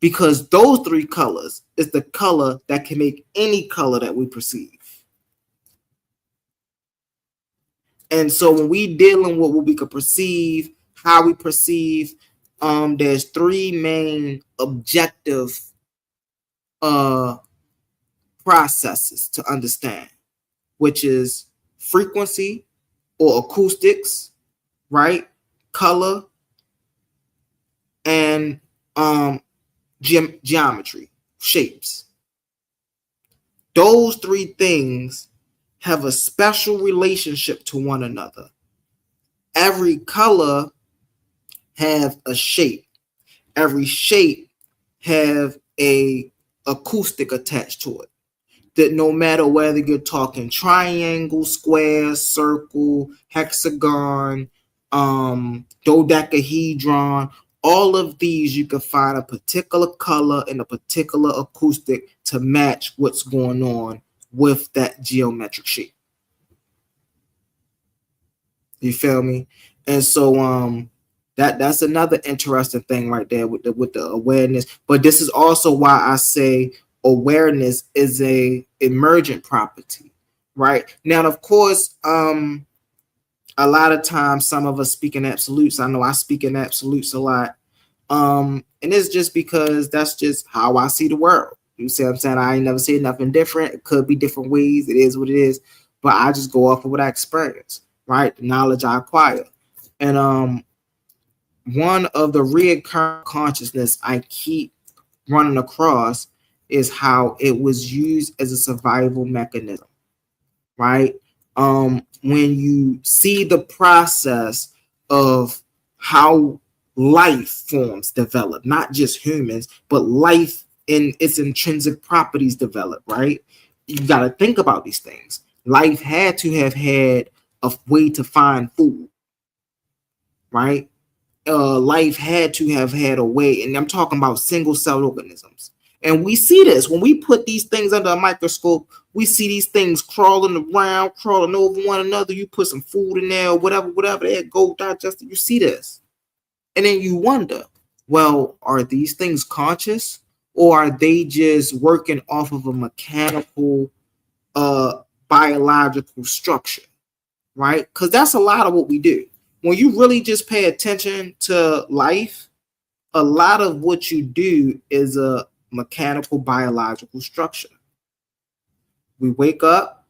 Speaker 1: Because those three colors is the color that can make any color that we perceive. And so when we dealing with what we could perceive, how we perceive, there's three main objective processes to understand, which is frequency or acoustics, right? Color and geometry, shapes. Those three things have a special relationship to one another. Every color have a shape. Every shape have a acoustic attached to it. That no matter whether you're talking triangle, square, circle, hexagon, dodecahedron, all of these you can find a particular color and a particular acoustic to match what's going on with that geometric shape. You feel me? And so that's another interesting thing right there with the awareness. But this is also why I say awareness is a emergent property, right? Now, of course, a lot of times some of us speak in absolutes. I know I speak in absolutes a lot. And it's just because that's just how I see the world. You see what I'm saying? I ain't never said nothing different. It could be different ways. It is what it is. But I just go off of what I experience, right? The knowledge I acquire. And one of the recurrent consciousness I keep running across is how it was used as a survival mechanism, right? When you see the process of how life forms develop, not just humans, but life in its intrinsic properties develop, right? You got to think about these things. Life had to have had a way to find food, right? Life had to have had a way, and I'm talking about single cell organisms. And we see this when we put these things under a microscope. We see these things crawling around, crawling over one another. You put some food in there, or whatever, they go digest it. You see this, and then you wonder, well, are these things conscious, or are they just working off of a mechanical, biological structure, right? Because that's a lot of what we do. When you really just pay attention to life, a lot of what you do is a mechanical biological structure. We wake up,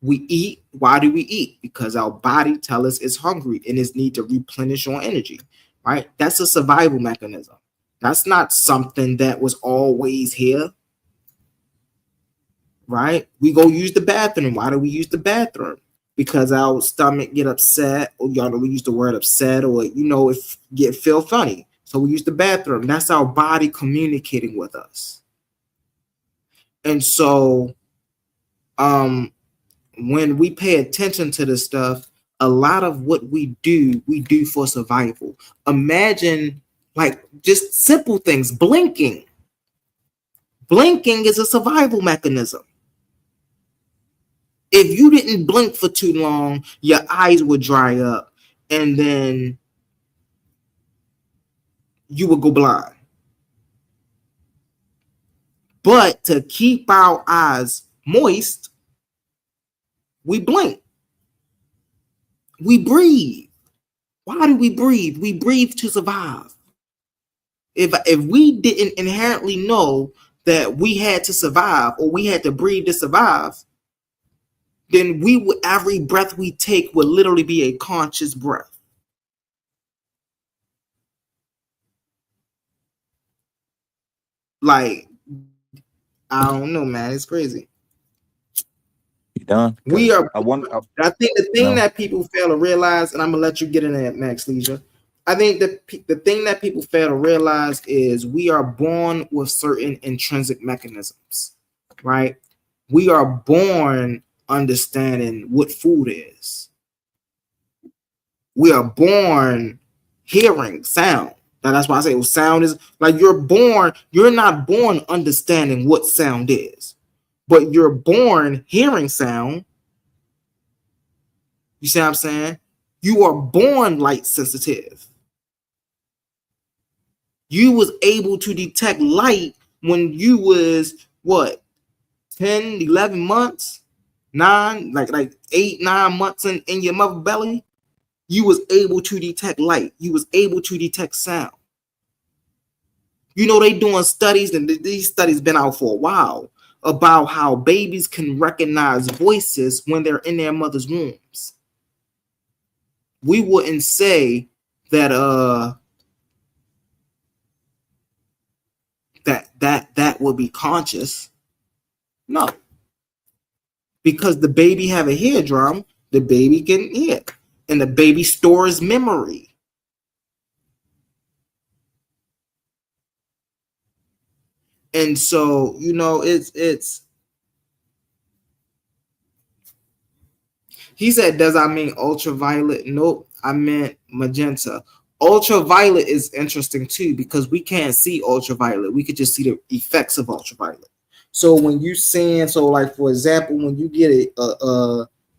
Speaker 1: we eat. Why do we eat? Because our body tells us it's hungry and it's need to replenish on energy, right? That's a survival mechanism. That's not something that was always here, right? We go use the bathroom. Why do we use the bathroom? Because our stomach get upset, or y'all know we use the word upset, or if get feel funny. So we use the bathroom. That's our body communicating with us. And so when we pay attention to this stuff, a lot of what we do for survival. Imagine like just simple things. Blinking is a survival mechanism. If you didn't blink for too long, your eyes would dry up, and then you would go blind. But to keep our eyes moist, we blink. We breathe. Why do we breathe? We breathe to survive. If we didn't inherently know that we had to survive, or we had to breathe to survive, then every breath we take would literally be a conscious breath. Like, I don't know, man. It's crazy.
Speaker 3: done?
Speaker 1: We are.
Speaker 3: I
Speaker 1: think the thing that people fail to realize, and I'm gonna let you get in there, Max Leisure. I think the thing that people fail to realize is we are born with certain intrinsic mechanisms, right? We are born understanding what food is. We are born hearing sound. That's why I say sound is like you're not born understanding what sound is, but you're born hearing sound. You see what I'm saying? You are born light sensitive. You was able to detect light when you was what, 10, 11 months, 9, like 8, 9 months in your mother belly. You was able to detect light. You was able to detect sound. You know, they doing studies, and these studies been out for a while, about how babies can recognize voices when they're in their mother's wombs. We wouldn't say that that would be conscious. No. Because the baby have a eardrum, the baby can hear. And the baby stores memory. And so, you know, it's he said, does I mean ultraviolet? Nope, I meant magenta. Ultraviolet is interesting too, because we can't see ultraviolet. We could just see the effects of ultraviolet. So when you seeing, so like for example, when you get a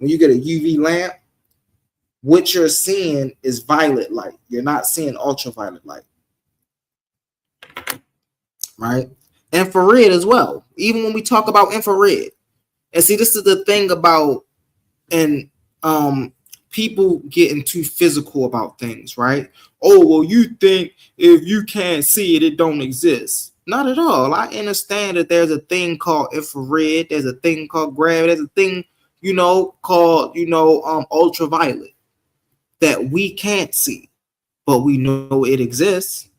Speaker 1: UV lamp, what you're seeing is violet light. You're not seeing ultraviolet light, right? Infrared as well. Even when we talk about infrared, and see, this is the thing about people getting too physical about things, right? Oh, well, you think if you can't see it, it don't exist. Not at all. I understand that there's a thing called infrared. There's a thing called gravity. There's a thing, called, ultraviolet that we can't see, but we know it exists.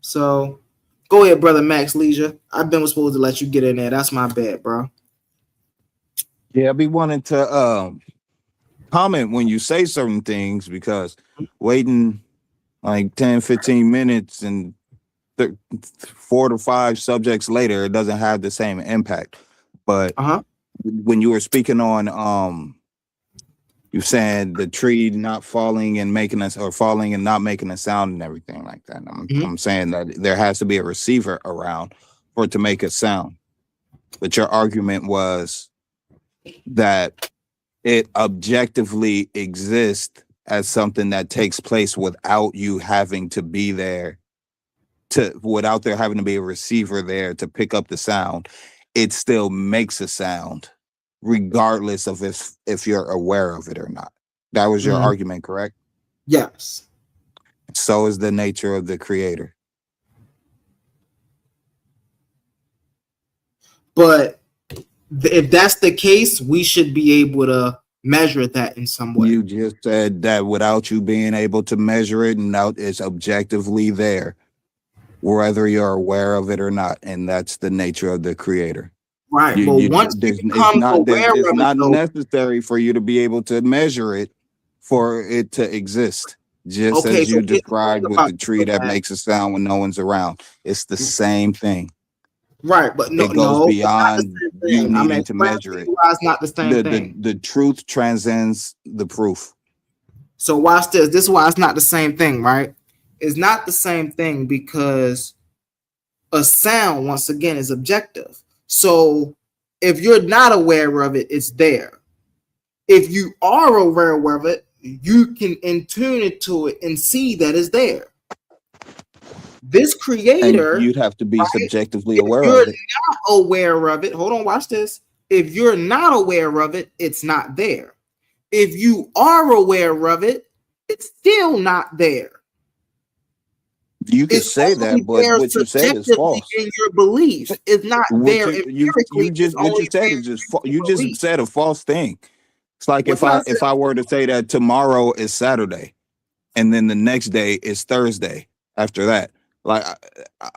Speaker 1: So go ahead, brother Max Leisure. I've been supposed to let you get in there. That's my bad, bro.
Speaker 7: Yeah, I be wanting to comment when you say certain things, because waiting like 10, 15 minutes and 4 to 5 subjects later, it doesn't have the same impact. But when you were speaking on you saying the tree not falling and making us, or falling and not making a sound and everything like that. I'm saying that there has to be a receiver around for it to make a sound. But your argument was that it objectively exists as something that takes place without you having to be there, without there having to be a receiver there to pick up the sound. It still makes a sound regardless of if you're aware of it or not. That was your argument, correct?
Speaker 1: Yes.
Speaker 7: So is the nature of the creator.
Speaker 1: But if that's the case, we should be able to measure that in some way.
Speaker 7: You just said that without you being able to measure it, and now it's objectively there, whether you're aware of it or not, and that's the nature of the creator.
Speaker 1: Right.
Speaker 7: It's not necessary for you to be able to measure it for it to exist. Just as you described with the tree that makes a sound when no one's around. It's the same thing.
Speaker 1: Right, but
Speaker 7: it goes beyond you needing to measure it.
Speaker 1: It's not the same thing.
Speaker 7: The truth transcends the proof.
Speaker 1: So watch this. This is why it's not the same thing, right? It's not the same thing because a sound, once again, is objective. So if you're not aware of it, it's there. If you are aware of it, you can tune it to it and see that it's there. This creator,
Speaker 7: and you'd have to be subjectively aware
Speaker 1: of it. If
Speaker 7: you're
Speaker 1: not aware of it, hold on, watch this. If you're not aware of it, it's not there. If you are aware of it, it's still not there.
Speaker 7: You can say that, but what you said is false.
Speaker 1: In your belief, it's not there.
Speaker 7: You just said a false thing. It's like if I were to say that tomorrow is Saturday, and then the next day is Thursday. After that, Like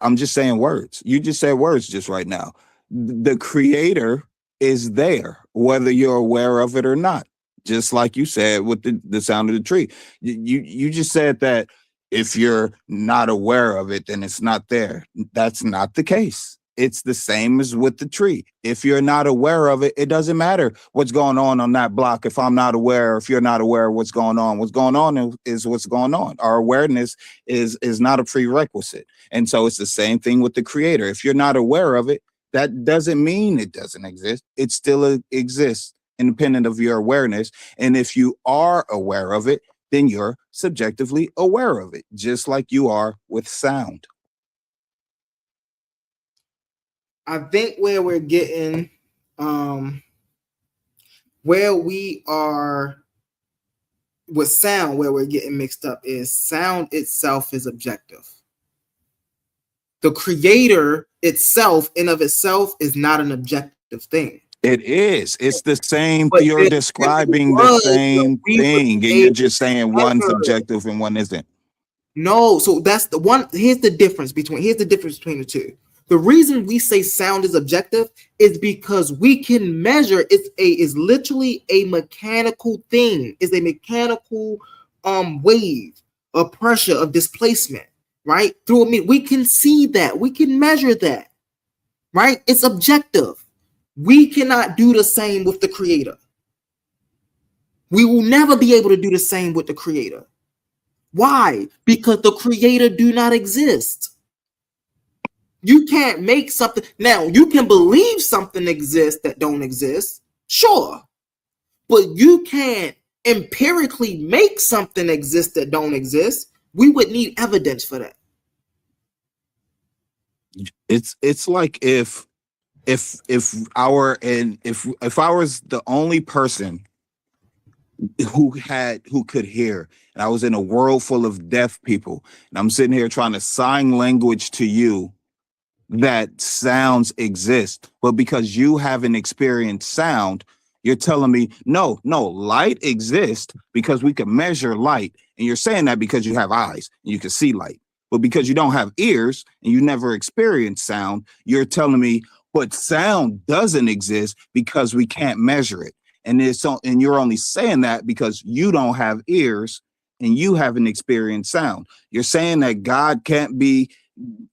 Speaker 7: I'm just saying words. You just said words just right now. The creator is there, whether you're aware of it or not. Just like you said with the sound of the tree. You just said that if you're not aware of it, then it's not there. That's not the case. It's the same as with the tree. If you're not aware of it, it doesn't matter what's going on that block. If I'm not aware, if you're not aware of what's going on is what's going on. Our awareness is not a prerequisite. And so it's the same thing with the creator. If you're not aware of it, that doesn't mean it doesn't exist. It still exists independent of your awareness. And if you are aware of it, then you're subjectively aware of it, just like you are with sound.
Speaker 1: I think where we're getting, where we are with sound, where we're getting mixed up is sound itself is objective. The creator itself, in of itself, is not an objective thing.
Speaker 7: It is. It's the same. You're describing the same thing, and you're just saying one's objective and one isn't.
Speaker 1: No, so that's the one. Here's the difference between the two. The reason we say sound is objective is because we can measure is literally a mechanical thing. It's a mechanical wave of pressure of displacement, right? Through a we can see that. We can measure that. Right? It's objective. We cannot do the same with the creator. We will never be able to do the same with the creator. Why? Because the creator do not exist. You can't make something. Now, you can believe something exists that don't exist. Sure. But you can't empirically make something exist that don't exist. We would need evidence for that.
Speaker 7: It's like if I was the only person who could hear, and I was in a world full of deaf people, and I'm sitting here trying to sign language to you that sounds exist, but because you haven't experienced sound, you're telling me no, light exists because we can measure light, and you're saying that because you have eyes and you can see light. But because you don't have ears and you never experienced sound, you're telling me, but sound doesn't exist because we can't measure it. And you're only saying that because you don't have ears and you haven't experienced sound. You're saying that God can't be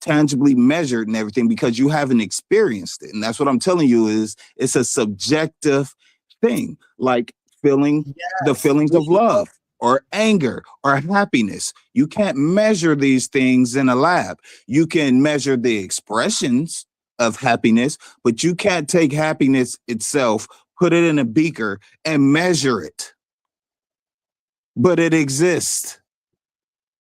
Speaker 7: tangibly measured and everything because you haven't experienced it. And that's what I'm telling you is it's a subjective thing, like the feelings of love or anger or happiness. You can't measure these things in a lab. You can measure the expressions of happiness, but you can't take happiness itself, put it in a beaker and measure it. But it exists.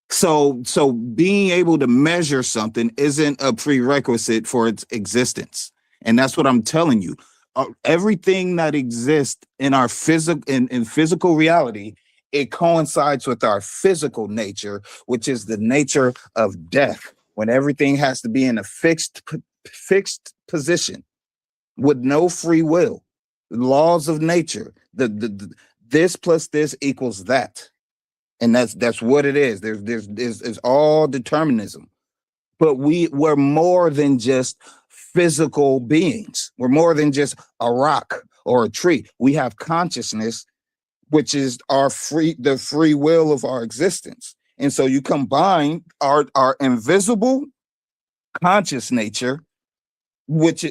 Speaker 7: So being able to measure something isn't a prerequisite for its existence. And that's what I'm telling you. Everything that exists in our physical reality, it coincides with our physical nature, which is the nature of death, when everything has to be in a fixed position with no free will. Laws of nature, this plus this equals that. And that's what it is. There's all determinism. But we're more than just physical beings. We're more than just a rock or a tree. We have consciousness, which is the free will of our existence. And so you combine our invisible conscious nature, which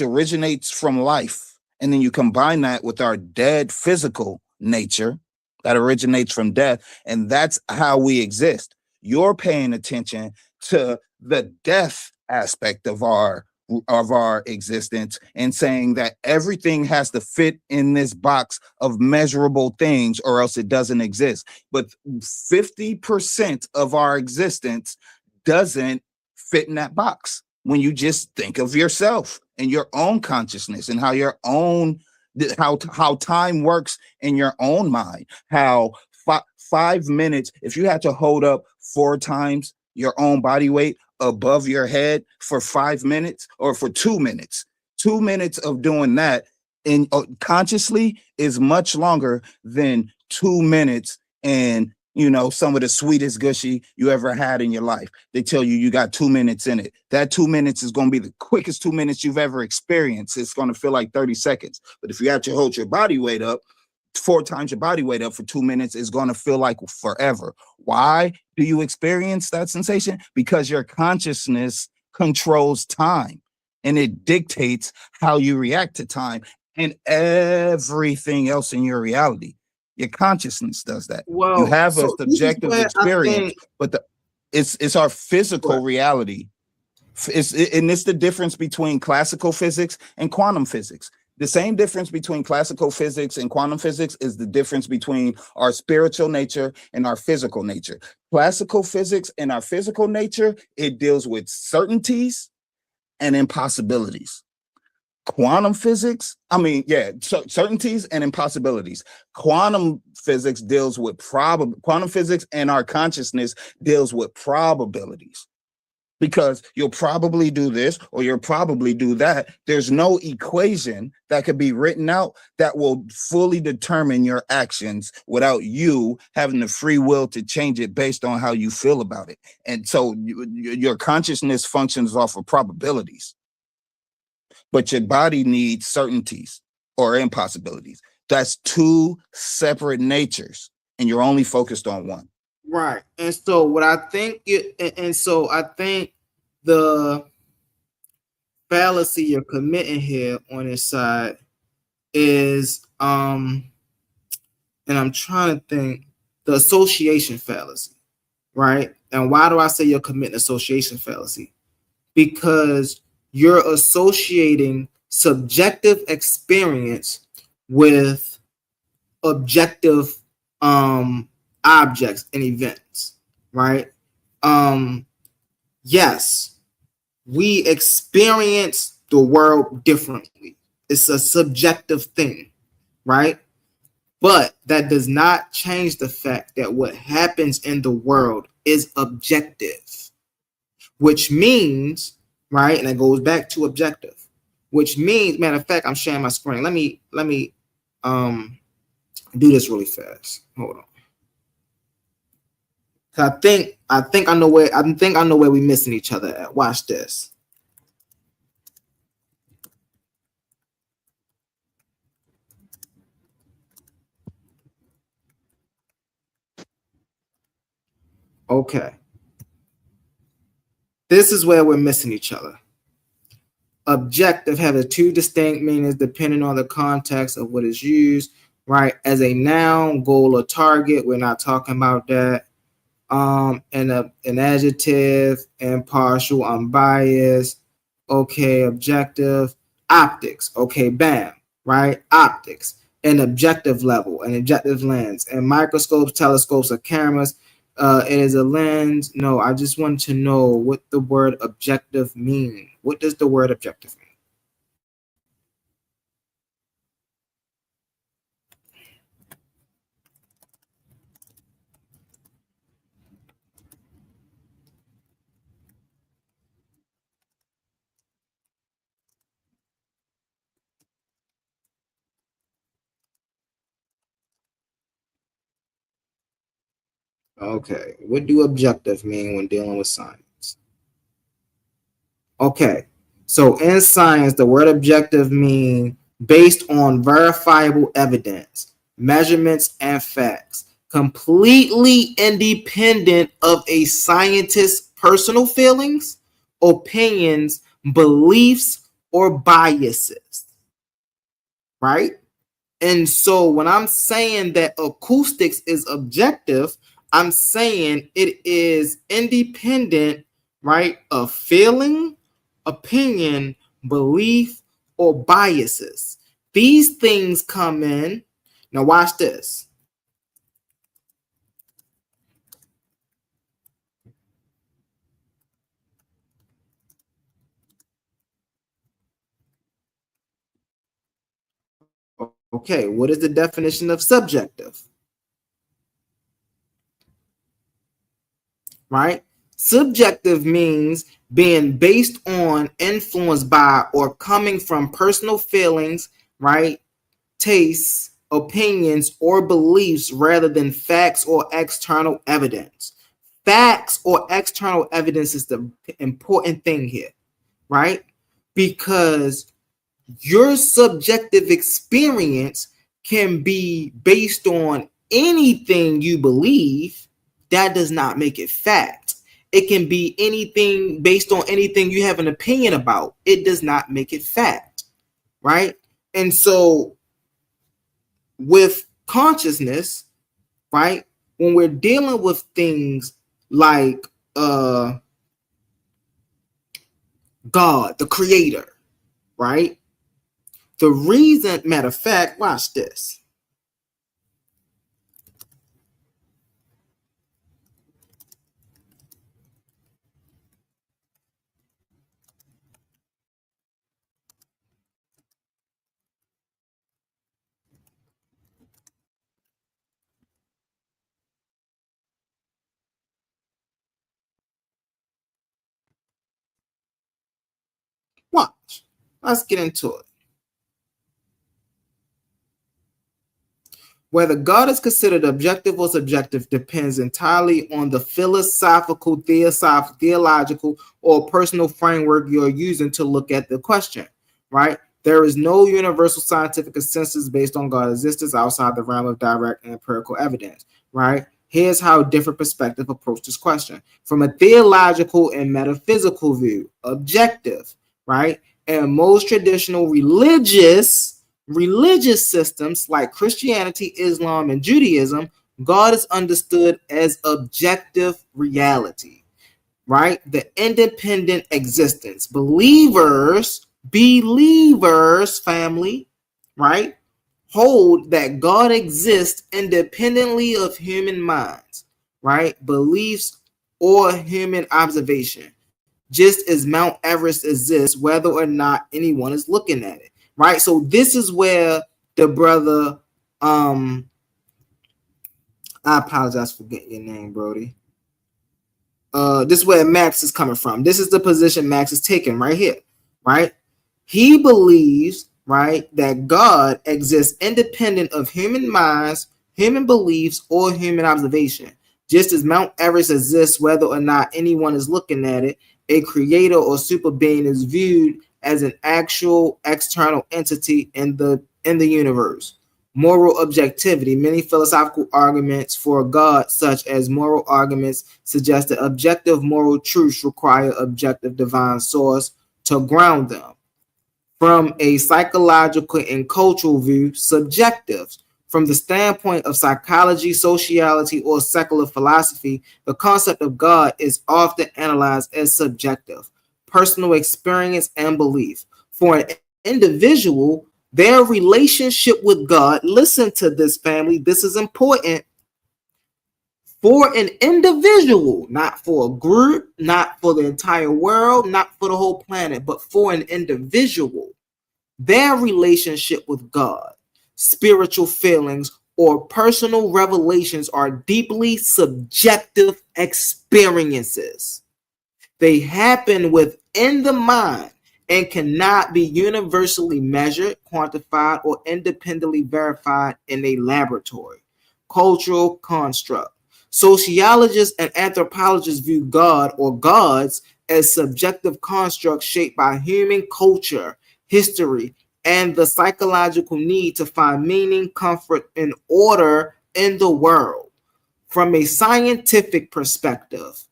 Speaker 7: originates from life, and then you combine that with our dead physical nature that originates from death, and that's how we exist. You're paying attention to the death aspect of our existence and saying that everything has to fit in this box of measurable things or else it doesn't exist. But 50% of our existence doesn't fit in that box. When you just think of yourself and your own consciousness and how time works in your own mind, how 5 minutes, if you had to hold up 4 times your own body weight above your head for 5 minutes or for 2 minutes, 2 minutes of doing that in consciously is much longer than 2 minutes and you know, some of the sweetest gushy you ever had in your life. They tell you got 2 minutes in it. That 2 minutes is going to be the quickest 2 minutes you've ever experienced. It's going to feel like 30 seconds. But if you have to hold your body weight up, 4 times your body weight up for 2 minutes, is going to feel like forever. Why do you experience that sensation? Because your consciousness controls time, and it dictates how you react to time and everything else in your reality. Your consciousness does that.
Speaker 1: Well,
Speaker 7: you have a
Speaker 1: so this is
Speaker 7: subjective
Speaker 1: where I
Speaker 7: experience,
Speaker 1: think,
Speaker 7: but it's our physical reality. And it's the difference between classical physics and quantum physics. The same difference between classical physics and quantum physics is the difference between our spiritual nature and our physical nature. Classical physics and our physical nature, it deals with certainties and impossibilities. Quantum physics, certainties and impossibilities. Quantum physics deals with quantum physics, and our consciousness deals with probabilities. Because you'll probably do this or you'll probably do that. There's no equation that could be written out that will fully determine your actions without you having the free will to change it based on how you feel about it. And so your consciousness functions off of probabilities, but your body needs certainties or impossibilities. That's 2 separate natures, and you're only focused on one.
Speaker 1: Right. And so what I think I think the fallacy you're committing here on this side is and I'm trying to think, the association fallacy, right? And why do I say you're committing association fallacy? Because you're associating subjective experience with objective objects and events, right? Yes, we experience the world differently. It's a subjective thing, right? But that does not change the fact that what happens in the world is objective, which means, right? And it goes back to objective, which means, matter of fact, I'm sharing my screen. Let me do this really fast. Hold on. I think I know where we're missing each other at. Watch this. Okay. This is where we're missing each other. Objective has 2 distinct meanings depending on the context of what is used, right? As a noun, goal, or target, we're not talking about that. And an adjective, impartial, unbiased, okay, objective, optics, okay, bam, right? Optics, an objective level, an objective lens, and microscopes, telescopes, or cameras. It is a lens. No, I just want to know what the word objective means. What does the word objective mean? Okay, what do objective mean when dealing with science? Okay, so in science, the word objective means based on verifiable evidence, measurements, and facts, completely independent of a scientist's personal feelings, opinions, beliefs, or biases, right? And so when I'm saying that acoustics is objective, I'm saying it is independent, right, of feeling, opinion, belief, or biases. These things come in. Now watch this. Okay, what is the definition of subjective? Right? Subjective means being based on, influenced by, or coming from personal feelings, right? Tastes, opinions, or beliefs rather than facts or external evidence. Facts or external evidence is the important thing here, right? Because your subjective experience can be based on anything you believe. That does not make it fact. It can be anything based on anything you have an opinion about. It does not make it fact, right? And so with consciousness, right, when we're dealing with things like God, the creator, right? The reason, matter of fact, watch this. Watch. Let's get into it. Whether God is considered objective or subjective depends entirely on the philosophical, theological, or personal framework you're using to look at the question, right? There is no universal scientific consensus based on God's existence outside the realm of direct and empirical evidence, right? Here's how different perspectives approach this question. From a theological and metaphysical view, objective, right? And most traditional religious systems like Christianity, Islam, and Judaism, God is understood as objective reality, right? The independent existence. Believers, family, right, hold that God exists independently of human minds, right, beliefs, or human observation, just as Mount Everest exists, whether or not anyone is looking at it, right? So this is where the brother, I apologize for getting your name, Brody. This is where Max is coming from. This is the position Max is taking right here, right? He believes, right, that God exists independent of human minds, human beliefs, or human observation. Just as Mount Everest exists, whether or not anyone is looking at it, a creator or super being is viewed as an actual external entity in the universe. Moral objectivity. Many philosophical arguments for God, such as moral arguments, suggest that objective moral truths require objective divine source to ground them. From a psychological and cultural view, subjective. From the standpoint of psychology, sociology, or secular philosophy, the concept of God is often analyzed as subjective, personal experience and belief. For an individual, their relationship with God, listen to this, family, this is important. For an individual, not for a group, not for the entire world, not for the whole planet, but for an individual, their relationship with God, spiritual feelings, or personal revelations are deeply subjective experiences. They happen within the mind and cannot be universally measured, quantified, or independently verified in a laboratory. Cultural construct. Sociologists and anthropologists view God or gods as subjective constructs shaped by human culture, history, and the psychological need to find meaning, comfort, and order in the world. From a scientific perspective,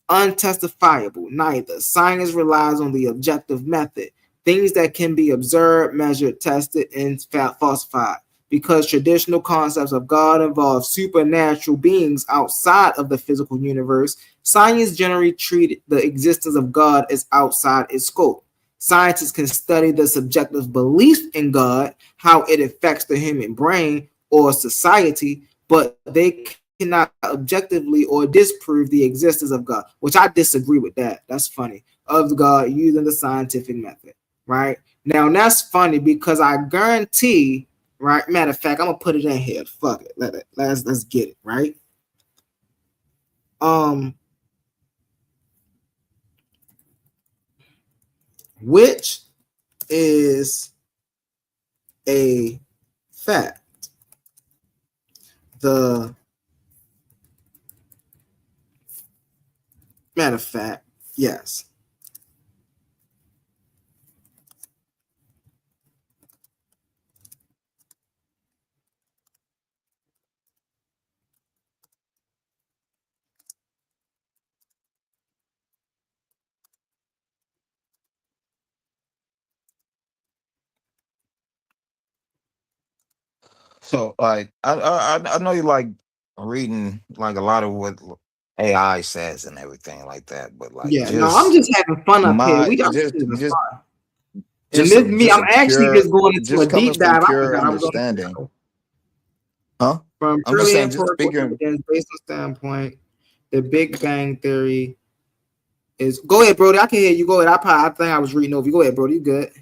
Speaker 1: untestifiable, neither. Science relies on the objective method, things that can be observed, measured, tested, and falsified. Because traditional concepts of God involve supernatural beings outside of the physical universe, science generally treats the existence of God as outside its scope. Scientists can study the subjective belief in God, how it affects the human brain or society, but they cannot objectively or disprove the existence of God, which I disagree with that. That's funny. Of God using the scientific method, right? Now that's funny because I guarantee, right? Matter of fact, I'm gonna put it in here. Fuck it. Let's get it, right? Which is a fact. the matter of fact, yes.
Speaker 7: So like I know you like reading like a lot of what AI says and everything like that, but like
Speaker 1: Yeah, no, I'm just having fun up here.
Speaker 7: my
Speaker 1: We got
Speaker 7: just
Speaker 1: this is
Speaker 7: just
Speaker 1: fun. And
Speaker 7: just
Speaker 1: this
Speaker 7: a
Speaker 1: me,
Speaker 7: just
Speaker 1: I'm
Speaker 7: a
Speaker 1: actually
Speaker 7: pure
Speaker 1: just going into
Speaker 7: just
Speaker 1: a
Speaker 7: coming
Speaker 1: deep
Speaker 7: from
Speaker 1: dive. I
Speaker 7: pure
Speaker 1: forgot I'm going
Speaker 7: understanding.
Speaker 1: to
Speaker 7: Huh?
Speaker 1: from
Speaker 7: I'm just
Speaker 1: purely
Speaker 7: saying, just
Speaker 1: empirical
Speaker 7: figuring.
Speaker 1: evidence based on standpoint. The Big Bang Theory is. Go ahead, Brody. I can hear you. Go ahead. I think I was reading over you. Go ahead, Brody. You good?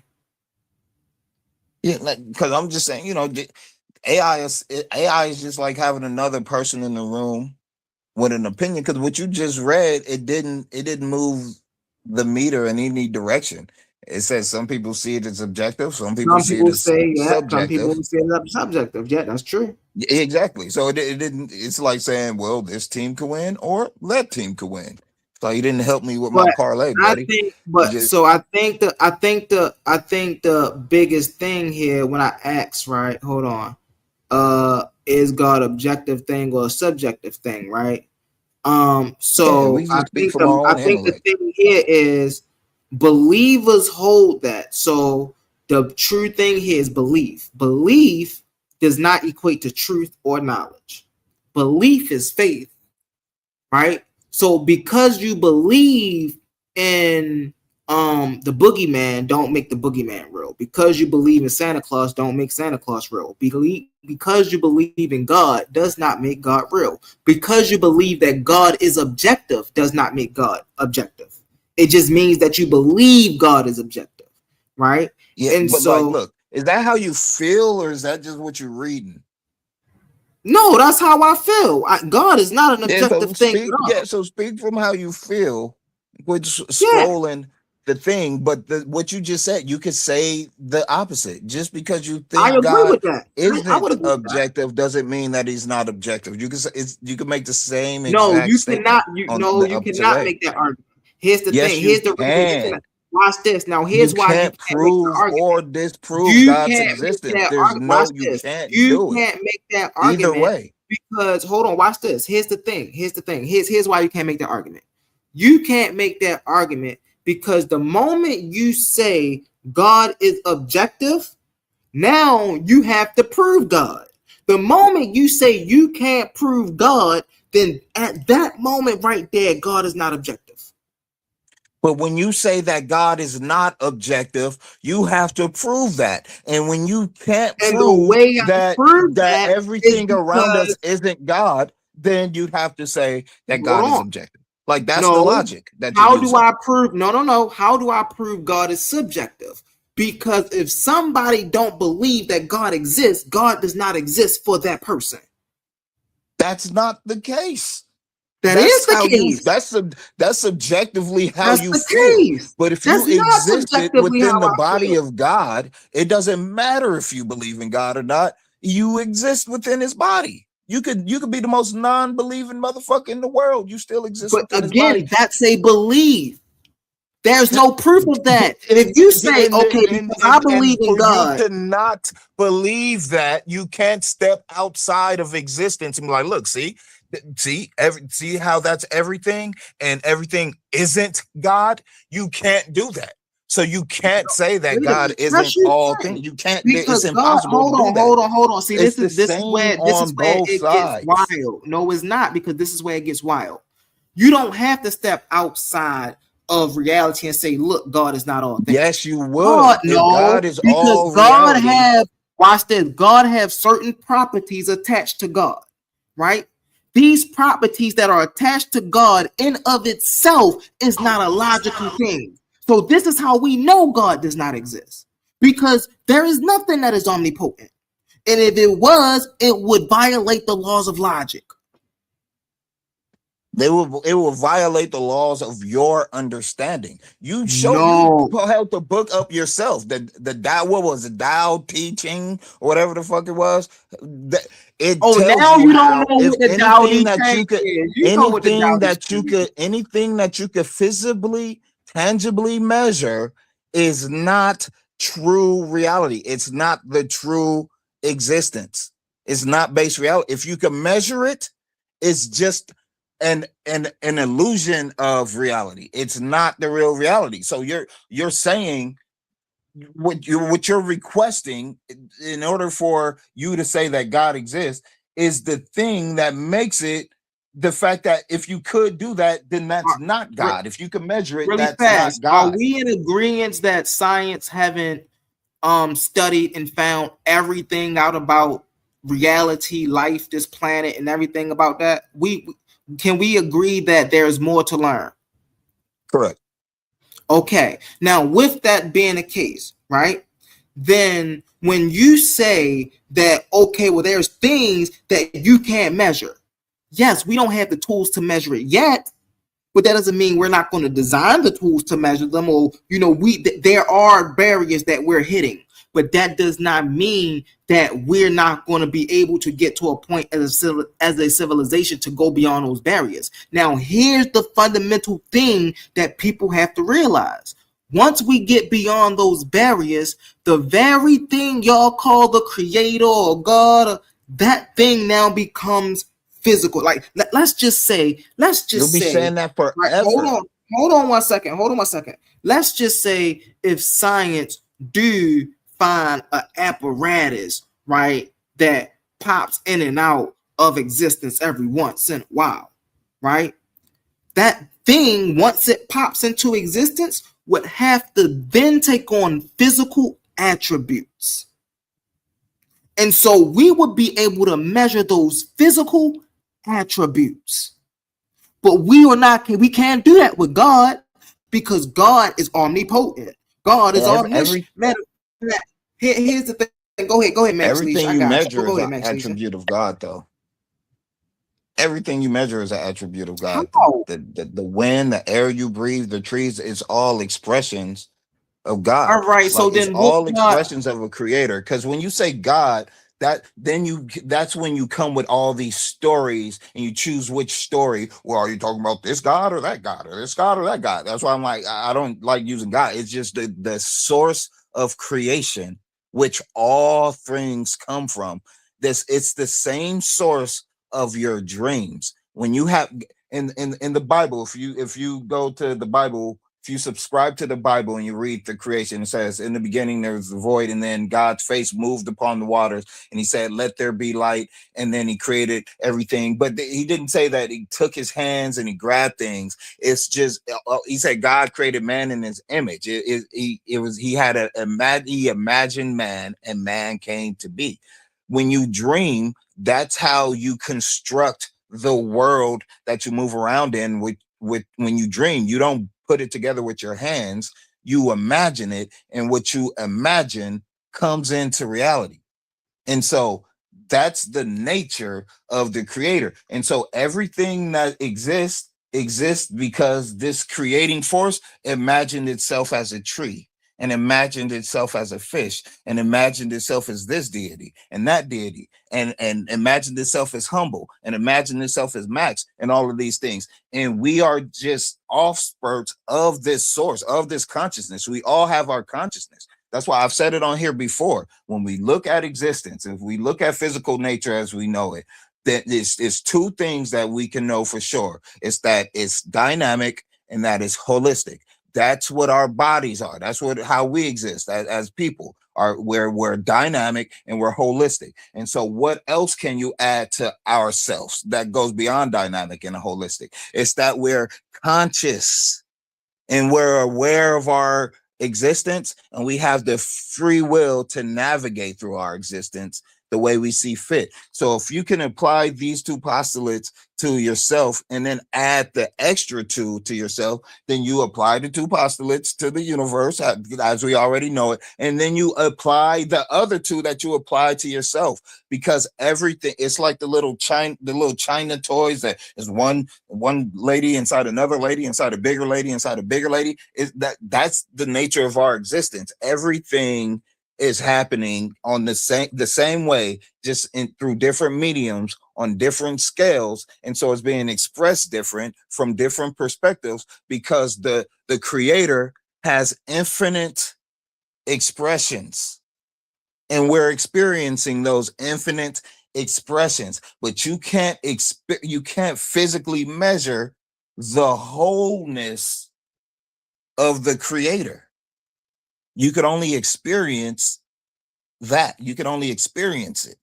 Speaker 7: Yeah, because I'm just saying, AI is just like having another person in the room with an opinion. Because what you just read, it didn't move the meter in any direction. It says some people see it as objective, some people
Speaker 1: Some
Speaker 7: see it
Speaker 1: people
Speaker 7: as
Speaker 1: say yeah. Some people
Speaker 7: subjective.
Speaker 1: say that's subjective. Yeah, that's true.
Speaker 7: Yeah, exactly. So it didn't. It's like saying, well, this team could win or that team could win. So you didn't help me with my
Speaker 1: But
Speaker 7: parlay,
Speaker 1: I
Speaker 7: buddy.
Speaker 1: think,
Speaker 7: You
Speaker 1: but
Speaker 7: just
Speaker 1: so I think the biggest thing here when I ask, right? Hold on. Is God objective thing or a subjective thing, right?
Speaker 7: yeah. We
Speaker 1: So I
Speaker 7: just speak
Speaker 1: think
Speaker 7: from our
Speaker 1: I
Speaker 7: own
Speaker 1: think the
Speaker 7: intellect.
Speaker 1: thing here is believers hold that. So the true thing here is belief. Belief does not equate to truth or knowledge. Belief is faith, right? So because you believe in the boogeyman, don't make the boogeyman real. Because you believe in Santa Claus, don't make Santa Claus real. Because you believe in God does not make God real. Because you believe that God is objective does not make God objective. It just means that you believe God is objective, right?
Speaker 7: Yeah,
Speaker 1: And
Speaker 7: but like,
Speaker 1: so
Speaker 7: look, is that how you feel, or is that just what you're reading?
Speaker 1: no, that's how I feel. God is not an
Speaker 7: Yeah, so
Speaker 1: objective thing at
Speaker 7: speak.
Speaker 1: all.
Speaker 7: Yeah, so speak from how you feel, with
Speaker 1: Yeah.
Speaker 7: scrolling the thing. But what you just said, you could say the opposite. Just because you
Speaker 1: I
Speaker 7: think
Speaker 1: agree
Speaker 7: God
Speaker 1: with that. I would
Speaker 7: isn't
Speaker 1: agree with that.
Speaker 7: objective doesn't mean that He's not objective. You can say you can make the same
Speaker 1: No,
Speaker 7: exact
Speaker 1: you cannot.
Speaker 7: statement on the
Speaker 1: You
Speaker 7: opposite
Speaker 1: cannot
Speaker 7: way.
Speaker 1: make that argument. Here's the
Speaker 7: Yes,
Speaker 1: thing.
Speaker 7: you
Speaker 1: Here's the reason you cannot
Speaker 7: can.
Speaker 1: watch this. Now,
Speaker 7: You
Speaker 1: here's why you
Speaker 7: can't
Speaker 1: can't make the
Speaker 7: prove or
Speaker 1: argument.
Speaker 7: disprove
Speaker 1: You
Speaker 7: God's
Speaker 1: can't make
Speaker 7: existence.
Speaker 1: that
Speaker 7: There's
Speaker 1: argument. Watch
Speaker 7: no, you
Speaker 1: this.
Speaker 7: can't
Speaker 1: You
Speaker 7: do it
Speaker 1: can't make that
Speaker 7: either
Speaker 1: argument
Speaker 7: way.
Speaker 1: because hold on. Watch this. Here's the thing. Here's why you can't make that argument. You can't make that argument because the moment you say God is objective, now you have to prove God. The moment you say you can't prove God, then at that moment right there, God is not objective.
Speaker 7: But when you say that God is not objective, you have to prove that. And when you can't
Speaker 1: And the
Speaker 7: prove
Speaker 1: way I
Speaker 7: that
Speaker 1: prove
Speaker 7: that
Speaker 1: that is
Speaker 7: everything around us
Speaker 1: because
Speaker 7: isn't God, then you'd have to say that
Speaker 1: hold
Speaker 7: God is
Speaker 1: on.
Speaker 7: objective. Like that's the
Speaker 1: No.
Speaker 7: logic that you're
Speaker 1: How do
Speaker 7: using.
Speaker 1: I prove? No. How do I prove God is subjective? Because if somebody don't believe that God exists, God does not exist for that person.
Speaker 7: That's not the case.
Speaker 1: That
Speaker 7: That's
Speaker 1: is the
Speaker 7: how you
Speaker 1: case.
Speaker 7: that's subjectively how
Speaker 1: That's
Speaker 7: you
Speaker 1: the
Speaker 7: feel.
Speaker 1: case.
Speaker 7: But if
Speaker 1: That's
Speaker 7: you
Speaker 1: not
Speaker 7: existed
Speaker 1: subjectively how
Speaker 7: within the
Speaker 1: I
Speaker 7: body
Speaker 1: feel.
Speaker 7: of God, it doesn't matter if you believe in God or not. You exist within his body. You could be the most non-believing motherfucker in the world. You still exist
Speaker 1: But
Speaker 7: within his body.
Speaker 1: again, that's a belief. There's no proof of that. If you say, okay, because I believe
Speaker 7: And
Speaker 1: in
Speaker 7: for you
Speaker 1: God,
Speaker 7: to not believe that, you can't step outside of existence and be like, look, see how that's everything and everything isn't God. You can't do that. So you can't say that
Speaker 1: wait a
Speaker 7: God
Speaker 1: minute.
Speaker 7: isn't
Speaker 1: Yes, you
Speaker 7: all
Speaker 1: can.
Speaker 7: things. You can't. It's
Speaker 1: Because God,
Speaker 7: impossible to do that.
Speaker 1: hold on. See,
Speaker 7: It's
Speaker 1: this
Speaker 7: the
Speaker 1: is this is
Speaker 7: same
Speaker 1: where this is
Speaker 7: on
Speaker 1: where
Speaker 7: both
Speaker 1: it gets
Speaker 7: sides.
Speaker 1: wild. No, it's not, because this is where it gets wild. You don't have to step outside of reality and say, look, God is not all things.
Speaker 7: Yes, you
Speaker 1: God,
Speaker 7: would. If
Speaker 1: no,
Speaker 7: God is
Speaker 1: because
Speaker 7: all
Speaker 1: God
Speaker 7: reality,
Speaker 1: have, watch this, God have certain properties attached to God, right? These properties that are attached to God in of itself is not a logical thing. So this is how we know God does not exist, because there is nothing that is omnipotent. And if it was, it would violate the laws of logic.
Speaker 7: It will violate the laws of your understanding. You
Speaker 1: No.
Speaker 7: held the book up yourself. The Tao, what was it, Tao Te Ching or whatever the fuck it was. It
Speaker 1: Oh,
Speaker 7: tells
Speaker 1: now
Speaker 7: you
Speaker 1: you don't
Speaker 7: how,
Speaker 1: know
Speaker 7: if
Speaker 1: what the Tao
Speaker 7: anything
Speaker 1: Te
Speaker 7: that
Speaker 1: Ching
Speaker 7: you could,
Speaker 1: is. You know what the Tao Te Ching is.
Speaker 7: anything that you could visibly, tangibly measure is not true reality. It's not the true existence. It's not base reality. If you can measure it, it's just an illusion of reality. It's not the real reality. So you're saying what you're requesting in order for you to say that God exists is the thing that makes it the fact that if you could do that, then that's not God. If you can measure it,
Speaker 1: Really
Speaker 7: that's not
Speaker 1: fast. Are
Speaker 7: God.
Speaker 1: we in agreement that science haven't studied and found everything out about reality, life, this planet, and everything about that? Can we agree that there's more to learn?
Speaker 7: Correct.
Speaker 1: Okay. Now, with that being the case, right? Then when you say that, okay, well, there's things that you can't measure. Yes, we don't have the tools to measure it yet, but that doesn't mean we're not going to design the tools to measure them. Or, there are barriers that we're hitting, but that does not mean that we're not going to be able to get to a point as a civilization to go beyond those barriers. Now, here's the fundamental thing that people have to realize. Once we get beyond those barriers, the very thing y'all call the creator or God, that thing now becomes physical. Like, let's just say,
Speaker 7: You'll be saying that forever.
Speaker 1: right, hold on one second. Let's just say if science do find an apparatus, right, that pops in and out of existence every once in a while, right? That thing, once it pops into existence, would have to then take on physical attributes. And so we would be able to measure those physical attributes. But we can't do that with God because God is omnipotent. God is omniscient. Here's the thing. Go ahead, Max Leash.
Speaker 7: Everything
Speaker 1: I
Speaker 7: you
Speaker 1: got you.
Speaker 7: measure
Speaker 1: Go
Speaker 7: is
Speaker 1: ahead,
Speaker 7: an
Speaker 1: Max Leash.
Speaker 7: attribute of God, though. Everything you measure is an attribute of God.
Speaker 1: How?
Speaker 7: The wind, the air you breathe, the trees, it's all expressions of God.
Speaker 1: All right, so
Speaker 7: It's
Speaker 1: then
Speaker 7: all expressions of a creator. Because when you say God, that's when you come with all these stories and you choose which story. Well, are you talking about this God or that God or this God or that God? That's why I'm like, I don't like using God. It's just the source of creation, which all things come from. It's the same source of your dreams. When you have in the Bible, if you go to the Bible, if you subscribe to the Bible and you read the creation, it says in the beginning there was the void, and then God's face moved upon the waters, and he said, let there be light, and then he created everything. But he didn't say that he took his hands and he grabbed things. It's just he said God created man in his image. He imagined man, and man came to be. When you dream, that's how you construct the world that you move around in with when you dream. You don't put it together with your hands, you imagine it, and what you imagine comes into reality. And so that's the nature of the creator. And so everything that exists because this creating force imagined itself as a tree, and imagined itself as a fish, and imagined itself as this deity and that deity, and imagined itself as humble, and imagined itself as Max, and all of these things. And we are just offspurts of this source, of this consciousness. We all have our consciousness. That's why I've said it on here before. When we look at existence, if we look at physical nature as we know it, that it's two things that we can know for sure. It's that it's dynamic and that it's holistic. That's what our bodies are. That's how we exist as people. We're dynamic and we're holistic. And so what else can you add to ourselves that goes beyond dynamic and holistic? It's that we're conscious and we're aware of our existence, and we have the free will to navigate through our existence the way we see fit. So if you can apply these two postulates to yourself and then add the extra 2 to yourself, then you apply the 2 postulates to the universe as we already know it, and then you apply the other 2 that you apply to yourself, because everything, it's like the little China toys that is one lady inside another lady inside a bigger lady inside a bigger lady. That's the nature of our existence. Everything is happening on the same way, just through different mediums on different scales, and so it's being expressed different from different perspectives, because the creator has infinite expressions, and we're experiencing those infinite expressions, but you can't physically measure the wholeness of the creator. You could only experience that. You can only experience it.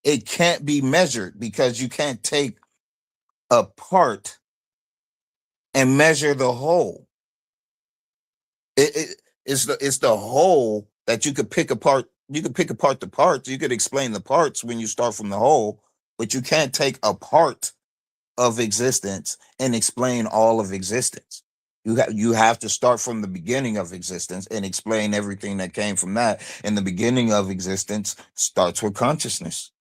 Speaker 7: It can't be measured, because you can't take a part and measure the whole. It's the whole that you could pick apart. You could pick apart the parts. You could explain the parts when you start from the whole, but you can't take a part of existence and explain all of existence. You have to start from the beginning of existence and explain everything that came from that. And the beginning of existence starts with consciousness.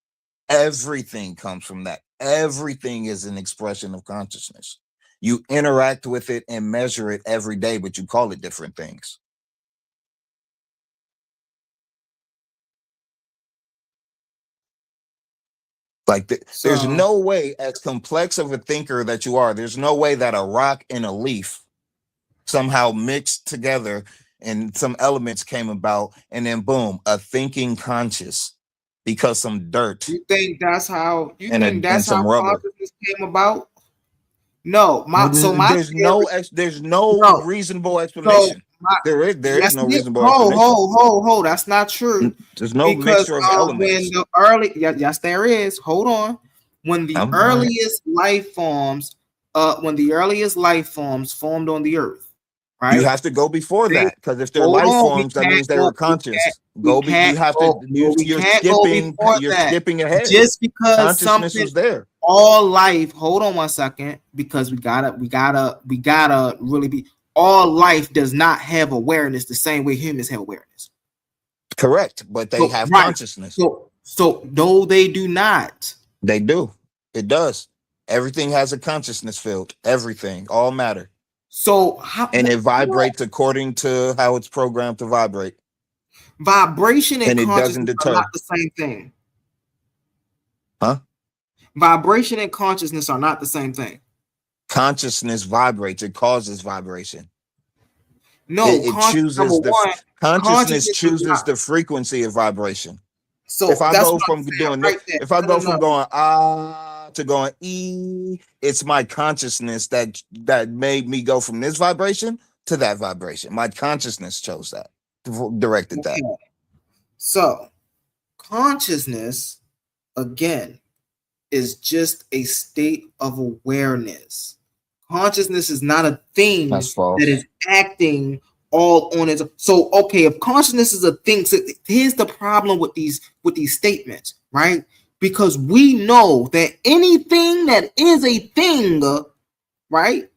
Speaker 7: Everything comes from that. Everything is an expression of consciousness. You interact with it and measure it every day, but you call it different things. Like there's no way, as complex of a thinker that you are, there's no way that a rock and a leaf somehow mixed together and some elements came about, and then boom, a thinking conscious, because some dirt.
Speaker 1: You think that's how
Speaker 7: and some rubber
Speaker 1: consciousness came about? No,
Speaker 7: there's no reasonable explanation. There is no reasonable explanation.
Speaker 1: Hold. That's not true.
Speaker 7: There's no mixture of elements.
Speaker 1: Yes, there is. Hold on. When the earliest life forms formed on the earth, right?
Speaker 7: You have to go before that, because if they're life forms, that means they were conscious. You're skipping ahead.
Speaker 1: Just because
Speaker 7: consciousness
Speaker 1: something
Speaker 7: was there.
Speaker 1: All life, hold on 1 second, because we gotta really be. All life does not have awareness the same way humans have awareness.
Speaker 7: Correct, but they have consciousness.
Speaker 1: So no, they do not.
Speaker 7: They do. It does. Everything has a consciousness field. Everything, all matter.
Speaker 1: So
Speaker 7: it vibrates according to how it's programmed to vibrate.
Speaker 1: Vibration and
Speaker 7: it
Speaker 1: consciousness
Speaker 7: doesn't deter.
Speaker 1: are not the same thing.
Speaker 7: Huh?
Speaker 1: Vibration and consciousness are not the same thing.
Speaker 7: Consciousness vibrates. It causes vibration.
Speaker 1: No,
Speaker 7: it chooses consciousness chooses the frequency of vibration.
Speaker 1: So
Speaker 7: if I go from doing if I go from going ah to going e, it's my consciousness that made me go from this vibration to that vibration. My consciousness chose that, directed that.
Speaker 1: So consciousness, again, is just a state of awareness. Consciousness is not a thing that is acting all on its own. So, okay, if consciousness is a thing, so here's the problem with these statements, right? Because we know that anything that is a thing, right,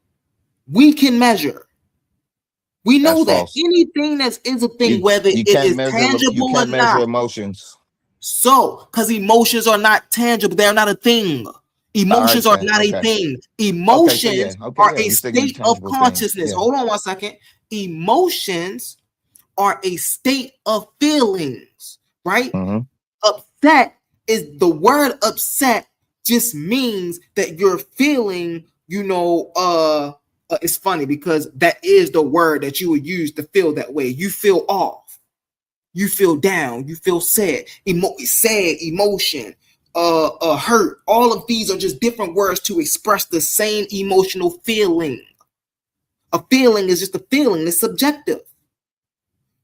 Speaker 1: we can measure. We know that anything that is a thing, whether it is tangible or not.
Speaker 7: You can't measure emotions.
Speaker 1: So, because emotions are not tangible, they're not a thing. Emotions are not a thing. Emotions are a state of consciousness. Hold on 1 second. Emotions are a state of feelings, right? Upset is the word upset just means that you're feeling, it's funny because that is the word that you would use to feel that way. You feel off. You feel down. You feel sad. Sad emotion. Hurt. All of these are just different words to express the same emotional feeling. A feeling is just a feeling. It's subjective.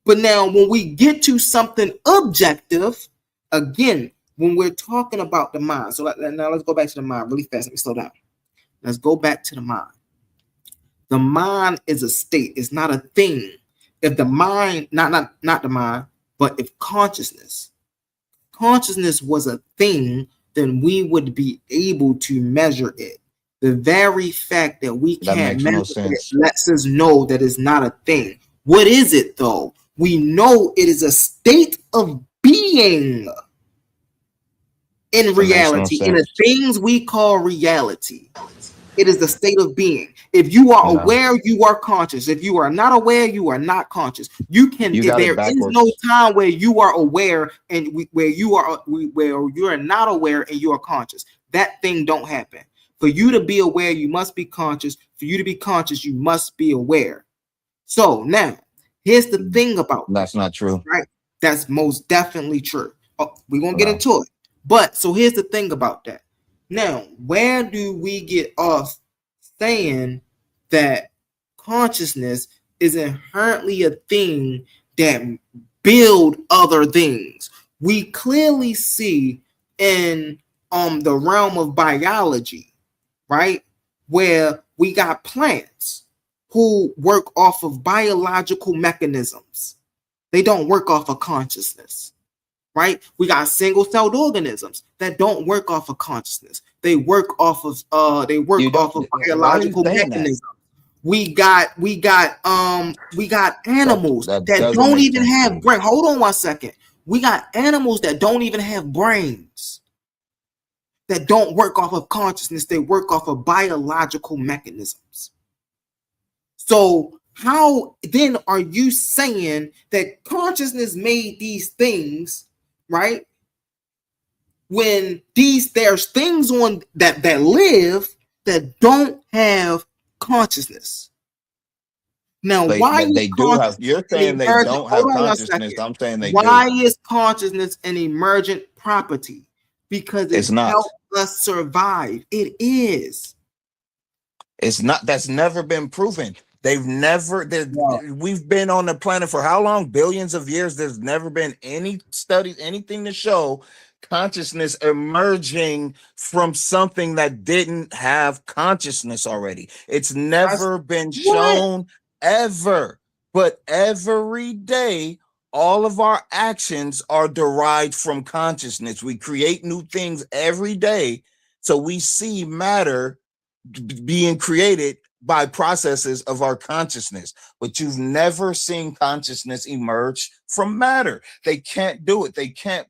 Speaker 1: But now when we get to something objective, again, when we're talking about the mind. So now let's go back to the mind really fast. Let me slow down. Let's go back to the mind. The mind is a state. It's not a thing. If the mind, not the mind, but if consciousness was a thing, then we would be able to measure it. The very fact that we
Speaker 7: That
Speaker 1: can't
Speaker 7: makes
Speaker 1: measure
Speaker 7: no
Speaker 1: it
Speaker 7: sense.
Speaker 1: lets us know that it's not a thing. What is it though? We know it is a state of being in
Speaker 7: That makes no
Speaker 1: reality, in the
Speaker 7: sense.
Speaker 1: things we call reality. It is the state of being. If you are
Speaker 7: No.
Speaker 1: aware, you are conscious. If you are not aware, you are not conscious. You can.
Speaker 7: You got it
Speaker 1: There is no
Speaker 7: backwards.
Speaker 1: time where you are aware and where you are not aware and you are conscious. That thing don't happen. For you to be aware, you must be conscious. For you to be conscious, you must be aware. So now, here's the thing about
Speaker 7: That's not true.
Speaker 1: right. That's most definitely true. Oh, we're gonna get
Speaker 7: No.
Speaker 1: into it. But so here's the thing about that. Now, where do we get off saying that consciousness is inherently a thing that build other things? We clearly see in the realm of biology, right, where we got plants who work off of biological mechanisms. They don't work off of consciousness. Right? We got single-celled organisms that don't work off of consciousness. They work off of biological mechanisms. We got animals that don't even have brain. Hold on 1 second. We got animals that don't even have brains. That don't work off of consciousness. They work off of biological mechanisms. So how then are you saying that consciousness made these things, right? When there's things on that live that don't have consciousness. Now, why
Speaker 7: They do have. You're saying they don't have consciousness. I'm saying they do.
Speaker 1: Why is consciousness an emergent property? Because
Speaker 7: It's not.
Speaker 1: helps us survive. It is.
Speaker 7: It's not. That's never been proven. We've been on the planet for how long? Billions of years. There's never been any studies, anything to show consciousness emerging from something that didn't have consciousness already. It's never been shown ever. But every day, all of our actions are derived from consciousness. We create new things every day. So we see matter being created by processes of our consciousness, but you've never seen consciousness emerge from matter. They can't do it. They can't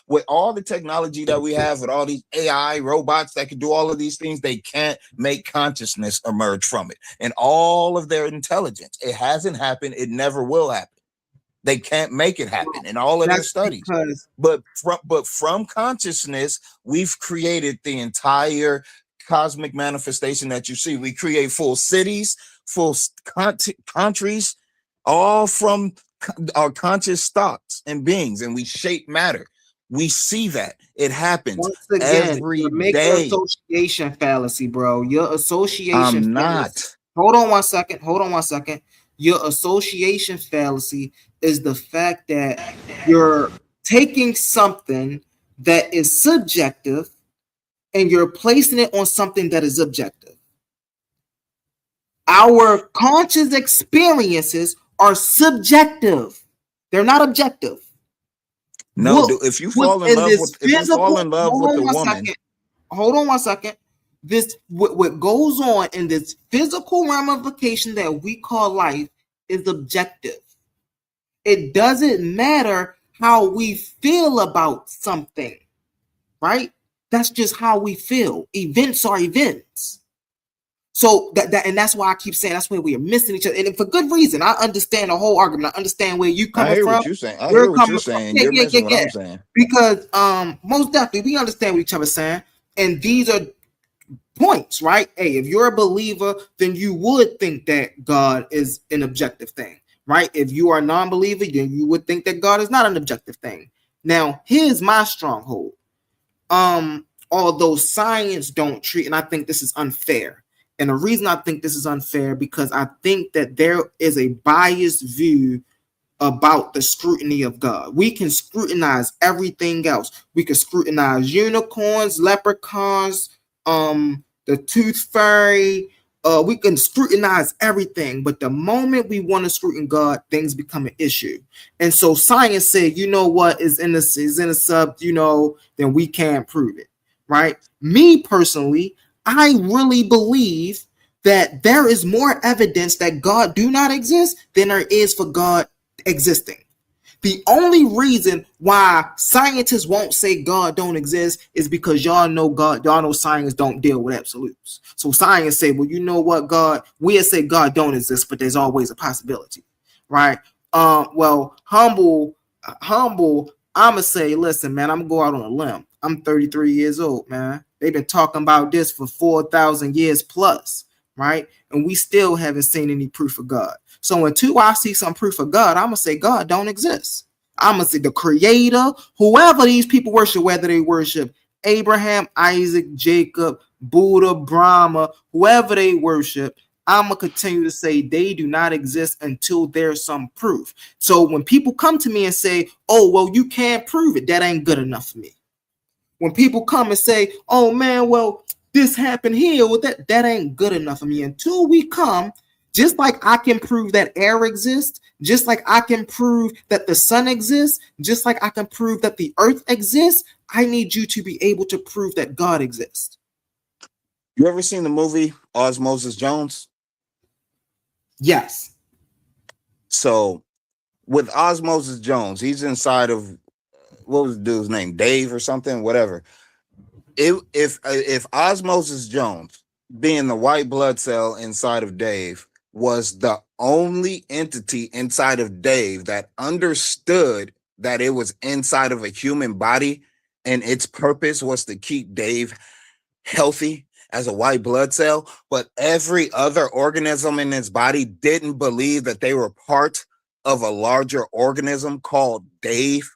Speaker 7: with all the technology that we have, with all these AI robots that can do all of these things, they can't make consciousness emerge from it. And all of their intelligence, it hasn't happened. It never will happen. They can't make it happen in all of their studies. But from consciousness, we've created the entire cosmic manifestation that you see. We create full cities, full countries, all from our conscious thoughts and beings, and we shape matter. We see that it happens
Speaker 1: once again,
Speaker 7: every
Speaker 1: you're making
Speaker 7: day.
Speaker 1: Association fallacy, bro. Your association.
Speaker 7: I'm not.
Speaker 1: Fallacy. Hold on 1 second. Hold on 1 second. Your association fallacy is the fact that you're taking something that is subjective and you're placing it on something that is objective. Our conscious experiences are subjective. They're not objective.
Speaker 7: No, if you fall in love with the woman.
Speaker 1: Hold on 1 second. This what goes on in this physical ramification that we call life is objective. It doesn't matter how we feel about something, right? That's just how we feel. Events are events. So that's why I keep saying that's where we are missing each other, and for good reason. I understand the whole argument. I understand where you coming from.
Speaker 7: I hear what you're saying. I hear what you're saying. You're missing what I'm saying.
Speaker 1: Because most definitely we understand what each other's saying, and these are points, right? Hey, if you're a believer, then you would think that God is an objective thing, right? If you are a non-believer, then you would think that God is not an objective thing. Now, here's my stronghold. Although science don't treat, and I think this is unfair. And the reason I think this is unfair, because I think that there is a biased view about the scrutiny of God. We can scrutinize everything else. We can scrutinize unicorns, leprechauns, the tooth fairy, we can scrutinize everything, but the moment we want to scrutinize God, things become an issue. And so science said, you know what is in a sub, then we can't prove it, right? Me personally, I really believe that there is more evidence that God do not exist than there is for God existing. The only reason why scientists won't say God don't exist is because y'all know science don't deal with absolutes. So science say, well, you know what, God, we'll say God don't exist, but there's always a possibility, right? Well, humble, I'ma say, listen, man, I'm gonna go out on a limb. I'm 33 years old, man. They've been talking about this for 4,000 years plus, right? And we still haven't seen any proof of God. So until I see some proof of God, I'm going to say God don't exist. I'm going to say the creator, whoever these people worship, whether they worship Abraham, Isaac, Jacob, Buddha, Brahma, whoever they worship, I'm going to continue to say they do not exist until there's some proof. So when people come to me and say, oh, well, you can't prove it, that ain't good enough for me. When people come and say, oh, man, well, this happened here, well, that ain't good enough for me. Until we come, just like I can prove that air exists, just like I can prove that the sun exists, just like I can prove that the earth exists, I need you to be able to prove that God exists.
Speaker 7: You ever seen the movie Osmosis Jones?
Speaker 1: Yes.
Speaker 7: So with Osmosis Jones, he's inside of, what was the dude's name? Dave or something, whatever. If Osmosis Jones, being the white blood cell inside of Dave, was the only entity inside of Dave that understood that it was inside of a human body and its purpose was to keep Dave healthy as a white blood cell, but every other organism in his body didn't believe that they were part of a larger organism called Dave,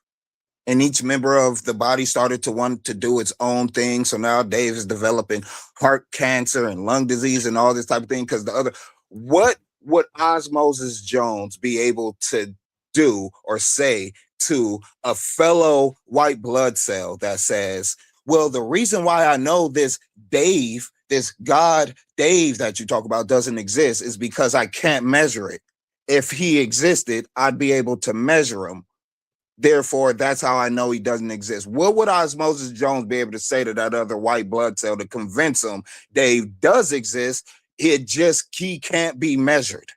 Speaker 7: and each member of the body started to want to do its own thing. So now Dave is developing heart cancer and lung disease and all this type of thing because the other, what would Osmosis Jones be able to do or say to a fellow white blood cell that says, well, the reason why I know this Dave, this God Dave that you talk about doesn't exist is because I can't measure it. If he existed, I'd be able to measure him. Therefore, that's how I know he doesn't exist. What would Osmosis Jones be able to say to that other white blood cell to convince him Dave does exist? He can't be measured.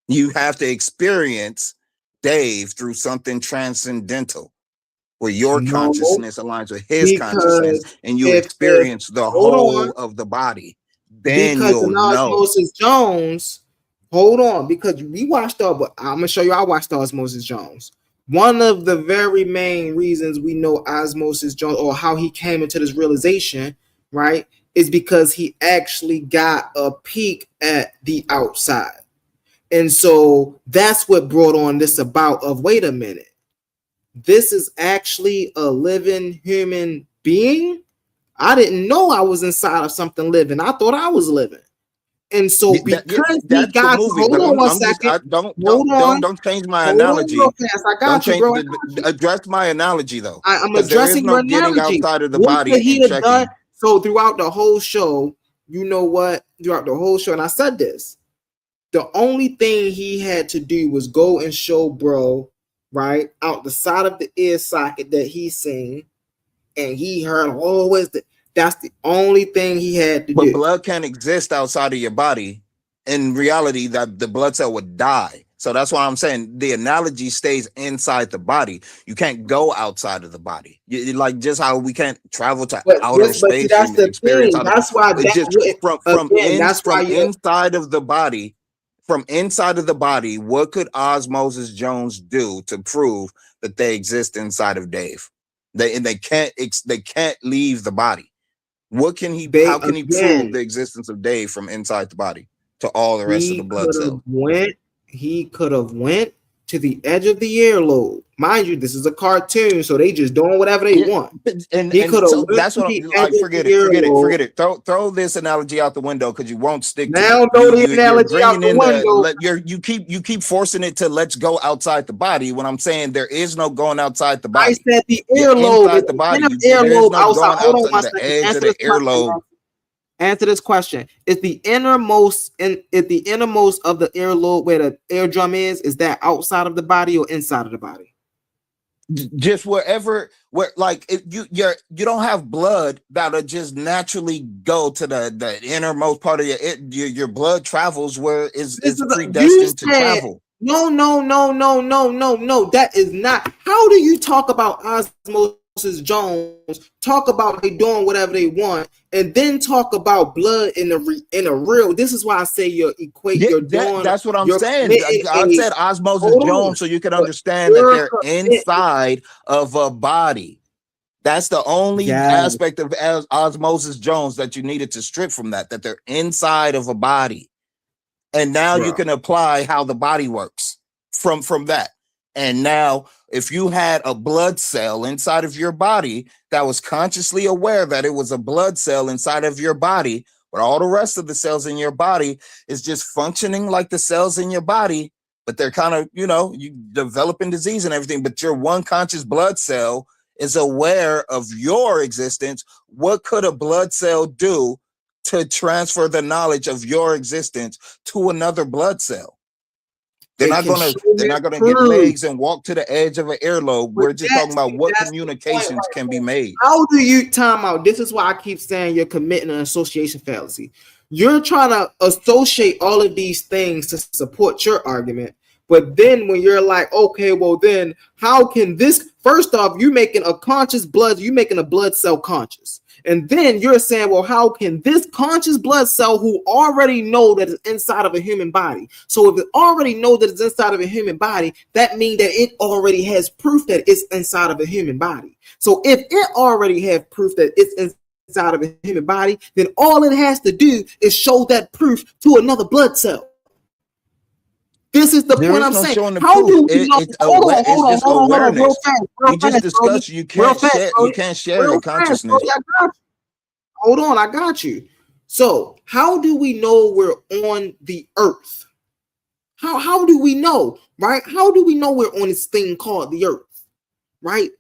Speaker 7: You have to experience Dave through something transcendental, where your consciousness aligns with his consciousness, and you experience the whole of the body. Then
Speaker 1: because
Speaker 7: you'll
Speaker 1: in
Speaker 7: know.
Speaker 1: Osmosis Jones, hold on, because we watched but I'm gonna show you. I watched Osmosis Jones. One of the very main reasons we know Osmosis Jones, or how he came into this realization, right, is because he actually got a peek at the outside. And so that's what brought on this about of, wait a minute, this is actually a living human being? I didn't know I was inside of something living. I thought I was living. And so because he got, hold on one second.
Speaker 7: Don't change my analogy.
Speaker 1: I got you, bro.
Speaker 7: Address my analogy though.
Speaker 1: I'm addressing your
Speaker 7: getting
Speaker 1: analogy.
Speaker 7: outside of the
Speaker 1: What
Speaker 7: body
Speaker 1: could he
Speaker 7: and
Speaker 1: have
Speaker 7: checking.
Speaker 1: done? So throughout the whole show, you know what? Throughout the whole show, and I said this, the only thing he had to do was go and show bro, right, out the side of the ear socket that he's seen, and he heard always that. That's the only thing he had to do.
Speaker 7: But blood can't exist outside of your body. In reality, that the blood cell would die. So that's why I'm saying the analogy stays inside the body. You can't go outside of the body. Like just how we can't travel to outer space.
Speaker 1: That's the thing. That's why
Speaker 7: inside of the body. From inside of the body, what could Osmosis Jones do to prove that they exist inside of Dave? They can't leave the body. What can he? How can he prove the existence of Dave from inside the body to all the rest of the blood cells?
Speaker 1: He could have went to the edge of the earlobe. Mind you, this is a cartoon, so they just doing whatever they want.
Speaker 7: And so that's what I'm like. Forget it. Throw this analogy out the window because you won't stick.
Speaker 1: Now throw the analogy out the window.
Speaker 7: You keep forcing it to let's go outside the body when I'm saying there is no going outside the body.
Speaker 1: I said the earlobe.
Speaker 7: Inside the body.
Speaker 1: Earlobe outside. Hold on one second.
Speaker 7: The edge of the earlobe.
Speaker 1: Answer this question. Is the innermost of the earlobe where the eardrum is that outside of the body or inside of the body?
Speaker 7: Just where like if you don't have blood that'll just naturally go to the innermost part of your blood travels where it's predestined to travel.
Speaker 1: No. That is not. How do you talk about Osmosis Jones, talk about they doing whatever they want, and then talk about blood in a real? This is why I say you're doing.
Speaker 7: That's what I'm saying. I said Osmosis Jones so you can understand that they're inside of a body. That's the only aspect of Osmosis Jones that you needed to strip from that they're inside of a body. And now you can apply how the body works from that. And now if you had a blood cell inside of your body that was consciously aware that it was a blood cell inside of your body, but all the rest of the cells in your body is just functioning like the cells in your body, but they're kind of, you developing disease and everything, but your one conscious blood cell is aware of your existence. What could a blood cell do to transfer the knowledge of your existence to another blood cell? They're not gonna get legs and walk to the edge of an earlobe. We're just talking about what communications can be made.
Speaker 1: How do you time out? This is why I keep saying you're committing an association fallacy. You're trying to associate all of these things to support your argument. But then when you're like, okay, well then how can this, first off, you're making a blood cell conscious. And then you're saying, well, how can this conscious blood cell who already know that it's inside of a human body? So if it already know that it's inside of a human body, that means that it already has proof that it's inside of a human body. So if it already has proof that it's inside of a human body, then all it has to do is show that proof to another blood cell. This is the point I'm saying. How do we know?
Speaker 7: It's just awareness. We just discussed you can't share your consciousness.
Speaker 1: Hold on, I got you. So how do we know we're on the earth? How do we know, right? How do we know we're on this thing called the earth, right?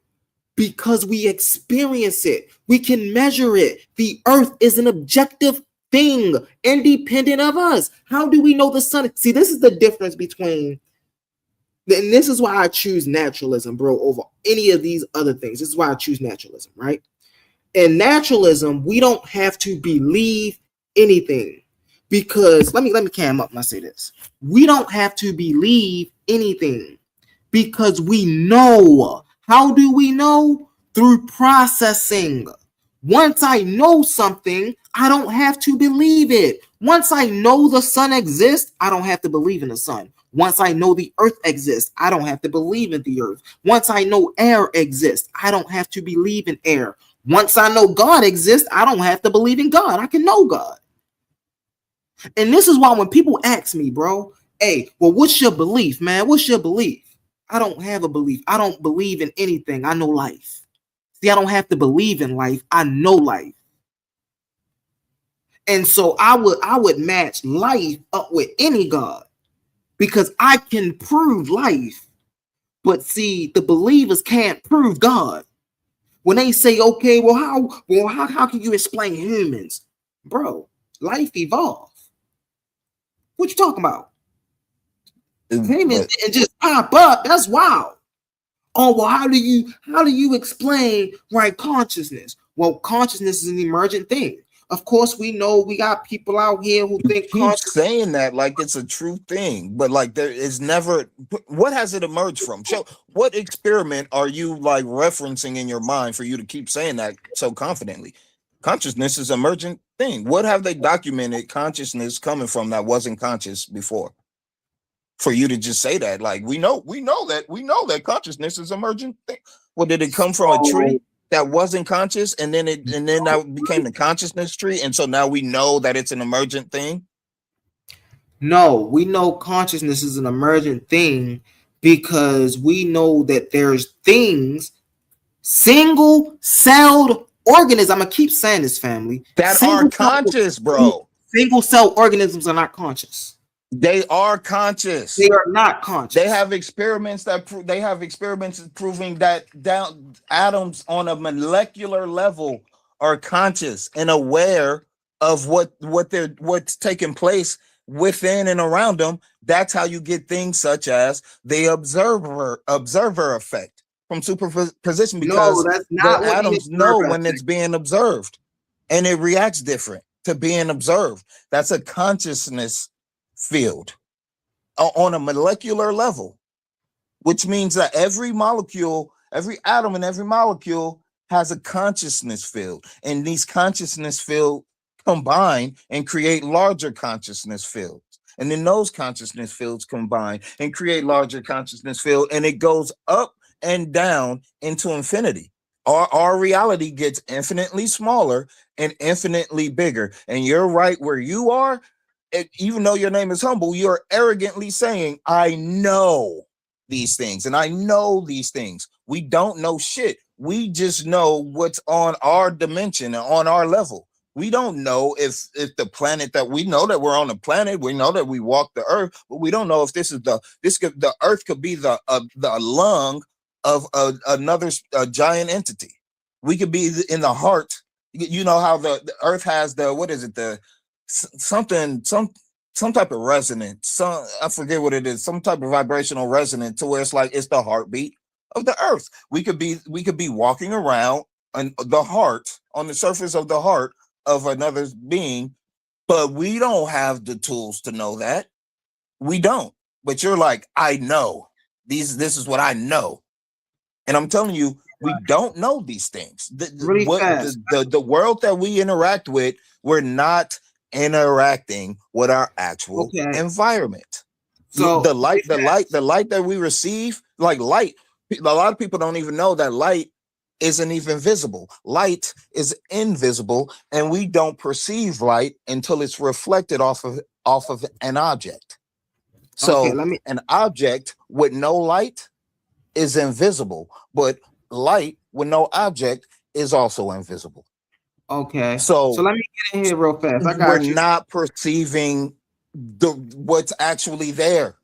Speaker 1: Because we experience it. We can measure it. The earth is an objective thing, independent of us. How do we know the sun? See, this is the difference between, and this is why I choose naturalism, bro, over any of these other things. This is why I choose naturalism, right? In naturalism, we don't have to believe anything because let me cam up when I say this. We don't have to believe anything because we know. How do we know? Through processing. Once I know something, I don't have to believe it. Once I know the sun exists, I don't have to believe in the sun. Once I know the earth exists, I don't have to believe in the earth. Once I know air exists, I don't have to believe in air. Once I know God exists, I don't have to believe in God. I can know God. And this is why when people ask me, bro, hey, well, what's your belief, man? What's your belief? I don't have a belief. I don't believe in anything. I know life. See, I don't have to believe in life. I know life. And so I would match life up with any God because I can prove life. But see, the believers can't prove God. When they say, okay, how can you explain humans? Bro, life evolved. What you talking about? Humans didn't just pop up. That's wild. Oh, well, how do you explain right consciousness? Well, consciousness is an emergent thing. Of course, we know we got people out here who think
Speaker 7: keep saying that like it's a true thing, but like there is never. What has it emerged from? Show what experiment are you like referencing in your mind for you to keep saying that so confidently? Consciousness is an emergent thing. What have they documented consciousness coming from that wasn't conscious before? For you to just say that, like we know that consciousness is emergent thing. Well, did it come from a tree that wasn't conscious, and then that became the consciousness tree, and so now we know that it's an emergent thing?
Speaker 1: No, we know consciousness is an emergent thing because we know that there's things, single-celled organisms. I'm gonna keep saying this, family,
Speaker 7: that are conscious, bro.
Speaker 1: Single-cell organisms are not conscious.
Speaker 7: They are conscious.
Speaker 1: They are not conscious.
Speaker 7: They have experiments proving that atoms on a molecular level are conscious and aware of what's taking place within and around them. That's how you get things such as the observer effect from superposition, because
Speaker 1: that's
Speaker 7: the
Speaker 1: not what the
Speaker 7: atoms know
Speaker 1: observer
Speaker 7: when
Speaker 1: effect
Speaker 7: it's being observed, and it reacts different to being observed. That's a consciousness field on a molecular level, which means that every molecule, every atom and every molecule has a consciousness field, and these consciousness fields combine and create larger consciousness fields. And then those consciousness fields combine and create larger consciousness field, and it goes up and down into infinity. Our reality gets infinitely smaller and infinitely bigger. And you're right where you are. Even though your name is humble, you're arrogantly saying, I know these things and I know these things. We don't know shit. We just know what's on our dimension and on our level. We don't know if the planet that we know that we're on a planet, we know that we walk the earth, but we don't know if the earth could be the lung of another giant entity. We could be in the heart. You know how the earth has some type of resonance. I forget what it is. Some type of vibrational resonance to where it's the heartbeat of the earth. We could be walking around on the surface of the heart of another being, but we don't have the tools to know that. We don't. But you're like, I know. This is what I know. And I'm telling you, we don't know these things. The world that we interact with, we're not interacting with our actual environment. So the light that we receive, like light, a lot of people don't even know that light isn't even visible. Light is invisible, and we don't perceive light until it's reflected off of an object. So an object with no light is invisible, but light with no object is also invisible.
Speaker 1: Okay.
Speaker 7: So
Speaker 1: let me get in here real fast. I got
Speaker 7: we're
Speaker 1: you.
Speaker 7: not perceiving what's actually there.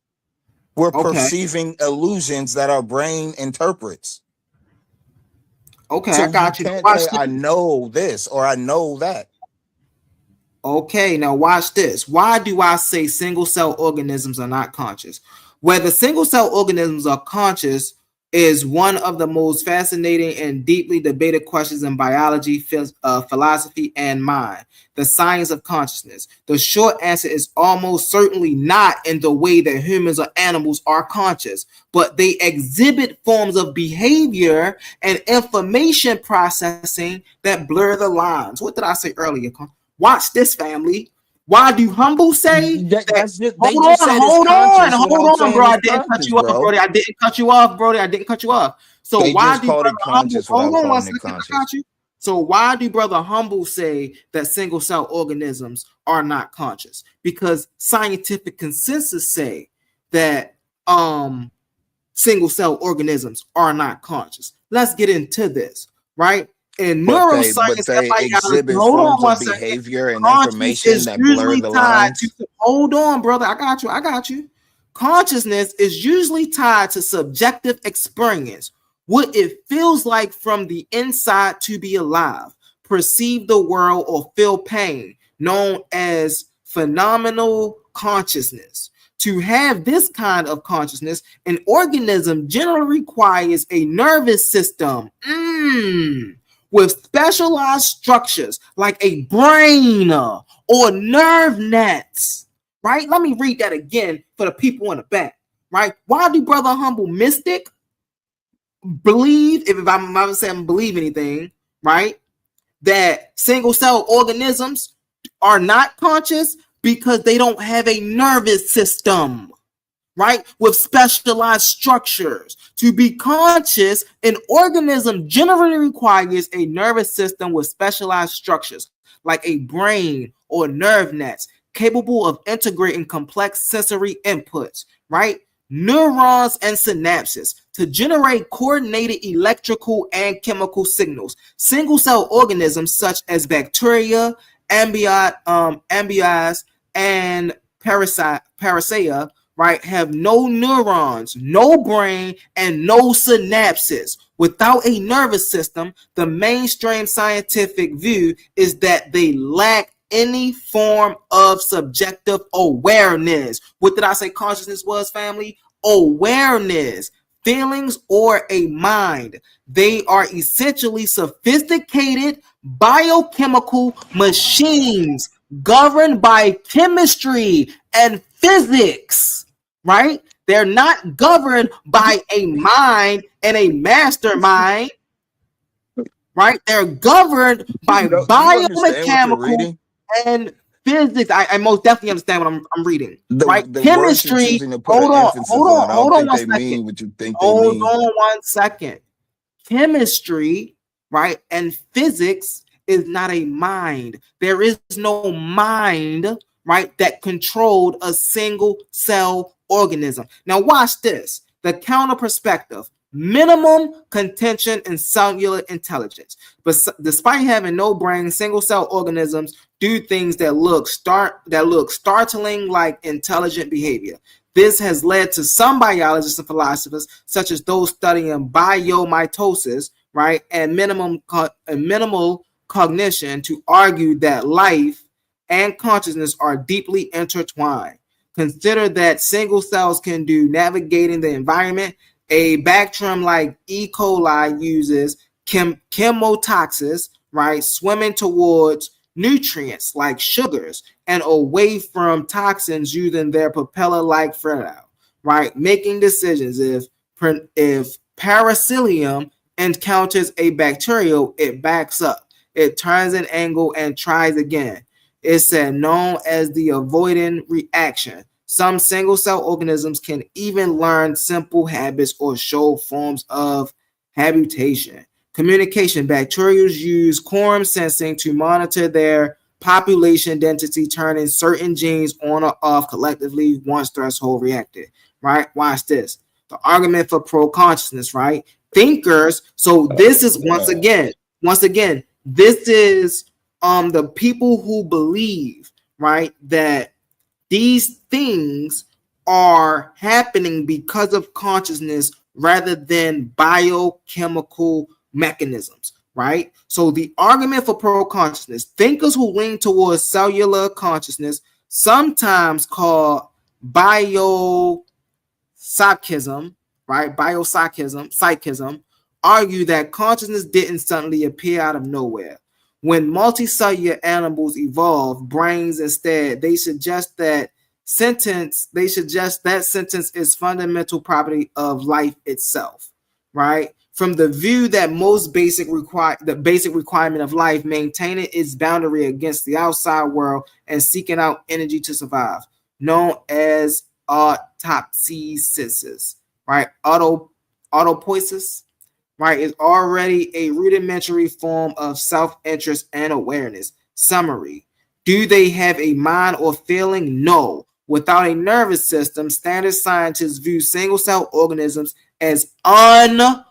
Speaker 7: We're perceiving illusions that our brain interprets.
Speaker 1: Okay,
Speaker 7: so
Speaker 1: I got you.
Speaker 7: Can't say I know this or I know that.
Speaker 1: Okay, now watch this. Why do I say single cell organisms are not conscious? Whether single cell organisms are conscious is one of the most fascinating and deeply debated questions in biology, philosophy, and mind, the science of consciousness. The short answer is almost certainly not in the way that humans or animals are conscious, but they exhibit forms of behavior and information processing that blur the lines. What did I say earlier? Watch this, family. Why do Humble say that? Hold on, bro. I didn't cut you off, Brody. I didn't cut you off, Brody. I didn't cut you off. So why do Brother Humble? Hold on one second. I got you. So why do Brother Humble say that single cell organisms are not conscious? Because scientific consensus say that single cell organisms are not conscious. Let's get into this, right? In neuroscience,
Speaker 7: they exhibit forms of behavior and information that blur the lines.
Speaker 1: Hold on, brother. I got you. Consciousness is usually tied to subjective experience, what it feels like from the inside to be alive, perceive the world, or feel pain, known as phenomenal consciousness. To have this kind of consciousness, an organism generally requires a nervous system with specialized structures like a brain or nerve nets, right? Let me read that again for the people in the back, right? Why do Brother Humble Mystik believe, if I'm not saying believe anything, right, that single cell organisms are not conscious? Because they don't have a nervous system, right, with specialized structures. To be conscious, an organism generally requires a nervous system with specialized structures, like a brain or nerve nets, capable of integrating complex sensory inputs, right? Neurons and synapses to generate coordinated electrical and chemical signals. Single cell organisms such as bacteria, ambias, and parasita, right, have no neurons, no brain, and no synapses. Without a nervous system, the mainstream scientific view is that they lack any form of subjective awareness. What did I say consciousness was, family? Awareness, feelings, or a mind. They are essentially sophisticated biochemical machines governed by chemistry and physics, right? They're not governed by a mind and a mastermind, right? They're governed by
Speaker 7: Do you understand what you're
Speaker 1: biomechanical
Speaker 7: reading?
Speaker 1: and physics. I most definitely understand what I'm reading, right?
Speaker 7: The words you're
Speaker 1: Chemistry.
Speaker 7: choosing to put an emphasis on, I don't
Speaker 1: Hold on
Speaker 7: think
Speaker 1: one
Speaker 7: they
Speaker 1: second.
Speaker 7: mean what you think they
Speaker 1: Hold
Speaker 7: mean.
Speaker 1: on one second. Chemistry, right, and physics is not a mind. There is no mind, right, that controlled a single cell organism. Now watch this. The counter perspective. Minimum contention in cellular intelligence. But despite having no brain, single cell organisms do things that look startling like intelligent behavior. This has led to some biologists and philosophers, such as those studying biomitosis, right, and minimal cognition, to argue that life and consciousness are deeply intertwined. Consider that single cells can do navigating the environment. A bacterium like E. coli uses chemotaxis, right, swimming towards nutrients like sugars and away from toxins using their propeller-like fertile, right, making decisions. If Paracilium encounters a bacterial, it backs up, it turns an angle and tries again. It's known as the avoidant reaction. Some single cell organisms can even learn simple habits or show forms of habitation. Communication. Bacteria use quorum sensing to monitor their population density, turning certain genes on or off collectively once threshold reacted. Right? Watch this. The argument for pro-consciousness, right? Thinkers. So this is once again, this is the people who believe, right, that these things are happening because of consciousness rather than biochemical mechanisms, right? So the argument for pro-consciousness, thinkers who lean towards cellular consciousness, sometimes called biopsychism, right? Psychism, argue that consciousness didn't suddenly appear out of nowhere. When multicellular animals evolved brains instead, they suggest that sentence is fundamental property of life itself, right? From the view that the basic requirement of life, maintaining its boundary against the outside world and seeking out energy to survive, known as autopsis, right? Autopoiesis, right, is already a rudimentary form of self-interest and awareness. Summary. Do they have a mind or feeling? No. Without a nervous system, standard scientists view single-cell organisms as unconscious.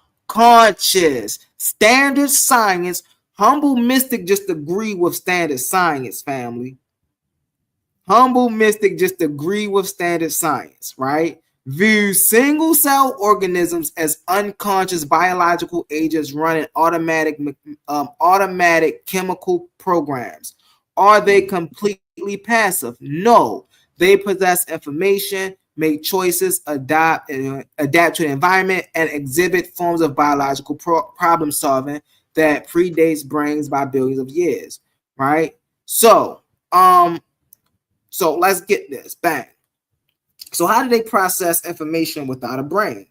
Speaker 1: Standard science, humble mystic just agree with standard science, family. Humble mystic just agree with standard science, right? View single cell organisms as unconscious biological agents running automatic chemical programs. Are they completely passive? No. They possess information, make choices, adapt to the environment, and exhibit forms of biological problem solving that predates brains by billions of years, right? So let's get this. Bang. So how do they process information without a brain?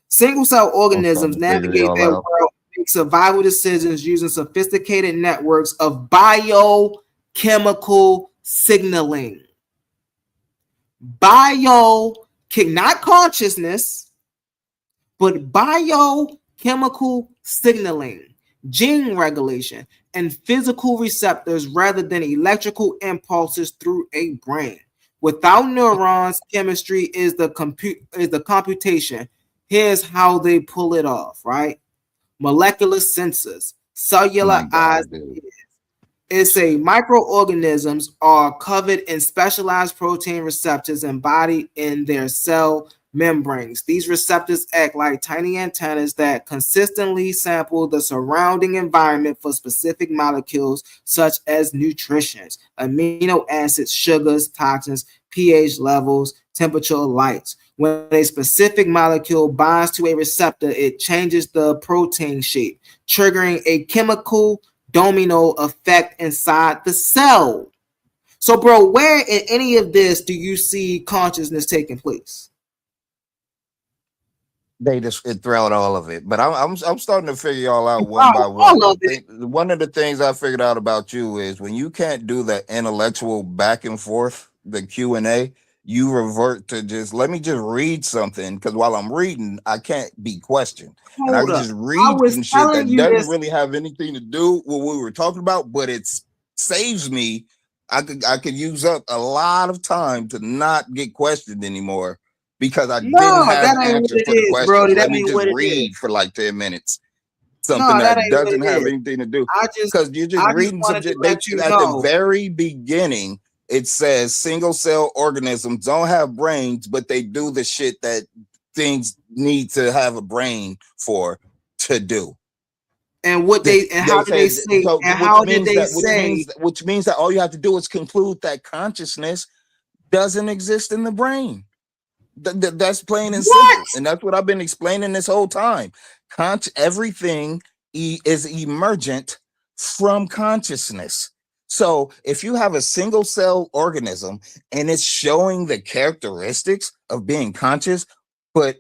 Speaker 1: Single cell organisms navigate their world, make survival decisions using sophisticated networks of biochemical signaling. Not consciousness, but biochemical signaling, gene regulation, and physical receptors rather than electrical impulses through a brain. Without neurons, chemistry is the computation. Here's how they pull it off, right? Molecular sensors, cellular eyes. It's a microorganisms are covered in specialized protein receptors embodied in their cell membranes. These receptors act like tiny antennas that consistently sample the surrounding environment for specific molecules such as nutrition, amino acids, sugars, toxins, pH levels, temperature, lights. When a specific molecule binds to a receptor, it changes the protein shape, triggering a chemical domino effect inside the cell. So, bro, where in any of this do you see consciousness taking place?
Speaker 7: They just throughout all of it, but I'm starting to figure y'all out one by one.
Speaker 1: All of it.
Speaker 7: One of the things I figured out about you is when you can't do the intellectual back and forth, the Q&A, you revert to just let me just read something, because while I'm reading, I can't be questioned, and I
Speaker 1: Hold
Speaker 7: can
Speaker 1: up.
Speaker 7: just
Speaker 1: I
Speaker 7: read
Speaker 1: was
Speaker 7: some shit
Speaker 1: telling
Speaker 7: that
Speaker 1: you
Speaker 7: doesn't
Speaker 1: this.
Speaker 7: really have anything to do with what we were talking about, but it saves me. I could use up a lot of time to not get questioned anymore, because I didn't
Speaker 1: No,
Speaker 7: have
Speaker 1: that ain't what
Speaker 7: answers
Speaker 1: it
Speaker 7: for the
Speaker 1: is, bro.
Speaker 7: questions.
Speaker 1: That
Speaker 7: Let me
Speaker 1: ain't
Speaker 7: just
Speaker 1: what it is.
Speaker 7: read for like 10 minutes. Something
Speaker 1: No, that
Speaker 7: that
Speaker 1: ain't what
Speaker 7: doesn't
Speaker 1: it
Speaker 7: have
Speaker 1: is.
Speaker 7: anything to do.
Speaker 1: I
Speaker 7: Because you're just
Speaker 1: just
Speaker 7: reading some
Speaker 1: wanted to
Speaker 7: shit. They
Speaker 1: let you
Speaker 7: at the
Speaker 1: know.
Speaker 7: very beginning, it says single cell organisms don't have brains, but they do the shit that things need to have a brain for to do.
Speaker 1: And what they and how did they say?
Speaker 7: So,
Speaker 1: And how did they
Speaker 7: which means that all you have to do is conclude that consciousness doesn't exist in the brain. That's plain and simple, and that's what I've been explaining this whole time. Everything is emergent from consciousness. So if you have a single cell organism and it's showing the characteristics of being conscious, but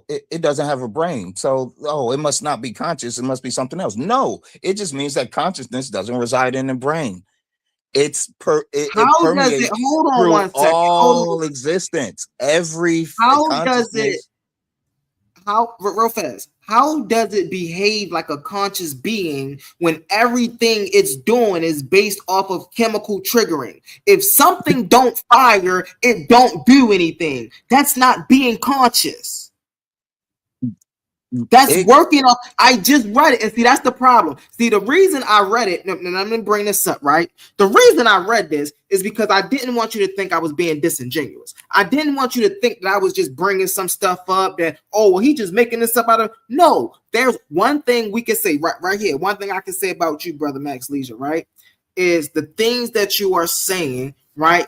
Speaker 7: it doesn't have a brain, so it must not be conscious, it must be something else. No, it just means that consciousness doesn't reside in the brain. It permeates
Speaker 1: hold on
Speaker 7: through
Speaker 1: one second.
Speaker 7: all existence. Every
Speaker 1: How does it?
Speaker 7: consciousness.
Speaker 1: Real fast? How does it behave like a conscious being when everything it's doing is based off of chemical triggering? If something don't fire, it don't do anything. That's not being conscious. That's working off. I just read it, and see, that's the problem. See, the reason I read it, and I'm gonna bring this up, right? The reason I read this is because I didn't want you to think I was being disingenuous. I didn't want you to think that I was just bringing some stuff up that, he just making this up out of. No, there's one thing we can say right here. One thing I can say about you, brother Max Leisure, right, is the things that you are saying, right,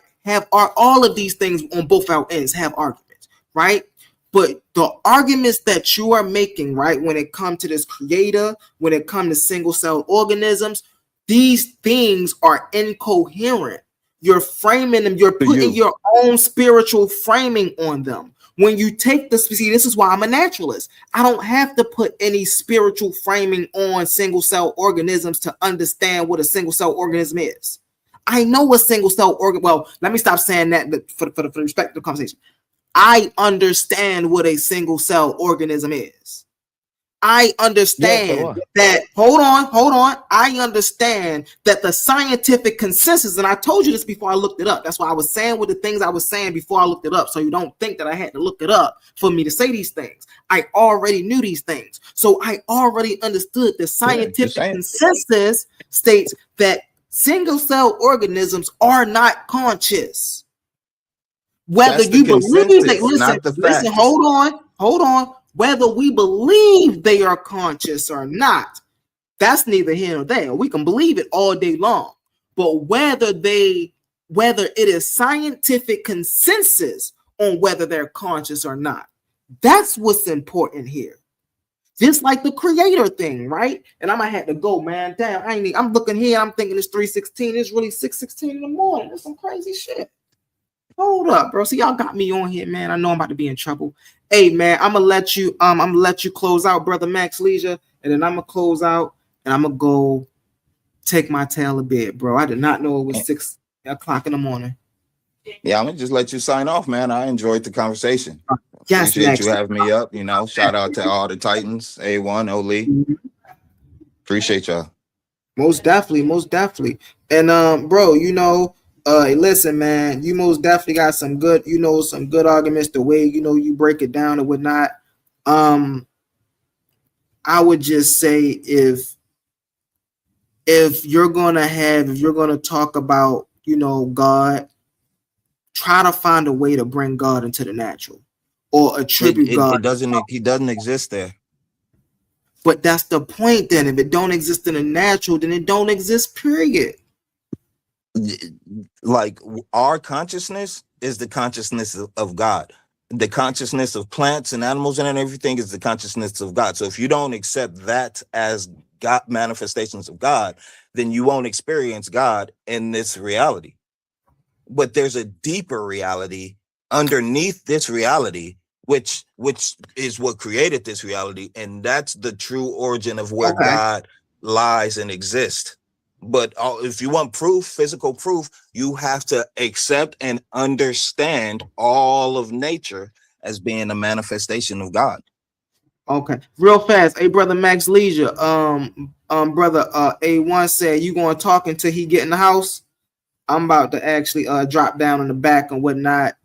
Speaker 1: are all of these things on both our ends have arguments, right? But the arguments that you are making, right, when it comes to this creator, when it comes to single cell organisms, these things are incoherent. You're framing them, you're putting your own spiritual framing on them. When you take this, see, this is why I'm a naturalist. I don't have to put any spiritual framing on single cell organisms to understand what a single cell organism is. I know a single cell organ. Well, let me stop saying that for the respect of the conversation. I understand what a single cell organism is. I understand that. Hold on. I understand that the scientific consensus, and I told you this before I looked it up. That's why I was saying what the things I was saying before I looked it up. So you don't think that I had to look it up for me to say these things. I already knew these things. So I already understood the scientific consensus states that single cell organisms are not conscious. Whether you believe that, listen, hold on. Whether we believe they are conscious or not, that's neither here nor there. We can believe it all day long. But whether it is scientific consensus on whether they're conscious or not, that's what's important here. Just like the creator thing, right? And I might have to go, man. Damn, I'm looking here, I'm thinking it's 3:16. It's really 6:16 in the morning. That's some crazy shit. Hold up, bro. See, y'all got me on here, man. I know I'm about to be in trouble. Hey, man, I'm gonna let you close out, brother Max Leisure, and then I'm gonna close out and I'm gonna go take my tail a bit, bro. I did not know it was 6 o'clock in the morning.
Speaker 7: Yeah, I'm gonna just let you sign off, man. I enjoyed the conversation.
Speaker 1: Yes,
Speaker 7: Appreciate
Speaker 1: Max.
Speaker 7: you having me up. Shout out to all the Titans, A1, Oli. Appreciate y'all.
Speaker 1: Most definitely. And bro, listen, man, you most definitely got some good, some good arguments, the way you break it down and whatnot. I would just say if you're gonna talk about, God, try to find a way to bring God into the natural. or attribute God.
Speaker 7: He doesn't exist there.
Speaker 1: But that's the point. Then, if it don't exist in the natural, then it don't exist. Period.
Speaker 7: Like our consciousness is the consciousness of God. The consciousness of plants and animals and everything is the consciousness of God. So if you don't accept that as God manifestations of God, then you won't experience God in this reality. But there's a deeper reality underneath this reality, which is what created this reality, and that's the true origin of where God lies and exists. But if you want proof, physical proof, you have to accept and understand all of nature as being a manifestation of God.
Speaker 1: Okay, real fast. Hey, brother Max Leisure. Brother A1 said you going to talk until he get in the house. I'm about to actually drop down in the back and whatnot.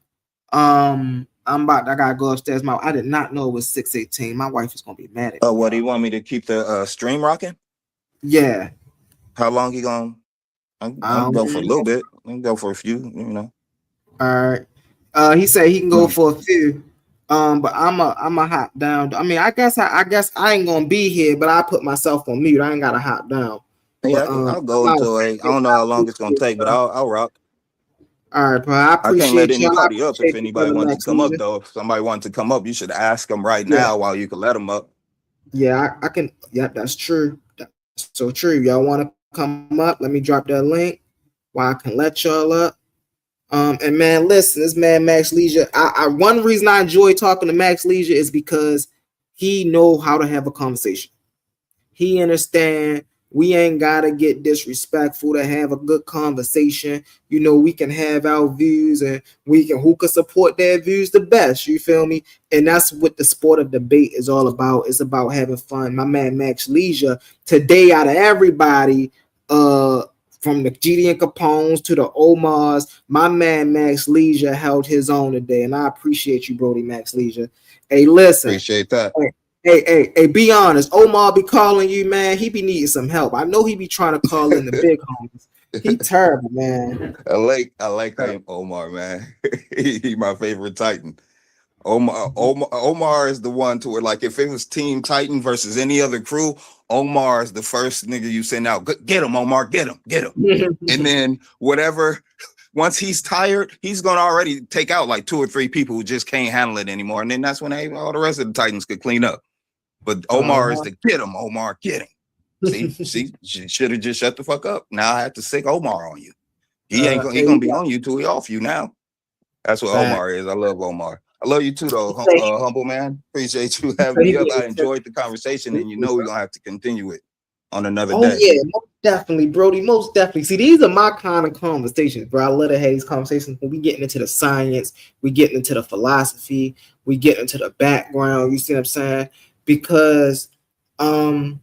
Speaker 1: I gotta go upstairs. I did not know it was 6:18. My wife is gonna be mad at me.
Speaker 7: Oh, what do you want me to keep the stream rocking?
Speaker 1: Yeah.
Speaker 7: How long you gonna? I'll go for a little bit. I can go for a few. You know.
Speaker 1: All right. He said he can go for a few. But I'm a hop down. I mean, I guess I ain't gonna be here, but I put myself on mute. I ain't gotta hop down.
Speaker 7: Yeah,
Speaker 1: But,
Speaker 7: I'll go until I don't know how long it's gonna take, but I'll rock.
Speaker 1: All right, bro. I appreciate
Speaker 7: I can't let
Speaker 1: y'all.
Speaker 7: anybody up. If anybody wants to come up, though, if somebody wants to come up, you should ask them right now while you can let them up.
Speaker 1: Yeah, I can. Yeah, that's true. That's so true. Y'all want to come up? Let me drop that link while I can let y'all up. And man, listen, this man Max Leisure. One reason I enjoy talking to Max Leisure is because he know how to have a conversation. He understand we ain't gotta get disrespectful to have a good conversation. You know, we can have our views and who can support their views the best. You feel me? And that's what the sport of debate is all about. It's about having fun. My man Max Leisure, today out of everybody, from the GD and Capones to the Omars, my man Max Leisure held his own today. And I appreciate you, Brody Max Leisure. Hey, listen.
Speaker 7: Appreciate that.
Speaker 1: Hey, be honest. Omar be calling you, man. He be needing some help. I know he be trying to call in the big homies. He terrible, man.
Speaker 7: I like Omar, man. He my favorite Titan. Omar is the one to where, like, if it was Team Titan versus any other crew, Omar is the first nigga you send out. Get him, Omar. Get him. And then whatever. Once he's tired, he's gonna already take out like 2 or 3 people who just can't handle it anymore. And then that's when all the rest of the Titans could clean up. But Omar is the get him, Omar, get him. See, should have just shut the fuck up. Now I have to sick Omar on you. He gonna be on you till he off you now. That's what Omar is. I love Omar. I love you too, though, humble man. Appreciate you having me up. I enjoyed the conversation, and you know we're gonna have to continue it on another day.
Speaker 1: Oh yeah, most definitely, Brody. Most definitely. See, these are my kind of conversations, bro. I love to have these conversations when we getting into the science, we getting into the philosophy, we get into the background. You see what I'm saying? Because, man,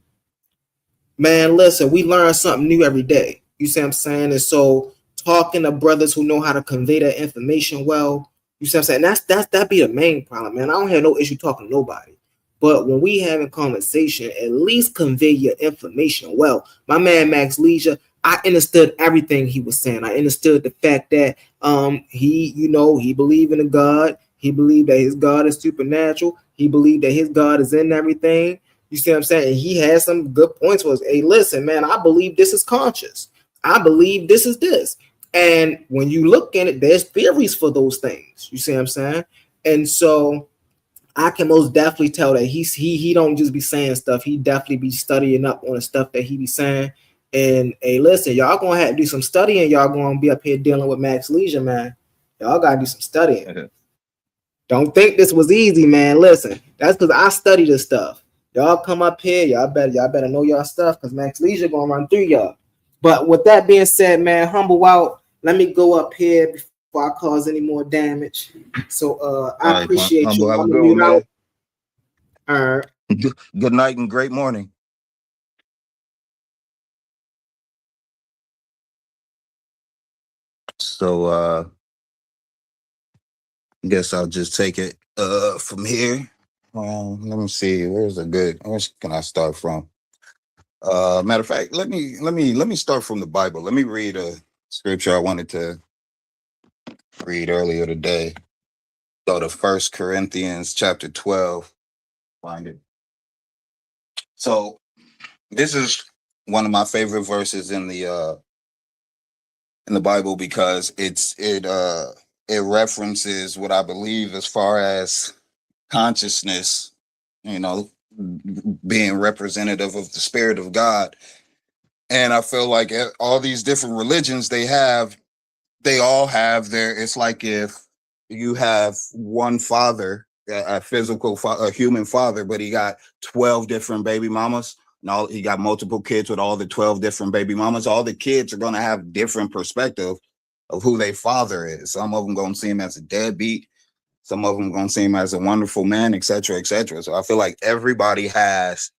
Speaker 1: listen, we learn something new every day. You see what I'm saying? And so, talking to brothers who know how to convey that information well, you see what I'm saying? That be the main problem, man. I don't have no issue talking to nobody. But when we having conversation, at least convey your information well. My man Max Leisure, I understood everything he was saying. I understood the fact that he believed in a God. He believed that his God is supernatural. He believed that his God is in everything. You see what I'm saying? And he had some good points. Was, hey, listen, man, I believe this is conscious. I believe this is this. And when you look at it, there's theories for those things. You see what I'm saying? And so I can most definitely tell that he don't just be saying stuff. He definitely be studying up on the stuff that he be saying. And hey, listen, y'all gonna have to do some studying. Y'all gonna be up here dealing with Max Leisure, man. Y'all gotta do some studying. Don't think this was easy, man. Listen, that's because I study this stuff. Y'all come up here, y'all better know y'all stuff, because Max Leisure gonna run through y'all. But with that being said, man, humble out. Let me go up here before I cause any more damage. So I appreciate you.
Speaker 7: Have a good one, man.
Speaker 1: All right.
Speaker 7: Good night and great morning. So I guess I'll just take it from here. Let me see. Where can I start from? Matter of fact, let me start from the Bible. Let me read a scripture I wanted to read earlier today. Go to 1 Corinthians chapter 12. Find it. So this is one of my favorite verses in the Bible because it references what I believe as far as consciousness, you know, being representative of the Spirit of God. And I feel like all these different religions they all have it's like if you have one father, a physical a human father, but he got 12 different baby mamas. And he got multiple kids with all the 12 different baby mamas. All the kids are going to have different perspective of who their father is. Some of them going to see him as a deadbeat. Some of them going to see him as a wonderful man, etc., etc. So I feel like everybody has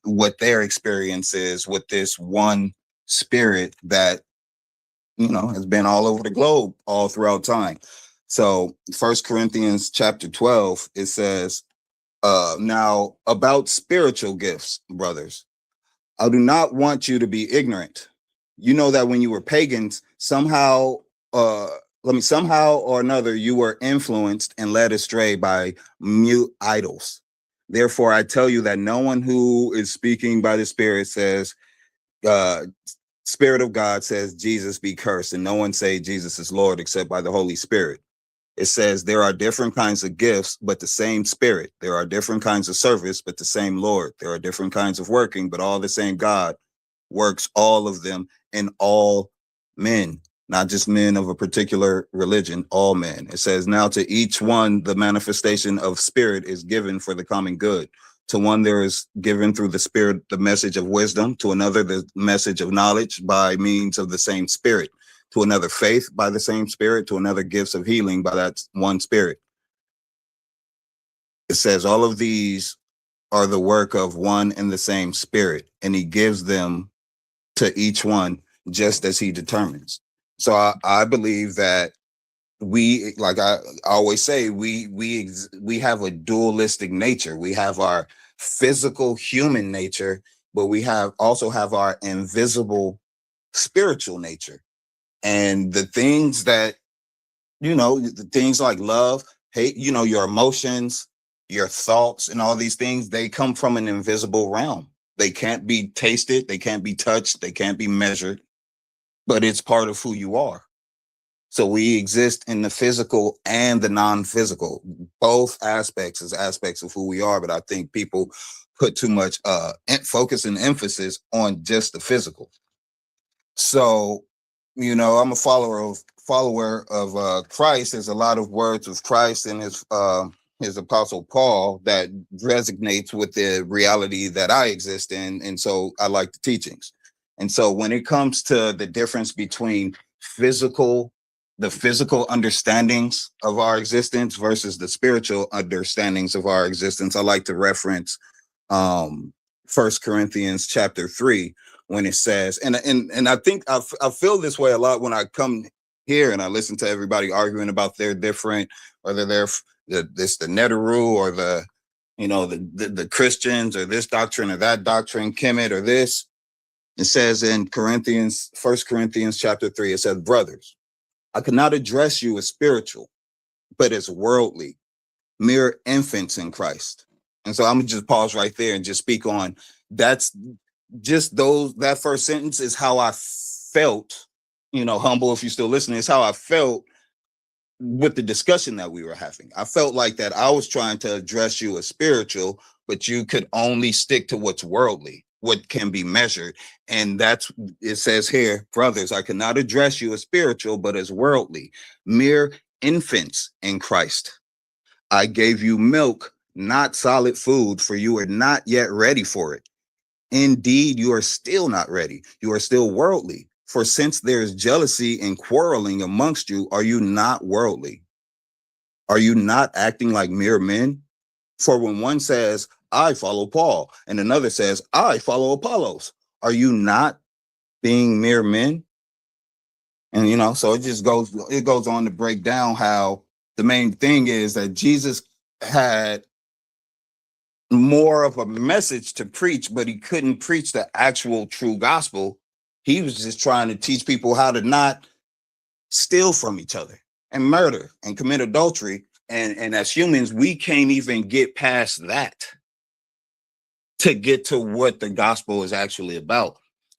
Speaker 7: what their experience is with this one spirit that, you know, has been all over the globe all throughout time. So 1 Corinthians chapter 12, it says, now about spiritual gifts, brothers, I do not want you to be ignorant. You know that when you were pagans, somehow or another, you were influenced and led astray by mute idols. Therefore, I tell you that no one who is speaking by the Spirit says, Spirit of God says, Jesus be cursed, and no one say Jesus is Lord except by the Holy Spirit. It says there are different kinds of gifts, but the same Spirit. There are different kinds of service, but the same Lord. There are different kinds of working, but all the same God works all of them in all men, not just men of a particular religion, all men. It says now to each one, the manifestation of Spirit is given for the common good. To one, there is given through the Spirit the message of wisdom, to another, the message of knowledge by means of the same Spirit, to another, faith by the same Spirit, to another, gifts of healing by that one Spirit. It says all of these are the work of one and the same Spirit, and he gives them to each one just as he determines. So I believe that we, like I always say, we have a dualistic nature. We have our physical human nature, but we also have our invisible spiritual nature. And the things that, you know, the things like love, hate, you know, your emotions, your thoughts, and all these things, they come from an invisible realm. They can't be tasted, they can't be touched, they can't be measured, but it's part of who you are. So we exist in the physical and the non-physical. Both aspects is aspects of who we are, but I think people put too much focus and emphasis on just the physical. So, you know, I'm a follower of Christ. There's a lot of words of Christ in his apostle Paul that resonates with the reality that I exist in. And so I like the teachings. And so when it comes to the difference between the physical understandings of our existence versus the spiritual understandings of our existence, I like to reference 1 Corinthians chapter 3, when it says, and I think I feel this way a lot when I come here and I listen to everybody arguing about their different, whether they're the Neteru or the, you know, the Christians or this doctrine or that doctrine, Kemet or this. It says in 1 Corinthians chapter 3, it says, brothers, I could not address you as spiritual, but as worldly, mere infants in Christ. And so I'm gonna just pause right there and just speak on that's just that first sentence is how I felt, you know, humble, if you're still listening, is how I felt with the discussion that we were having. I felt like that I was trying to address you as spiritual, but you could only stick to what's worldly, what can be measured. And that's, it says here, brothers, I cannot address you as spiritual, but as worldly, mere infants in Christ. I gave you milk, not solid food, for you are not yet ready for it. Indeed, you are still not ready. You are still worldly. For since there is jealousy and quarreling amongst you, are you not worldly? Are you not acting like mere men? For when one says, I follow Paul, and another says, I follow Apollos, are you not being mere men? And, you know, so it goes on to break down how the main thing is that Jesus had more of a message to preach, but he couldn't preach the actual true gospel. He was just trying to teach people how to not steal from each other and murder and commit adultery, And as humans, we can't even get past that to get to what the gospel is actually about.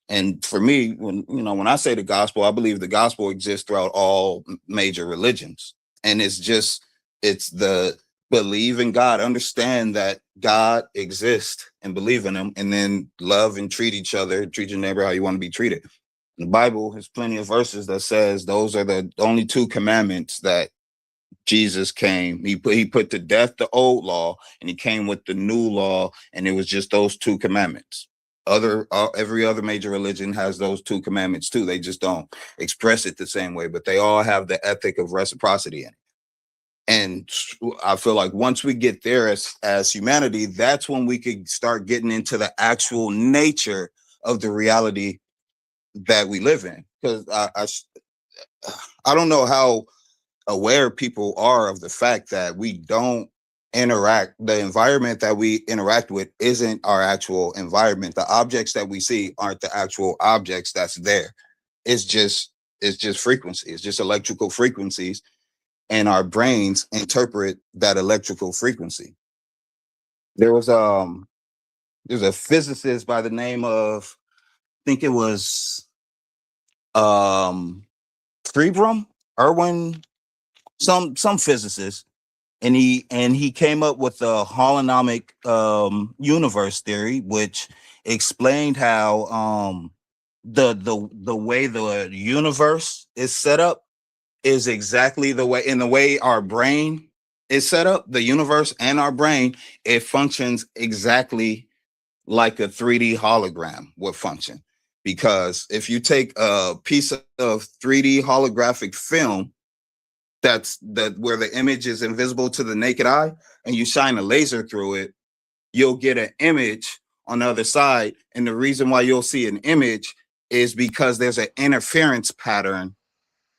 Speaker 7: And for me, when I say the gospel, I believe the gospel exists throughout all major religions. And it's the believe in God, understand that God exists and believe in him, and then love and treat each other, treat your neighbor how you want to be treated. The Bible has plenty of verses that says those are the only two commandments that Jesus came. He put to death the old law, and he came with the new law, and it was just those two commandments. Every other major religion has those two commandments too. They just don't express it the same way, but they all have the ethic of reciprocity in it. And I feel like once we get there as humanity, that's when we could start getting into the actual nature of the reality that we live in. Because I don't know how aware people are of the fact that we don't interact. The environment that we interact with isn't our actual environment. The objects that we see aren't the actual objects that's there. It's just frequency. It's just electrical frequencies, and our brains interpret that electrical frequency. There's a physicist by the name of, I think it was Freebrum, Erwin, some physicist, and he came up with the holonomic universe theory, which explained how the way the universe is set up is exactly the way our brain is set up. The universe and our brain, it functions exactly like a 3D hologram would function. Because if you take a piece of 3D holographic film where the image is invisible to the naked eye, and you shine a laser through it, you'll get an image on the other side. And the reason why you'll see an image is because there's an interference pattern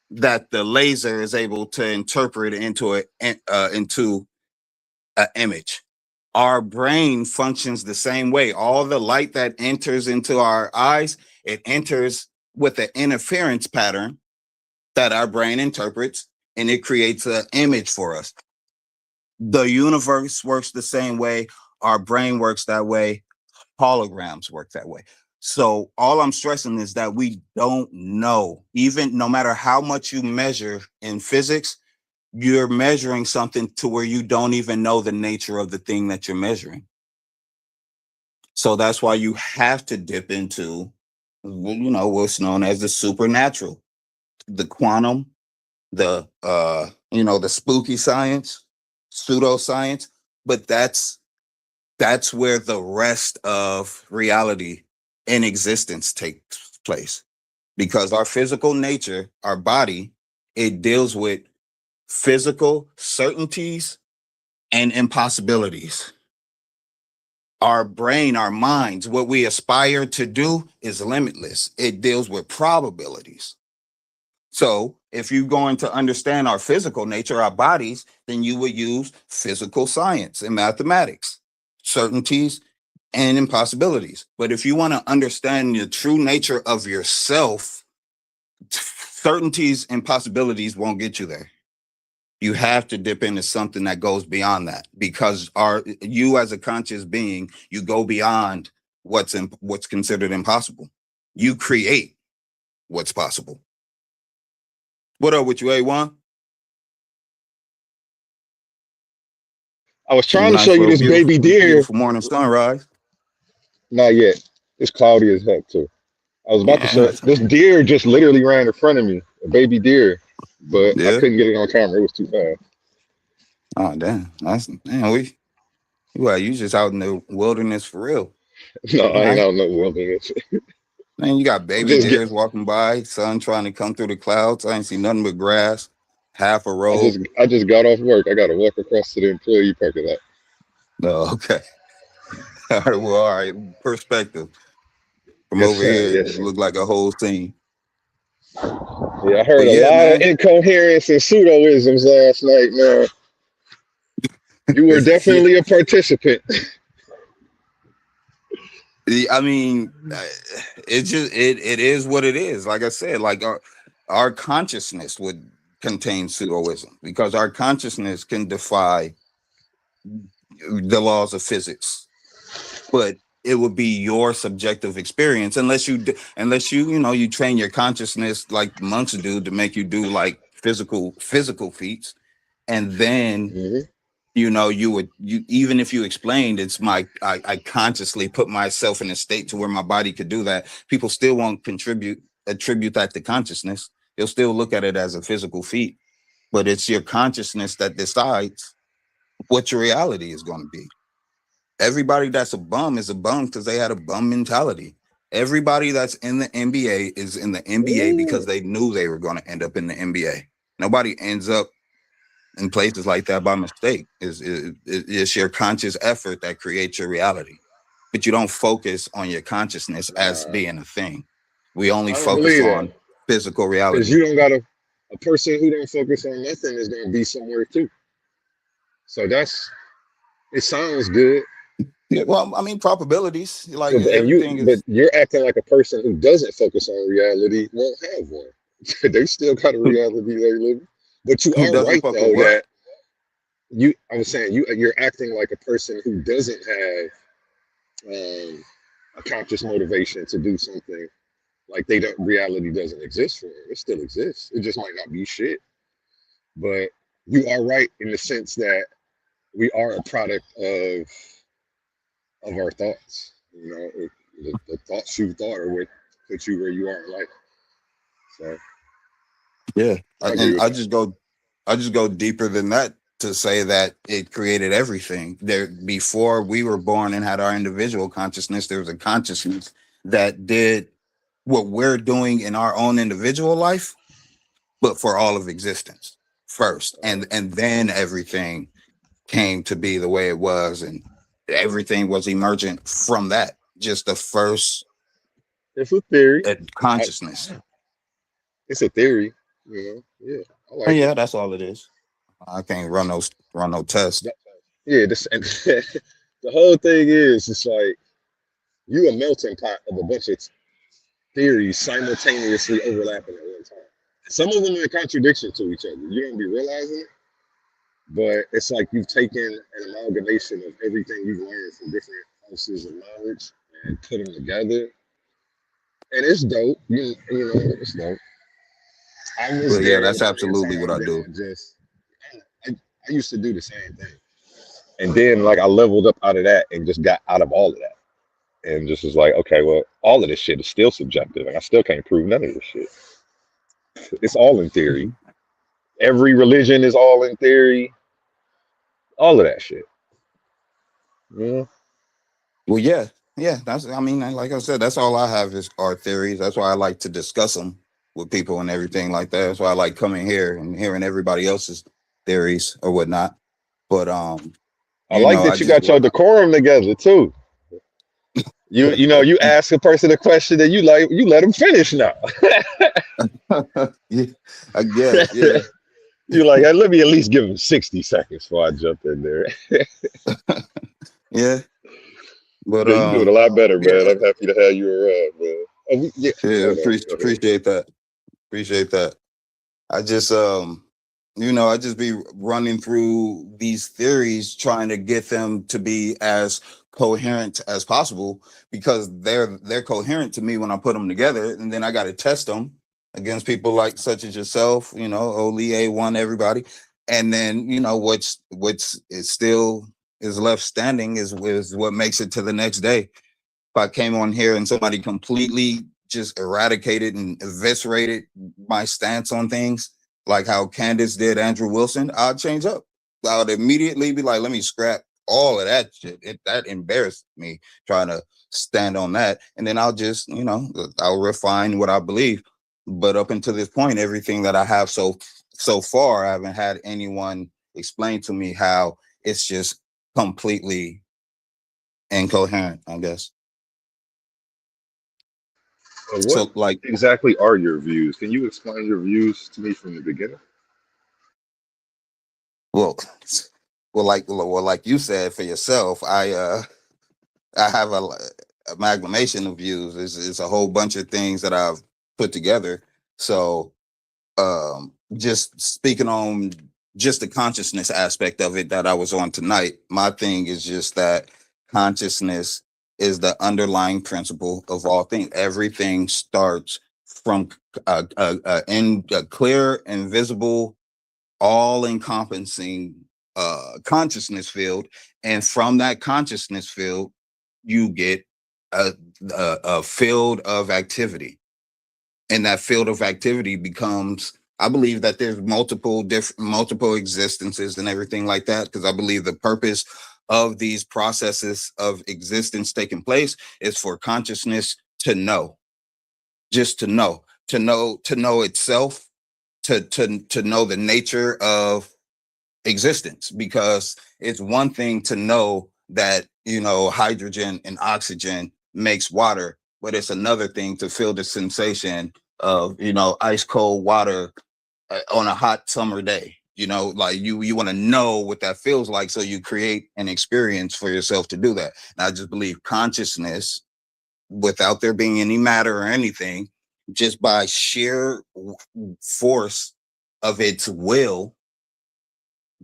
Speaker 7: that the laser is able to interpret into an image. Our brain functions the same way. All the light that enters into our eyes, it enters with an interference pattern that our brain interprets, and it creates an image for us. The universe works the same way. Our brain works that way. Holograms work that way. So all I'm stressing is that we don't know. Even no matter how much you measure in physics, you're measuring something to where you don't even know the nature of the thing that you're measuring. So that's why you have to dip into, what's known as the supernatural, the quantum, the spooky science, pseudoscience. But that's where the rest of reality in existence takes place, because our physical nature, our body, it deals with physical certainties and impossibilities. Our brain, our minds, what we aspire to do is limitless. It deals with probabilities. So if you're going to understand our physical nature, our bodies, then you would use physical science and mathematics, certainties and impossibilities. But if you want to understand the true nature of yourself, certainties and possibilities won't get you there. You have to dip into something that goes beyond that, because you as a conscious being, you go beyond what's considered impossible. You create what's possible. What up with you, A1?
Speaker 15: I was trying to show you this baby deer.
Speaker 7: Beautiful morning sunrise.
Speaker 15: Not yet. It's cloudy as heck too. I was about to show this deer just literally ran in front of me, a baby deer, but I couldn't get it on camera. It was too fast.
Speaker 7: Oh damn! You just out in the wilderness for real.
Speaker 15: No, I ain't out in the wilderness.
Speaker 7: Man, you got baby deers walking by, sun trying to come through the clouds. I ain't see nothing but grass, half a road.
Speaker 15: I just got off work. I got to walk across to the employee parking lot.
Speaker 7: Oh, okay. All right. Well, all right. Perspective from over here, it looked like a whole scene.
Speaker 15: Yeah, I heard a lot of incoherence and pseudoisms last night, man. You were definitely a participant.
Speaker 7: I mean, it is what it is. Like I said, like our consciousness would contains pseudoism because our consciousness can defy the laws of physics, but it would be your subjective experience unless you train your consciousness like monks do to make you do like physical feats, and then you even if you explained I consciously put myself in a state to where my body could do that, people still won't attribute that to consciousness. They'll still look at it as a physical feat, but it's your consciousness that decides what your reality is going to be. Everybody that's a bum is a bum because they had a bum mentality. Everybody that's in the NBA is in the NBA because they knew they were going to end up in the NBA. Nobody ends up in places like that by mistake. It's your conscious effort that creates your reality, but you don't focus on your consciousness as being a thing. We only
Speaker 15: I don't
Speaker 7: focus
Speaker 15: believe that
Speaker 7: on physical
Speaker 15: because
Speaker 7: reality.
Speaker 15: you don't got a person who don't focus on nothing is gonna be somewhere too. So it sounds good.
Speaker 7: Yeah, well, I mean, probabilities, like
Speaker 15: And
Speaker 7: everything
Speaker 15: but
Speaker 7: is.
Speaker 15: you're acting like a person who doesn't focus on reality won't have one. They still got a reality they live. But you
Speaker 7: Who
Speaker 15: are
Speaker 7: doesn't
Speaker 15: right
Speaker 7: fuck with
Speaker 15: though
Speaker 7: what?
Speaker 15: that I was saying you're acting like a person who doesn't have a conscious motivation to do something. Like reality doesn't exist for them. It still exists. It just might not be shit. But you are right in the sense that we are a product of our thoughts. The thoughts you thought are what put you where you are in life. So
Speaker 7: Yeah,
Speaker 15: I agree
Speaker 7: and
Speaker 15: with that.
Speaker 7: I just go deeper than that to say that it created everything. There before we were born and had our individual consciousness, there was a consciousness that did what we're doing in our own individual life, but for all of existence first, and then everything came to be the way it was, and everything was emergent from that. Just the first
Speaker 15: It's a theory.
Speaker 7: consciousness.
Speaker 15: It's a theory. Yeah, I like it.
Speaker 7: Yeah, that's all it is. I can't run no test.
Speaker 15: Yeah, and the whole thing is it's like you a melting pot of a bunch of theories simultaneously overlapping at one time. Some of them are in contradiction to each other. You don't be realizing it, but it's like you've taken an amalgamation of everything you've learned from different houses of knowledge and put them together, and it's dope. It's dope. I was
Speaker 7: But yeah,
Speaker 15: there
Speaker 7: that's
Speaker 15: plenty of
Speaker 7: absolutely what
Speaker 15: times,
Speaker 7: I
Speaker 15: and
Speaker 7: do.
Speaker 15: I used to do the same thing, and then like I leveled up out of that and just got out of all of that. And just was like, okay, well, all of this shit is still subjective, and I still can't prove none of this shit. It's all in theory. Every religion is all in theory. All of that shit. Yeah.
Speaker 7: Well, yeah. That's. I mean, like I said, that's all I have is our theories. That's why I like to discuss them with people and everything like that. That's why I like coming here and hearing everybody else's theories or whatnot. But
Speaker 15: I like
Speaker 7: I
Speaker 15: that you
Speaker 7: just
Speaker 15: got your decorum together too. You ask a person a question that you like, you let them finish now.
Speaker 7: yeah, I guess. Yeah.
Speaker 15: You're like, hey, let me at least give him 60 seconds before I jump in there.
Speaker 7: Yeah. But
Speaker 15: Yeah, you do it a lot better, man.
Speaker 7: yeah,
Speaker 15: I'm happy to have you around, man. Yeah.
Speaker 7: yeah.
Speaker 15: Hold on. Go ahead.
Speaker 7: Appreciate that. Appreciate that. I just I just be running through these theories trying to get them to be as coherent as possible because they're coherent to me when I put them together, and then I got to test them against people like such as yourself, Oli, A1, everybody. And then, what's is still is left standing is what makes it to the next day. If I came on here and somebody completely just eradicated and eviscerated my stance on things, like how Candace did Andrew Wilson, I'd change up. I would immediately be like, let me scrap all of that shit. That embarrassed me trying to stand on that. And then I'll just, I'll refine what I believe. But up until this point, everything that I have so far, I haven't had anyone explain to me how it's just completely incoherent, I guess.
Speaker 15: What
Speaker 7: So like
Speaker 15: exactly are your views? Can you explain your views to me from the beginning?
Speaker 7: well like you said for yourself, I have a amalgamation of views. It's a whole bunch of things that I've put together. So just speaking on just the consciousness aspect of it that I was on tonight, my thing is just that consciousness is the underlying principle of all things. Everything starts from a clear, invisible, all-encompassing consciousness field, and from that consciousness field, you get a field of activity, and that field of activity becomes. I believe that there's multiple existences and everything like that, because I believe the purpose of these processes of existence taking place is for consciousness to know, just to know itself, to know the nature of existence. Because it's one thing to know that, you know, hydrogen and oxygen makes water, but it's another thing to feel the sensation of, you know, ice cold water on a hot summer day. You know, like you want to know what that feels like, so you create an experience for yourself to do that. And I just believe consciousness, without there being any matter or anything, just by sheer force of its will,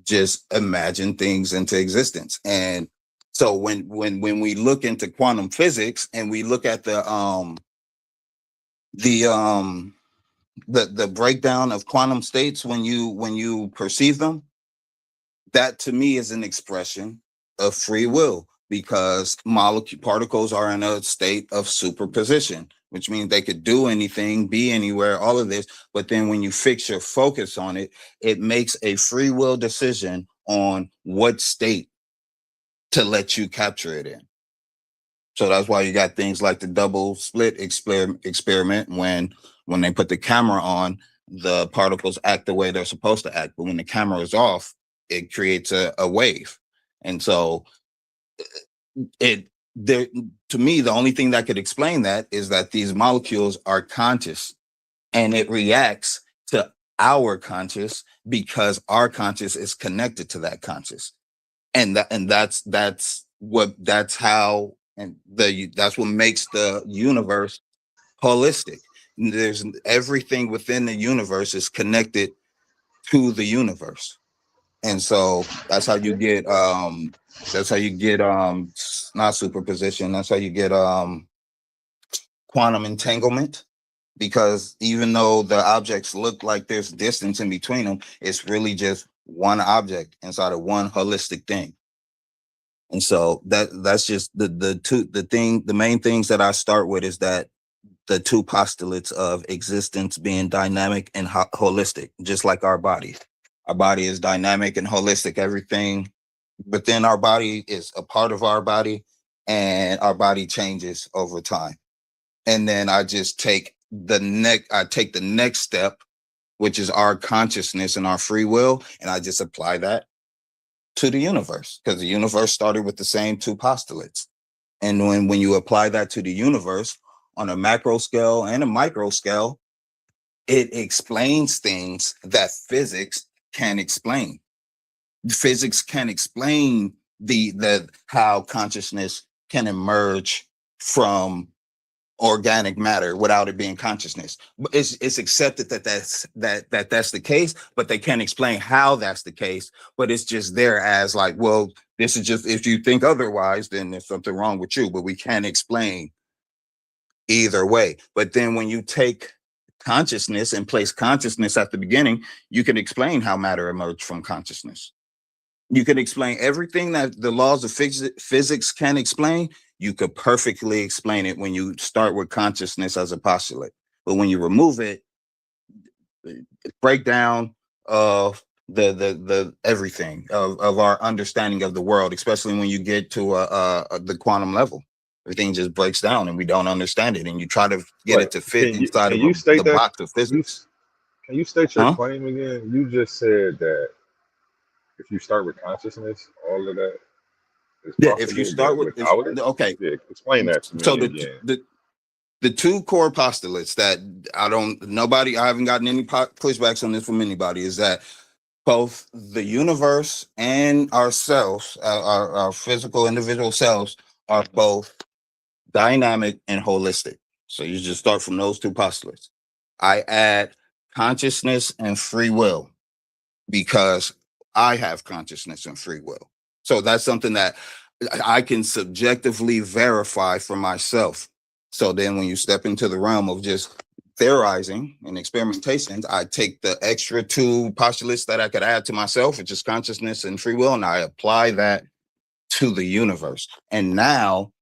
Speaker 7: just imagine things into existence. And so when we look into quantum physics and we look at the breakdown of quantum states, when you perceive them, that to me is an expression of free will, because particles are in a state of superposition, which means they could do anything, be anywhere, all of this. But then when you fix your focus on it, it makes a free will decision on what state to let you capture it in. So that's why you got things like the double slit experiment. When they put the camera on, the particles act the way they're supposed to act. But when the camera is off, it creates a wave. And so to me, the only thing that could explain that is that these molecules are conscious, and it reacts to our conscious because our conscious is connected to that conscious. And that's what makes the universe holistic. There's everything within the universe is connected to the universe. And so that's how you get not superposition, that's how you get quantum entanglement. Because even though the objects look like there's distance in between them, it's really just one object inside of one holistic thing. And so that's just the main things that I start with is that the two postulates of existence being dynamic and holistic, just like our body. Our body is dynamic and holistic. Everything within our body is a part of our body, and our body changes over time. And then I just take the next step, which is our consciousness and our free will, and I just apply that to the universe, because the universe started with the same two postulates. And when you apply that to the universe on a macro scale and a micro scale, it explains things that physics can't explain. Physics can explain the how consciousness can emerge from organic matter without it being consciousness. It's accepted that that's the case, but they can't explain how that's the case. But it's just there as like, well, this is just, if you think otherwise, then there's something wrong with you. But we can't explain either way. But then when you take consciousness and place consciousness at the beginning, you can explain how matter emerged from consciousness. You can explain everything that the laws of physics can explain. You could perfectly explain it when you start with consciousness as a postulate. But when you remove it, breakdown of the everything of our understanding of the world, especially when you get to the quantum level, everything just breaks down and we don't understand it. And you try to get it to fit inside of the box of physics.
Speaker 15: Can you state your claim again? You just said that if you start with consciousness, all of that is possible.
Speaker 7: If you start with okay,
Speaker 15: explain that to me.
Speaker 7: So
Speaker 15: again.
Speaker 7: the two core postulates that I haven't gotten any pushbacks on this from anybody, is that both the universe and ourselves, our physical individual selves, are both dynamic and holistic. So you just start from those two postulates. I add consciousness and free will, because I have consciousness and free will. So that's something that I can subjectively verify for myself. So then when you step into the realm of just theorizing and experimentations, I take the extra two postulates that I could add to myself, which is consciousness and free will, and I apply that to the universe. And now,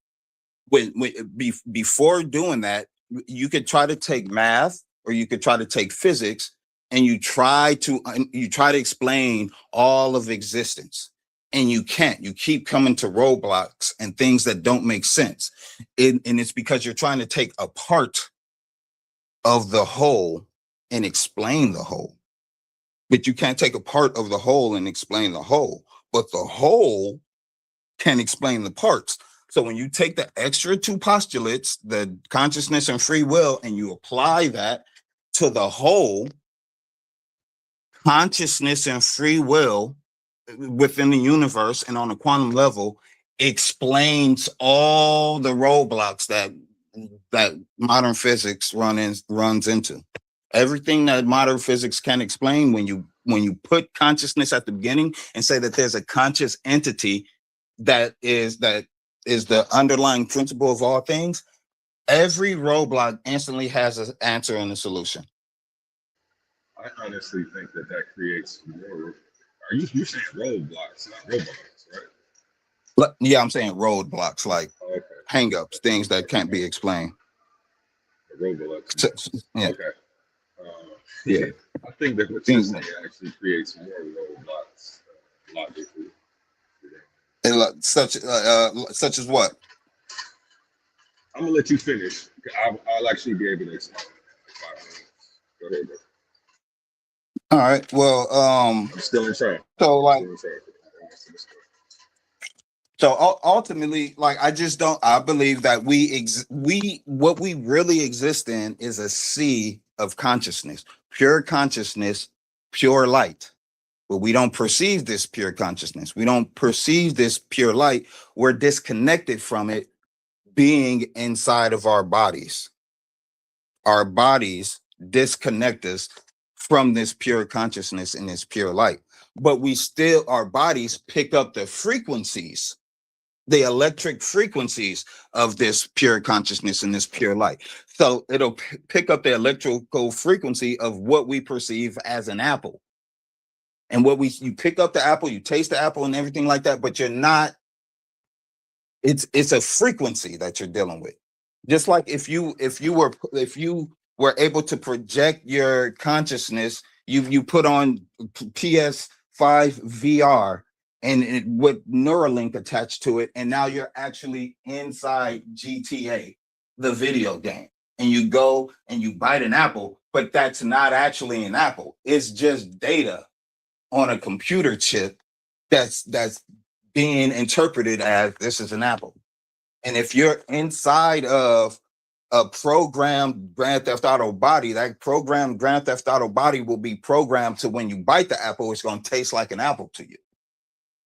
Speaker 7: before doing that, you could try to take math or you could try to take physics, and you try to explain all of existence, and you can't. You keep coming to roadblocks and things that don't make sense, and it's because you're trying to take a part of the whole and explain the whole. But you can't take a part of the whole and explain the whole, but the whole can explain the parts. So when you take the extra two postulates, the consciousness and free will, and you apply that to the whole, consciousness and free will within the universe and on a quantum level explains all the roadblocks that modern physics runs into. Everything that modern physics can explain, when you put consciousness at the beginning and say that there's a conscious entity that is the underlying principle of all things, every roadblock instantly has an answer and a solution.
Speaker 15: I honestly think that creates more. Are you saying roadblocks, not robots, right?
Speaker 7: Yeah, I'm saying roadblocks, like hangups, things that can't be explained.
Speaker 15: Roadblocks.
Speaker 7: Yeah.
Speaker 15: Okay.
Speaker 7: Yeah.
Speaker 15: I think that what you're saying actually creates more roadblocks logically.
Speaker 7: Such as what?
Speaker 15: I'm gonna let you finish. I'll actually be able to explain in 5 minutes. Go ahead, bro.
Speaker 7: All right. Well,
Speaker 15: I'm still in charge.
Speaker 7: So like, so ultimately, like, I believe that what we really exist in is a sea of consciousness, pure consciousness, pure light. But we don't perceive this pure consciousness. We don't perceive this pure light. We're disconnected from it being inside of our bodies. Our bodies disconnect us from this pure consciousness and this pure light. But our bodies pick up the frequencies, the electric frequencies of this pure consciousness and this pure light. So it'll pick up the electrical frequency of what we perceive as an apple. And you pick up the apple, you taste the apple and everything like that, but you're not, it's a frequency that you're dealing with. Just like if you were able to project your consciousness, you put on PS5 VR and with Neuralink attached to it, and now you're actually inside GTA, the video game, and you go and you bite an apple, but that's not actually an apple. It's just data on a computer chip that's being interpreted as this is an apple. And if you're inside of a programmed Grand Theft Auto body, that programmed Grand Theft Auto body will be programmed to when you bite the apple, it's going to taste like an apple to you,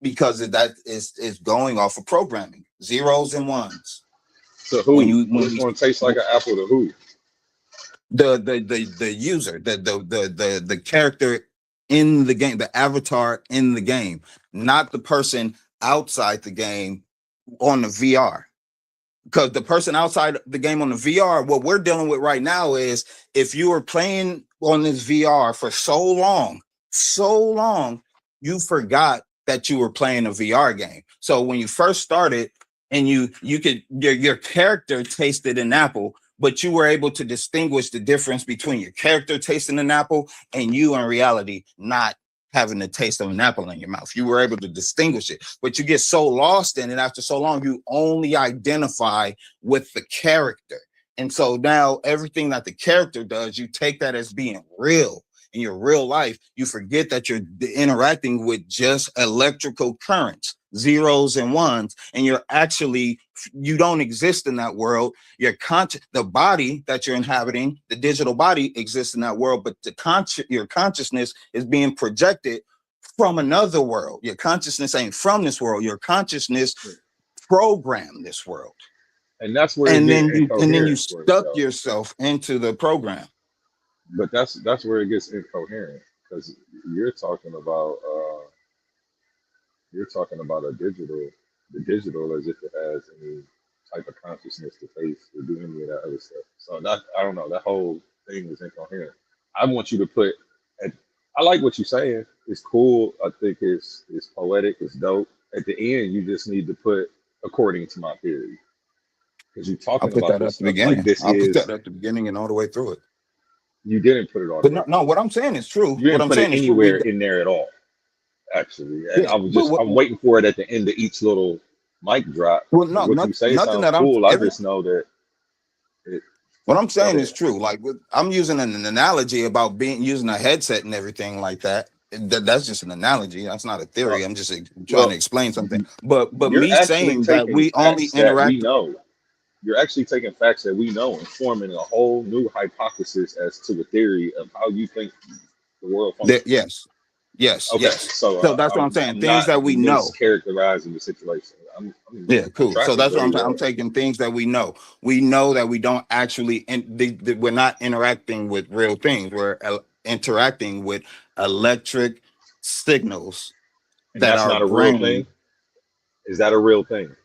Speaker 7: because that is going off of programming, zeros and ones.
Speaker 15: So who's going to taste like an apple to who?
Speaker 7: The user, the character in the game, the avatar in the game, not the person outside the game on the VR. Because the person outside the game on the VR, what we're dealing with right now is, if you were playing on this VR for so long, you forgot that you were playing a VR game. So when you first started and your character tasted an apple, but you were able to distinguish the difference between your character tasting an apple and you in reality not having the taste of an apple in your mouth. You were able to distinguish it, but you get so lost in it after so long, you only identify with the character. And so now everything that the character does, you take that as being real. In your real life, you forget that you're interacting with just electrical currents, zeros and ones, and you don't exist in that world. The body that you're inhabiting, the digital body, exists in that world, but your consciousness is being projected from another world. Your consciousness ain't from this world. Your consciousness programmed this world.
Speaker 15: And that's where
Speaker 7: and then you stuck yourself into the program.
Speaker 15: But that's where it gets incoherent because you're talking about the digital as if it has any type of consciousness to face or do any of that other stuff. So that I don't know, that whole thing is incoherent. I want you to put at, I like what you're saying. It's cool. I think it's poetic, it's dope. At the end, you just need to put according to my theory. Because you're
Speaker 7: I'll
Speaker 15: talking
Speaker 7: put
Speaker 15: about
Speaker 7: that
Speaker 15: this
Speaker 7: at the
Speaker 15: stuff like
Speaker 7: beginning.
Speaker 15: this
Speaker 7: I'll put
Speaker 15: is
Speaker 7: that at the beginning and all the way through it.
Speaker 15: you didn't put it all the
Speaker 7: But
Speaker 15: way
Speaker 7: no,
Speaker 15: through.
Speaker 7: what I'm saying is true.
Speaker 15: You
Speaker 7: What
Speaker 15: didn't
Speaker 7: I'm
Speaker 15: put it
Speaker 7: saying is true.
Speaker 15: anywhere in there at all, actually. And
Speaker 7: Yeah, but
Speaker 15: I'm waiting for it at the end of each little mic drop.
Speaker 7: well,
Speaker 15: Because
Speaker 7: no,
Speaker 15: what you say
Speaker 7: nothing
Speaker 15: sounds
Speaker 7: that
Speaker 15: cool. I just know that it.
Speaker 7: what I'm
Speaker 15: Go
Speaker 7: saying
Speaker 15: ahead.
Speaker 7: is true. Like I'm using an analogy about using a headset and everything like that. That's just an analogy. That's not a
Speaker 15: Uh,
Speaker 7: theory. I'm just trying to
Speaker 15: well,
Speaker 7: explain something. But
Speaker 15: you're
Speaker 7: me
Speaker 15: actually
Speaker 7: saying that
Speaker 15: taking
Speaker 7: we only
Speaker 15: facts that we
Speaker 7: interact.
Speaker 15: know. You're actually taking facts that we know and forming a whole new hypothesis as to the theory of how you think the world functions.
Speaker 7: Yes, yes,
Speaker 15: Okay,
Speaker 7: yes.
Speaker 15: so
Speaker 7: So that's what I'm saying.
Speaker 15: I'm
Speaker 7: Things
Speaker 15: not
Speaker 7: that we know.
Speaker 15: mischaracterizing the situation.
Speaker 7: Yeah,
Speaker 15: I'm
Speaker 7: cool. So
Speaker 15: tracking
Speaker 7: that's what
Speaker 15: very
Speaker 7: I'm saying. I'm
Speaker 15: well.
Speaker 7: taking things that we know. We know that we don't actually, we're not interacting with real things. We're interacting with electric signals
Speaker 15: And
Speaker 7: that
Speaker 15: that's
Speaker 7: our
Speaker 15: not a real thing.
Speaker 7: brain,
Speaker 15: Is that a real thing?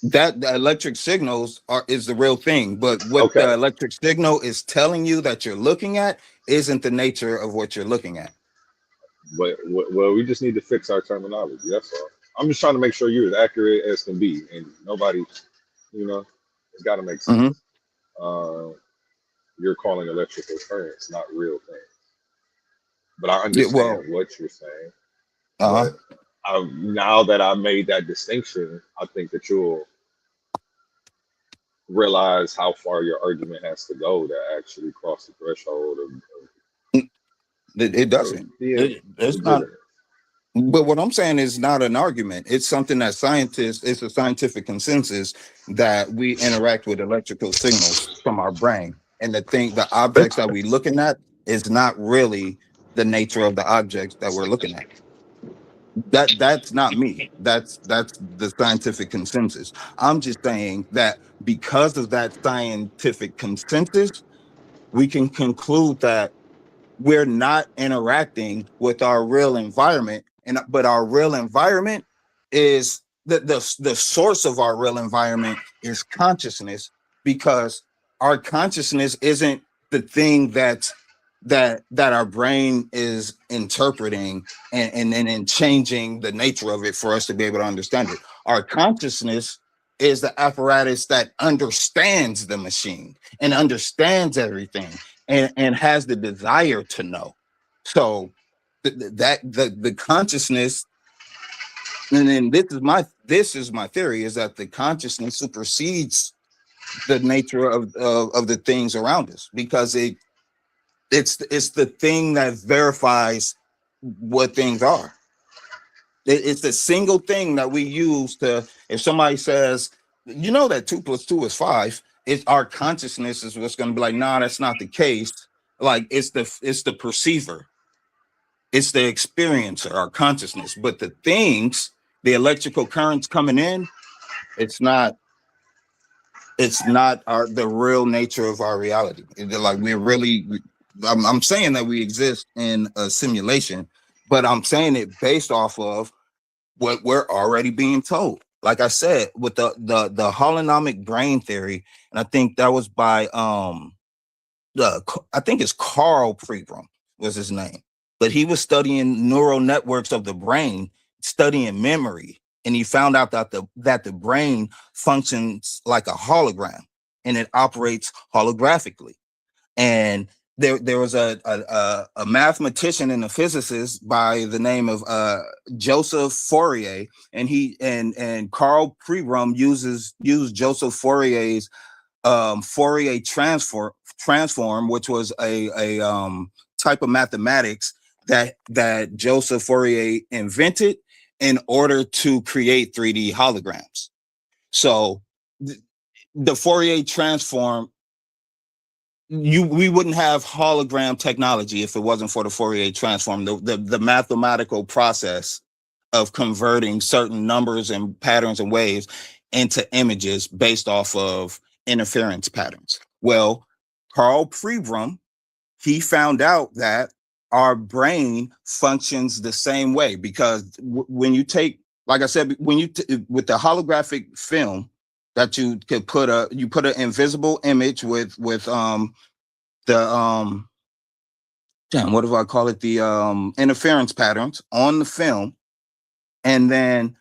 Speaker 7: that the electric signals is the real thing. But what the
Speaker 15: Okay.
Speaker 7: electric signal is telling you that you're looking at isn't the nature of what you're looking at.
Speaker 15: But well, we just need to fix our terminology. That's all. I'm just trying to make sure you're as accurate as can be, and nobody, it's got to make
Speaker 7: Mm-hmm.
Speaker 15: sense. You're calling electrical currents not real things, but I
Speaker 7: Yeah, well,
Speaker 15: understand what you're saying.
Speaker 7: uh-huh.
Speaker 15: But now that I made that distinction, I think that you'll realize how far your argument has to go to actually cross the threshold
Speaker 7: It doesn't.
Speaker 15: yeah,
Speaker 7: It's not.
Speaker 15: legitimate.
Speaker 7: But what I'm saying is not an argument. It's something that it's a scientific consensus that we interact with electrical signals from our brain. And the objects that we're looking at is not really the nature of the objects that we're looking at. That's not me. That's the scientific consensus. I'm just saying that because of that scientific consensus, we can conclude that we're not interacting with our real environment, but our real environment is the source of our real environment is consciousness, because our consciousness isn't the thing that our brain is interpreting and changing the nature of it for us to be able to understand it. Our consciousness is the apparatus that understands the machine and understands everything and has the desire to know. So the consciousness, and then this is my theory, is that the consciousness supersedes the nature of the things around us, because it's the thing that verifies what things are. It's the single thing that we use to, if somebody says, that 2 + 2 is 5, it's our consciousness is what's going to be like, nah, that's not the case. Like it's the perceiver, it's the experiencer, our consciousness. But the things, the electrical currents coming in, it's not the real nature of our reality. Like I'm saying that we exist in a simulation, but I'm saying it based off of what we're already being told. Like I said, with the holonomic brain theory, and I think that was by I think it's Carl Pribram was his name, but he was studying neural networks of the brain, studying memory, and he found out that the brain functions like a hologram and it operates holographically. And there was a mathematician and a physicist by the name of Joseph Fourier, and and Carl Pribram used Joseph Fourier's Fourier transform, which was a type of mathematics that Joseph Fourier invented in order to create 3D holograms. So the Fourier transform, we wouldn't have hologram technology if it wasn't for the Fourier transform, the mathematical process of converting certain numbers and patterns and waves into images based off of interference patterns. Well, Carl Pribram, he found out that our brain functions the same way because when you take, like I said, when you with the holographic film that you could put an invisible image with the damn, what do I call it? The interference patterns on the film, and then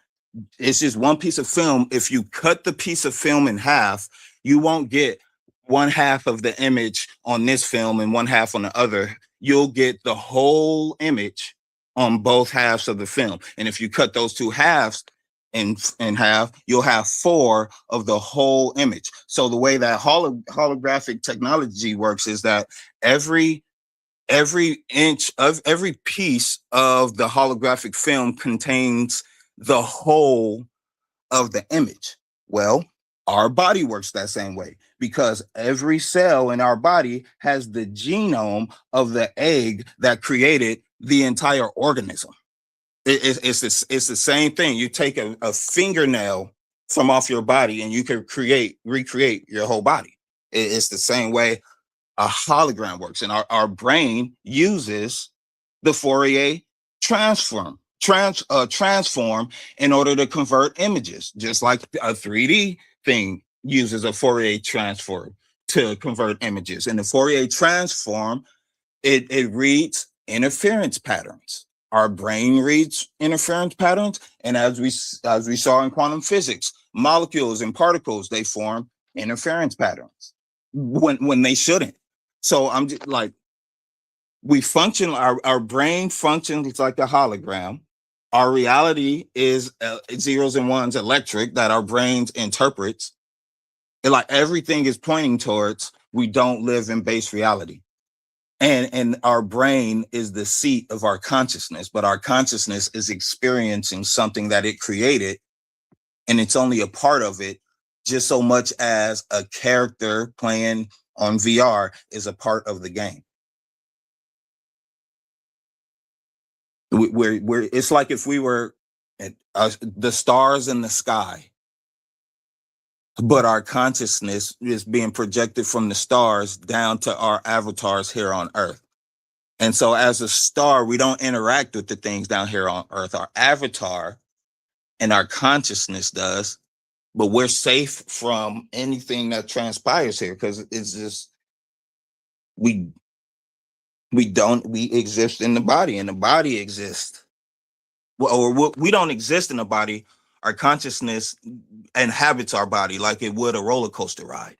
Speaker 7: it's just one piece of film. If you cut the piece of film in half, you won't get one half of the image on this film and one half on the other. You'll get the whole image on both halves of the film. And if you cut those two halves in half, you'll have 4 of the whole image. So the way that holographic technology works is that every inch of every piece of the holographic film contains the whole of the image. Well, our body works that same way because every cell in our body has the genome of the egg that created the entire organism. It's the same thing. You take a fingernail from off your body and you can recreate your whole body. It's the same way a hologram works, and our brain uses the Fourier transform in order to convert images, just like a 3D thing uses a Fourier transform to convert images. And the Fourier transform, it reads interference patterns. Our brain reads interference patterns, and as we saw in quantum physics, molecules and particles, they form interference patterns when they shouldn't. So I'm just like, we function, our brain functions like a hologram. Our reality is zeros and ones electric that our brains interprets. And like everything is pointing towards, we don't live in base reality. And our brain is the seat of our consciousness, but our consciousness is experiencing something that it created, and it's only a part of it, just so much as a character playing on VR is a part of the game. We're it's like if we were the stars in the sky, but our consciousness is being projected from the stars down to our avatars here on Earth. And so as a star, we don't interact with the things down here on Earth. Our avatar and our consciousness does, but we're safe from anything that transpires here because it's just, we exist in the body, and the body exists. Or we don't exist in the body. Our consciousness inhabits our body like it would a roller coaster ride.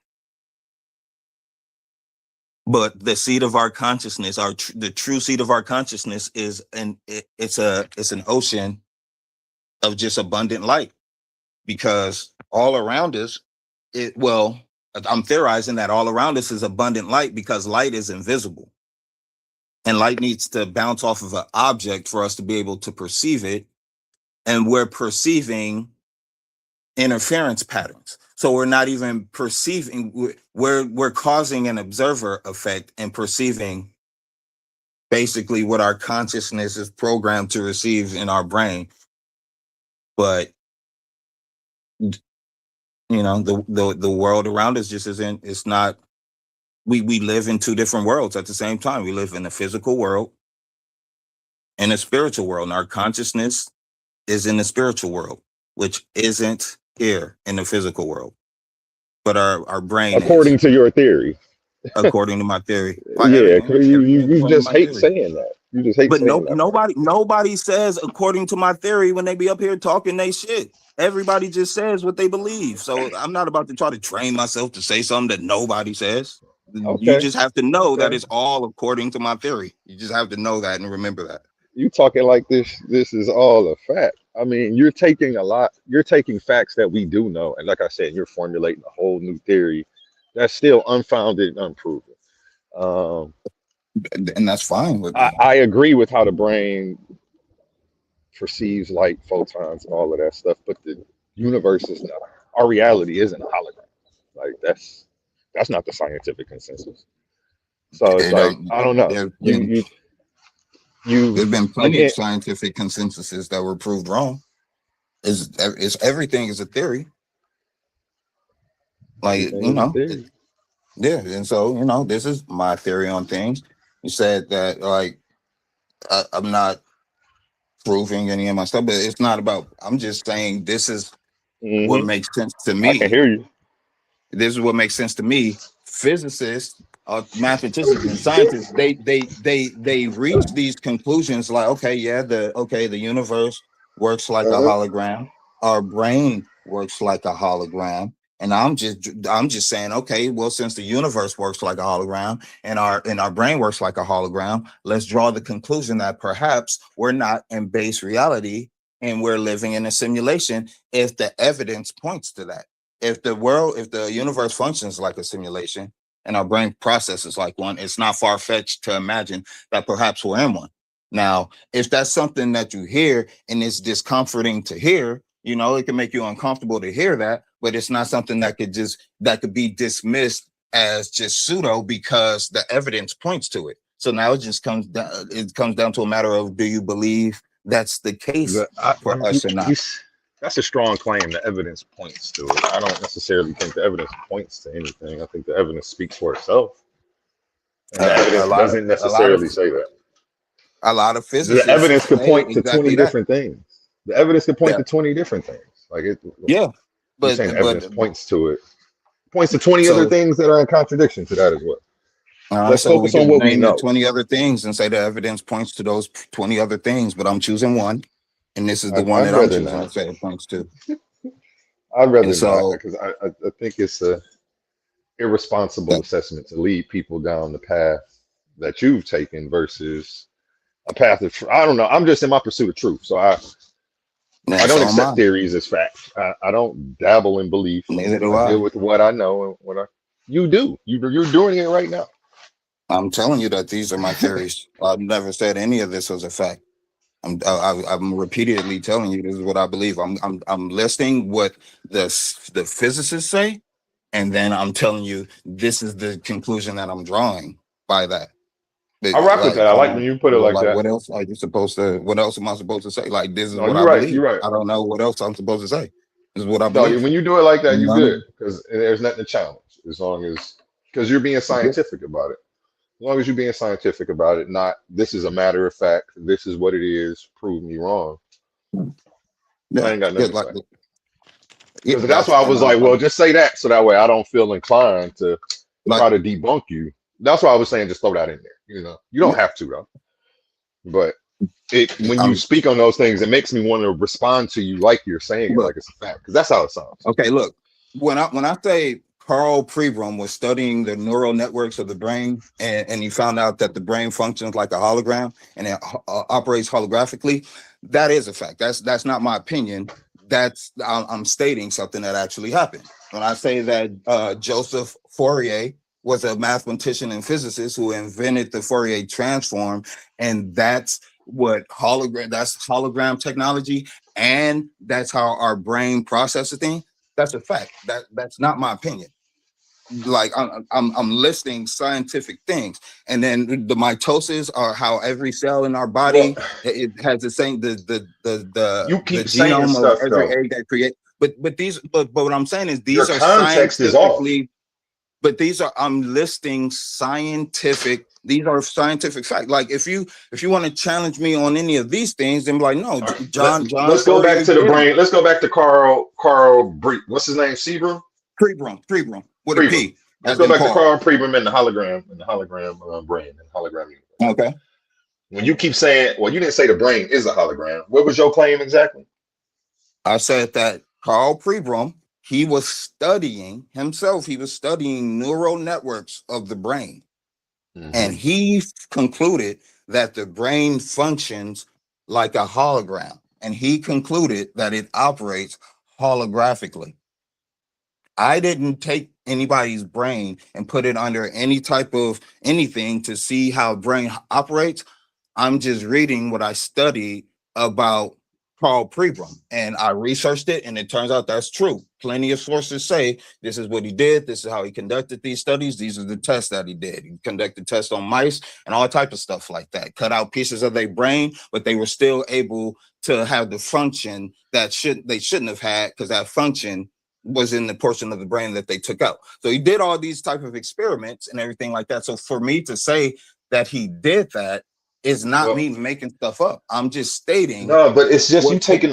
Speaker 7: But the seat of our consciousness, the true seat of our consciousness is it's an ocean of just abundant light, because all around us, I'm theorizing that all around us is abundant light because light is invisible. And light needs to bounce off of an object for us to be able to perceive it. And we're perceiving interference patterns. So we're not even perceiving, we're causing an observer effect and perceiving basically what our consciousness is programmed to receive in our brain. But the world around us just isn't, it's not, we live in 2 different worlds at the same time. We live in the physical world and a spiritual world, and our consciousness is in the spiritual world, which isn't here in the physical world. But our brain
Speaker 15: according to your theory.
Speaker 7: According to my theory.
Speaker 15: Yeah, you just hate saying that. You just hate saying that.
Speaker 7: Nobody says according to my theory when they be up here talking they shit. Everybody just says what they believe. So I'm not about to try to train myself to say something that nobody says.
Speaker 15: Okay.
Speaker 7: You just have to know that it's all according to my theory. You just have to know that and remember that.
Speaker 15: You talking like this is all a fact. I mean, you're taking facts that we do know, and like I said, you're formulating a whole new theory that's still unfounded and unproven.
Speaker 7: And that's fine with me.
Speaker 15: I agree with how the brain perceives light, photons, and all of that stuff, but the universe is not, our reality isn't a hologram. Like that's not the scientific consensus. So it's like, I don't know.
Speaker 7: There's been plenty of scientific consensuses that were proved wrong. Everything is a theory. Like, Yeah, and so this is my theory on things. You said that like I'm not proving any of my stuff, but it's not about. I'm just saying this is what makes sense to
Speaker 15: I can
Speaker 7: me.
Speaker 15: hear you.
Speaker 7: This is what makes sense to me. Physicists, mathematicians, and scientists, they reach these conclusions like, okay, yeah, the universe works like a hologram. Our brain works like a hologram. And I'm just saying, okay, well, since the universe works like a hologram and our brain works like a hologram, let's draw the conclusion that perhaps we're not in base reality and we're living in a simulation if the evidence points to that. If the universe functions like a simulation and our brain processes like one, it's not far-fetched to imagine that perhaps we're in one. Now, if that's something that you hear and it's discomforting to hear, it can make you uncomfortable to hear that, but it's not something that could be dismissed as just pseudo because the evidence points to it. So now it comes down to a matter of, do you believe that's the case for us or not?
Speaker 15: That's a strong claim. The evidence points to it. I don't necessarily think the evidence points to anything. I think the evidence speaks for itself, and the evidence doesn't necessarily say that.
Speaker 7: A lot of
Speaker 15: The
Speaker 7: physicists
Speaker 15: evidence could
Speaker 7: say
Speaker 15: point to
Speaker 7: exactly
Speaker 15: 20
Speaker 7: that.
Speaker 15: different things. The evidence could point to 20 different things. Like it.
Speaker 7: Yeah,
Speaker 15: You're saying the evidence
Speaker 7: but
Speaker 15: points to it. Points to 20 other
Speaker 7: so
Speaker 15: things that are in contradiction to that as well. Let's
Speaker 7: so we
Speaker 15: focus on
Speaker 7: can
Speaker 15: what we
Speaker 7: name the
Speaker 15: know.
Speaker 7: 20 other things and say the evidence points to those 20 other things, but I'm choosing one, and this is the one
Speaker 15: I'd
Speaker 7: that I'm
Speaker 15: rather
Speaker 7: choosing to
Speaker 15: not.
Speaker 7: say it points to.
Speaker 15: I'd rather
Speaker 7: And
Speaker 15: not,
Speaker 7: so
Speaker 15: because I think it's a irresponsible assessment to lead people down the path that you've taken versus a path of I don't know. I'm just in my pursuit of truth, so I don't
Speaker 7: so am
Speaker 15: accept
Speaker 7: I.
Speaker 15: theories as fact. I don't dabble in belief.
Speaker 7: Neither do
Speaker 15: I
Speaker 7: I.
Speaker 15: deal with what I know and what I. You do. You're doing it right now.
Speaker 7: I'm telling you that these are my theories. I've never said any of this was a fact. I'm repeatedly telling you this is what I believe. I'm listing what the physicists say, and then I'm telling you this is the conclusion that I'm drawing by that.
Speaker 15: I rock with that. I like when you put it like that.
Speaker 7: What else are you supposed to? What else am I supposed to say? Like, this is
Speaker 15: No,
Speaker 7: what
Speaker 15: you're
Speaker 7: I
Speaker 15: right. You're
Speaker 7: believe.
Speaker 15: right.
Speaker 7: I don't know what else I'm supposed to say. This is what I
Speaker 15: No,
Speaker 7: believe.
Speaker 15: when you do it like that, you
Speaker 7: None of
Speaker 15: good because there's nothing to challenge as long as because you're being scientific about it. As long as you're being scientific about it, not this is a matter of fact. This is what it is. Prove me wrong. I ain't got nothing to say. Because that's why I was like, well, just say that so that way I don't feel inclined to try to debunk you. That's why I was saying just throw that in there. You don't have to though. But when you speak on those things, it makes me want to respond to you like you're saying it, like it's a fact. Because that's how it sounds.
Speaker 7: Okay, look, when I say Carl Pribram was studying the neural networks of the brain, and he found out that the brain functions like a hologram and it operates holographically, that is a fact. That's not my opinion. I'm stating something that actually happened. When I say that Joseph Fourier was a mathematician and physicist who invented the Fourier transform, and that's hologram technology, and that's how our brain processes things. That's a fact. That's not my opinion. Like I'm listing scientific things, and then the mitosis are how every cell in our body it has the same
Speaker 15: You
Speaker 7: the
Speaker 15: keep saying
Speaker 7: genome of
Speaker 15: stuff
Speaker 7: every
Speaker 15: though.
Speaker 7: egg that create. But what I'm saying is
Speaker 15: Your
Speaker 7: these are
Speaker 15: context is off.
Speaker 7: scientifically. But I'm listing scientific. These are scientific facts. Like if you want to challenge me on any of these things, then be like, no, John
Speaker 15: Let's go back
Speaker 7: Fourier
Speaker 15: to the
Speaker 7: did
Speaker 15: brain. Let's go back to Carl what's his name? Sebrum?
Speaker 7: Pribram with a
Speaker 15: Pribram.
Speaker 7: P.
Speaker 15: Let's
Speaker 7: As
Speaker 15: go
Speaker 7: in
Speaker 15: back to
Speaker 7: Paul.
Speaker 15: Carl Pribram and the hologram brain and hologram universe.
Speaker 7: Okay.
Speaker 15: When you keep saying, well, you didn't say the brain is a hologram. What was your claim exactly?
Speaker 7: I said that Carl Pribram, he was studying neural networks of the brain. And he concluded that the brain functions like a hologram. And he concluded that it operates holographically. I didn't take anybody's brain and put it under any type of anything to see how brain operates. I'm just reading what I studied about Carl Pribram, and I researched it, and it turns out that's true. Plenty of sources say this is what he did. This is how he conducted these studies. These are the tests that he did. He conducted tests on mice and all type of stuff like that. Cut out pieces of their brain, but they were still able to have the function that they shouldn't have had, because that function was in the portion of the brain that they took out. So he did all these type of experiments and everything like that. So for me to say that he did that is not me making stuff up. I'm just stating.
Speaker 15: No, but it's just you taking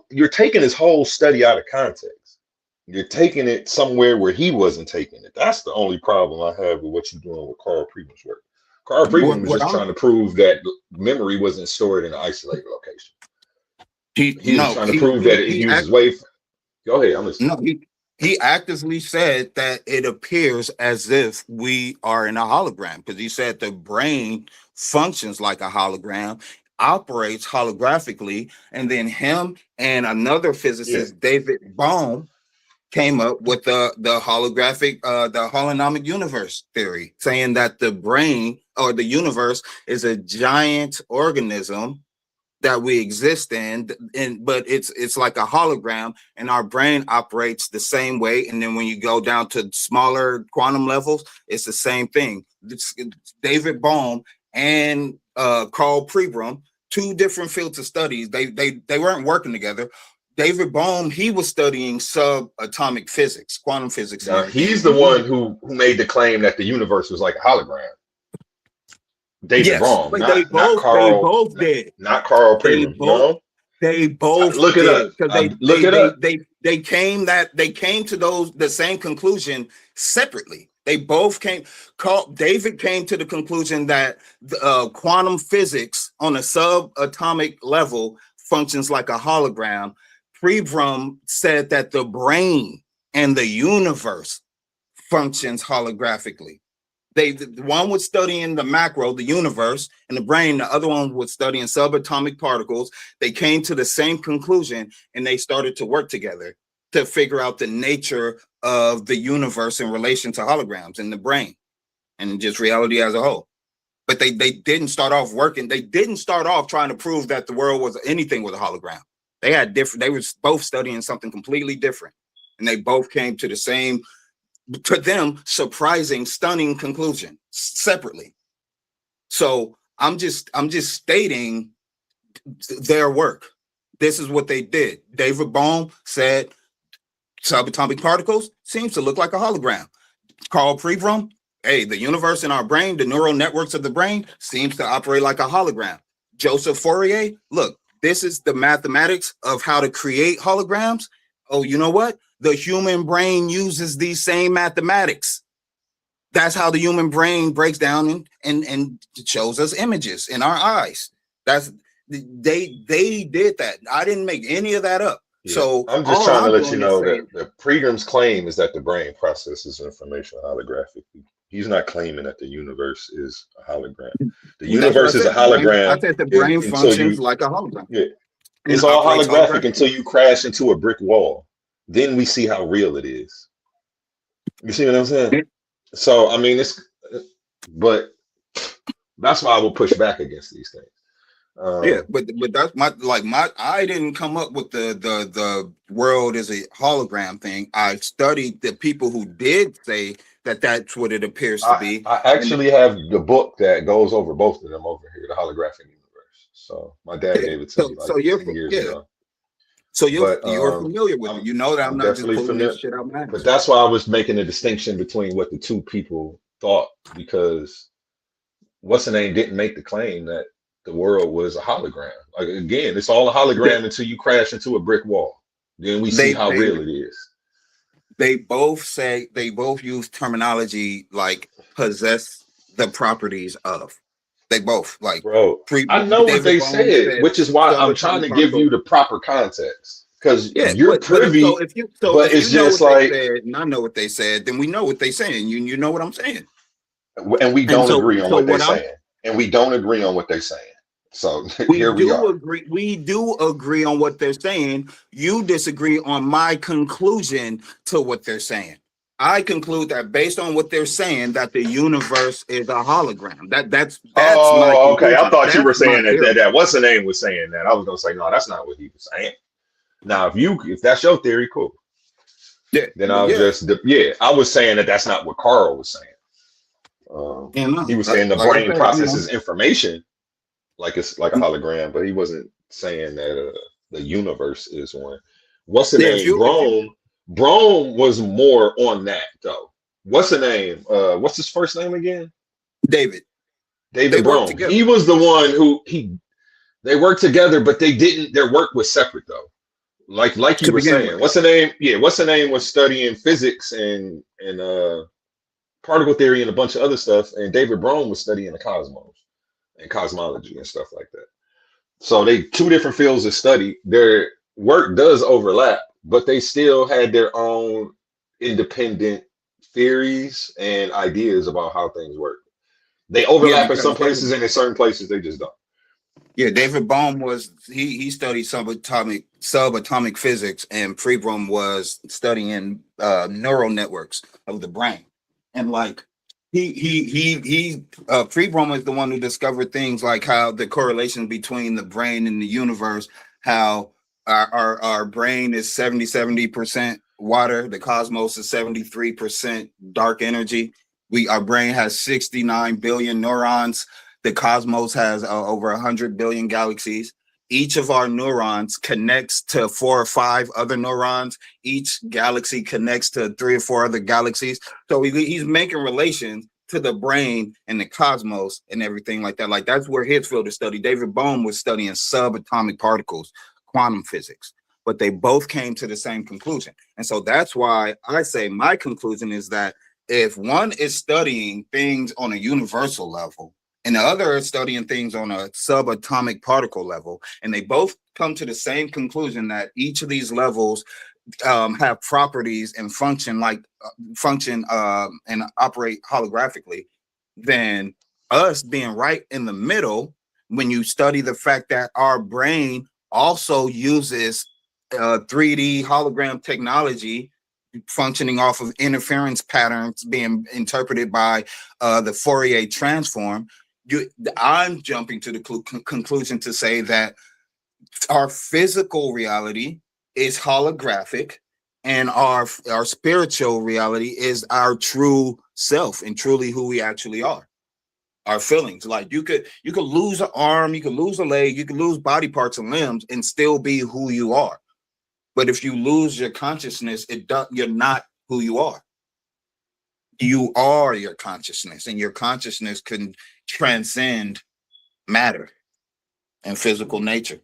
Speaker 15: you're taking his whole study out of context. You're taking it somewhere where he wasn't taking it. That's the only problem I have with what you're doing with Carl Pribram's work. Carl Pribram was just trying to prove that memory wasn't stored in an isolated location. He was trying to prove that it uses wave. Go ahead, I'm listening.
Speaker 7: No, he actively said that it appears as if we are in a hologram, because he said the brain functions like a hologram, operates holographically, and then him and another physicist, David Bohm, came up with the holographic, the holonomic universe theory, saying that the brain or the universe is a giant organism that we exist in, but it's like a hologram, and our brain operates the same way. And then when you go down to smaller quantum levels, it's the same thing. It's David Bohm and Carl Pribram, two different fields of studies. They weren't working together. David Bohm, he was studying subatomic physics, quantum physics.
Speaker 15: Now, he's the one who made the claim that the universe was like a hologram. David Bohm, not Carl.
Speaker 7: They both did.
Speaker 15: Not Carl Pribram.
Speaker 7: They both
Speaker 15: look it up. Look it up.
Speaker 7: They came to the same conclusion separately. They both came. David came to the conclusion that quantum physics on a subatomic level functions like a hologram. Pribram said that the brain and the universe functions holographically. One was studying the macro, the universe, and the brain. The other one was studying subatomic particles. They came to the same conclusion, and they started to work together to figure out the nature of the universe in relation to holograms in the brain and just reality as a whole. But they didn't start off working. They didn't start off trying to prove that the world was anything with a hologram. They had different. They were both studying something completely different, and they both came to the same, to them, surprising, stunning conclusion separately. So I'm just stating their work. This is what they did. David Bohm said subatomic particles seems to look like a hologram. Carl Pribram, hey, the universe in our brain, the neural networks of the brain seems to operate like a hologram. Joseph Fourier, look, this is the mathematics of how to create holograms. Oh, you know what? The human brain uses these same mathematics. That's how the human brain breaks down and shows us images in our eyes. They did that. I didn't make any of that up. Yeah. So
Speaker 15: I'm just trying to let you know that the Pribram's claim is that the brain processes information holographically. He's not claiming that the universe is a hologram. The universe is a hologram.
Speaker 7: I said the brain functions like a hologram.
Speaker 15: Yeah. It's all holographic until you crash into a brick wall. Then we see how real it is. You see what I'm saying? So, I mean, but that's why I will push back against these things.
Speaker 7: Yeah, but that's I didn't come up with the world is a hologram thing. I studied the people who did say that that's what it appears to be.
Speaker 15: I actually have the book that goes over both of them over here, the holographic universe. So my dad gave it to me like 10 years ago.
Speaker 7: So you're familiar with it. You know that I'm not just pulling this shit out, man.
Speaker 15: But that's why I was making a distinction between what the two people thought, because what's the name didn't make the claim that the world was a hologram. Like, again, it's all a hologram until you crash into a brick wall. Then we see how real it is.
Speaker 7: They both use terminology like possess the properties of. They both like,
Speaker 15: bro. I know what they said, which is why I'm trying to give you the proper context, because you're privy. But it's just like,
Speaker 7: and I know what they said. Then we know what they're saying. You know what I'm saying.
Speaker 15: And we don't agree on what they're saying. And we don't agree on what they're saying. So here we are.
Speaker 7: We do agree on what they're saying. You disagree on my conclusion to what they're saying. I conclude that based on what they're saying, that the universe is a hologram. That's my
Speaker 15: okay. I thought you were saying that what's the name was saying that. I was gonna say no, that's not what he was saying. Now, if that's your theory, cool.
Speaker 7: Yeah.
Speaker 15: Then I was I was saying that that's not what Carl was saying. He was saying the brain processes information like it's like a hologram, but he wasn't saying that the universe is one. What's the name? Brome was more on that though. What's the name? What's his first name again?
Speaker 7: David.
Speaker 15: David Brome. He was the one who they worked together, but they didn't. Their work was separate though. Like you were saying. What's the name? Yeah, what's the name was studying physics and particle theory and a bunch of other stuff, and David Brome was studying the cosmos and cosmology and stuff like that. So they two different fields of study. Their work does overlap, but they still had their own independent theories and ideas about how things work. They overlap in some places, and in certain places they just don't.
Speaker 7: Yeah, David Bohm was he studied subatomic physics, and Pribram was studying neural networks of the brain. And like Pribram is the one who discovered things like how the correlation between the brain and the universe, how our brain is 70% water, the cosmos is 73% dark energy. Our brain has 69 billion neurons. The cosmos has over 100 billion galaxies. Each of our neurons connects to 4 or 5 other neurons. Each galaxy connects to 3 or 4 other galaxies. So he's making relations to the brain and the cosmos and everything like that. Like that's where his field of study. David Bohm was studying subatomic particles, quantum physics, but they both came to the same conclusion. And so that's why I say my conclusion is that if one is studying things on a universal level, and the other is studying things on a subatomic particle level, and they both come to the same conclusion that each of these levels have properties and function and operate holographically, then us being right in the middle, when you study the fact that our brain also uses 3D hologram technology functioning off of interference patterns being interpreted by the Fourier transform, I'm jumping to the conclusion to say that our physical reality is holographic, and our spiritual reality is our true self and truly who we actually are. Our feelings, like you could lose an arm, you could lose a leg, you could lose body parts and limbs and still be who you are. But if you lose your consciousness, you're not who you are. You are your consciousness, and your consciousness can transcend matter and physical nature.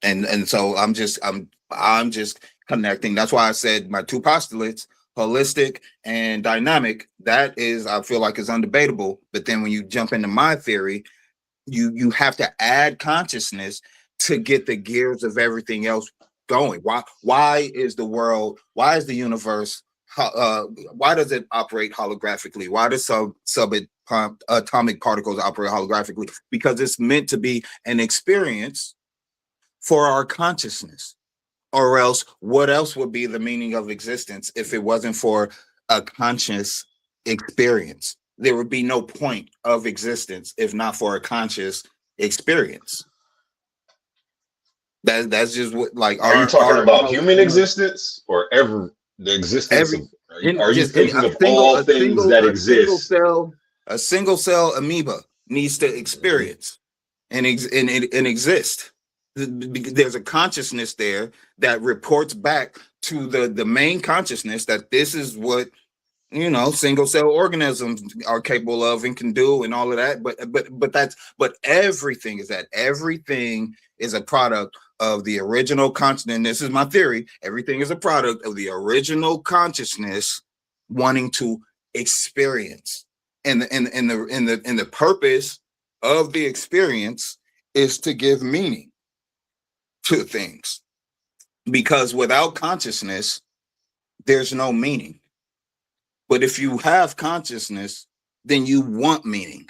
Speaker 7: And so I'm just connecting. That's why I said my 2 postulates, holistic and dynamic, that is, I feel like is undebatable. But then when you jump into my theory, you have to add consciousness to get the gears of everything else going. Why is the universe, why does it operate holographically? Why does subatomic particles operate holographically? Because it's meant to be an experience for our consciousness. Or else, what else would be the meaning of existence if it wasn't for a conscious experience? There would be no point of existence if not for a conscious experience. That's just what, like,
Speaker 15: are you talking about human existence or the existence are you thinking of all things that exist?
Speaker 7: A single cell amoeba needs to experience and exist. There's a consciousness there that reports back to the main consciousness that this is what single cell organisms are capable of and can do and all of that. But everything is a product of the original consciousness. And this is my theory. Everything is a product of the original consciousness wanting to experience. And the purpose of the experience is to give meaning to things, because without consciousness there's no meaning. But if you have consciousness, then you want meaning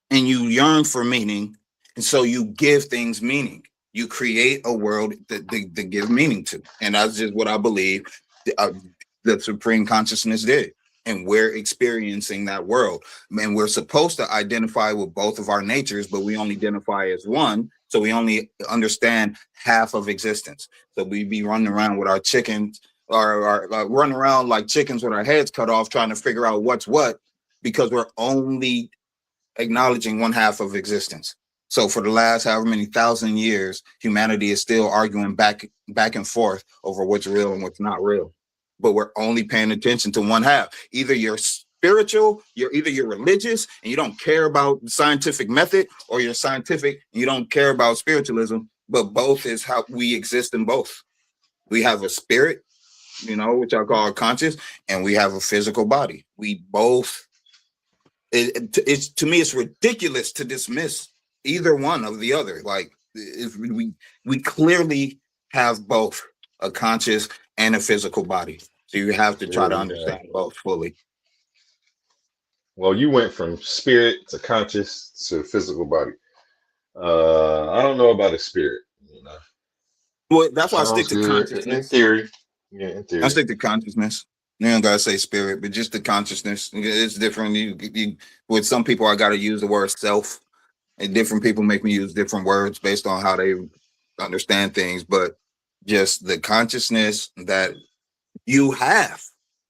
Speaker 7: and you yearn for meaning, and so you give things meaning. You create a world that give meaning to, and that's just what I believe the supreme consciousness did. And we're experiencing that world, and we're supposed to identify with both of our natures, but we only identify as one. So we only understand half of existence. So we be running around with our chickens, or running around like chickens with our heads cut off, trying to figure out what's what, because we're only acknowledging one half of existence. So for the last however many thousand years, humanity is still arguing back and forth over what's real and what's not real. but we're only paying attention to one half. Either you're spiritual, you're religious and you don't care about the scientific method, or you're scientific and you don't care about spiritualism. But both is how we exist in both. We have a spirit, which I call conscious, and we have a physical body. We both. It's to me, it's ridiculous to dismiss either one of the other. Like, if we clearly have both a conscious and a physical body, so you have to try to understand both fully.
Speaker 15: Well, you went from spirit to conscious to physical body. I don't know about a spirit.
Speaker 7: Well, that's why I stick to
Speaker 15: good.
Speaker 7: consciousness.
Speaker 15: In theory. Yeah, in theory.
Speaker 7: I stick to consciousness. You don't gotta say spirit, but just the consciousness. It's different. With some people, I gotta use the word self, and different people make me use different words based on how they understand things. But just the consciousness that you have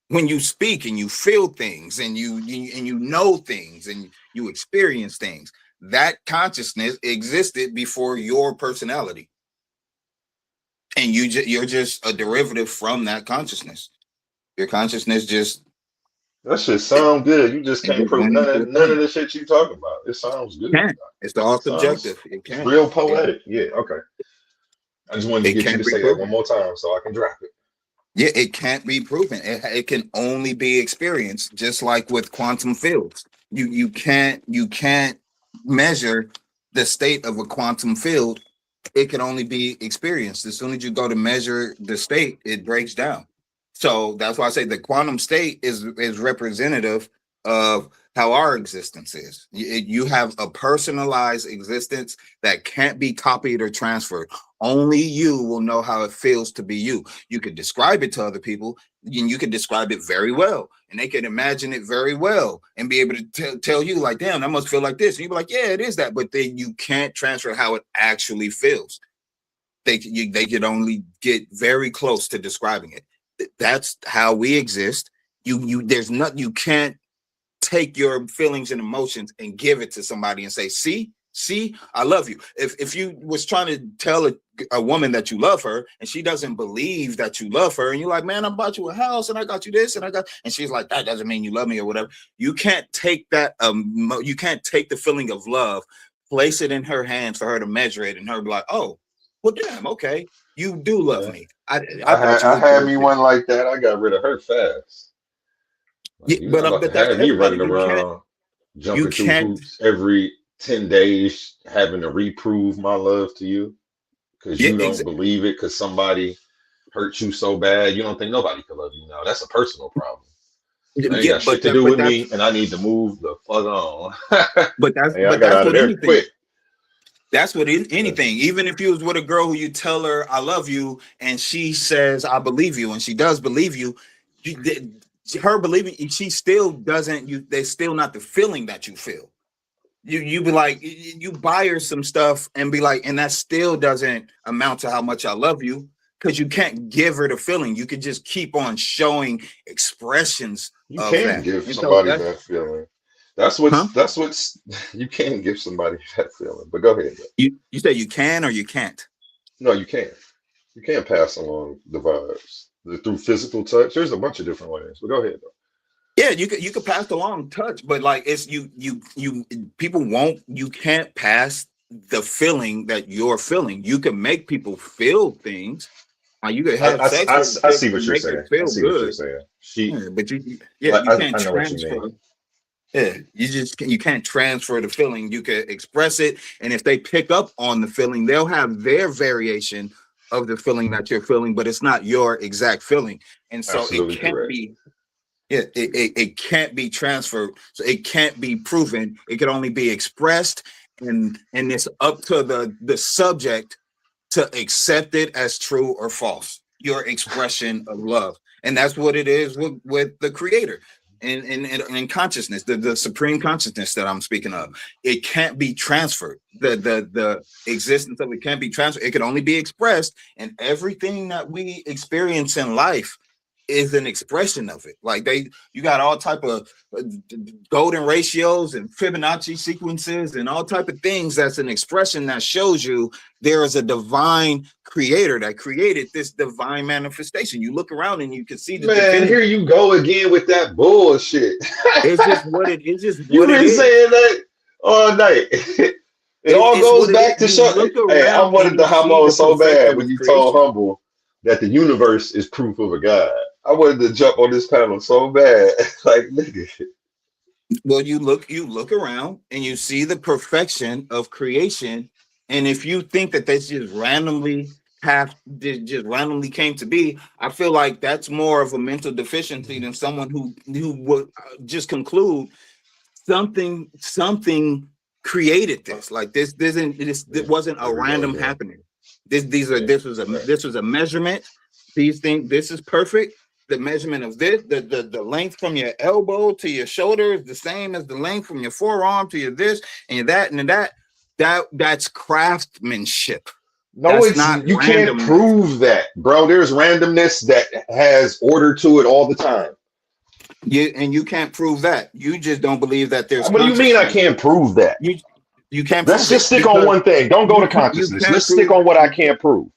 Speaker 7: when you speak and you feel things and you know things and you experience things. That consciousness existed before your personality, and you're just a derivative from that consciousness. Your consciousness just
Speaker 15: that shit sound good. You just can't prove none of the shit you talk about. It sounds good.
Speaker 7: It's all subjective. It can.
Speaker 15: Real poetic. Yeah. Okay. I just wanted to get you to say that one more time so I can drop it.
Speaker 7: Yeah, it can't be proven. It can only be experienced, just like with quantum fields. You can't measure the state of a quantum field. It can only be experienced. As soon as you go to measure the state, it breaks down. So that's why I say the quantum state is representative of how our existence is. You have a personalized existence that can't be copied or transferred. Only you will know how it feels to be you. You could describe it to other people, and you can describe it very well, and they can imagine it very well and be able to tell you, like, damn, that must feel like this. And you'll be like, yeah, it is that. But then you can't transfer how it actually feels. They could only get very close to describing it. That's how we exist. You can't take your feelings and emotions and give it to somebody and say, see, I love you. If you was trying to tell a woman that you love her and she doesn't believe that you love her, and you're like, man, I bought you a house and I got you this and she's like, that doesn't mean you love me or whatever. You can't take that. You can't take the feeling of love, place it in her hands for her to measure it, and her be like, oh, well, damn, okay, you do love me. I
Speaker 15: had me one like that. I got rid of her fast. Like,
Speaker 7: yeah, but that's
Speaker 15: me running around, jumping through hoops every 10 days, having to reprove my love to you because you don't believe it because somebody hurt you so bad. You don't think nobody can love you now. That's a personal problem. That ain't got shit to do with me, and I need to move the fuck on.
Speaker 7: But that's
Speaker 15: hey, I got out of there quick.
Speaker 7: That's what anything. Even if you was with a girl who you tell her I love you and she says I believe you and she does believe you, her believing, she still doesn't. They're still not the feeling that you feel. You be like, you buy her some stuff and be like, and that still doesn't amount to how much I love you, because you can't give her the feeling. You can just keep on showing expressions.
Speaker 15: You can give somebody that feeling. That's what's you can give somebody that feeling. But go ahead.
Speaker 7: You say you can or you can't?
Speaker 15: No, you can't. You can't pass along the vibes through physical touch. There's a bunch of different ways. But go ahead though.
Speaker 7: Yeah, you could pass along touch, but like it's you people won't. You can't pass the feeling that you're feeling. You can make people feel things. You could have sex.
Speaker 15: I see what you're saying. I see what you're saying.
Speaker 7: But you can't transfer. Yeah, you can't transfer the feeling. You can express it, and if they pick up on the feeling, they'll have their variation of the feeling that you're feeling, but it's not your exact feeling, and so it can't be. Yeah, it can't be transferred, so it can't be proven. It can only be expressed, and it's up to the subject to accept it as true or false. Your expression of love, and that's what it is with the Creator. And consciousness, the supreme consciousness that I'm speaking of, it can't be transferred. The existence of it can't be transferred. It can only be expressed, and everything that we experience in life is an expression of it. Like you got all type of golden ratios and Fibonacci sequences and all type of things. That's an expression that shows you there is a divine creator that created this divine manifestation. You look around and you can see the
Speaker 15: Man, here you go again with that bullshit.
Speaker 7: It's just what it is.
Speaker 15: You've been saying that all night. It all goes back to show. Hey, I wanted to hop on so bad when you told Humble that the universe is proof of a God. I wanted to jump on this panel so bad. Like, nigga.
Speaker 7: Well, you look around and you see the perfection of creation. And if you think that that's just randomly came to be, I feel like that's more of a mental deficiency than someone who would just conclude something created this. Like this wasn't a random happening. This was a measurement. These things, this is perfect. The measurement of this, the length from your elbow to your shoulder is the same as the length from your forearm to your this and that and that's craftsmanship.
Speaker 15: No,
Speaker 7: That's
Speaker 15: it's
Speaker 7: not
Speaker 15: you can't
Speaker 7: randomness.
Speaker 15: prove that, bro. There's randomness that has order to it all the time.
Speaker 7: You can't prove that. You just don't believe that there's.
Speaker 15: What do you mean I can't prove that?
Speaker 7: You can't.
Speaker 15: Let's just stick on one thing. Don't go to consciousness. Let's stick on what I can't prove.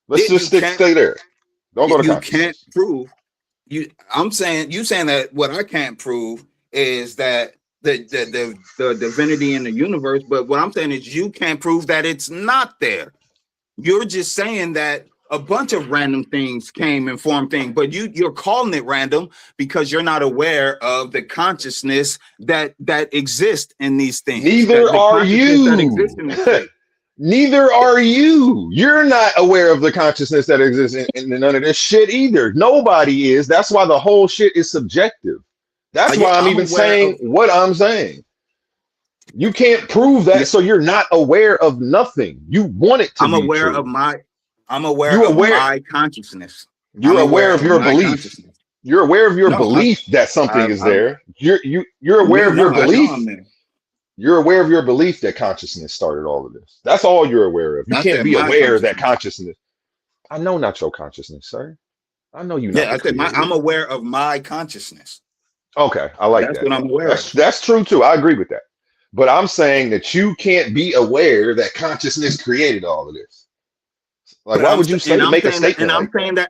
Speaker 15: Let's just stay there. Don't go to consciousness.
Speaker 7: You can't prove. I'm saying that what I can't prove is that the divinity in the universe. But what I'm saying is you can't prove that it's not there. You're just saying that a bunch of random things came and formed things, but you're calling it random because you're not aware of the consciousness that exists in these things.
Speaker 15: Neither are you. Neither are you. You're not aware of the consciousness that exists in none of this shit either. Nobody is. That's why the whole shit is subjective. That's why I'm even saying what I'm saying. You can't prove that, so you're not aware of nothing. You want it to be true.
Speaker 7: I'm aware of my consciousness.
Speaker 15: You're aware of your belief. You're aware of your belief that something is there. You're aware of your belief. You're aware of your belief that consciousness started all of this. That's all you're aware of. You can't be aware that consciousness. I know not your consciousness, sir. I know you.
Speaker 7: Yeah, I'm aware of my consciousness.
Speaker 15: Okay, I like that.
Speaker 7: That's what I'm aware of.
Speaker 15: That's true too. I agree with that. But I'm saying that you can't be aware that consciousness created all of this. Like, why would you make a statement?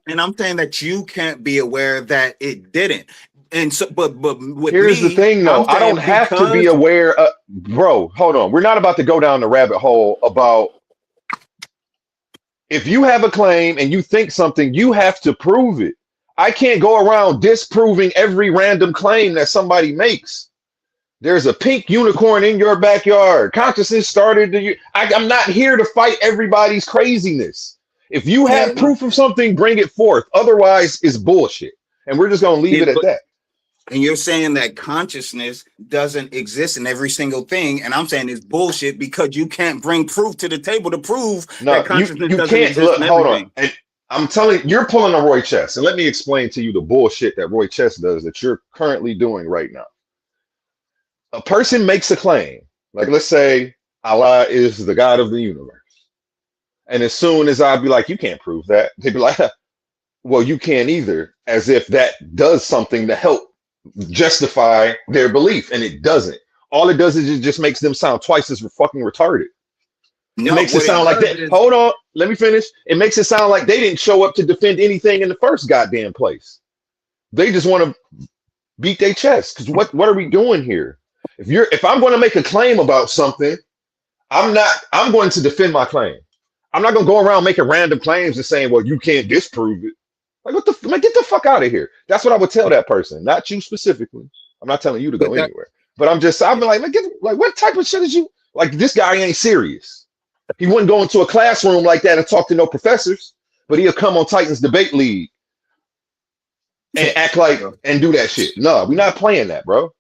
Speaker 7: And I'm saying that you can't be aware that it didn't. And so, but with
Speaker 15: here's
Speaker 7: me,
Speaker 15: the thing, though. I don't have to be aware. Bro, hold on. We're not about to go down the rabbit hole about if you have a claim and you think something, you have to prove it. I can't go around disproving every random claim that somebody makes. There's a pink unicorn in your backyard. Consciousness started. I'm not here to fight everybody's craziness. If you have proof of something, bring it forth. Otherwise, it's bullshit. And we're just going to leave it at that.
Speaker 7: And you're saying that consciousness doesn't exist in every single thing. And I'm saying it's bullshit because you can't bring proof to the table to prove that consciousness
Speaker 15: you
Speaker 7: doesn't
Speaker 15: can't.
Speaker 7: exist
Speaker 15: Look,
Speaker 7: in
Speaker 15: hold
Speaker 7: everything.
Speaker 15: on. And I'm telling you, you're pulling a Roy Chess. And let me explain to you the bullshit that Roy Chess does that you're currently doing right now. A person makes a claim, like let's say Allah is the God of the universe. And as soon as I'd be like, you can't prove that, they'd be like, well, you can't either, as if that does something to help justify their belief. And it doesn't. All it does is it just makes them sound twice as fucking retarded. It makes it sound like that. Hold on, let me finish. It makes it sound like they didn't show up to defend anything in the first goddamn place. They just want to beat their chest. Because what are we doing here? If I'm going to make a claim about something, I'm going to defend my claim. I'm not going to go around making random claims and saying, well, you can't disprove it. Like, get the fuck out of here. That's what I would tell that person, not you specifically. I'm not telling you to go anywhere. But I'm like, what type of shit is you? Like, this guy ain't serious. He wouldn't go into a classroom like that and talk to no professors, but he'll come on Titans Debate League and act like and do that shit. No, we're not playing that, bro.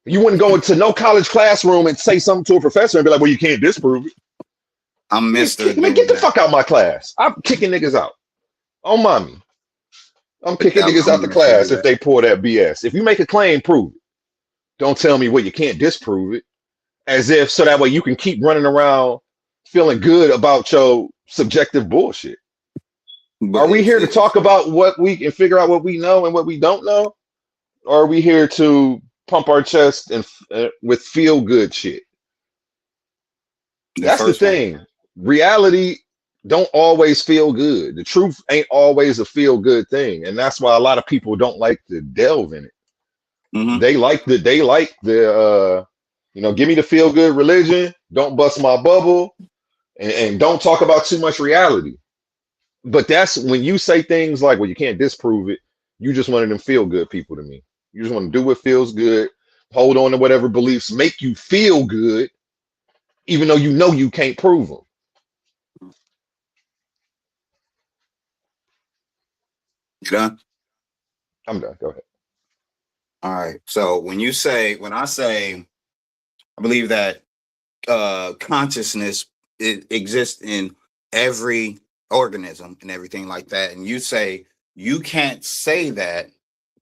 Speaker 15: You wouldn't go into no college classroom and say something to a professor and be like, well, you can't disprove it.
Speaker 7: I'm Mr.
Speaker 15: Get the fuck out of my class. I'm kicking niggas out. Oh, mommy. I'm kicking niggas out the class if they pull that BS. If you make a claim, prove it. Don't tell me, well, you can't disprove it. As if so that way you can keep running around feeling good about your subjective bullshit. Are we here to talk about what we can figure out what we know and what we don't know? Or are we here to pump our chest and with feel good shit? That's the thing. Reality don't always feel good. The truth ain't always a feel good thing, and that's why a lot of people don't like to delve in it. They like the give me the feel good religion, don't bust my bubble, and don't talk about too much reality. But that's when you say things like, well, you can't disprove it. You just one of them feel good people to me. You just want to do what feels good, hold on to whatever beliefs make you feel good, even though you know you can't prove them.
Speaker 7: You done?
Speaker 15: I'm done. Go ahead.
Speaker 7: All right. So when I say, I believe that consciousness exists in every organism and everything like that, and you say you can't say that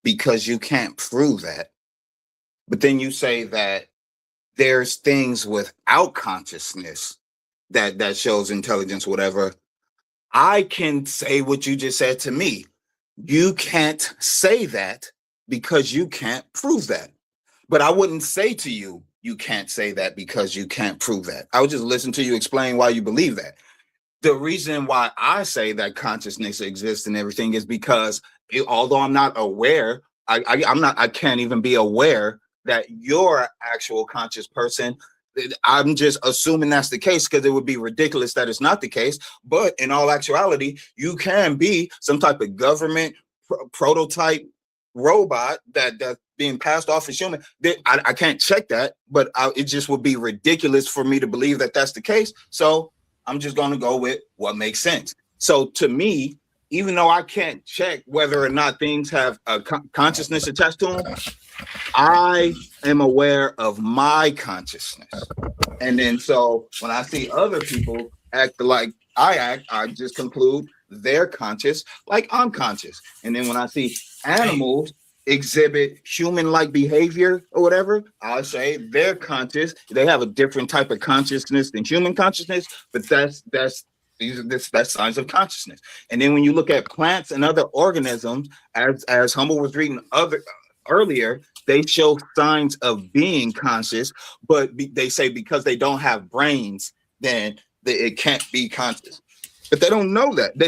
Speaker 7: because you can't prove that, but then you say that there's things without consciousness that shows intelligence, whatever. I can say what you just said to me. You can't say that because you can't prove that. But I wouldn't say to you, you can't say that because you can't prove that. I would just listen to you explain why you believe that. The reason why I say that consciousness exists and everything is because although I'm not aware, I can't even be aware that you're an actual conscious person. I'm just assuming that's the case because it would be ridiculous that it's not the case. But in all actuality, you can be some type of government prototype robot that's being passed off as human. I can't check that, but it just would be ridiculous for me to believe that that's the case. So I'm just going to go with what makes sense. So to me, even though I can't check whether or not things have a consciousness attached to them, I am aware of my consciousness. And then so when I see other people act like I act, I just conclude they're conscious like I'm conscious. And then when I see animals exhibit human-like behavior or whatever, I'll say they're conscious. They have a different type of consciousness than human consciousness, but that's signs of consciousness. And then when you look at plants and other organisms, as Humble was reading earlier, they show signs of being conscious, but they say because they don't have brains, then it can't be conscious. But they don't know that.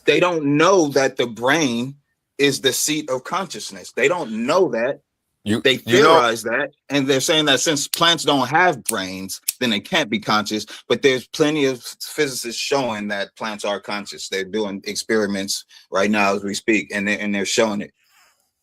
Speaker 7: They don't know that the brain is the seat of consciousness. They don't know that. They theorize that, and they're saying that since plants don't have brains, then they can't be conscious. But there's plenty of physicists showing that plants are conscious. They're doing experiments right now as we speak, and they're showing it.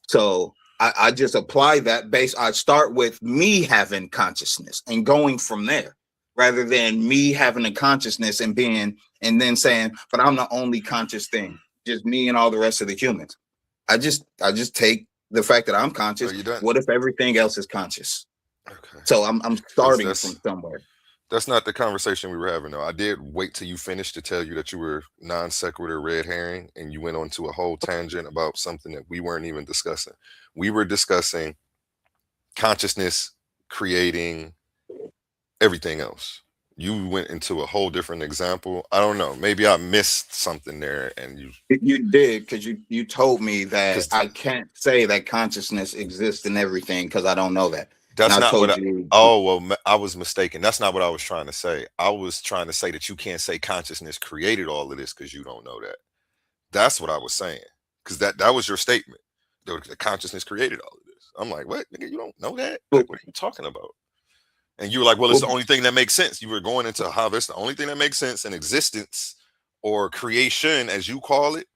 Speaker 7: So I just apply that I start with me having consciousness and going from there, rather than me having a consciousness and then saying, but I'm the only conscious thing, just me and all the rest of the humans. I just take the fact that I'm conscious. What if everything else is conscious?
Speaker 5: Okay.
Speaker 7: So I'm starting from somewhere.
Speaker 5: That's not the conversation we were having, though. I did wait till you finished to tell you that you were non sequitur red herring, and you went on to a whole tangent about something that we weren't even discussing. We were discussing consciousness creating everything else. You went into a whole different example. I don't know. Maybe I missed something there, and
Speaker 7: you did, because you told me that I can't say that consciousness exists in everything because I don't know that.
Speaker 5: That's
Speaker 7: and
Speaker 5: not what
Speaker 7: I
Speaker 5: I was mistaken. That's not what I was trying to say. I was trying to say that you can't say consciousness created all of this because you don't know that. That's what I was saying. Because that was your statement. The consciousness created all of this. I'm like, what? Nigga, you don't know that? Like, what are you talking about? And you were like, well, it's the only thing that makes sense. You were going into how that's the only thing that makes sense in existence, or creation, as you call it,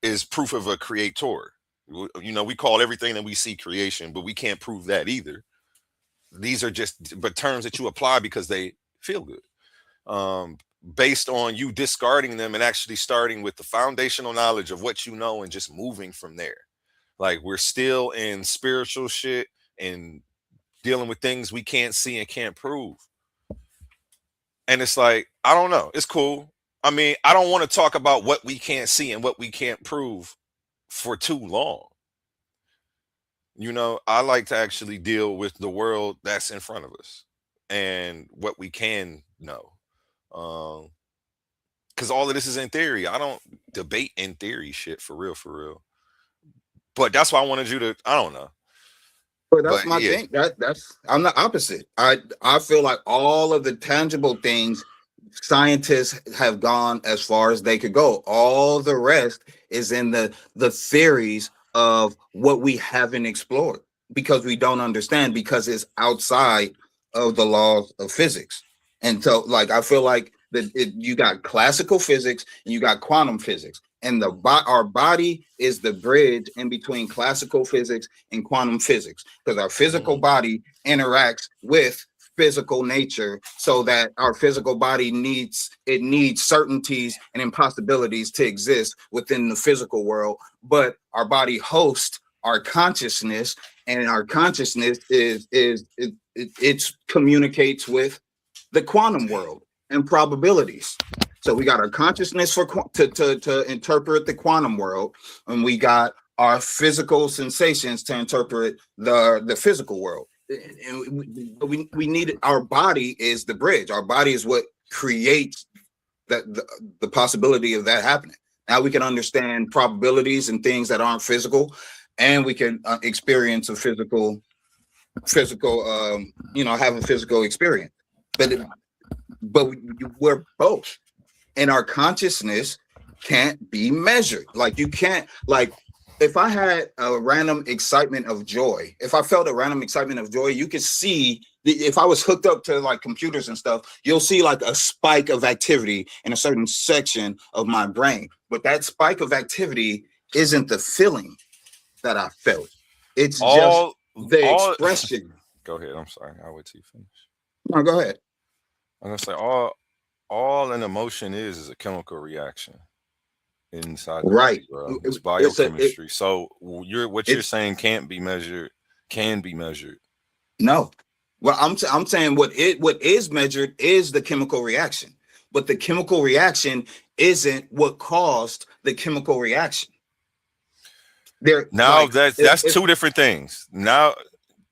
Speaker 5: is proof of a creator. You know, we call everything that we see creation, but we can't prove that either. These are just but terms that you apply because they feel good, based on you discarding them and actually starting with the foundational knowledge of what you know and just moving from there. Like, we're still in spiritual shit and dealing with things we can't see and can't prove. And it's like, I don't know. It's cool. I mean, I don't want to talk about what we can't see and what we can't prove for too long. You know, I like to actually deal with the world that's in front of us and what we can know. because all of this is in theory. I don't debate in theory shit for real. But that's why I wanted you to. I don't know.
Speaker 7: But that's
Speaker 5: But
Speaker 7: my
Speaker 5: yeah,
Speaker 7: thing. That's I'm the opposite. I feel like all of the tangible things scientists have gone as far as they could go. All the rest is in the theories of what we haven't explored because we don't understand because it's outside of the laws of physics. And so, like, I feel like that you got classical physics and you got quantum physics, and our body is the bridge in between classical physics and quantum physics because our physical body interacts with physical nature so that our physical body needs certainties and impossibilities to exist within the physical world, but our body hosts our consciousness, and our consciousness it communicates with the quantum world and probabilities. So we got our consciousness to interpret the quantum world, and we got our physical sensations to interpret the physical world. And we need our body is the bridge. Our body is what creates the possibility of that happening. Now we can understand probabilities and things that aren't physical, and we can experience a physical have a physical experience. But we're both, and our consciousness can't be measured. Like you can't, like if I had a random excitement of joy, if I felt a random excitement of joy, you could see if I was hooked up to like computers and stuff, you'll see like a spike of activity in a certain section of my brain. But that spike of activity isn't the feeling that I felt. It's just the expression.
Speaker 5: Go ahead. I'm sorry. I'll wait till you finish.
Speaker 7: No, go ahead.
Speaker 5: I'm gonna say all an emotion is a chemical reaction inside the
Speaker 7: Right.
Speaker 5: body, bro. It's biochemistry. So you're saying can't be measured, can be measured.
Speaker 7: No. Well, I'm saying what is measured is the chemical reaction, but the chemical reaction isn't what caused the chemical reaction.
Speaker 5: That's two different things. Now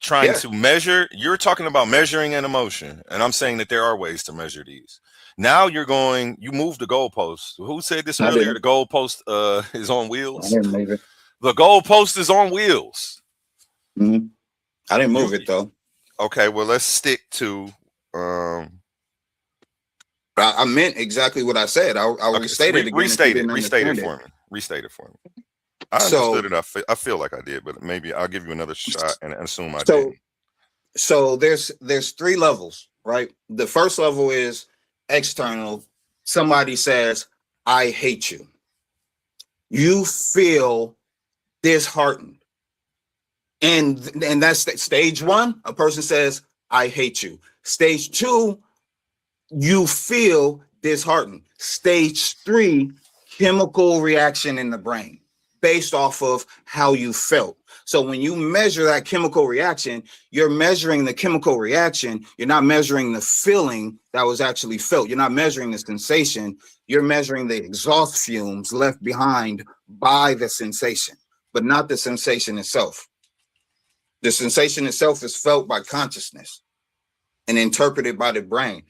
Speaker 5: trying to measure, you're talking about measuring an emotion, and I'm saying that there are ways to measure these. Now you moved the goalpost. Who said this earlier? The goalpost is on wheels.
Speaker 7: I didn't move it.
Speaker 5: The goalpost is on wheels.
Speaker 7: Mm-hmm. I didn't move it though.
Speaker 5: Okay, well let's stick to.
Speaker 7: I meant exactly what I said. I restate it again.
Speaker 5: Restate it for me. I understood it. I feel like I did, but maybe I'll give you another shot and assume I did.
Speaker 7: So there's three levels, right? The first level is external. Somebody says, "I hate you." You feel disheartened, and that's stage one. A person says, "I hate you." Stage two, you feel disheartened. Stage three, chemical reaction in the brain based off of how you felt. So when you measure that chemical reaction, you're measuring the chemical reaction. You're not measuring the feeling that was actually felt. You're not measuring the sensation. You're measuring the exhaust fumes left behind by the sensation, but not the sensation itself. The sensation itself is felt by consciousness and interpreted by the brain.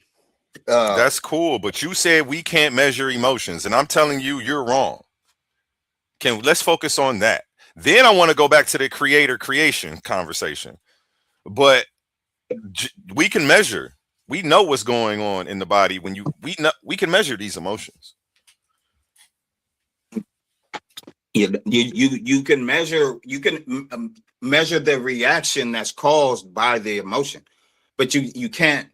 Speaker 5: That's cool, but you said we can't measure emotions, and I'm telling you, you're wrong. Let's focus on that. Then I want to go back to the creation conversation. But we can measure. We know what's going on in the body when we can measure these emotions.
Speaker 7: Yeah, you can measure. You can measure the reaction that's caused by the emotion, but you can't.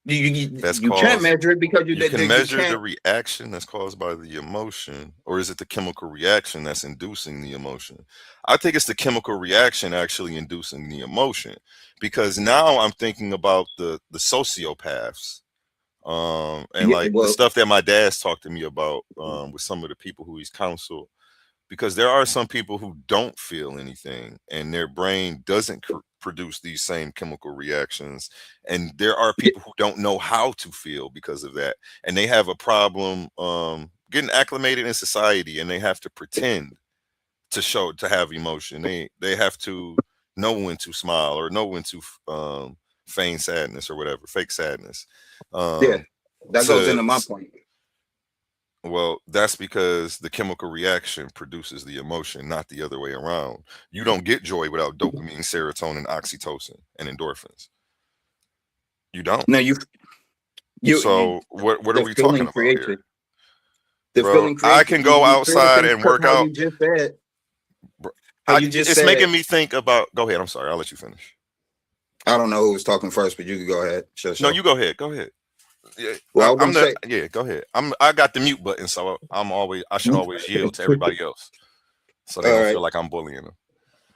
Speaker 7: You can't measure it because
Speaker 5: you can measure the reaction that's caused by the emotion, or is it the chemical reaction that's inducing the emotion? I think it's the chemical reaction actually inducing the emotion, because now I'm thinking about the sociopaths, and the stuff that my dad's talked to me about with some of the people who he's counseled, because there are some people who don't feel anything and their brain doesn't produce these same chemical reactions, and there are people who don't know how to feel because of that, and they have a problem getting acclimated in society, and they have to pretend to have emotion. They have to know when to smile or know when to feign sadness or whatever, fake sadness.
Speaker 7: That goes into my point.
Speaker 5: Well, that's because the chemical reaction produces the emotion, not the other way around. You don't get joy without dopamine, serotonin, oxytocin, and endorphins. You don't.
Speaker 7: No,
Speaker 5: So what are
Speaker 7: the
Speaker 5: we talking
Speaker 7: feeling
Speaker 5: about
Speaker 7: creates
Speaker 5: here?
Speaker 7: it. The
Speaker 5: Bro,
Speaker 7: feeling
Speaker 5: I
Speaker 7: creates it.
Speaker 5: can
Speaker 7: You
Speaker 5: go
Speaker 7: you feel
Speaker 5: outside
Speaker 7: things
Speaker 5: and
Speaker 7: because
Speaker 5: work out.
Speaker 7: how you just
Speaker 5: It's
Speaker 7: said.
Speaker 5: making me think about. Go ahead. I'm sorry. I'll let you finish.
Speaker 7: I don't know who was talking first, but you can go ahead.
Speaker 5: No, you go ahead. Go ahead. Yeah,
Speaker 7: Well, I was
Speaker 5: I'm
Speaker 7: gonna
Speaker 5: the.
Speaker 7: say.
Speaker 5: Yeah, go ahead. I got the mute button, so I should always yield to everybody else, so they
Speaker 7: All
Speaker 5: don't
Speaker 7: right.
Speaker 5: feel like I'm bullying them.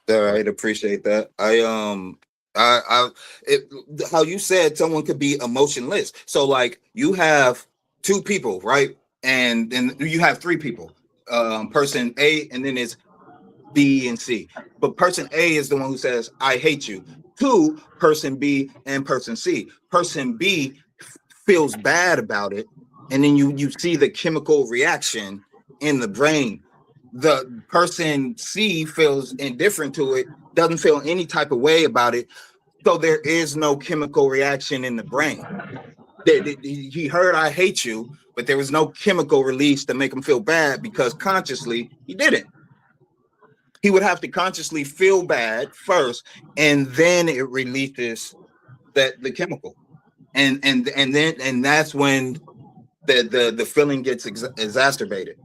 Speaker 7: All right, appreciate that. How you said someone could be emotionless. So like you have two people, right? And then you have three people. Person A, and then it's B and C. But person A is the one who says, "I hate you." To person B and person C. Person B feels bad about it, and then you see the chemical reaction in the brain. The person C feels indifferent to it, doesn't feel any type of way about it, so there is no chemical reaction in the brain. He heard "I hate you," but there was no chemical release to make him feel bad because consciously he didn't. He would have to consciously feel bad first, and then it releases the chemical, and that's when the feeling gets exacerbated.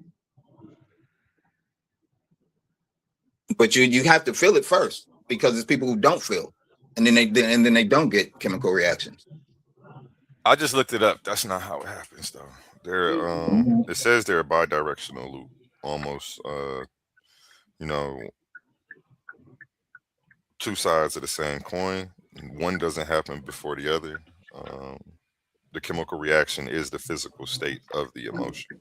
Speaker 7: But you have to feel it first because there's people who don't feel, and then they don't get chemical reactions.
Speaker 5: I just looked it up. That's not how it happens, though. It says they're a bi-directional loop, almost. You know, two sides of the same coin. One doesn't happen before the other. Um, the chemical reaction is the physical state of the emotion,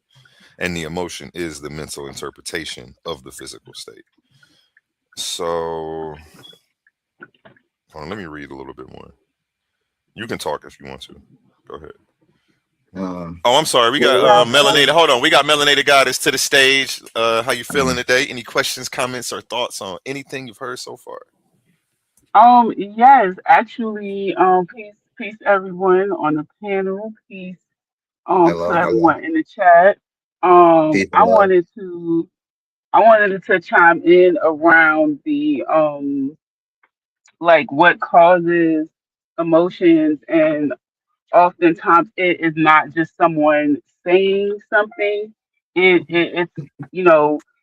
Speaker 5: and the emotion is the mental interpretation of the physical state. So, hold on, let me read a little bit more. You can talk if you want to. Go ahead. Oh, I'm sorry. We got melanated. Hold on. We got melanated goddess to the stage. How you feeling today? Any questions, comments, or thoughts on anything you've heard so far?
Speaker 10: Yes, actually, peace everyone on the panel. Peace to
Speaker 7: Hello.
Speaker 10: everyone in the chat.
Speaker 7: Peace
Speaker 10: I
Speaker 7: and love.
Speaker 10: wanted to chime in around the like what causes emotions, and oftentimes it is not just someone saying something. It's,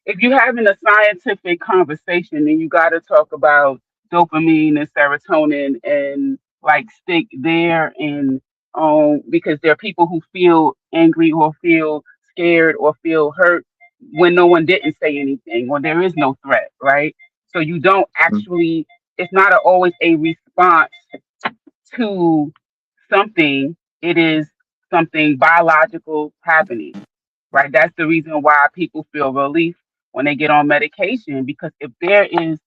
Speaker 10: if you're having a scientific conversation, then you got to talk about dopamine and serotonin and like stick there, and because there are people who feel angry or feel scared or feel hurt when no one didn't say anything or there is no threat, right? So you don't actually, it's not always a response to something. It is something biological happening, right? That's the reason why people feel relief when they get on medication, because if there is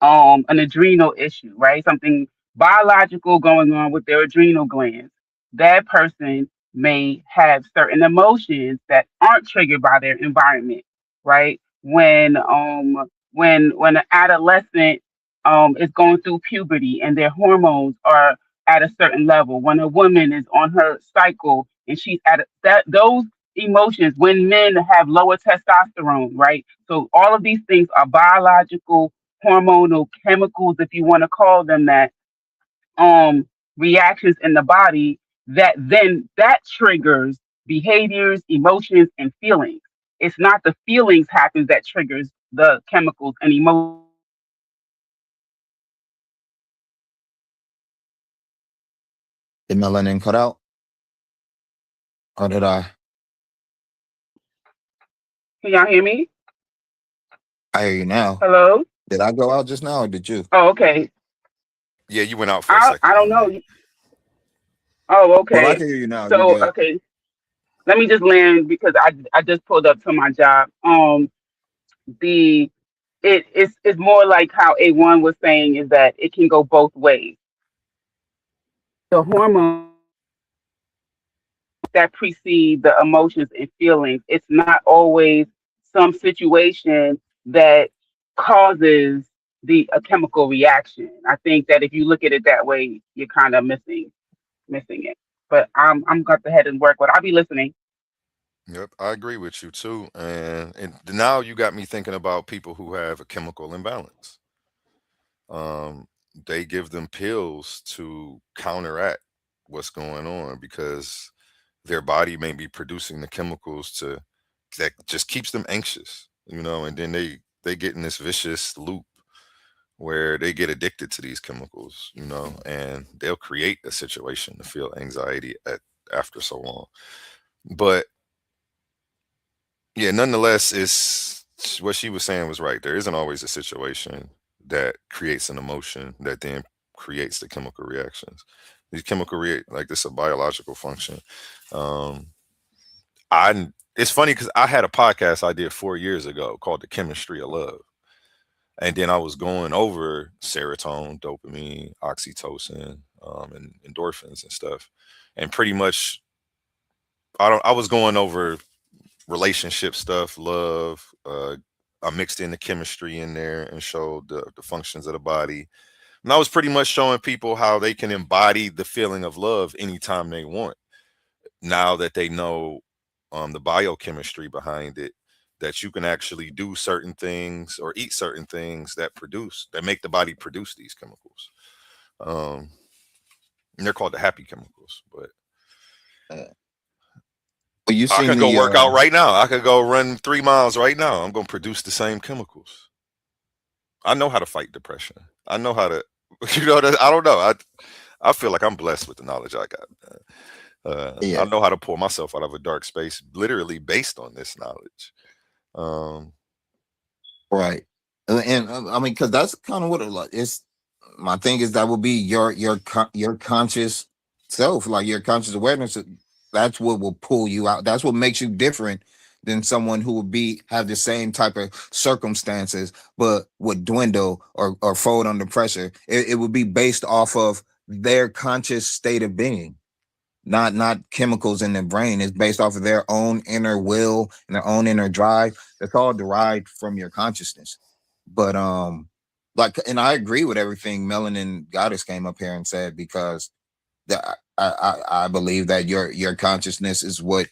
Speaker 10: an adrenal issue, right? Something biological going on with their adrenal glands. That person may have certain emotions that aren't triggered by their environment, right? When an adolescent is going through puberty and their hormones are at a certain level, when a woman is on her cycle and she's that those emotions, when men have lower testosterone, right? So all of these things are biological, hormonal chemicals, if you want to call them that, reactions in the body that triggers behaviors, emotions, and feelings. It's not the feelings happens that triggers the chemicals and emotions.
Speaker 3: Did melanin cut out? Or did I?
Speaker 10: Can y'all hear me?
Speaker 3: I hear you now.
Speaker 10: Hello?
Speaker 3: Did I go out just now or did you?
Speaker 10: Oh, okay.
Speaker 5: Yeah, you went out for a second.
Speaker 10: I don't know. Oh, okay.
Speaker 3: Well, I can hear you now. You
Speaker 10: So,
Speaker 3: good.
Speaker 10: okay. Let me just land because I just pulled up to my job. The it's more like how A1 was saying, is that it can go both ways. The hormone that precede the emotions and feelings, it's not always some situation that causes a chemical reaction. I think that if you look at it that way, you're kind of missing it. But I'm got to head and work, but I'll be listening.
Speaker 5: Yep, I agree with you too. And now you got me thinking about people who have a chemical imbalance. Um, they give them pills to counteract what's going on because their body may be producing the chemicals to that just keeps them anxious, and then they get in this vicious loop where they get addicted to these chemicals, and they'll create a situation to feel anxiety after so long. But yeah, nonetheless, is what she was saying was right. There isn't always a situation that creates an emotion that then creates the chemical reactions. These chemical like this is a biological function. Um, I it's funny because I had a podcast I did 4 years ago called The Chemistry of Love. And then I was going over serotonin, dopamine, oxytocin, and endorphins and stuff. And pretty much I was going over relationship stuff, love. I mixed in the chemistry in there and showed the functions of the body. And I was pretty much showing people how they can embody the feeling of love anytime they want. Now that they know the biochemistry behind it, that you can actually do certain things or eat certain things that make the body produce these chemicals. And they're called the happy chemicals, but
Speaker 3: you
Speaker 5: I
Speaker 3: seen
Speaker 5: can go
Speaker 3: the
Speaker 5: work out right now. I could go run 3 miles right now. I'm going to produce the same chemicals. I know how to fight depression. I know how to, I don't know. I feel like I'm blessed with the knowledge I got.
Speaker 3: Yeah.
Speaker 5: I know how to pull myself out of a dark space, literally based on this knowledge.
Speaker 3: Right. And I mean, because that's kind of what it's. My thing is that would be your conscious self, like your conscious awareness. That's what will pull you out. That's what makes you different than someone who would have the same type of circumstances, but would dwindle or fold under pressure. It would be based off of their conscious state of being, not chemicals in their brain. It's based off of their own inner will and their own inner drive. That's all derived from your consciousness. But and I agree with everything Melanin Goddess came up here and said, because I believe that your consciousness is what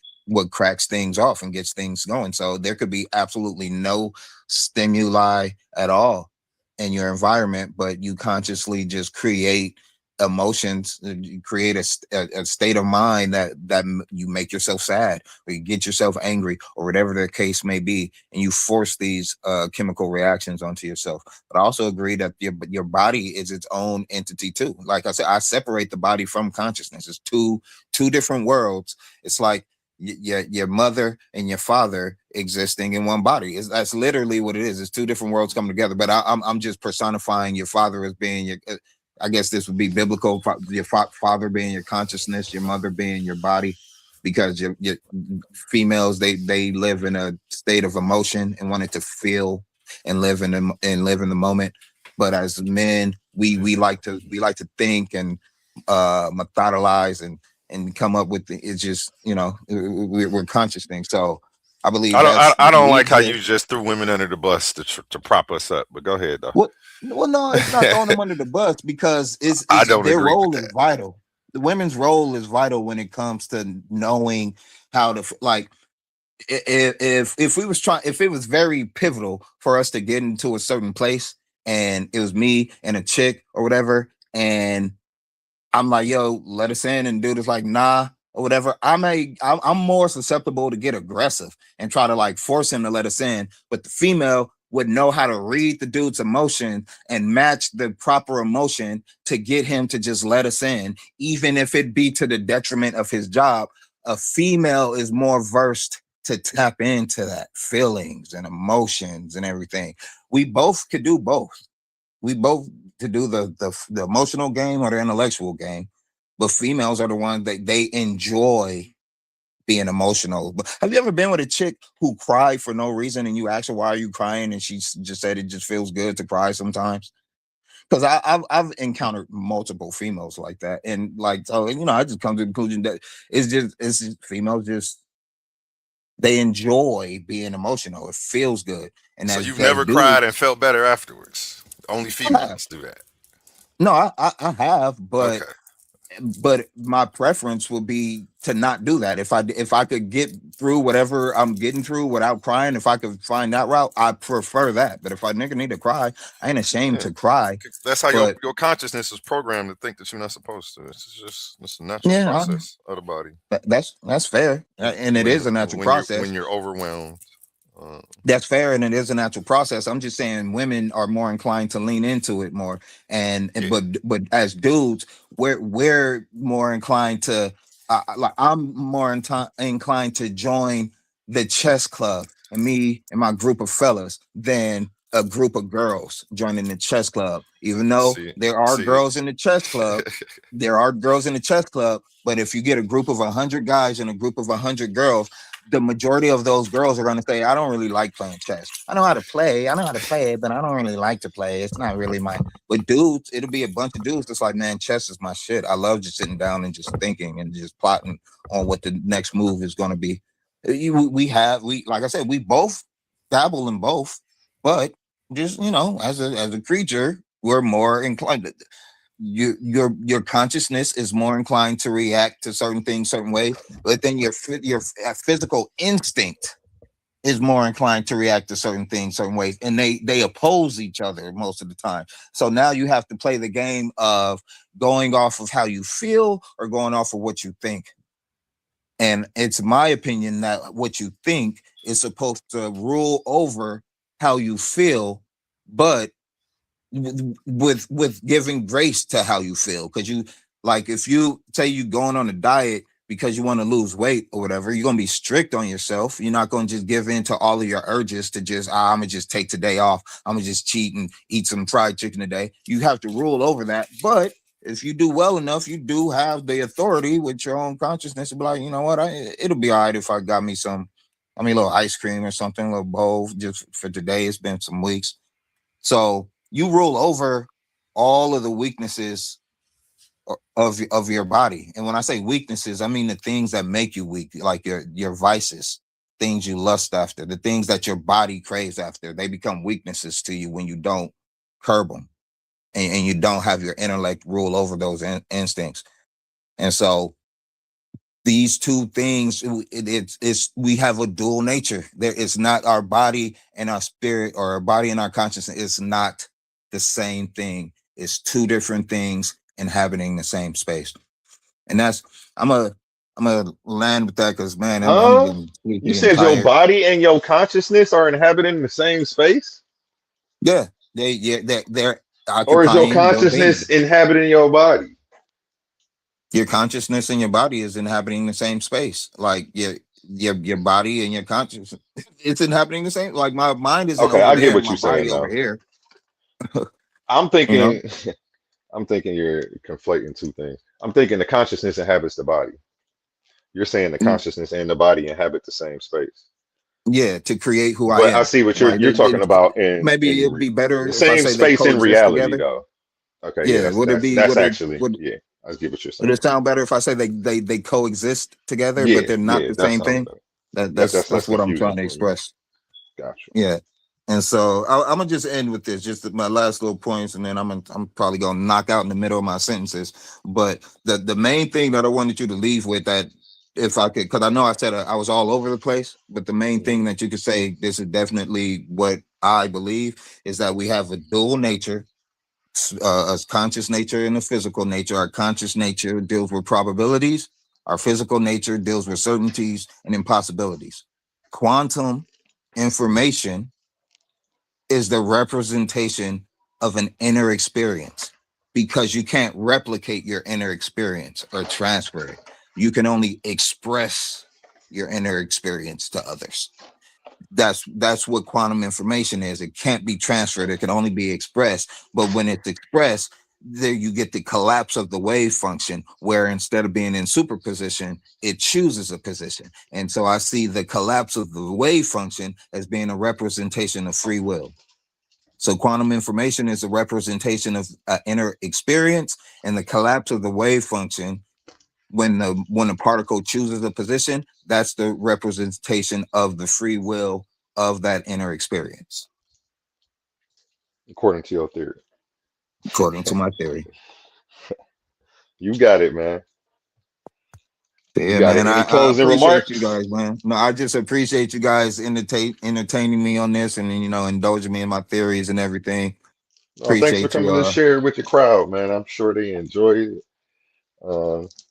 Speaker 3: cracks things off and gets things going. So there could be absolutely no stimuli at all in your environment, but you consciously just create emotions, you create a state of mind that you make yourself sad, or you get yourself angry, or whatever the case may be, and you force these chemical reactions onto yourself. But I also agree that your body is its own entity too. Like I said, I separate the body from consciousness. It's two different worlds. It's like your mother and your father existing in one body. That's literally what it is. It's two different worlds coming together. But I'm just personifying your father as being your. I guess this would be biblical. Your father being your consciousness, your mother being your body, because your females they live in a state of emotion and wanted to feel and live in the moment. But as men, we like to think and methodize and come up with it's just we're conscious things. So I believe
Speaker 5: I don't like how you just threw women under the bus to prop us up. But go ahead though.
Speaker 3: Well, no, it's not throwing them under the bus, because it's
Speaker 5: I don't
Speaker 3: their
Speaker 5: agree
Speaker 3: role
Speaker 5: with
Speaker 3: is
Speaker 5: that.
Speaker 3: vital. The women's role is vital when it comes to knowing how to, like, if we was trying, if it was very pivotal for us to get into a certain place, and it was me and a chick or whatever, and I'm like, yo, let us in, and dude is like, nah, or whatever. I'm more susceptible to get aggressive and try to like force him to let us in. But the female would know how to read the dude's emotion and match the proper emotion to get him to just let us in, even if it be to the detriment of his job. A female is more versed to tap into that feelings and emotions and everything. We both could do both. We both to do the emotional game or the intellectual game, but females are the ones that they enjoy being emotional. But have you ever been with a chick who cried for no reason, and you ask her, why are you crying, and she just said it just feels good to cry sometimes? Because I've encountered multiple females like that, and like, so I just come to the conclusion that it's just females just, they enjoy being emotional. It feels good. And
Speaker 5: So
Speaker 3: as
Speaker 5: you've never cried and felt better afterwards. Only females do that.
Speaker 3: No, I have, but
Speaker 5: Okay.
Speaker 3: but my preference would be to not do that. If I could get through whatever I'm getting through without crying, if I could find that route, I prefer that. But if I nigga need to cry, I ain't ashamed
Speaker 5: Yeah.
Speaker 3: to cry.
Speaker 5: That's how
Speaker 3: But
Speaker 5: your consciousness is programmed to think that you're not supposed to. It's a natural
Speaker 3: yeah,
Speaker 5: process of the body.
Speaker 3: that's fair, and it is a natural process.
Speaker 5: When you're overwhelmed.
Speaker 3: That's fair, and it is a natural process. I'm just saying women are more inclined to lean into it more, and but as dudes, we're more inclined to like I'm more inclined to join the chess club and me and my group of fellas than a group of girls joining the chess club. Even though there are girls in the chess club, but if you get a group of 100 guys and a group of 100 girls, the majority of those girls are going to say, I don't really like playing chess. I know how to play it, but I don't really like to play. It's not really my. But dudes, it'll be a bunch of dudes that's like, man, chess is my shit. I love just sitting down and just thinking and just plotting on what the next move is going to be. We like I said, we both dabble in both, but just, as a creature, we're more inclined to, your consciousness is more inclined to react to certain things certain ways, but then your physical instinct is more inclined to react to certain things certain ways, and they oppose each other most of the time. So now you have to play the game of going off of how you feel or going off of what you think. And it's my opinion that what you think is supposed to rule over how you feel, but with giving grace to how you feel. Because you, like, if you say you going on a diet because you want to lose weight or whatever, you're gonna be strict on yourself. You're not gonna just give in to all of your urges to just I'm gonna just take today off, I'm gonna just cheat and eat some fried chicken today. You have to rule over that. But if you do well enough, you do have the authority with your own consciousness to be like, you know what, it'll be all right if I got me a little ice cream or something, a little bowl just for today. It's been some weeks. So you rule over all of the weaknesses of your body. And when I say weaknesses, I mean the things that make you weak, like your vices, things you lust after, the things that your body craves after. They become weaknesses to you when you don't curb them, and you don't have your intellect rule over those instincts. And so these two things, it's we have a dual nature. There is not our body and our spirit, or our body and our consciousness is not the same thing. It's two different things inhabiting the same space. And that's I'm a land with that, because man, I'm
Speaker 15: Huh?
Speaker 3: getting
Speaker 15: You
Speaker 3: sleepy and
Speaker 15: said your
Speaker 3: tired.
Speaker 15: body and your consciousness are inhabiting the same space?
Speaker 3: Yeah, they're
Speaker 15: Or is your
Speaker 3: occupying your
Speaker 15: consciousness
Speaker 3: being.
Speaker 15: inhabiting your body?
Speaker 3: Your consciousness and your body is inhabiting the same space. Like your body and your consciousness, it's inhabiting the same. Like my mind isn't
Speaker 15: Okay,
Speaker 3: over
Speaker 15: I get
Speaker 3: there and
Speaker 15: what
Speaker 3: my
Speaker 15: you're saying
Speaker 3: body over
Speaker 15: now.
Speaker 3: here.
Speaker 15: I'm
Speaker 3: You know?
Speaker 15: thinking I'm thinking you're conflating two things. I'm thinking the consciousness inhabits the body. You're saying the consciousness and the body inhabit the same space.
Speaker 3: Yeah, to create who I
Speaker 15: But I
Speaker 3: am.
Speaker 15: see what
Speaker 3: Right.
Speaker 15: you're talking about in
Speaker 3: Maybe it'd be
Speaker 15: the
Speaker 3: better if I
Speaker 15: same
Speaker 3: say they
Speaker 15: space in
Speaker 3: coexist
Speaker 15: reality
Speaker 3: together.
Speaker 15: though. Okay, yeah,
Speaker 3: Yeah. Would it be
Speaker 15: that's
Speaker 3: would it
Speaker 15: actually,
Speaker 3: would
Speaker 15: yeah, I get what you're
Speaker 3: would
Speaker 15: saying.
Speaker 3: it sound better if I say they coexist together, but
Speaker 15: Yeah,
Speaker 3: they're not
Speaker 15: yeah,
Speaker 3: the
Speaker 15: that
Speaker 3: same
Speaker 15: sounds
Speaker 3: thing?
Speaker 15: better. That's
Speaker 3: That's what I'm
Speaker 15: confusing
Speaker 3: trying to
Speaker 15: for me.
Speaker 3: express.
Speaker 15: Gotcha.
Speaker 3: Yeah. And so I'm gonna just end with this, just my last little points, and then I'm probably gonna knock out in the middle of my sentences. But the main thing that I wanted you to leave with, that if I could, because I know I said I was all over the place, but the main thing that you could say, this is definitely what I believe, is that we have a dual nature, a conscious nature and a physical nature. Our conscious nature deals with probabilities. Our physical nature deals with certainties and impossibilities. Quantum information is the representation of an inner experience, because you can't replicate your inner experience or transfer it. You can only express your inner experience to others. That's what quantum information is. It can't be transferred. It can only be expressed. But when it's expressed, there you get the collapse of the wave function, where instead of being in superposition, it chooses a position. And so I see the collapse of the wave function as being a representation of free will. So quantum information is a representation of inner experience, and the collapse of the wave function, when the particle chooses a position, that's the representation of the free will of that inner experience,
Speaker 15: According to your theory.
Speaker 3: according to my theory.
Speaker 15: You got it, man. You
Speaker 3: Yeah,
Speaker 15: got it.
Speaker 3: man.
Speaker 15: Any
Speaker 3: I
Speaker 15: closing
Speaker 3: appreciate you
Speaker 15: remarks?
Speaker 3: guys, man. No, I just appreciate you guys entertaining me on this and indulging me in my theories and everything.
Speaker 15: Oh, thanks for
Speaker 3: Appreciate you.
Speaker 15: coming to share with the crowd, man. I'm sure they enjoyed it.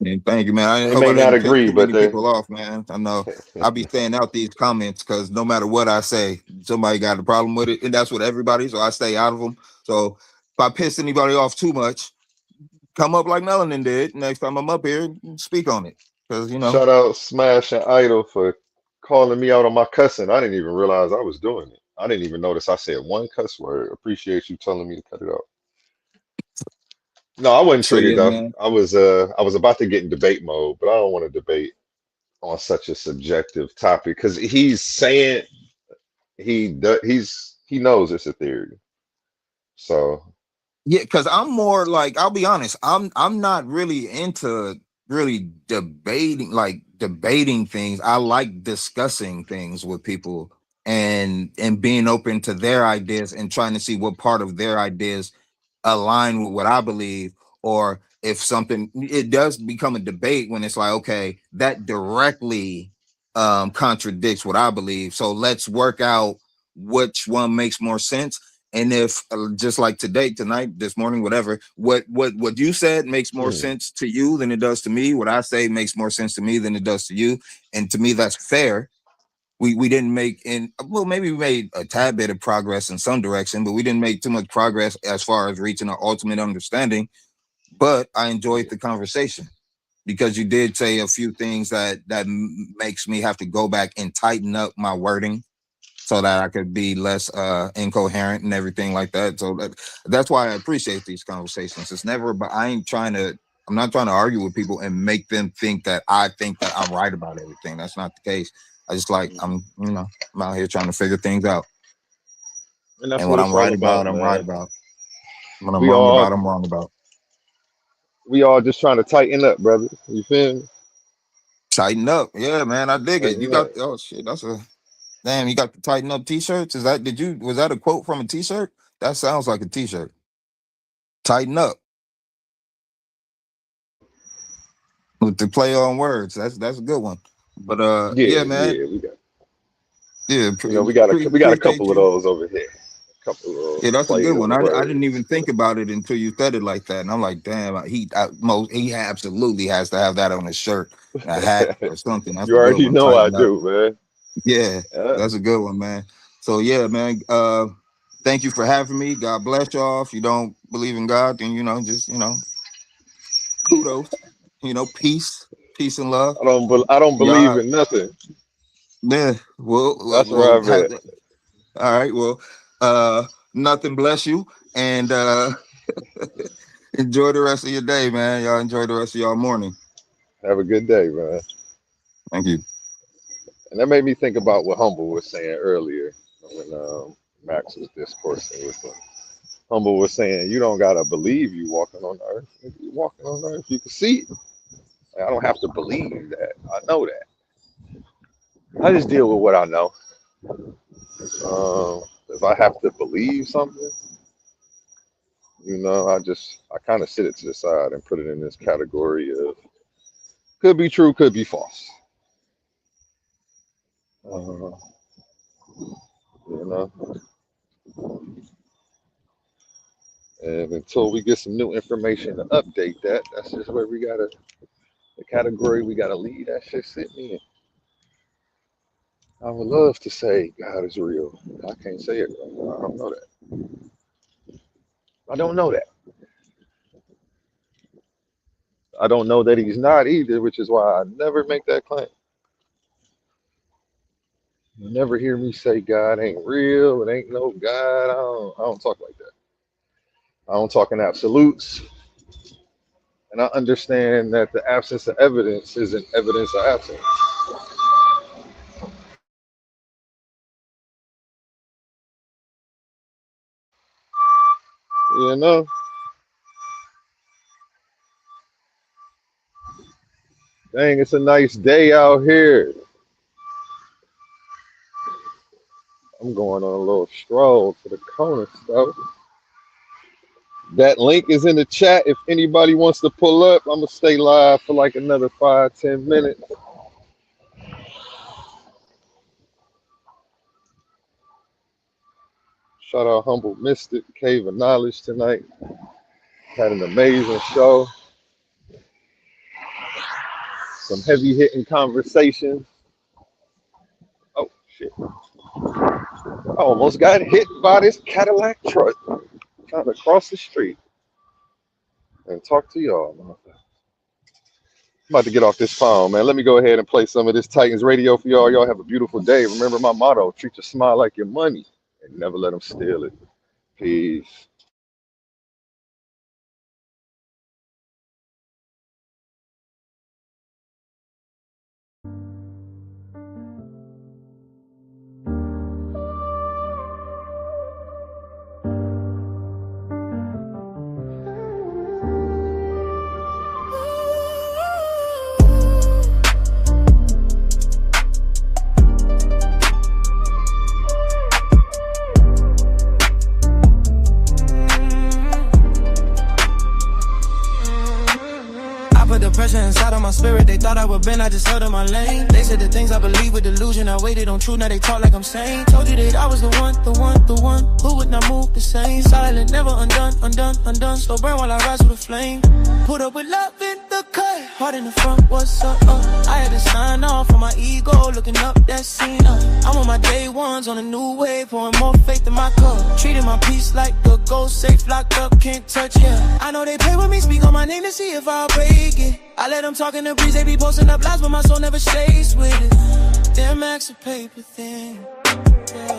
Speaker 3: And thank you, man. I
Speaker 15: They
Speaker 3: hope
Speaker 15: may
Speaker 3: I
Speaker 15: not
Speaker 3: didn't piss
Speaker 15: agree,
Speaker 3: too
Speaker 15: but
Speaker 3: many
Speaker 15: they
Speaker 3: people off, man. I know I'll be staying out these comments because no matter what I say, somebody got a problem with it, and that's with everybody. So I stay out of them. So if I piss anybody off too much, come up like Melanin did. Next time I'm up here, speak on it because
Speaker 15: shout out Smash and Idol for calling me out on my cussing. I didn't even realize I was doing it. I didn't even notice I said one cuss word. Appreciate you telling me to cut it out. No, I wasn't
Speaker 3: So
Speaker 15: triggered
Speaker 3: yeah,
Speaker 15: though.
Speaker 3: man.
Speaker 15: I was about to get in debate mode, but I don't want to debate on such a subjective topic because he's saying he knows it's a theory. So
Speaker 3: Yeah, because I'm more like I'll be honest, I'm not really into really debating things. I like discussing things with people and being open to their ideas and trying to see what part of their ideas align with what I believe, or if something it does become a debate when it's like, okay, that directly contradicts what I believe. So let's work out which one makes more sense. And if just like tonight, this morning, whatever, what you said makes more sense to you than it does to me. What I say makes more sense to me than it does to you. And to me, that's fair. We didn't make maybe we made a tad bit of progress in some direction, but we didn't make too much progress as far as reaching an ultimate understanding. But I enjoyed the conversation because you did say a few things that makes me have to go back and tighten up my wording so that I could be less incoherent and everything like that. So that's why I appreciate these conversations. It's never about I'm not trying to argue with people and make them think that I think that I'm right about everything. That's not the case. I just I'm out here trying to figure things out.
Speaker 15: and that's
Speaker 3: And
Speaker 15: what
Speaker 3: what
Speaker 15: it's
Speaker 3: I'm
Speaker 15: all
Speaker 3: right about,
Speaker 15: about,
Speaker 3: I'm right
Speaker 15: man.
Speaker 3: about. What I'm
Speaker 15: We
Speaker 3: wrong
Speaker 15: all
Speaker 3: about, I'm wrong about.
Speaker 15: we all just trying to tighten up, brother. You feel me?
Speaker 3: Tighten up. Yeah, man. I dig it. You
Speaker 15: Tighten up.
Speaker 3: got shit, that's a damn, you got the tighten up t-shirts? Was that a quote from a t-shirt? That sounds like a t-shirt. Tighten up. With the play on words. That's a good one. But yeah, man.
Speaker 15: Yeah, we got
Speaker 3: Yeah,
Speaker 15: we got a
Speaker 3: appreciate
Speaker 15: couple of
Speaker 3: you.
Speaker 15: those over here. A couple of those
Speaker 3: Yeah, that's a
Speaker 15: play
Speaker 3: good one.
Speaker 15: on
Speaker 3: I didn't even
Speaker 15: words.
Speaker 3: think about it until you said it like that, and I'm like, damn, he absolutely has to have that on his shirt, a hat or something. That's
Speaker 15: You
Speaker 3: a good
Speaker 15: already
Speaker 3: one.
Speaker 15: know I
Speaker 3: Tighten up.
Speaker 15: do, man.
Speaker 3: Yeah,
Speaker 15: Yeah.
Speaker 3: that's a good one, man. So yeah, man. Thank you for having me. God bless y'all. If you don't believe in God, then just kudos. Peace and love.
Speaker 15: I don't believe
Speaker 3: Y'all,
Speaker 15: in nothing.
Speaker 3: yeah.
Speaker 15: That's where I'm at.
Speaker 3: All right. Well, nothing bless you and enjoy the rest of your day, man. Y'all enjoy the rest of y'all morning.
Speaker 15: Have a good day, man.
Speaker 3: Thank you.
Speaker 15: And that made me think about what Humble was saying earlier when Max was discoursing with him. Humble was saying, you don't gotta believe you walking on the earth. If you walking on the earth, you can see it. Like, I don't have to believe that. I know that. I just deal with what I know. If I have to believe something, I kind of sit it to the side and put it in this category of could be true, could be false. Uh, you know, and until we get some new information to update that, that's just where the category we gotta leave that shit sitting in. I would love to say God is real. I can't say it. I don't know that. I don't know that. I don't know that he's not either, which is why I never make that claim. You never hear me say God ain't real. It ain't no God. I don't talk like that. I don't talk in absolutes. And I understand that the absence of evidence isn't evidence of absence. You know? Dang, it's a nice day out here. I'm going on a little stroll to the corner store. That link is in the chat. If anybody wants to pull up, I'm gonna stay live for like another 5-10 minutes. Shout out Humble Mystik, Cave of Knowledge tonight. Had an amazing show. Some heavy hitting conversations. Oh shit. I almost got hit by this Cadillac truck trying to cross the street and talk to y'all. I'm about to get off this phone, man. Let me go ahead and play some of this Titans radio for y'all. Y'all have a beautiful day. Remember my motto, treat your smile like your money and never let them steal it. Peace.
Speaker 2: Pressure inside of my spirit, they thought I would bend, I just held in my lane. They said the things I believe were delusion, I waited on truth, now they talk like I'm sane. Told you that I was the one who would not move the same. Silent, never undone, so burn while I rise with a flame. Put up with love in the cut, heart in the front, what's up? I had to sign off on my ego, looking up that scene. I'm on my day ones, on a new wave, pouring more faith in my cup. Treating my peace like the ghost safe, locked up, can't touch, yeah. I know they play with me, speak on my name to see if I'll break it. I let them talk in the breeze, they be posting up lies, but my soul never stays with it. Damn, max a paper thing, yeah.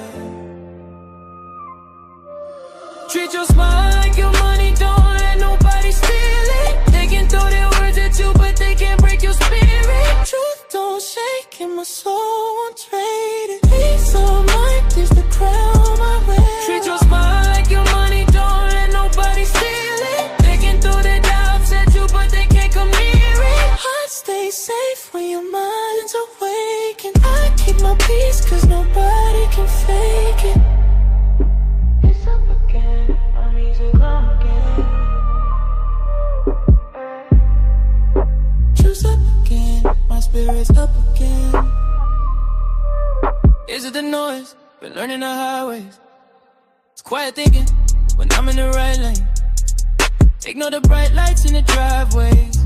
Speaker 2: Treat your smile like your money, don't let nobody steal it. They can throw their words at you, but they can't break your spirit. Truth don't shake and my soul won't trade it. Peace of mind is the crown I wear. Treat your smile like your money, don't let nobody steal it. They can throw their doubts at you, but they can't come near it. Heart stay safe when your mind's awake, and I keep my peace cause nobody can fake it. It's up again, my music on again. Choose up again, my spirit's up again. Is it the noise? Been learning the highways. It's quiet thinking when I'm in the right lane. Ignore the bright lights in the driveways.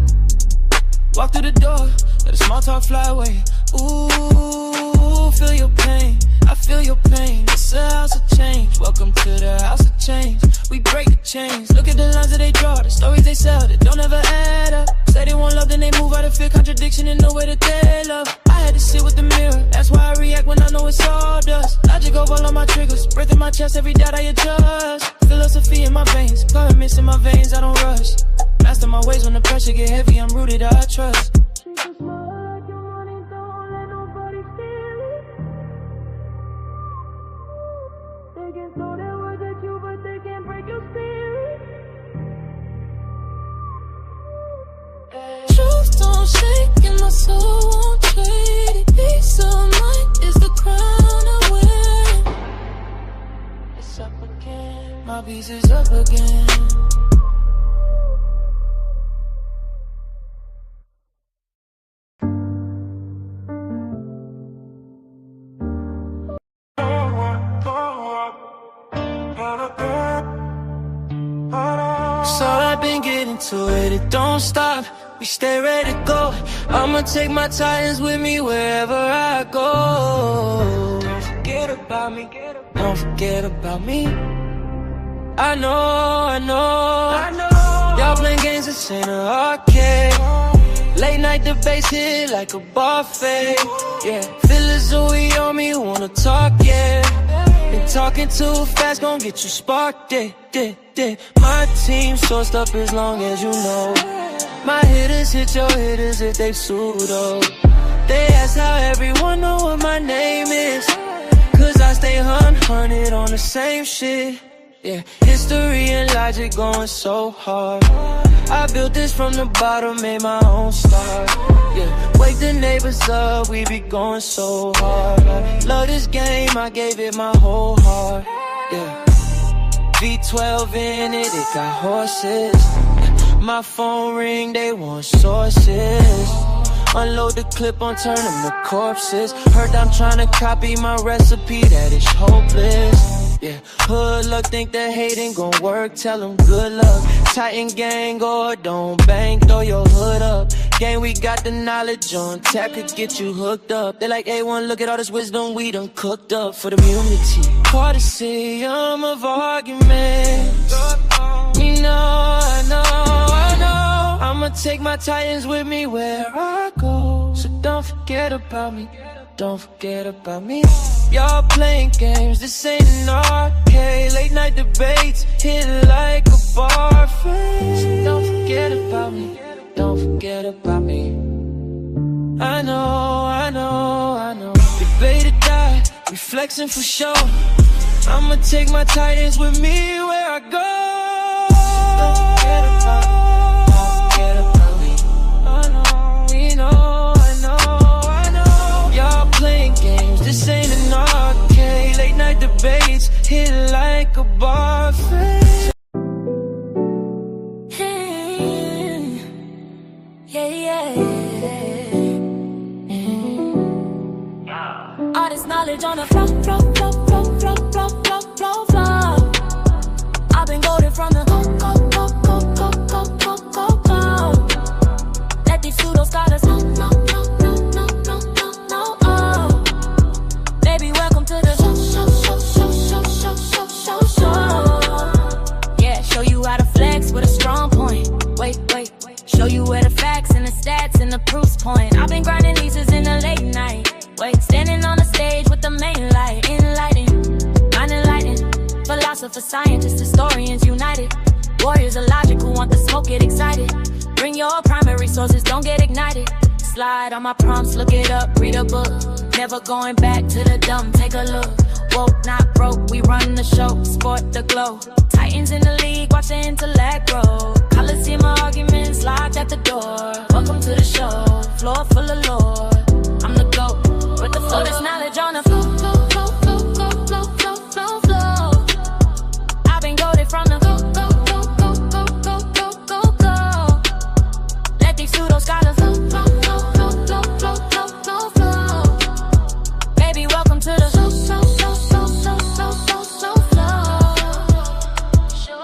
Speaker 2: Walk through the door, let the small talk fly away. Ooh, feel your pain, I feel your pain. It's a house of change, welcome to the house of change. We break the chains, look at the lines that they draw, the stories they sell that don't ever add up. Say they want love, then they move out of fear, contradiction and no way that they love. I had to sit with the mirror, that's why I react when I know it's all dust. Logic over all my triggers, breath in my chest, every doubt I adjust. Philosophy in my veins, governments in my veins, I don't rush. Master my ways when the pressure get heavy, I'm rooted, I trust. Truth don't shake and my soul won't trade it. Peace of mind is the crown I wear. It's up again, my peace is up again. So I've been getting to it, it don't stop. We stay ready to go. I'ma take my Titans with me wherever I go. Don't forget about me, don't forget about me. I know. Y'all playing games, this ain't an arcade. Late night debates hit like a buffet. Yeah, feelings who we on me, who wanna talk, yeah. Been talking too fast, gon' get you sparked, yeah. My team sourced up as long as you know. My hitters hit your hitters if they pseudo. They ask how everyone know what my name is, cause I stay hunted on the same shit. Yeah, history and logic going so hard. I built this from the bottom, made my own start. Yeah, wake the neighbors up, we be going so hard. I love this game, I gave it my whole heart. Yeah. V12 in it, it got horses. My phone ring, they want sources. Unload the clip on, turn them to corpses. Heard I'm trying to copy my recipe, that is hopeless. Yeah, hood luck, think that hating gon' work, tell them good luck. Titan gang or don't bang, throw your hood up. Gang, we got the knowledge on tap, could get you hooked up. They like A1, look at all this wisdom we done cooked up for the community. Coliseum of arguments. You know, I know I'ma take my Titans with me where I go. So don't forget about me, don't forget about me. Y'all playing games, this ain't an arcade. Late night debates, hit like a bar face. So don't forget about me, don't forget about me. I know. Debate or die, we flexing for sure. I'ma take my Titans with me where I go. Don't forget about me. Y'all playing games, this ain't an arcade. Late night debates, hit like a bar face.
Speaker 19: Yeah. All this knowledge on the flow. I've been goaded from the go. Let these pseudo scholars know. Baby, welcome to the show. Yeah, show you how to flex with a strong point. Wait. Show you where the facts and the stats and the proofs point. I've been grinding these in the late night. Wait, standing on the stage with the main light. Enlightening. Philosophers, scientists, historians united. Warriors of logic who want the smoke, get excited. Bring your primary sources, don't get ignited. Slide on my prompts, look it up, read a book. Never going back to the dumb, take a look. Woke, not broke, we run the show, sport the glow. Titans in the league, watch the intellect grow. Coliseum arguments locked at the door. Welcome to the show, floor full of lore. I'm the GOAT, with the flow, there's knowledge on the flow. I've been goaded from the go. Let these pseudo scholars flow. Baby, welcome to the show.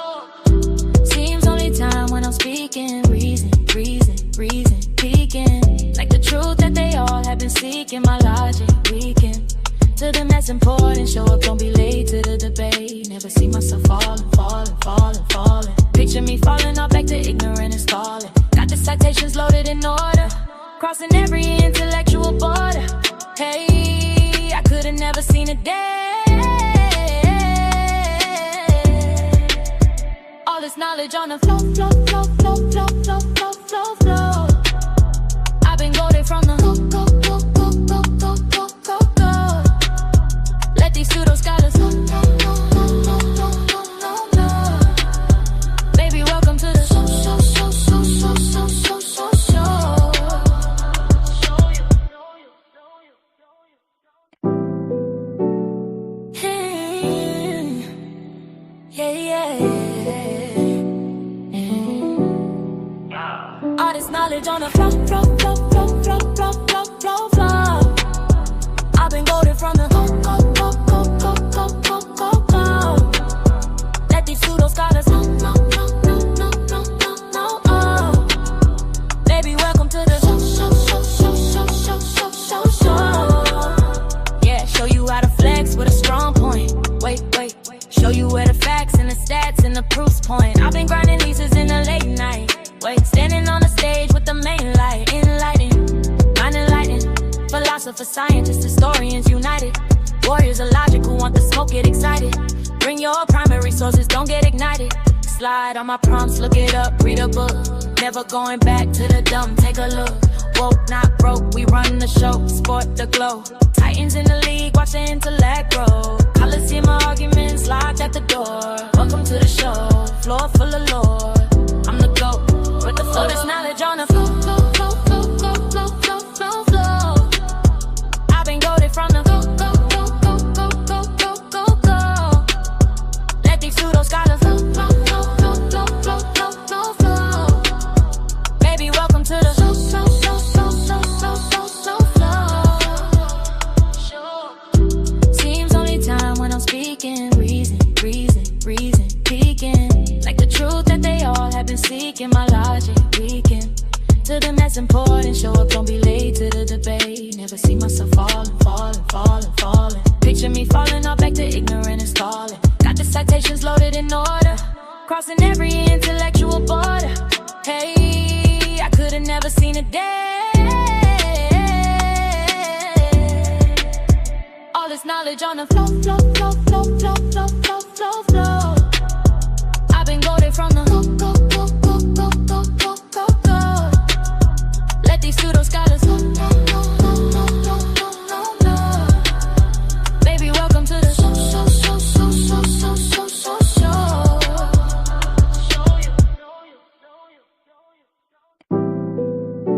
Speaker 19: Seems only time when I'm speaking, reason, peeking. Like the truth that they all have been seeking, my logic weaken. To them that's important, show up, don't be late to the debate. Never see myself falling. Picture me falling off back to ignorant and stalling. Got the citations loaded in order, crossing every intellectual border. Hey, I could've never seen a day. All this knowledge on the flow. I've been goaded from the go. Let these pseudo scholars know. Baby, welcome to the show. Yeah. All this knowledge on the flow. I've been goaded from the go. Let these pseudo scholars know. Baby, welcome to the show. Yeah, show you how to flex with a strong point. Wait. Show you where the facts and the stats and the proofs point. I've been grinding these in the late night. Wait, standing on the stage with the main light. Enlightening. Philosophers, scientists, historians united. Warriors of logic who want the smoke, get excited. Bring your primary sources, don't get ignited. Slide on my prompts, look it up, read a book. Never going back to the dumb, take a look. Woke, not broke, we run the show, sport the glow. Titans in the league, watch the intellect grow. Coliseum arguments locked at the door. Welcome to the show, floor full of lore. I'm the GOAT, with the flow, there's knowledge on the flow. I've been goaded from the go. Let these pseudo scholars that's important. Show up, don't be late to the debate. Never see myself falling. Picture me falling off back to ignorant and stalling. Got the citations loaded in order, crossing every intellectual border. Hey, I could've never seen a day. All this knowledge on the flow. I've been goaded from the go. Let these pseudo scholars